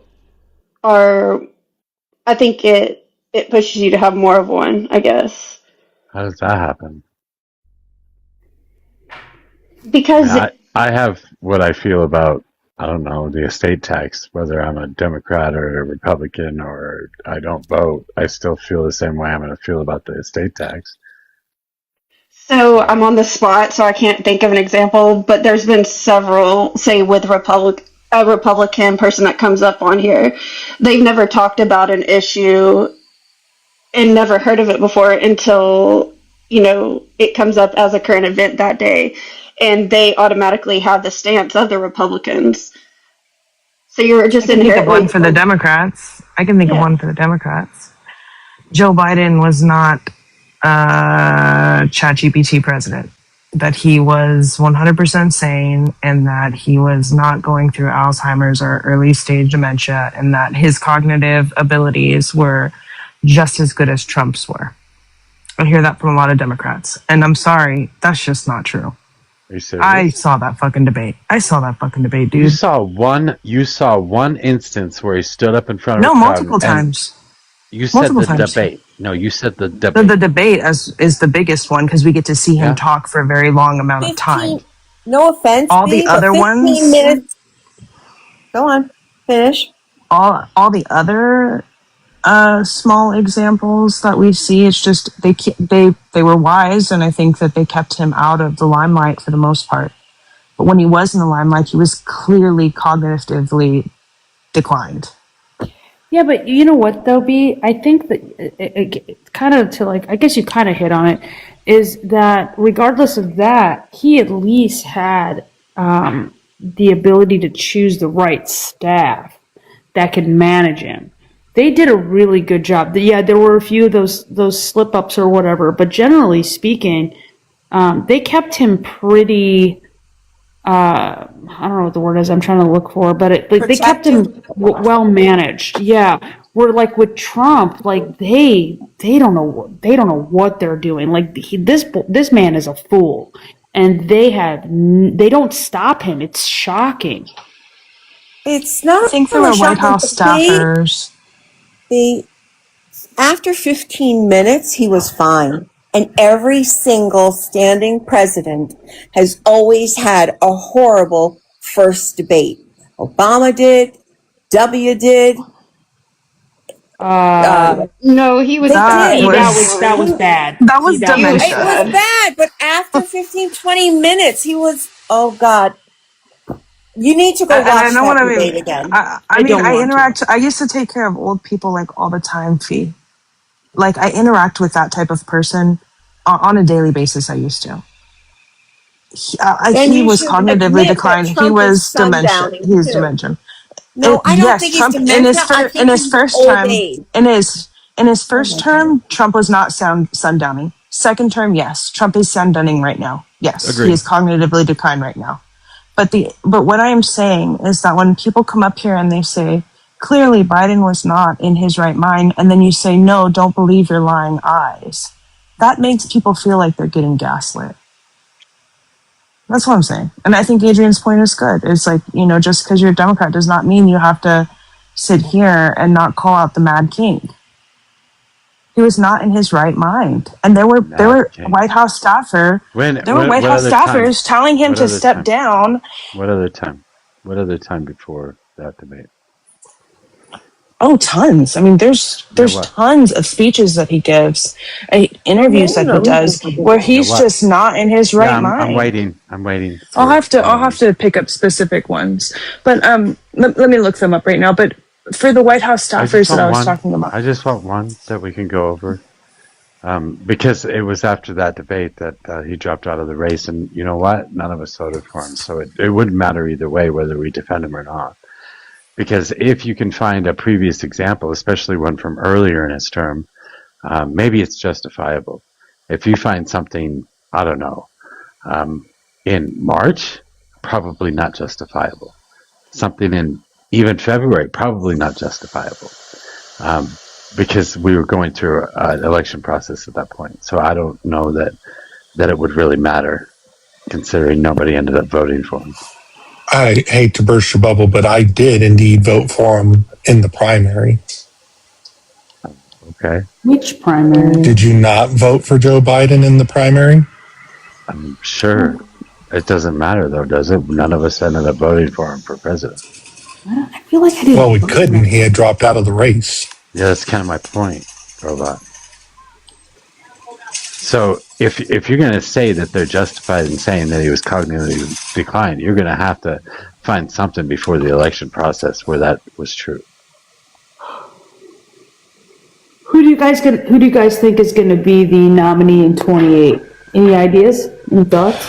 are. I think it pushes you to have more of one, I guess, How does that happen? I mean, because I have what I feel about, I don't know, the estate tax, whether I'm a Democrat or a Republican or I don't vote, I still feel the same way I'm going to feel about the estate tax. so I'm on the spot, so I can't think of an example, but there's been several, say, with a Republican person that comes up on here. They've never talked about an issue and never heard of it before until, it comes up as a current event that day. And they automatically have the stance of the Republicans. So you're just I can think of inherently. one for the Democrats. Joe Biden was not ChatGPT president. That he was 100% sane and that he was not going through Alzheimer's or early stage dementia and that his cognitive abilities were just as good as Trump's were. I hear that from a lot of Democrats. And I'm sorry, that's just not true. Are you serious? I saw that fucking debate. Dude. You saw one instance where he stood up in front of No, a crowd multiple times. You said Multiple the times. debate. No, you said the debate. The debate is the biggest one because we get to see him talk for a very long amount of time. No offense, All the other 15 ones. minutes. Go on, finish. All the other small examples that we see, it's just they were wise, and I think that they kept him out of the limelight for the most part. But when he was in the limelight, he was clearly cognitively declined. Yeah, but you know what though, B? I think that it kind of I guess you kind of hit on it, is that regardless of that, he at least had the ability to choose the right staff that could manage him. They did a really good job. Yeah, there were a few of those slip ups or whatever, but generally speaking, they kept him pretty. I don't know what the word is I'm trying to look for, but they kept him well managed. Yeah, where like with Trump, like they don't know what they're doing. Like this man is a fool, and they don't stop him. It's shocking. It's not. I think there were White House staffers. After 15 minutes, he was fine. And every single standing president has always had a horrible first debate. Obama did. W did. No, he was. That was bad. That was dementia. It was bad, but after 15, 20 minutes, he was. Oh God. You need to go watch that debate again. I interact. I used to take care of old people like all the time, Fee. Like I interact with that type of person on a daily basis. I used to. He was cognitively declined. He was dementia. He's dementia. No, I don't think Trump, he's dementia. in his first term, in his first term, Trump was not sundowning. Second term, yes, Trump is sundowning right now. Yes, Agreed. He is cognitively declined right now. But what I am saying is that when people come up here and they say, clearly Biden was not in his right mind, and then you say, no, don't believe your lying eyes, that makes people feel like they're getting gaslit. That's what I'm saying. And I think Adrian's point is good. It's like, just because you're a Democrat does not mean you have to sit here and not call out the Mad King. He was not in his right mind. And there were White House staffers telling him to step down. What other time? What other time before that debate? Oh, tons. I mean, there's tons of speeches that he gives, interviews that he does, where he's just not in his right mind. I'm waiting. I'll have to pick up specific ones, but let me look them up right now. But for the White House staffers that I was talking about. I just want one that we can go over. Because it was after that debate that he dropped out of the race, and you know what? None of us voted for him, so it wouldn't matter either way whether we defend him or not. Because if you can find a previous example, especially one from earlier in his term, maybe it's justifiable. If you find something, I don't know, in March, probably not justifiable. Something in even February, probably not justifiable. Because we were going through an election process at that point. So I don't know that it would really matter, considering nobody ended up voting for him. I hate to burst your bubble, but I did indeed vote for him in the primary. Okay. Which primary? Did you not vote for Joe Biden in the primary? I'm sure. It doesn't matter, though, does it? None of us ended up voting for him for president. I feel like I didn't. Well, we couldn't. He had dropped out of the race. Yeah, that's kind of my point, Robot. So if you're going to say that they're justified in saying that he was cognitively declined, you're going to have to find something before the election process where that was true. Who do you guys think is going to be the nominee in 28? Any ideas? Any thoughts?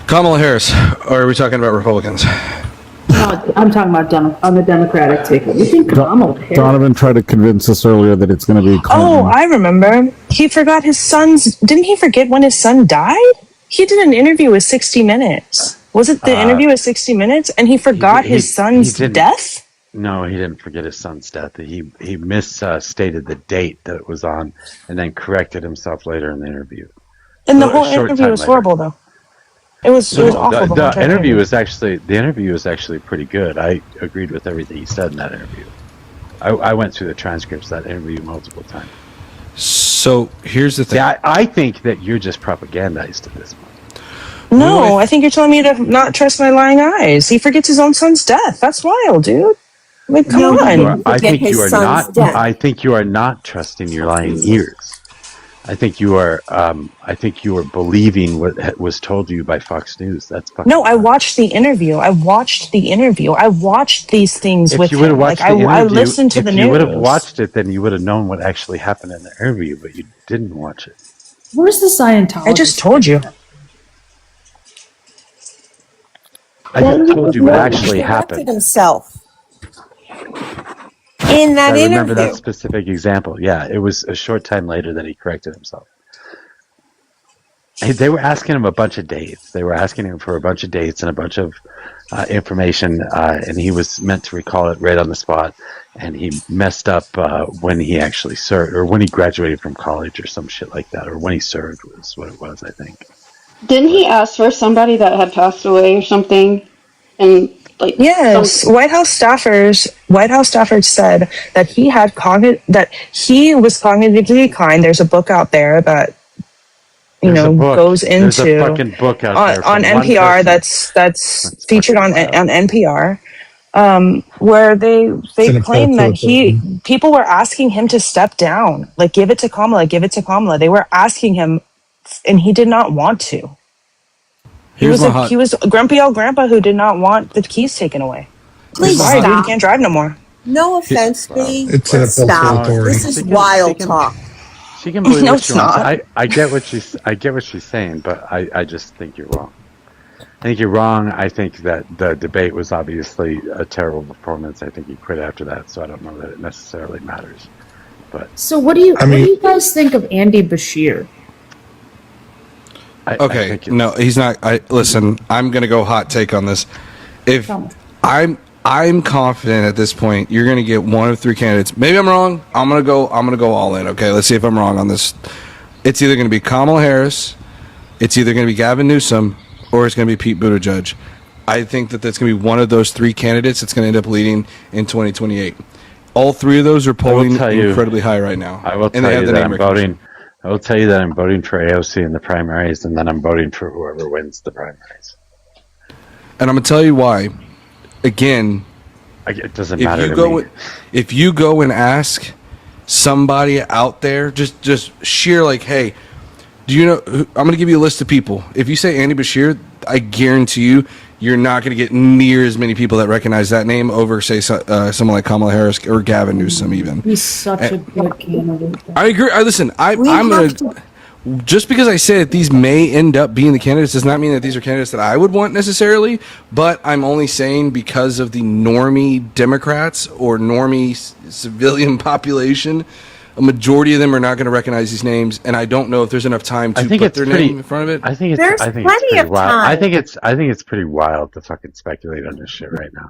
Kamala Harris, or are we talking about Republicans? No, I'm talking about on the Democratic ticket. You think Kamala Harris? Donovan tried to convince us earlier that it's going to be Clinton. Oh, I remember. He forgot his son's... Didn't he forget when his son died? He did an interview with 60 Minutes. Was it the interview with 60 Minutes? And he forgot his son's death? No, he didn't forget his son's death. He misstated the date that it was on and then corrected himself later in the interview. And the whole interview was horrible, though. It was awful. The interview was actually pretty good. I agreed with everything he said in that interview. I went through the transcripts of that interview multiple times. So here's the thing. Yeah, I think that you're just propagandized at this point. No, I think you're telling me to not trust my lying eyes. He forgets his own son's death. That's wild, dude. I mean, come on. I think you are not trusting your lying ears. I think you are believing what was told to you by Fox News. That's fucking No, I watched the interview. I watched these things with him. Like I listened to the news. If you would have watched it, then you would have known what actually happened in the interview, but you didn't watch it. Where's the Scientologist? I just told you. I just told you what actually happened. Himself. In that I interview. remember that specific example. Yeah, it was a short time later that he corrected himself. They were asking him a bunch of dates. They were asking him for a bunch of dates and a bunch of information, and he was meant to recall it right on the spot. And he messed up when he actually served, or when he graduated from college, or some shit like that, or when he served was what it was, I think. Didn't he ask for somebody that had passed away or something? And yes, White House staffers said that he was cognitively declined. There's a book out there that goes into There's a fucking book out there on NPR that's featured on NPR, where they claim that people were asking him to step down, like give it to Kamala. They were asking him, and he did not want to. He was a grumpy old grandpa who did not want the keys taken away. Please sorry, stop. dude, you can't drive no more. No offense, B. It's an Stop. This is wild talk. She can believe No, what it's she wants. not. I get what she's saying, but I just think you're wrong. I think you're wrong. I think that the debate was obviously a terrible performance. I think he quit after that, so I don't know that it necessarily matters. But So what do you guys think of Andy Bashir? No, he's not. Listen, I'm going to go hot take on this. If I'm confident at this point, you're going to get one of three candidates. Maybe I'm wrong. I'm going to go all in. Okay, let's see if I'm wrong on this. It's either going to be Kamala Harris, it's either going to be Gavin Newsom, or it's going to be Pete Buttigieg. I think that that's going to be one of those three candidates that's going to end up leading in 2028. All three of those are polling incredibly high right now. I will tell you that I'm voting. I will tell you that I'm voting for AOC in the primaries, and then I'm voting for whoever wins the primaries. And I'm going to tell you why. Again, it doesn't matter to me. If you go and ask somebody out there, just sheer like, hey, do you know? I'm going to give you a list of people. If you say Andy Bashir, I guarantee you're not going to get near as many people that recognize that name over, say, someone like Kamala Harris or Gavin Newsom even. He's such a good candidate. I agree. Listen, I'm going to... Just because I say that these may end up being the candidates does not mean that these are candidates that I would want necessarily, but I'm only saying because of the normie Democrats or normie civilian population, a majority of them are not going to recognize these names, and I don't know if there's enough time to put their name in front of it. I think it's pretty wild. I think it's pretty wild to fucking speculate on this shit right now.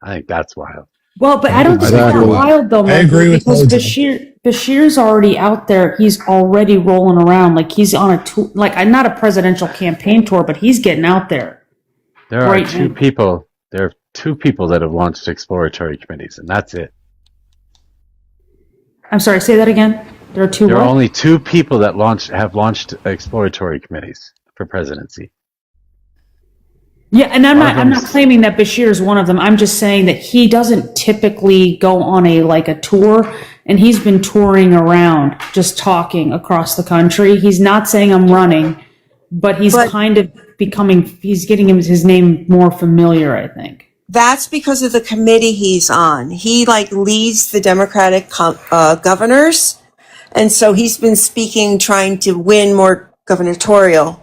I think that's wild. Well, but I don't think it's that wild though, I agree with because Mojo. Bashir's already out there. He's already rolling around. Like he's on a tour, like not a presidential campaign tour, but he's getting out there. There are two people that have launched exploratory committees, and that's it. I'm sorry, say that again. There are only two people that have launched exploratory committees for presidency. Yeah, and I'm not claiming that Bashir is one of them. I'm just saying that he doesn't typically go on a tour, and he's been touring around, just talking across the country. He's not saying I'm running, but he's kind of he's getting his name more familiar, I think. That's because of the committee he's on. He leads the Democratic governors, and so he's been speaking, trying to win more gubernatorial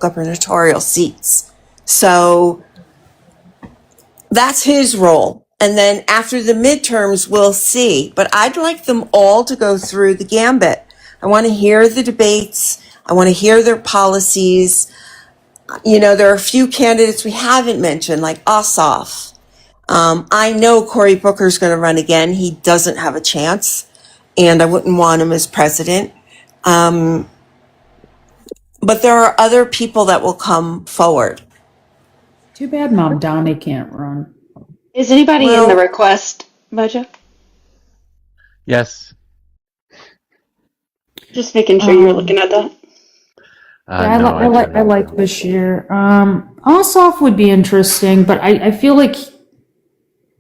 seats. So that's his role. And then after the midterms, we'll see. But I'd like them all to go through the gambit. I want to hear the debates. I want to hear their policies. There are a few candidates we haven't mentioned, like Ossoff. I know Cory Booker's going to run again. He doesn't have a chance, and I wouldn't want him as president. But there are other people that will come forward. Too bad Mom Donnie can't run. Is anybody in the request, Mojo? Yes. Just making sure you're looking at that. I like Bashir. Ossoff would be interesting, but I feel like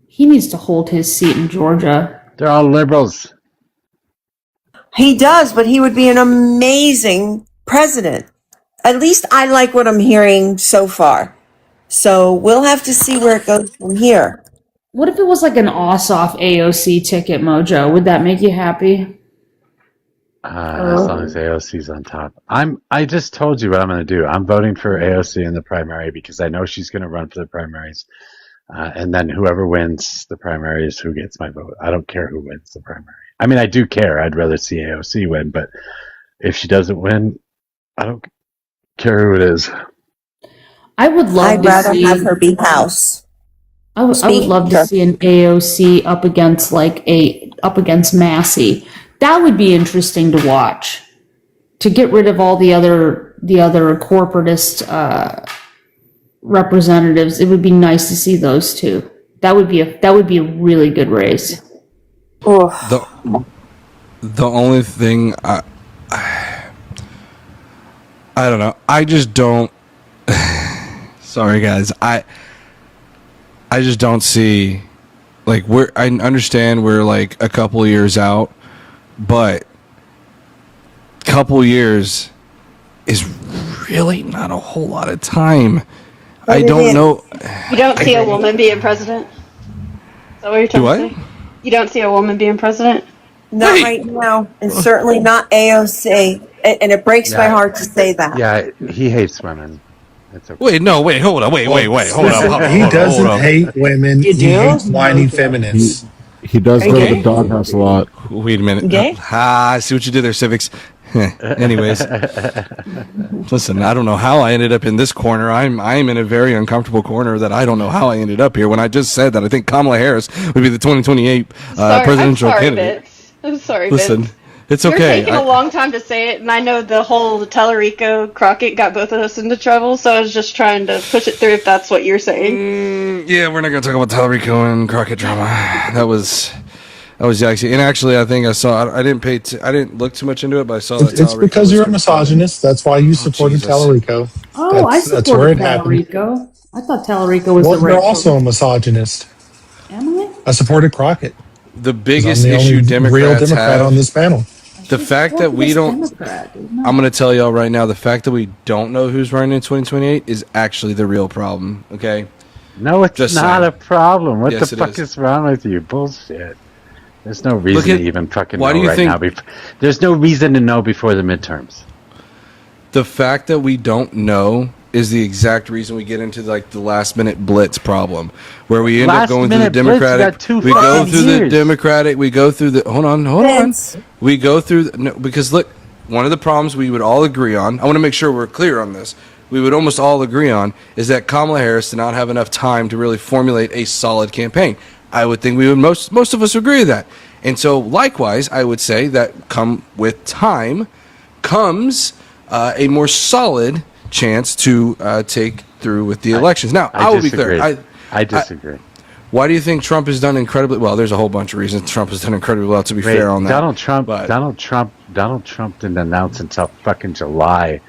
he needs to hold his seat in Georgia. They're all liberals. He does, but he would be an amazing president. At least I like what I'm hearing so far. So we'll have to see where it goes from here. What if it was like an Ossoff AOC ticket, Mojo? Would that make you happy? As long as AOC's on top. I just told you what I'm going to do. I'm voting for AOC in the primary because I know she's going to run for the primaries. And then whoever wins the primary is who gets my vote. I don't care who wins the primary. I mean, I do care. I'd rather see AOC win, but if she doesn't win, I don't care who it is. I'd rather have her be House. I would love to see an AOC up against Massey. That would be interesting to watch. To get rid of all the other corporatist representatives, it would be nice to see those two. That would be a really good race. The only thing I don't know. I just don't. Sorry, guys. I just don't see, like, I understand we're like a couple of years out, but couple years is really not a whole lot of time. I don't know. You don't see a woman being president? Is that what you're trying to say? You don't see a woman being president? Not right now, and certainly not AOC. And it breaks my heart to say that. Yeah, he hates women. It's okay. Hold on. He doesn't hate women. He hates whiny feminists. He does go to the doghouse a lot. Wait a minute. I see what you did there, Civics. Anyways, listen, I don't know how I ended up in this corner. I'm in a very uncomfortable corner that I don't know how I ended up here when I just said that I think Kamala Harris would be the 2028 presidential candidate. I'm sorry, listen, Vince. It's You're okay. taking a long time to say it, and I know the whole Tellerico Crockett got both of us into trouble, so I was just trying to push it through if that's what you're saying. Yeah, we're not going to talk about Tellerico and Crockett drama. That was actually, I think I saw. I didn't look too much into it, but I saw that. It's because you're a misogynist. That's why you supported Tellerico. I supported Tellerico. I thought Tellerico was the right. You're also a misogynist. Am I? I supported Crockett. The biggest issue real Democrat on this panel. The fact that we don't, I'm going to tell y'all right now, the fact that we don't know who's running in 2028 is actually the real problem, okay? No, it's Just not saying. a problem. What Yes, the it fuck is wrong with you? Bullshit. There's no reason to even fucking why know do you right think, now. There's no reason to know before the midterms. The fact that we don't know is the exact reason we get into like the last minute blitz problem, where we end up going through the Democratic. We go through the Democratic. We go through the. Hold on. We go through because look, one of the problems we would all agree on. I want to make sure we're clear on this. We would almost all agree on is that Kamala Harris did not have enough time to really formulate a solid campaign. I would think we would most of us agree with that. And so likewise, I would say that come with time comes a more solid chance to take through with the elections. Now, I will be clear. I disagree. Why do you think Trump has done incredibly well? There's a whole bunch of reasons Trump has done incredibly well, to be fair on that. Donald Trump didn't announce until fucking July,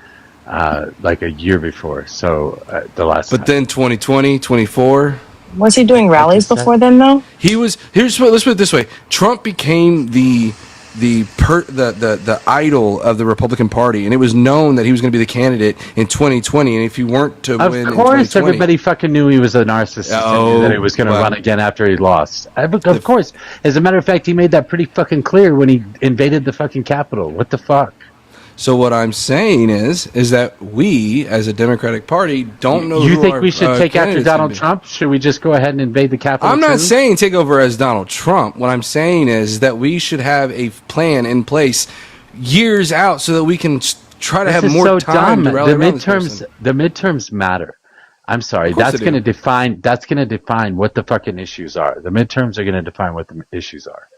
like a year before. So the last. But then 2020, 24. Was he doing rallies before then, though? He was. Let's put it this way: Trump became the idol of the Republican Party, and it was known that he was going to be the candidate in 2020. And if you weren't to win, of course, everybody fucking knew he was a narcissist and knew that he was going to run again after he lost. Of course, as a matter of fact, he made that pretty fucking clear when he invaded the fucking Capitol. What the fuck? So what I'm saying is that we, as a Democratic Party, don't know. You think we should take after Donald Trump? Should we just go ahead and invade the Capitol? I'm not saying take over as Donald Trump. What I'm saying is that we should have a plan in place years out so that we can try to have more time to rally around this person. The midterms matter. I'm sorry. That's going to define. That's going to define what the fucking issues are. The midterms are going to define what the issues are.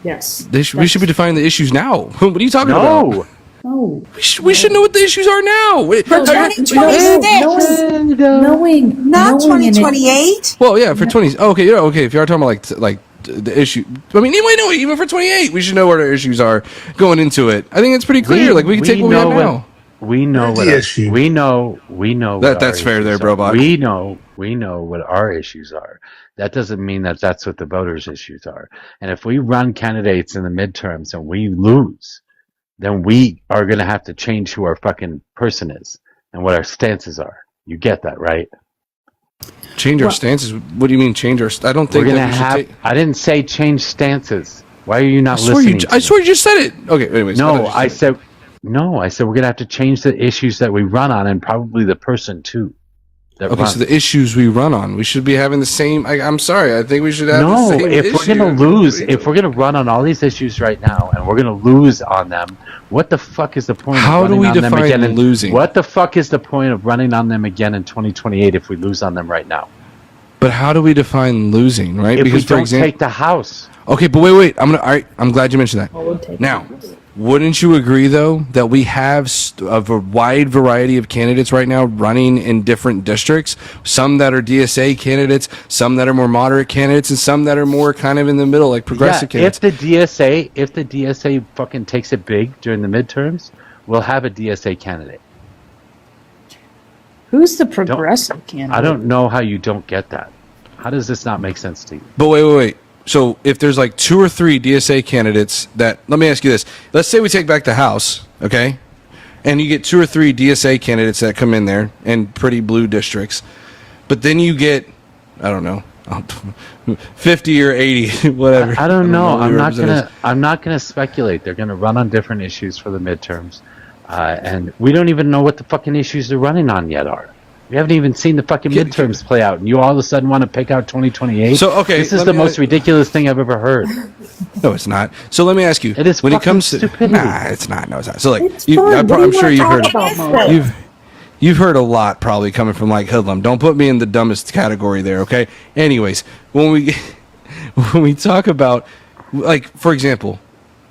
Yes. We should be defining the issues now. What are you talking about? No. We should know what the issues are now. For 2026. Knowing. Not 2028. Well, yeah, for 20. Okay, yeah, okay. If you are talking about like the issue, I mean, even for 28, we should know what our issues are going into it. I think it's pretty clear. We can take what we have now. We know what issue. We know. That's fair, there, Brobot. We know what our issues are. That doesn't mean that that's what the voters' issues are. And if we run candidates in the midterms and we lose, then we are going to have to change who our fucking person is and what our stances are. You get that, right? Change our stances? What do you mean change our? I don't think we're going to have. I didn't say change stances. Why are you not listening? I swear you just said it. Okay. Anyways. No, I said we're going to have to change the issues that we run on and probably the person too. Okay, so the issues we run on, we should be having the same. I'm sorry, I think we should have the same if we're going to lose, if we're going to run on all these issues right now and we're going to lose on them, what the fuck is the point How of do we running on them again define losing? What the fuck is the point of running on them again in 2028 if we lose on them right now? But how do we define losing, right? If because we don't take the House. Okay, but wait. I'm glad you mentioned that. Now, wouldn't you agree, though, that we have a wide variety of candidates right now running in different districts? Some that are DSA candidates, some that are more moderate candidates, and some that are more kind of in the middle, like progressive candidates. If the DSA fucking takes it big during the midterms, we'll have a DSA candidate. Who's the progressive candidate? I don't know how you don't get that. How does this not make sense to you? But wait. So if there's like 2 or 3 DSA candidates that, let me ask you this. Let's say we take back the House, okay? And you get 2 or 3 DSA candidates that come in there in pretty blue districts. But then you get, I don't know, 50 or 80, whatever. I don't know. I'm not gonna speculate. They're gonna run on different issues for the midterms. And we don't even know what the fucking issues they're running on yet are. We haven't even seen the fucking midterms play out, and you all of a sudden want to pick out 2028? So, okay, this is the most ridiculous thing I've ever heard. No, it's not. So let me ask you. It is when it comes to stupidity. Nah, it's not. No, it's not. So like, I'm sure you've heard a lot probably coming from like Hoodlum. Don't put me in the dumbest category there, okay? Anyways, when we talk about, like, for example,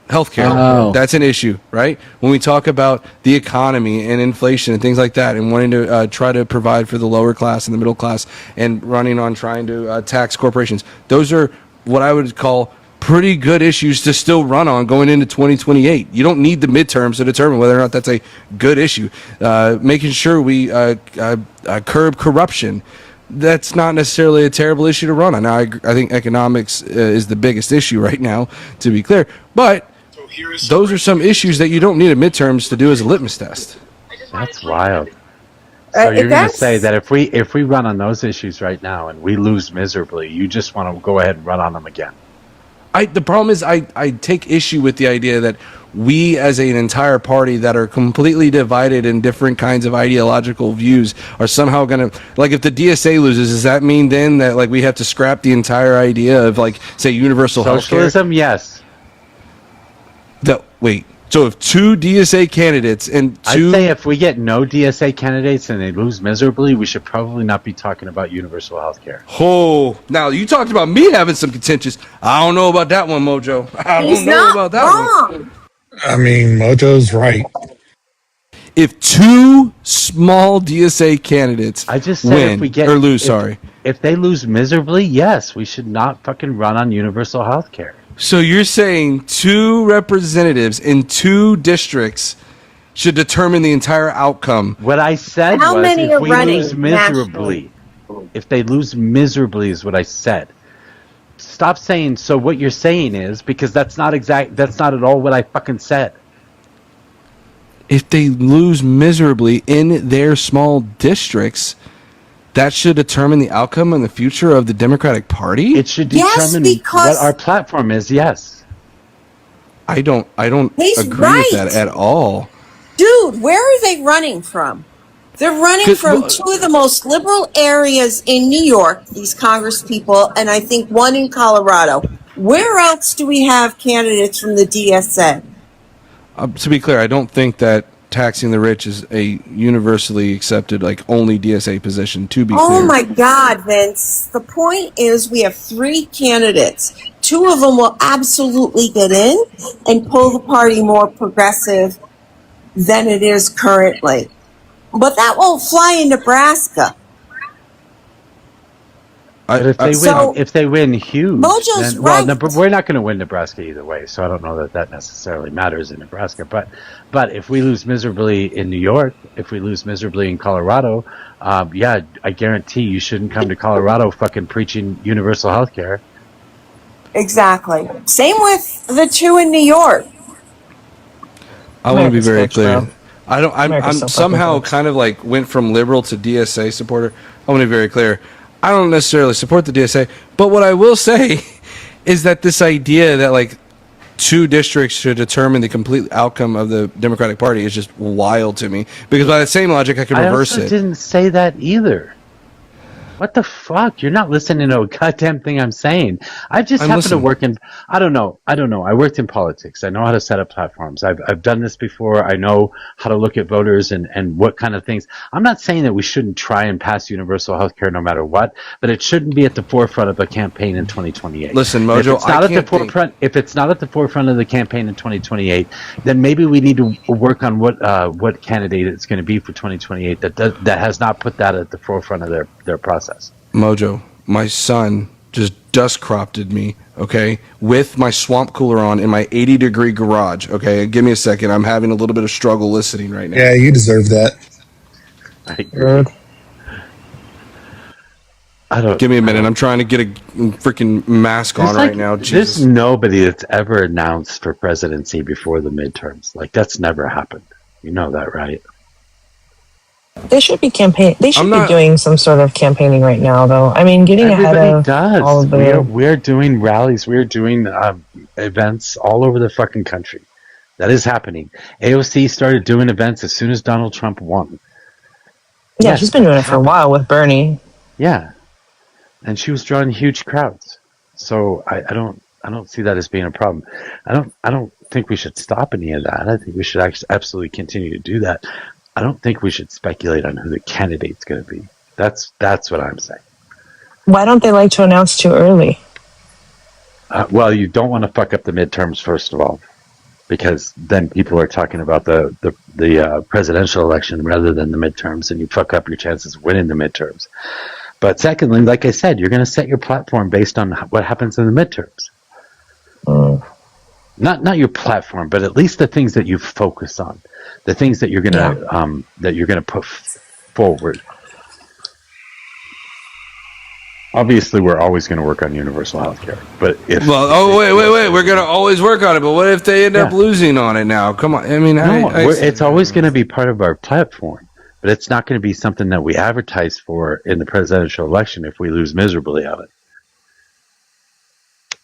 healthcare, that's an issue, right? When we talk about the economy and inflation and things like that and wanting to try to provide for the lower class and the middle class and running on trying to tax corporations, those are what I would call pretty good issues to still run on going into 2028. You don't need the midterms to determine whether or not that's a good issue. Making sure we curb corruption, that's not necessarily a terrible issue to run on. Now, I think economics is the biggest issue right now, to be clear. But those are some issues that you don't need a midterms to do as a litmus test. That's wild. So you're going to That's say that if we run on those issues right now and we lose miserably, you just want to go ahead and run on them again? The problem is I take issue with the idea that we as an entire party that are completely divided in different kinds of ideological views are somehow going to, like, if the DSA loses, does that mean then that like we have to scrap the entire idea of, like, say, universal socialism? Yes. Wait. So if two DSA candidates and two... I'd say if we get no DSA candidates and they lose miserably, we should probably not be talking about universal health care. Oh, now you talked about me having some contentious. I don't know about that one, Mojo. I don't know about that one. I mean, Mojo's right. If two small DSA candidates I just said win if we get or lose, sorry. If they lose miserably, yes, we should not fucking run on universal health care. So you're saying two representatives in two districts should determine the entire outcome? What I said was if we lose miserably, if they lose miserably is what I said. Stop saying, so what you're saying is, because that's not at all what I fucking said. If they lose miserably in their small districts, that should determine the outcome and the future of the Democratic Party? It should determine what our platform is, yes. I don't He's agree with that at all. Dude, where are they running from? They're running from two of the most liberal areas in New York, these Congress people, and I think one in Colorado. Where else do we have candidates from the DSA? To be clear, I don't think that taxing the rich is a universally accepted, like, only DSA position, to be clear. Oh my God, Vince. The point is we have three candidates. Two of them will absolutely get in and pull the party more progressive than it is currently. But that won't fly in Nebraska. But if they win huge, Mojo's right. We're not going to win Nebraska either way, so I don't know that necessarily matters in Nebraska. But if we lose miserably in New York, if we lose miserably in Colorado, yeah, I guarantee you shouldn't come to Colorado fucking preaching universal health care. Exactly. Same with the two in New York. I want to be very clear. I'm somehow kind of like went from liberal to DSA supporter. I want to be very clear. I don't necessarily support the DSA, but what I will say is that this idea that like two districts should determine the complete outcome of the Democratic Party is just wild to me. Because by that same logic, I could reverse it. I also didn't say that either. What the fuck? You're not listening to a goddamn thing I'm saying. I just happen to work in, I don't know. I worked in politics. I know how to set up platforms. I've done this before. I know how to look at voters and what kind of things. I'm not saying that we shouldn't try and pass universal health care no matter what, but it shouldn't be at the forefront of a campaign in 2028. Listen, Mojo, if it's not at the forefront of the campaign in 2028, then maybe we need to work on what candidate it's going to be for 2028 that has not put that at the forefront of their process. Mojo, my son just dust cropped me, okay, with my swamp cooler on in my 80-degree garage, okay? Give me a second. I'm having a little bit of struggle listening right now. Yeah, you deserve that. Give me a minute. I'm trying to get a freaking mask on right now. Jesus. There's nobody that's ever announced for presidency before the midterms. Like, that's never happened. You know that, right? They should be be doing some sort of campaigning right now, though. I mean, getting ahead of all of the... We're doing rallies. We're doing events all over the fucking country. That is happening. AOC started doing events as soon as Donald Trump won. Yeah, yes, she's been doing it for a while with Bernie. Yeah, and she was drawing huge crowds. So I don't see that as being a problem. I don't think we should stop any of that. I think we should absolutely continue to do that. I don't think we should speculate on who the candidate's going to be. That's what I'm saying. Why don't they like to announce too early? Well, you don't want to fuck up the midterms, first of all, because then people are talking about the presidential election rather than the midterms, and you fuck up your chances of winning the midterms. But secondly, like I said, you're going to set your platform based on what happens in the midterms. Not your platform, but at least the things that you focus on, the things that you're gonna put forward. Obviously, we're always going to work on universal health care, but wait, we're going to always work on it. But what if they end up losing on it now? Come on, I mean, it's always going to be part of our platform. but it's not going to be something that we advertise for in the presidential election if we lose miserably on it.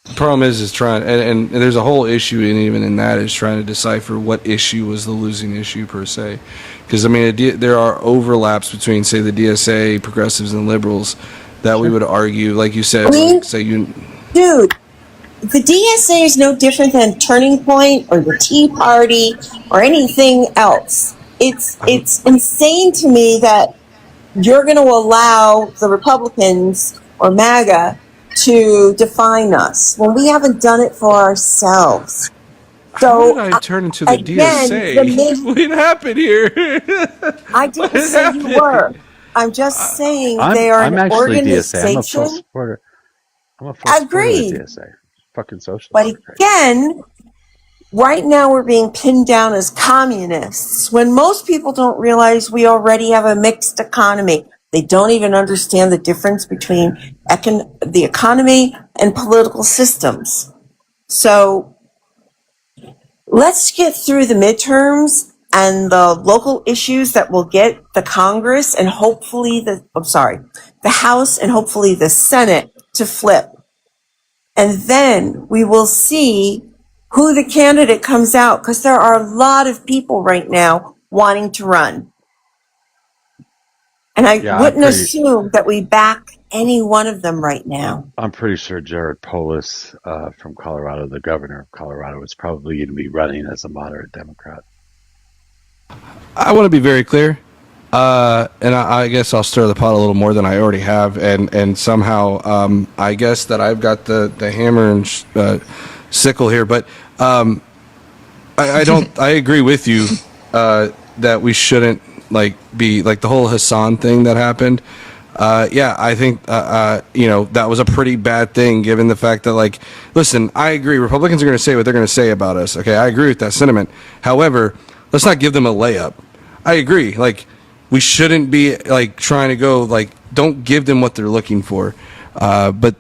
The problem is trying, and there's a whole issue, and even in that is trying to decipher what issue was the losing issue per se. Because I mean, there are overlaps between, say, the DSA, progressives, and liberals that we would argue, like you said, Dude, the DSA is no different than Turning Point or the Tea Party or anything else. It's insane to me that you're going to allow the Republicans or MAGA to define us when we haven't done it for ourselves. So, how did I turn into the DSA? What happened here? I didn't say you were. I'm just saying they are I'm an actually DSA. I'm a organization. full supporter. I'm a full supporter of the DSA. Fucking socialist. But again, right now we're being pinned down as communists when most people don't realize we already have a mixed economy. They don't even understand the difference between the economy and political systems. So let's get through the midterms and the local issues that will get the Congress and hopefully the House and hopefully the Senate to flip. And then we will see who the candidate comes out, because there are a lot of people right now wanting to run. And I wouldn't assume that we back any one of them right now. I'm pretty sure Jared Polis from Colorado, the governor of Colorado, is probably going to be running as a moderate Democrat. I want to be very clear, and I guess I'll stir the pot a little more than I already have, and somehow I guess that I've got the hammer and sickle here, but I don't. I agree with you that we shouldn't be like the whole Hassan thing that happened. Yeah, I think that was a pretty bad thing, given the fact that listen, I agree. Republicans are going to say what they're going to say about us. Okay, I agree with that sentiment. However, let's not give them a layup. I agree. We shouldn't be trying to go don't give them what they're looking for. But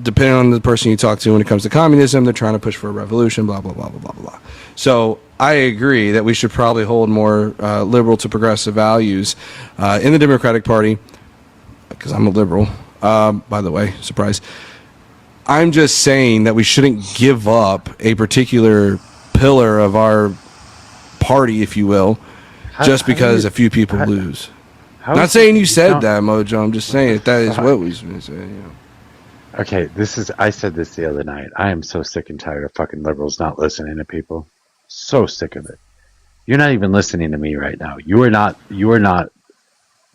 depending on the person you talk to when it comes to communism, they're trying to push for a revolution, blah, blah, blah, blah, blah, blah. So I agree that we should probably hold more liberal to progressive values in the Democratic Party, because I'm a liberal, by the way, surprise. I'm just saying that we shouldn't give up a particular pillar of our party, if you will, just because a few people lose. Not saying you said that, Mojo. I'm just saying that is what we should say. Okay, I said this the other night. I am so sick and tired of fucking liberals not listening to people. So sick of it. You're not even listening to me right now. You are not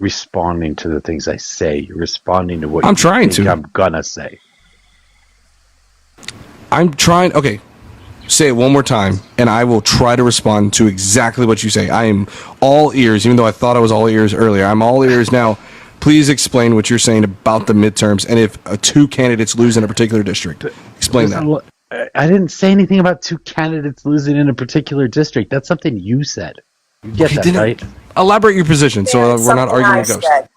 responding to the things I say. You're responding to what I'm gonna say. I'm trying. Okay, say it one more time, and I will try to respond to exactly what you say. I am all ears, even though I thought I was all ears earlier. I'm all ears now. Please explain what you're saying about the midterms, and if two candidates lose in a particular district. Explain that. I didn't say anything about two candidates losing in a particular district. That's something you said. You get that, right? Elaborate your position, so we're not arguing the ghost.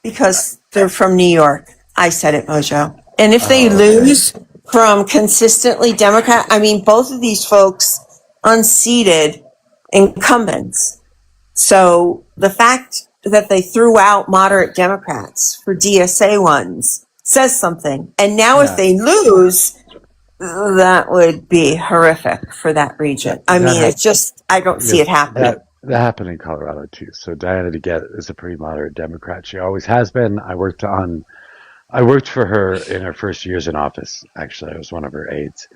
Because they're from New York. I said it, Mojo. And if they lose from consistently Democrat, both of these folks unseated incumbents. So the fact that they threw out moderate Democrats for DSA ones says something. And now if they lose, that would be horrific for that region. I don't see it happening. That happened in Colorado too. So Diana DeGette is a pretty moderate Democrat. She always has been. I worked for her in her first years in office. Actually, I was one of her aides.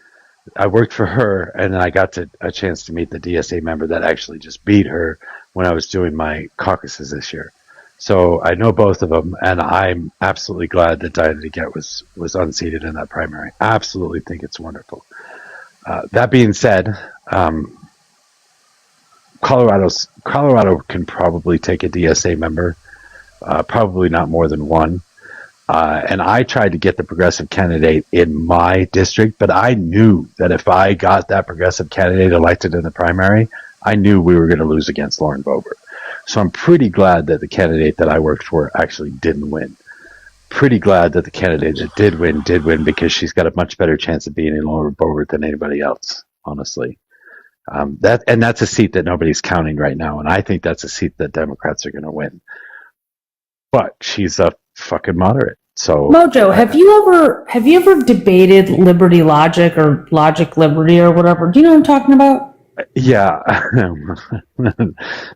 I worked for her, and then I got a chance to meet the DSA member that actually just beat her when I was doing my caucuses this year. So I know both of them, and I'm absolutely glad that Diana DeGette was unseated in that primary. Absolutely think it's wonderful. That being said, Colorado can probably take a DSA member, probably not more than one. And I tried to get the progressive candidate in my district, but I knew that if I got that progressive candidate elected in the primary, I knew we were going to lose against Lauren Boebert. So I'm pretty glad that the candidate that I worked for actually didn't win. Pretty glad that the candidate that did win, because she's got a much better chance of being in Lauren Boebert than anybody else, honestly. That's a seat that nobody's counting right now, and I think that's a seat that Democrats are going to win. But she's a fucking moderate. So Mojo, have you ever debated liberty logic or logic liberty or whatever? Do you know what I'm talking about? Yeah,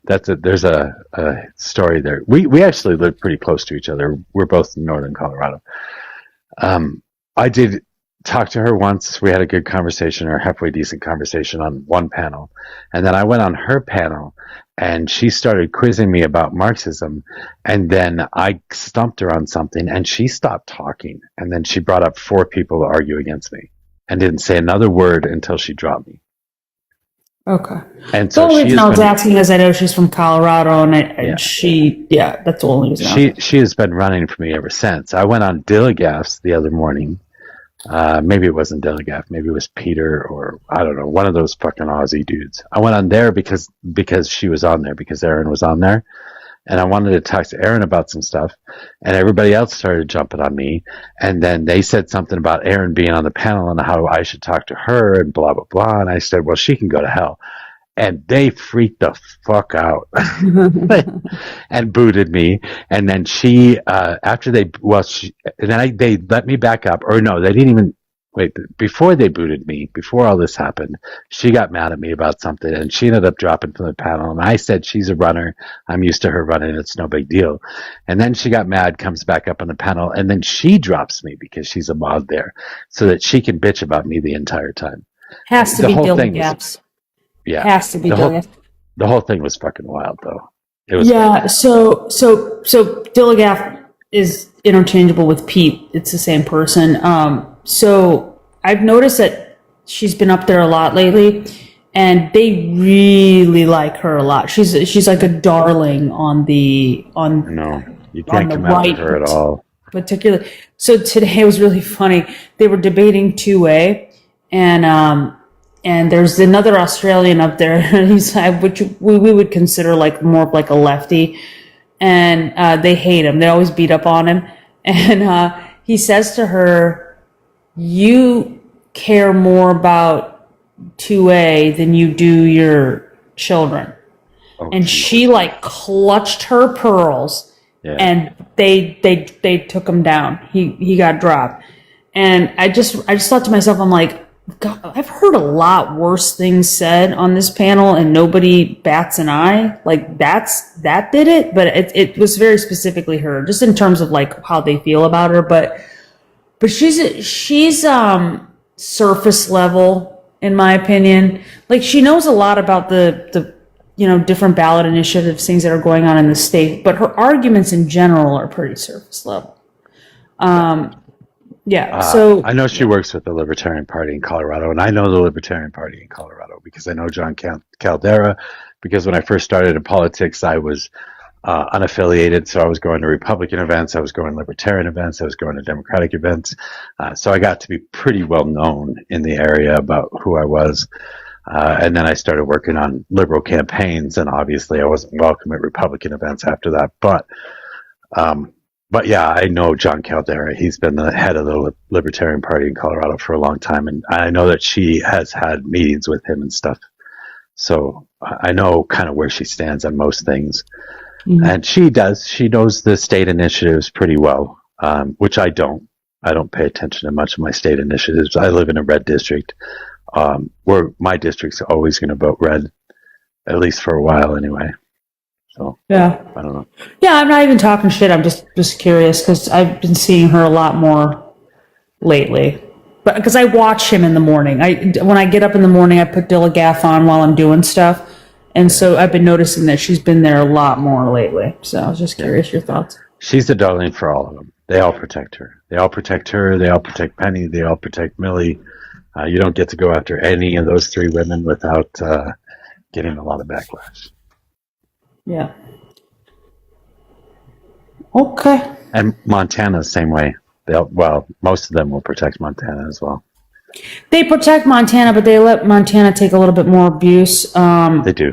there's a story there. We actually live pretty close to each other. We're both in northern Colorado. I did talk to her once. We had a good conversation, or halfway decent conversation, on one panel, and then I went on her panel, and she started quizzing me about Marxism, and then I stumped her on something, and she stopped talking, and then she brought up 4 people to argue against me, and didn't say another word until she dropped me. Okay. And The so only she reason has I was been, asking is I know she's from Colorado, and that's the only reason. she has been running for me ever since. I went on Dilligaff's the other morning. Maybe it wasn't Dilligaff, maybe it was Peter, or I don't know, one of those fucking Aussie dudes. I went on there because she was on there, because Aaron was on there, and I wanted to talk to Aaron about some stuff, and everybody else started jumping on me, and then they said something about Aaron being on the panel and how I should talk to her and blah blah blah, and I said, well, she can go to hell. And they freaked the fuck out and booted me. And then they let me back up, or no, they didn't even wait. Before they booted me, before all this happened, she got mad at me about something, and she ended up dropping from the panel. And I said, she's a runner. I'm used to her running. It's no big deal. And then she got mad, comes back up on the panel, and then she drops me because she's a mod there, so that she can bitch about me the entire time. Has to The be whole Dylan thing was- Gaps. Yeah. Has to be Dylan. The whole thing was fucking wild, though. It was. Yeah. So Dilligaff is interchangeable with Pete. It's the same person. So I've noticed that she's been up there a lot lately, and they really like her a lot. She's like a darling on No, you can't come after her at all. Particularly. So today it was really funny. They were debating 2A, and there's another Australian up there, which we would consider like more of like a lefty, and they hate him. They always beat up on him, and he says to her, "You care more about 2A than you do your children," and she like clutched her pearls, and they took him down. He got dropped, and I just thought to myself, I'm like, God, I've heard a lot worse things said on this panel, and nobody bats an eye. Like that did it, but it was very specifically her, just in terms of like how they feel about her. But she's surface level, in my opinion. Like, she knows a lot about the different ballot initiatives, things that are going on in the state, but her arguments in general are pretty surface level. So I know she works with the Libertarian Party in Colorado, and I know the Libertarian Party in Colorado because I know John Caldera. Because when I first started in politics, I was unaffiliated, so I was going to Republican events, I was going to Libertarian events, I was going to Democratic events. So I got to be pretty well known in the area about who I was. And then I started working on liberal campaigns, and obviously I wasn't welcome at Republican events after that. But yeah, I know John Caldera. He's been the head of the Libertarian Party in Colorado for a long time, and I know that she has had meetings with him and stuff. So I know kind of where she stands on most things. Mm-hmm. And she knows the state initiatives pretty well, which I don't. I don't pay attention to much of my state initiatives. I live in a red district, where my district's always going to vote red, at least for a while anyway. So yeah, I don't know. Yeah, I'm not even talking shit. I'm just curious because I've been seeing her a lot more lately. But because I watch him in the morning, when I get up in the morning, I put Dilligaff on while I'm doing stuff, and so I've been noticing that she's been there a lot more lately. So I was just curious your thoughts. She's the darling for all of them. They all protect her. They all protect her. They all protect Penny. They all protect Millie. You don't get to go after any of those 3 women without getting a lot of backlash. Yeah. Okay. And Montana, same way. Most of them will protect Montana as well. They protect Montana, but they let Montana take a little bit more abuse. They do.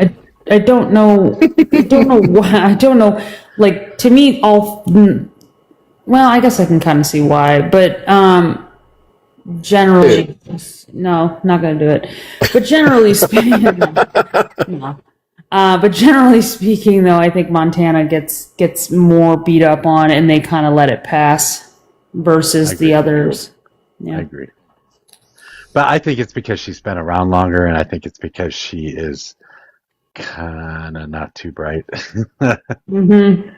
I don't know. I don't know why. I don't know. Like, to me, I guess I can kind of see why. But Generally, no, not going to do it. But generally speaking, no. But generally speaking, though, I think Montana gets more beat up on, and they kind of let it pass versus the others. Yeah. I agree. But I think it's because she's been around longer, and I think it's because she is kind of not too bright. Aaron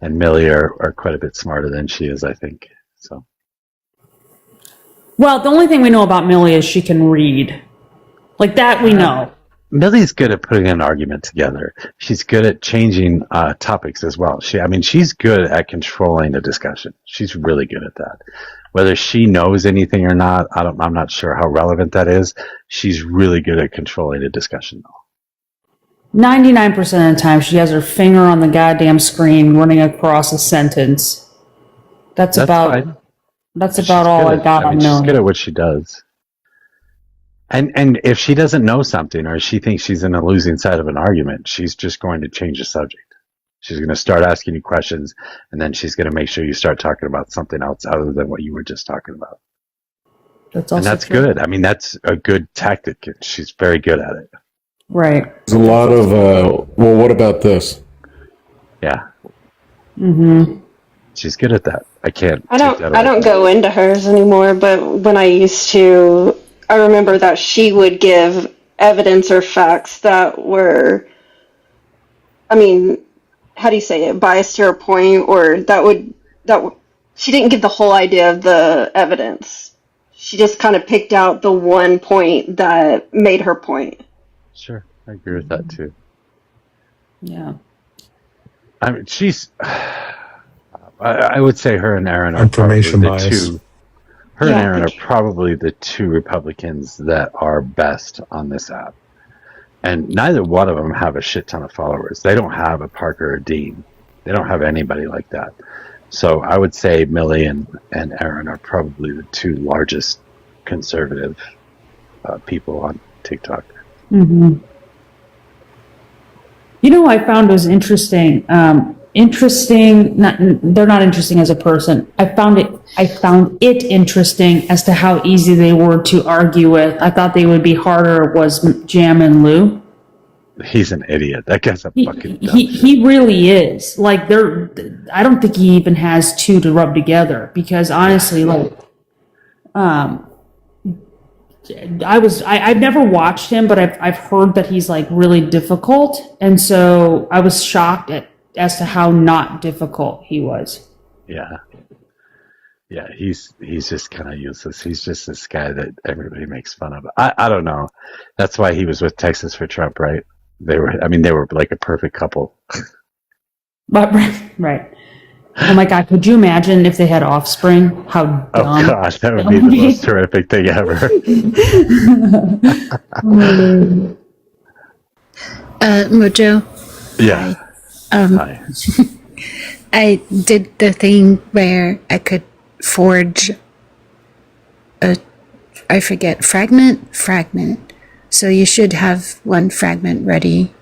and Millie are quite a bit smarter than she is, I think. So. Well, the only thing we know about Millie is she can read. Like that we know. Millie's good at putting an argument together. She's good at changing topics as well. She's good at controlling a discussion. She's really good at that. Whether she knows anything or not, I'm not sure how relevant that is. She's really good at controlling a discussion, though. 99% of the time, she has her finger on the goddamn screen running across a sentence. That's about all I got on Millie. She's good at what she does. And if she doesn't know something, or she thinks she's in a losing side of an argument, she's just going to change the subject. She's going to start asking you questions, and then she's going to make sure you start talking about something else other than what you were just talking about. That's good. That's a good tactic. She's very good at it. Right. There's a lot of, well, what about this? Yeah. Mm-hmm. She's good at that. I don't go into hers anymore, but when I used to, I remember that she would give evidence or facts that were, how do you say it, biased to her point, or she didn't give the whole idea of the evidence. She just kind of picked out the one point that made her point. Sure, I agree with that too. Yeah. I would say her and Aaron are information probably bias. and Aaron are probably the two Republicans that are best on this app. And neither one of them have a shit ton of followers. They don't have a Parker or Dean. They don't have anybody like that. So I would say Millie and Aaron are probably the two largest conservative people on TikTok. Mm-hmm. You know, I found was interesting. They're not interesting as a person. I found it interesting as to how easy they were to argue with. I thought they would be harder. Was Jam and Lou? He's an idiot. That guy's a fucking dumb he really is. Like I don't think he even has two to rub together, because honestly, I've never watched him, but I've heard that he's like really difficult, and so I was shocked as to how not difficult he was. Yeah, he's just kind of useless. He's just this guy that everybody makes fun of. I don't know. That's why he was with Texas for Trump, right? They were like a perfect couple. But right. Oh my God, could you imagine if they had offspring? How dumb. Oh God, that would be the most terrific thing ever. Mojo. Yeah. Hi. I did the thing where I could forge I forget, fragment. So you should have one fragment ready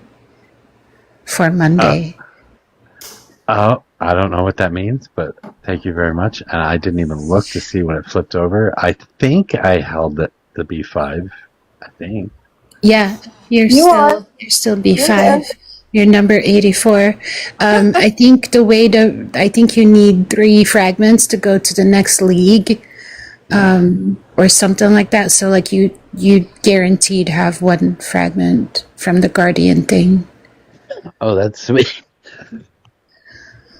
for Monday. I don't know what that means, but thank you very much. And I didn't even look to see when it flipped over. I think I held the B5. I think. Yeah, you're still B5. You're number 84. I think you need 3 fragments to go to the next league, or something like that. So like you guaranteed have 1 fragment from the Guardian thing. Oh, that's sweet.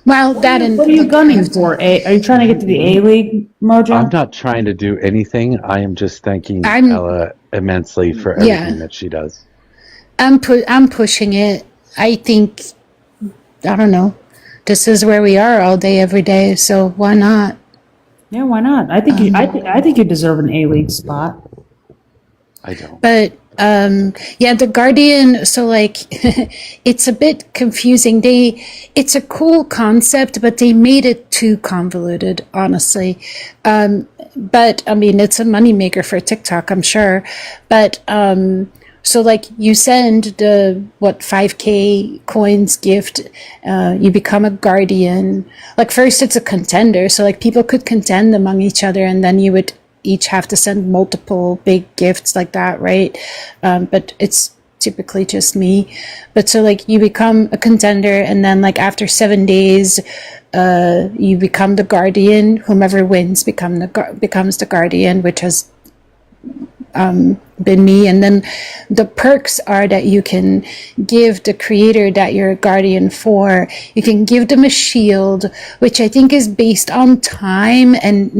Well, what are you gunning for? Are you trying to get to the A League, Mojo? I'm not trying to do anything. I am just thanking Ella immensely for everything that she does. I'm pushing it. I think, I don't know, this is where we are all day, every day. So why not? Yeah, why not? I think you deserve an A League spot. I don't. But the Guardian. So like, it's a bit confusing. It's a cool concept, but they made it too convoluted, honestly. But I mean, it's a moneymaker for TikTok, I'm sure. But So like you send the 5K coins gift, you become a guardian. Like first it's a contender, so like people could contend among each other, and then you would each have to send multiple big gifts like that, right? But it's typically just me. But so like you become a contender, and then like after 7 days, you become the guardian. Whomever wins becomes the guardian, which has been me. And then the perks are that you can give the creator that you're a guardian for, you can give them a shield, which I think is based on time and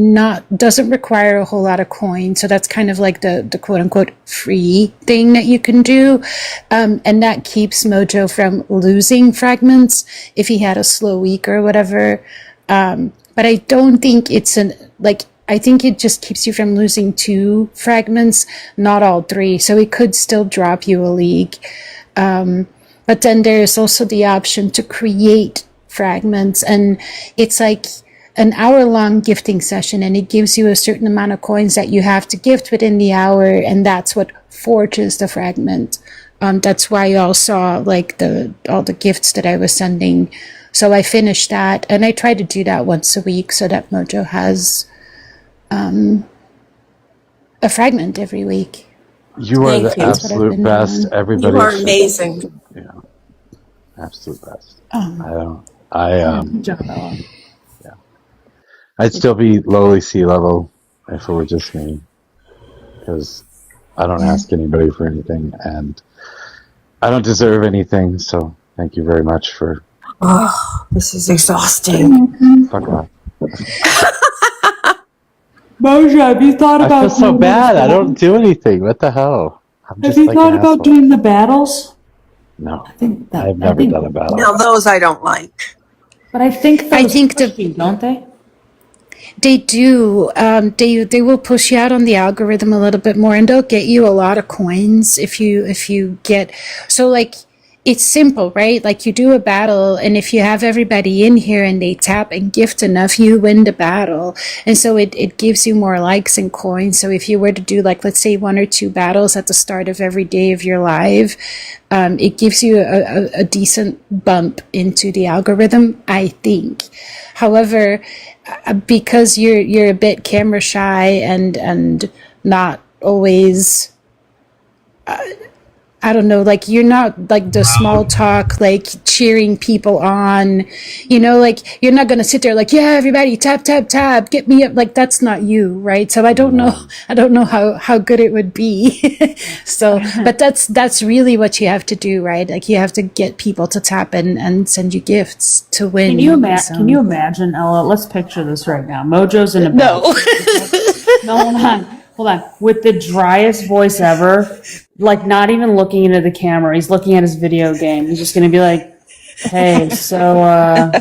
doesn't require a whole lot of coins. So that's kind of like the quote unquote free thing that you can do. And that keeps Mojo from losing fragments if he had a slow week or whatever. But I don't think it's I think it just keeps you from losing 2 fragments, not all 3. So it could still drop you a league. But then there's also the option to create fragments. And it's like an hour-long gifting session, and it gives you a certain amount of coins that you have to gift within the hour. And that's what forges the fragment. That's why y'all saw like all the gifts that I was sending. So I finished that, and I try to do that once a week so that Mojo has a fragment every week. You are the absolute best. Everybody. You are amazing. Yeah, absolute best. Good job, Ella. Yeah. I'd still be lowly sea level if it were just me, because I don't ask anybody for anything, and I don't deserve anything. So thank you very much for. Oh, this is exhausting. Fuck off. Mojo, have you thought about? I feel so bad. I don't do anything. What the hell? Have you thought about doing the battles? No, I've never done a battle. No, those I don't like. But I think don't they? They do. They will push you out on the algorithm a little bit more, and they'll get you a lot of coins if you get. So like, it's simple, right? Like you do a battle, and if you have everybody in here and they tap and gift enough, you win the battle. And so it gives you more likes and coins. So if you were to do like, let's say 1 or 2 battles at the start of every day of your live, it gives you a decent bump into the algorithm, I think. However, because you're a bit camera shy and not always, I don't know, like you're not like the small talk, like cheering people on, like you're not going to sit there like, yeah, everybody tap, tap, tap, get me up. Like that's not you. Right. So I don't know how good it would be. So, but that's really what you have to do, right? Like you have to get people to tap and send you gifts to win. Can you imagine, Ella? Let's picture this right now. Mojo's in a No. No, hold on. With the driest voice ever, like not even looking into the camera. He's looking at his video game. He's just going to be like, hey, so,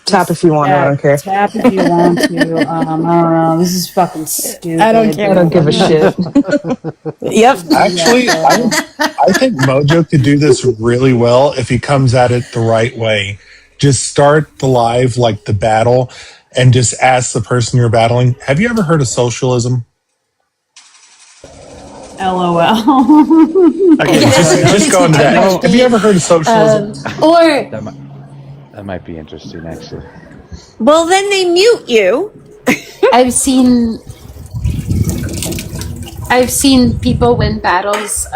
tap if you want. I don't care. Tap if you want to. I don't know. This is fucking stupid. I don't care. I don't give a shit. Yep. Actually, I think Mojo could do this really well if he comes at it the right way. Just start the live like the battle and just ask the person you're battling, have you ever heard of socialism? LOL. Okay, just go into that. Have you ever heard of socialism? That might be interesting, actually. Well, then they mute you. I've seen people win battles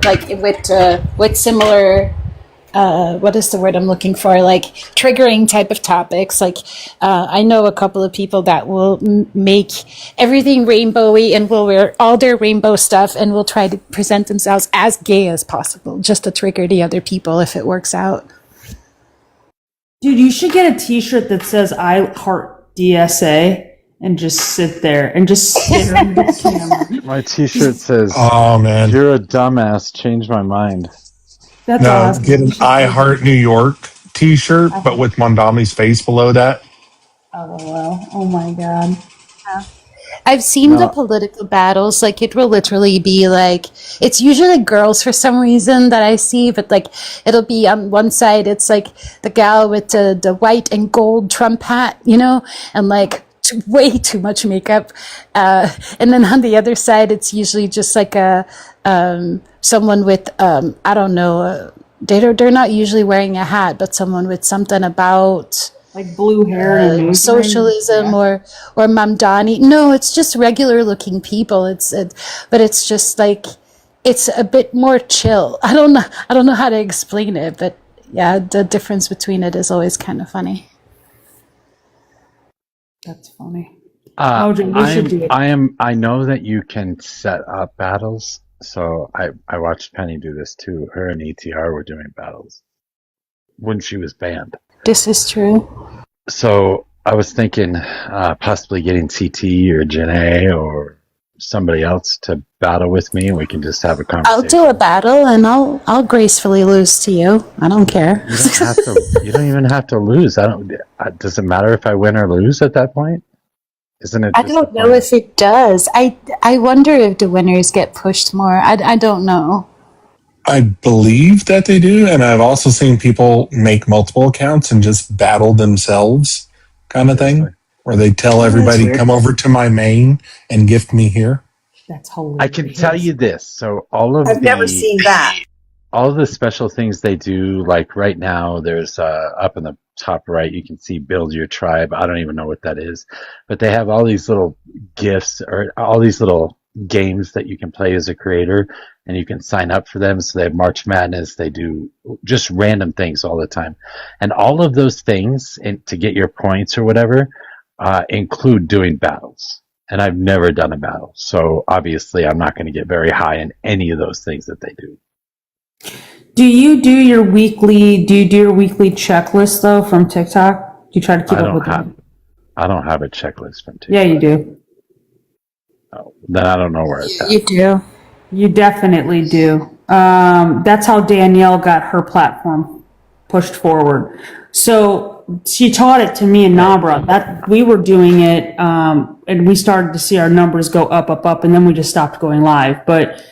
like with similar what is the word I'm looking for, like triggering type of topics. Like I know a couple of people that will make everything rainbowy and will wear all their rainbow stuff and will try to present themselves as gay as possible just to trigger the other people if it works out. Dude, you should get a t-shirt that says I heart DSA and just sit there and just stare at the camera. My t-shirt says, oh man, you're a dumbass, change my mind. That's awesome. Get an I Heart New York t-shirt, but with Mondami's face below that. LOL. Oh my god. I've seen the political battles, like it will literally be like, it's usually girls for some reason that I see, but like it'll be on one side, it's like the gal with the white and gold Trump hat, and like way too much makeup. And then on the other side, it's usually just like someone with, I don't know, they're not usually wearing a hat, but someone with something about like blue hair and a nose socialism or Mamdani. No, it's just regular looking people. But it's just like, it's a bit more chill. I don't know how to explain it, but yeah, the difference between it is always kind of funny. That's funny. Mojo, we should do it. I know that you can set up battles, so I watched Penny do this too. Her and ETR were doing battles when she was banned. This is true. So I was thinking possibly getting CT or Janae or somebody else to battle with me, and we can just have a conversation. I'll do a battle, and I'll gracefully lose to you. I don't care. You don't have to. You don't even have to lose. Does it matter if I win or lose at that point? Isn't it? I don't know if it does. I wonder if the winners get pushed more. I don't know. I believe that they do, and I've also seen people make multiple accounts and just battle themselves, kind of thing, where they tell everybody, "Come over to my main and gift me here." That's hilarious. I can tell you this. So I've never seen that. All of the special things they do, like right now, there's up in the top right, you can see build your tribe. I don't even know what that is, but they have all these little gifts or all these little games that you can play as a creator, and you can sign up for them. So they have March Madness. They do just random things all the time, and all of those things, and to get your points or whatever, include doing battles. And I've never done a battle, so obviously I'm not going to get very high in any of those things that they do. Do you do your weekly checklist though from TikTok? Do you try to keep up with that? I don't have a checklist from TikTok. Yeah, you do. Oh, then I don't know where it's at. You do. You definitely do. That's how Danielle got her platform pushed forward. So she taught it to me and Nabra. That we were doing it, and we started to see our numbers go up, and then we just stopped going live. But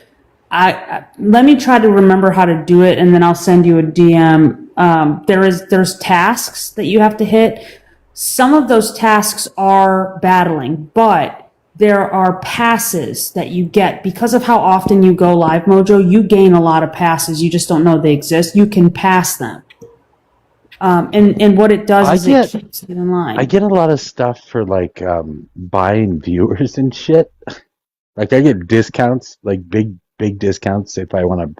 I let me try to remember how to do it, and then I'll send you a DM. There's tasks that you have to hit. Some of those tasks are battling, but there are passes that you get because of how often you go live, Mojo. You gain a lot of passes. You just don't know they exist. You can pass them. And what it does is it keeps it in line. I get a lot of stuff for like buying viewers and shit. Like I get discounts, like big discounts if I want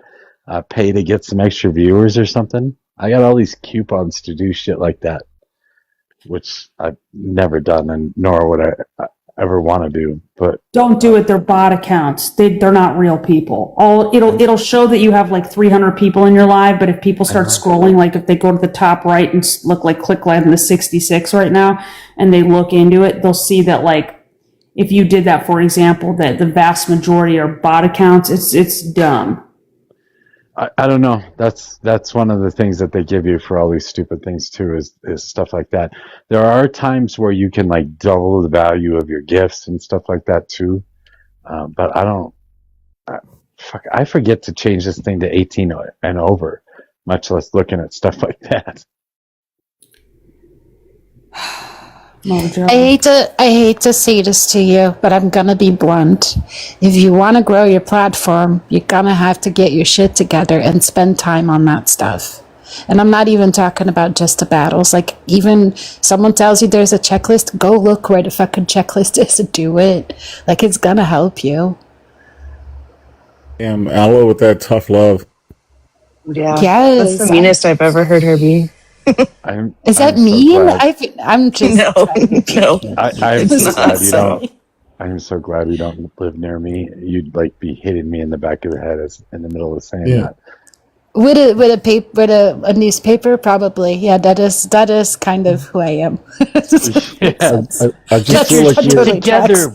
to pay to get some extra viewers or something. I got all these coupons to do shit like that, which I've never done, and nor would I ever want to do. But don't do it. They're bot accounts. They're not real people. It'll show that you have like 300 people in your live, but if people start scrolling, like if they go to the top right and look like click live in the 66 right now, and they look into it, they'll see that like if you did that, for example, that the vast majority are bot accounts. It's dumb. I don't know. That's one of the things that they give you for all these stupid things too, is stuff like that. There are times where you can like double the value of your gifts and stuff like that too. But I don't. I forget to change this thing to 18 and over, much less looking at stuff like that. Mojo. I hate to say this to you, but I'm gonna be blunt. If you want to grow your platform, you're gonna have to get your shit together and spend time on that stuff. And I'm not even talking about just the battles. Like, even someone tells you there's a checklist, go look where the fucking checklist is and do it. Like, it's gonna help you. Damn, Aloe with that tough love. Yeah. Yes. That's the meanest I've ever heard her be. Is that mean? I'm just no. I'm so glad you sorry. don't. I'm so glad you don't live near me. You'd like be hitting me in the back of the head in the middle of saying that. With a newspaper, probably. Yeah, that is kind of who I am. I just feel like you're together.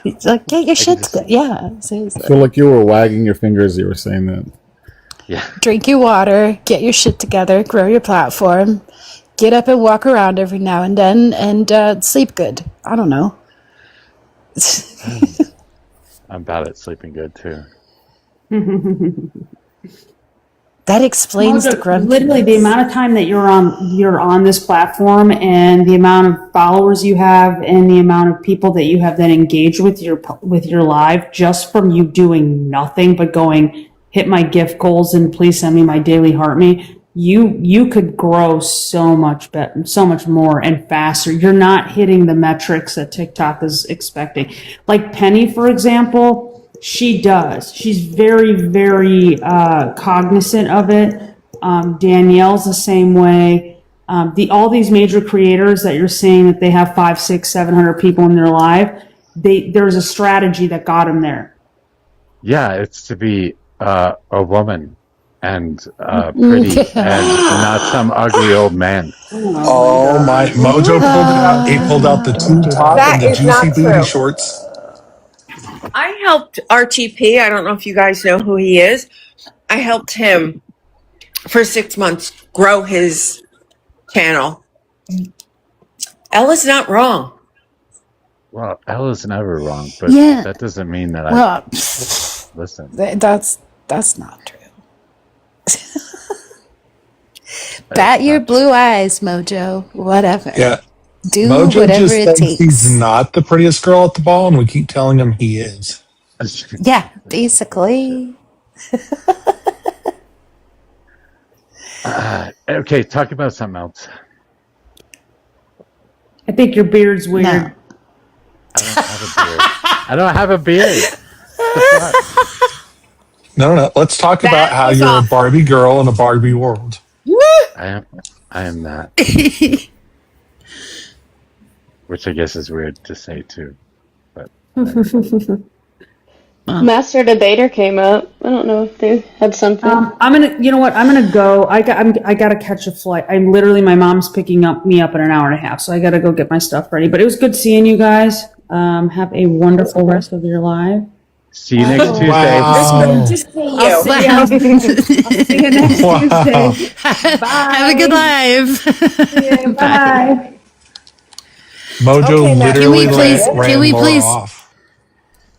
It's like, get your shit together. Yeah, seriously. I feel like you were wagging your fingers as you were saying that. Yeah. Drink your water, get your shit together, grow your platform, get up and walk around every now and then, and sleep good. I don't know. I'm bad at sleeping good too. That explains the grumpiness. Literally, the amount of time that you're on this platform, and the amount of followers you have, and the amount of people that you have that engage with your live, just from you doing nothing but going, hit my gift goals and please send me my daily heart me. You could grow so much better, so much more and faster. You're not hitting the metrics that TikTok is expecting. Like Penny, for example. She does. She's very, very cognizant of it. Danielle's the same way. All these major creators that you're seeing that they have 500, 600, 700 people in their live, there's a strategy that got them there. Yeah, it's to be a woman and pretty and not some ugly old man. Oh my! Mojo pulled it out. He pulled out the tube top That and the is juicy not booty true. shorts. I helped RTP. I don't know if you guys know who he is. I helped him for 6 months grow his channel. Ella's not wrong. Well, Ella's never wrong, but Yeah. that doesn't mean that Well, listen. That's not true. Bat your blue eyes, Mojo. Whatever. Yeah. Do Mojo whatever just it thinks takes. he's not the prettiest girl at the ball, and we keep telling him he is. Yeah, basically. Okay, talk about something else. I think your beard's weird. No. I don't have a beard. No. Let's talk about how you're a Barbie girl in a Barbie world. I am not. Which I guess is weird to say too. But Master Debater came up. I don't know if they had something. You know what? I'm gonna go. I gotta catch a flight. My mom's picking me up in an hour and a half, so I gotta go get my stuff ready. But it was good seeing you guys. Have a wonderful rest of your life. see you next Tuesday. Wow. Just see you. I'll see you next Tuesday. Bye. Have a good live. Bye. Mojo literally ran Can we Laura please? off.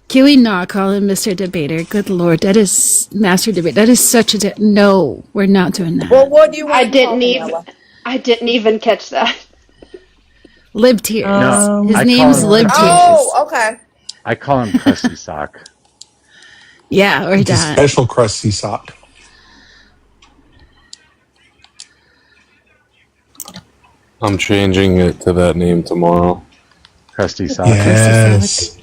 Can we not call him Mr. Debater? Good Lord, that is Master Debater. That is such a no. We're not doing that. Well, what do you want? I didn't even catch that. Lib Tears. No, His I name's call him- Lib Tears. Oh, okay. I call him Crusty Sock. Yeah, or It's a that. special crusty sock. I'm changing it to that name tomorrow. Crusty Sock. Yes.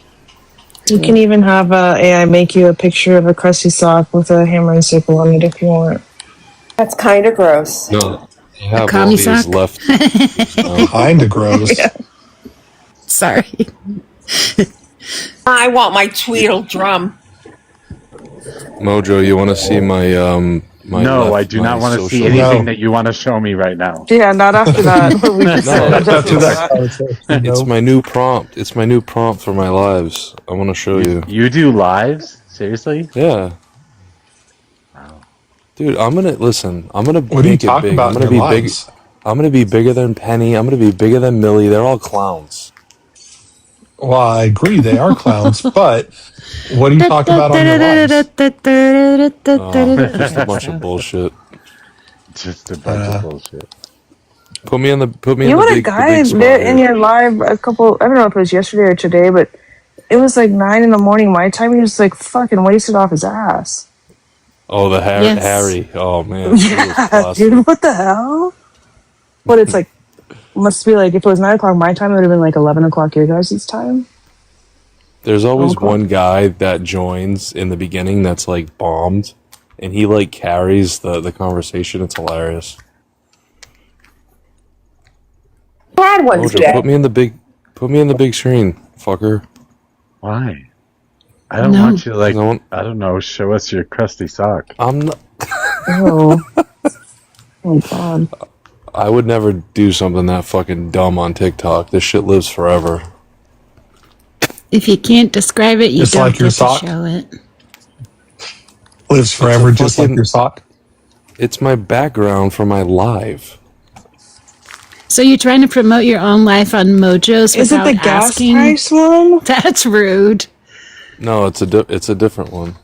You can even have AI make you a picture of a crusty sock with a hammer and sickle on it if you want. That's kind of gross. No, I have all commie these sock? left. Kinda gross. Yeah. Sorry. I want my Tweedledum. Mojo, you want to see my my? No, I do not want to see anything that you want to show me right now. Yeah, not after that. We just said After that. It's my new prompt. It's my new prompt for my lives. I want to show you. You do lives? Seriously? Yeah. Wow. Dude, I'm gonna listen. I'm gonna What do you make it talk big. about I'm gonna in be your big. lives? I'm gonna be bigger than Penny. I'm gonna be bigger than Millie. They're all clowns. Well, I agree they are clowns, but what do you talk about on your lives? Just a bunch of bullshit. Just a bunch of bullshit. Put me in the You the had a big, guy the big spot there in here. your live a couple, I don't know if it was yesterday or today, but it was like 9 a.m. my time. He was like fucking wasted off his ass. Oh, the Yes. Harry. Oh man. He was Yeah, classic. dude, what the hell? But it's like, must be like, if it was 9 o'clock my time, it would have been like 11 o'clock your guys' time. There's always Okay. one guy that joins in the beginning that's like bombed, and he like carries the conversation. It's hilarious. Brad one's Mojo, dead. put me in the big screen, fucker. Why? I don't want you to like, I don't know, show us your crusty sock. I'm not. Oh. Oh, God. I would never do something that fucking dumb on TikTok. This shit lives forever. If you can't describe it, you Just don't like your get to sock? show it. Lives forever, just like your sock. It's my background for my live. So you're trying to promote your own life on Mojo's Is it without the gas asking? price one? That's rude. No, it's a different one.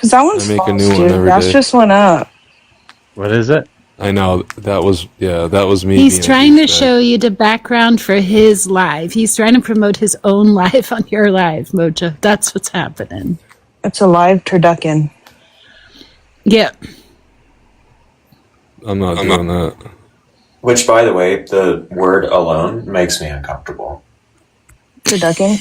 Because that one's I make a false, new one dude. every That's day. just one up. What is it? I know that was me. He's being a trying to douchebag. show you the background for his live. He's trying to promote his own live on your live, Mojo. That's what's happening. It's a live turducken. Yep. I'm not doing that. Which, by the way, the word alone makes me uncomfortable. Turducken?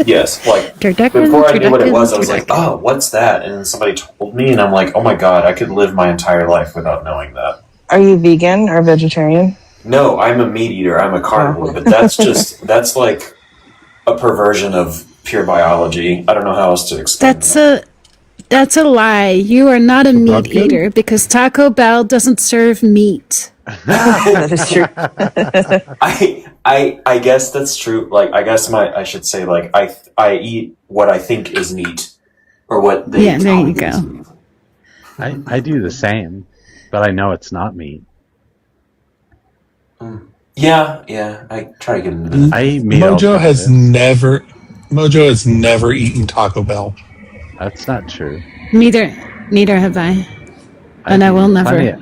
Yes, like Turducken, before I knew what it was, I was turducken. like, "Oh, what's that?" And then somebody told me, and I'm like, "Oh my god, I could live my entire life without knowing that." Are you vegan or vegetarian? No, I'm a meat eater. I'm a carnivore, but that's like a perversion of pure biology. I don't know how else to explain That's a lie. You are not a meat Pumpkin? eater because Taco Bell doesn't serve meat. That is true. I guess that's true. Like, I guess I should say, like, I eat what I think is meat, or what they Yeah, there tell you me go. is meat. I do the same, but I know it's not meat. Yeah, I try to get into that. I eat meat Mojo has alternatives. never eaten Taco Bell. That's not true. Neither have I. And I will never.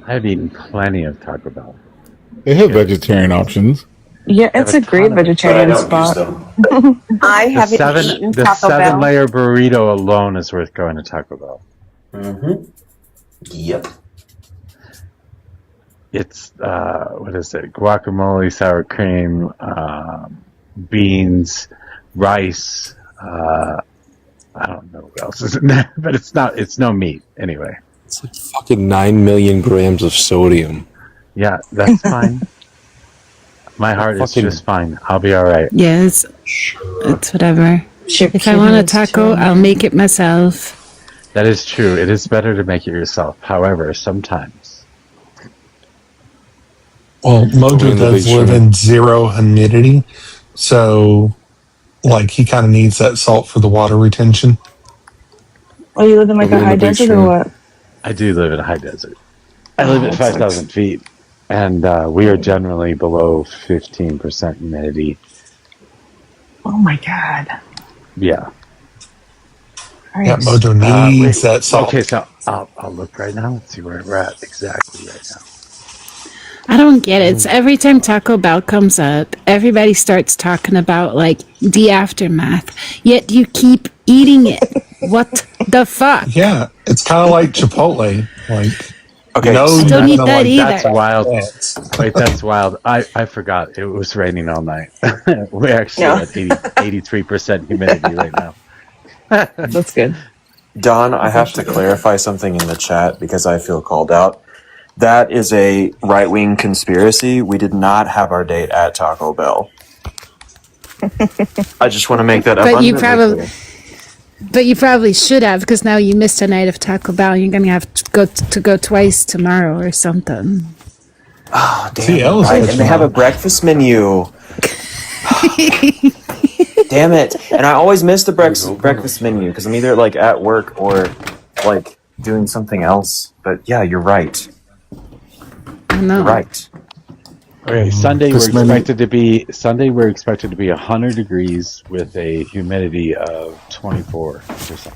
I've eaten plenty of Taco Bell. They have vegetarian options. Yeah, it's a great vegetarian But I don't use spot. I The haven't eaten the Taco Bell. 7-layer burrito alone is worth going to Taco Bell. Mm-hmm. Yep. It's what is it? Guacamole, sour cream, beans, rice. I don't know what else is in there, but it's no meat anyway. It's like fucking 9 million grams of sodium. Yeah, that's fine. My heart is Fucking- just fine. I'll be all right. Yes, it's whatever. If I want a taco, I'll make it myself. That is true. It is better to make it yourself. However, sometimes. Well, Mojo Doing the does big live shrimp. in zero humidity, so like he kind of needs that salt for the water retention. Oh, you live in like a Doing the high big desert or shrimp. what? I do live in a high desert. I live at that sucks. 5,000 feet, and we are generally below 15% humidity. Oh my god. Yeah. Yeah, Mojo needs that salt. Okay, so I'll look right now and see where we're at exactly right now. I don't get it. It's every time Taco Bell comes up, everybody starts talking about like the aftermath. Yet you keep eating it. What the fuck? Yeah, it's kind of like Chipotle. Like, Okay, you know, I you're don't not eat gonna that like either. That's wild. that. Wait, that's wild. I forgot. It was raining all night. We're actually Yeah. at 83% humidity right now. That's good. Don, I have to clarify something in the chat because I feel called out. That is a right-wing conspiracy. We did not have our date at Taco Bell. I just want to make that But you abundantly probably, clear. but you probably should have because now you missed a night of Taco Bell. You're gonna have to go twice tomorrow or something. Oh, damn. See, that was Right, much and they have a fun. breakfast menu. Damn it. And I always miss the breakfast menu because I'm either like at work or like doing something else. But yeah, you're right. I know. You're right. Okay, Sunday This we're many- expected to be 100 degrees with a humidity of 24%.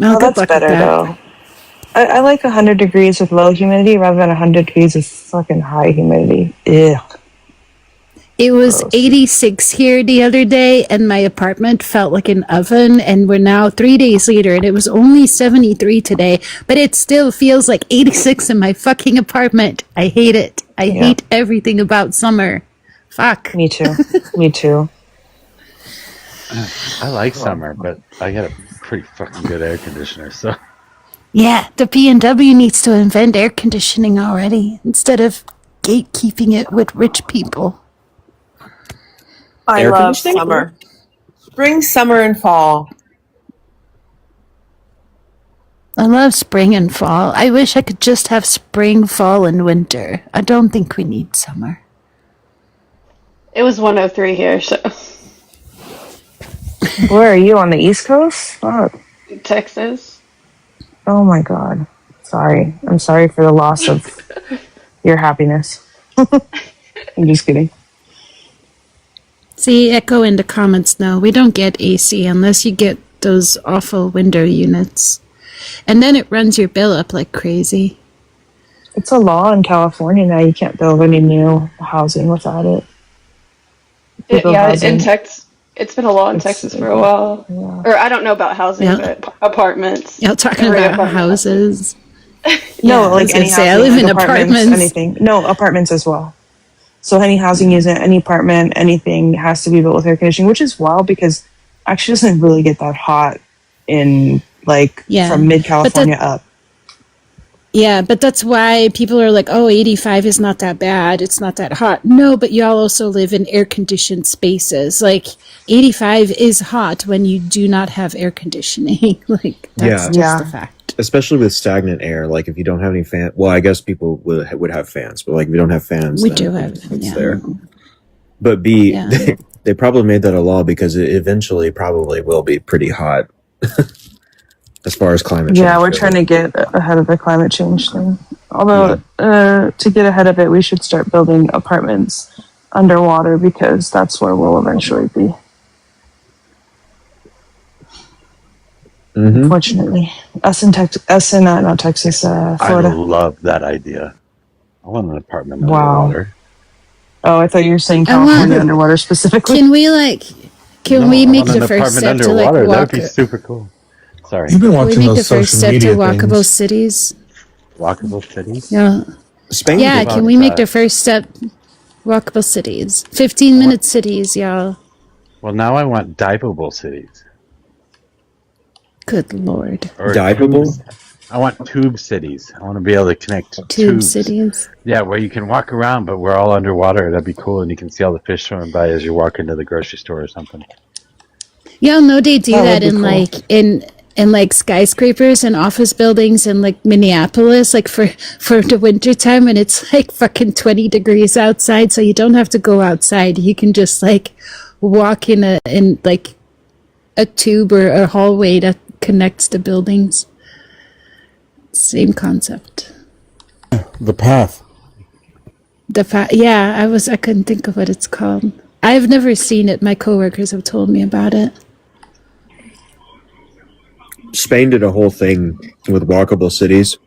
Oh, good that's luck better with that. though. I like 100 degrees with low humidity rather than 100 degrees with fucking high humidity. Ew. It was Gross. 86 here the other day, and my apartment felt like an oven. And we're now 3 days later, and it was only 73 today, but it still feels like 86 in my fucking apartment. I hate it. I hate everything about summer. Fuck. Me too. Me too. I like summer, but I got a pretty fucking good air conditioner, so Yeah, the P&W needs to invent air conditioning already instead of gatekeeping it with rich people. I Air love conditioning? summer. Spring, summer, and fall. I love spring and fall. I wish I could just have spring, fall, and winter. I don't think we need summer. It was 103 here, so Where are you, on the East Coast? Fuck. Texas. Oh my god. Sorry. I'm sorry for the loss of your happiness. I'm just kidding. See, Echo in the comments, no, we don't get AC unless you get those awful window units. And then it runs your bill up like crazy. It's a law in California now. You can't build any new housing without it. In Texas, it's been a law in Texas for a while. Yeah. Or I don't know about housing, but apartments. Y'all talking about houses? No, like any housing. I live in apartments. Anything. No, apartments as well. So any housing unit, any apartment, anything has to be built with air conditioning, which is wild because actually doesn't really get that hot in from mid California up. Yeah, but that's why people are like, oh, 85 is not that bad. It's not that hot. No, but y'all also live in air-conditioned spaces. Like, 85 is hot when you do not have air conditioning. That's just a fact. Especially with stagnant air. Like, if you don't have any fan... Well, I guess people would have fans. But, if you don't have fans, we do have, it's there. But they probably made that a law because it eventually probably will be pretty hot. As far as climate change. Yeah, we're trying to get ahead of the climate change thing. Although, to get ahead of it, we should start building apartments underwater because that's where we'll eventually be. Mm-hmm. Fortunately. Us in not Texas, Florida. I love that idea. I want an apartment underwater. Oh, I thought you were saying California underwater specifically. Can we make the first step to underwater? That'd be super cool. Sorry. You've been watching Can we make those the first social step to media walkable things. cities? Walkable cities? Yeah. Spain. Yeah, can we make the first step walkable cities? 15-minute cities, y'all. Well, now I want diveable cities. Good Lord. Or diveable? I want tube cities. I want to be able to connect tube tubes. cities. Yeah, where you can walk around, but we're all underwater. That'd be cool, and you can see all the fish swimming by as you walk into the grocery store or something. Y'all know they do that in cool. in skyscrapers and office buildings in Minneapolis, for the winter time when it's fucking 20 degrees outside, so you don't have to go outside. You can just walk in a tube or a hallway that connects the buildings. Same concept. The path. Yeah, I couldn't think of what it's called. I've never seen it. My coworkers have told me about it. Spain did a whole thing with walkable cities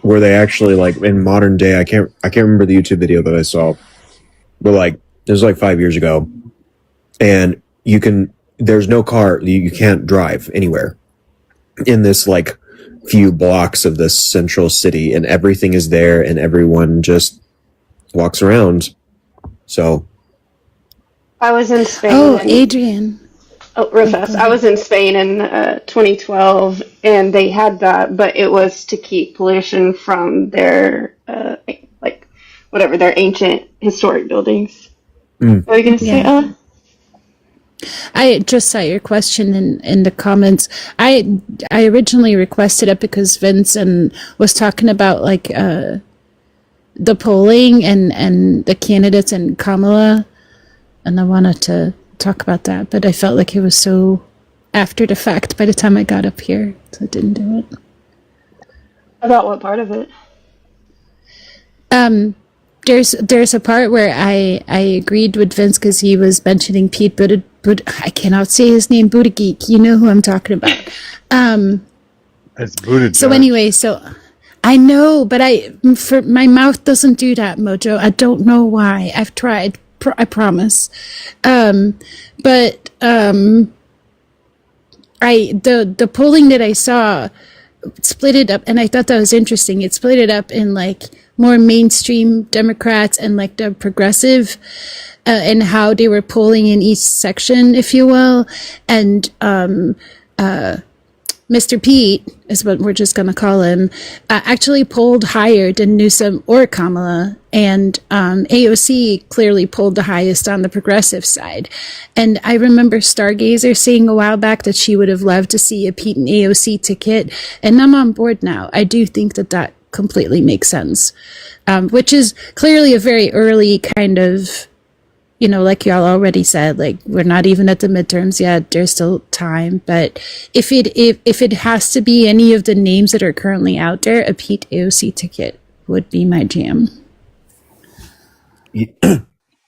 where they actually in modern day, I can't remember the YouTube video that I saw, but it was 5 years ago, and there's no car, you can't drive anywhere in this few blocks of this central city, and everything is there and everyone just walks around. So I was in Spain. Oh, Adrian. Oh, real fast. I was in Spain in 2012, and they had that, but it was to keep pollution from their, their ancient historic buildings. What are you going to say, Ella? I just saw your question in the comments. I originally requested it because Vincent was talking about the polling and the candidates and Kamala, and I wanted to talk about that, but I felt like it was so after the fact by the time I got up here, so I didn't do it. About what part of it? There's a part where I agreed with Vince because he was mentioning Pete I cannot say his name, Buttigieg. You know who I'm talking about. It's Buttigieg. So anyway, I know, but my mouth doesn't do that, Mojo. I don't know why. I've tried. I promise. The polling that I saw split it up, and I thought that was interesting. It split it up in more mainstream Democrats and the progressive, and how they were polling in each section, if you will. And Mr. Pete is what we're just going to call him, actually polled higher than Newsom or Kamala, and AOC clearly polled the highest on the progressive side. And I remember Stargazer saying a while back that she would have loved to see a Pete and AOC ticket, and I'm on board now. I do think that completely makes sense, which is clearly a very early kind of, like y'all already said, we're not even at the midterms yet. There's still time. But if it has to be any of the names that are currently out there, a Pete AOC ticket would be my jam.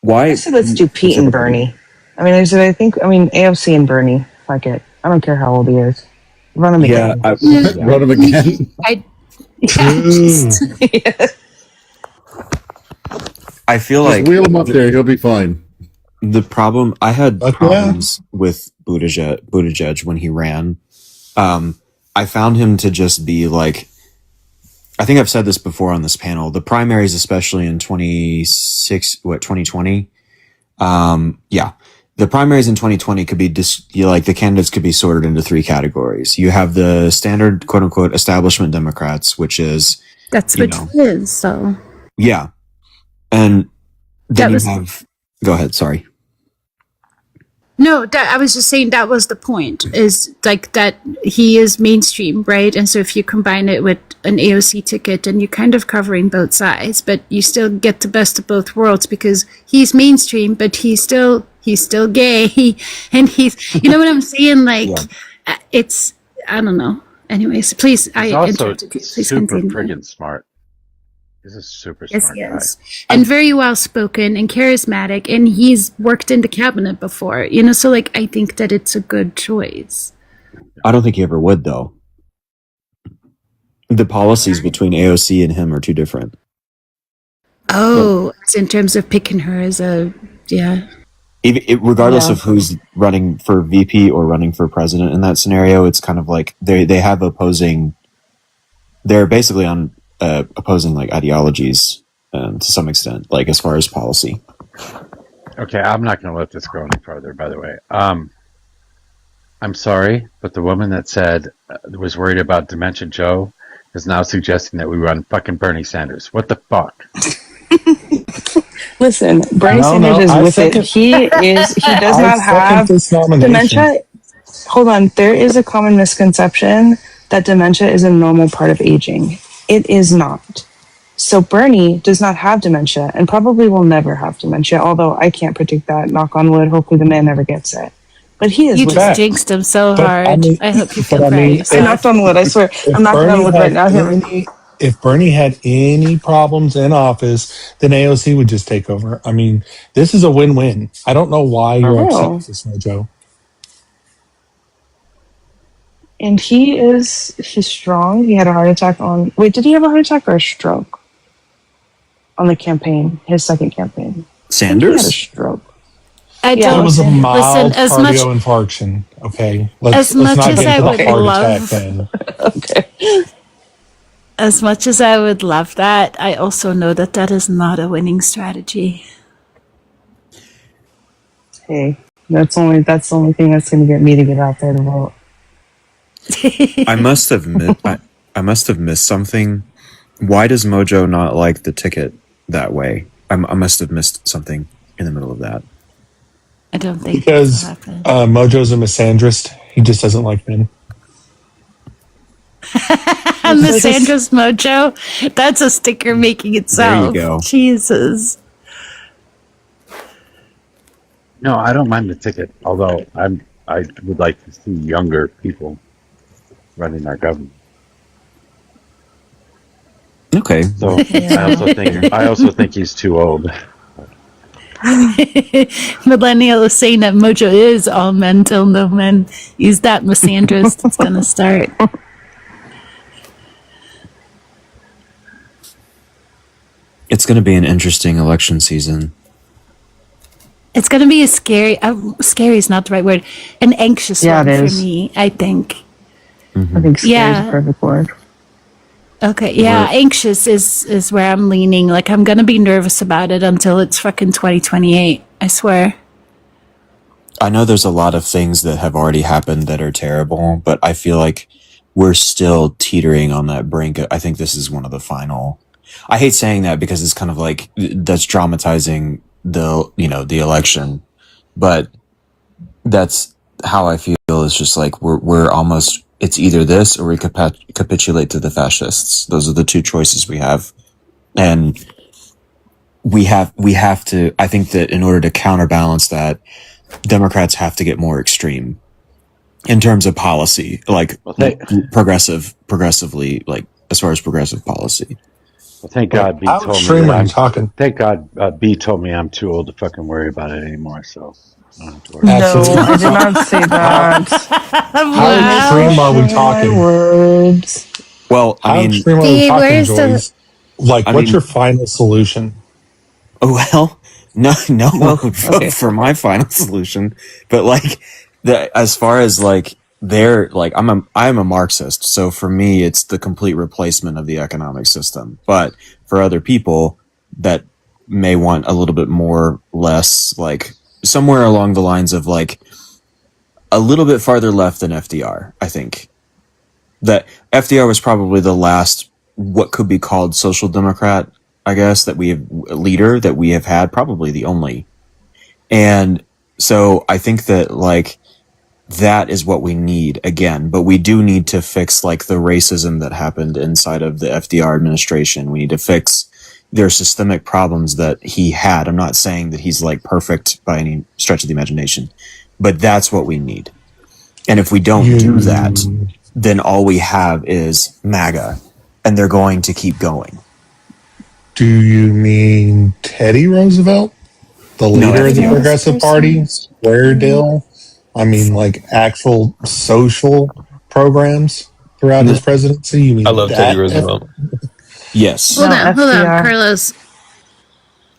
Why? I said let's do Pete and Bernie. I mean, AOC and Bernie. Fuck it. I don't care how old he is. Run him again. Run him again. I feel Just like wheel him up there. He'll be fine. the problem I had problems with Buttigieg when he ran. I found him to just be like, I think I've said this before on this panel, the primaries, especially in 2020. The primaries in 2020 could be like the candidates could be sorted into three categories. You have the standard quote unquote establishment Democrats, which is That's what it is. So yeah. And then you have, go ahead. Sorry. no, I was just saying that was the point. Is like that he is mainstream, right? And so if you combine it with an AOC ticket, then you're kind of covering both sides, but you still get the best of both worlds because he's mainstream, but he's still gay, and he's, you know what I'm saying? Like, it's, I don't know. Anyways, please, He's I also interrupted you. Please super continue. friggin' smart. He's a super Yes, smart yes. guy. And very well spoken and charismatic, and he's worked in the cabinet before, you know, so like I think that it's a good choice. I don't think he ever would, though. The policies between AOC and him are too different. Oh, so in terms of picking her as a, Regardless of who's running for VP or running for president in that scenario, it's kind of like they have opposing. They're basically on opposing like ideologies to some extent, like as far as policy. Okay, I'm not going to let this go any further. By the way, I'm sorry, but the woman that said was worried about Dementia Joe is now suggesting that we run fucking Bernie Sanders. What the fuck? Listen, Bernie Sanders is with it. He does not have dementia. Hold on. There is a common misconception that dementia is a normal part of aging. It is not. So Bernie does not have dementia and probably will never have dementia, although I can't predict that. Knock on wood. Hopefully the man never gets it. But he is. You just jinxed him so hard. I hope you feel great. I knocked on wood. I swear. I'm knocking on wood right now. If Bernie had any problems in office, then AOC would just take over. I mean, this is a win-win. I don't know why you're upset with this, Mojo. And he's strong. He had a heart attack on. Wait, did he have a heart attack or a stroke on the campaign? His second campaign. Sanders? He had a stroke. It was a mild cardio infarction. Okay, let's not get into the heart attack then. Okay. As much as I would love that, I also know that that is not a winning strategy. Hey, that's the only thing that's going to get me to get out there to vote. I must have missed something. Why does Mojo not like the ticket that way? I must have missed something in the middle of that. I don't think because Mojo's a misandrist. He just doesn't like men. Misandrist Mojo. That's a sticker making itself. There you go. Jesus. No, I don't mind the ticket. Although I would like to see younger people running our government. Okay. So I also think he's too old. Millennial is saying that Mojo is all men till no men. He's that misandrist. It's gonna start. It's going to be an interesting election season. It's going to be a scary. Scary is not the right word. An anxious one for me, I think. Mm-hmm. I think scary is the perfect word. Okay, yeah, anxious is where I'm leaning. Like, I'm going to be nervous about it until it's fucking 2028. I swear. I know there's a lot of things that have already happened that are terrible, but I feel like we're still teetering on that brink. I think this is one of the final. I hate saying that because it's kind of like that's dramatizing the election, but that's how I feel. It's just like we're almost. It's either this or we capitulate to the fascists. Those are the two choices we have, and we have to. I think that in order to counterbalance that, Democrats have to get more extreme in terms of policy, like progressively, like as far as progressive policy. Well, thank God B told me. Thank God B told me I'm too old to fucking worry about it anymore. So Absolutely No, I did not. not say How, that. how extreme are we talking? Words. Well, I How mean, extreme are we Steve, talking, where's the Joyce? Like, I what's your mean, final solution? oh well, no one No, would vote okay. for my final solution. But like, as far as like they're like, I'm a Marxist, so for me, it's the complete replacement of the economic system. But for other people that may want a little bit more, less, like somewhere along the lines of like a little bit farther left than FDR, I think that FDR was probably the last what could be called social democrat, I guess, that we have leader that we have had, probably the only. And so I think that like that is what we need again, but we do need to fix like the racism that happened inside of the FDR administration. We need to fix their systemic problems that he had. I'm not saying that he's like perfect by any stretch of the imagination, but that's what we need. And if we don't do that, then all we have is MAGA, and they're going to keep going. Do you mean Teddy Roosevelt, the leader of the FDR. Progressive Party, Square Deal? I mean, like actual social programs throughout his presidency? You I mean love Teddy that? Roosevelt. Yes. hold No, hold on, FDR. Carlos.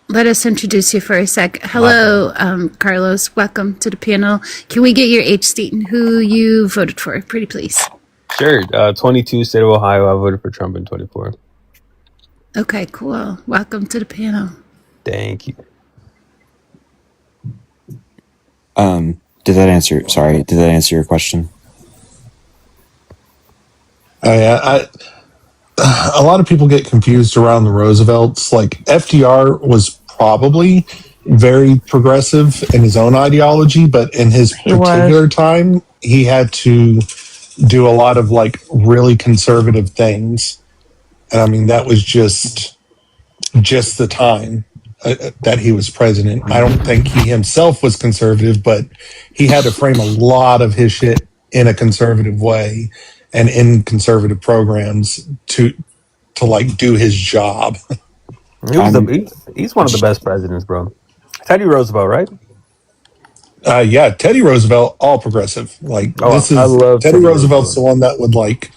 Let us introduce you for a sec. Hello, Carlos. Welcome to the panel. Can we get your age state and who you voted for? Pretty please. Sure. 22, state of Ohio. I voted for Trump in 24. Okay, cool. Welcome to the panel. Thank you. Did that answer? Sorry, did that answer your question? A lot of people get confused around the Roosevelts. Like FDR was probably very progressive in his own ideology, but in his particular time, he had to do a lot of like really conservative things. And I mean, that was just the time that he was president. I don't think he himself was conservative, but he had to frame a lot of his shit in a conservative way and in conservative programs to like do his job. He was he's one of the best presidents, bro. Teddy Roosevelt, right? Yeah, Teddy Roosevelt, all progressive. Like this I is love Teddy Teddy Roosevelt's the Roosevelt. one that would like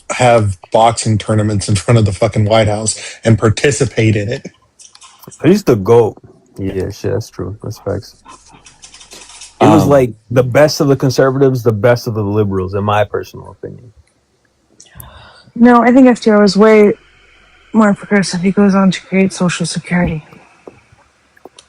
have boxing tournaments in front of the fucking White House and participate in it. He's the GOAT. Yeah, shit, that's true. That's facts. He was like the best of the conservatives, the best of the liberals, in my personal opinion. No, I think FDR was way more progressive. He goes on to create Social Security.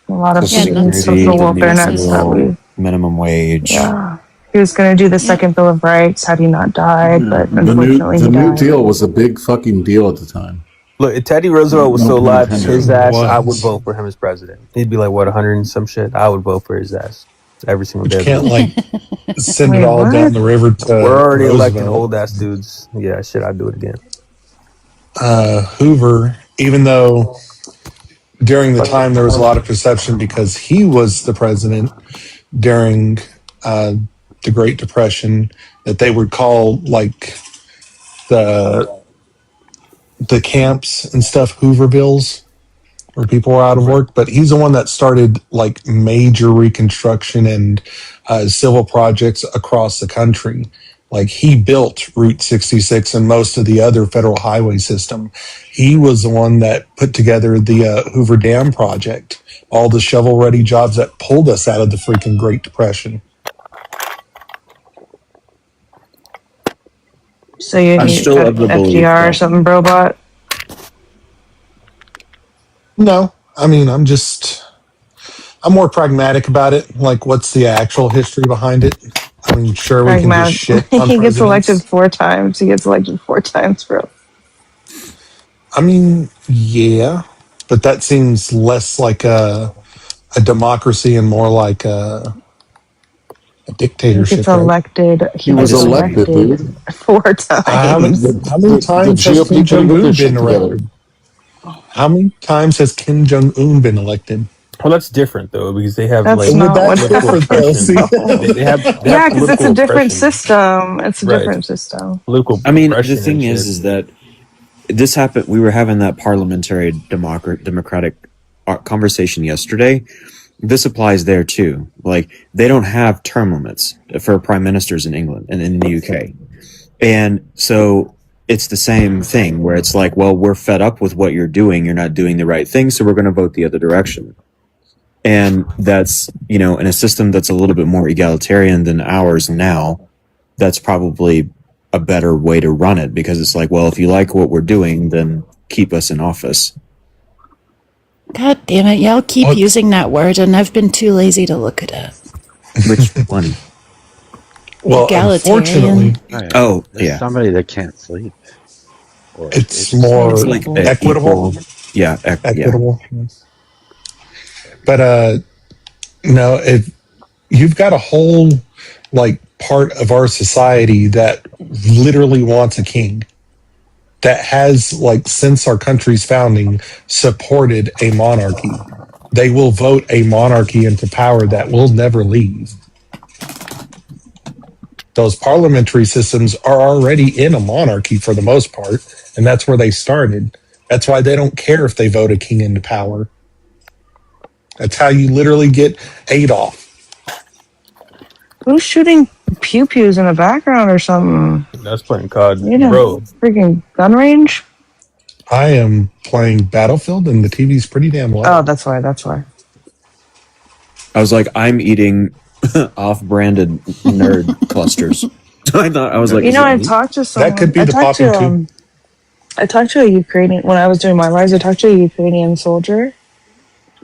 A lot of social welfare nets that we. Minimum wage. Yeah. He was going to do the second Bill of Rights had he not died, but The unfortunately he New died. Deal was a big fucking deal at the time. Look, if Teddy Roosevelt was No still pun alive, intended. his ass, I would vote for him as president. He'd be like, what, 100 and some shit? I would vote for his ass every single day. You can't like send it all down the river to We're already Roosevelt. electing old ass dudes. Yeah, shit, I'd do it again. Hoover, even though during the time there was a lot of perception because he was the president during the Great Depression that they would call like the camps and stuff Hoovervilles where people were out of work, but he's the one that started like major reconstruction and civil projects across the country. Like he built Route 66 and most of the other federal highway system. He was the one that put together the Hoover Dam project, all the shovel-ready jobs that pulled us out of the freaking Great Depression. So you need FDR or something, Brobot? No, I mean, I'm more pragmatic about it. Like, what's the actual history behind it? I mean, sure, we can just shit on He gets elected presidents. 4 times. He gets elected 4 times, bro. I mean, yeah, but that seems less like a democracy and more like a dictatorship. He gets elected. He was elected, dude. 4 times. How many times has GOP Kim couldn't get Jong-un their shit been together. elected? How many times has Kim Jong-un been elected? Well, that's different though because they have That's like not what political happens. oppression. They have Yeah, because it's a political different oppression. system. It's a Right. different system. Political. I mean, the oppression thing and is shit. that this happened. We were having that parliamentary democratic conversation yesterday, this applies there too. Like, they don't have term limits for prime ministers in England and in the UK. And so it's the same thing where it's like, well, we're fed up with what you're doing. You're not doing the right thing, so we're going to vote the other direction. And that's, in a system that's a little bit more egalitarian than ours now, that's probably a better way to run it, because it's like, well, if you like what we're doing, then keep us in office. God damn it, y'all keep using that word, and I've been too lazy to look it up. Which one? Well, unfortunately, There's somebody that can't sleep. Or it's more like equitable. Equitable. Yeah. But no, if you've got a whole part of our society that literally wants a king, that has since our country's founding supported a monarchy. They will vote a monarchy into power that will never leave. Those parliamentary systems are already in a monarchy for the most part, and that's where they started. That's why they don't care if they vote a king into power. That's how you literally get Adolf. Who's shooting pew-pews in the background or something? That's playing COD, bro. Freaking gun range? I am playing Battlefield, and the TV's pretty damn loud. Oh, that's why. I was like, I'm eating off-branded nerd clusters. I was like, I talked to someone. That could be the popping too. I talked to a Ukrainian, when I was doing my lives, I talked to a Ukrainian soldier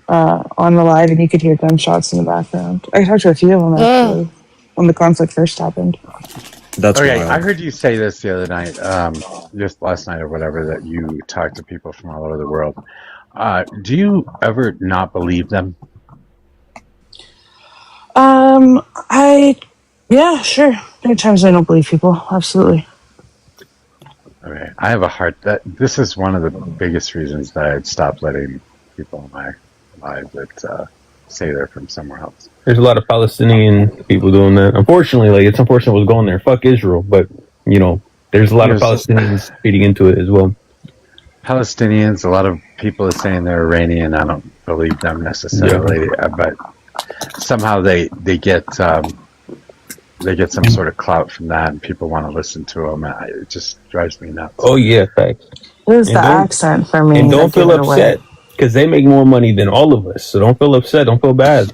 on the live, and you could hear gunshots in the background. I talked to a few of them, actually, when the conflict first happened. That's okay. wild. I heard you say this the other night, just last night or whatever, that you talk to people from all over the world. Do you ever not believe them? Yeah, sure. There are times I don't believe people. Absolutely. Okay. I have a heart this is one of the biggest reasons that I'd stopped letting people in my life that say they're from somewhere else. There's a lot of Palestinian people doing that. Unfortunately, it's unfortunate what's going there. Fuck Israel, but there's a lot of Palestinians feeding into it as well. Palestinians, a lot of people are saying they're Iranian. I don't believe them necessarily, but somehow they get some sort of clout from that, and people want to listen to them. It just drives me nuts. Oh yeah, facts. Who's the accent for me? And don't feel upset, because they make more money than all of us. So don't feel upset. Don't feel bad.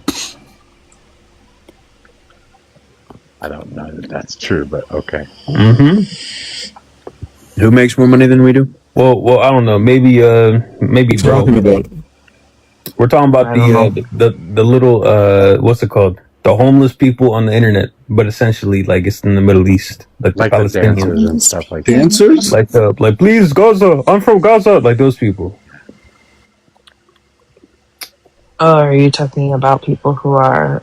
I don't know that that's true, but okay. Who makes more money than we do? Well, I don't know. Maybe talking about. We're talking about the little what's it called? The homeless people on the internet, but essentially it's in the Middle East, like the Palestinians and stuff like that. Dancers? Like please Gaza, I'm from Gaza, like those people. Oh, are you talking about people who are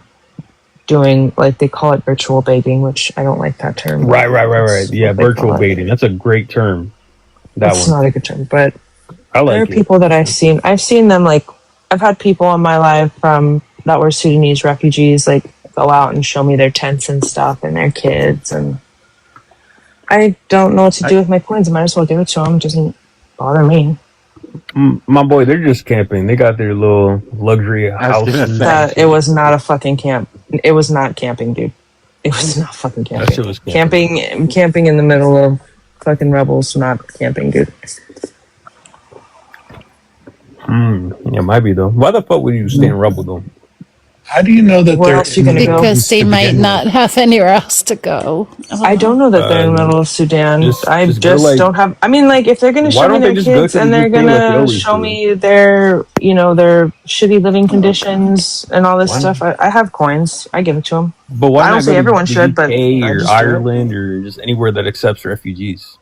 doing, they call it virtual begging, which I don't like that term. Right. Yeah, virtual baiting. That's a great term. That's not a good term, but I like there are it. people that I've seen them, I've had people in my life that were Sudanese refugees, go out and show me their tents and stuff and their kids, and I don't know what to do with my coins. I might as well give it to them. It doesn't bother me. My boy, they're just camping. They got their little luxury houses. It was not a fucking camp. It was not camping, dude. It was not fucking camping. That shit was camping. Camping in the middle of fucking rebels, not camping, dude. Yeah, might be though. Why the fuck would you stay in rebel though? How do you know that Where they're else you gonna go? Because they might not have anywhere else to go. I don't know that they're in the middle of Sudan. I just don't have. I mean, if they're gonna show me their kids and they're gonna show me their, their shitty living conditions and all this stuff, I have coins. I give it to them. But why I don't not say go everyone to should, UK but or Ireland or just anywhere that accepts refugees,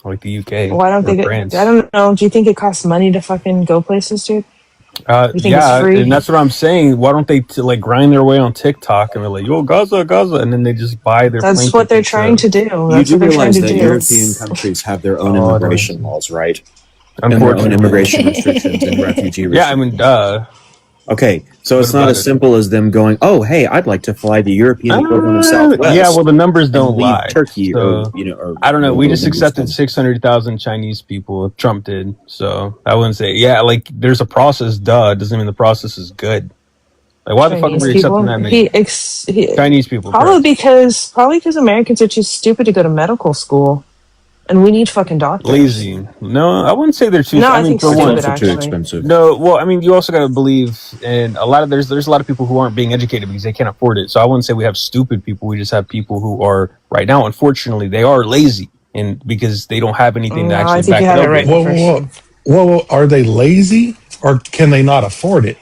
like the UK. Well, I don't think France. I don't know. Do you think it costs money to fucking go places, dude? You think it's free? And that's what I'm saying. Why don't they grind their way on TikTok and they're like, "Yo, Gaza, Gaza," and then they just buy their. That's what they're trying to do. You do realize that European countries have their own immigration laws, right? And their own immigration restrictions and refugee restrictions. Yeah, I mean, duh. Okay, so it's not as simple as them going, "Oh, hey, I'd like to fly the European equivalent of Southwest." Yeah, well, the numbers don't lie. Turkey, so, or I don't know. We just accepted 600,000 Chinese people. Trump did, so I wouldn't say. Yeah, there's a process. Duh, doesn't mean the process is good. Like, why the fuck are Chinese we accepting people. that many? Chinese people, Probably correct. because Americans are too stupid to go to medical school, and we need fucking doctors. Lazy. No, I wouldn't say they're too. No, I I mean, think for It's one, stupid also too actually. expensive. no. Well, I mean, you also got to believe in a lot of there's a lot of people who aren't being educated because they can't afford it. So I wouldn't say we have stupid people. We just have people who are right now. Unfortunately, they are lazy, and because they don't have anything to No, I actually think you back it have it up right with. the first time. Whoa, are they lazy or can they not afford it?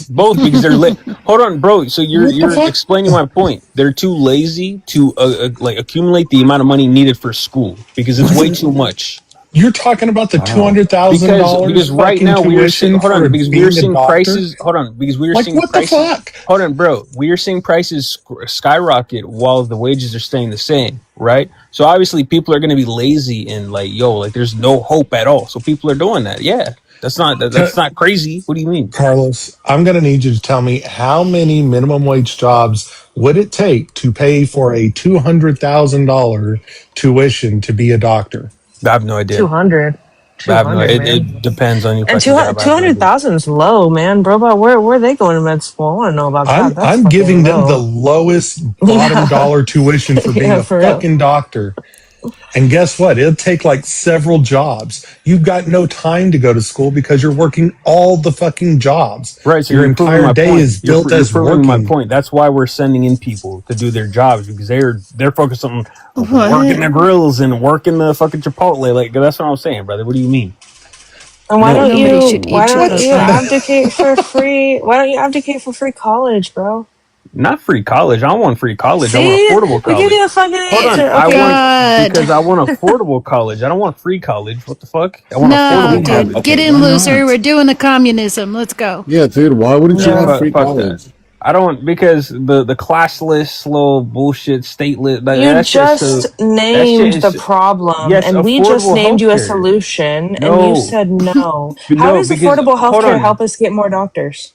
Both because they're hold on, bro. So What the you're fuck? explaining my point. They're too lazy to like accumulate the amount of money needed for school because it's way too much. You're talking about the Wow. $200,000 Because right fucking now we are tuition hold on for because we are being a seeing doctor? prices because we are Like, seeing what the prices fuck? hold on, bro, we are seeing prices skyrocket while the wages are staying the same, right? So obviously people are going to be lazy and like there's no hope at all, so people are doing that. Yeah, that's not crazy. What do you mean? Carlos, I'm going to need you to tell me how many minimum wage jobs would it take to pay for a $200,000 tuition to be a doctor? I have no idea. 200. I have no. 200, man. It depends on your And fucking job. I have no idea. 200,000 is low, man. Bro, but where are they going to med school? I want to know about that. That's I'm fucking giving them the low. lowest bottom Yeah. dollar tuition for being Yeah, a for real. fucking doctor. And guess what? It'll take like several jobs. You've got no time to go to school because you're working all the fucking jobs. Right, so Your you're proving entire my day point. is You're built you're as proving my working. point. That's why we're sending in people to do their jobs because they're focused on working What? the grills and working the fucking Chipotle. Like that's what I'm saying, brother. What do you mean? And No, Nobody should why eat don't you Chipotle. abdicate for free? Why don't you abdicate for free college, bro? Not free college. I don't want free college. I want See? affordable We give college. you the fucking Hold on. answer. I Okay. want God. because I want affordable college. I don't want free college. What the fuck? I want No, affordable we have. dude. college. Get Okay, in, why loser. not? We're doing the communism. Let's go. Yeah, dude, why wouldn't you Yeah, want Yeah. free fuck that. college? I don't because the classless little bullshit stateless You that shit so just that shit named the is problem, yes and we just affordable named you a healthcare. solution, and you No, said no. How no, does because affordable hold healthcare on. help us get more doctors?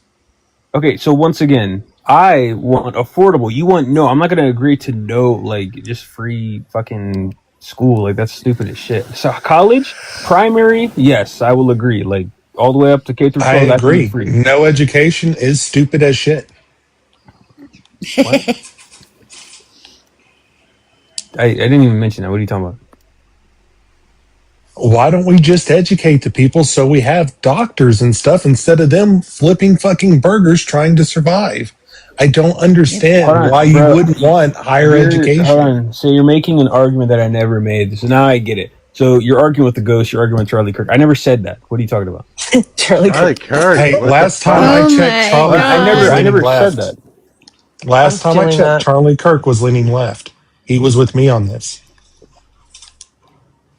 Okay, so once again, I want affordable. You want no? I'm not gonna agree to no like just free fucking school. Like that's stupid as shit. So college, primary, yes, I will agree. Like all the way up to K through I 12, that should be agree. free. No education is stupid as shit. What? I didn't even mention that. What are you talking about? Why don't we just educate the people so we have doctors and stuff instead of them flipping fucking burgers trying to survive? I don't Hold understand why on, you bro. wouldn't want higher Hold education. on. So you're making an argument that I never made. So now I get it. So you're arguing with the ghost. You're arguing with Charlie Kirk. I never said that. What are you talking about? Charlie Charlie Kirk. Hey, What the last time fuck? I Oh checked, my Charlie I Kirk never was I God. leaning never said left. that. I'm Last time I feeling checked, that. Charlie Kirk was leaning left. He was with me on this.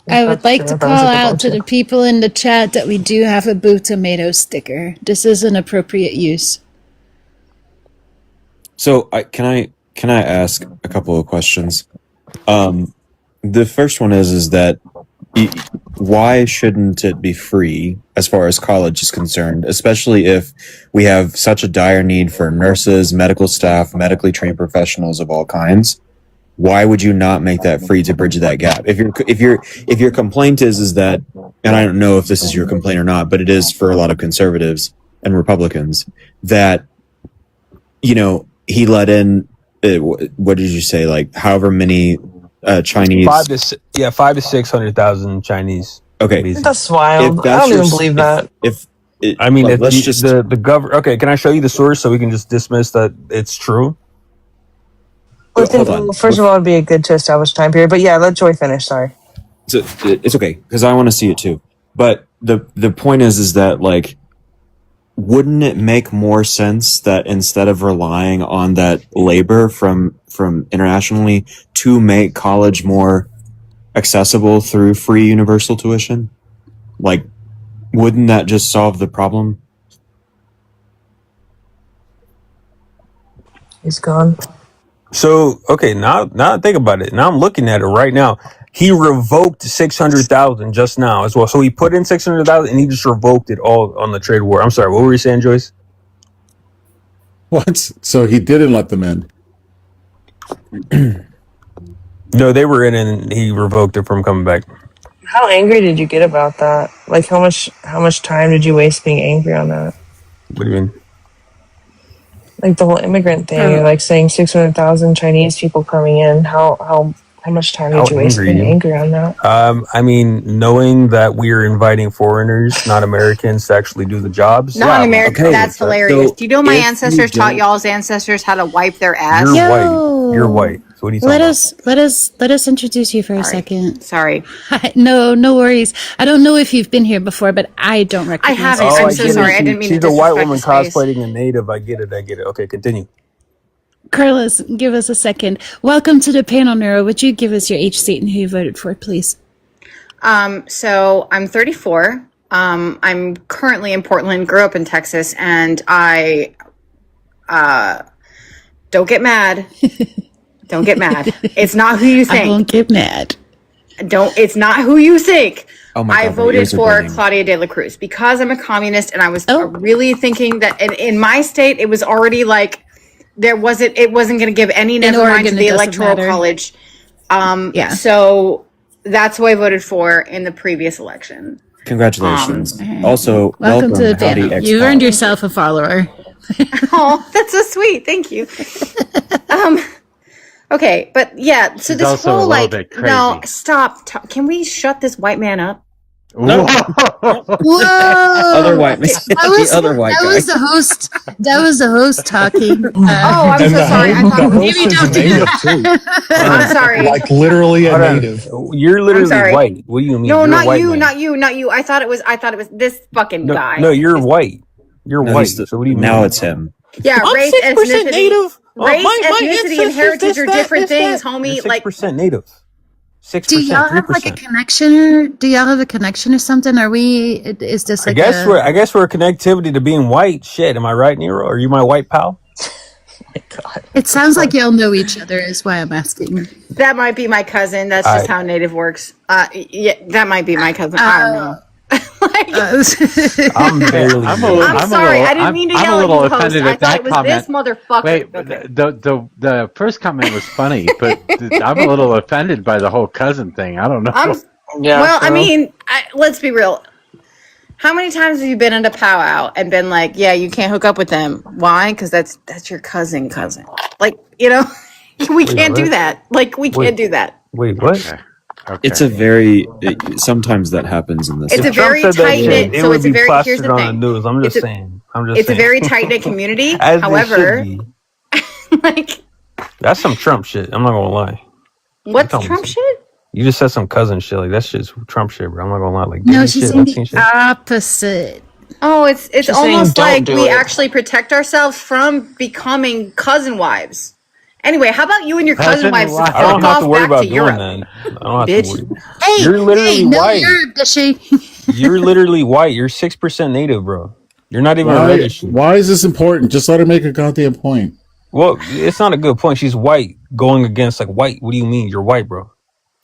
I would That's like true. to I thought it was call a good out one to too. the people in the chat that we do have a Boo Tomato sticker. This is an appropriate use. So, can I ask a couple of questions? The first one is that why shouldn't it be free as far as college is concerned, especially if we have such a dire need for nurses, medical staff, medically trained professionals of all kinds? Why would you not make that free to bridge that gap? If your complaint is that, and I don't know if this is your complaint or not, but it is for a lot of conservatives and Republicans that he let in what did you say, like however many Chinese? 5 to 600,000 Chinese. Okay, Basically. That's if wild. I that's don't your even believe that. if it, I mean, like, if let's just the government. Okay, can I show you the source so we can just dismiss that it's true? hold on. First of all, it'd be good to establish time period. But yeah, let Joy finish. Sorry. So it's okay because I want to see it too. But the point is that, like, wouldn't it make more sense that instead of relying on that labor from internationally to make college more accessible through free universal tuition? Like, wouldn't that just solve the problem? He's gone. So okay, now think about it. Now I'm looking at it right now. He revoked 600,000 just now as well. So he put in 600,000 and he just revoked it all on the trade war. I'm sorry, what were you saying, Joyce? What? So he didn't let them in. No, they were in and he revoked it from coming back. How angry did you get about that? Like, how much time did you waste being angry on that? What do you mean? Like the whole immigrant thing, like saying 600,000 Chinese people coming in. How much time How did you waste angry being you? angry on that? I mean, knowing that we are inviting foreigners, not Americans, to actually do the jobs. Non-American. Okay. That's hilarious. Do you know my ancestors taught y'all's ancestors how to wipe their ass? You're white. You're white. So what are you talking about? Let us introduce you for a second. Sorry. No worries. I don't know if you've been here before, but I don't recognize. I haven't. Oh, I'm I so get sorry. it. I didn't mean She's to a white disrespect woman the space. cosplaying a native. I get it. Okay, continue. Carlos, give us a second. Welcome to the panel, Neuro. Would you give us your age, state, and who you voted for, please? So I'm 34. I'm currently in Portland, grew up in Texas, and I don't get mad. Don't get mad. It's not who you think. I won't get mad. It's not who you think. Oh my I God, my voted ears are for burning. Claudia de la Cruz because I'm a communist, and I was really thinking that in my state it was already like it wasn't going to give any never mind Oregon, to the it doesn't electoral matter. college. So that's who I voted for in the previous election. Congratulations. Also, Welcome to the Howdy panel. X You've earned yourself a follower. Oh, that's so sweet. Thank you. Okay, but yeah, so She's this also a whole little like bit crazy. no, stop. Can we shut this white man up? Whoa! Other white man. The other white guy. was the host. That was the host talking. Oh, I'm so sorry. I thought host is a native too. I'm sorry. Like literally a Hold on. native. You're literally sorry. white. What do you mean? No, You're a not white you, man. not you. I thought it was this fucking guy. No, you're white. You're No, white. he's the- So what do you mean? now it's him. Yeah, I'm race, 6% ethnicity, native. race, My ethnicity, and ancestors, heritage this, are that, different this, things, that. homie. You're Like 6% native. 6%. Do y'all have 3%. like a connection, or do y'all have a connection or something? Are we? Is this like I guess we're a connectivity to being white. Shit, am I right, Nero? Are you my white pal? It sounds like y'all know each other. Is why I'm asking. that might be my cousin. That's just how native works. Yeah, that might be my cousin. I don't know. I'm barely. I'm sorry. I didn't mean to yell at you, host. offended I at thought that it was comment. this motherfucker. Wait, Okay. the first comment was funny, but I'm a little offended by the whole cousin thing. I don't know. Well, I mean, let's be real. How many times have you been at a powwow and been like, "Yeah, you can't hook up with them"? Why? Because that's your cousin. Like, we can't do that. Like, we can't do that. Wait, what? Okay. It's a very. Sometimes that happens in this. It's a very tight knit. It So would it's a be very. Here's plastered the on thing. the news. I'm just saying. It's a very tight knit community. As However, they should be. That's some Trump shit. I'm not gonna lie. What's Trump shit? You just said some cousin shit. Like that's just Trump shit, bro. I'm not gonna lie. Like No, dating she's shit, saying vaccine the shit. opposite. Oh, it's She's almost saying, like "Don't we do it." actually protect ourselves from becoming cousin wives. Anyway, how about you and your cousin wives wives. fuck I don't have off to worry back about to doing Europe? that. I don't have Bitch. to worry. Hey, You're literally no, white. you're Bishy. You're literally white. You're 6% native, bro. You're not even registered. Why is this important? Just let her make a goddamn point. Well, it's not a good point. She's white going against like white. What do you mean? You're white, bro.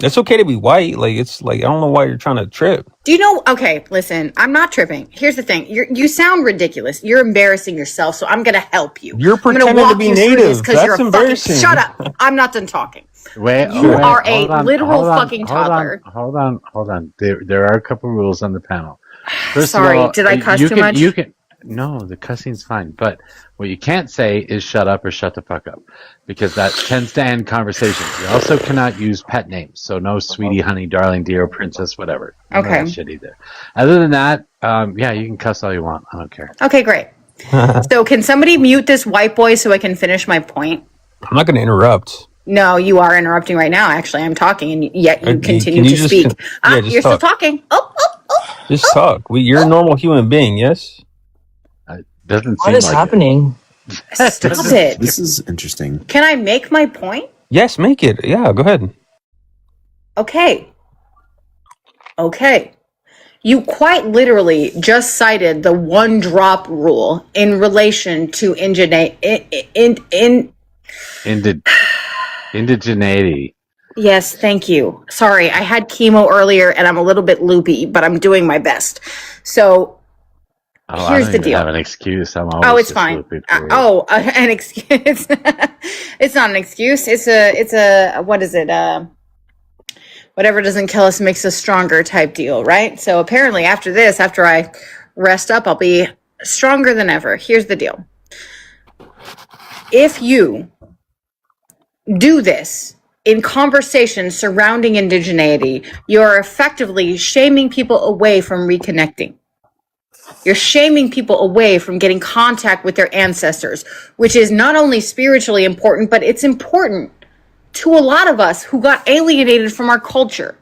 It's okay to be white. Like it's like I don't know why you're trying to trip. Do you know? Okay, listen, I'm not tripping. Here's the thing: you sound ridiculous. You're embarrassing yourself, so I'm gonna help you. You're I'm gonna pretending to walk be you through this native. because That's you're a embarrassing. fucking. Shut up! I'm not done talking. Wait, You wait, are a hold on, literal hold on, fucking toddler. Hold on. There are a couple rules on the panel. First Sorry, of all, did I cuss you too can, much? You can. No, the cussing's fine. But what you can't say is shut up or shut the fuck up, because that tends to end conversations. You also cannot use pet names. So no sweetie, honey, darling, dear, princess, whatever. None of Okay. that shit either. Other than that, yeah, you can cuss all you want. I don't care. Okay, great. So can somebody mute this white boy so I can finish my point? I'm not going to interrupt. No, you are interrupting right now. Actually, I'm talking, and yet you continue Can you to just speak. yeah, just You're talk. still talking. Just talk. You're a normal human being, yes? Doesn't What is happening? Stop it. This is interesting. Can I make my point? Yes, make it. Yeah, go ahead. Okay. You quite literally just cited the one drop rule in relation to Indigeneity. Yes, thank you. Sorry, I had chemo earlier and I'm a little bit loopy, but I'm doing my best. So here's the deal. I have an excuse. I'm always It's fine. loopy for you. An excuse. It's not an excuse. It's a what is it? Whatever doesn't kill us makes us stronger type deal, right? So apparently after this, after I rest up, I'll be stronger than ever. Here's the deal. if you do this in conversations surrounding indigeneity, you're effectively shaming people away from reconnecting. You're shaming people away from getting contact with their ancestors, which is not only spiritually important, but it's important to a lot of us who got alienated from our culture.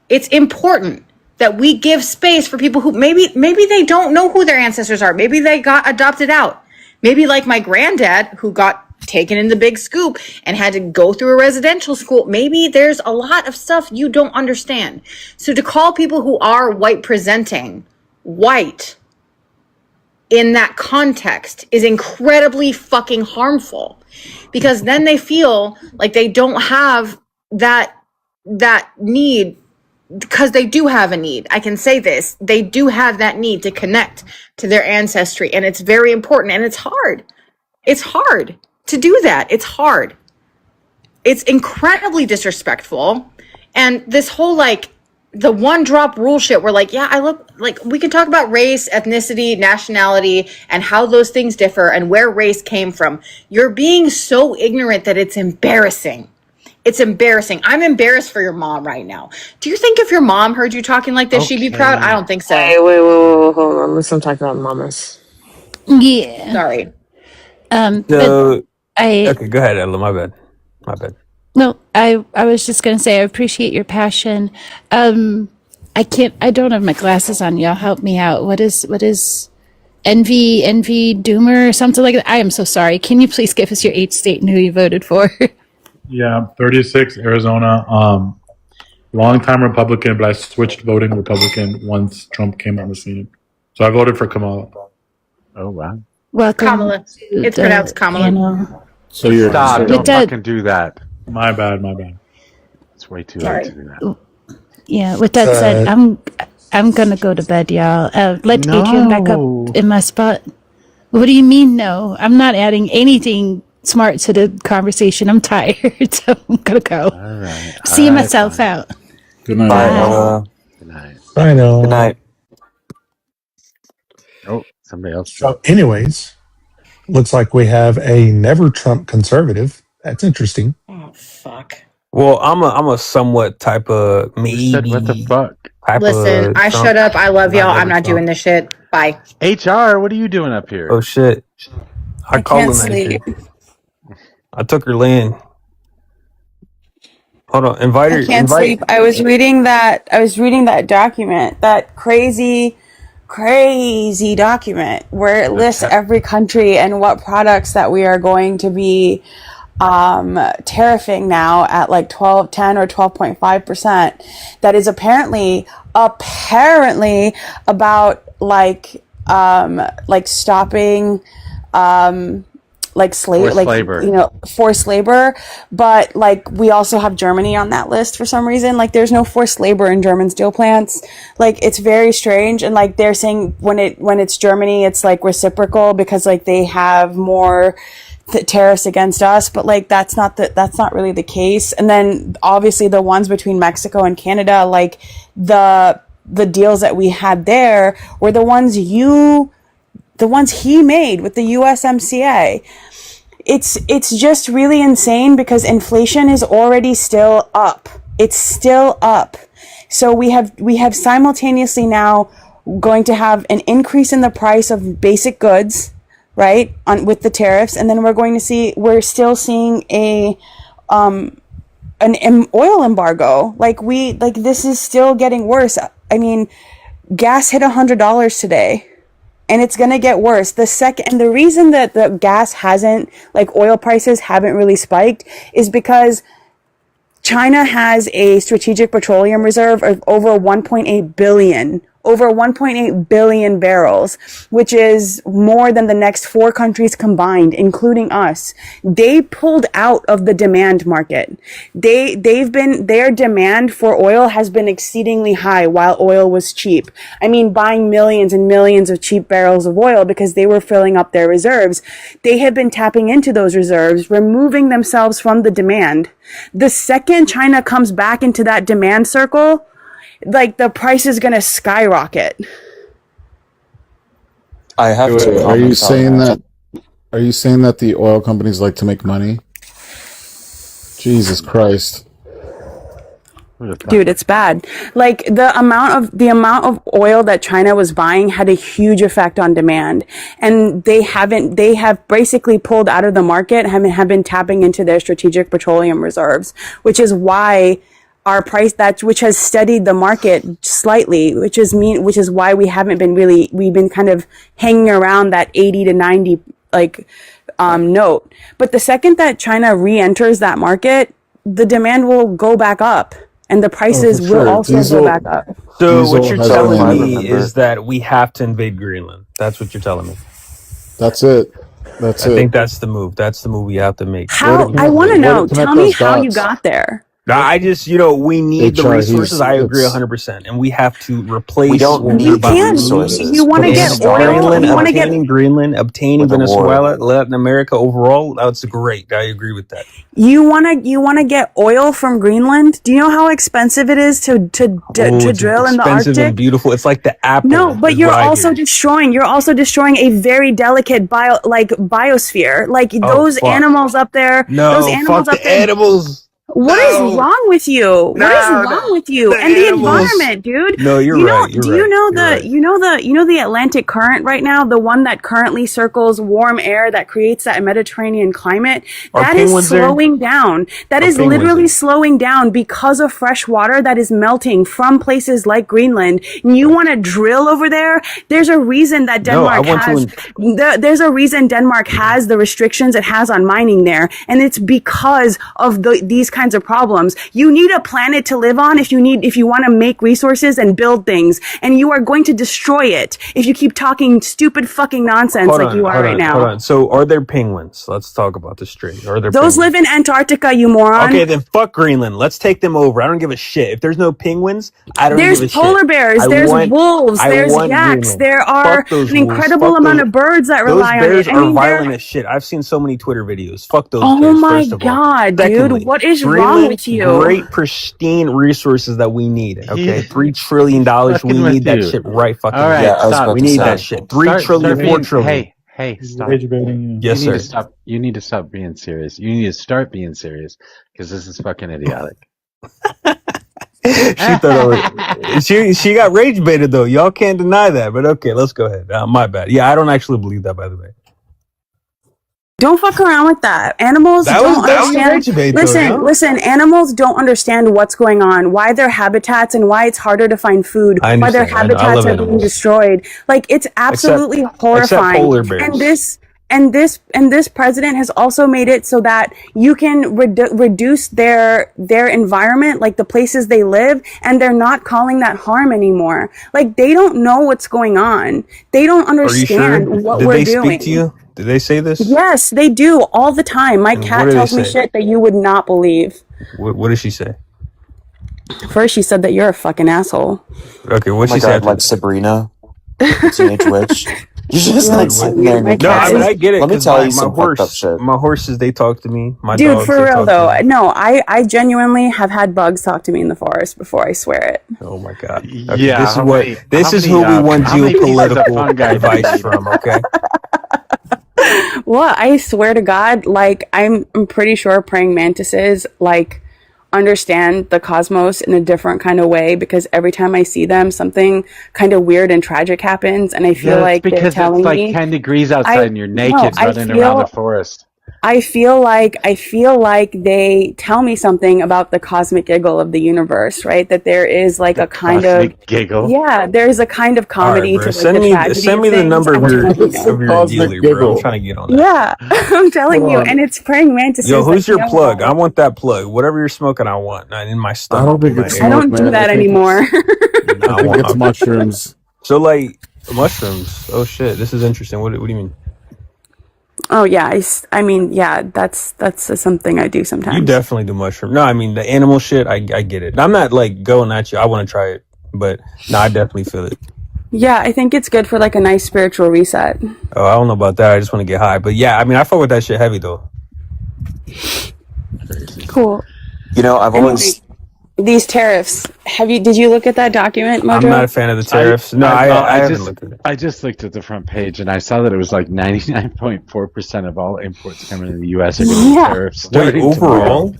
It's important that we give space for people who maybe they don't know who their ancestors are. Maybe they got adopted out. Maybe like my granddad who got taken in the big scoop and had to go through a residential school. Maybe there's a lot of stuff you don't understand. So to call people who are white presenting white in that context is incredibly fucking harmful, because then they feel like they don't have that need, because they do have a need. I can say this. They do have that need to connect to their ancestry, and it's very important, and it's hard. It's hard to do that. It's hard. It's incredibly disrespectful. And this whole like the one drop rule shit, we're like, yeah, I look like we can talk about race, ethnicity, nationality, and how those things differ and where race came from. You're being so ignorant that it's embarrassing. It's embarrassing. I'm embarrassed for your mom right now. Do you think if your mom heard you talking like this, she'd be proud? I don't think so. Hey, wait, hold on. Let's not talk about mamas. Yeah. Sorry. So, I okay, go ahead, Ella. My bad. No, I was just gonna say I appreciate your passion. I don't have my glasses on. Y'all help me out. What is envy doomer or something like that? I am so sorry. Can you please give us your 8th state and who you voted for? Yeah, 36 Arizona. Longtime Republican, but I switched voting Republican once Trump came on the scene. So I voted for Kamala. Oh wow. Welcome. Kamala. It's pronounced Kamala. Panel. So you're Stop! Don't fucking do that. My bad. It's way too late to do that. Yeah. With that said, I'm gonna go to bed, y'all. Let Adrian back up in my spot. What do you mean? No, I'm not adding anything smart to the conversation. I'm tired, so I'm gonna go. All right. See myself out. Good night. Bye. Ella. Good night. I know. Good night. Oh, somebody else. So, anyways, looks like we have a never Trump conservative. That's interesting. Oh fuck. Well, I'm a somewhat type of maybe. You said what the fuck? Listen, I shut up. I love y'all. I'm not doing this shit. Bye. HR, what are you doing up here? Oh shit! I called can't him. sleep. I took her land. Hold on, invite her. I can't sleep. I was reading that document, that crazy document where it lists every country and what products that we are going to be tariffing now at like 10 or 12.5%. That is apparently about like stopping forced labor, but like we also have Germany on that list for some reason. Like there's no forced labor in German steel plants. Like it's very strange, and like they're saying when it's Germany, it's like reciprocal because like they have more tariffs against us, but like that's not really the case. And then obviously the ones between Mexico and Canada, like the deals that we had there were the ones he made with the USMCA. It's just really insane because inflation is already still up. It's still up. So we have simultaneously now going to have an increase in the price of basic goods, right? With the tariffs, and then we're still seeing an oil embargo. Like this is still getting worse. I mean, gas hit $100 today. And it's going to get worse. And the reason that the gas oil prices haven't really spiked is because China has a strategic petroleum reserve of over 1.8 billion barrels, which is more than the next 4 countries combined, including us. They pulled out of the demand market. Their demand for oil has been exceedingly high while oil was cheap. I mean, buying millions and millions of cheap barrels of oil because they were filling up their reserves. They have been tapping into those reserves, removing themselves from the demand. The second China comes back into that demand circle, like the price is going to skyrocket. I have to. Are you saying that Are you saying that the oil companies like to make money? Jesus Christ. Dude, it's bad. Like the amount of oil that China was buying had a huge effect on demand, and they have basically pulled out of the market and have been tapping into their strategic petroleum reserves, which is why our price which has steadied the market slightly, which is why we've been kind of hanging around that 80 to 90 note. But the second that China re-enters that market, the demand will go back up. And the prices will also go back up. So what you're telling me is that we have to invade Greenland. That's what you're telling me. That's it. I think that's the move. That's the move we have to make. How? I want to know. Tell me how you got there. I just, we need the resources. I agree 100%, and we have to replace. You can't. You want to get oil. Obtaining Greenland, obtaining Venezuela, Latin America overall. That's great. I agree with that. You want to get oil from Greenland? Do you know how expensive it is to drill in the Arctic? Expensive and beautiful. It's like the apple. No, but you're also destroying a very delicate biosphere. Like those animals up there. No, those animals fuck up the there. animals. What is wrong with you? What is wrong with you? And the environment, dude. No, you're right. You know the Atlantic current right now, the one that currently circles warm air that creates that Mediterranean climate, that is slowing down. That is literally slowing down because of fresh water that is melting from places like Greenland. And you want to drill over there? There's a reason that Denmark there's a reason Denmark has the restrictions it has on mining there, and it's because of these kinds of problems. You need a planet to live on if you want to make resources and build things, and you are going to destroy it if you keep talking stupid fucking nonsense you are right now. Hold on. So are there penguins? Let's talk about this straight. Are there those penguins? live in Antarctica, you moron? Okay, then fuck Greenland. Let's take them over. I don't give a shit. If there's no penguins, I don't give a shit. There's polar bears, there's wolves, there's yaks, there are an incredible amount of birds that rely on it. Those bears are violent as shit. I've seen so many Twitter videos. Fuck those bears. Oh my god, dude. What is wrong with you? Great pristine resources that we need. Okay, $3 trillion. We need that shit right fucking. All right, stop. We need that shit. 3 trillion, 4 trillion. Hey, stop. Yes, sir. You need to stop being serious. You need to start being serious because this is fucking idiotic. She thought she got rage baited though. Y'all can't deny that. But okay, let's go ahead. My bad. Yeah, I don't actually believe that, by the way. Don't fuck around with that. Animals don't understand. Listen, animals don't understand what's going on, why their habitats and why it's harder to find food, why their habitats are being destroyed. Like, it's absolutely horrifying. Polar bears. And this president has also made it so that you can reduce their environment, like the places they live, and they're not calling that harm anymore. Like, they don't know what's going on. They don't understand what we're doing. Did they speak to you? Did they say this? Yes, they do all the time. My cat tells me shit that you would not believe. What did she say? First, she said that you're a fucking asshole. Okay, what she said? Like Sabrina, Teenage Witch. You're just like sitting there. No, I get it. Let me tell you some fucked up shit. My horses, they talk to me. My dude, dogs, for real though. No, I genuinely have had bugs talk to me in the forest before. I swear it. Oh my god. Okay, Yeah. This is who we want geopolitical advice from. Okay. Well, I swear to God, like I'm pretty sure praying mantises like understand the cosmos in a different kind of way, because every time I see them, something kind of weird and tragic happens, and I feel like they're telling it's like me 10 degrees outside and you're naked running around the forest. I feel like they tell me something about the cosmic giggle of the universe, right? That there is like a kind of giggle. Yeah, there's a kind of comedy to like, send me the number of your dealer, bro. I'm trying to get on that. Yeah, I'm telling you, and it's praying mantises. Yo, who's your plug? I want that plug. Whatever you're smoking, I want. Not in my stomach. I don't think it's I don't do that anymore. I think it's mushrooms. So like mushrooms. Oh shit, this is interesting. What do you mean? Oh yeah, I mean, yeah, that's something I do sometimes. You definitely do mushroom. No, I mean the animal shit. I get it. I'm not like going at you. I want to try it, but no, I definitely feel it. Yeah, I think it's good for like a nice spiritual reset. Oh, I don't know about that. I just want to get high, but yeah, I mean, I fuck with that shit heavy though. Cool. You know, I've always these tariffs. Did you look at that document, Mojo? I'm not a fan of the tariffs. No, I haven't just looked at it. I just looked at the front page and I saw that it was like 99.4% of all imports coming in the U.S. are going to be Yeah. tariffs Wait, starting tomorrow. overall?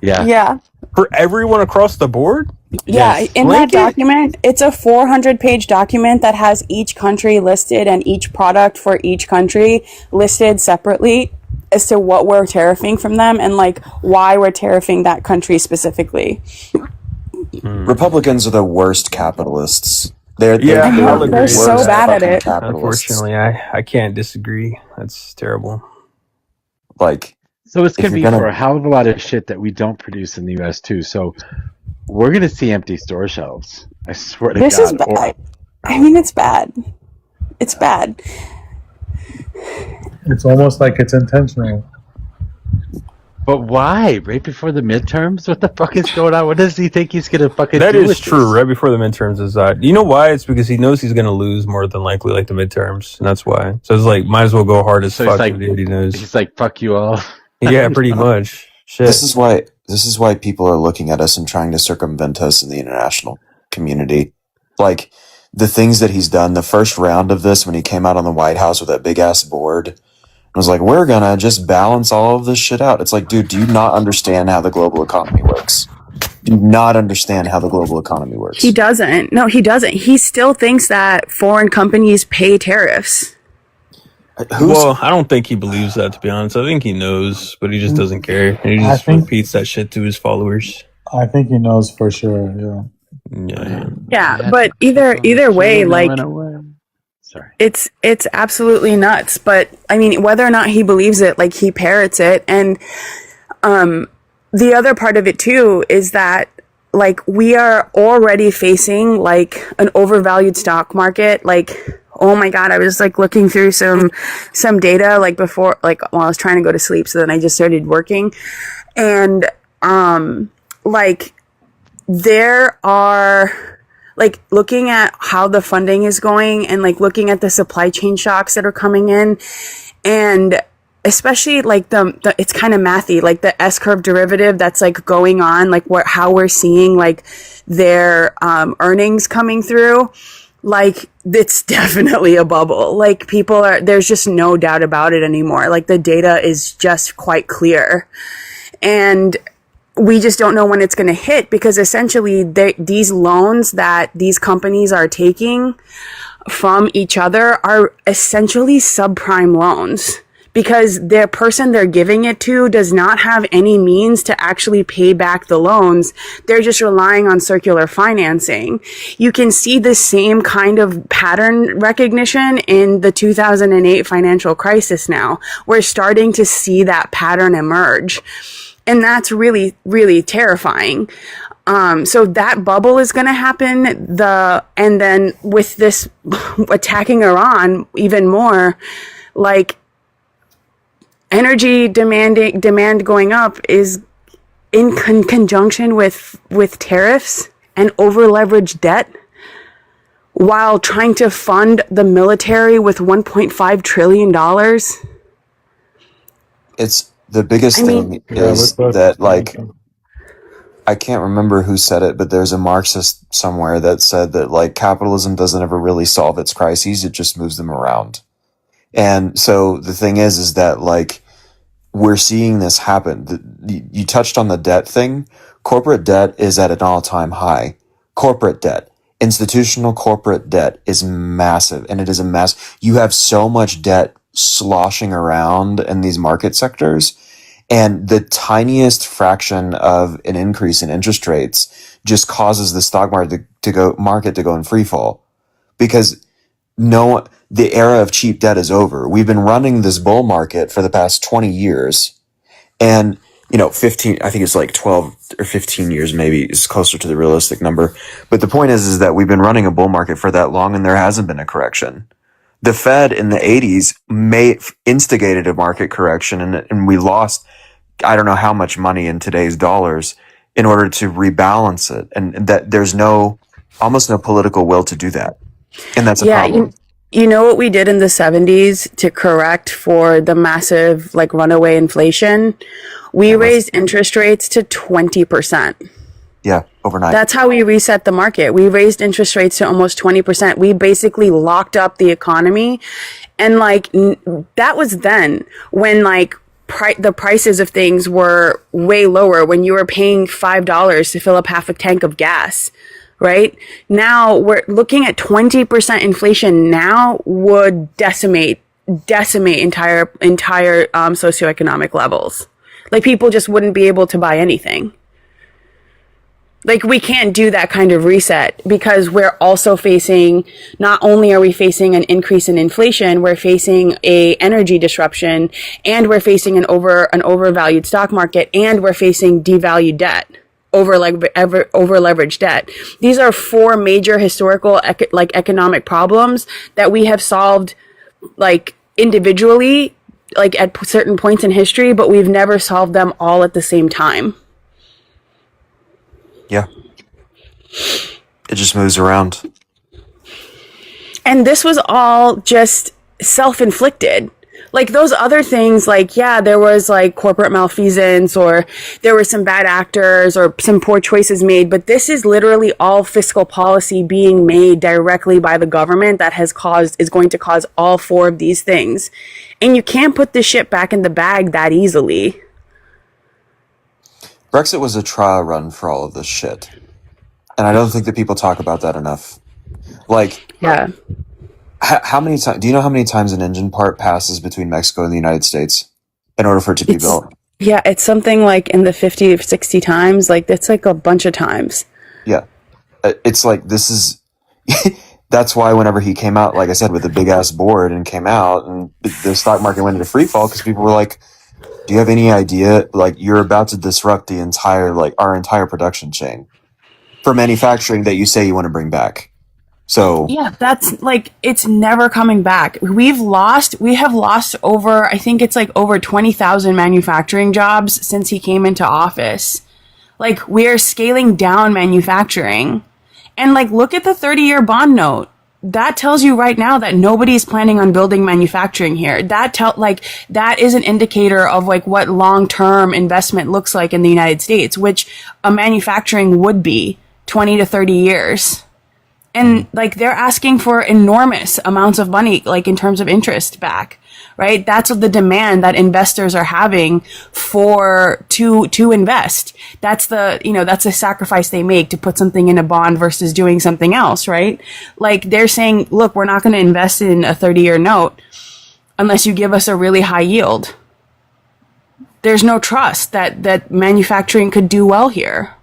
Yeah. Yeah. For everyone across the board? Yeah, Yes. in that Blanket? document, it's a 400-page document that has each country listed and each product for each country listed separately as to what we're tariffing from them and like why we're tariffing that country specifically. Republicans are the worst capitalists. They're Yeah, I I'll know, agree. they're with so worst that. bad at fucking it. capitalists. Unfortunately, I can't disagree. That's terrible. Like, So it's if going to you're be for gonna, a hell of a lot of shit that we don't produce in the U.S. too. So we're going to see empty store shelves. I swear to This is God. bad. I mean, it's bad. It's bad. It's almost like it's intentional. But why? Right before the midterms? What the fuck is going on? What does he think he's going to fucking That do is with true. this? Right before the midterms is that. You know why? It's because he knows he's going to lose more than likely, like the midterms, and that's why. So it's like, might as well go hard as So fuck. he's like, If he already knows. he's like, fuck you all. Yeah, pretty much. Shit. this is why people are looking at us and trying to circumvent us in the international community. Like, the things that he's done, the first round of this when he came out on the White House with that big ass board, was like, we're gonna just balance all of this shit out. It's like, dude, do you not understand how the global economy works? Do you not understand how the global economy works? He doesn't. No, he doesn't. He still thinks that foreign companies pay tariffs. Well, I don't think he believes that, to be honest. I think he knows, but he just doesn't care. And he just repeats that shit to his followers. I think he knows for sure. Yeah, but either way, like, it's absolutely nuts. But I mean, whether or not he believes it, like, he parrots it. And the other part of it too is that, like, we are already facing like an overvalued stock market. Like, oh my God, I was like looking through some data like before, like while I was trying to go to sleep. So then I just started working, and like, there are, like, looking at how the funding is going and like looking at the supply chain shocks that are coming in, and especially like the it's kind of mathy, like the S-curve derivative that's like going on, like how we're seeing like their earnings coming through. Like, it's definitely a bubble. Like, there's just no doubt about it anymore. Like, the data is just quite clear. And we just don't know when it's going to hit, because essentially these loans that these companies are taking from each other are essentially subprime loans, because their person they're giving it to does not have any means to actually pay back the loans. They're just relying on circular financing. You can see the same kind of pattern recognition in the 2008 financial crisis now. We're starting to see that pattern emerge. And that's really, really terrifying. So that bubble is going to happen. And then with this attacking Iran even more, like, energy demand going up is in conjunction with tariffs and over leveraged debt, while trying to fund the military with $1.5 trillion. It's the biggest thing is that, like, I can't remember who said it, but there's a Marxist somewhere that said that, like, capitalism doesn't ever really solve its crises, it just moves them around. And so the thing is that, like, we're seeing this happen. You touched on the debt thing. Corporate debt is at an all-time high. Corporate debt, institutional corporate debt, is massive, and it is a mess. You have so much debt sloshing around in these market sectors, and the tiniest fraction of an increase in interest rates just causes the stock market to go in free fall, because the era of cheap debt is over. We've been running this bull market for the past 20 years, and 15, I think it's like 12 or 15 years, maybe is closer to the realistic number. But the point is that we've been running a bull market for that long, and there hasn't been a correction. The Fed in the 80s instigated a market correction, and we lost, I don't know how much money in today's dollars in order to rebalance it. And that there's almost no political will to do that. And that's a problem. You know what we did in the 70s to correct for the massive, like, runaway inflation? We raised interest rates to 20%. Yeah, overnight. That's how we reset the market. We raised interest rates to almost 20%. We basically locked up the economy. And like, that was then when like the prices of things were way lower, when you were paying $5 to fill up half a tank of gas, right? Now we're looking at 20% inflation now would decimate entire socioeconomic levels. Like people just wouldn't be able to buy anything. Like we can't do that kind of reset because we're also facing, not only are we facing an increase in inflation, we're facing a energy disruption, and we're facing an overvalued stock market, and we're facing devalued debt, over leveraged debt. These are four major historical economic problems that we have solved like individually, like at certain points in history, but we've never solved them all at the same time. Yeah. It just moves around. And this was all just self-inflicted. Like those other things, like, yeah, there was like corporate malfeasance, or there were some bad actors or some poor choices made, but this is literally all fiscal policy being made directly by the government that is going to cause all four of these things. And you can't put this shit back in the bag that easily. Brexit was a trial run for all of this shit. And I don't think that people talk about that enough. Like, yeah. How many times, do you know how many times an engine part passes between Mexico and the United States in order for it to be built? Yeah, it's something like in the 50 or 60 times. Like, it's like a bunch of times. Yeah. It's like, this is, that's why whenever he came out, like I said, with a big ass board and came out and the stock market went into free fall, because people were like, do you have any idea? Like, you're about to disrupt the entire, like, our entire production chain for manufacturing that you say you want to bring back. So yeah, that's like, it's never coming back. We have lost over, I think it's like over 20,000 manufacturing jobs since he came into office. Like, we're scaling down manufacturing. And like, look at the 30-year bond note. That tells you right now that nobody's planning on building manufacturing here. That is an indicator of like what long-term investment looks like in the United States, which a manufacturing would be 20 to 30 years. And like, they're asking for enormous amounts of money, like in terms of interest back, right? That's what the demand that investors are having to invest. That's that's a sacrifice they make to put something in a bond versus doing something else, right? Like, they're saying, look, we're not going to invest in a 30-year note unless you give us a really high yield. There's no trust that manufacturing could do well here,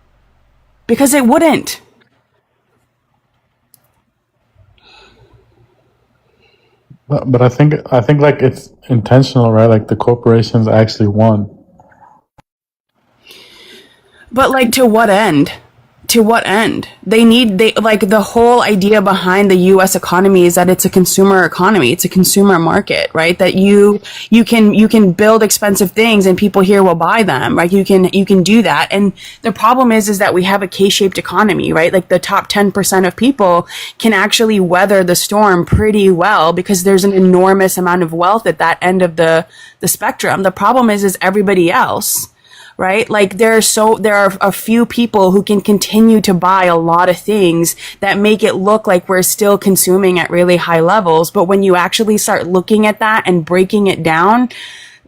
because it wouldn't. But I think like it's intentional, right? Like the corporations actually won. But like, to what end? To what end? They like, the whole idea behind the US economy is that it's a consumer economy. It's a consumer market, right? That you can build expensive things and people here will buy them, right? You can do that. And the problem is that we have a K-shaped economy, right? Like, the top 10% of people can actually weather the storm pretty well because there's an enormous amount of wealth at that end of the spectrum. The problem is everybody else. Right? Like, there are a few people who can continue to buy a lot of things that make it look like we're still consuming at really high levels. But when you actually start looking at that and breaking it down,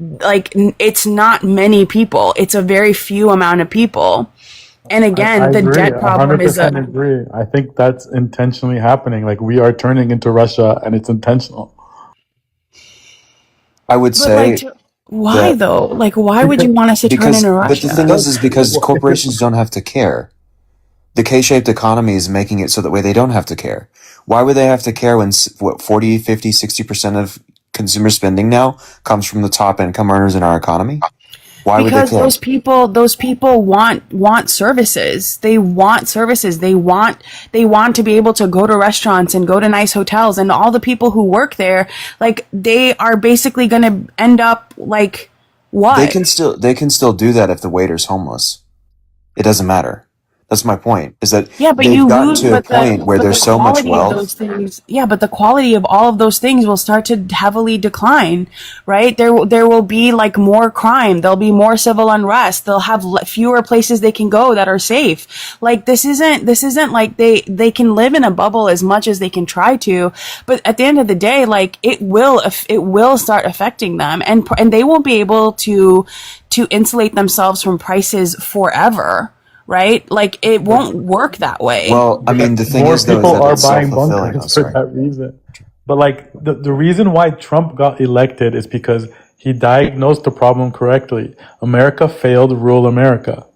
like, it's not many people. It's a very few amount of people. And again, I the agree. debt problem is 100% agree. I think that's intentionally happening. Like, we are turning into Russia, and it's intentional. I would say, why though? Like, why would you want us to turn into Russia? But the thing is because corporations don't have to care. The K-shaped economy is making it so that way they don't have to care. Why would they have to care when 40, 50, 60% of consumer spending now comes from the top income earners in our economy? Why would they care? Because those people want services. They want services. They want to be able to go to restaurants and go to nice hotels, and all the people who work there, like, they are basically going to end up like, what? They can still do that if the waiter's homeless. It doesn't matter. That's my point. Is that Yeah, but they've you gotten lose, to a point where but the there's so much quality of wealth. those things. Yeah, but the quality of all of those things will start to heavily decline, right? There will be like more crime. There'll be more civil unrest. They'll have fewer places they can go that are safe. Like this isn't like they can live in a bubble as much as they can try to, but at the end of the day, like it will start affecting them, and they won't be able to insulate themselves from prices forever. Right? Like it won't work that way. Well, I mean, the thing More is though is people that are it's buying self-fulfilling. Oh, bunkers for sorry. that reason. But like the reason why Trump got elected is because he diagnosed the problem correctly. America failed rule America.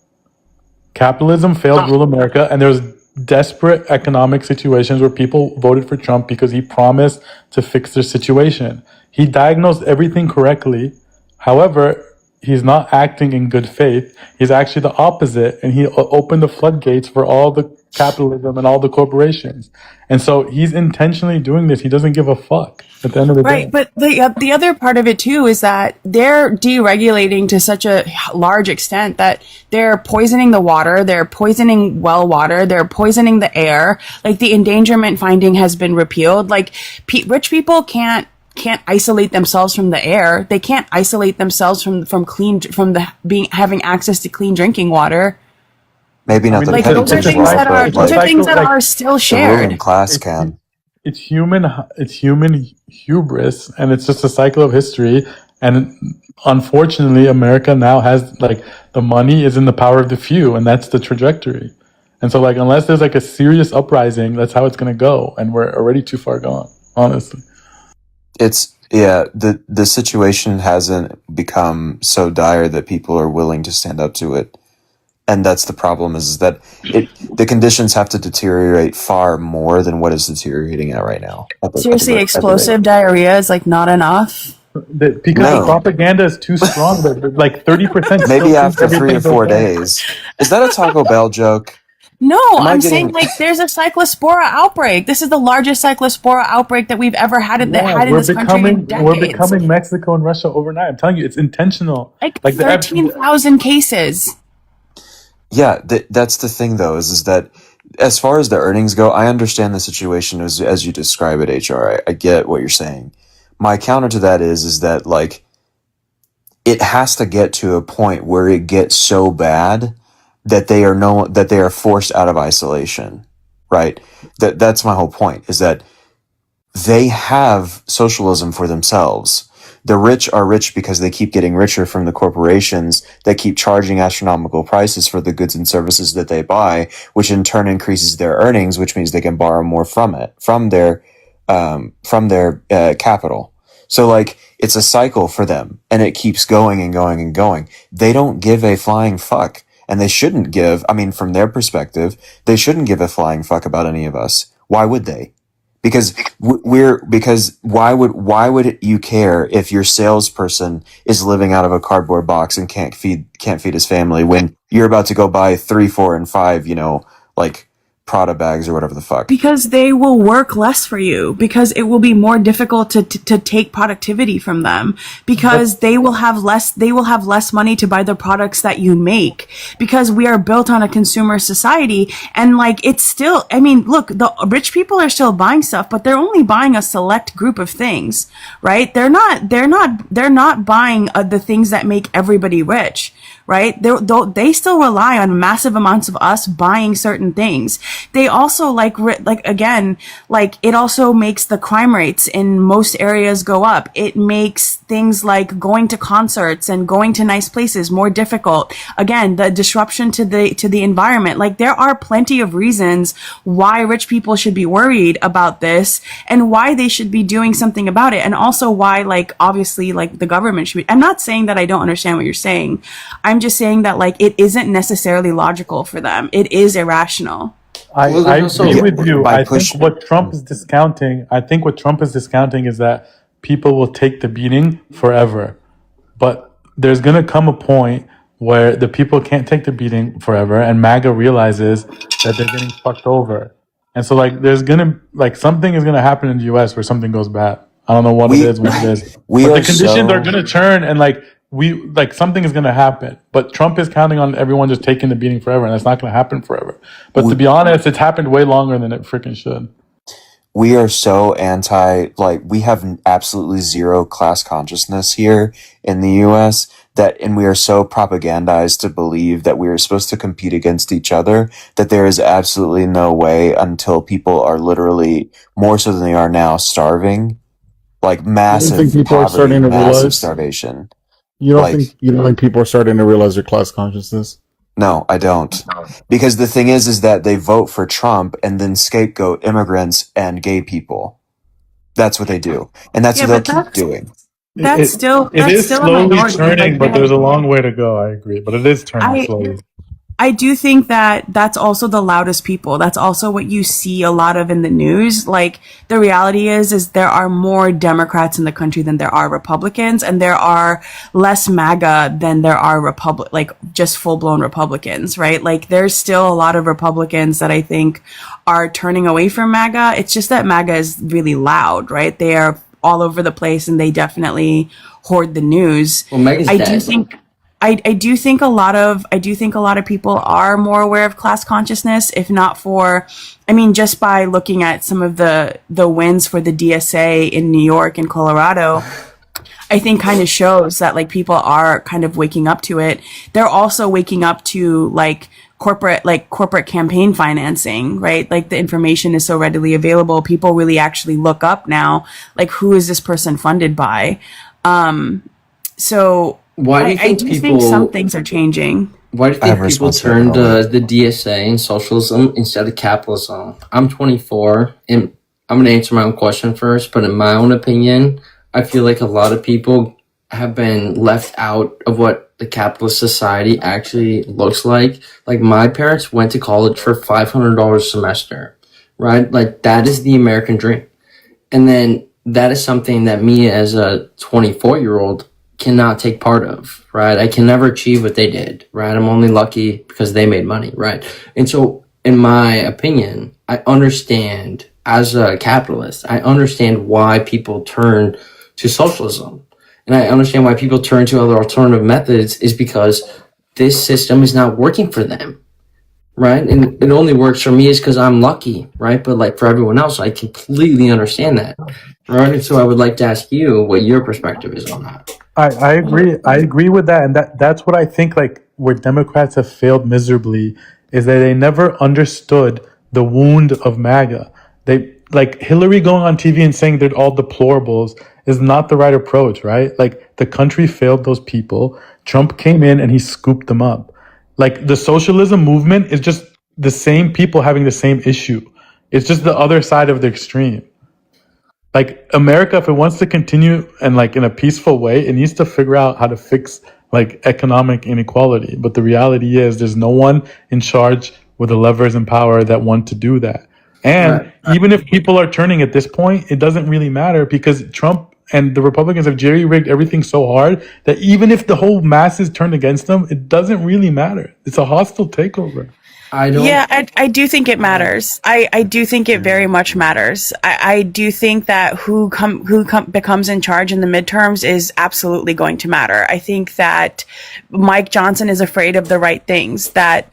Capitalism failed rule America, and there's desperate economic situations where people voted for Trump because he promised to fix their situation. He diagnosed everything correctly. However, he's not acting in good faith. He's actually the opposite, and he opened the floodgates for all the capitalism and all the corporations. And so he's intentionally doing this. He doesn't give a fuck at the end of the Right, day. but the other part of it too is that they're deregulating to such a large extent that they're poisoning the water, they're poisoning well water, they're poisoning the air. Like the endangerment finding has been repealed. Like rich people can't isolate themselves from the air. They can't isolate themselves from having access to clean drinking water. Maybe not the Like petty those are people, things that are but like still the shared. ruling class can. It's human hubris, and it's just a cycle of history. And unfortunately, America now has like the money is in the power of the few, and that's the trajectory. And so, like, unless there's like a serious uprising, that's how it's going to go, and we're already too far gone, honestly. It's the situation hasn't become so dire that people are willing to stand up to it. And that's the problem is that the conditions have to deteriorate far more than what is deteriorating at right now. Seriously, explosive diarrhea is like not enough. Because the propaganda is too strong. Like 30%. Maybe after 3 or 4 days. Is that a Taco Bell joke? No, I'm saying like there's a cyclospora outbreak. This is the largest cyclospora outbreak that we've ever had in this country in decades. We're becoming Mexico and Russia overnight. I'm telling you, it's intentional. Like 13,000 cases. Yeah, that's the thing though, is that as far as the earnings go, I understand the situation as you describe it, HR. I get what you're saying. My counter to that is that like it has to get to a point where it gets so bad that they are forced out of isolation, right? That's my whole point, is that they have socialism for themselves. The rich are rich because they keep getting richer from the corporations that keep charging astronomical prices for the goods and services that they buy, which in turn increases their earnings, which means they can borrow more from their capital. So like it's a cycle for them, and it keeps going and going and going. They don't give a flying fuck, and they shouldn't give. I mean, from their perspective, they shouldn't give a flying fuck about any of us. Why would they? Because why would you care if your salesperson is living out of a cardboard box and can't feed his family when you're about to go buy 3, 4, and 5, like Prada bags or whatever the fuck? Because they will work less for you, because it will be more difficult to take productivity from them, because they will have less money to buy the products that you make, because we are built on a consumer society. And like, it's still, I mean, look, the rich people are still buying stuff, but they're only buying a select group of things, right? They're not buying the things that make everybody rich, right? They still rely on massive amounts of us buying certain things. They also again, it also makes the crime rates in most areas go up. It makes things like going to concerts and going to nice places more difficult. Again, the disruption to the environment. Like, there are plenty of reasons why rich people should be worried about this and why they should be doing something about it. And also why, obviously, the government should be. I'm not saying that I don't understand what you're saying. I'm just saying that, it isn't necessarily logical for them. It is irrational. I agree with you. I think what Trump is discounting is that people will take the beating forever. But there's going to come a point where the people can't take the beating forever, and MAGA realizes that they're getting fucked over. And so, there's going to, something is going to happen in the U.S. where something goes bad. I don't know what it is. But the conditions are going to turn, and, something is going to happen. But Trump is counting on everyone just taking the beating forever, and that's not going to happen forever. But to be honest, it's happened way longer than it freaking should. We are so we have absolutely zero class consciousness here in the US and we are so propagandized to believe that we are supposed to compete against each other that there is absolutely no way until people are literally more so than they are now starving, like massive poverty, massive starvation. You don't think people are starting to realize their class consciousness? No, I don't. Because the thing is that they vote for Trump and then scapegoat immigrants and gay people. That's what they do. And that's what they'll keep doing. It is slowly turning, but there's a long way to go. I agree, but it is turning slowly. I do think that that's also the loudest people. That's also what you see a lot of in the news. Like, the reality is there are more Democrats in the country than there are Republicans, and there are less MAGA than there are just full-blown Republicans, right? Like, there's still a lot of Republicans that I think are turning away from MAGA. It's just that MAGA is really loud, right? They are all over the place, and they definitely hoard the news. Well, MAGA's dead. I do think a lot of people are more aware of class consciousness, if not for, just by looking at some of the wins for the DSA in New York and Colorado, I think kind of shows that people are kind of waking up to it. They're also waking up to corporate campaign financing, right? Like, the information is so readily available. People really actually look up now, who is this person funded by? So why do you think I think some things are changing. Why do you think people turned the DSA and socialism instead of capitalism? I'm 24, and I'm going to answer my own question first, but in my own opinion, I feel like a lot of people have been left out of what the capitalist society actually looks like. Like, my parents went to college for $500 a semester, right? Like, that is the American dream. And then that is something that me as a 24-year-old cannot take part of, right? I can never achieve what they did, right? I'm only lucky because they made money, right? And so, in my opinion, I understand, as a capitalist, I understand why people turn to socialism. And I understand why people turn to other alternative methods is because this system is not working for them, right? And it only works for me is because I'm lucky, right? But for everyone else, I completely understand that, right? And so I would like to ask you what your perspective is on that. I agree. I agree with that, and that's what I think. Where Democrats have failed miserably is that they never understood the wound of MAGA. They Hillary going on TV and saying they're all deplorables is not the right approach, right? The country failed those people. Trump came in and he scooped them up. The socialism movement is just the same people having the same issue. It's just the other side of the extreme. America, if it wants to continue and in a peaceful way, it needs to figure out how to fix economic inequality. But the reality is there's no one in charge with the levers and power that want to do that. And even if people are turning at this point, it doesn't really matter because Trump and the Republicans have jerry-rigged everything so hard that even if the whole masses turn against them, it doesn't really matter. It's a hostile takeover. I do think it matters. I do think it very much matters. I do think that who becomes in charge in the midterms is absolutely going to matter. I think that Mike Johnson is afraid of the right things, that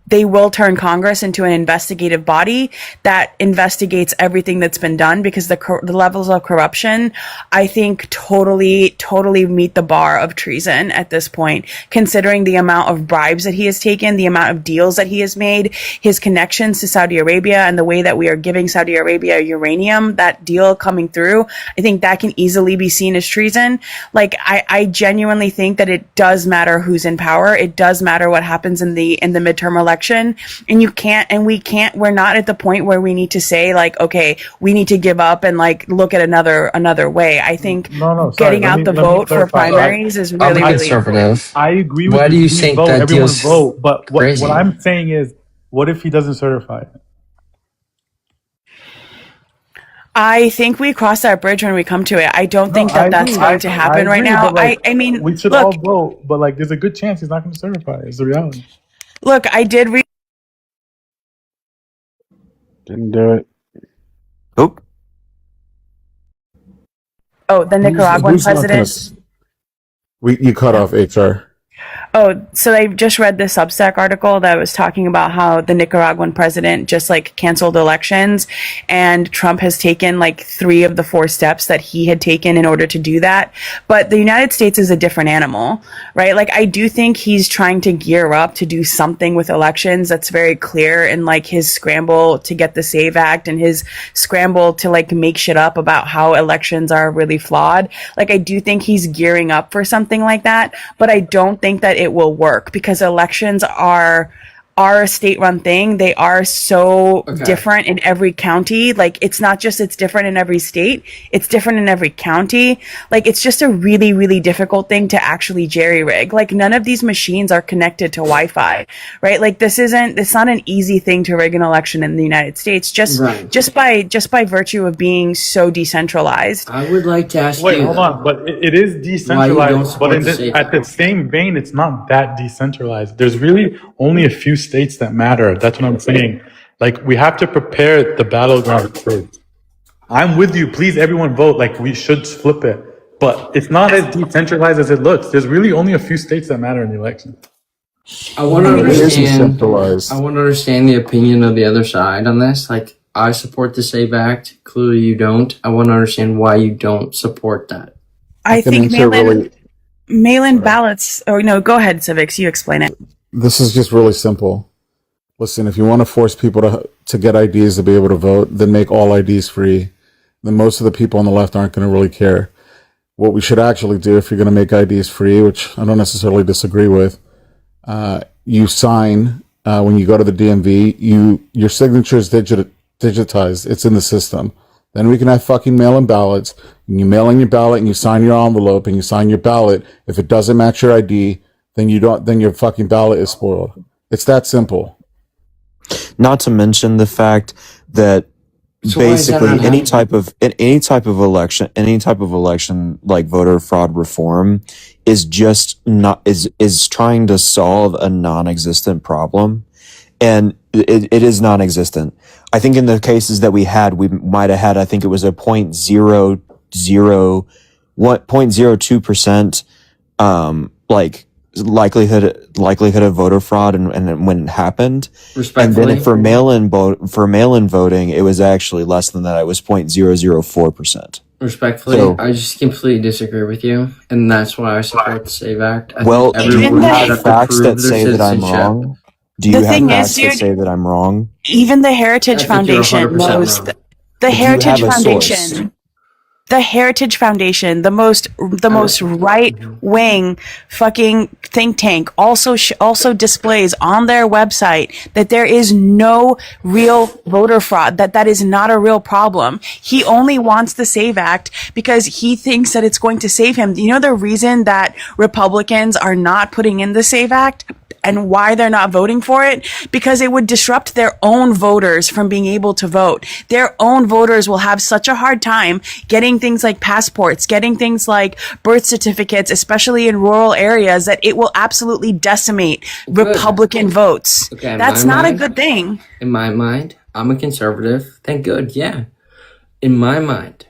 they will turn Congress into an investigative body that investigates everything that's been done, because the levels of corruption, I think, totally meet the bar of treason at this point, considering the amount of bribes that he has taken, the amount of deals that he has made, his connections to Saudi Arabia, and the way that we are giving Saudi Arabia uranium, that deal coming through. I think that can easily be seen as treason. I genuinely think that it does matter who's in power. It does matter what happens in the midterm election. And we're not at the point where we need to say okay, we need to give up and look at another way. I think getting out the vote for primaries is really, really conservative. I agree with Why do you please think vote, that everyone deal's vote, but what crazy? I'm saying is, what if he doesn't certify it? I think we cross that bridge when we come to it. I don't think that's going to happen right now. I mean, we should all vote, but there's a good chance he's not going to certify it. It's the reality. Look, I did read. Didn't do it. Oop. Oh, the Nicaraguan president. You cut off HR. Oh, so I just read this Substack article that was talking about how the Nicaraguan president just like canceled elections, and Trump has taken like 3 of the 4 steps that he had taken in order to do that. But the United States is a different animal, right? Like I do think he's trying to gear up to do something with elections. That's very clear in like his scramble to get the SAVE Act and his scramble to like make shit up about how elections are really flawed. Like I do think he's gearing up for something like that, but I don't think that it will work because elections are a state-run thing. They are so different in every county. Like it's not just it's different in every state, it's different in every county. Like it's just a really, really difficult thing to actually jerry-rig. Like none of these machines are connected to Wi-Fi, right? Like it's not an easy thing to rig an election in the United States just by virtue of being so decentralized. I would like to ask Wait, you. hold on, but it is decentralized. But at the same vein, it's not that decentralized. There's really only a few states that matter. That's what I'm saying. Like we have to prepare the battleground states. I'm with you. Please, everyone vote. Like we should flip it, but it's not as decentralized as it looks. There's really only a few states that matter in the election. I want to understand the opinion of the other side on this. Like I support the SAVE Act. Clearly, you don't. I want to understand why you don't support that. I think mail-in ballots. Or no, go ahead, Civics. You explain it. This is just really simple. Listen, if you want to force people to get IDs to be able to vote, then make all IDs free. Then most of the people on the left aren't going to really care. What we should actually do, if you're going to make IDs free, which I don't necessarily disagree with, you sign when you go to the DMV. Your signature is digitized. It's in the system. Then we can have fucking mail-in ballots. And you mail in your ballot and you sign your envelope and you sign your ballot. If it doesn't match your ID, then your fucking ballot is spoiled. It's that simple. Not to mention the fact that basically any type of election like voter fraud reform is trying to solve a non-existent problem, and it is non-existent. I think in the cases that we might have had, I think it was a 0.02% like likelihood of voter fraud and when it happened. And then for mail-in voting, it was actually less than that. It was 0.004%. Respectfully, I just completely disagree with you, and that's why I support the SAVE Act. Do you have facts that say that I'm wrong? Do you have facts that say that I'm wrong? Even the Heritage Foundation knows. The Heritage Foundation. The Heritage Foundation, the most right wing fucking think tank, also displays on their website that there is no real voter fraud. That is not a real problem. He only wants the SAVE Act because he thinks that it's going to save him. You know the reason that Republicans are not putting in the SAVE Act? And why they're not voting for it? Because it would disrupt their own voters from being able to vote. Their own voters will have such a hard time getting things like passports, getting things like birth certificates, especially in rural areas, that it will absolutely decimate Republican votes. Okay, that's not a good thing. In my mind, I'm a conservative. Thank good, yeah. In my mind,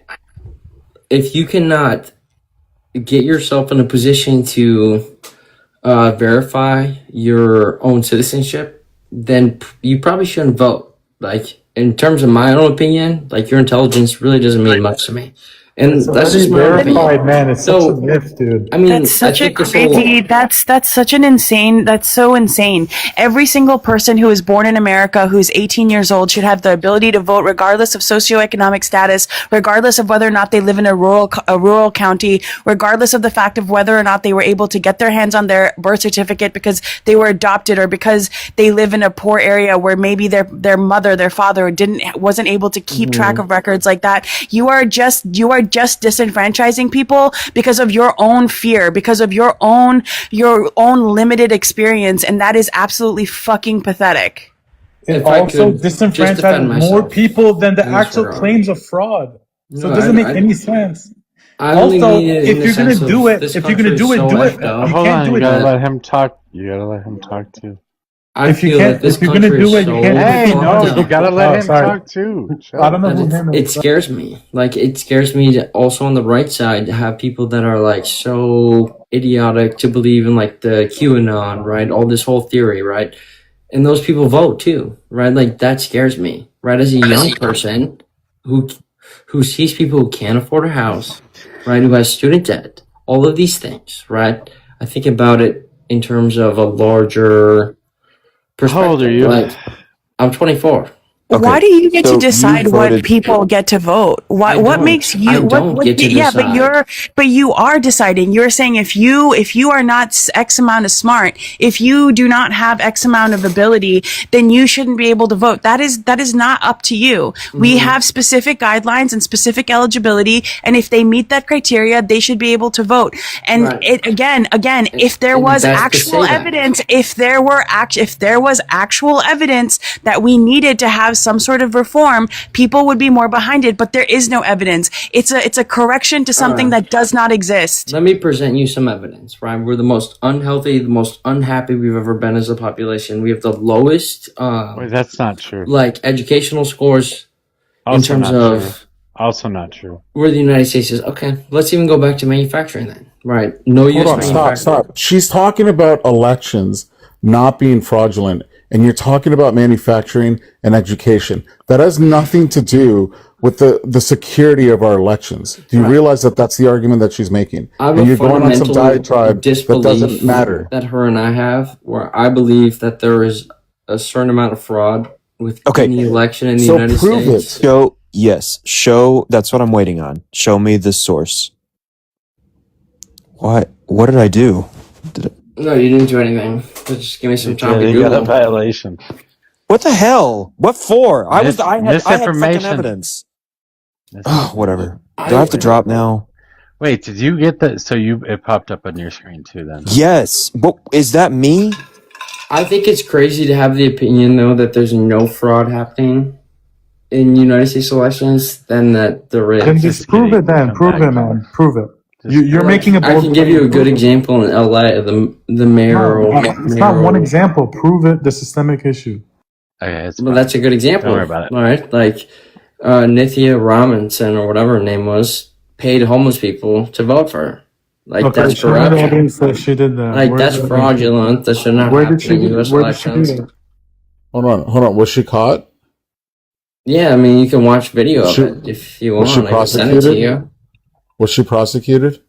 if you cannot get yourself in a position to verify your own citizenship, then you probably shouldn't vote. Like, in terms of my own opinion, like, your intelligence really doesn't mean much to me. And that's just my opinion. Man, it's such a myth, dude. I mean, that's such a crazy. That's such an insane. That's so insane. Every single person who is born in America who's 18 years old should have the ability to vote, regardless of socioeconomic status, regardless of whether or not they live in a rural county, regardless of the fact of whether or not they were able to get their hands on their birth certificate because they were adopted or because they live in a poor area where maybe their mother, their father wasn't able to keep track of records like that. You are just disenfranchising people because of your own fear, because of your own limited experience, and that is absolutely fucking pathetic. It also disenfranchises more people than the actual claims of fraud. So it doesn't make any sense. Also, if you're gonna do it, do it. Hold on, you gotta let him talk. You gotta let him talk too. If you're gonna do it, you can't. Hey, no, you gotta let him talk too. I don't know who him is. It scares me. Like, it scares me to also on the right side to have people that are like so idiotic to believe in like the QAnon, right? All this whole theory, right? And those people vote too, right? Like that scares me, right? As a young person who sees people who can't afford a house, right? Who has student debt, all of these things, right? I think about it in terms of a larger perspective. How old are you? Like, I'm 24. Why do you get to So you decide what voted. people get to vote? Why? I What don't. makes you? I don't get to Yeah, decide. but you are deciding. You're saying if you are not X amount of smart, if you do not have X amount of ability, then you shouldn't be able to vote. That is not up to you. We have specific guidelines and specific eligibility, and if they meet that criteria, they should be able to vote. And Right. it again, if there And was that's to actual say that. evidence, if there was actual evidence that we needed to have some sort of reform, people would be more behind it, but there is no evidence. It's a correction to something that does not exist. Let me present you some evidence, right? We're the most unhealthy, the most unhappy we've ever been as a population. We have the lowest, Wait, that's not true. like educational scores in Also terms not of. true. Also not true. Where the United States is. Okay, let's even go back to manufacturing then, right? No Hold use on, manufacturing. stop. She's talking about elections not being fraudulent, and you're talking about manufacturing and education. That has nothing to do with the security of our elections. Do you realize that that's the argument that she's making? I have And a you're going on some fundamental diatribe that disbelief doesn't matter. that her and I have, where I believe that there is a certain amount of fraud with any election in the United States. Show. That's what I'm waiting on. Show me the source. What did I do? No, you didn't do anything. Just give me some time to You Google. got a violation. What the hell? What for? I had fucking misinformation. evidence. Oh, whatever. Do I have to drop now? Wait, did you get that? So it popped up on your screen too then? Yes. But is that me? I think it's crazy to have the opinion, though, that there's no fraud happening in United States elections than that there is. Then just prove it then. Prove it, man. Prove it. You're making a bold I can give you a good claim. example in LA, the mayoral. It's not one example. Prove it, the systemic issue. Okay, Well, that's a good example. Don't worry about it. All right, like Nithya Ramanson or whatever her name was paid homeless people to vote for her. Like Okay, that's show me the corruption. evidence that she did that. Like Where's that's the evidence? fraudulent. That should not Where happen did she in do- U.S. where did she do elections. that? Hold on. Was she caught? Yeah, I mean you can watch video of She- it if you want. Was she I can send it to prosecuted? you. Was she prosecuted?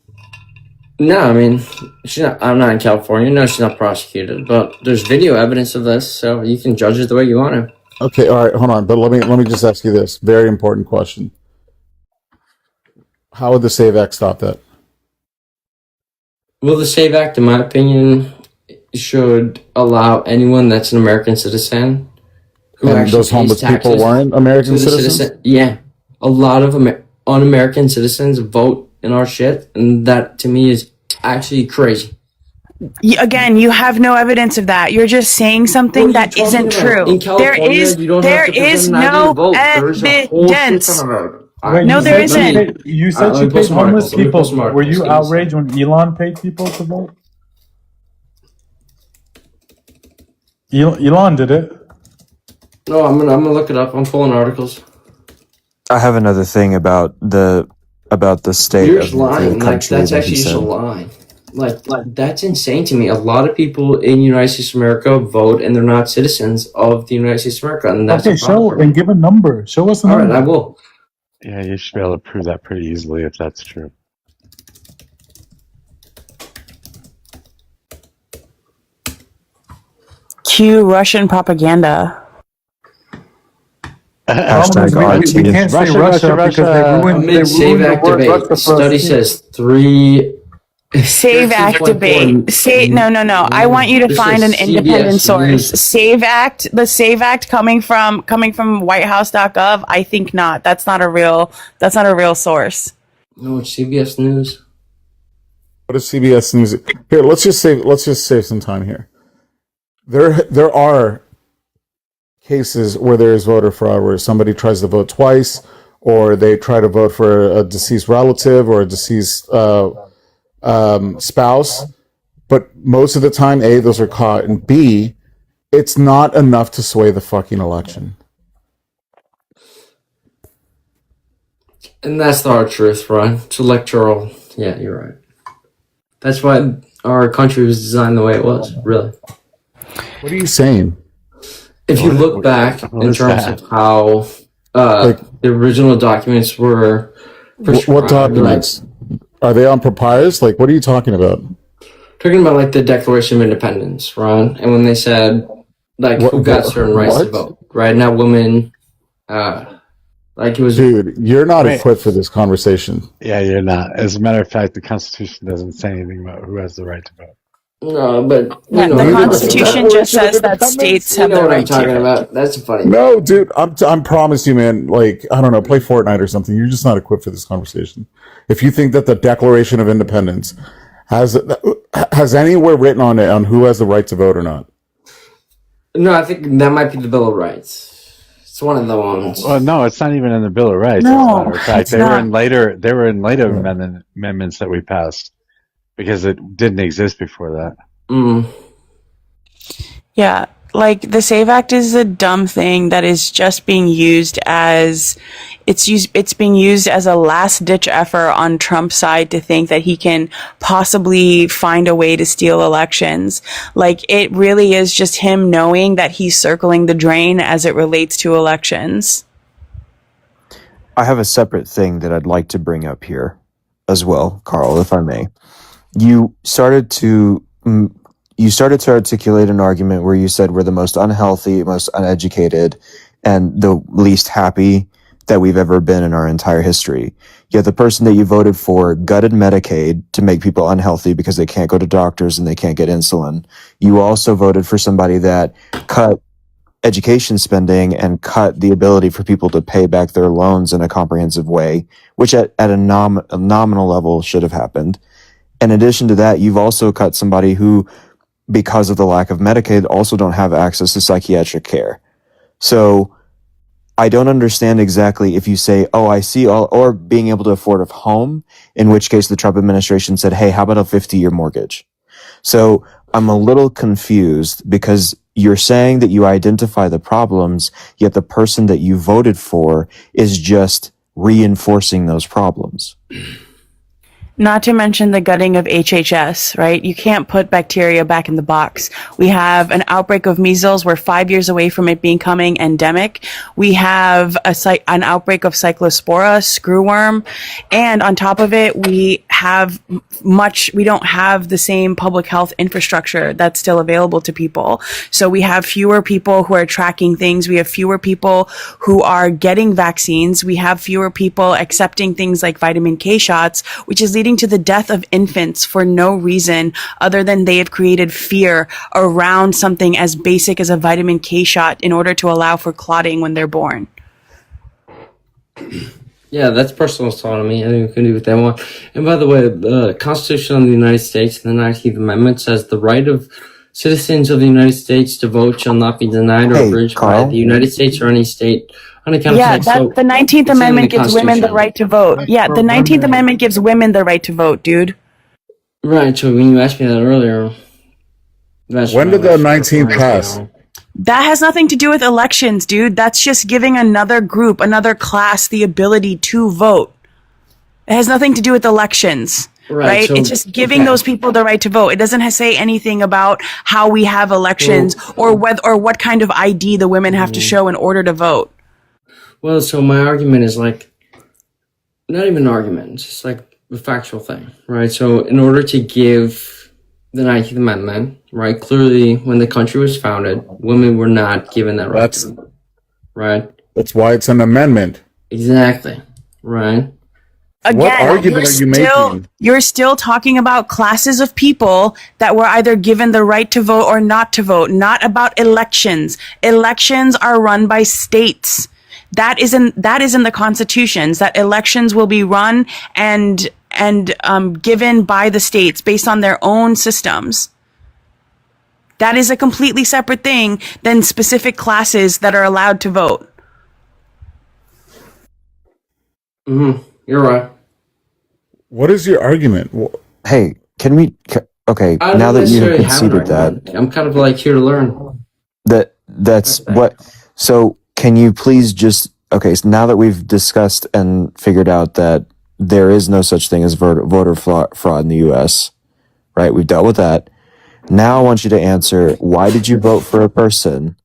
No, I mean she's not. I'm not in California. No, she's not prosecuted. But there's video evidence of this, so you can judge it the way you want to. Okay, all right, hold on. But let me just ask you this very important question. How would the SAVE Act stop that? Well, the SAVE Act, in my opinion, should allow anyone that's an American citizen who And actually those homeless pays people taxes weren't American to the citizens? Yeah, a lot of un-American citizens vote in our shit, and that to me is actually crazy. Again, you have no evidence of that. You're just saying something that isn't true. In California, you don't have to present an ID to vote. There's a whole shit evidence. ton of it. Wait, No, you there said isn't. You said let she me post paid some homeless articles. Let me people. post some Were articles. you Give me a outraged when Elon paid people to vote? Elon did it. No, I'm gonna look it up. I'm pulling articles. I have another thing about the state You're of just the lying. Like country. that's that actually he just a said. lie. Like that's insane to me. A lot of people in the United States of America vote, and they're not citizens of the United States of America, and that's Okay, a problem show for me. and give a number. Show us a All number. right, I will. Yeah, you should be able to prove that pretty easily if that's true. Cue Russian propaganda. Hashtag We RT. can't say Russia because they ruined Amid SAVE the Act word debate, Russia for study us. says three. Save Act debate. No. I want you to This find an is independent CBS source. News. Save Act. The Save Act coming from WhiteHouse.gov. I think not. That's not a real source. No, it's CBS News. What is CBS News? Here, let's just save some time here. There are cases where there is voter fraud, where somebody tries to vote twice, or they try to vote for a deceased relative or a deceased spouse. But most of the time, A, those are caught, and B, it's not enough to sway the fucking election. And that's the hard truth, Ron. It's electoral. Yeah, you're right. That's why our country was designed the way it was, really. What are you saying? If you look back in terms of how the original documents were What documents? Are they on papyrus? Like, what are you talking about? Talking about like the Declaration of Independence, Ron, and when they said like who got certain rights to vote, right? Now women, like it was. Dude, you're not equipped for this conversation. Yeah, you're not. As a matter of fact, the Constitution doesn't say anything about who has the right to vote. No, but Yeah, the Constitution just says that states have the right to. About. That's funny. No, dude, I'm promise you, man. Like, I don't know, play Fortnite or something. You're just not equipped for this conversation. If you think that the Declaration of Independence has anywhere written on it on who has the right to vote or not. No, I think that might be the Bill of Rights. It's one of the ones. Well, no, it's not even in the Bill of Rights. No, as a matter of fact, it's they not. were in later amendments that we passed because it didn't exist before that. Yeah, like the SAVE Act is a dumb thing that is just being used as it's being used as a last ditch effort on Trump's side to think that he can possibly find a way to steal elections. Like it really is just him knowing that he's circling the drain as it relates to elections. I have a separate thing that I'd like to bring up here as well, Carl, if I may. You started to articulate an argument where you said we're the most unhealthy, most uneducated, and the least happy that we've ever been in our entire history. Yet the person that you voted for gutted Medicaid to make people unhealthy because they can't go to doctors and they can't get insulin. You also voted for somebody that cut education spending and cut the ability for people to pay back their loans in a comprehensive way, which at a nominal level should have happened. In addition to that, you've also cut somebody who, because of the lack of Medicaid, also don't have access to psychiatric care. So I don't understand exactly if you say, oh, I see all, or being able to afford a home, in which case the Trump administration said, hey, how about a 50-year mortgage? So I'm a little confused because you're saying that you identify the problems, yet the person that you voted for is just reinforcing those problems. Not to mention the gutting of HHS, right? You can't put bacteria back in the box. We have an outbreak of measles. We're 5 years away from it becoming endemic. We have an outbreak of cyclospora, screwworm. And on top of it, we don't have the same public health infrastructure that's still available to people. So we have fewer people who are tracking things. We have fewer people who are getting vaccines. We have fewer people accepting things like vitamin K shots, which is leading to the death of infants for no reason other than they have created fear around something as basic as a vitamin K shot in order to allow for clotting when they're born. Yeah, that's personal autonomy. I think we can do what they want. And by the way, the Constitution of the United States and the 19th Amendment says the right of citizens of the United States to vote shall not be denied or abridged by the United States or any state on account of sex. So the 19th Amendment gives women the right to vote. Yeah, the 19th Amendment gives women the right to vote, dude. Right, so when you asked me that earlier... When did the 19th pass? That has nothing to do with elections, dude. That's just giving another group, another class, the ability to vote. It has nothing to do with elections. Right? So, it's just giving those people the right to vote. It doesn't say anything about how we have elections or what kind of ID the women have to show in order to vote. Well, so my argument is like, not even an argument, it's just like a factual thing, right? So in order to give the 19th Amendment, right, clearly when the country was founded, women were not given that right to vote, right? That's why it's an amendment. Exactly, right? Again, what argument are you making? You're still talking about classes of people that were either given the right to vote or not to vote, not about elections. Elections are run by states. That is in the constitutions, that elections will be run and given by the states based on their own systems. That is a completely separate thing than specific classes that are allowed to vote. You're right. What is your argument? Hey, can we... Okay, now that you have conceded that... I'm kind of like here to learn. That's what... So, can you please just... Okay, so now that we've discussed and figured out that there is no such thing as voter fraud in the U.S., right? We've dealt with that. Now I want you to answer, why did you vote for a person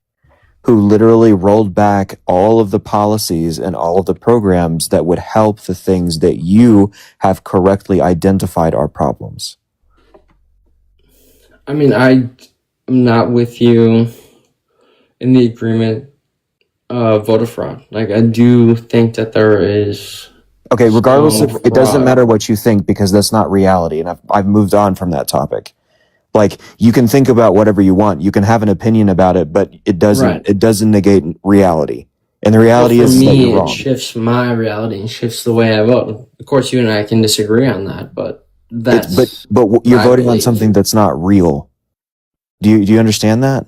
who literally rolled back all of the policies and all of the programs that would help the things that you have correctly identified are problems? I mean, I'm not with you in the agreement of voter fraud. Like, I do think that there is. Okay, regardless of, it doesn't fraud. matter what you think because that's not reality. And I've moved on from that topic. Like, you can think about whatever you want. You can have an opinion about it, but it doesn't negate reality. And the reality Well, for is that me, you're it wrong. shifts my reality and shifts the way I vote. Of course, you and I can disagree on that, but that's But you're my voting on belief. something that's not real. Do you understand that?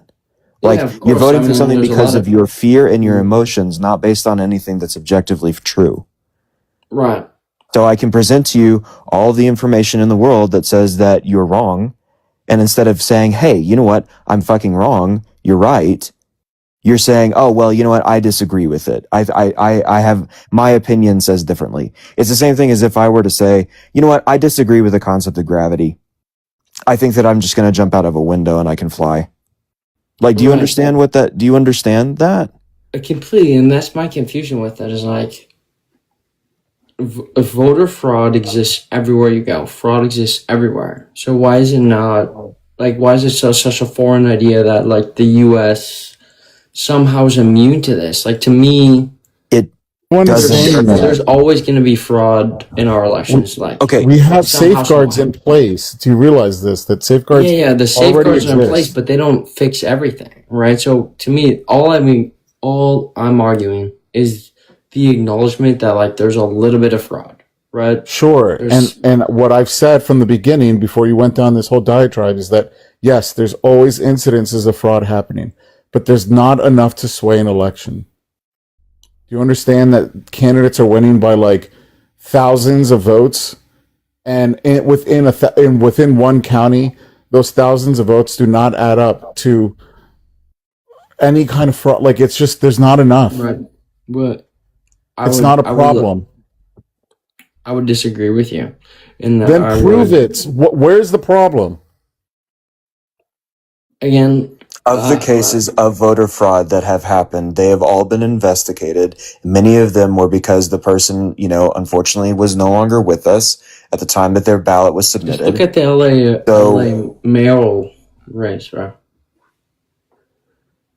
Like, Yeah, of you're course. voting I for mean, something there's a because lot of your fear and your emotions, not based on anything that's objectively true. Right. So I can present to you all the information in the world that says that you're wrong. And instead of saying, hey, you know what? I'm fucking wrong. You're right. You're saying, oh, well, you know what? I disagree with it. I have, my opinion says differently. It's the same thing as if I were to say, you know what? I disagree with the concept of gravity. I think that I'm just going to jump out of a window and I can fly. Like, do you understand do you understand that? Completely, and that's my confusion with it is like, voter fraud exists everywhere you go. Fraud exists everywhere. So why is it not, like, why is it such a foreign idea that, like, the U.S. somehow is immune to this? Like, to me, there's always going to be fraud in our elections. Like, we have somehow, safeguards in place. Do you realize this? That safeguards Yeah, the already safeguards are in place, exist. but they don't fix everything, right? So to me, all I'm arguing is the acknowledgement that, like, there's a little bit of fraud, right? Sure. And what I've said from the beginning before you went down this whole diatribe is that yes, there's always incidences of fraud happening, but there's not enough to sway an election. Do you understand that candidates are winning by like thousands of votes, and within one county, those thousands of votes do not add up to any kind of fraud? Like, it's just there's not enough. Right. But It's not a problem. I would disagree with you. In that Then prove it. Where's the problem? Again, of the cases of voter fraud that have happened, they have all been investigated. Many of them were because the person, unfortunately was no longer with us at the time that their ballot was submitted. Look at the LA mayoral race, bro.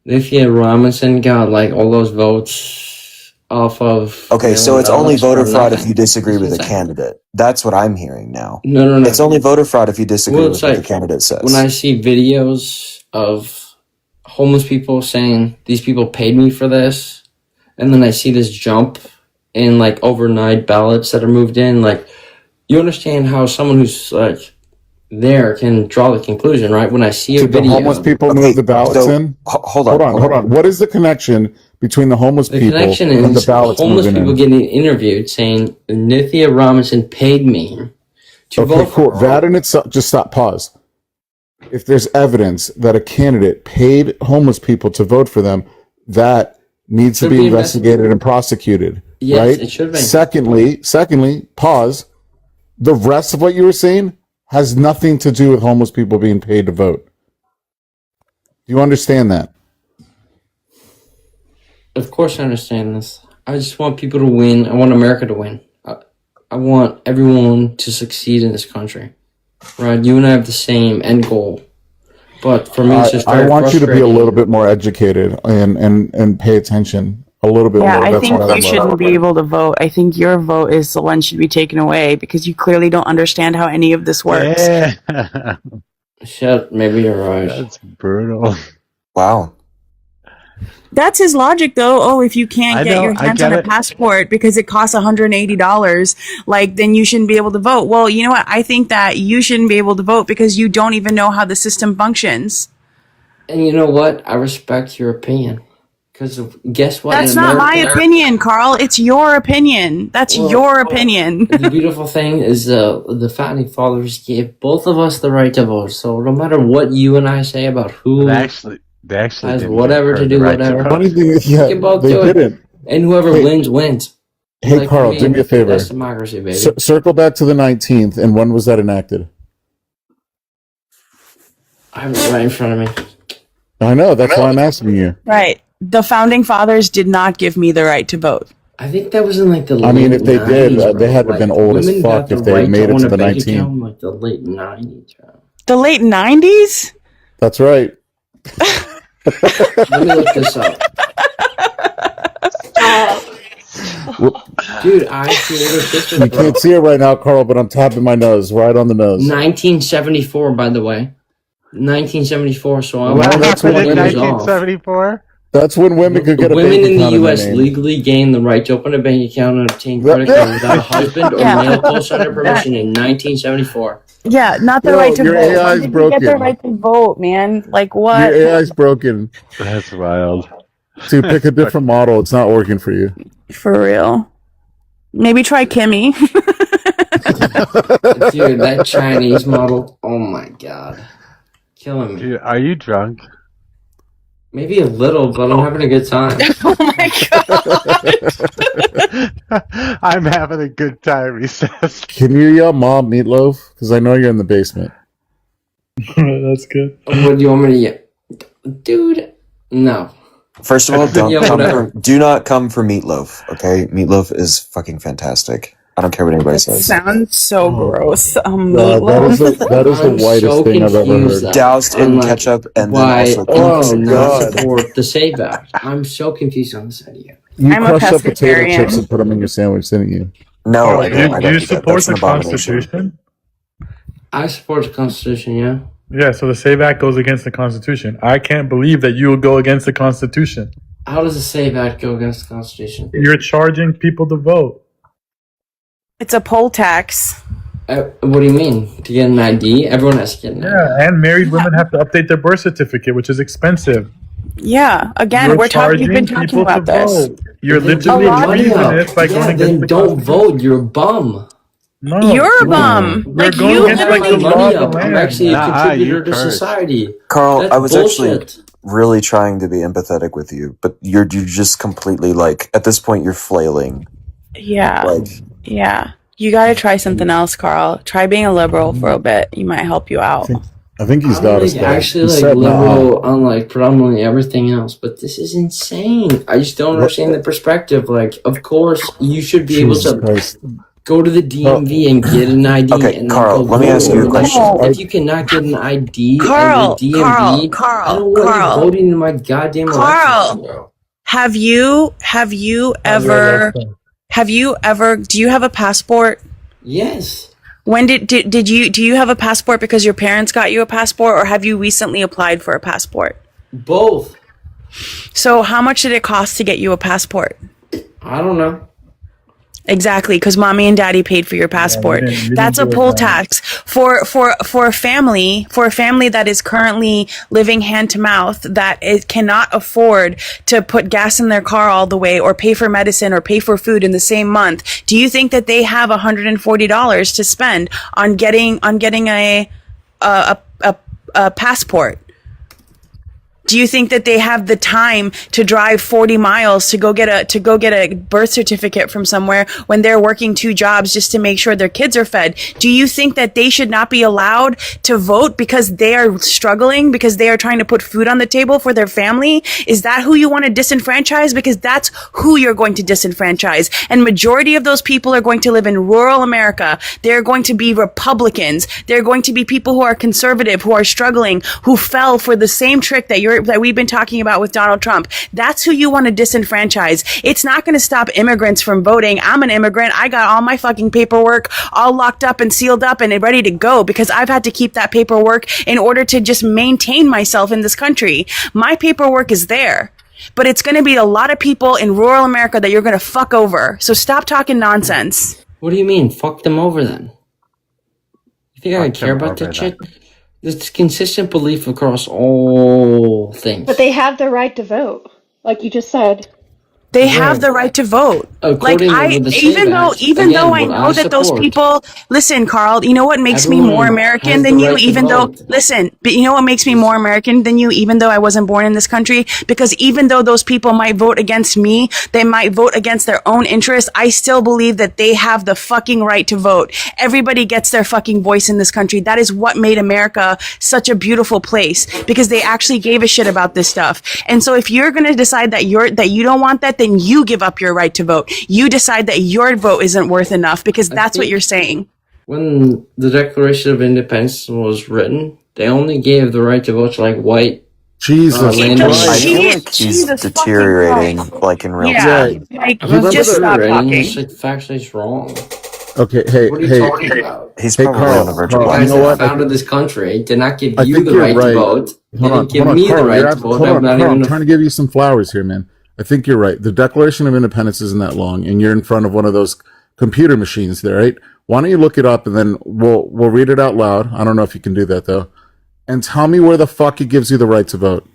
Nithya Robinson got like all those votes off of. Okay, so it's only voter fraud if you disagree with a candidate. That's what I'm hearing now. No. It's only voter fraud if you disagree with what the candidate says. When I see videos of homeless people saying these people paid me for this, and then I see this jump in like overnight ballots that are moved in, like, you understand how someone who's like there can draw the conclusion, right? When I see a video, the homeless people move the ballots in. Hold on. What is the connection between the homeless people and the ballots homeless moving people in? getting interviewed saying Nithya Robinson paid me to vote for her. That in itself, just stop, pause. If there's evidence that a candidate paid homeless people to vote for them, that needs to be investigated and prosecuted. Yes, right? it should be. Secondly, pause. The rest of what you were saying has nothing to do with homeless people being paid to vote. Do you understand that? Of course I understand this. I just want people to win. I want America to win. I want everyone to succeed in this country. Right? You and I have the same end goal. But for me, it's just very I want you to be a frustrating. little bit more educated and pay attention a little bit more. I That's think what I you love. shouldn't be able to vote. I think your vote is the one should be taken away because you clearly don't understand how any of this works. Yeah. Shit, maybe you're right. That's brutal. Wow. That's his logic, though. Oh, if you can't get your hands on a it. passport because it costs $180, like, then you shouldn't be able to vote. Well, you know what? I think that you shouldn't be able to vote because you don't even know how the system functions. And you know what? I respect your opinion. Because guess what? That's not my opinion, Carl. It's your opinion. That's your opinion. The beautiful thing is the founding fathers gave both of us the right to vote. So no matter what you and I say about who They actually has didn't whatever give to her do, the right to whatever. vote. Funny thing is, yeah, We can both they do it. didn't. And whoever wins, wins. Hey, Like, Carl, for do me a favor. That's democracy, baby. Circle back to the 19th, and when was that enacted? I have it right in front of me. I know. That's why I'm asking you. Right. The founding fathers did not give me the right to vote. I think that was in like the late I mean, if they 90s, did, they had to have like, been old as women got fuck the if they right made to it own to a the bank 19. account in like the late 90s. The late 90s? That's right. Let me look this up. Dude, I created pictures, You bro. can't see it right now, Carl, but I'm tapping my nose, right on the nose. 1974, by the way. 1974, so I was What that's happened when in women, 1974? that's when women could get a women bank in the account in their U.S. name. legally gained the right to open a bank account and obtain credit card without a husband or male co-signer permission in 1974. Yeah, not the Yo, right to your vote. When AI's did we get the broken. right to vote, man? Like Your what? AI's broken. That's wild. Dude, pick a different model. It's not working for you. For real. Maybe try Kimmy. Dude, that Chinese model, oh my god. Killing me. Dude, are you drunk? Maybe a little, but I'm having a good time. Oh my god. I'm having a good time, he says. Can you yell Mom Meatloaf? Because I know you're in the basement. That's good. What do you want me to get? Dude, no. First of all, Yeah, whatever. do not come for Meatloaf, okay? Meatloaf is fucking fantastic. I don't care what anybody says. Sounds so gross. That is Meatloaf. that is the I'm whitest so thing I've ever confused heard. Doused in on, like, ketchup and then why also people Oh, not God. support the SAVE Act. I'm so confused on this idea. You I'm a crushed up potato pescatarian. chips and put them in your sandwich, didn't you? No, Carl, I do don't. you, I do don't you do that. support That's an the abomination. Constitution? I support the Constitution, yeah. Yeah, so the SAVE Act goes against the Constitution. I can't believe that you will go against the Constitution. How does the SAVE Act go against the Constitution? You're charging people to vote. It's a poll tax. What do you mean? To get an ID? Everyone has to get an ID. Yeah, and married women have to update their birth certificate, which is expensive. Yeah. Again, You're we've been charging talking people about to this. vote. You're Then literally give your money treasonous up. by Yeah, going against then the don't Constitution. vote. You're a bum. No, You're a bum. you're Like going you against like the literally. law Money of the up. I'm land. actually a Nah, contributor you to cursed. society. Carl, That's I was actually bullshit. really trying to be empathetic with you, but you're just completely like at this point you're flailing. Yeah. Like Yeah. You got to try something else, Carl. Try being a liberal for a bit. You might help you out. I think he's I'm got us like though. actually He's like setting up. liberal on like predominantly everything else, but this is insane. I just don't understand the perspective. Like, of course, you should be able Jesus to Christ. go to the DMV and get an ID. Okay, and Carl, then go let me vote. ask you a Like, question. if you cannot get an ID Carl, at the DMV, I don't want you voting in my goddamn election, bro. Have you ever do you have a passport? Yes. When do you have a passport because your parents got you a passport, or have you recently applied for a passport? Both. So how much did it cost to get you a passport? I don't know. Exactly, because mommy and daddy paid for your passport. That's a poll tax for a family that is currently living hand to mouth, that it cannot afford to put gas in their car all the way, or pay for medicine, or pay for food in the same month. Do you think that they have $140 to spend on getting a passport? Do you think that they have the time to drive 40 miles to go get a birth certificate from somewhere when they're working 2 jobs just to make sure their kids are fed? Do you think that they should not be allowed to vote because they are struggling, because they are trying to put food on the table for their family? Is that who you want to disenfranchise? Because that's who you're going to disenfranchise. And majority of those people are going to live in rural America. They're going to be Republicans. They're going to be people who are conservative, who are struggling, who fell for the same trick that we've been talking about with Donald Trump. That's who you want to disenfranchise. It's not going to stop immigrants from voting. I'm an immigrant. I got all my fucking paperwork all locked up and sealed up and ready to go because I've had to keep that paperwork in order to just maintain myself in this country. My paperwork is there. But it's going to be a lot of people in rural America that you're going to fuck over. So stop talking nonsense. What do you mean? Fuck them over then? You think I care about that shit? There's consistent belief across all things. But they have the right to vote, like you just said. They have the right to vote. Like even though I know that those people, listen, Carl, you know what makes me more American than you, even though, listen, but you know what makes me more American than you, even though I wasn't born in this country? Because even though those people might vote against me, they might vote against their own interests, I still believe that they have the fucking right to vote. Everybody gets their fucking voice in this country. That is what made America such a beautiful place, because they actually gave a shit about this stuff. And so if you're going to decide that you don't want that, then you give up your right to vote. You decide that your vote isn't worth enough, because that's what you're saying. When the Declaration of Independence was written, they only gave the right to vote to like white Jesus, landowners. I feel like he's deteriorating, like in real time. Like, just stop talking. It's like factually wrong. Okay, hey, what are you talking about? He's hey, probably Carl, on the verge Carl, of guys you know that what? founded this country did not give I you think the you're right right. to vote. They Hold didn't give on, me Carl, the right to vote. Hold on, I'm not Carl, even I'm trying to give you some flowers here, man. I think you're right. The Declaration of Independence isn't that long, and you're in front of one of those computer machines there, right? Why don't you look it up, and then we'll read it out loud. I don't know if you can do that, though. And tell me where the fuck it gives you the right to vote.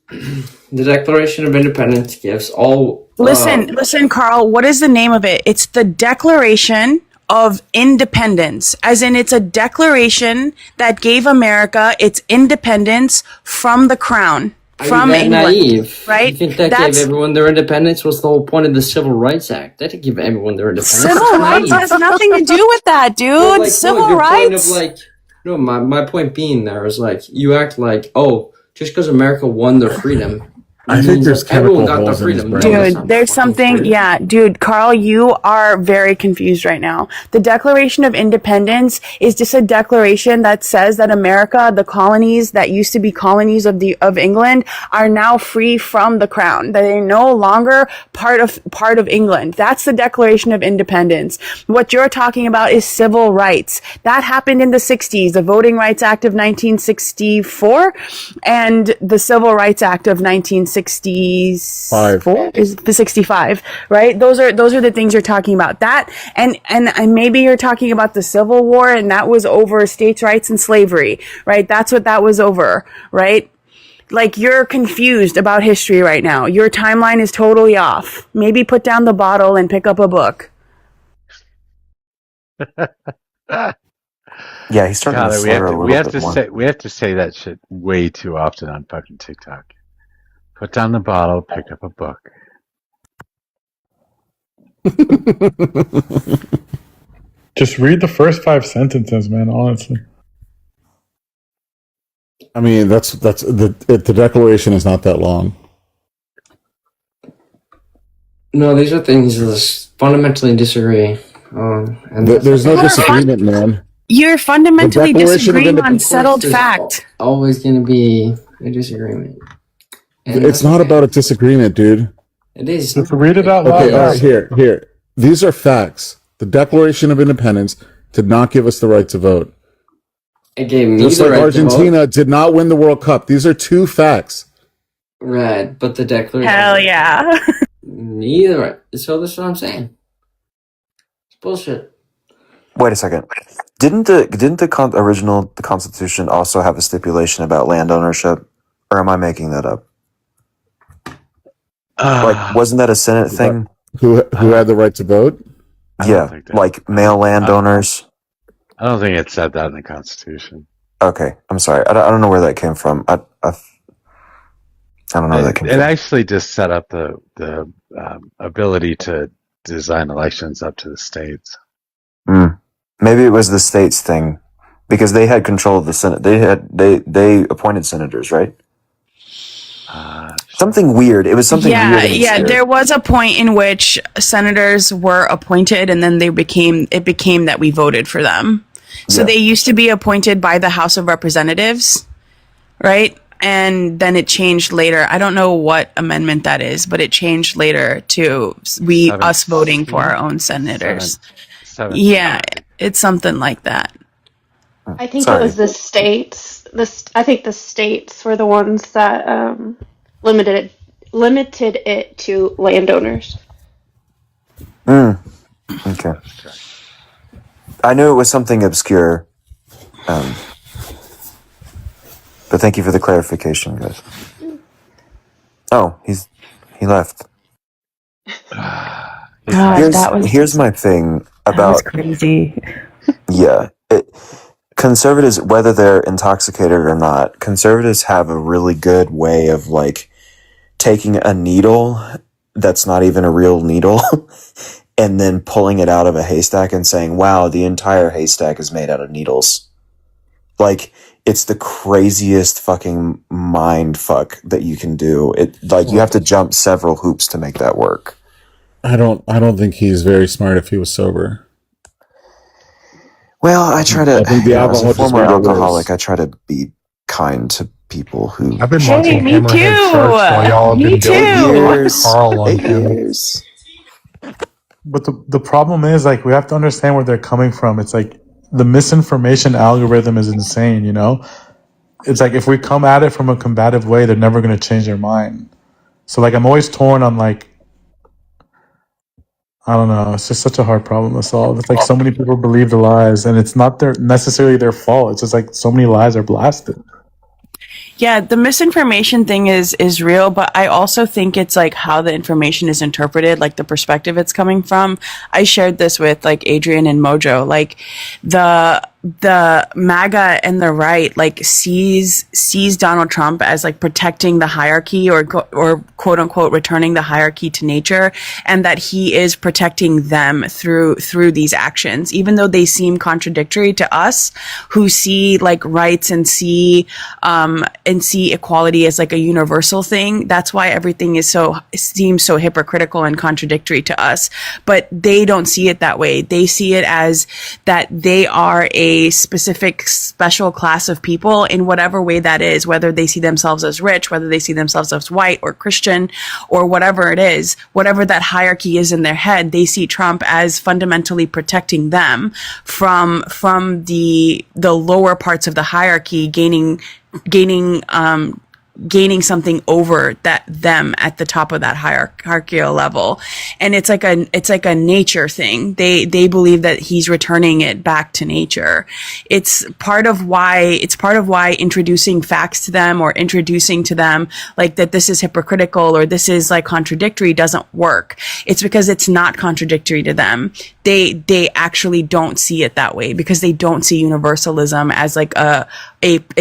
The Declaration of Independence gives all... Listen, Carl, what is the name of it? It's the Declaration of Independence, as in it's a declaration that gave America its independence from the crown, from Are you that England, naive? right? You think that gave everyone their independence? Was the whole point of the Civil Rights Act? That didn't give everyone their independence. Civil rights has nothing to do with that, dude. Well, like, Civil your rights. Point of, like, no, my point being there is like you act like, oh, just because America won their freedom. I think there's everyone chemical got their holes in his freedom. brain. Dude, there's something, dude, Carl, you are very confused right now. The Declaration of Independence is just a declaration that says that America, the colonies that used to be colonies of England, are now free from the crown. That they're no longer part of England. That's the Declaration of Independence. What you're talking about is civil rights. That happened in the 60s, the Voting Rights Act of 1964 and the Civil Rights Act of 1964 is the 65, right? Those are the things you're talking about. That and maybe you're talking about the Civil War, and that was over states' rights and slavery, right? That's what that was over, right? Like, you're confused about history right now. Your timeline is totally off. Maybe put down the bottle and pick up a book. Yeah, he's starting to slur a little bit more. We have to say that shit way too often on fucking TikTok. Put down the bottle, pick up a book. Just read the first 5 sentences, man, honestly. I mean, that's the Declaration is not that long. No, these are things that fundamentally disagree. And there's no disagreement, man. You're fundamentally disagreeing on settled fact. Always going to be a disagreement. And it's not about a disagreement, dude. It is. Just read it out loud. Okay, all right, here. These are facts. The Declaration of Independence did not give us the right to vote. It gave me Just the like right Argentina to vote. did not win the World Cup. These are two facts. Right, but the Declaration... Hell yeah. Neither. So this is what I'm saying. It's bullshit. Wait a second. Didn't the original Constitution also have a stipulation about land ownership? Or am I making that up? Like, wasn't that a Senate thing? Who had the right to vote? Yeah, like male landowners. I don't think it said that in the Constitution. Okay, I'm sorry. I don't know where that came from. I don't know where that came from. It actually just set up the ability to design elections up to the states. Maybe it was the states thing, because they had control of the Senate. They appointed senators, right? Something weird. It was something weird. Yeah. There was a point in which senators were appointed, and then it became that we voted for them. So they used to be appointed by the House of Representatives, right? And then it changed later. I don't know what amendment that is, but it changed later to us voting for our own senators. Yeah, it's something like that. I think it was the states. I think the states were the ones that limited it to landowners. Okay. I knew it was something obscure, but thank you for the clarification, guys. Oh, he left. Here's my thing that was about crazy. conservatives, whether they're intoxicated or not, conservatives have a really good way of like taking a needle that's not even a real needle and then pulling it out of a haystack and saying, wow, the entire haystack is made out of needles. Like, it's the craziest fucking mind fuck that you can do. You have to jump several hoops to make that work. I don't think he's very smart if he was sober. Well, I try to, I think the as a alcohol just former made it alcoholic, worse. I try to be kind to people who. I've been Hey, watching me Hammerhead too. Sharks while y'all have Me been too. going Carl on him. But the problem is, like, we have to understand where they're coming from. It's like the misinformation algorithm is insane, you know? It's like if we come at it from a combative way, they're never going to change their mind. So, like, I'm always torn on, like, I don't know. It's just such a hard problem to solve. It's like so many people believe the lies, and it's not necessarily their fault. It's just like so many lies are blasted. Yeah, the misinformation thing is real, but I also think it's like how the information is interpreted, like the perspective it's coming from. I shared this with like Adrian and Mojo, like the MAGA and the right like sees Donald Trump as like protecting the hierarchy or quote unquote returning the hierarchy to nature, and that he is protecting them through these actions, even though they seem contradictory to us who see like rights and see equality as like a universal thing. That's why everything seems so hypocritical and contradictory to us. But they don't see it that way. They see it as that they are a specific special class of people in whatever way that is, whether they see themselves as rich, whether they see themselves as white or Christian or whatever it is, whatever that hierarchy is in their head, they see Trump as fundamentally protecting them from the lower parts of the hierarchy gaining something over them at the top of that hierarchical level. And it's like a nature thing. They believe that he's returning it back to nature. It's part of why introducing facts to them or introducing to them like that this is hypocritical or this is like contradictory doesn't work. It's because it's not contradictory to them. They actually don't see it that way because they don't see universalism as like a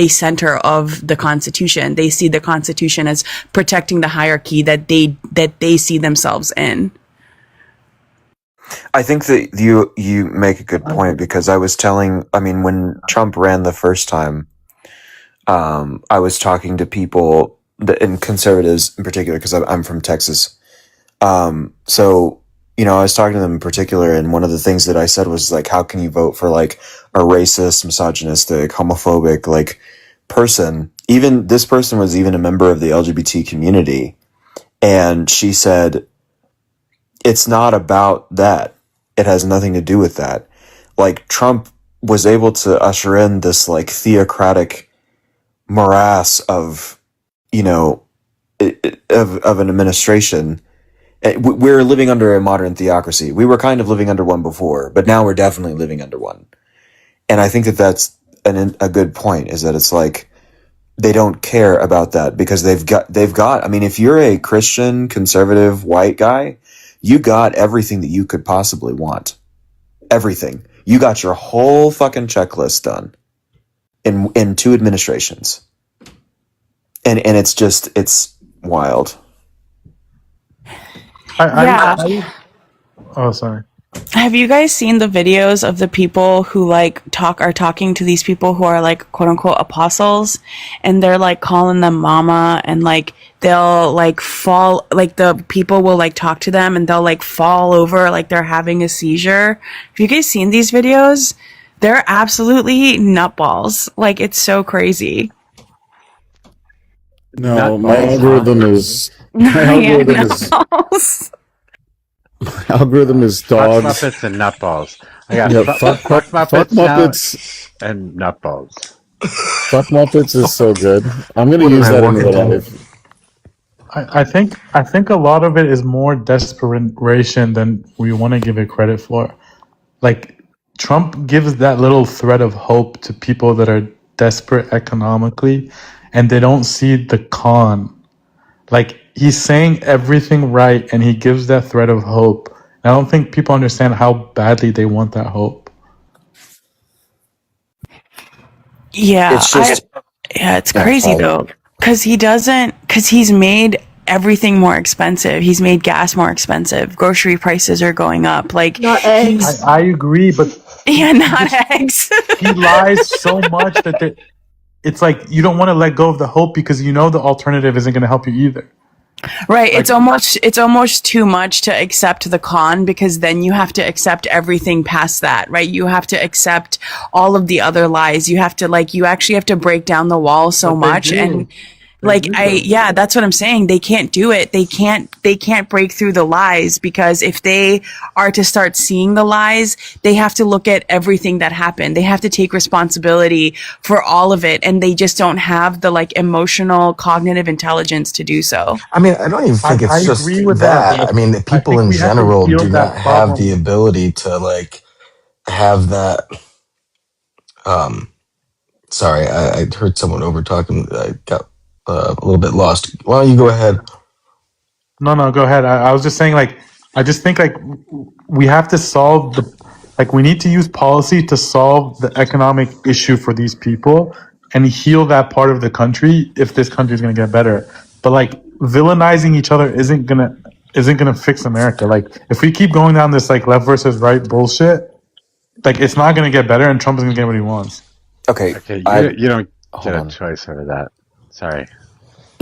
center of the Constitution. They see the Constitution as protecting the hierarchy that they see themselves in. I think that you make a good point because when Trump ran the first time, I was talking to people and conservatives in particular because I'm from Texas. So, you know, I was talking to them in particular, and one of the things that I said was like, how can you vote for like a racist, misogynistic, homophobic like person? Even this person was even a member of the LGBT community, and she said, it's not about that. It has nothing to do with that. Like Trump was able to usher in this like theocratic morass of, you know, of an administration. We're living under a modern theocracy. We were kind of living under one before, but now we're definitely living under one. And I think that that's a good point, is that it's like they don't care about that because they've got, I mean, if you're a Christian, conservative, white guy, you got everything that you could possibly want. Everything. You got your whole fucking checklist done in 2 administrations. And it's wild. Oh, sorry. Have you guys seen the videos of the people who like are talking to these people who are like quote unquote apostles, and they're like calling them mama, and like they'll like fall, like the people will like talk to them and they'll like fall over like they're having a seizure. Have you guys seen these videos? They're absolutely nutballs. Like it's so crazy. No, my algorithm is algorithm is dogs. Fuck Muppets and nutballs. I got fuck Muppets and nutballs. Fuck Muppets is so good. I'm gonna use that in real life. I think a lot of it is more desperation than we want to give it credit for. Like Trump gives that little thread of hope to people that are desperate economically, and they don't see the con. Like he's saying everything right, and he gives that thread of hope. I don't think people understand how badly they want that hope. Yeah, It's just it's oh, crazy sorry. though, because he's made everything more expensive. He's made gas more expensive. Grocery prices are going up. Like Not eggs. I agree, but not eggs. he lies so much that it's like you don't want to let go of the hope because you know the alternative isn't going to help you either. Right. Like, It's almost too much to accept the con, because then you have to accept everything past that, right? You have to accept all of the other lies. You have to you actually have to break down the wall so but they much. do. And They do, though. yeah, that's what I'm saying. They can't do it. They can't break through the lies, because if they are to start seeing the lies, they have to look at everything that happened. They have to take responsibility for all of it. And they just don't have the emotional cognitive intelligence to do so. I mean, I don't even think I it's just agree with that, that. but I mean, I people think in we have to general heal do not that have the problem. ability to have that. Um, sorry, I heard someone over talking. I got a little bit lost. Why don't you go ahead? No, go ahead. I was just saying, I just think we have to solve we need to use policy to solve the economic issue for these people and heal that part of the country if this country is going to get better. But villainizing each other isn't gonna fix America. If we keep going down this left versus right bullshit, it's not going to get better, and Trump is going to get what he wants. Okay, Okay, I you don't hold get a on. choice over that. Sorry.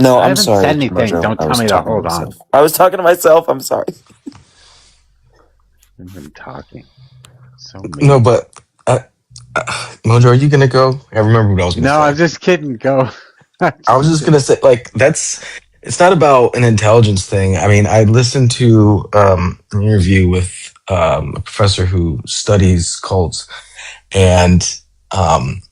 No, I I'm haven't said sorry, anything. Mojo. Don't I tell was me to talking to hold on. myself. I was talking to myself. I'm sorry. I've been talking. So No, mean. but Mojo, are you gonna go? I remember what I was gonna No, say. I'm just kidding. Go. I'm I was just just kidding. gonna say, that's. It's not about an intelligence thing. I mean, I listened to an interview with a professor who studies cults, and um,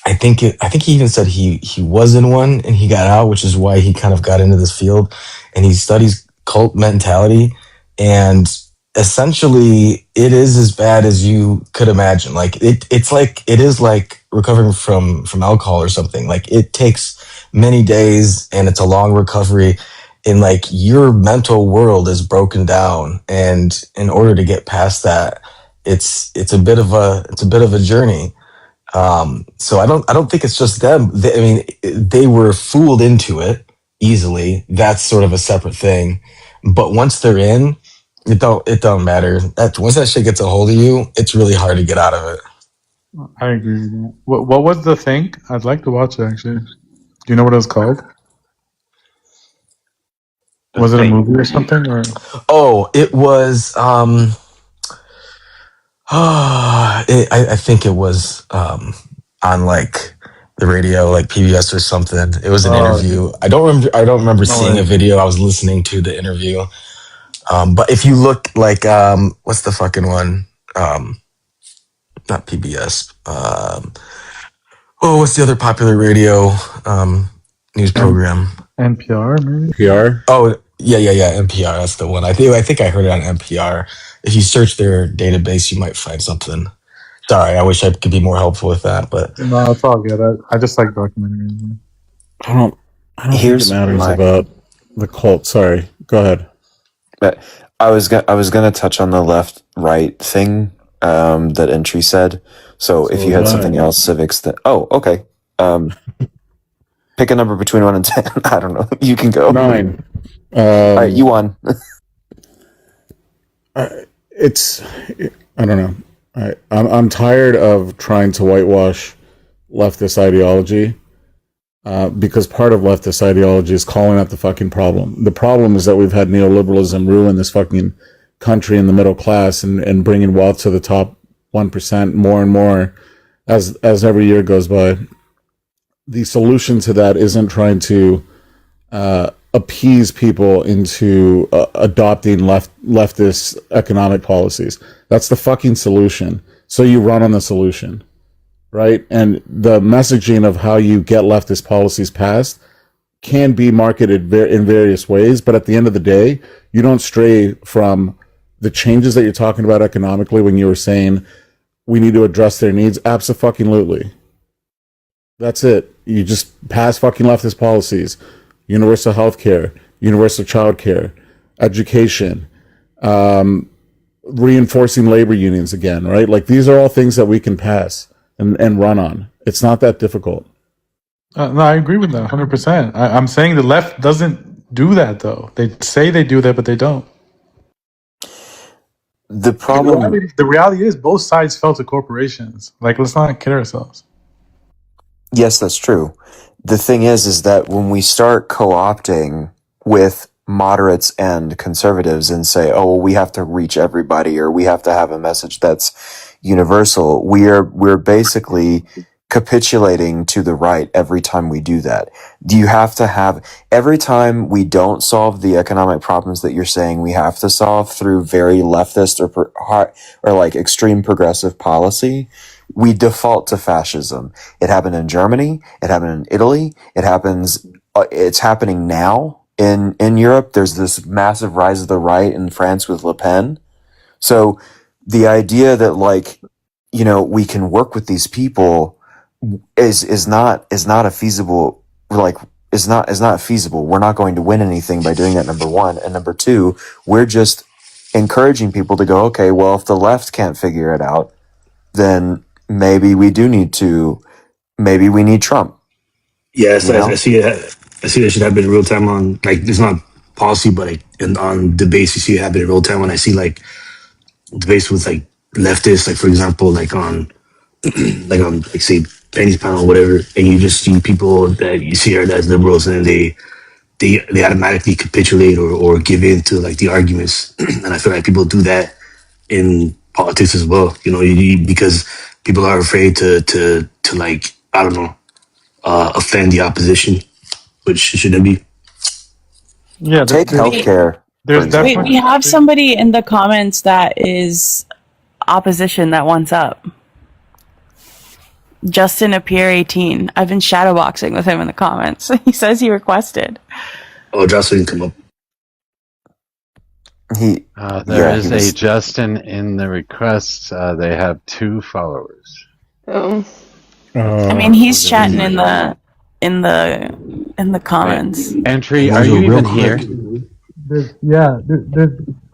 I think he even said he was in one and he got out, which is why he kind of got into this field, and he studies cult mentality, and essentially it is as bad as you could imagine. It is like recovering from alcohol or something. Like it takes many days and it's a long recovery. And your mental world is broken down, and in order to get past that, it's a bit of a journey. So I don't think it's just them. I mean, they were fooled into it easily. That's sort of a separate thing. But once they're in, it don't matter. That once that shit gets a hold of you, it's really hard to get out of it. I agree with that. What was the thing? I'd like to watch it actually. Do you know what it was called? The Was it a thing. movie or something? Or Oh, it was. I think it was on the radio, like PBS or something. It was an interview. I don't remember. I don't remember no seeing a worries. video. I was listening to the interview. But if you look what's the fucking one? Not PBS. What's the other popular radio news N- program? NPR maybe. PR. Oh, yeah. NPR. That's the one. I think I heard it on NPR. If you search their database, you might find something. Sorry, I wish I could be more helpful with that, but No, it's all good. I just like documentaries. I don't think it Here's matters my. about the cult. Sorry. Go ahead. But I was gonna touch on the left right thing that Entry said. So So if you was had I. something else, civics that. Oh, okay. Pick a number between 1 and 10. I don't know. You can go. 9. All right, you won. It's. I don't know. I'm tired of trying to whitewash leftist ideology. Because part of leftist ideology is calling out the fucking problem. The problem is that we've had neoliberalism ruin this fucking country and the middle class and bringing wealth to the top 1% more and more as every year goes by. The solution to that isn't trying to appease people into adopting leftist economic policies. That's the fucking solution. So you run on the solution. Right? And the messaging of how you get leftist policies passed can be marketed in various ways, but at the end of the day, you don't stray from the changes that you're talking about economically when you were saying we need to address their needs. Abso-fucking-lutely. That's it. You just pass fucking leftist policies. Universal health care, universal childcare, education, reinforcing labor unions again, right? Like these are all things that we can pass and run on. It's not that difficult. No, I agree with that 100%. I'm saying the left doesn't do that, though. They say they do that, but they don't. The problem, the reality is both sides fell to corporations. Like, let's not kid ourselves. yes, that's true. The thing is that when we start co-opting with moderates and conservatives and say, oh, well, we have to reach everybody or we have to have a message that's universal, we're basically capitulating to the right every time we do that. Do you have to have, every time we don't solve the economic problems that you're saying we have to solve through very leftist or like extreme progressive policy, we default to fascism. It happened in Germany. It happened in Italy. It's happening now in Europe. There's this massive rise of the right in France with Le Pen. So the idea that like, you know, we can work with these people is not a feasible, like, is not feasible. We're not going to win anything by doing that, number one. And number two, we're just encouraging people to go, okay, well, if the left can't figure it out, then maybe we need Trump. Yes, I see it. I see that should happen in real time on, like, it's not policy, but like on debates, you see it happen in real time when I see like debates with like leftists, like for example, like on like say Penny's panel or whatever, and you just see people that you see are as liberals, and then they automatically capitulate or give in to like the arguments. And I feel like people do that in politics as well, you know, because people are afraid to like, I don't know, offend the opposition, which shouldn't be. Yeah, take healthcare. Wait, we have somebody in the comments that is opposition that wants up. Justin Appear 18. I've been shadowboxing with him in the comments. He says he requested. Oh, Justin come up. There is a Justin in the requests. They have 2 followers. Oh. I mean, he's chatting in the comments. Entry, are you even here?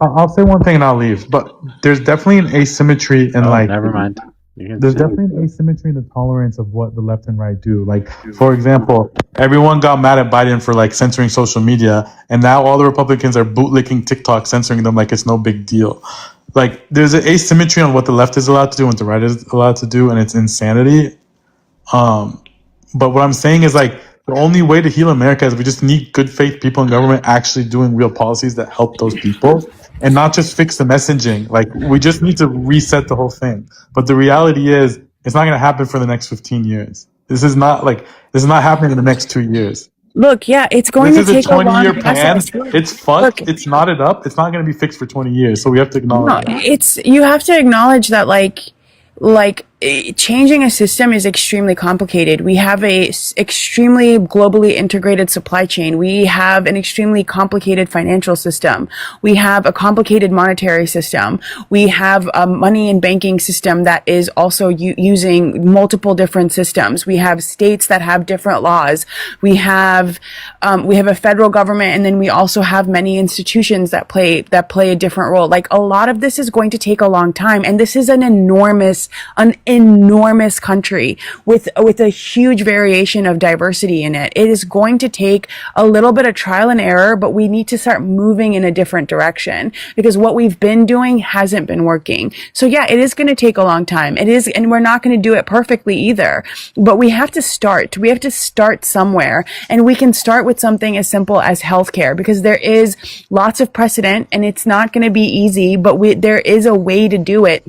I'll say one thing and I'll leave. But there's definitely an asymmetry in Never mind. There's definitely an asymmetry in the tolerance of what the left and right do. Like, for example, everyone got mad at Biden for like censoring social media, and now all the Republicans are bootlicking TikTok, censoring them like it's no big deal. Like, there's an asymmetry on what the left is allowed to do and what the right is allowed to do, and it's insanity. But what I'm saying is like the only way to heal America is we just need good faith people in government actually doing real policies that help those people and not just fix the messaging. Like, we just need to reset the whole thing. But the reality is it's not going to happen for the next 15 years. This is not happening in the next 2 years. Look, yeah, it's going to take a long 20-year plan. It's fucked. It's knotted up. It's not going to be fixed for 20 years. So we have to acknowledge that. You have to acknowledge that like changing a system is extremely complicated. We have a extremely globally integrated supply chain. We have an extremely complicated financial system. We have a complicated monetary system. We have a money and banking system that is also using multiple different systems. We have states that have different laws. We have a federal government, and then we also have many institutions that play a different role. Like, a lot of this is going to take a long time, and this is an enormous country with a huge variation of diversity in it. It is going to take a little bit of trial and error, but we need to start moving in a different direction because what we've been doing hasn't been working. So yeah, it is going to take a long time. It is, and we're not going to do it perfectly either, but we have to start. We have to start somewhere, and we can start with something as simple as healthcare because there is lots of precedent and it's not going to be easy, but there is a way to do it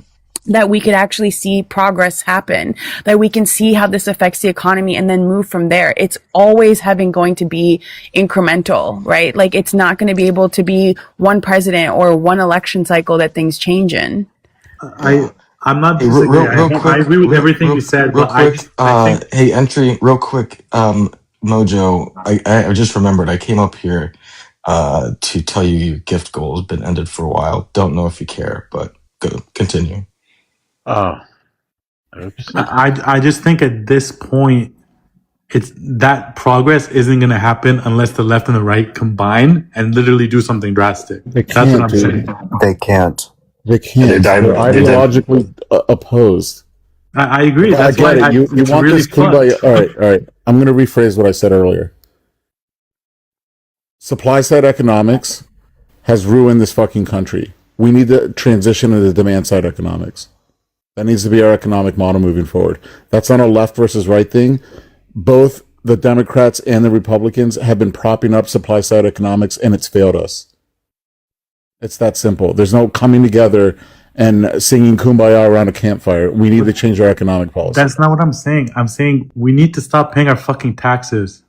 that we could actually see progress happen, that we can see how this affects the economy and then move from there. It's always going to be incremental, right? Like, it's not going to be able to be one president or one election cycle that things change in. I'm not disagreeing. Real quick, I agree with everything you said. Real quick, hey, Entry, real quick, Mojo, I just remembered I came up here to tell you your gift goal has been ended for a while. Don't know if you care, but go continue. Oh, oops. I just think at this point, it's that progress isn't going to happen unless the left and the right combine and literally do something drastic. They That's what can't, I'm dude. saying. They can't. They Yeah, can't. They're ideologically opposed. I agree. I That's why get it. You it's want really this kumbaya. fucked. All right. I'm going to rephrase what I said earlier. Supply side economics has ruined this fucking country. We need to transition into demand side economics. That needs to be our economic model moving forward. That's not a left versus right thing. Both the Democrats and the Republicans have been propping up supply side economics, and it's failed us. It's that simple. There's no coming together and singing kumbaya around a campfire. We need to change our economic policy. That's not what I'm saying. I'm saying we need to stop paying our fucking taxes.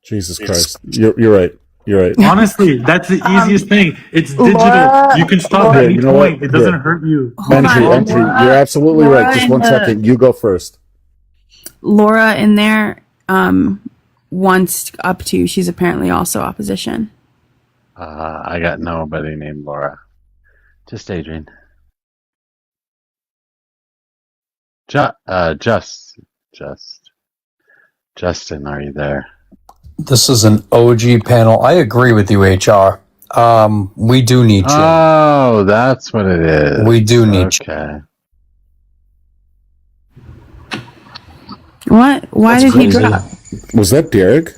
Jesus Christ. You're right. You're right. Honestly, that's the easiest thing. It's digital. Laura, You can stop Here, at any you know what? point. It doesn't hurt you. Entry. You're absolutely right. Just one second. You go first. Laura in there wants up to. She's apparently also opposition. I got nobody named Laura. Just Adrian. Justin, are you there? This is an OG panel. I agree with you, HR. We do need change. Oh, that's what it is. We do need change. Okay. What? Why did he drop? Was that Derek?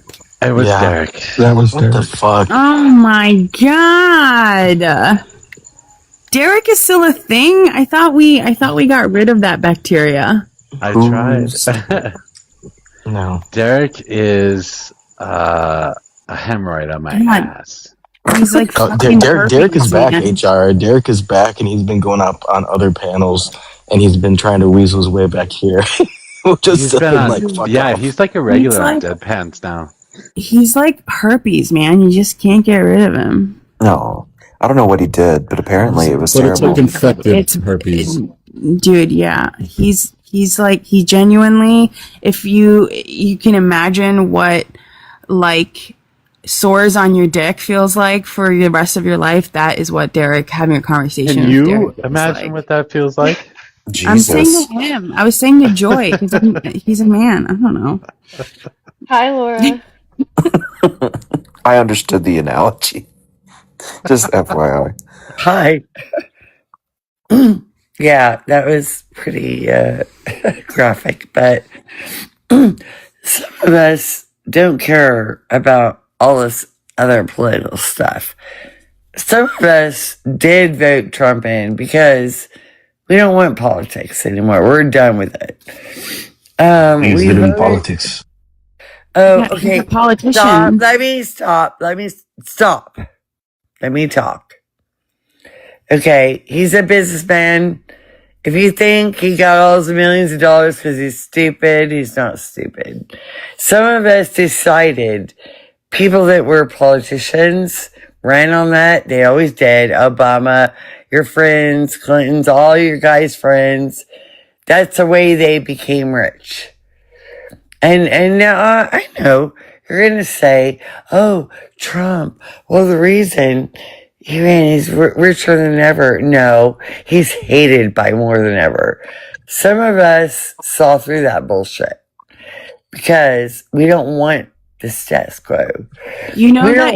It was Derek. That was What Derek. the fuck? Oh my god. Derek is still a thing? I thought we got rid of that bacteria. I tried. No. Derek is a hemorrhoid on my ass. He's like Derek is back, man. HR. Derek is back, and he's been going up on other panels, and he's been trying to weasel his way back here. He's been on, he's like a regular on Deadpans now. He's like herpes, man. You just can't get rid of him. No. I don't know what he did, but apparently it was terrible. It's like infected herpes. Dude, yeah. He's like, he genuinely, if you can imagine what like sores on your dick feels like for the rest of your life, that is what Derek, having a conversation Can with you Derek imagine like. what that feels like? Jesus. I'm saying to him. I was saying to Joy, because he's a man. I don't know. Hi, Laura. I understood the analogy. Just FYI. Hi. Yeah, that was pretty graphic, but some of us don't care about all this other political stuff. Some of us did vote Trump in because we don't want politics anymore. We're done with it. He's living in politics. Oh, okay. He's a politician. Stop. Let me stop. Let me talk. Okay, he's a businessman. If you think he got all the millions of dollars because he's stupid, he's not stupid. Some of us decided people that were politicians ran on that. They always did. Obama, your friends, Clinton's, all your guys' friends. That's the way they became rich. And now I know you're going to say, oh, Trump. Well, the reason he's richer than ever. No, he's hated by more than ever. Some of us saw through that bullshit because we don't want the status quo. You know we that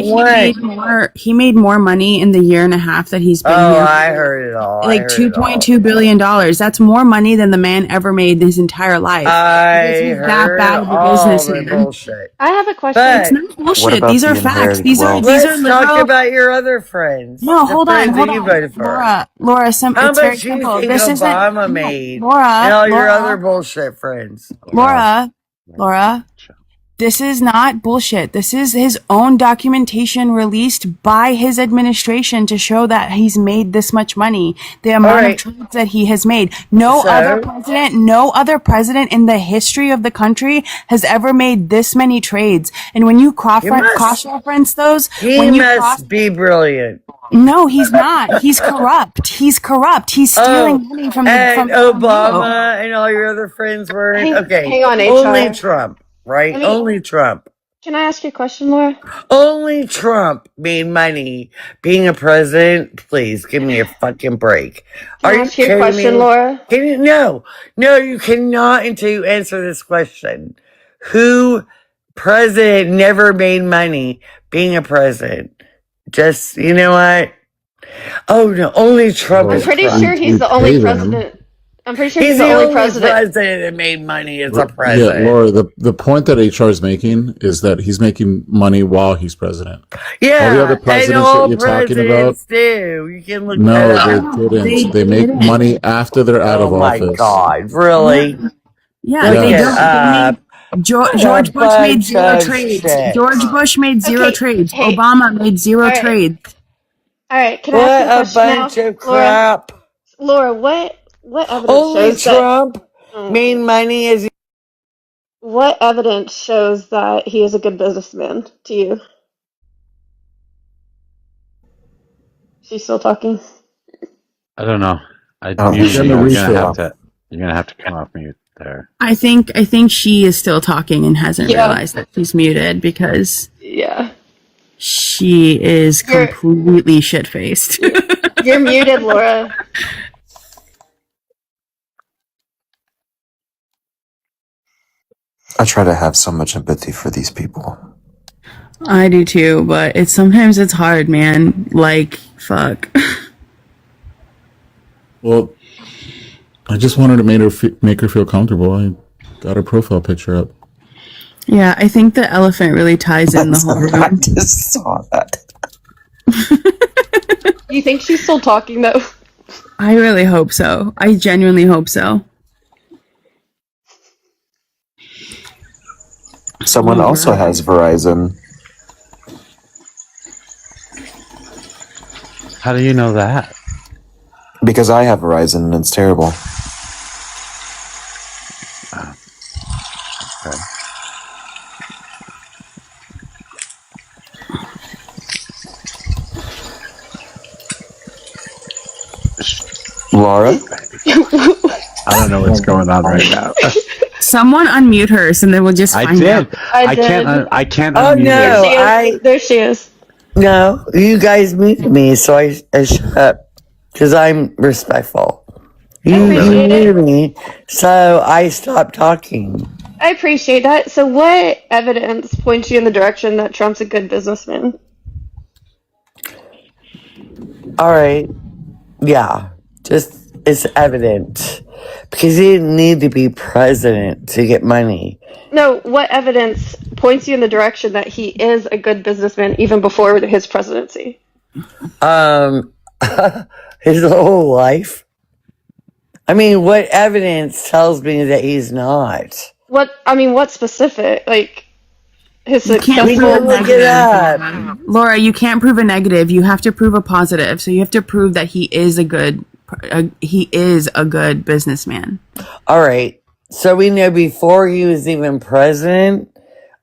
he made more money in the year and a half that he's been here. Oh, I heard it all. Like $2.2 billion. That's more money than the man ever made his entire life. I heard that bad of a businessman. Bullshit. I have a question. It's not bullshit. These are facts. Let's talk about your other friends. No, hold on. You voted for. Laura, How it's very much you simple. think This Obama made? Laura, and all your other bullshit friends. Laura, this is not bullshit. This is his own documentation released by his administration to show that he's made this much money. The amount of trades that he has made. No other president in the history of the country has ever made this many trades. And when you cross-reference those, he must be brilliant. No, he's not. He's corrupt. He's stealing money from Obama and all your other friends were Hang on, only HR. Trump. Right? Only Trump. Can I ask you a question, Laura? Only Trump made money being a president. Please give me a fucking break. Can I ask you a question, Laura? No, you cannot until you answer this question. Who president never made money being a president? Just, you know what? Oh no, only Trump Well, I'm is pretty corrupt. sure he's we the only pay them. president. I'm pretty sure he's He's the the only only president. president that made money as a Yeah, president. Laura, the point that HR is making is that he's making money while he's president. All the Yeah, other and presidents that all you're talking about, presidents do. You can look that no, they up. No, they didn't. They make didn't. money after they're out Oh of my office. God, Yeah, really? yeah, Look they it Yes. don't. They made up. What a George Bush made bunch zero of trades. shit. George Bush made zero Okay, trades. hey, Obama made zero all right, trades. all right. Can I ask you What a a question now, bunch of Laura? crap. Laura, what evidence Only shows that? Trump made money as What evidence shows that he is a good businessman to you? She's still talking. I don't know. I I don't think mute You're you. in the she You're is. gonna have refill. to. You're gonna have to come off mute there. I think she is still talking and hasn't Yeah, realized that she's muted because yeah. she is You're completely shit faced. you're muted, Laura. I try to have so much empathy for these people. I do too, but sometimes it's hard, man. Like, fuck. Well, I just wanted to make her feel comfortable. I got her profile picture up. Yeah, I think the elephant really ties in the whole I room. just saw that. You think she's still talking though? I really hope so. I genuinely hope so. Someone All also right. has Verizon. How do you know that? Because I have Verizon and it's terrible. Okay. Laura? I don't know what's going on right now. Someone unmute her, and then we'll just I find out. did. I did. I can't Oh unmute no, her. There she is. no, you guys muted me, so I shut up because I'm respectful. You appreciate it. muted me, so I stopped talking. I appreciate that. So, what evidence points you in the direction that Trump's a good businessman? All right, yeah, just it's evident because he didn't need to be president to get money. No, what evidence points you in the direction that he is a good businessman even before his presidency? His whole life. I mean, what evidence tells me that he's not? What specific? Like his You can't We prove can a look it negative. up. Laura, you can't prove a negative. You have to prove a positive. So you have to prove that he is a good businessman. All right. So we know before he was even president,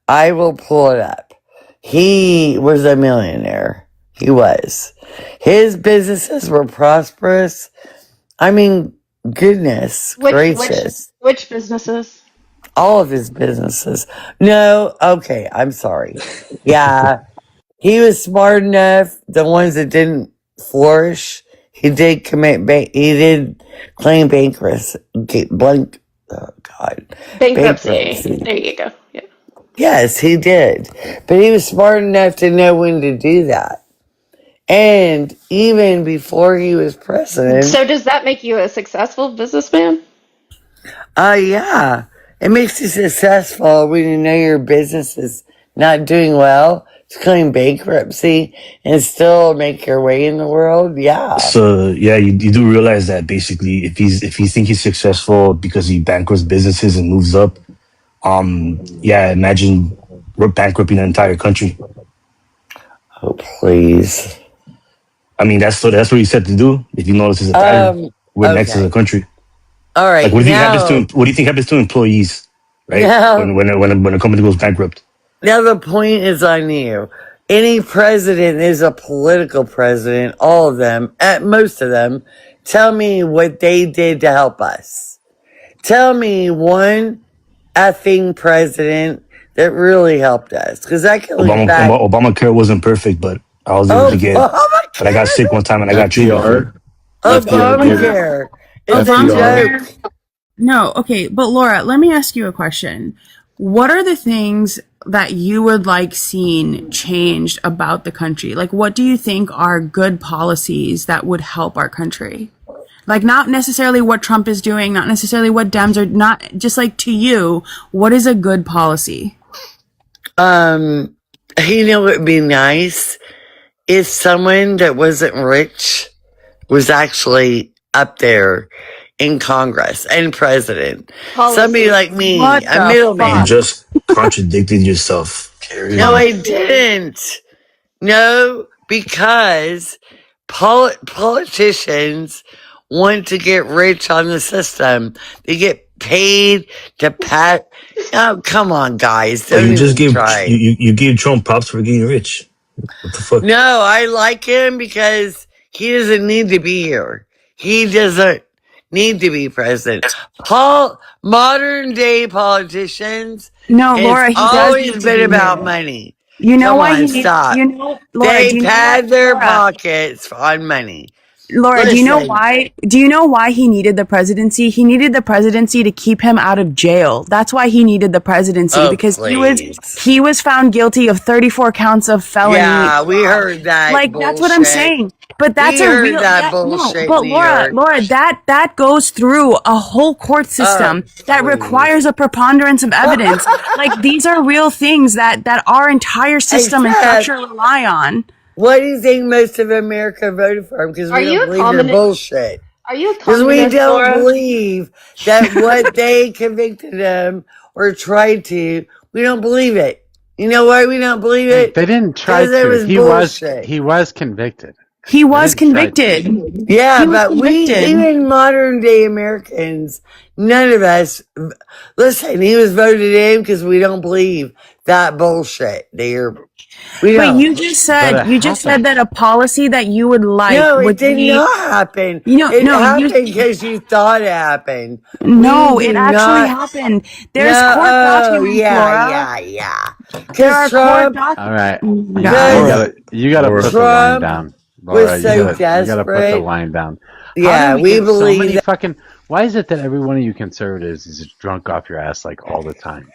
I will pull it up. He was a millionaire. He was. His businesses were prosperous. I mean, goodness gracious. Which businesses? All of his businesses. No, okay, I'm sorry. Yeah, he was smart enough. The ones that didn't flourish, he did he did claim bankruptcy. Oh God, Bankruptcy. There you go. Yeah. Yes, he did. But he was smart enough to know when to do that. And even before he was president, So does that make you a successful businessman? yeah, it makes you successful when you know your business is not doing well to claim bankruptcy and still make your way in the world. Yeah. So yeah, you do realize that basically, if you think he's successful because he bankrupts businesses and moves up, yeah, imagine we're bankrupting an entire country. Oh please. I mean, that's what he said to do. If you notice his attire, we're next as a Okay. country. All right. Like, what do you think happens Now, to employees, right? now, When a company goes bankrupt. now the point is on you. Any president is a political president. All of them, at most of them. Tell me what they did to help us. Tell me one effing president that really helped us. Because I can look back. Obamacare wasn't perfect, but I was able to get. But I got sick one time and I got treatment for it. Obamacare. It's a joke. No, okay, but Laura, let me ask you a question. what are the things that you would like seen changed about the country? Like, what do you think are good policies that would help our country? Like, not necessarily what Trump is doing, not necessarily what Dems are, not just like to you, what is a good policy? You know what would be nice if someone that wasn't rich was actually up there in Congress and president. Somebody like me, What a the middleman. You just contradicted yourself. No, I didn't. No, because politicians want to get rich on the system. They get paid to pat. Oh, come on, guys. Well, Don't you just even gave try. you gave Trump props for getting rich. What the fuck? No, I like him because he doesn't need to be here. He doesn't need to be president. Modern day politicians, No, it's Laura, he does always need to been be about here. money. You know Come why on, he needs, stop. you know, Laura, They do you know pad what, their Laura, pockets on money. Laura, do you know Listen, why? Do you know why he needed the presidency? He needed the presidency to keep him out of jail. That's why he needed the presidency oh because please. he was found guilty of 34 counts of felony. Yeah, we heard that Like bullshit. that's what I'm saying. But that's we a heard real that that, bullshit no, but in New Laura, York. Laura, that goes through a whole court system that requires a preponderance of evidence. Like these are real things that our entire system and Except, structure rely on. what do you think most of America voted for him? Because Are we you don't a believe your communist? bullshit. Are you a Because we communist, don't Laura? believe that what they convicted him or tried to, we don't believe it. You know why we don't believe it? They didn't try Because it to. was bullshit. He was convicted. He was didn't try to. convicted. Yeah, He was but convicted. even modern day Americans, none of us, listen, he was voted in because we don't believe that bullshit. We But don't. you just said that a policy that you would like No, it would did be not happen. you know It no happened because you thought it happened. no We it do actually not. happened. There's No, court documents, yeah. There Because are court Trump, documents. All right, because you gotta Laura. put the line Trump down, Laura. was so You gotta put the desperate. line down. How Yeah, do we we get so believe many that. fucking? Why is it that every one of you conservatives is just drunk off your ass like all the time?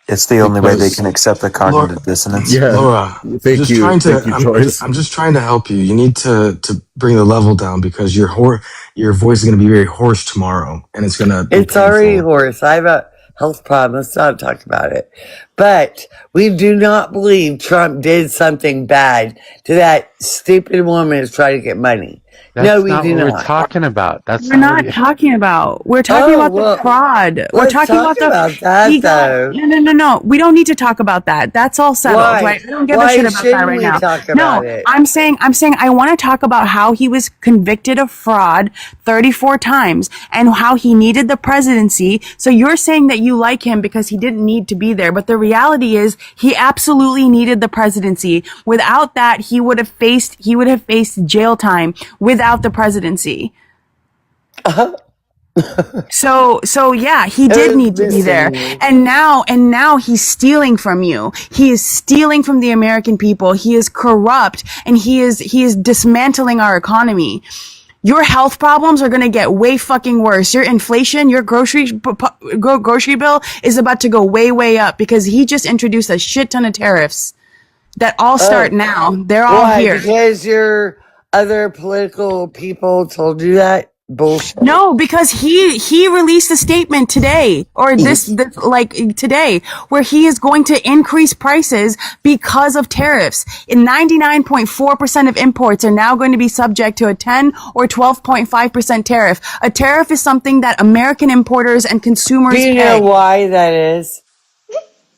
It's the only way they Because can accept the Laura, cognitive dissonance. Yeah. Laura, Thank you. Thank you, Joyce. I'm just trying to help you. You need to bring the level down because your voice is going to be very hoarse tomorrow, and it's going to be It's already painful. hoarse. I have a health problem. Let's not talk about it. But we do not believe Trump did something bad to that stupid woman who's trying to get money. That's No, we not do what we're not. talking about. That's We're not what not he. talking about. We're talking Oh, about the well, fraud. We're let's talking talk about about the he that, got though. no. We don't need to talk about that. That's all settled, Why? right? I don't give a Why shit about that shouldn't right we now. talk No, about it? I'm saying I want to talk about how he was convicted of fraud 34 times and how he needed the presidency. So you're saying that you like him because he didn't need to be there, but the reality is he absolutely needed the presidency. Without that, he would have faced jail time without the presidency. So yeah, he did need to be there. And now he's stealing from you. He is stealing from the American people. He is corrupt and he is dismantling our economy. Your health problems are going to get way fucking worse. Your inflation, your grocery bill is about to go way up because he just introduced a shit ton of tariffs that all start now. They're all Why? here. Because your other political people told you that bullshit? No, because he released a statement today or this like today where he is going to increase prices because of tariffs. And 99.4% of imports are now going to be subject to a 10 or 12.5% tariff. A tariff is something that American importers and consumers Do you pay. know why that is?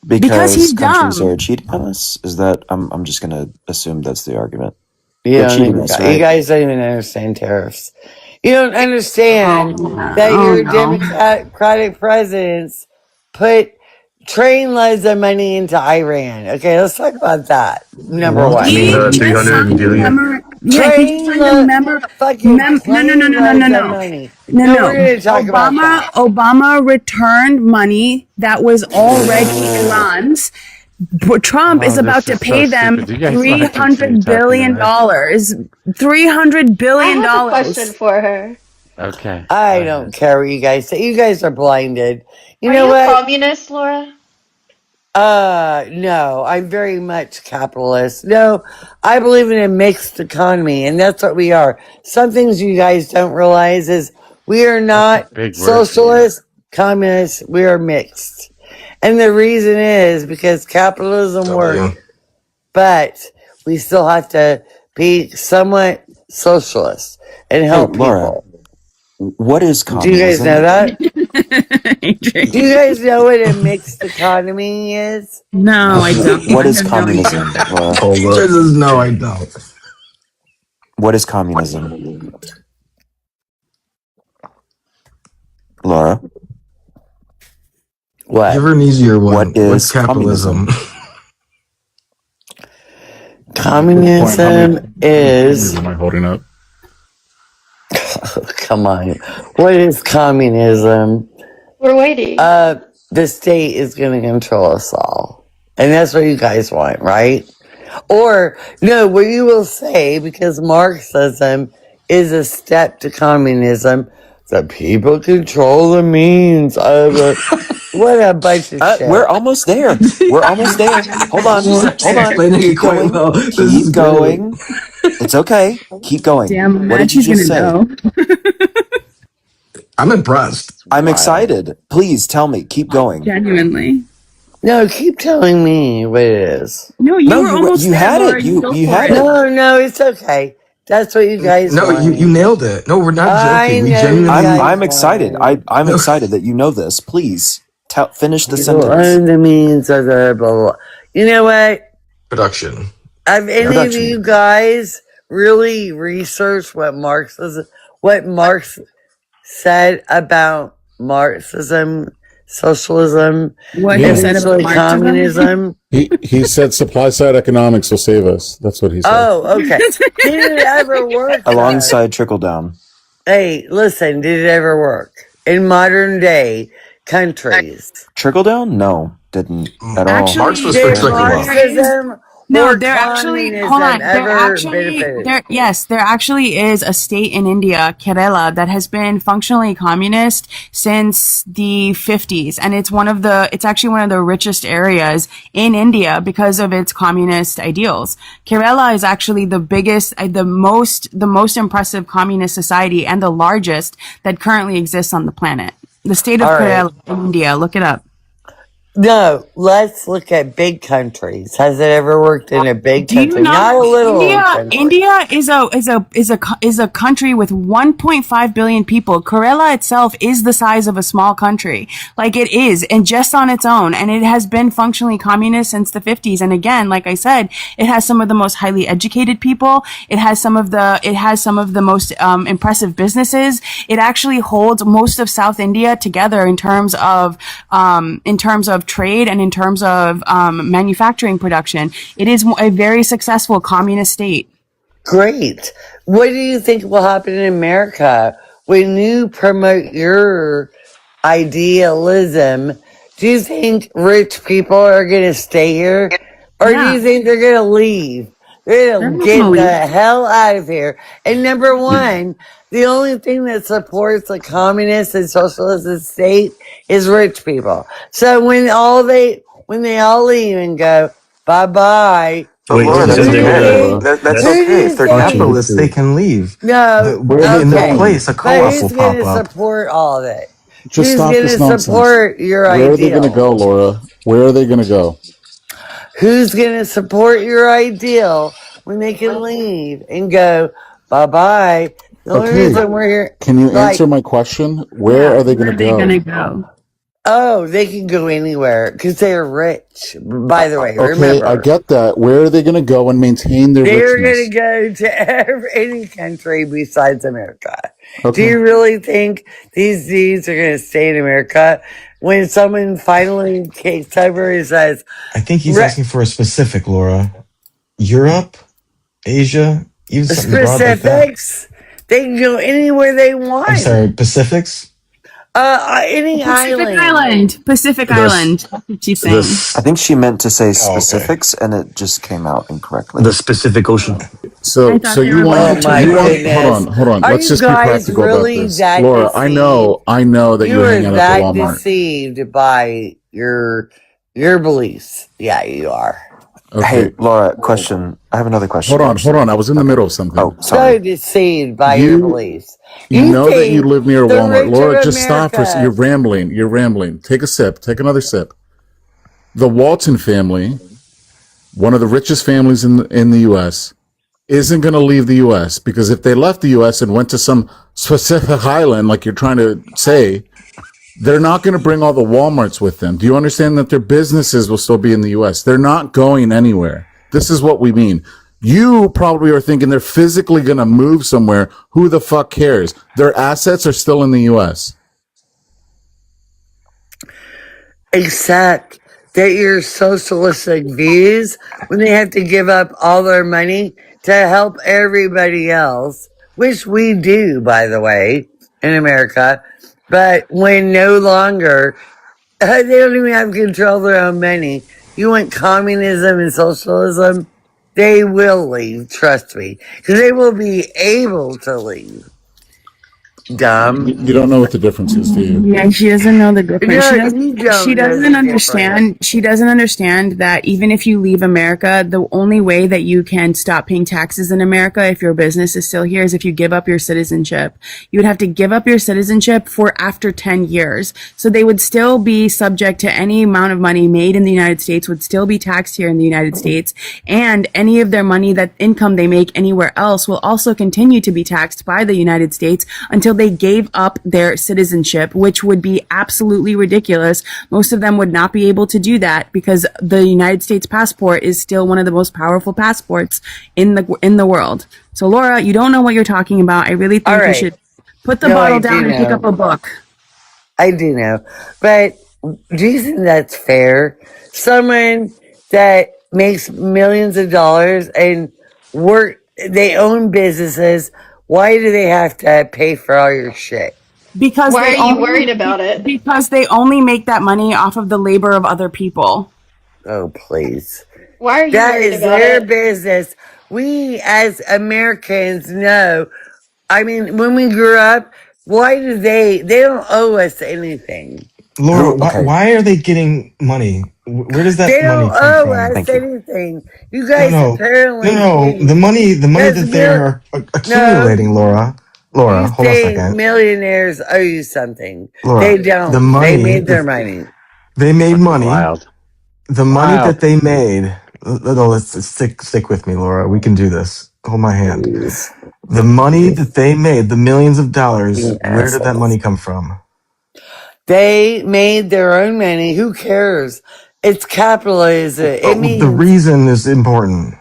Because he's countries dumb. are cheating on us. Is that? I'm just gonna assume that's the argument. You They're don't cheating even, us, you right? guys don't even understand tariffs. You don't understand that your no. Democratic presidents put train loads of money into Iran. Okay, let's talk about that. Number What? I one. mean, He just 300 signed a billion. he just signed a Fucking plane loads of no. money. No, No, no. we're going to talk about that. Obama returned money that was already Iran's. Trump is Oh, about this to is so pay them stupid. Do you guys want to continue $300 talking billion. $300 I billion. have a question for her. Okay. I don't care what you guys say. You guys are blinded. You Are know you a what? communist, Laura? No, I'm very much capitalist. No, I believe in a mixed economy, and that's what we are. Some things you guys don't realize is we are That's a not big word for you. socialist, communist, we are mixed. And the reason is because capitalism works, but we still have to be somewhat socialist and Hey, help Laura, people. what is Do you guys know communism? that? Do you guys know what a mixed economy is? No, I don't. What I is have no idea. communism, Laura? She says, no, I don't. What is communism, Laura? What? Give her an easier one. What What's is capitalism? communism? At this point, how many Communism is. am I holding up? Come on. What is communism? We're waiting. The state is going to control us all. And that's what you guys want, right? Or, no, what you will say, because Marxism is a step to communism, the people control the means of it. What a bunch of shit. We're almost there. We're almost there. Hold on. Hold on. Explaining it Keep quite going. well. This Keep is going. It's okay. Keep going. Damn, What did you Matt's just gonna say? know. I'm impressed. I'm Wild. excited. Please tell me. Keep going. Genuinely. No, keep telling me what it is. No, you No, were almost you there, had Laura. it. You go You for had it. it. No, it's okay. That's what you guys No, want. you nailed it. No, we're not I joking. We know you genuinely. guys I'm excited. want. I'm No, excited that you know this. Please finish the You will sentence. earn the means of the blah, blah, blah. You know what? production. Have any of Production. you guys really researched what Marx said about Marxism, socialism, What he Yeah. said about eventually Marxism? communism? He said supply side economics will save us. That's what he said. Oh, okay. Did it ever work though? Alongside trickle down. Hey, listen, did it ever work? In modern day countries. Trickle down? No, didn't at all. Actually, Marx was for Did trickle up. Marxism no, or there actually, hold communism on, ever benefited? there actually is a state in India, Kerala, that has been functionally communist since the 50s. And it's actually one of the richest areas in India because of its communist ideals. Kerala is actually the biggest, the most impressive communist society and the largest that currently exists on the planet. The state of All right. Kerala in India, look it up. No, let's look at big countries. Has it ever worked in a big Do you country? know Not a little India? country. India is a country with 1.5 billion people. Kerala itself is the size of a small country, like it is, and just on its own. And it has been functionally communist since the 50s. And again, like I said, it has some of the most highly educated people. It has some of the most impressive businesses. It actually holds most of South India together in terms of trade and in terms of manufacturing production. It is a very successful communist state. Great. What do you think will happen in America when you promote your idealism? Do you think rich people are going to stay here? Or do you think they're going to leave? They're going to get the hell out of here. And number one, the only thing that supports a communist and socialist state is rich people. So when they all leave and go, bye-bye. But Laura, that's okay. That's Who do okay. you If they're think? capitalists, they can leave. No, But in their okay. place, a But co-op who's will going pop to up. support all of it? Just Who's stop going this to nonsense. support your Where are they going to ideal? go, Laura? Where are they going to go? Who's going to support your ideal when they can leave and go, bye-bye? The only Okay, reason we're here, can you answer like, my question? Where are they going to go? Go? oh, they can go anywhere because they're rich. By the way, Okay, I remember, get that. Where are they going to go and maintain their they're going richness? to go to any country besides America. Do Okay. you really think these dudes are going to stay in America when someone finally takes over and says, I think he's "Re- asking for a specific, Laura. Europe, Asia, even something broad like that. specifics? They can go anywhere they I'm want. sorry, Pacifics? Any Pacific This- Island. That's what she's saying. I think she meant to say okay. specifics, and it just came out incorrectly. The Pacific Ocean. So you want Oh my goodness. hold on. Are Let's you just be guys practical really about this. that Laura, deceived? I know that You you are hang out at that the Walmart. deceived by your Your beliefs. Yeah, you are. Okay. Hey, Laura, question. I have another question. Hold on. I was in the middle of something. Oh, So sorry. deceived by your You beliefs. you You know that you think live near a the Walmart. rich of Laura, just stop for you're America. rambling. You're rambling. Take a sip. Take another sip. The Walton family, one of the richest families in the US, isn't going to leave the US because if they left the US and went to some specific island like you're trying to say, they're not going to bring all the Walmarts with them. Do you understand that their businesses will still be in the US? They're not going anywhere. This is what we mean. You probably are thinking they're physically going to move somewhere. Who the fuck cares? Their assets are still in the US. Except that your socialistic views, when they have to give up all their money to help everybody else, which we do, by the way, in America, but when no longer, they don't even have control of their own money. You want communism and socialism? They will leave, trust me, because they will be able to leave. Dumb. You don't know what the difference is, do you? Yeah, she doesn't know the difference. No, you She don't know doesn't the difference. understand. She doesn't understand that even if you leave America, the only way that you can stop paying taxes in America if your business is still here is if you give up your citizenship. You would have to give up your citizenship for after 10 years. So they would still be subject to any amount of money made in the United States would still be taxed here in the United States. And any of their money, that income they make anywhere else, will also continue to be taxed by the United States until they gave up their citizenship, which would be absolutely ridiculous. Most of them would not be able to do that because the United States passport is still one of the most powerful passports in the world. So Laura, you don't know what you're talking about. I really think you should put the bottle down and pick up a book. I do know. But do you think that's fair? Someone that makes millions of dollars and they own businesses, why do they have to pay for all your shit? Because Why are you worried about it? Because they only make that money off of the labor of other people. Oh, please. Why are you That worried is about their it? business. We as Americans know. I mean, when we grew up, why do they don't owe us anything. Laura, Okay. why are they getting money? Where does They that money don't come owe from? us anything. You No, guys no, apparently no. do. The money that they are No, accumulating, Laura. you Hold on a think second. millionaires owe you something. Laura, They the don't. They money, made their money. they made Fucking money. wild. The money that they made. No, let's stick with me, Laura. We can do this. Hold my hand. Please. The money that they made, the millions of dollars, where did that Assholes. money come from? They made their own money. Who cares? It's capitalism. It The means reason is important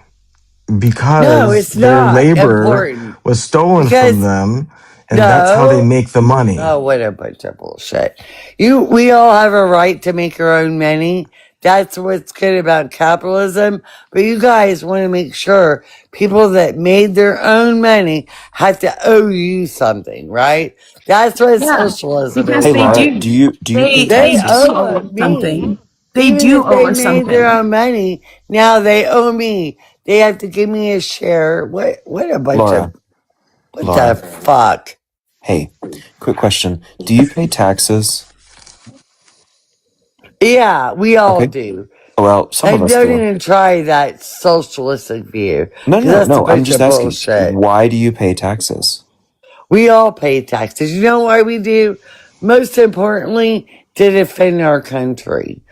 no, because it's their not labor important. was stolen from Because them, and that's how they no. make the money. Oh, what a bunch of bullshit. We all have a right to make our own money. That's what's good about capitalism. But you guys want to make sure people that made their own money have to owe you something, right? That's what socialism Because Hey, is they Laura, do. like. do you pay They They do taxes? owe owe me. something. They Even do if owe they us made their something. own money, now they owe me. They have to give me a share. What a bunch of, what the Laura. fuck? Hey, quick question. Do you pay taxes? Yeah, we all Okay. do. Well, some of And us don't do. even try that socialistic view. No, Because that's a I'm bunch just of asking. bullshit. Why do you pay taxes? We all pay taxes. You know why we do? Most importantly, to defend our country.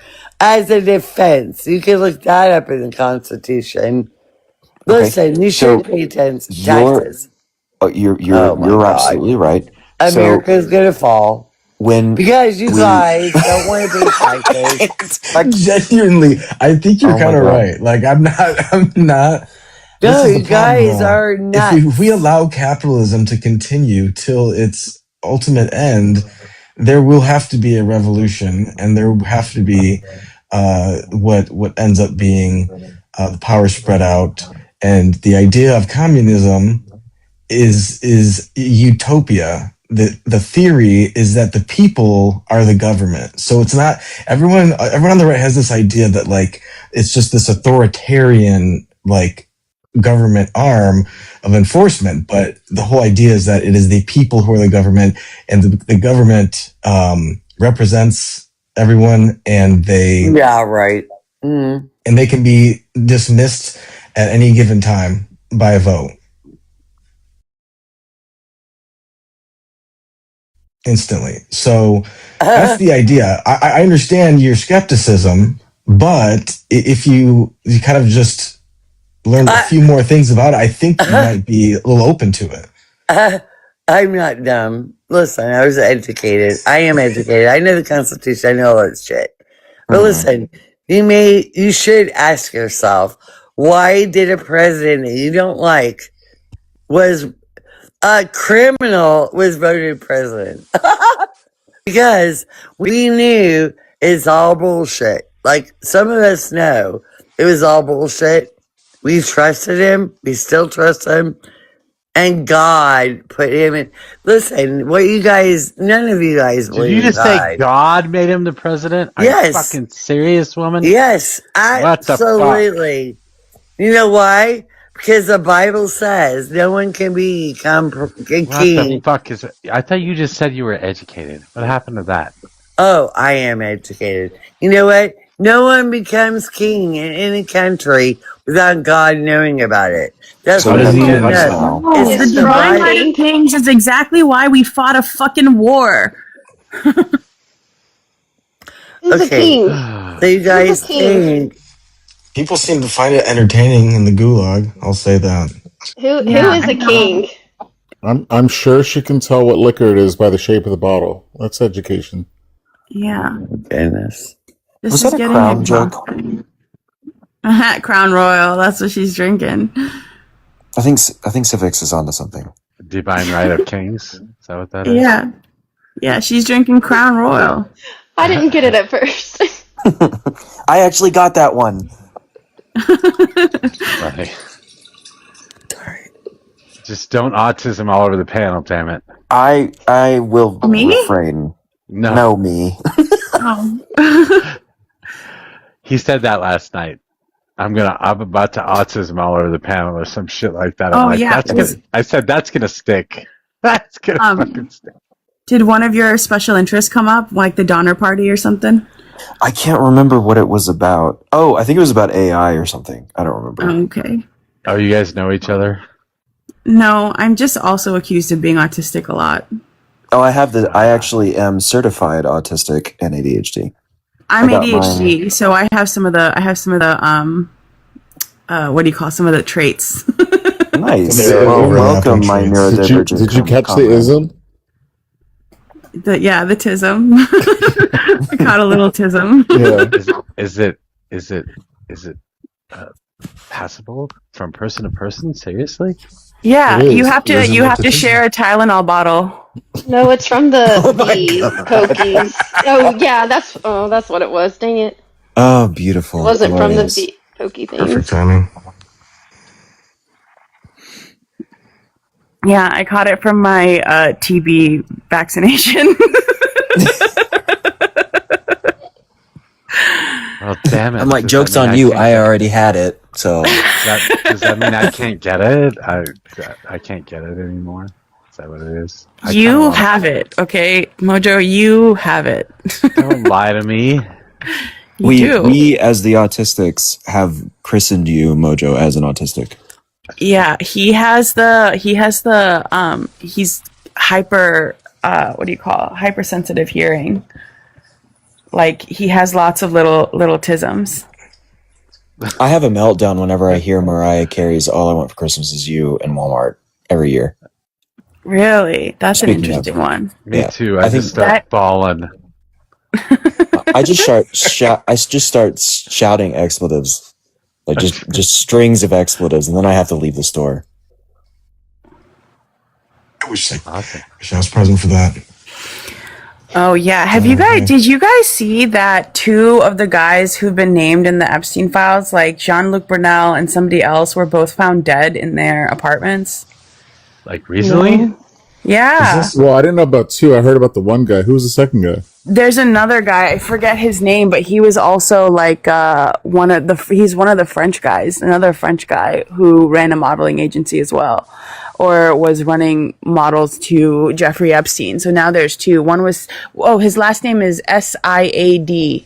As a defense. You can look that up in the Constitution. Okay. Listen, you So should pay you're taxes. you're Oh my God. absolutely right. So America's gonna fall. when Because you we guys don't want to pay taxes. Genuinely, I think you're Oh my kind of God. right. Like I'm not. This No, is the you problem, guys though. are If we nuts. allow capitalism to continue till its ultimate end, there will have to be a revolution, and there will have to be what ends up being the power spread out, and the idea of communism is utopia. The theory is that the people are the government. So it's not everyone on the right has this idea that like it's just this authoritarian like government arm of enforcement, but the whole idea is that it is the people who are the government, and the government represents everyone, and Yeah, right. Mm. and they can be dismissed at any given time by a vote instantly. So that's the idea. I understand your skepticism, but if you kind of just learn a few more things about it, I think you might be a little open to it. I'm not dumb. Listen, I was educated. I am educated. I know the Constitution. I know all that shit. But listen, you should ask yourself, why did a president that you don't like was a criminal was voted president? Because we knew it's all bullshit. Like, some of us know it was all bullshit. We trusted him. We still trust him. And God put him in. Listen, none of you guys Did believe you in just say God. God made him the president? Are you Yes. fucking serious, woman? Yes, What the fuck? absolutely. You know why? Because the Bible says no one can become What king. the fuck is it? I thought you just said you were educated. What happened to that? Oh, I am educated. You know what? No one becomes king in any country without God knowing about it. That's So what we you have need to kings know. now. It's The in the divine Bible. right of kings is exactly why we fought a fucking war. Who's a Okay, king? so you Who's a guys king? think People seem to find it entertaining in the gulag. I'll say that. Who is a king? I'm sure she can tell what liquor it is by the shape of the bottle. That's education. Yeah. Goodness. This Was is that a getting crown joke? Crown Royal. That's what she's drinking. I think Civics is onto something. Divine right of kings? Is that what that is? Yeah. Yeah, she's drinking Crown Royal. I didn't get it at first. I actually got that one. Funny. Just don't autism all over the panel, damn it. I will Me? refrain. No, me. Oh. He said that last night. I'm about to autism all over the panel or some shit like that. Oh, yeah. I said that's gonna stick. That's gonna fucking stick. Did one of your special interests come up, like the Donner Party or something? I can't remember what it was about. Oh, I think it was about AI or something. I don't remember. Okay. Oh, you guys know each other? No, I'm just also accused of being autistic a lot. Oh, I actually am certified autistic and ADHD. I'm ADHD, so I have some of the what do you call some of the traits? Nice. Well, welcome, my neurodivergent. Did you catch the ism? The tism. I caught a little tism. Yeah. Is it passable from person to person? Seriously? Yeah, you have to share a Tylenol bottle. No, it's from the Pokies. Oh yeah, that's what it was. Dang it! Oh, beautiful. It wasn't from the Pokey thing. Perfect timing. Yeah, I caught it from my TB vaccination. Well, damn it. I'm like, joke's on you. I already had it, so. Does that mean I can't get it? I can't get it anymore? Is that what it is? You have it, okay? Mojo, you have it. Don't lie to me. We, as the autistics, have christened you, Mojo, as an autistic. Yeah, he's hyper, hypersensitive hearing. Like, he has lots of little tisms. I have a meltdown whenever I hear Mariah Carey's All I Want for Christmas Is You in Walmart every year. Really? That's an interesting one. Me too. I just start bawling. I just start shouting expletives. Like just strings of expletives, and then I have to leave the store. I wish I was present for that. Oh yeah. Did you guys see that two of the guys who've been named in the Epstein files, like Jean-Luc Brunel and somebody else, were both found dead in their apartments? Like recently? Yeah. Well, I didn't know about two. I heard about the one guy. Who was the second guy? There's another guy, I forget his name, but he was also like he's one of the French guys, another French guy who ran a modeling agency as well, or was running models to Jeffrey Epstein. So now there's two. One was, his last name is Siad.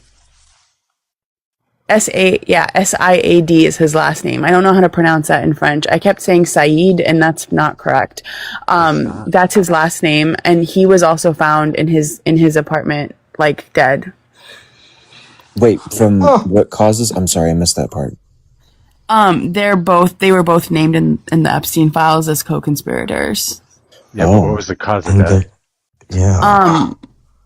Siad is his last name. I don't know how to pronounce that in French. I kept saying Saeed, and that's not correct. That's his last name, and he was also found in his apartment, like dead. Wait, from what causes? I'm sorry, I missed that part. They were both named in the Epstein files as co-conspirators. Yeah, but what was the cause of death?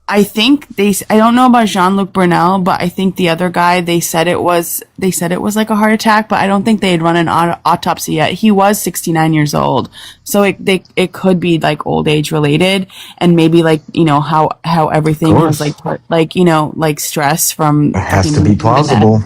I think I don't know about Jean-Luc Brunel, but I think the other guy, they said it was like a heart attack, but I don't think they had run an autopsy yet. He was 69 years old. So it could be like old age related, and maybe like, how everything was like stress from. It has to be plausible.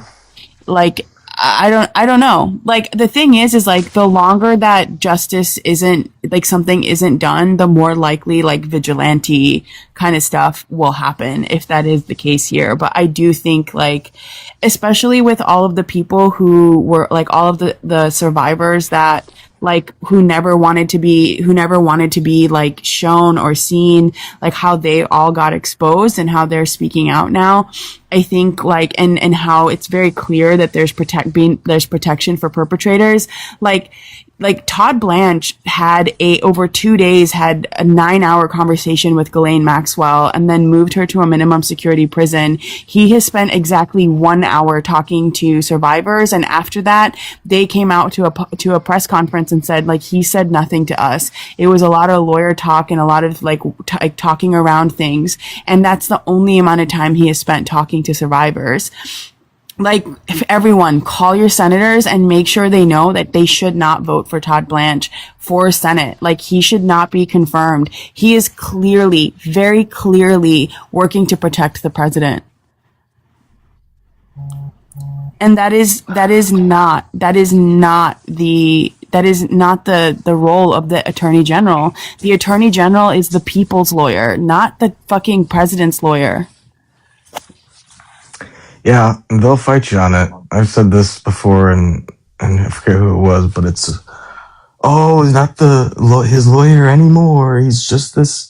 Like, I don't know. Like, the thing is like, the longer that justice isn't, like, something isn't done, the more likely, like, vigilante kind of stuff will happen, if that is the case here. But I do think, like, especially with all of the people who were, like, all of the survivors that, like, who never wanted to be like shown or seen, like, how they all got exposed and how they're speaking out now. I think, like, and how it's very clear that there's protection for perpetrators. Like Todd Blanche had over 2 days had a 9-hour conversation with Ghislaine Maxwell and then moved her to a minimum security prison. He has spent exactly 1 hour talking to survivors, and after that, they came out to a press conference and said, like, he said nothing to us. It was a lot of lawyer talk and a lot of like talking around things, and that's the only amount of time he has spent talking to survivors. Like, if everyone, call your senators and make sure they know that they should not vote for Todd Blanche for Senate. Like, he should not be confirmed. He is clearly, very clearly working to protect the president. And that is not the role of the attorney general. The attorney general is the people's lawyer, not the fucking president's lawyer. Yeah, they'll fight you on it. I've said this before, and I forget who it was, but it's, he's not his lawyer anymore. He's just this.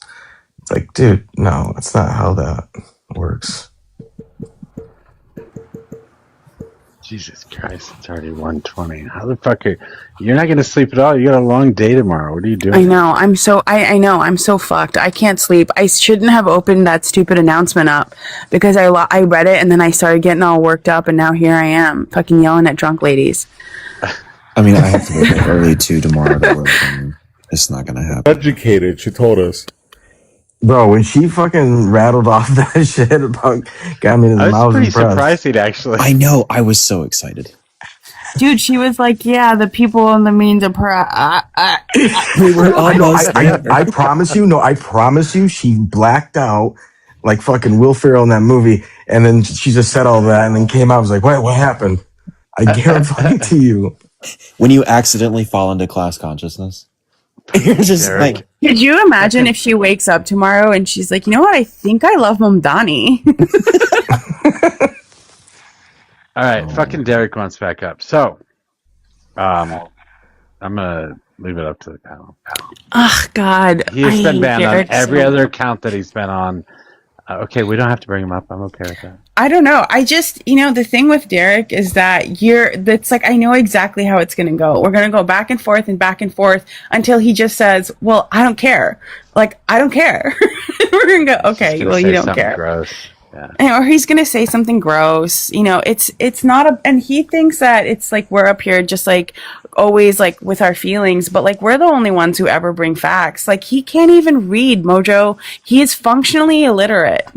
It's like, dude, no, that's not how that works. Jesus Christ, it's already 1:20. How the fuck you're not going to sleep at all? You got a long day tomorrow. What are you doing? I know. I'm so fucked. I can't sleep. I shouldn't have opened that stupid announcement up because I read it and then I started getting all worked up, and now here I am fucking yelling at drunk ladies. I mean, I have to wake up early too tomorrow to work, and it's not going to happen. Educated, she told us. Bro, when she fucking rattled off that shit about got me in the mouth. I was pretty surprised, actually. I know. I was so excited. Dude, she was like, yeah, the people in the means of her. We were almost I promise you, she blacked out like fucking Will Ferrell in that movie, and then she just said all that and then came out and was like, what happened? I guarantee you. When you accidentally fall into class consciousness. You're just like, could you imagine if she wakes up tomorrow and she's like, you know what, I think I love Mamdani. All right, fucking Derek wants back up. So, I'm gonna leave it up to the panel. Oh God, he has been banned on every other account that he's been on. Okay, we don't have to bring him up. I'm okay with that. I don't know. I just, the thing with Derek is that it's like, I know exactly how it's going to go. We're going to go back and forth until he just says, well, I don't care. Like, I don't care. We're going to go, okay, well, you don't care. Gross. Yeah. Or he's going to say something gross. It's not and he thinks that it's like, we're up here just like always like with our feelings, but like, we're the only ones who ever bring facts. Like, he can't even read, Mojo. He is functionally illiterate.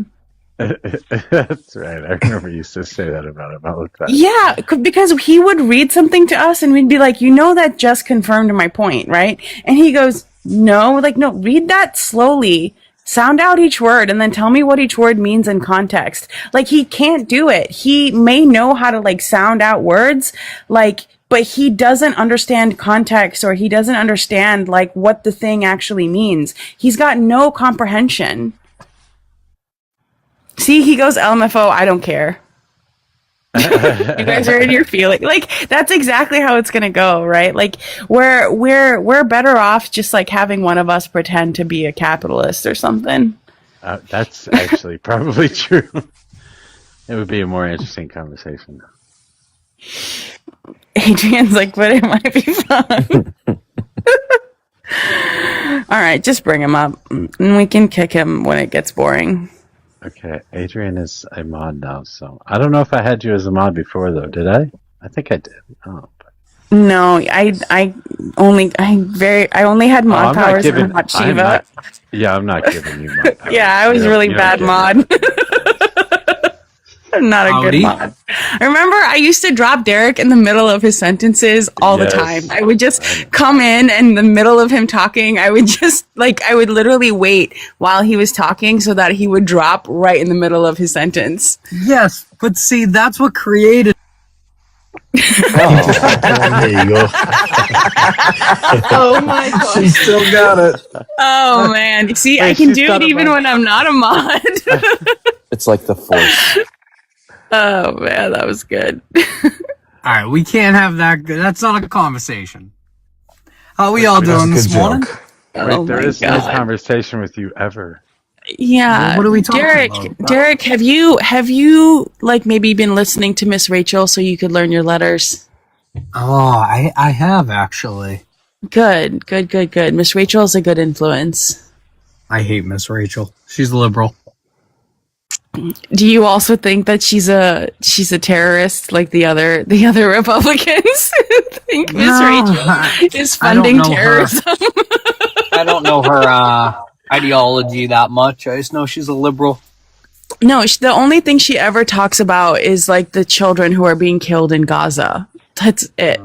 That's right. I remember you used to say that about him. I looked back. Yeah, because he would read something to us and we'd be like, that just confirmed my point, right? And he goes, no, read that slowly. Sound out each word and then tell me what each word means in context. Like, he can't do it. He may know how to like sound out words, like, but he doesn't understand context, or he doesn't understand like what the thing actually means. He's got no comprehension. See, he goes LMFO. I don't care. You guys are in your feeling. Like, that's exactly how it's gonna go, right? Like, we're better off just like having one of us pretend to be a capitalist or something. That's actually probably true. It would be a more interesting conversation. Adrian's like, but it might be fun. All right, just bring him up, and we can kick him when it gets boring. Okay, Adrian is a mod now, so I don't know if I had you as a mod before, though. Did I? I think I did. Oh. No, I only had mod powers and not Shiva. I'm not giving you mod powers. Yeah, I was really bad mod. I'm not a good mod. Remember, I used to drop Derek in the middle of his sentences all the time. I would just come in the middle of him talking. I would just, I would literally wait while he was talking so that he would drop right in the middle of his sentence. Yes, but see, that's what created. There you go. Oh my god. She still got it. Oh man. You see, I can do it even when I'm not a mod. It's like the Force. Oh man, that was good. All right, we can't have that. That's not a conversation. How are we all doing this morning? Wait, there is no conversation with you ever. Yeah. Well, what are we talking about? about? Derek, have you maybe been listening to Miss Rachel so you could learn your letters? Oh, I have actually. Good. Miss Rachel is a good influence. I hate Miss Rachel. She's liberal. Do you also think that she's a terrorist like the other Republicans who think Miss Rachel is funding terrorism? I don't know her ideology that much. I just know she's a liberal. No, the only thing she ever talks about is like the children who are being killed in Gaza. That's it.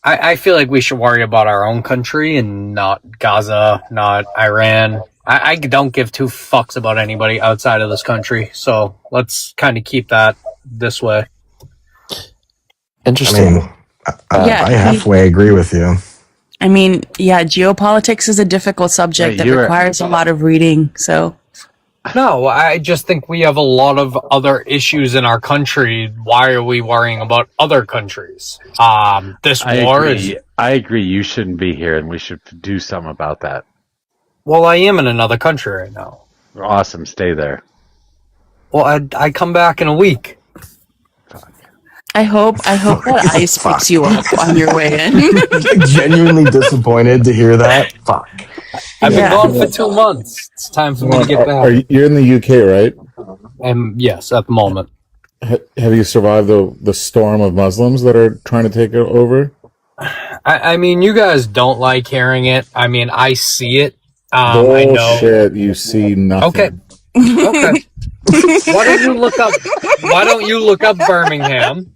I feel like we should worry about our own country and not Gaza, not Iran. I don't give two fucks about anybody outside of this country, so let's kind of keep that this way. Interesting. I halfway agree with you. I mean, yeah, geopolitics is a difficult subject that requires a lot of reading, so... No, I just think we have a lot of other issues in our country. Why are we worrying about other countries? This war is... I agree, you shouldn't be here, and we should do something about that. Well, I am in another country right now. Awesome, stay there. Well, I come back in a week. I hope that ice picks you up on your way in. Genuinely disappointed to hear that. Fuck. I've been gone for 2 months. It's time for me to get back. You're in the UK, right? Yes, at the moment. Have you survived the storm of Muslims that are trying to take it over? I mean, you guys don't like hearing it. I mean, I see it. Bullshit, I know. You see nothing. Okay. Why don't you look up Birmingham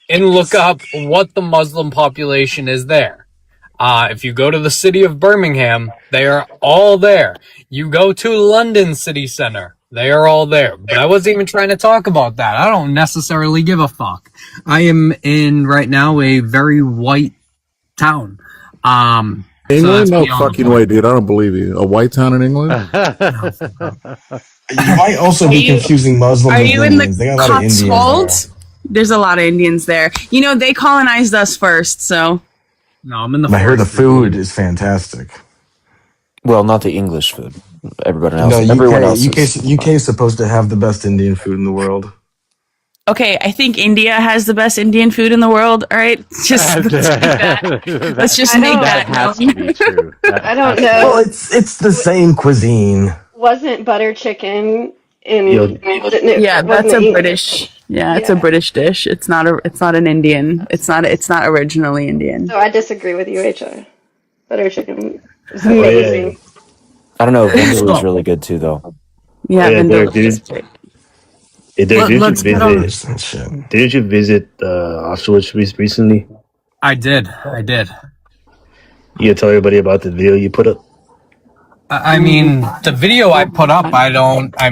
and look up what the Muslim population is there? If you go to the city of Birmingham, they are all there. You go to London city center, they are all there. But I wasn't even trying to talk about that. I don't necessarily give a fuck. I am in right now a very white town. England? No fucking way, dude. I don't believe you. A white town in England? You might also be confusing Muslims with Indians. They got a lot of Indians Cotswolds? There's a lot of Indians there. You know, they colonized us first, so... No, I'm in the I heard the food is fantastic. Well, not the English food. Everyone else. No, Everyone else. UK is supposed to have the best Indian food in the world. Okay, I think India has the best Indian food in the world. All right, let's just make that has to be true. I don't know. Well, it's the same cuisine. Wasn't butter chicken in? Yeah, that's a British. Yeah, it's a British dish. It's not an Indian. It's not originally Indian. So I disagree with you, HR. Butter chicken is amazing. I don't know. Vindaloo was really good too, though. Yeah, Derek, didn't you visit Auschwitz recently? I did. You gotta tell everybody about the video you put up. I mean, the video I put up,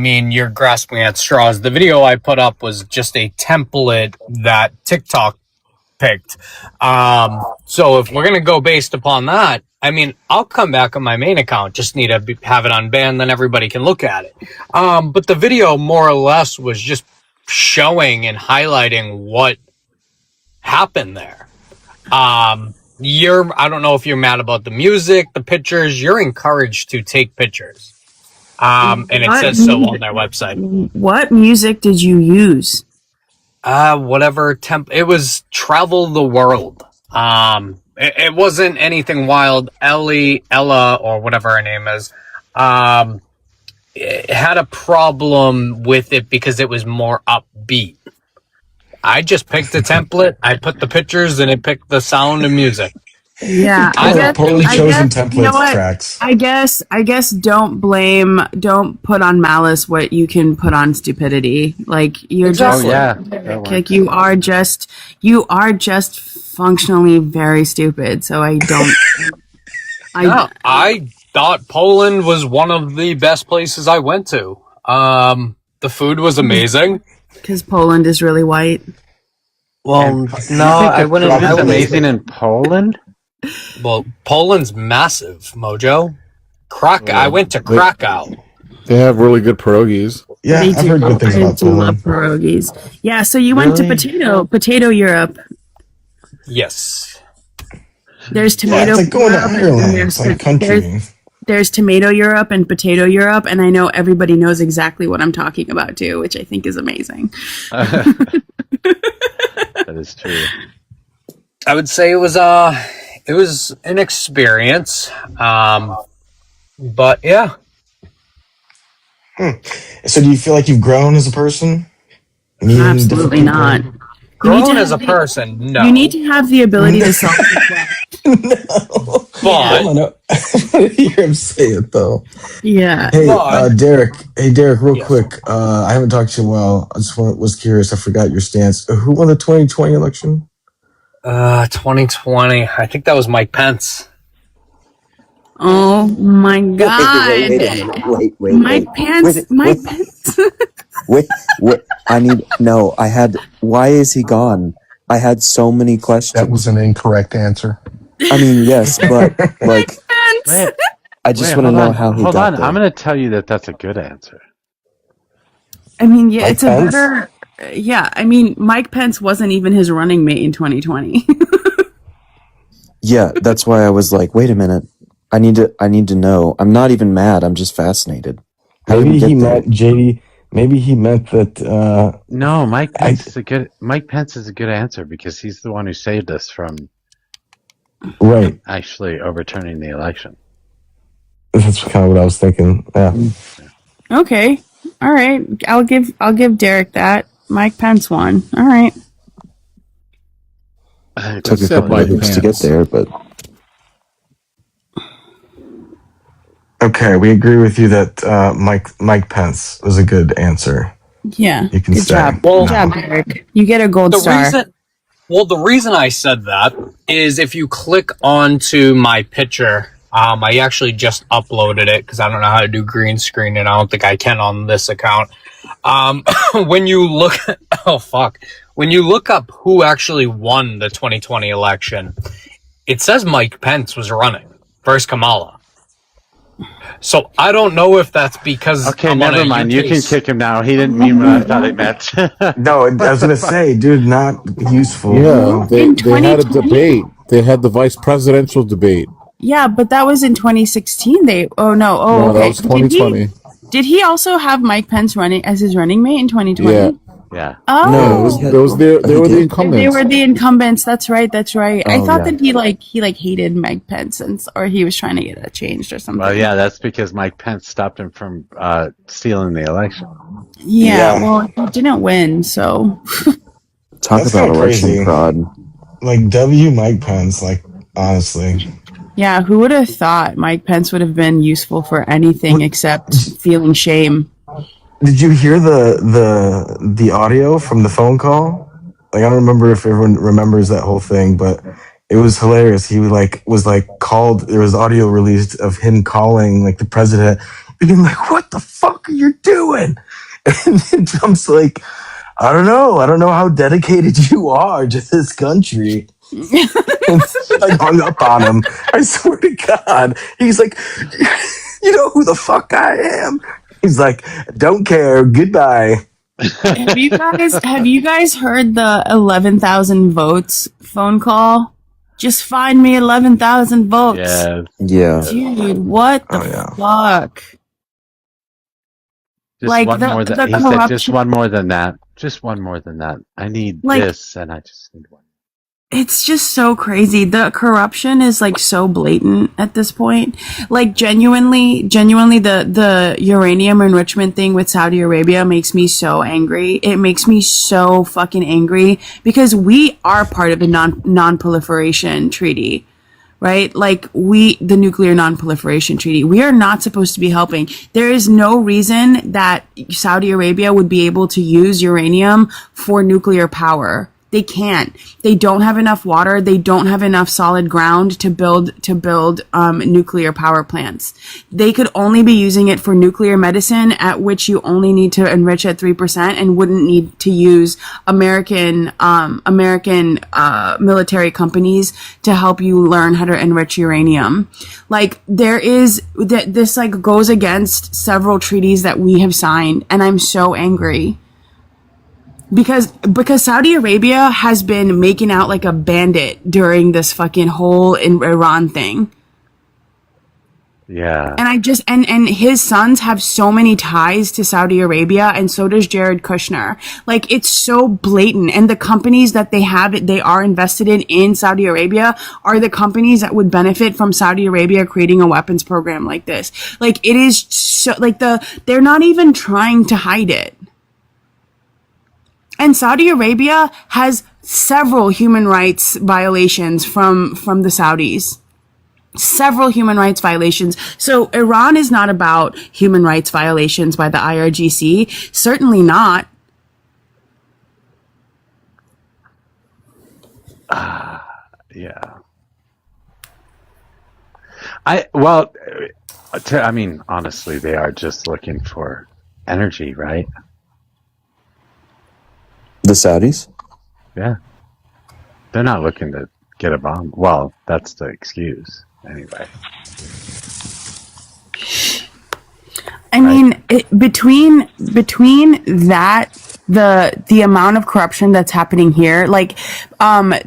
you're grasping at straws. The video I put up was just a template that TikTok picked. So if we're going to go based upon that, I mean, I'll come back on my main account. Just need to have it unbanned, then everybody can look at it. But the video more or less was just showing and highlighting what happened there. I don't know if you're mad about the music, the pictures. You're encouraged to take pictures. And it says so on their website. What music did you use? Whatever it was Travel the World. It wasn't anything wild. Ella, or whatever her name is, it had a problem with it because it was more upbeat. I just picked a template, I put the pictures, and it picked the sound and music. Yeah, poorly chosen template tracks. I guess don't put on malice what you can put on stupidity. Like you're just like you are just functionally very stupid. So I don't. I thought Poland was one of the best places I went to. The food was amazing. Because Poland is really white. Well, no, I wouldn't. It's amazing in Poland. Well, Poland's massive, Mojo. I went to Krakow. They have really good pierogies. Yeah, I've heard good things about Poland. Love pierogies. Yeah, so you went to Potato Europe. Yes. There's Tomato. It's like going to Ireland. It's like country. There's Tomato Europe and Potato Europe, and I know everybody knows exactly what I'm talking about too, which I think is amazing. That is true. I would say it was an experience. But yeah. So do you feel like you've grown as a person? Absolutely not. Grown as a person, no. You need to have the ability to self-reflect. No. But I hear him say it though. Yeah. Hey, Derek. Hey, Derek. Real quick. I haven't talked to you in a while. I just was curious. I forgot your stance. Who won the 2020 election? 2020. I think that was Mike Pence. Oh my God! Wait. Mike Pence. Wait. Why is he gone? I had so many questions. That was an incorrect answer. I mean, yes, but like, I just want to know how he got there. Hold on, I'm going to tell you that that's a good answer. I mean, yeah, it's a better. Yeah, I mean, Mike Pence wasn't even his running mate in 2020. Yeah, that's why I was like, wait a minute. I need to know. I'm not even mad. I'm just fascinated. Maybe he meant JD. Maybe he meant that. No, Mike Pence is a good answer because he's the one who saved us from actually overturning the election. That's kind of what I was thinking. Yeah. Okay. All right. I'll give Derek that. Mike Pence won. All right. It took a couple of weeks to get there, but. Okay, we agree with you that Mike Pence was a good answer. Yeah. You can good say. job. Good job, Derek. You get a gold star. The reason I said that is if you click onto my picture, I actually just uploaded it because I don't know how to do green screen and I don't think I can on this account. When you look, when you look up who actually won the 2020 election, it says Mike Pence was running versus Kamala. So I don't know if that's because never mind. You can kick him now. He didn't mean what I thought he meant. No, I was gonna say, dude, not useful. Yeah, they had a debate. They had the vice presidential debate. Yeah, but that was in 2016. No, okay. That was 2020. Did he also have Mike Pence running as his running mate in 2020? Yeah. Oh, no, they were the incumbents. They were the incumbents. That's right. I thought that he hated Mike Pence, or he was trying to get that changed or something. Well, yeah, that's because Mike Pence stopped him from stealing the election. Yeah. Well, he didn't win, so. Talk about election fraud. Like Mike Pence. Like honestly. Yeah, who would have thought Mike Pence would have been useful for anything except feeling shame? Did you hear the audio from the phone call? Like I don't remember if everyone remembers that whole thing, but it was hilarious. He was called. There was audio released of him calling like the president, being like, "What the fuck are you doing?" And then Trump's like, "I don't know how dedicated you are to this country." I hung up on him. I swear to God. He's like, you know who the fuck I am? He's like, don't care. Goodbye. Have you guys heard the 11,000 votes phone call? Just find me 11,000 votes. Yes. Yeah. Dude, what the fuck? Just Like one more than he said. Just one more than that. Just one more than that. I need Like- this, and I just need one. It's just so crazy. The corruption is like so blatant at this point. Like genuinely the uranium enrichment thing with Saudi Arabia makes me so angry. It makes me so fucking angry because we are part of a non-proliferation treaty. Right? Like the nuclear non-proliferation treaty, we are not supposed to be helping. There is no reason that Saudi Arabia would be able to use uranium for nuclear power. They can't. They don't have enough water. They don't have enough solid ground to build nuclear power plants. They could only be using it for nuclear medicine, at which you only need to enrich at 3% and wouldn't need to use American military companies to help you learn how to enrich uranium. Like this like goes against several treaties that we have signed, and I'm so angry. Because Saudi Arabia has been making out like a bandit during this fucking whole Iran thing. Yeah. And and his sons have so many ties to Saudi Arabia, and so does Jared Kushner. Like, it's so blatant. And the companies that they are invested in Saudi Arabia are the companies that would benefit from Saudi Arabia creating a weapons program like this. Like, it is so, like, they're not even trying to hide it. And Saudi Arabia has several human rights violations from the Saudis. Several human rights violations. So Iran is not about human rights violations by the IRGC. Certainly not. Yeah. I mean, honestly, they are just looking for energy, right? The Saudis? Yeah. They're not looking to get a bomb. Well, that's the excuse, anyway. I mean, between that, the amount of corruption that's happening here, like, I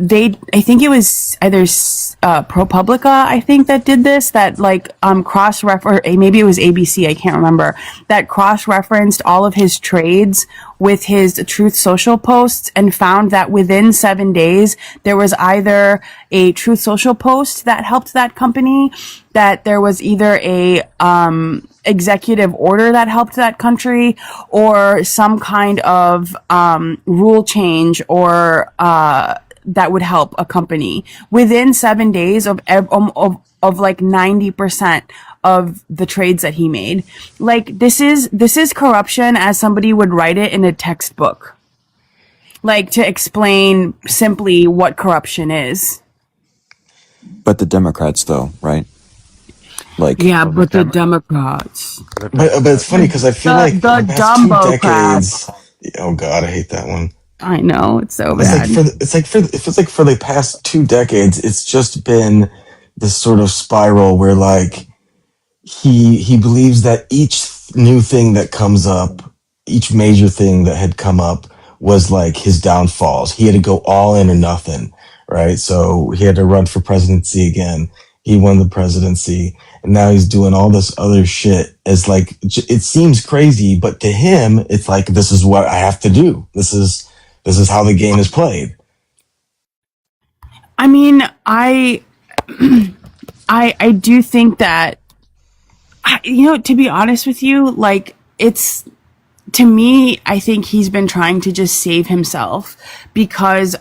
think it was either ProPublica, I think, that did this, that like maybe it was ABC, I can't remember, that cross-referenced all of his trades with his Truth Social posts and found that within 7 days there was either a Truth Social post that helped that company, that there was either a executive order that helped that country, or some kind of rule change or that would help a company within 7 days of like 90% of the trades that he made. Like, this is corruption as somebody would write it in a textbook, like, to explain simply what corruption is. But the Democrats, though, right? Like, yeah, but the Democrats. But it's funny because I feel like the the past 2 Dumbo decades. Oh God, I hate that one. I know, it's so It's bad. like for the past 2 decades, it's just been this sort of spiral where like he believes that each new thing that comes up, each major thing that had come up was like his downfalls. He had to go all in or nothing, right? So he had to run for presidency again. He won the presidency, and now he's doing all this other shit. It's like, it seems crazy, but to him, it's like, this is what I have to do. This is how the game is played. I mean, I do think that, to be honest with you, like, to me, I think he's been trying to just save himself because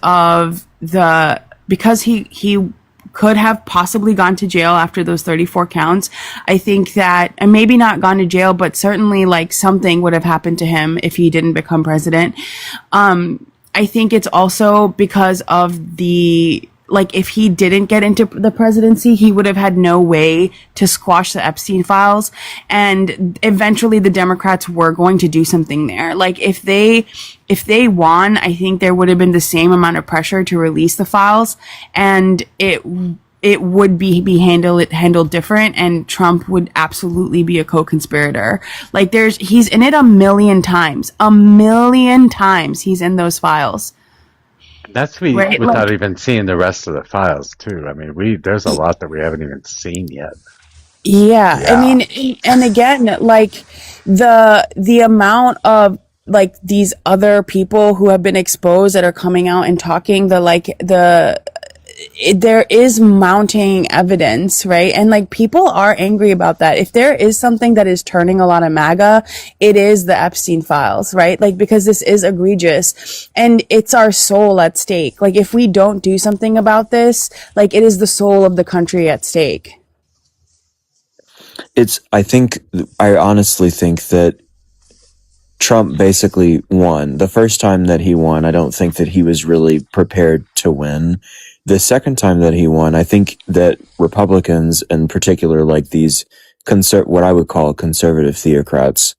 he could have possibly gone to jail after those 34 counts. I think that, and maybe not gone to jail, but certainly like something would have happened to him if he didn't become president. I think it's also because of the like if he didn't get into the presidency, he would have had no way to squash the Epstein files. And eventually the Democrats were going to do something there. Like if they won, I think there would have been the same amount of pressure to release the files, and it would be handled different, and Trump would absolutely be a co-conspirator. Like he's in it a million times he's in those files. That's Right? without Like, even seeing the rest of the files too. I mean, there's a lot that we haven't even seen yet. yeah, I mean, and again, like the amount of like these other people who have been exposed that are coming out and talking, there is mounting evidence, right? And like people are angry about that. If there is something that is turning a lot of MAGA, it is the Epstein files, right? Like because this is egregious and it's our soul at stake. Like if we don't do something about this, like it is the soul of the country at stake. I honestly think that Trump basically won. The first time that he won, I don't think that he was really prepared to win. The second time that he won, I think that Republicans, in particular, like these what I would call conservative theocrats,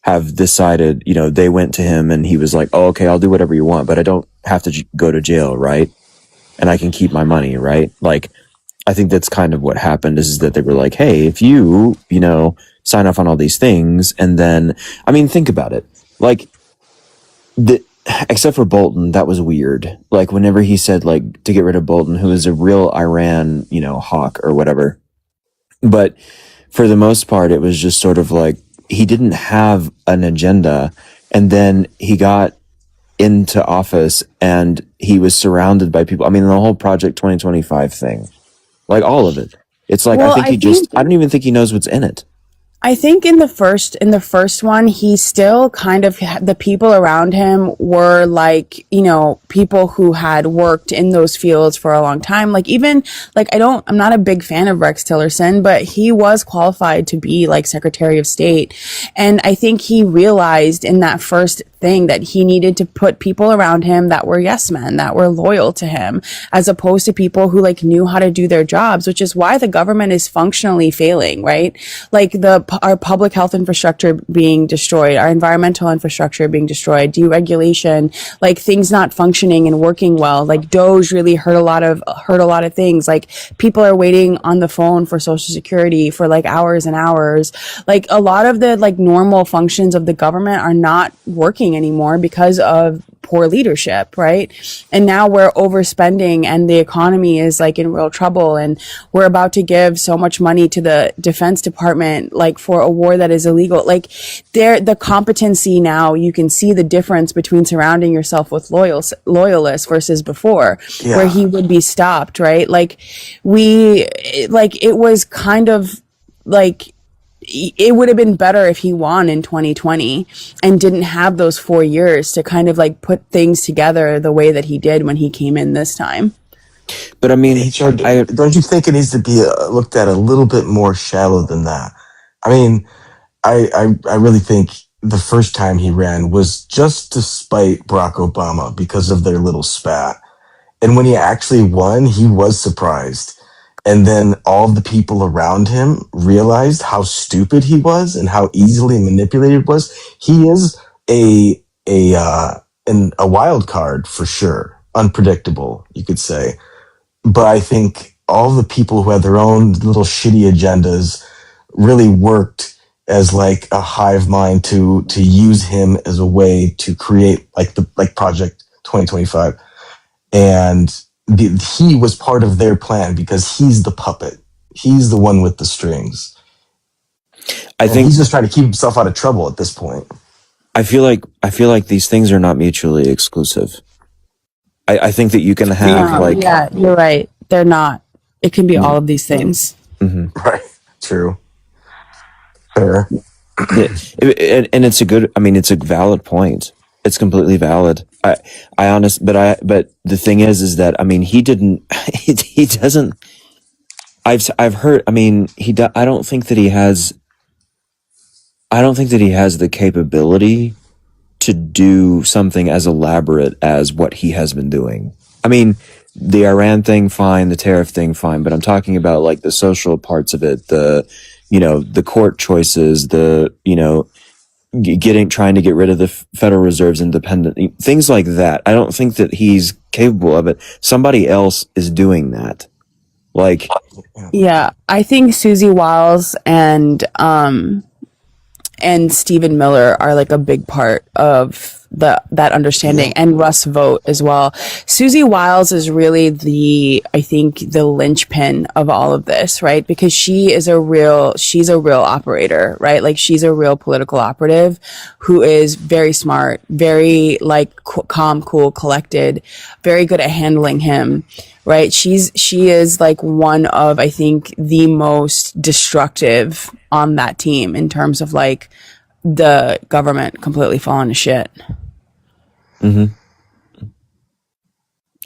have decided, they went to him and he was like, oh, okay, I'll do whatever you want, but I don't have to go to jail, right? And I can keep my money, right? Like, I think that's kind of what happened is that they were like, hey, if you, sign off on all these things, and then, I mean, think about it. Like, except for Bolton, that was weird. Like, whenever he said, like, to get rid of Bolton, who is a real Iran, hawk or whatever. But for the most part, it was just sort of like, he didn't have an agenda, and then he got into office and he was surrounded by people. I mean, the whole Project 2025 thing, like all of it. It's like, Well, I don't even think he knows what's in it. I think in the first one, he still kind of, the people around him were like, people who had worked in those fields for a long time. Like even, like I'm not a big fan of Rex Tillerson, but he was qualified to be like Secretary of State. And I think he realized in that first thing that he needed to put people around him that were yes men, that were loyal to him, as opposed to people who like knew how to do their jobs, which is why the government is functionally failing, right? Like our public health infrastructure being destroyed, our environmental infrastructure being destroyed, deregulation, like things not functioning and working well. Like Doge really hurt a lot of things. Like people are waiting on the phone for Social Security for like hours and hours. Like a lot of the like normal functions of the government are not working anymore because of poor leadership, right? And now we're overspending and the economy is like in real trouble, and we're about to give so much money to the Defense Department like for a war that is illegal. Like the competency now, you can see the difference between surrounding yourself with loyalists versus before, where he would be stopped, right? Like it was kind of like, it would have been better if he won in 2020 and didn't have those 4 years to kind of like put things together the way that he did when he came in this time. But I mean, don't you think it needs to be looked at a little bit more shallow than that? I mean, I really think the first time he ran was just to spite Barack Obama because of their little spat. And when he actually won, he was surprised. And then all the people around him realized how stupid he was and how easily manipulated he was. He is a wild card for sure. Unpredictable, you could say. But I think all the people who had their own little shitty agendas really worked as like a hive mind to use him as a way to create like Project 2025. And he was part of their plan because he's the puppet. He's the one with the strings. I think he's just trying to keep himself out of trouble at this point. I feel like these things are not mutually exclusive. I think that you can have yeah, you're right. They're not. It can be all of these things. Mm-hmm. Right. True. Fair. And it's it's a valid point. It's completely valid. But the thing is that, I mean, he doesn't, I've heard, I mean, I don't think that he has the capability to do something as elaborate as what he has been doing. I mean, the Iran thing, fine, the tariff thing, fine, but I'm talking about like the social parts of it, the, the court choices, the, trying to get rid of the Federal Reserve's independent, things like that. I don't think that he's capable of it. Somebody else is doing that. Like, Yeah, I think Susie Wiles and Stephen Miller are like a big part of that understanding, and Russ Vogt as well. Susie Wiles is really I think the linchpin of all of this, right? Because she's a real operator, right? Like she's a real political operative who is very smart, very like calm, cool, collected, very good at handling him. Right. She is like one of, I think, the most destructive on that team in terms of like the government completely falling to shit. mm-hmm.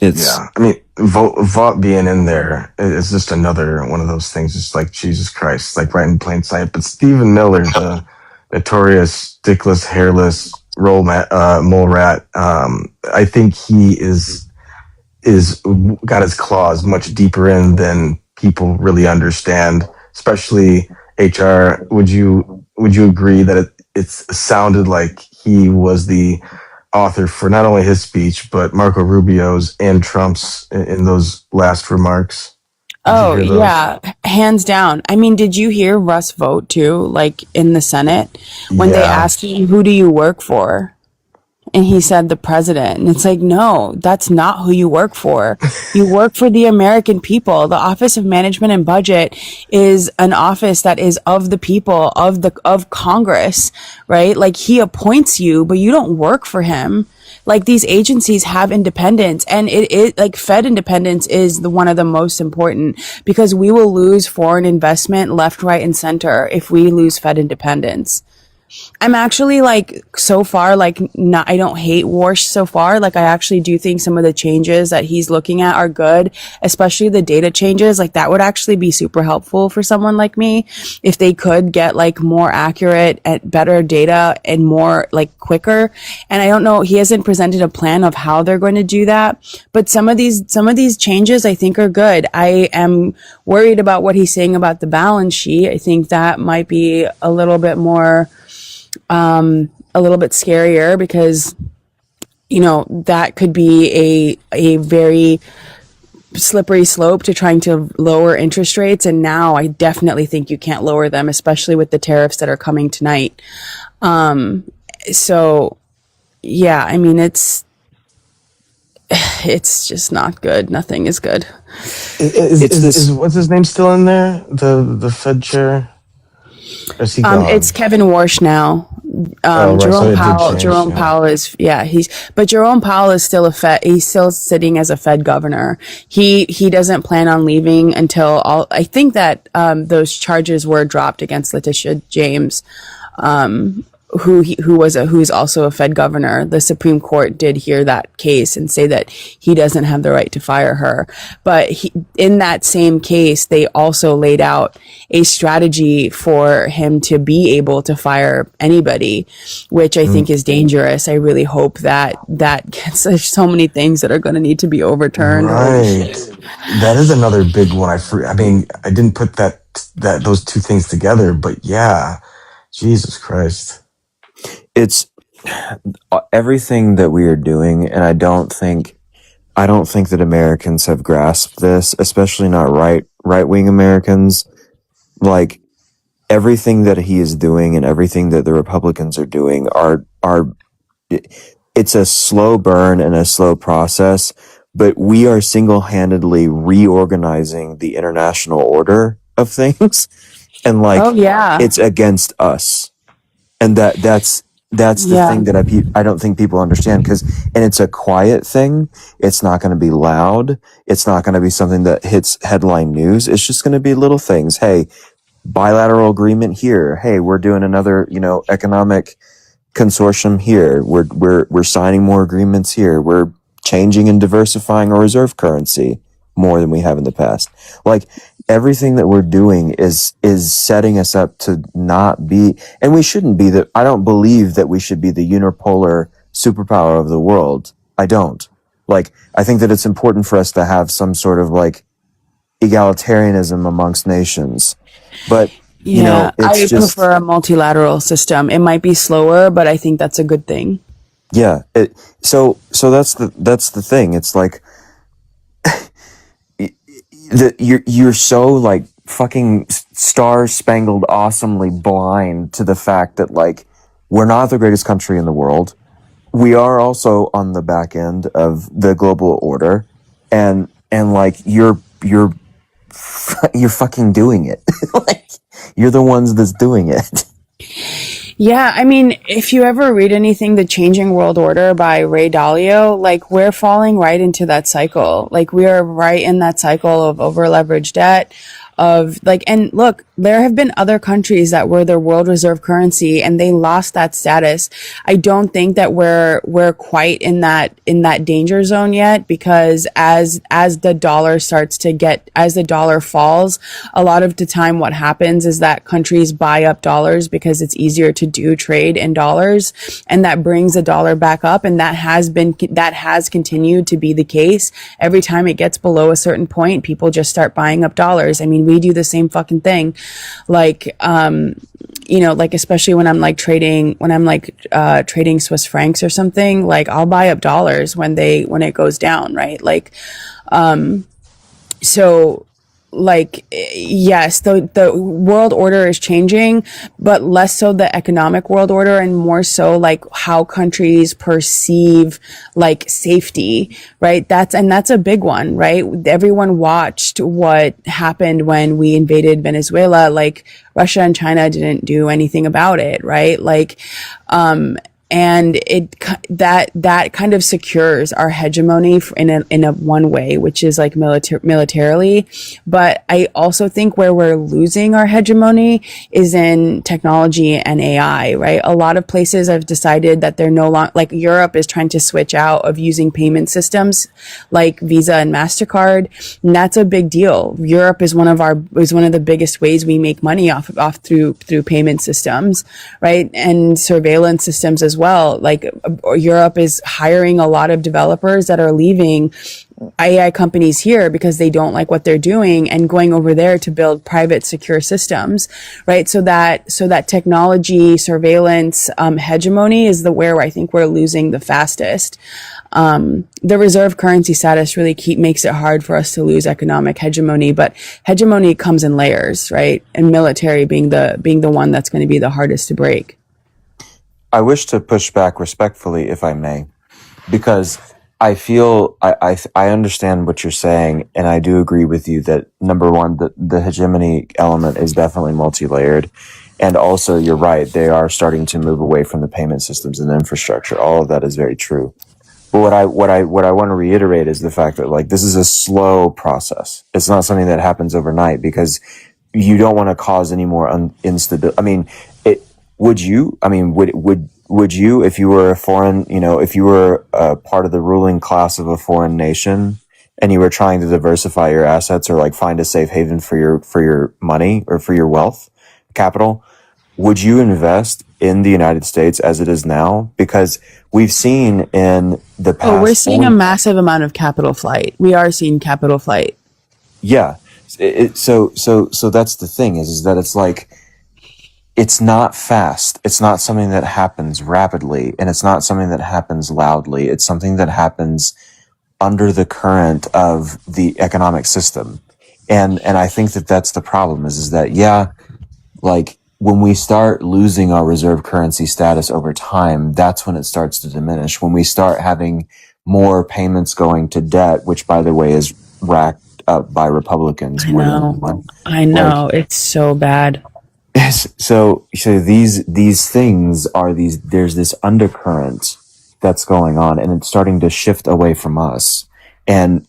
Yeah, I mean, Vought being in there is just another one of those things. Just like Jesus Christ, like right in plain sight. But Stephen Miller, the notorious dickless, hairless mole rat, I think he is got his claws much deeper in than people really understand. Especially HR. Would you agree that it sounded like he was the author for not only his speech but Marco Rubio's and Trump's in those last remarks? Oh yeah, hands down. I mean, did you hear Russ Vogt too? Like in the Senate when they asked him, "Who do you work for?" And he said the president. And it's like, no, that's not who you work for. You work for the American people. The Office of Management and Budget is an office that is of the people, of Congress, right? Like he appoints you, but you don't work for him. Like these agencies have independence, and it like Fed independence is one of the most important, because we will lose foreign investment left, right, and center if we lose Fed independence. I'm actually like so far like not, I don't hate Warsh so far. Like I actually do think some of the changes that he's looking at are good, especially the data changes. Like that would actually be super helpful for someone like me if they could get like more accurate and better data and more like quicker. And I don't know, he hasn't presented a plan of how they're going to do that, but some of these changes I think are good. I am worried about what he's saying about the balance sheet. I think that might be a little bit more a little bit scarier, because that could be a very slippery slope to trying to lower interest rates, and now I definitely think you can't lower them, especially with the tariffs that are coming tonight. So yeah, I mean it's just not good. Nothing is good. Is what's his name still in there? The Fed chair? Or is he gone? It's Kevin Warsh now. Right, Jerome so Powell. change, Jerome Powell is but Jerome Powell is still he's still sitting as a Fed governor. He doesn't plan on leaving until I think that those charges were dropped against Letitia James, who's also a Fed governor. The Supreme Court did hear that case and say that he doesn't have the right to fire her. But in that same case, they also laid out a strategy for him to be able to fire anybody, which I think is dangerous. I really hope that gets, there's so many things that are going to need to be overturned. Right. That is another big one. I mean, I didn't put those two things together, but yeah, Jesus Christ. It's everything that we are doing, and I don't think that Americans have grasped this, especially not right-wing Americans. Like everything that he is doing and everything that the Republicans are doing are it's a slow burn and a slow process, but we are single-handedly reorganizing the international order of things, and like it's against us, and that's the thing that I don't think people understand, and it's a quiet thing. It's not going to be loud. It's not going to be something that hits headline news. It's just going to be little things. Hey, bilateral agreement here. Hey, we're doing another, economic consortium here. We're signing more agreements here. We're changing and diversifying our reserve currency more than we have in the past. Like everything that we're doing is setting us up to not be, and we shouldn't be I don't believe that we should be the unipolar superpower of the world. I don't. Like, I think that it's important for us to have some sort of like egalitarianism amongst nations. But, you know, Yeah, it's I just, prefer a multilateral system. It might be slower, but I think that's a good thing. yeah. So that's the thing. It's like, you're so like fucking star spangled awesomely blind to the fact that like we're not the greatest country in the world. We are also on the back end of the global order, and like you're fucking doing it. Like, you're the ones that's doing it. Yeah, I mean, if you ever read anything, The Changing World Order by Ray Dalio, like we're falling right into that cycle. Like we are right in that cycle of over leveraged debt of like, and look, there have been other countries that were their world reserve currency and they lost that status. I don't think that we're quite in that danger zone yet, because as the dollar starts to get, as the dollar falls, a lot of the time what happens is that countries buy up dollars because it's easier to do trade in dollars, and that brings the dollar back up, and that has continued to be the case. Every time it gets below a certain point, people just start buying up dollars. I mean, we do the same fucking thing. Like, you know, like especially when I'm like trading Swiss francs or something, like I'll buy up dollars when it goes down, right? Like, so like, yes, the world order is changing, but less so the economic world order and more so like how countries perceive like safety, right? That's a big one, right? Everyone watched what happened when we invaded Venezuela. Like Russia and China didn't do anything about it, right? Like, and that kind of secures our hegemony in a one way, which is like militarily. But I also think where we're losing our hegemony is in technology and AI, right? A lot of places have decided that they're no longer, like Europe is trying to switch out of using payment systems like Visa and MasterCard. And that's a big deal. Europe is one of the biggest ways we make money off through payment systems, right? And surveillance systems as well. Like Europe is hiring a lot of developers that are leaving AI companies here because they don't like what they're doing and going over there to build private secure systems, right? So that technology surveillance hegemony is where I think we're losing the fastest. The reserve currency status really makes it hard for us to lose economic hegemony, but hegemony comes in layers, right? And military being the one that's going to be the hardest to break. I wish to push back respectfully, if I may, because I feel I understand what you're saying, and I do agree with you that number one, the hegemony element is definitely multi-layered, and also you're right, they are starting to move away from the payment systems and infrastructure. All of that is very true. But what I want to reiterate is the fact that like this is a slow process. It's not something that happens overnight, because you don't want to cause any more instability. I mean, would you, if you were a foreign, if you were a part of the ruling class of a foreign nation and you were trying to diversify your assets or like find a safe haven for your money or for your wealth capital, would you invest in the United States as it is now? Because we've seen in the past. We're seeing a massive amount of capital flight. We are seeing capital flight. Yeah. So that's the thing is that it's like, it's not fast. It's not something that happens rapidly, and it's not something that happens loudly. It's something that happens under the current of the economic system. And I think that that's the problem is that, yeah, like when we start losing our reserve currency status over time, that's when it starts to diminish. When we start having more payments going to debt, which by the way is racked up by Republicans. I know. Like, it's so bad. So these things are there's this undercurrent that's going on, and it's starting to shift away from us. And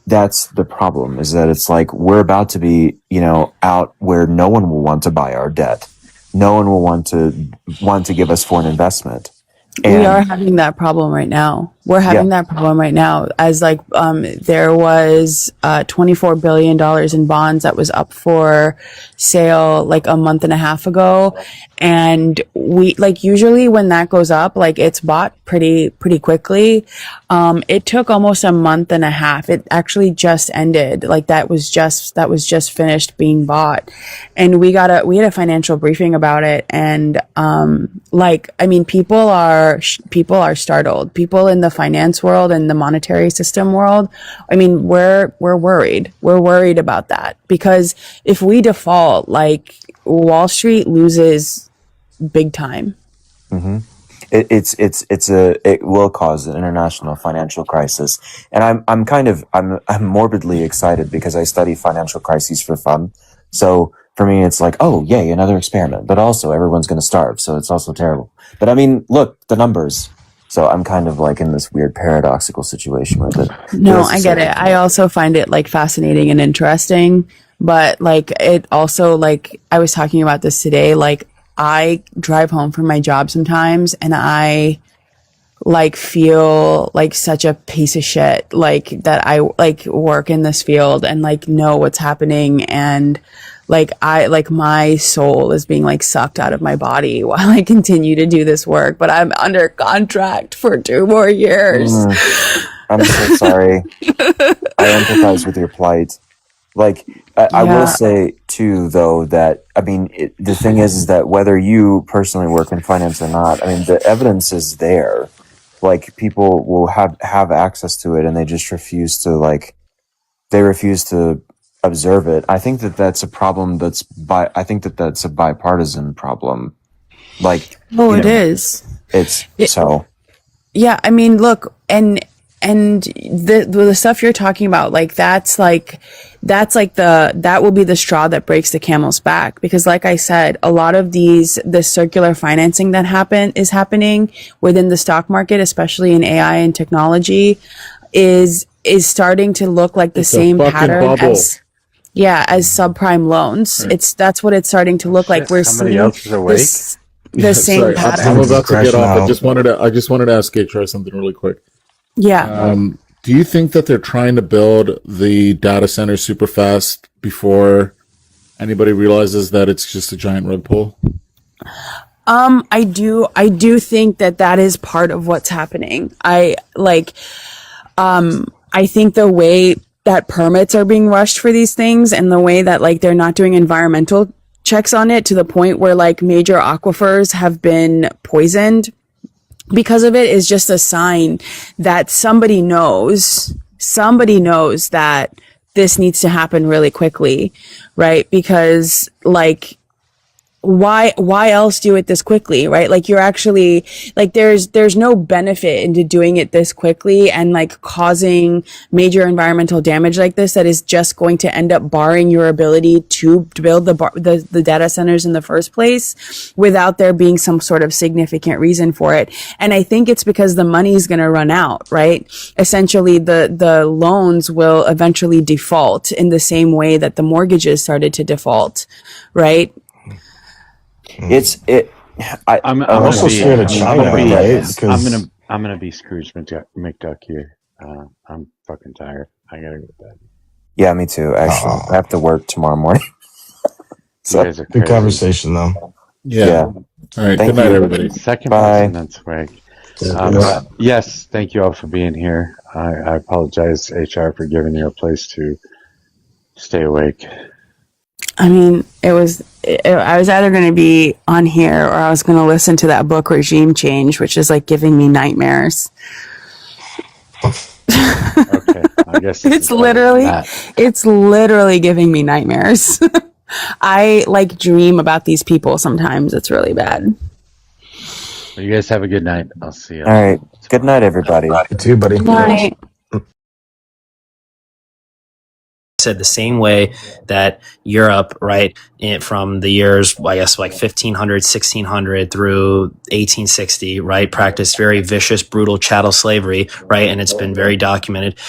that's the problem, is that it's like we're about to be, out where no one will want to buy our debt. No one will want to give us foreign investment. We are And having that problem right now. We're yeah, having that problem right now. As like, there was $24 billion in bonds that was up for sale like a month and a half ago, and we like usually when that goes up, like it's bought pretty quickly. It took almost a month and a half. It actually just ended. Like that was just finished being bought, and we had a financial briefing about it, and like I mean, people are startled. People in the finance world and the monetary system world. I mean, we're worried. We're worried about that because if we default, like Wall Street loses big time. hmm it will cause an international financial crisis, and I'm morbidly excited because I study financial crises for fun. So for me, it's like, oh yay, another experiment, but also everyone's going to starve, so it's also terrible. But I mean, look, the numbers. So I'm kind of like in this weird paradoxical situation with it. No, I get it. I also find it like fascinating and interesting, but like it also like I was talking about this today, like I drive home from my job sometimes and I like feel like such a piece of shit, like that I like work in this field and like know what's happening, and like I like my soul is being like sucked out of my body while I continue to do this work, but I'm under contract for 2 more years. I'm so sorry. I empathize with your plight. Like, I will say too, though, that I mean, the thing is that whether you personally work in finance or not, I mean, the evidence is there. Like, people will have access to it, and they just refuse to observe it. I think that that's a problem. I think that that's a bipartisan problem. Like, it is. So. Yeah, I mean, look, and the stuff you're talking about, like that will be the straw that breaks the camel's back, because like I said, a lot of the circular financing that is happening within the stock market, especially in AI and technology, is starting to look like the same pattern as subprime loans. Right. That's what it's starting to look like. We're Somebody seeing else is awake. the same Sorry, pattern. I'm about to get off. I just wanted to ask HR something really quick. Yeah. Do you think that they're trying to build the data center super fast before anybody realizes that it's just a giant rug pull? I do think that is part of what's happening. I think the way that permits are being rushed for these things, and the way that like they're not doing environmental checks on it to the point where like major aquifers have been poisoned because of it, is just a sign that somebody knows that this needs to happen really quickly, right? Because like why else do it this quickly, right? Like you're actually like there's no benefit into doing it this quickly and like causing major environmental damage like this that is just going to end up barring your ability to build the data centers in the first place without there being some sort of significant reason for it. And I think it's because the money is going to run out, right? Essentially the loans will eventually default in the same way that the mortgages started to default, right? I'm also scared of China, right? Because I'm gonna be Scrooge McDuck here. I'm fucking tired. I gotta go to bed. Yeah, me too. Actually, I have to work tomorrow morning. So, you guys are good crazy. conversation, though. Yeah. All right. Thank Good night, you. everybody. Second Bye. person, that's swag. Yes, thank you all for being here. I apologize, HR, for giving you a place to stay awake. I mean, I was either going to be on here or I was going to listen to that book Regime Change, which is like giving me nightmares. Okay, I guess it's literally giving me nightmares. I like dream about these people sometimes. It's really bad. Well, you guys have a good night. I'll see you. All right. Good night, everybody. You too, buddy. Good night. Said the same way that Europe, right, from the years, I guess, like 1500, 1600 through 1860, right, practiced very vicious, brutal chattel slavery, right, and it's been very documented.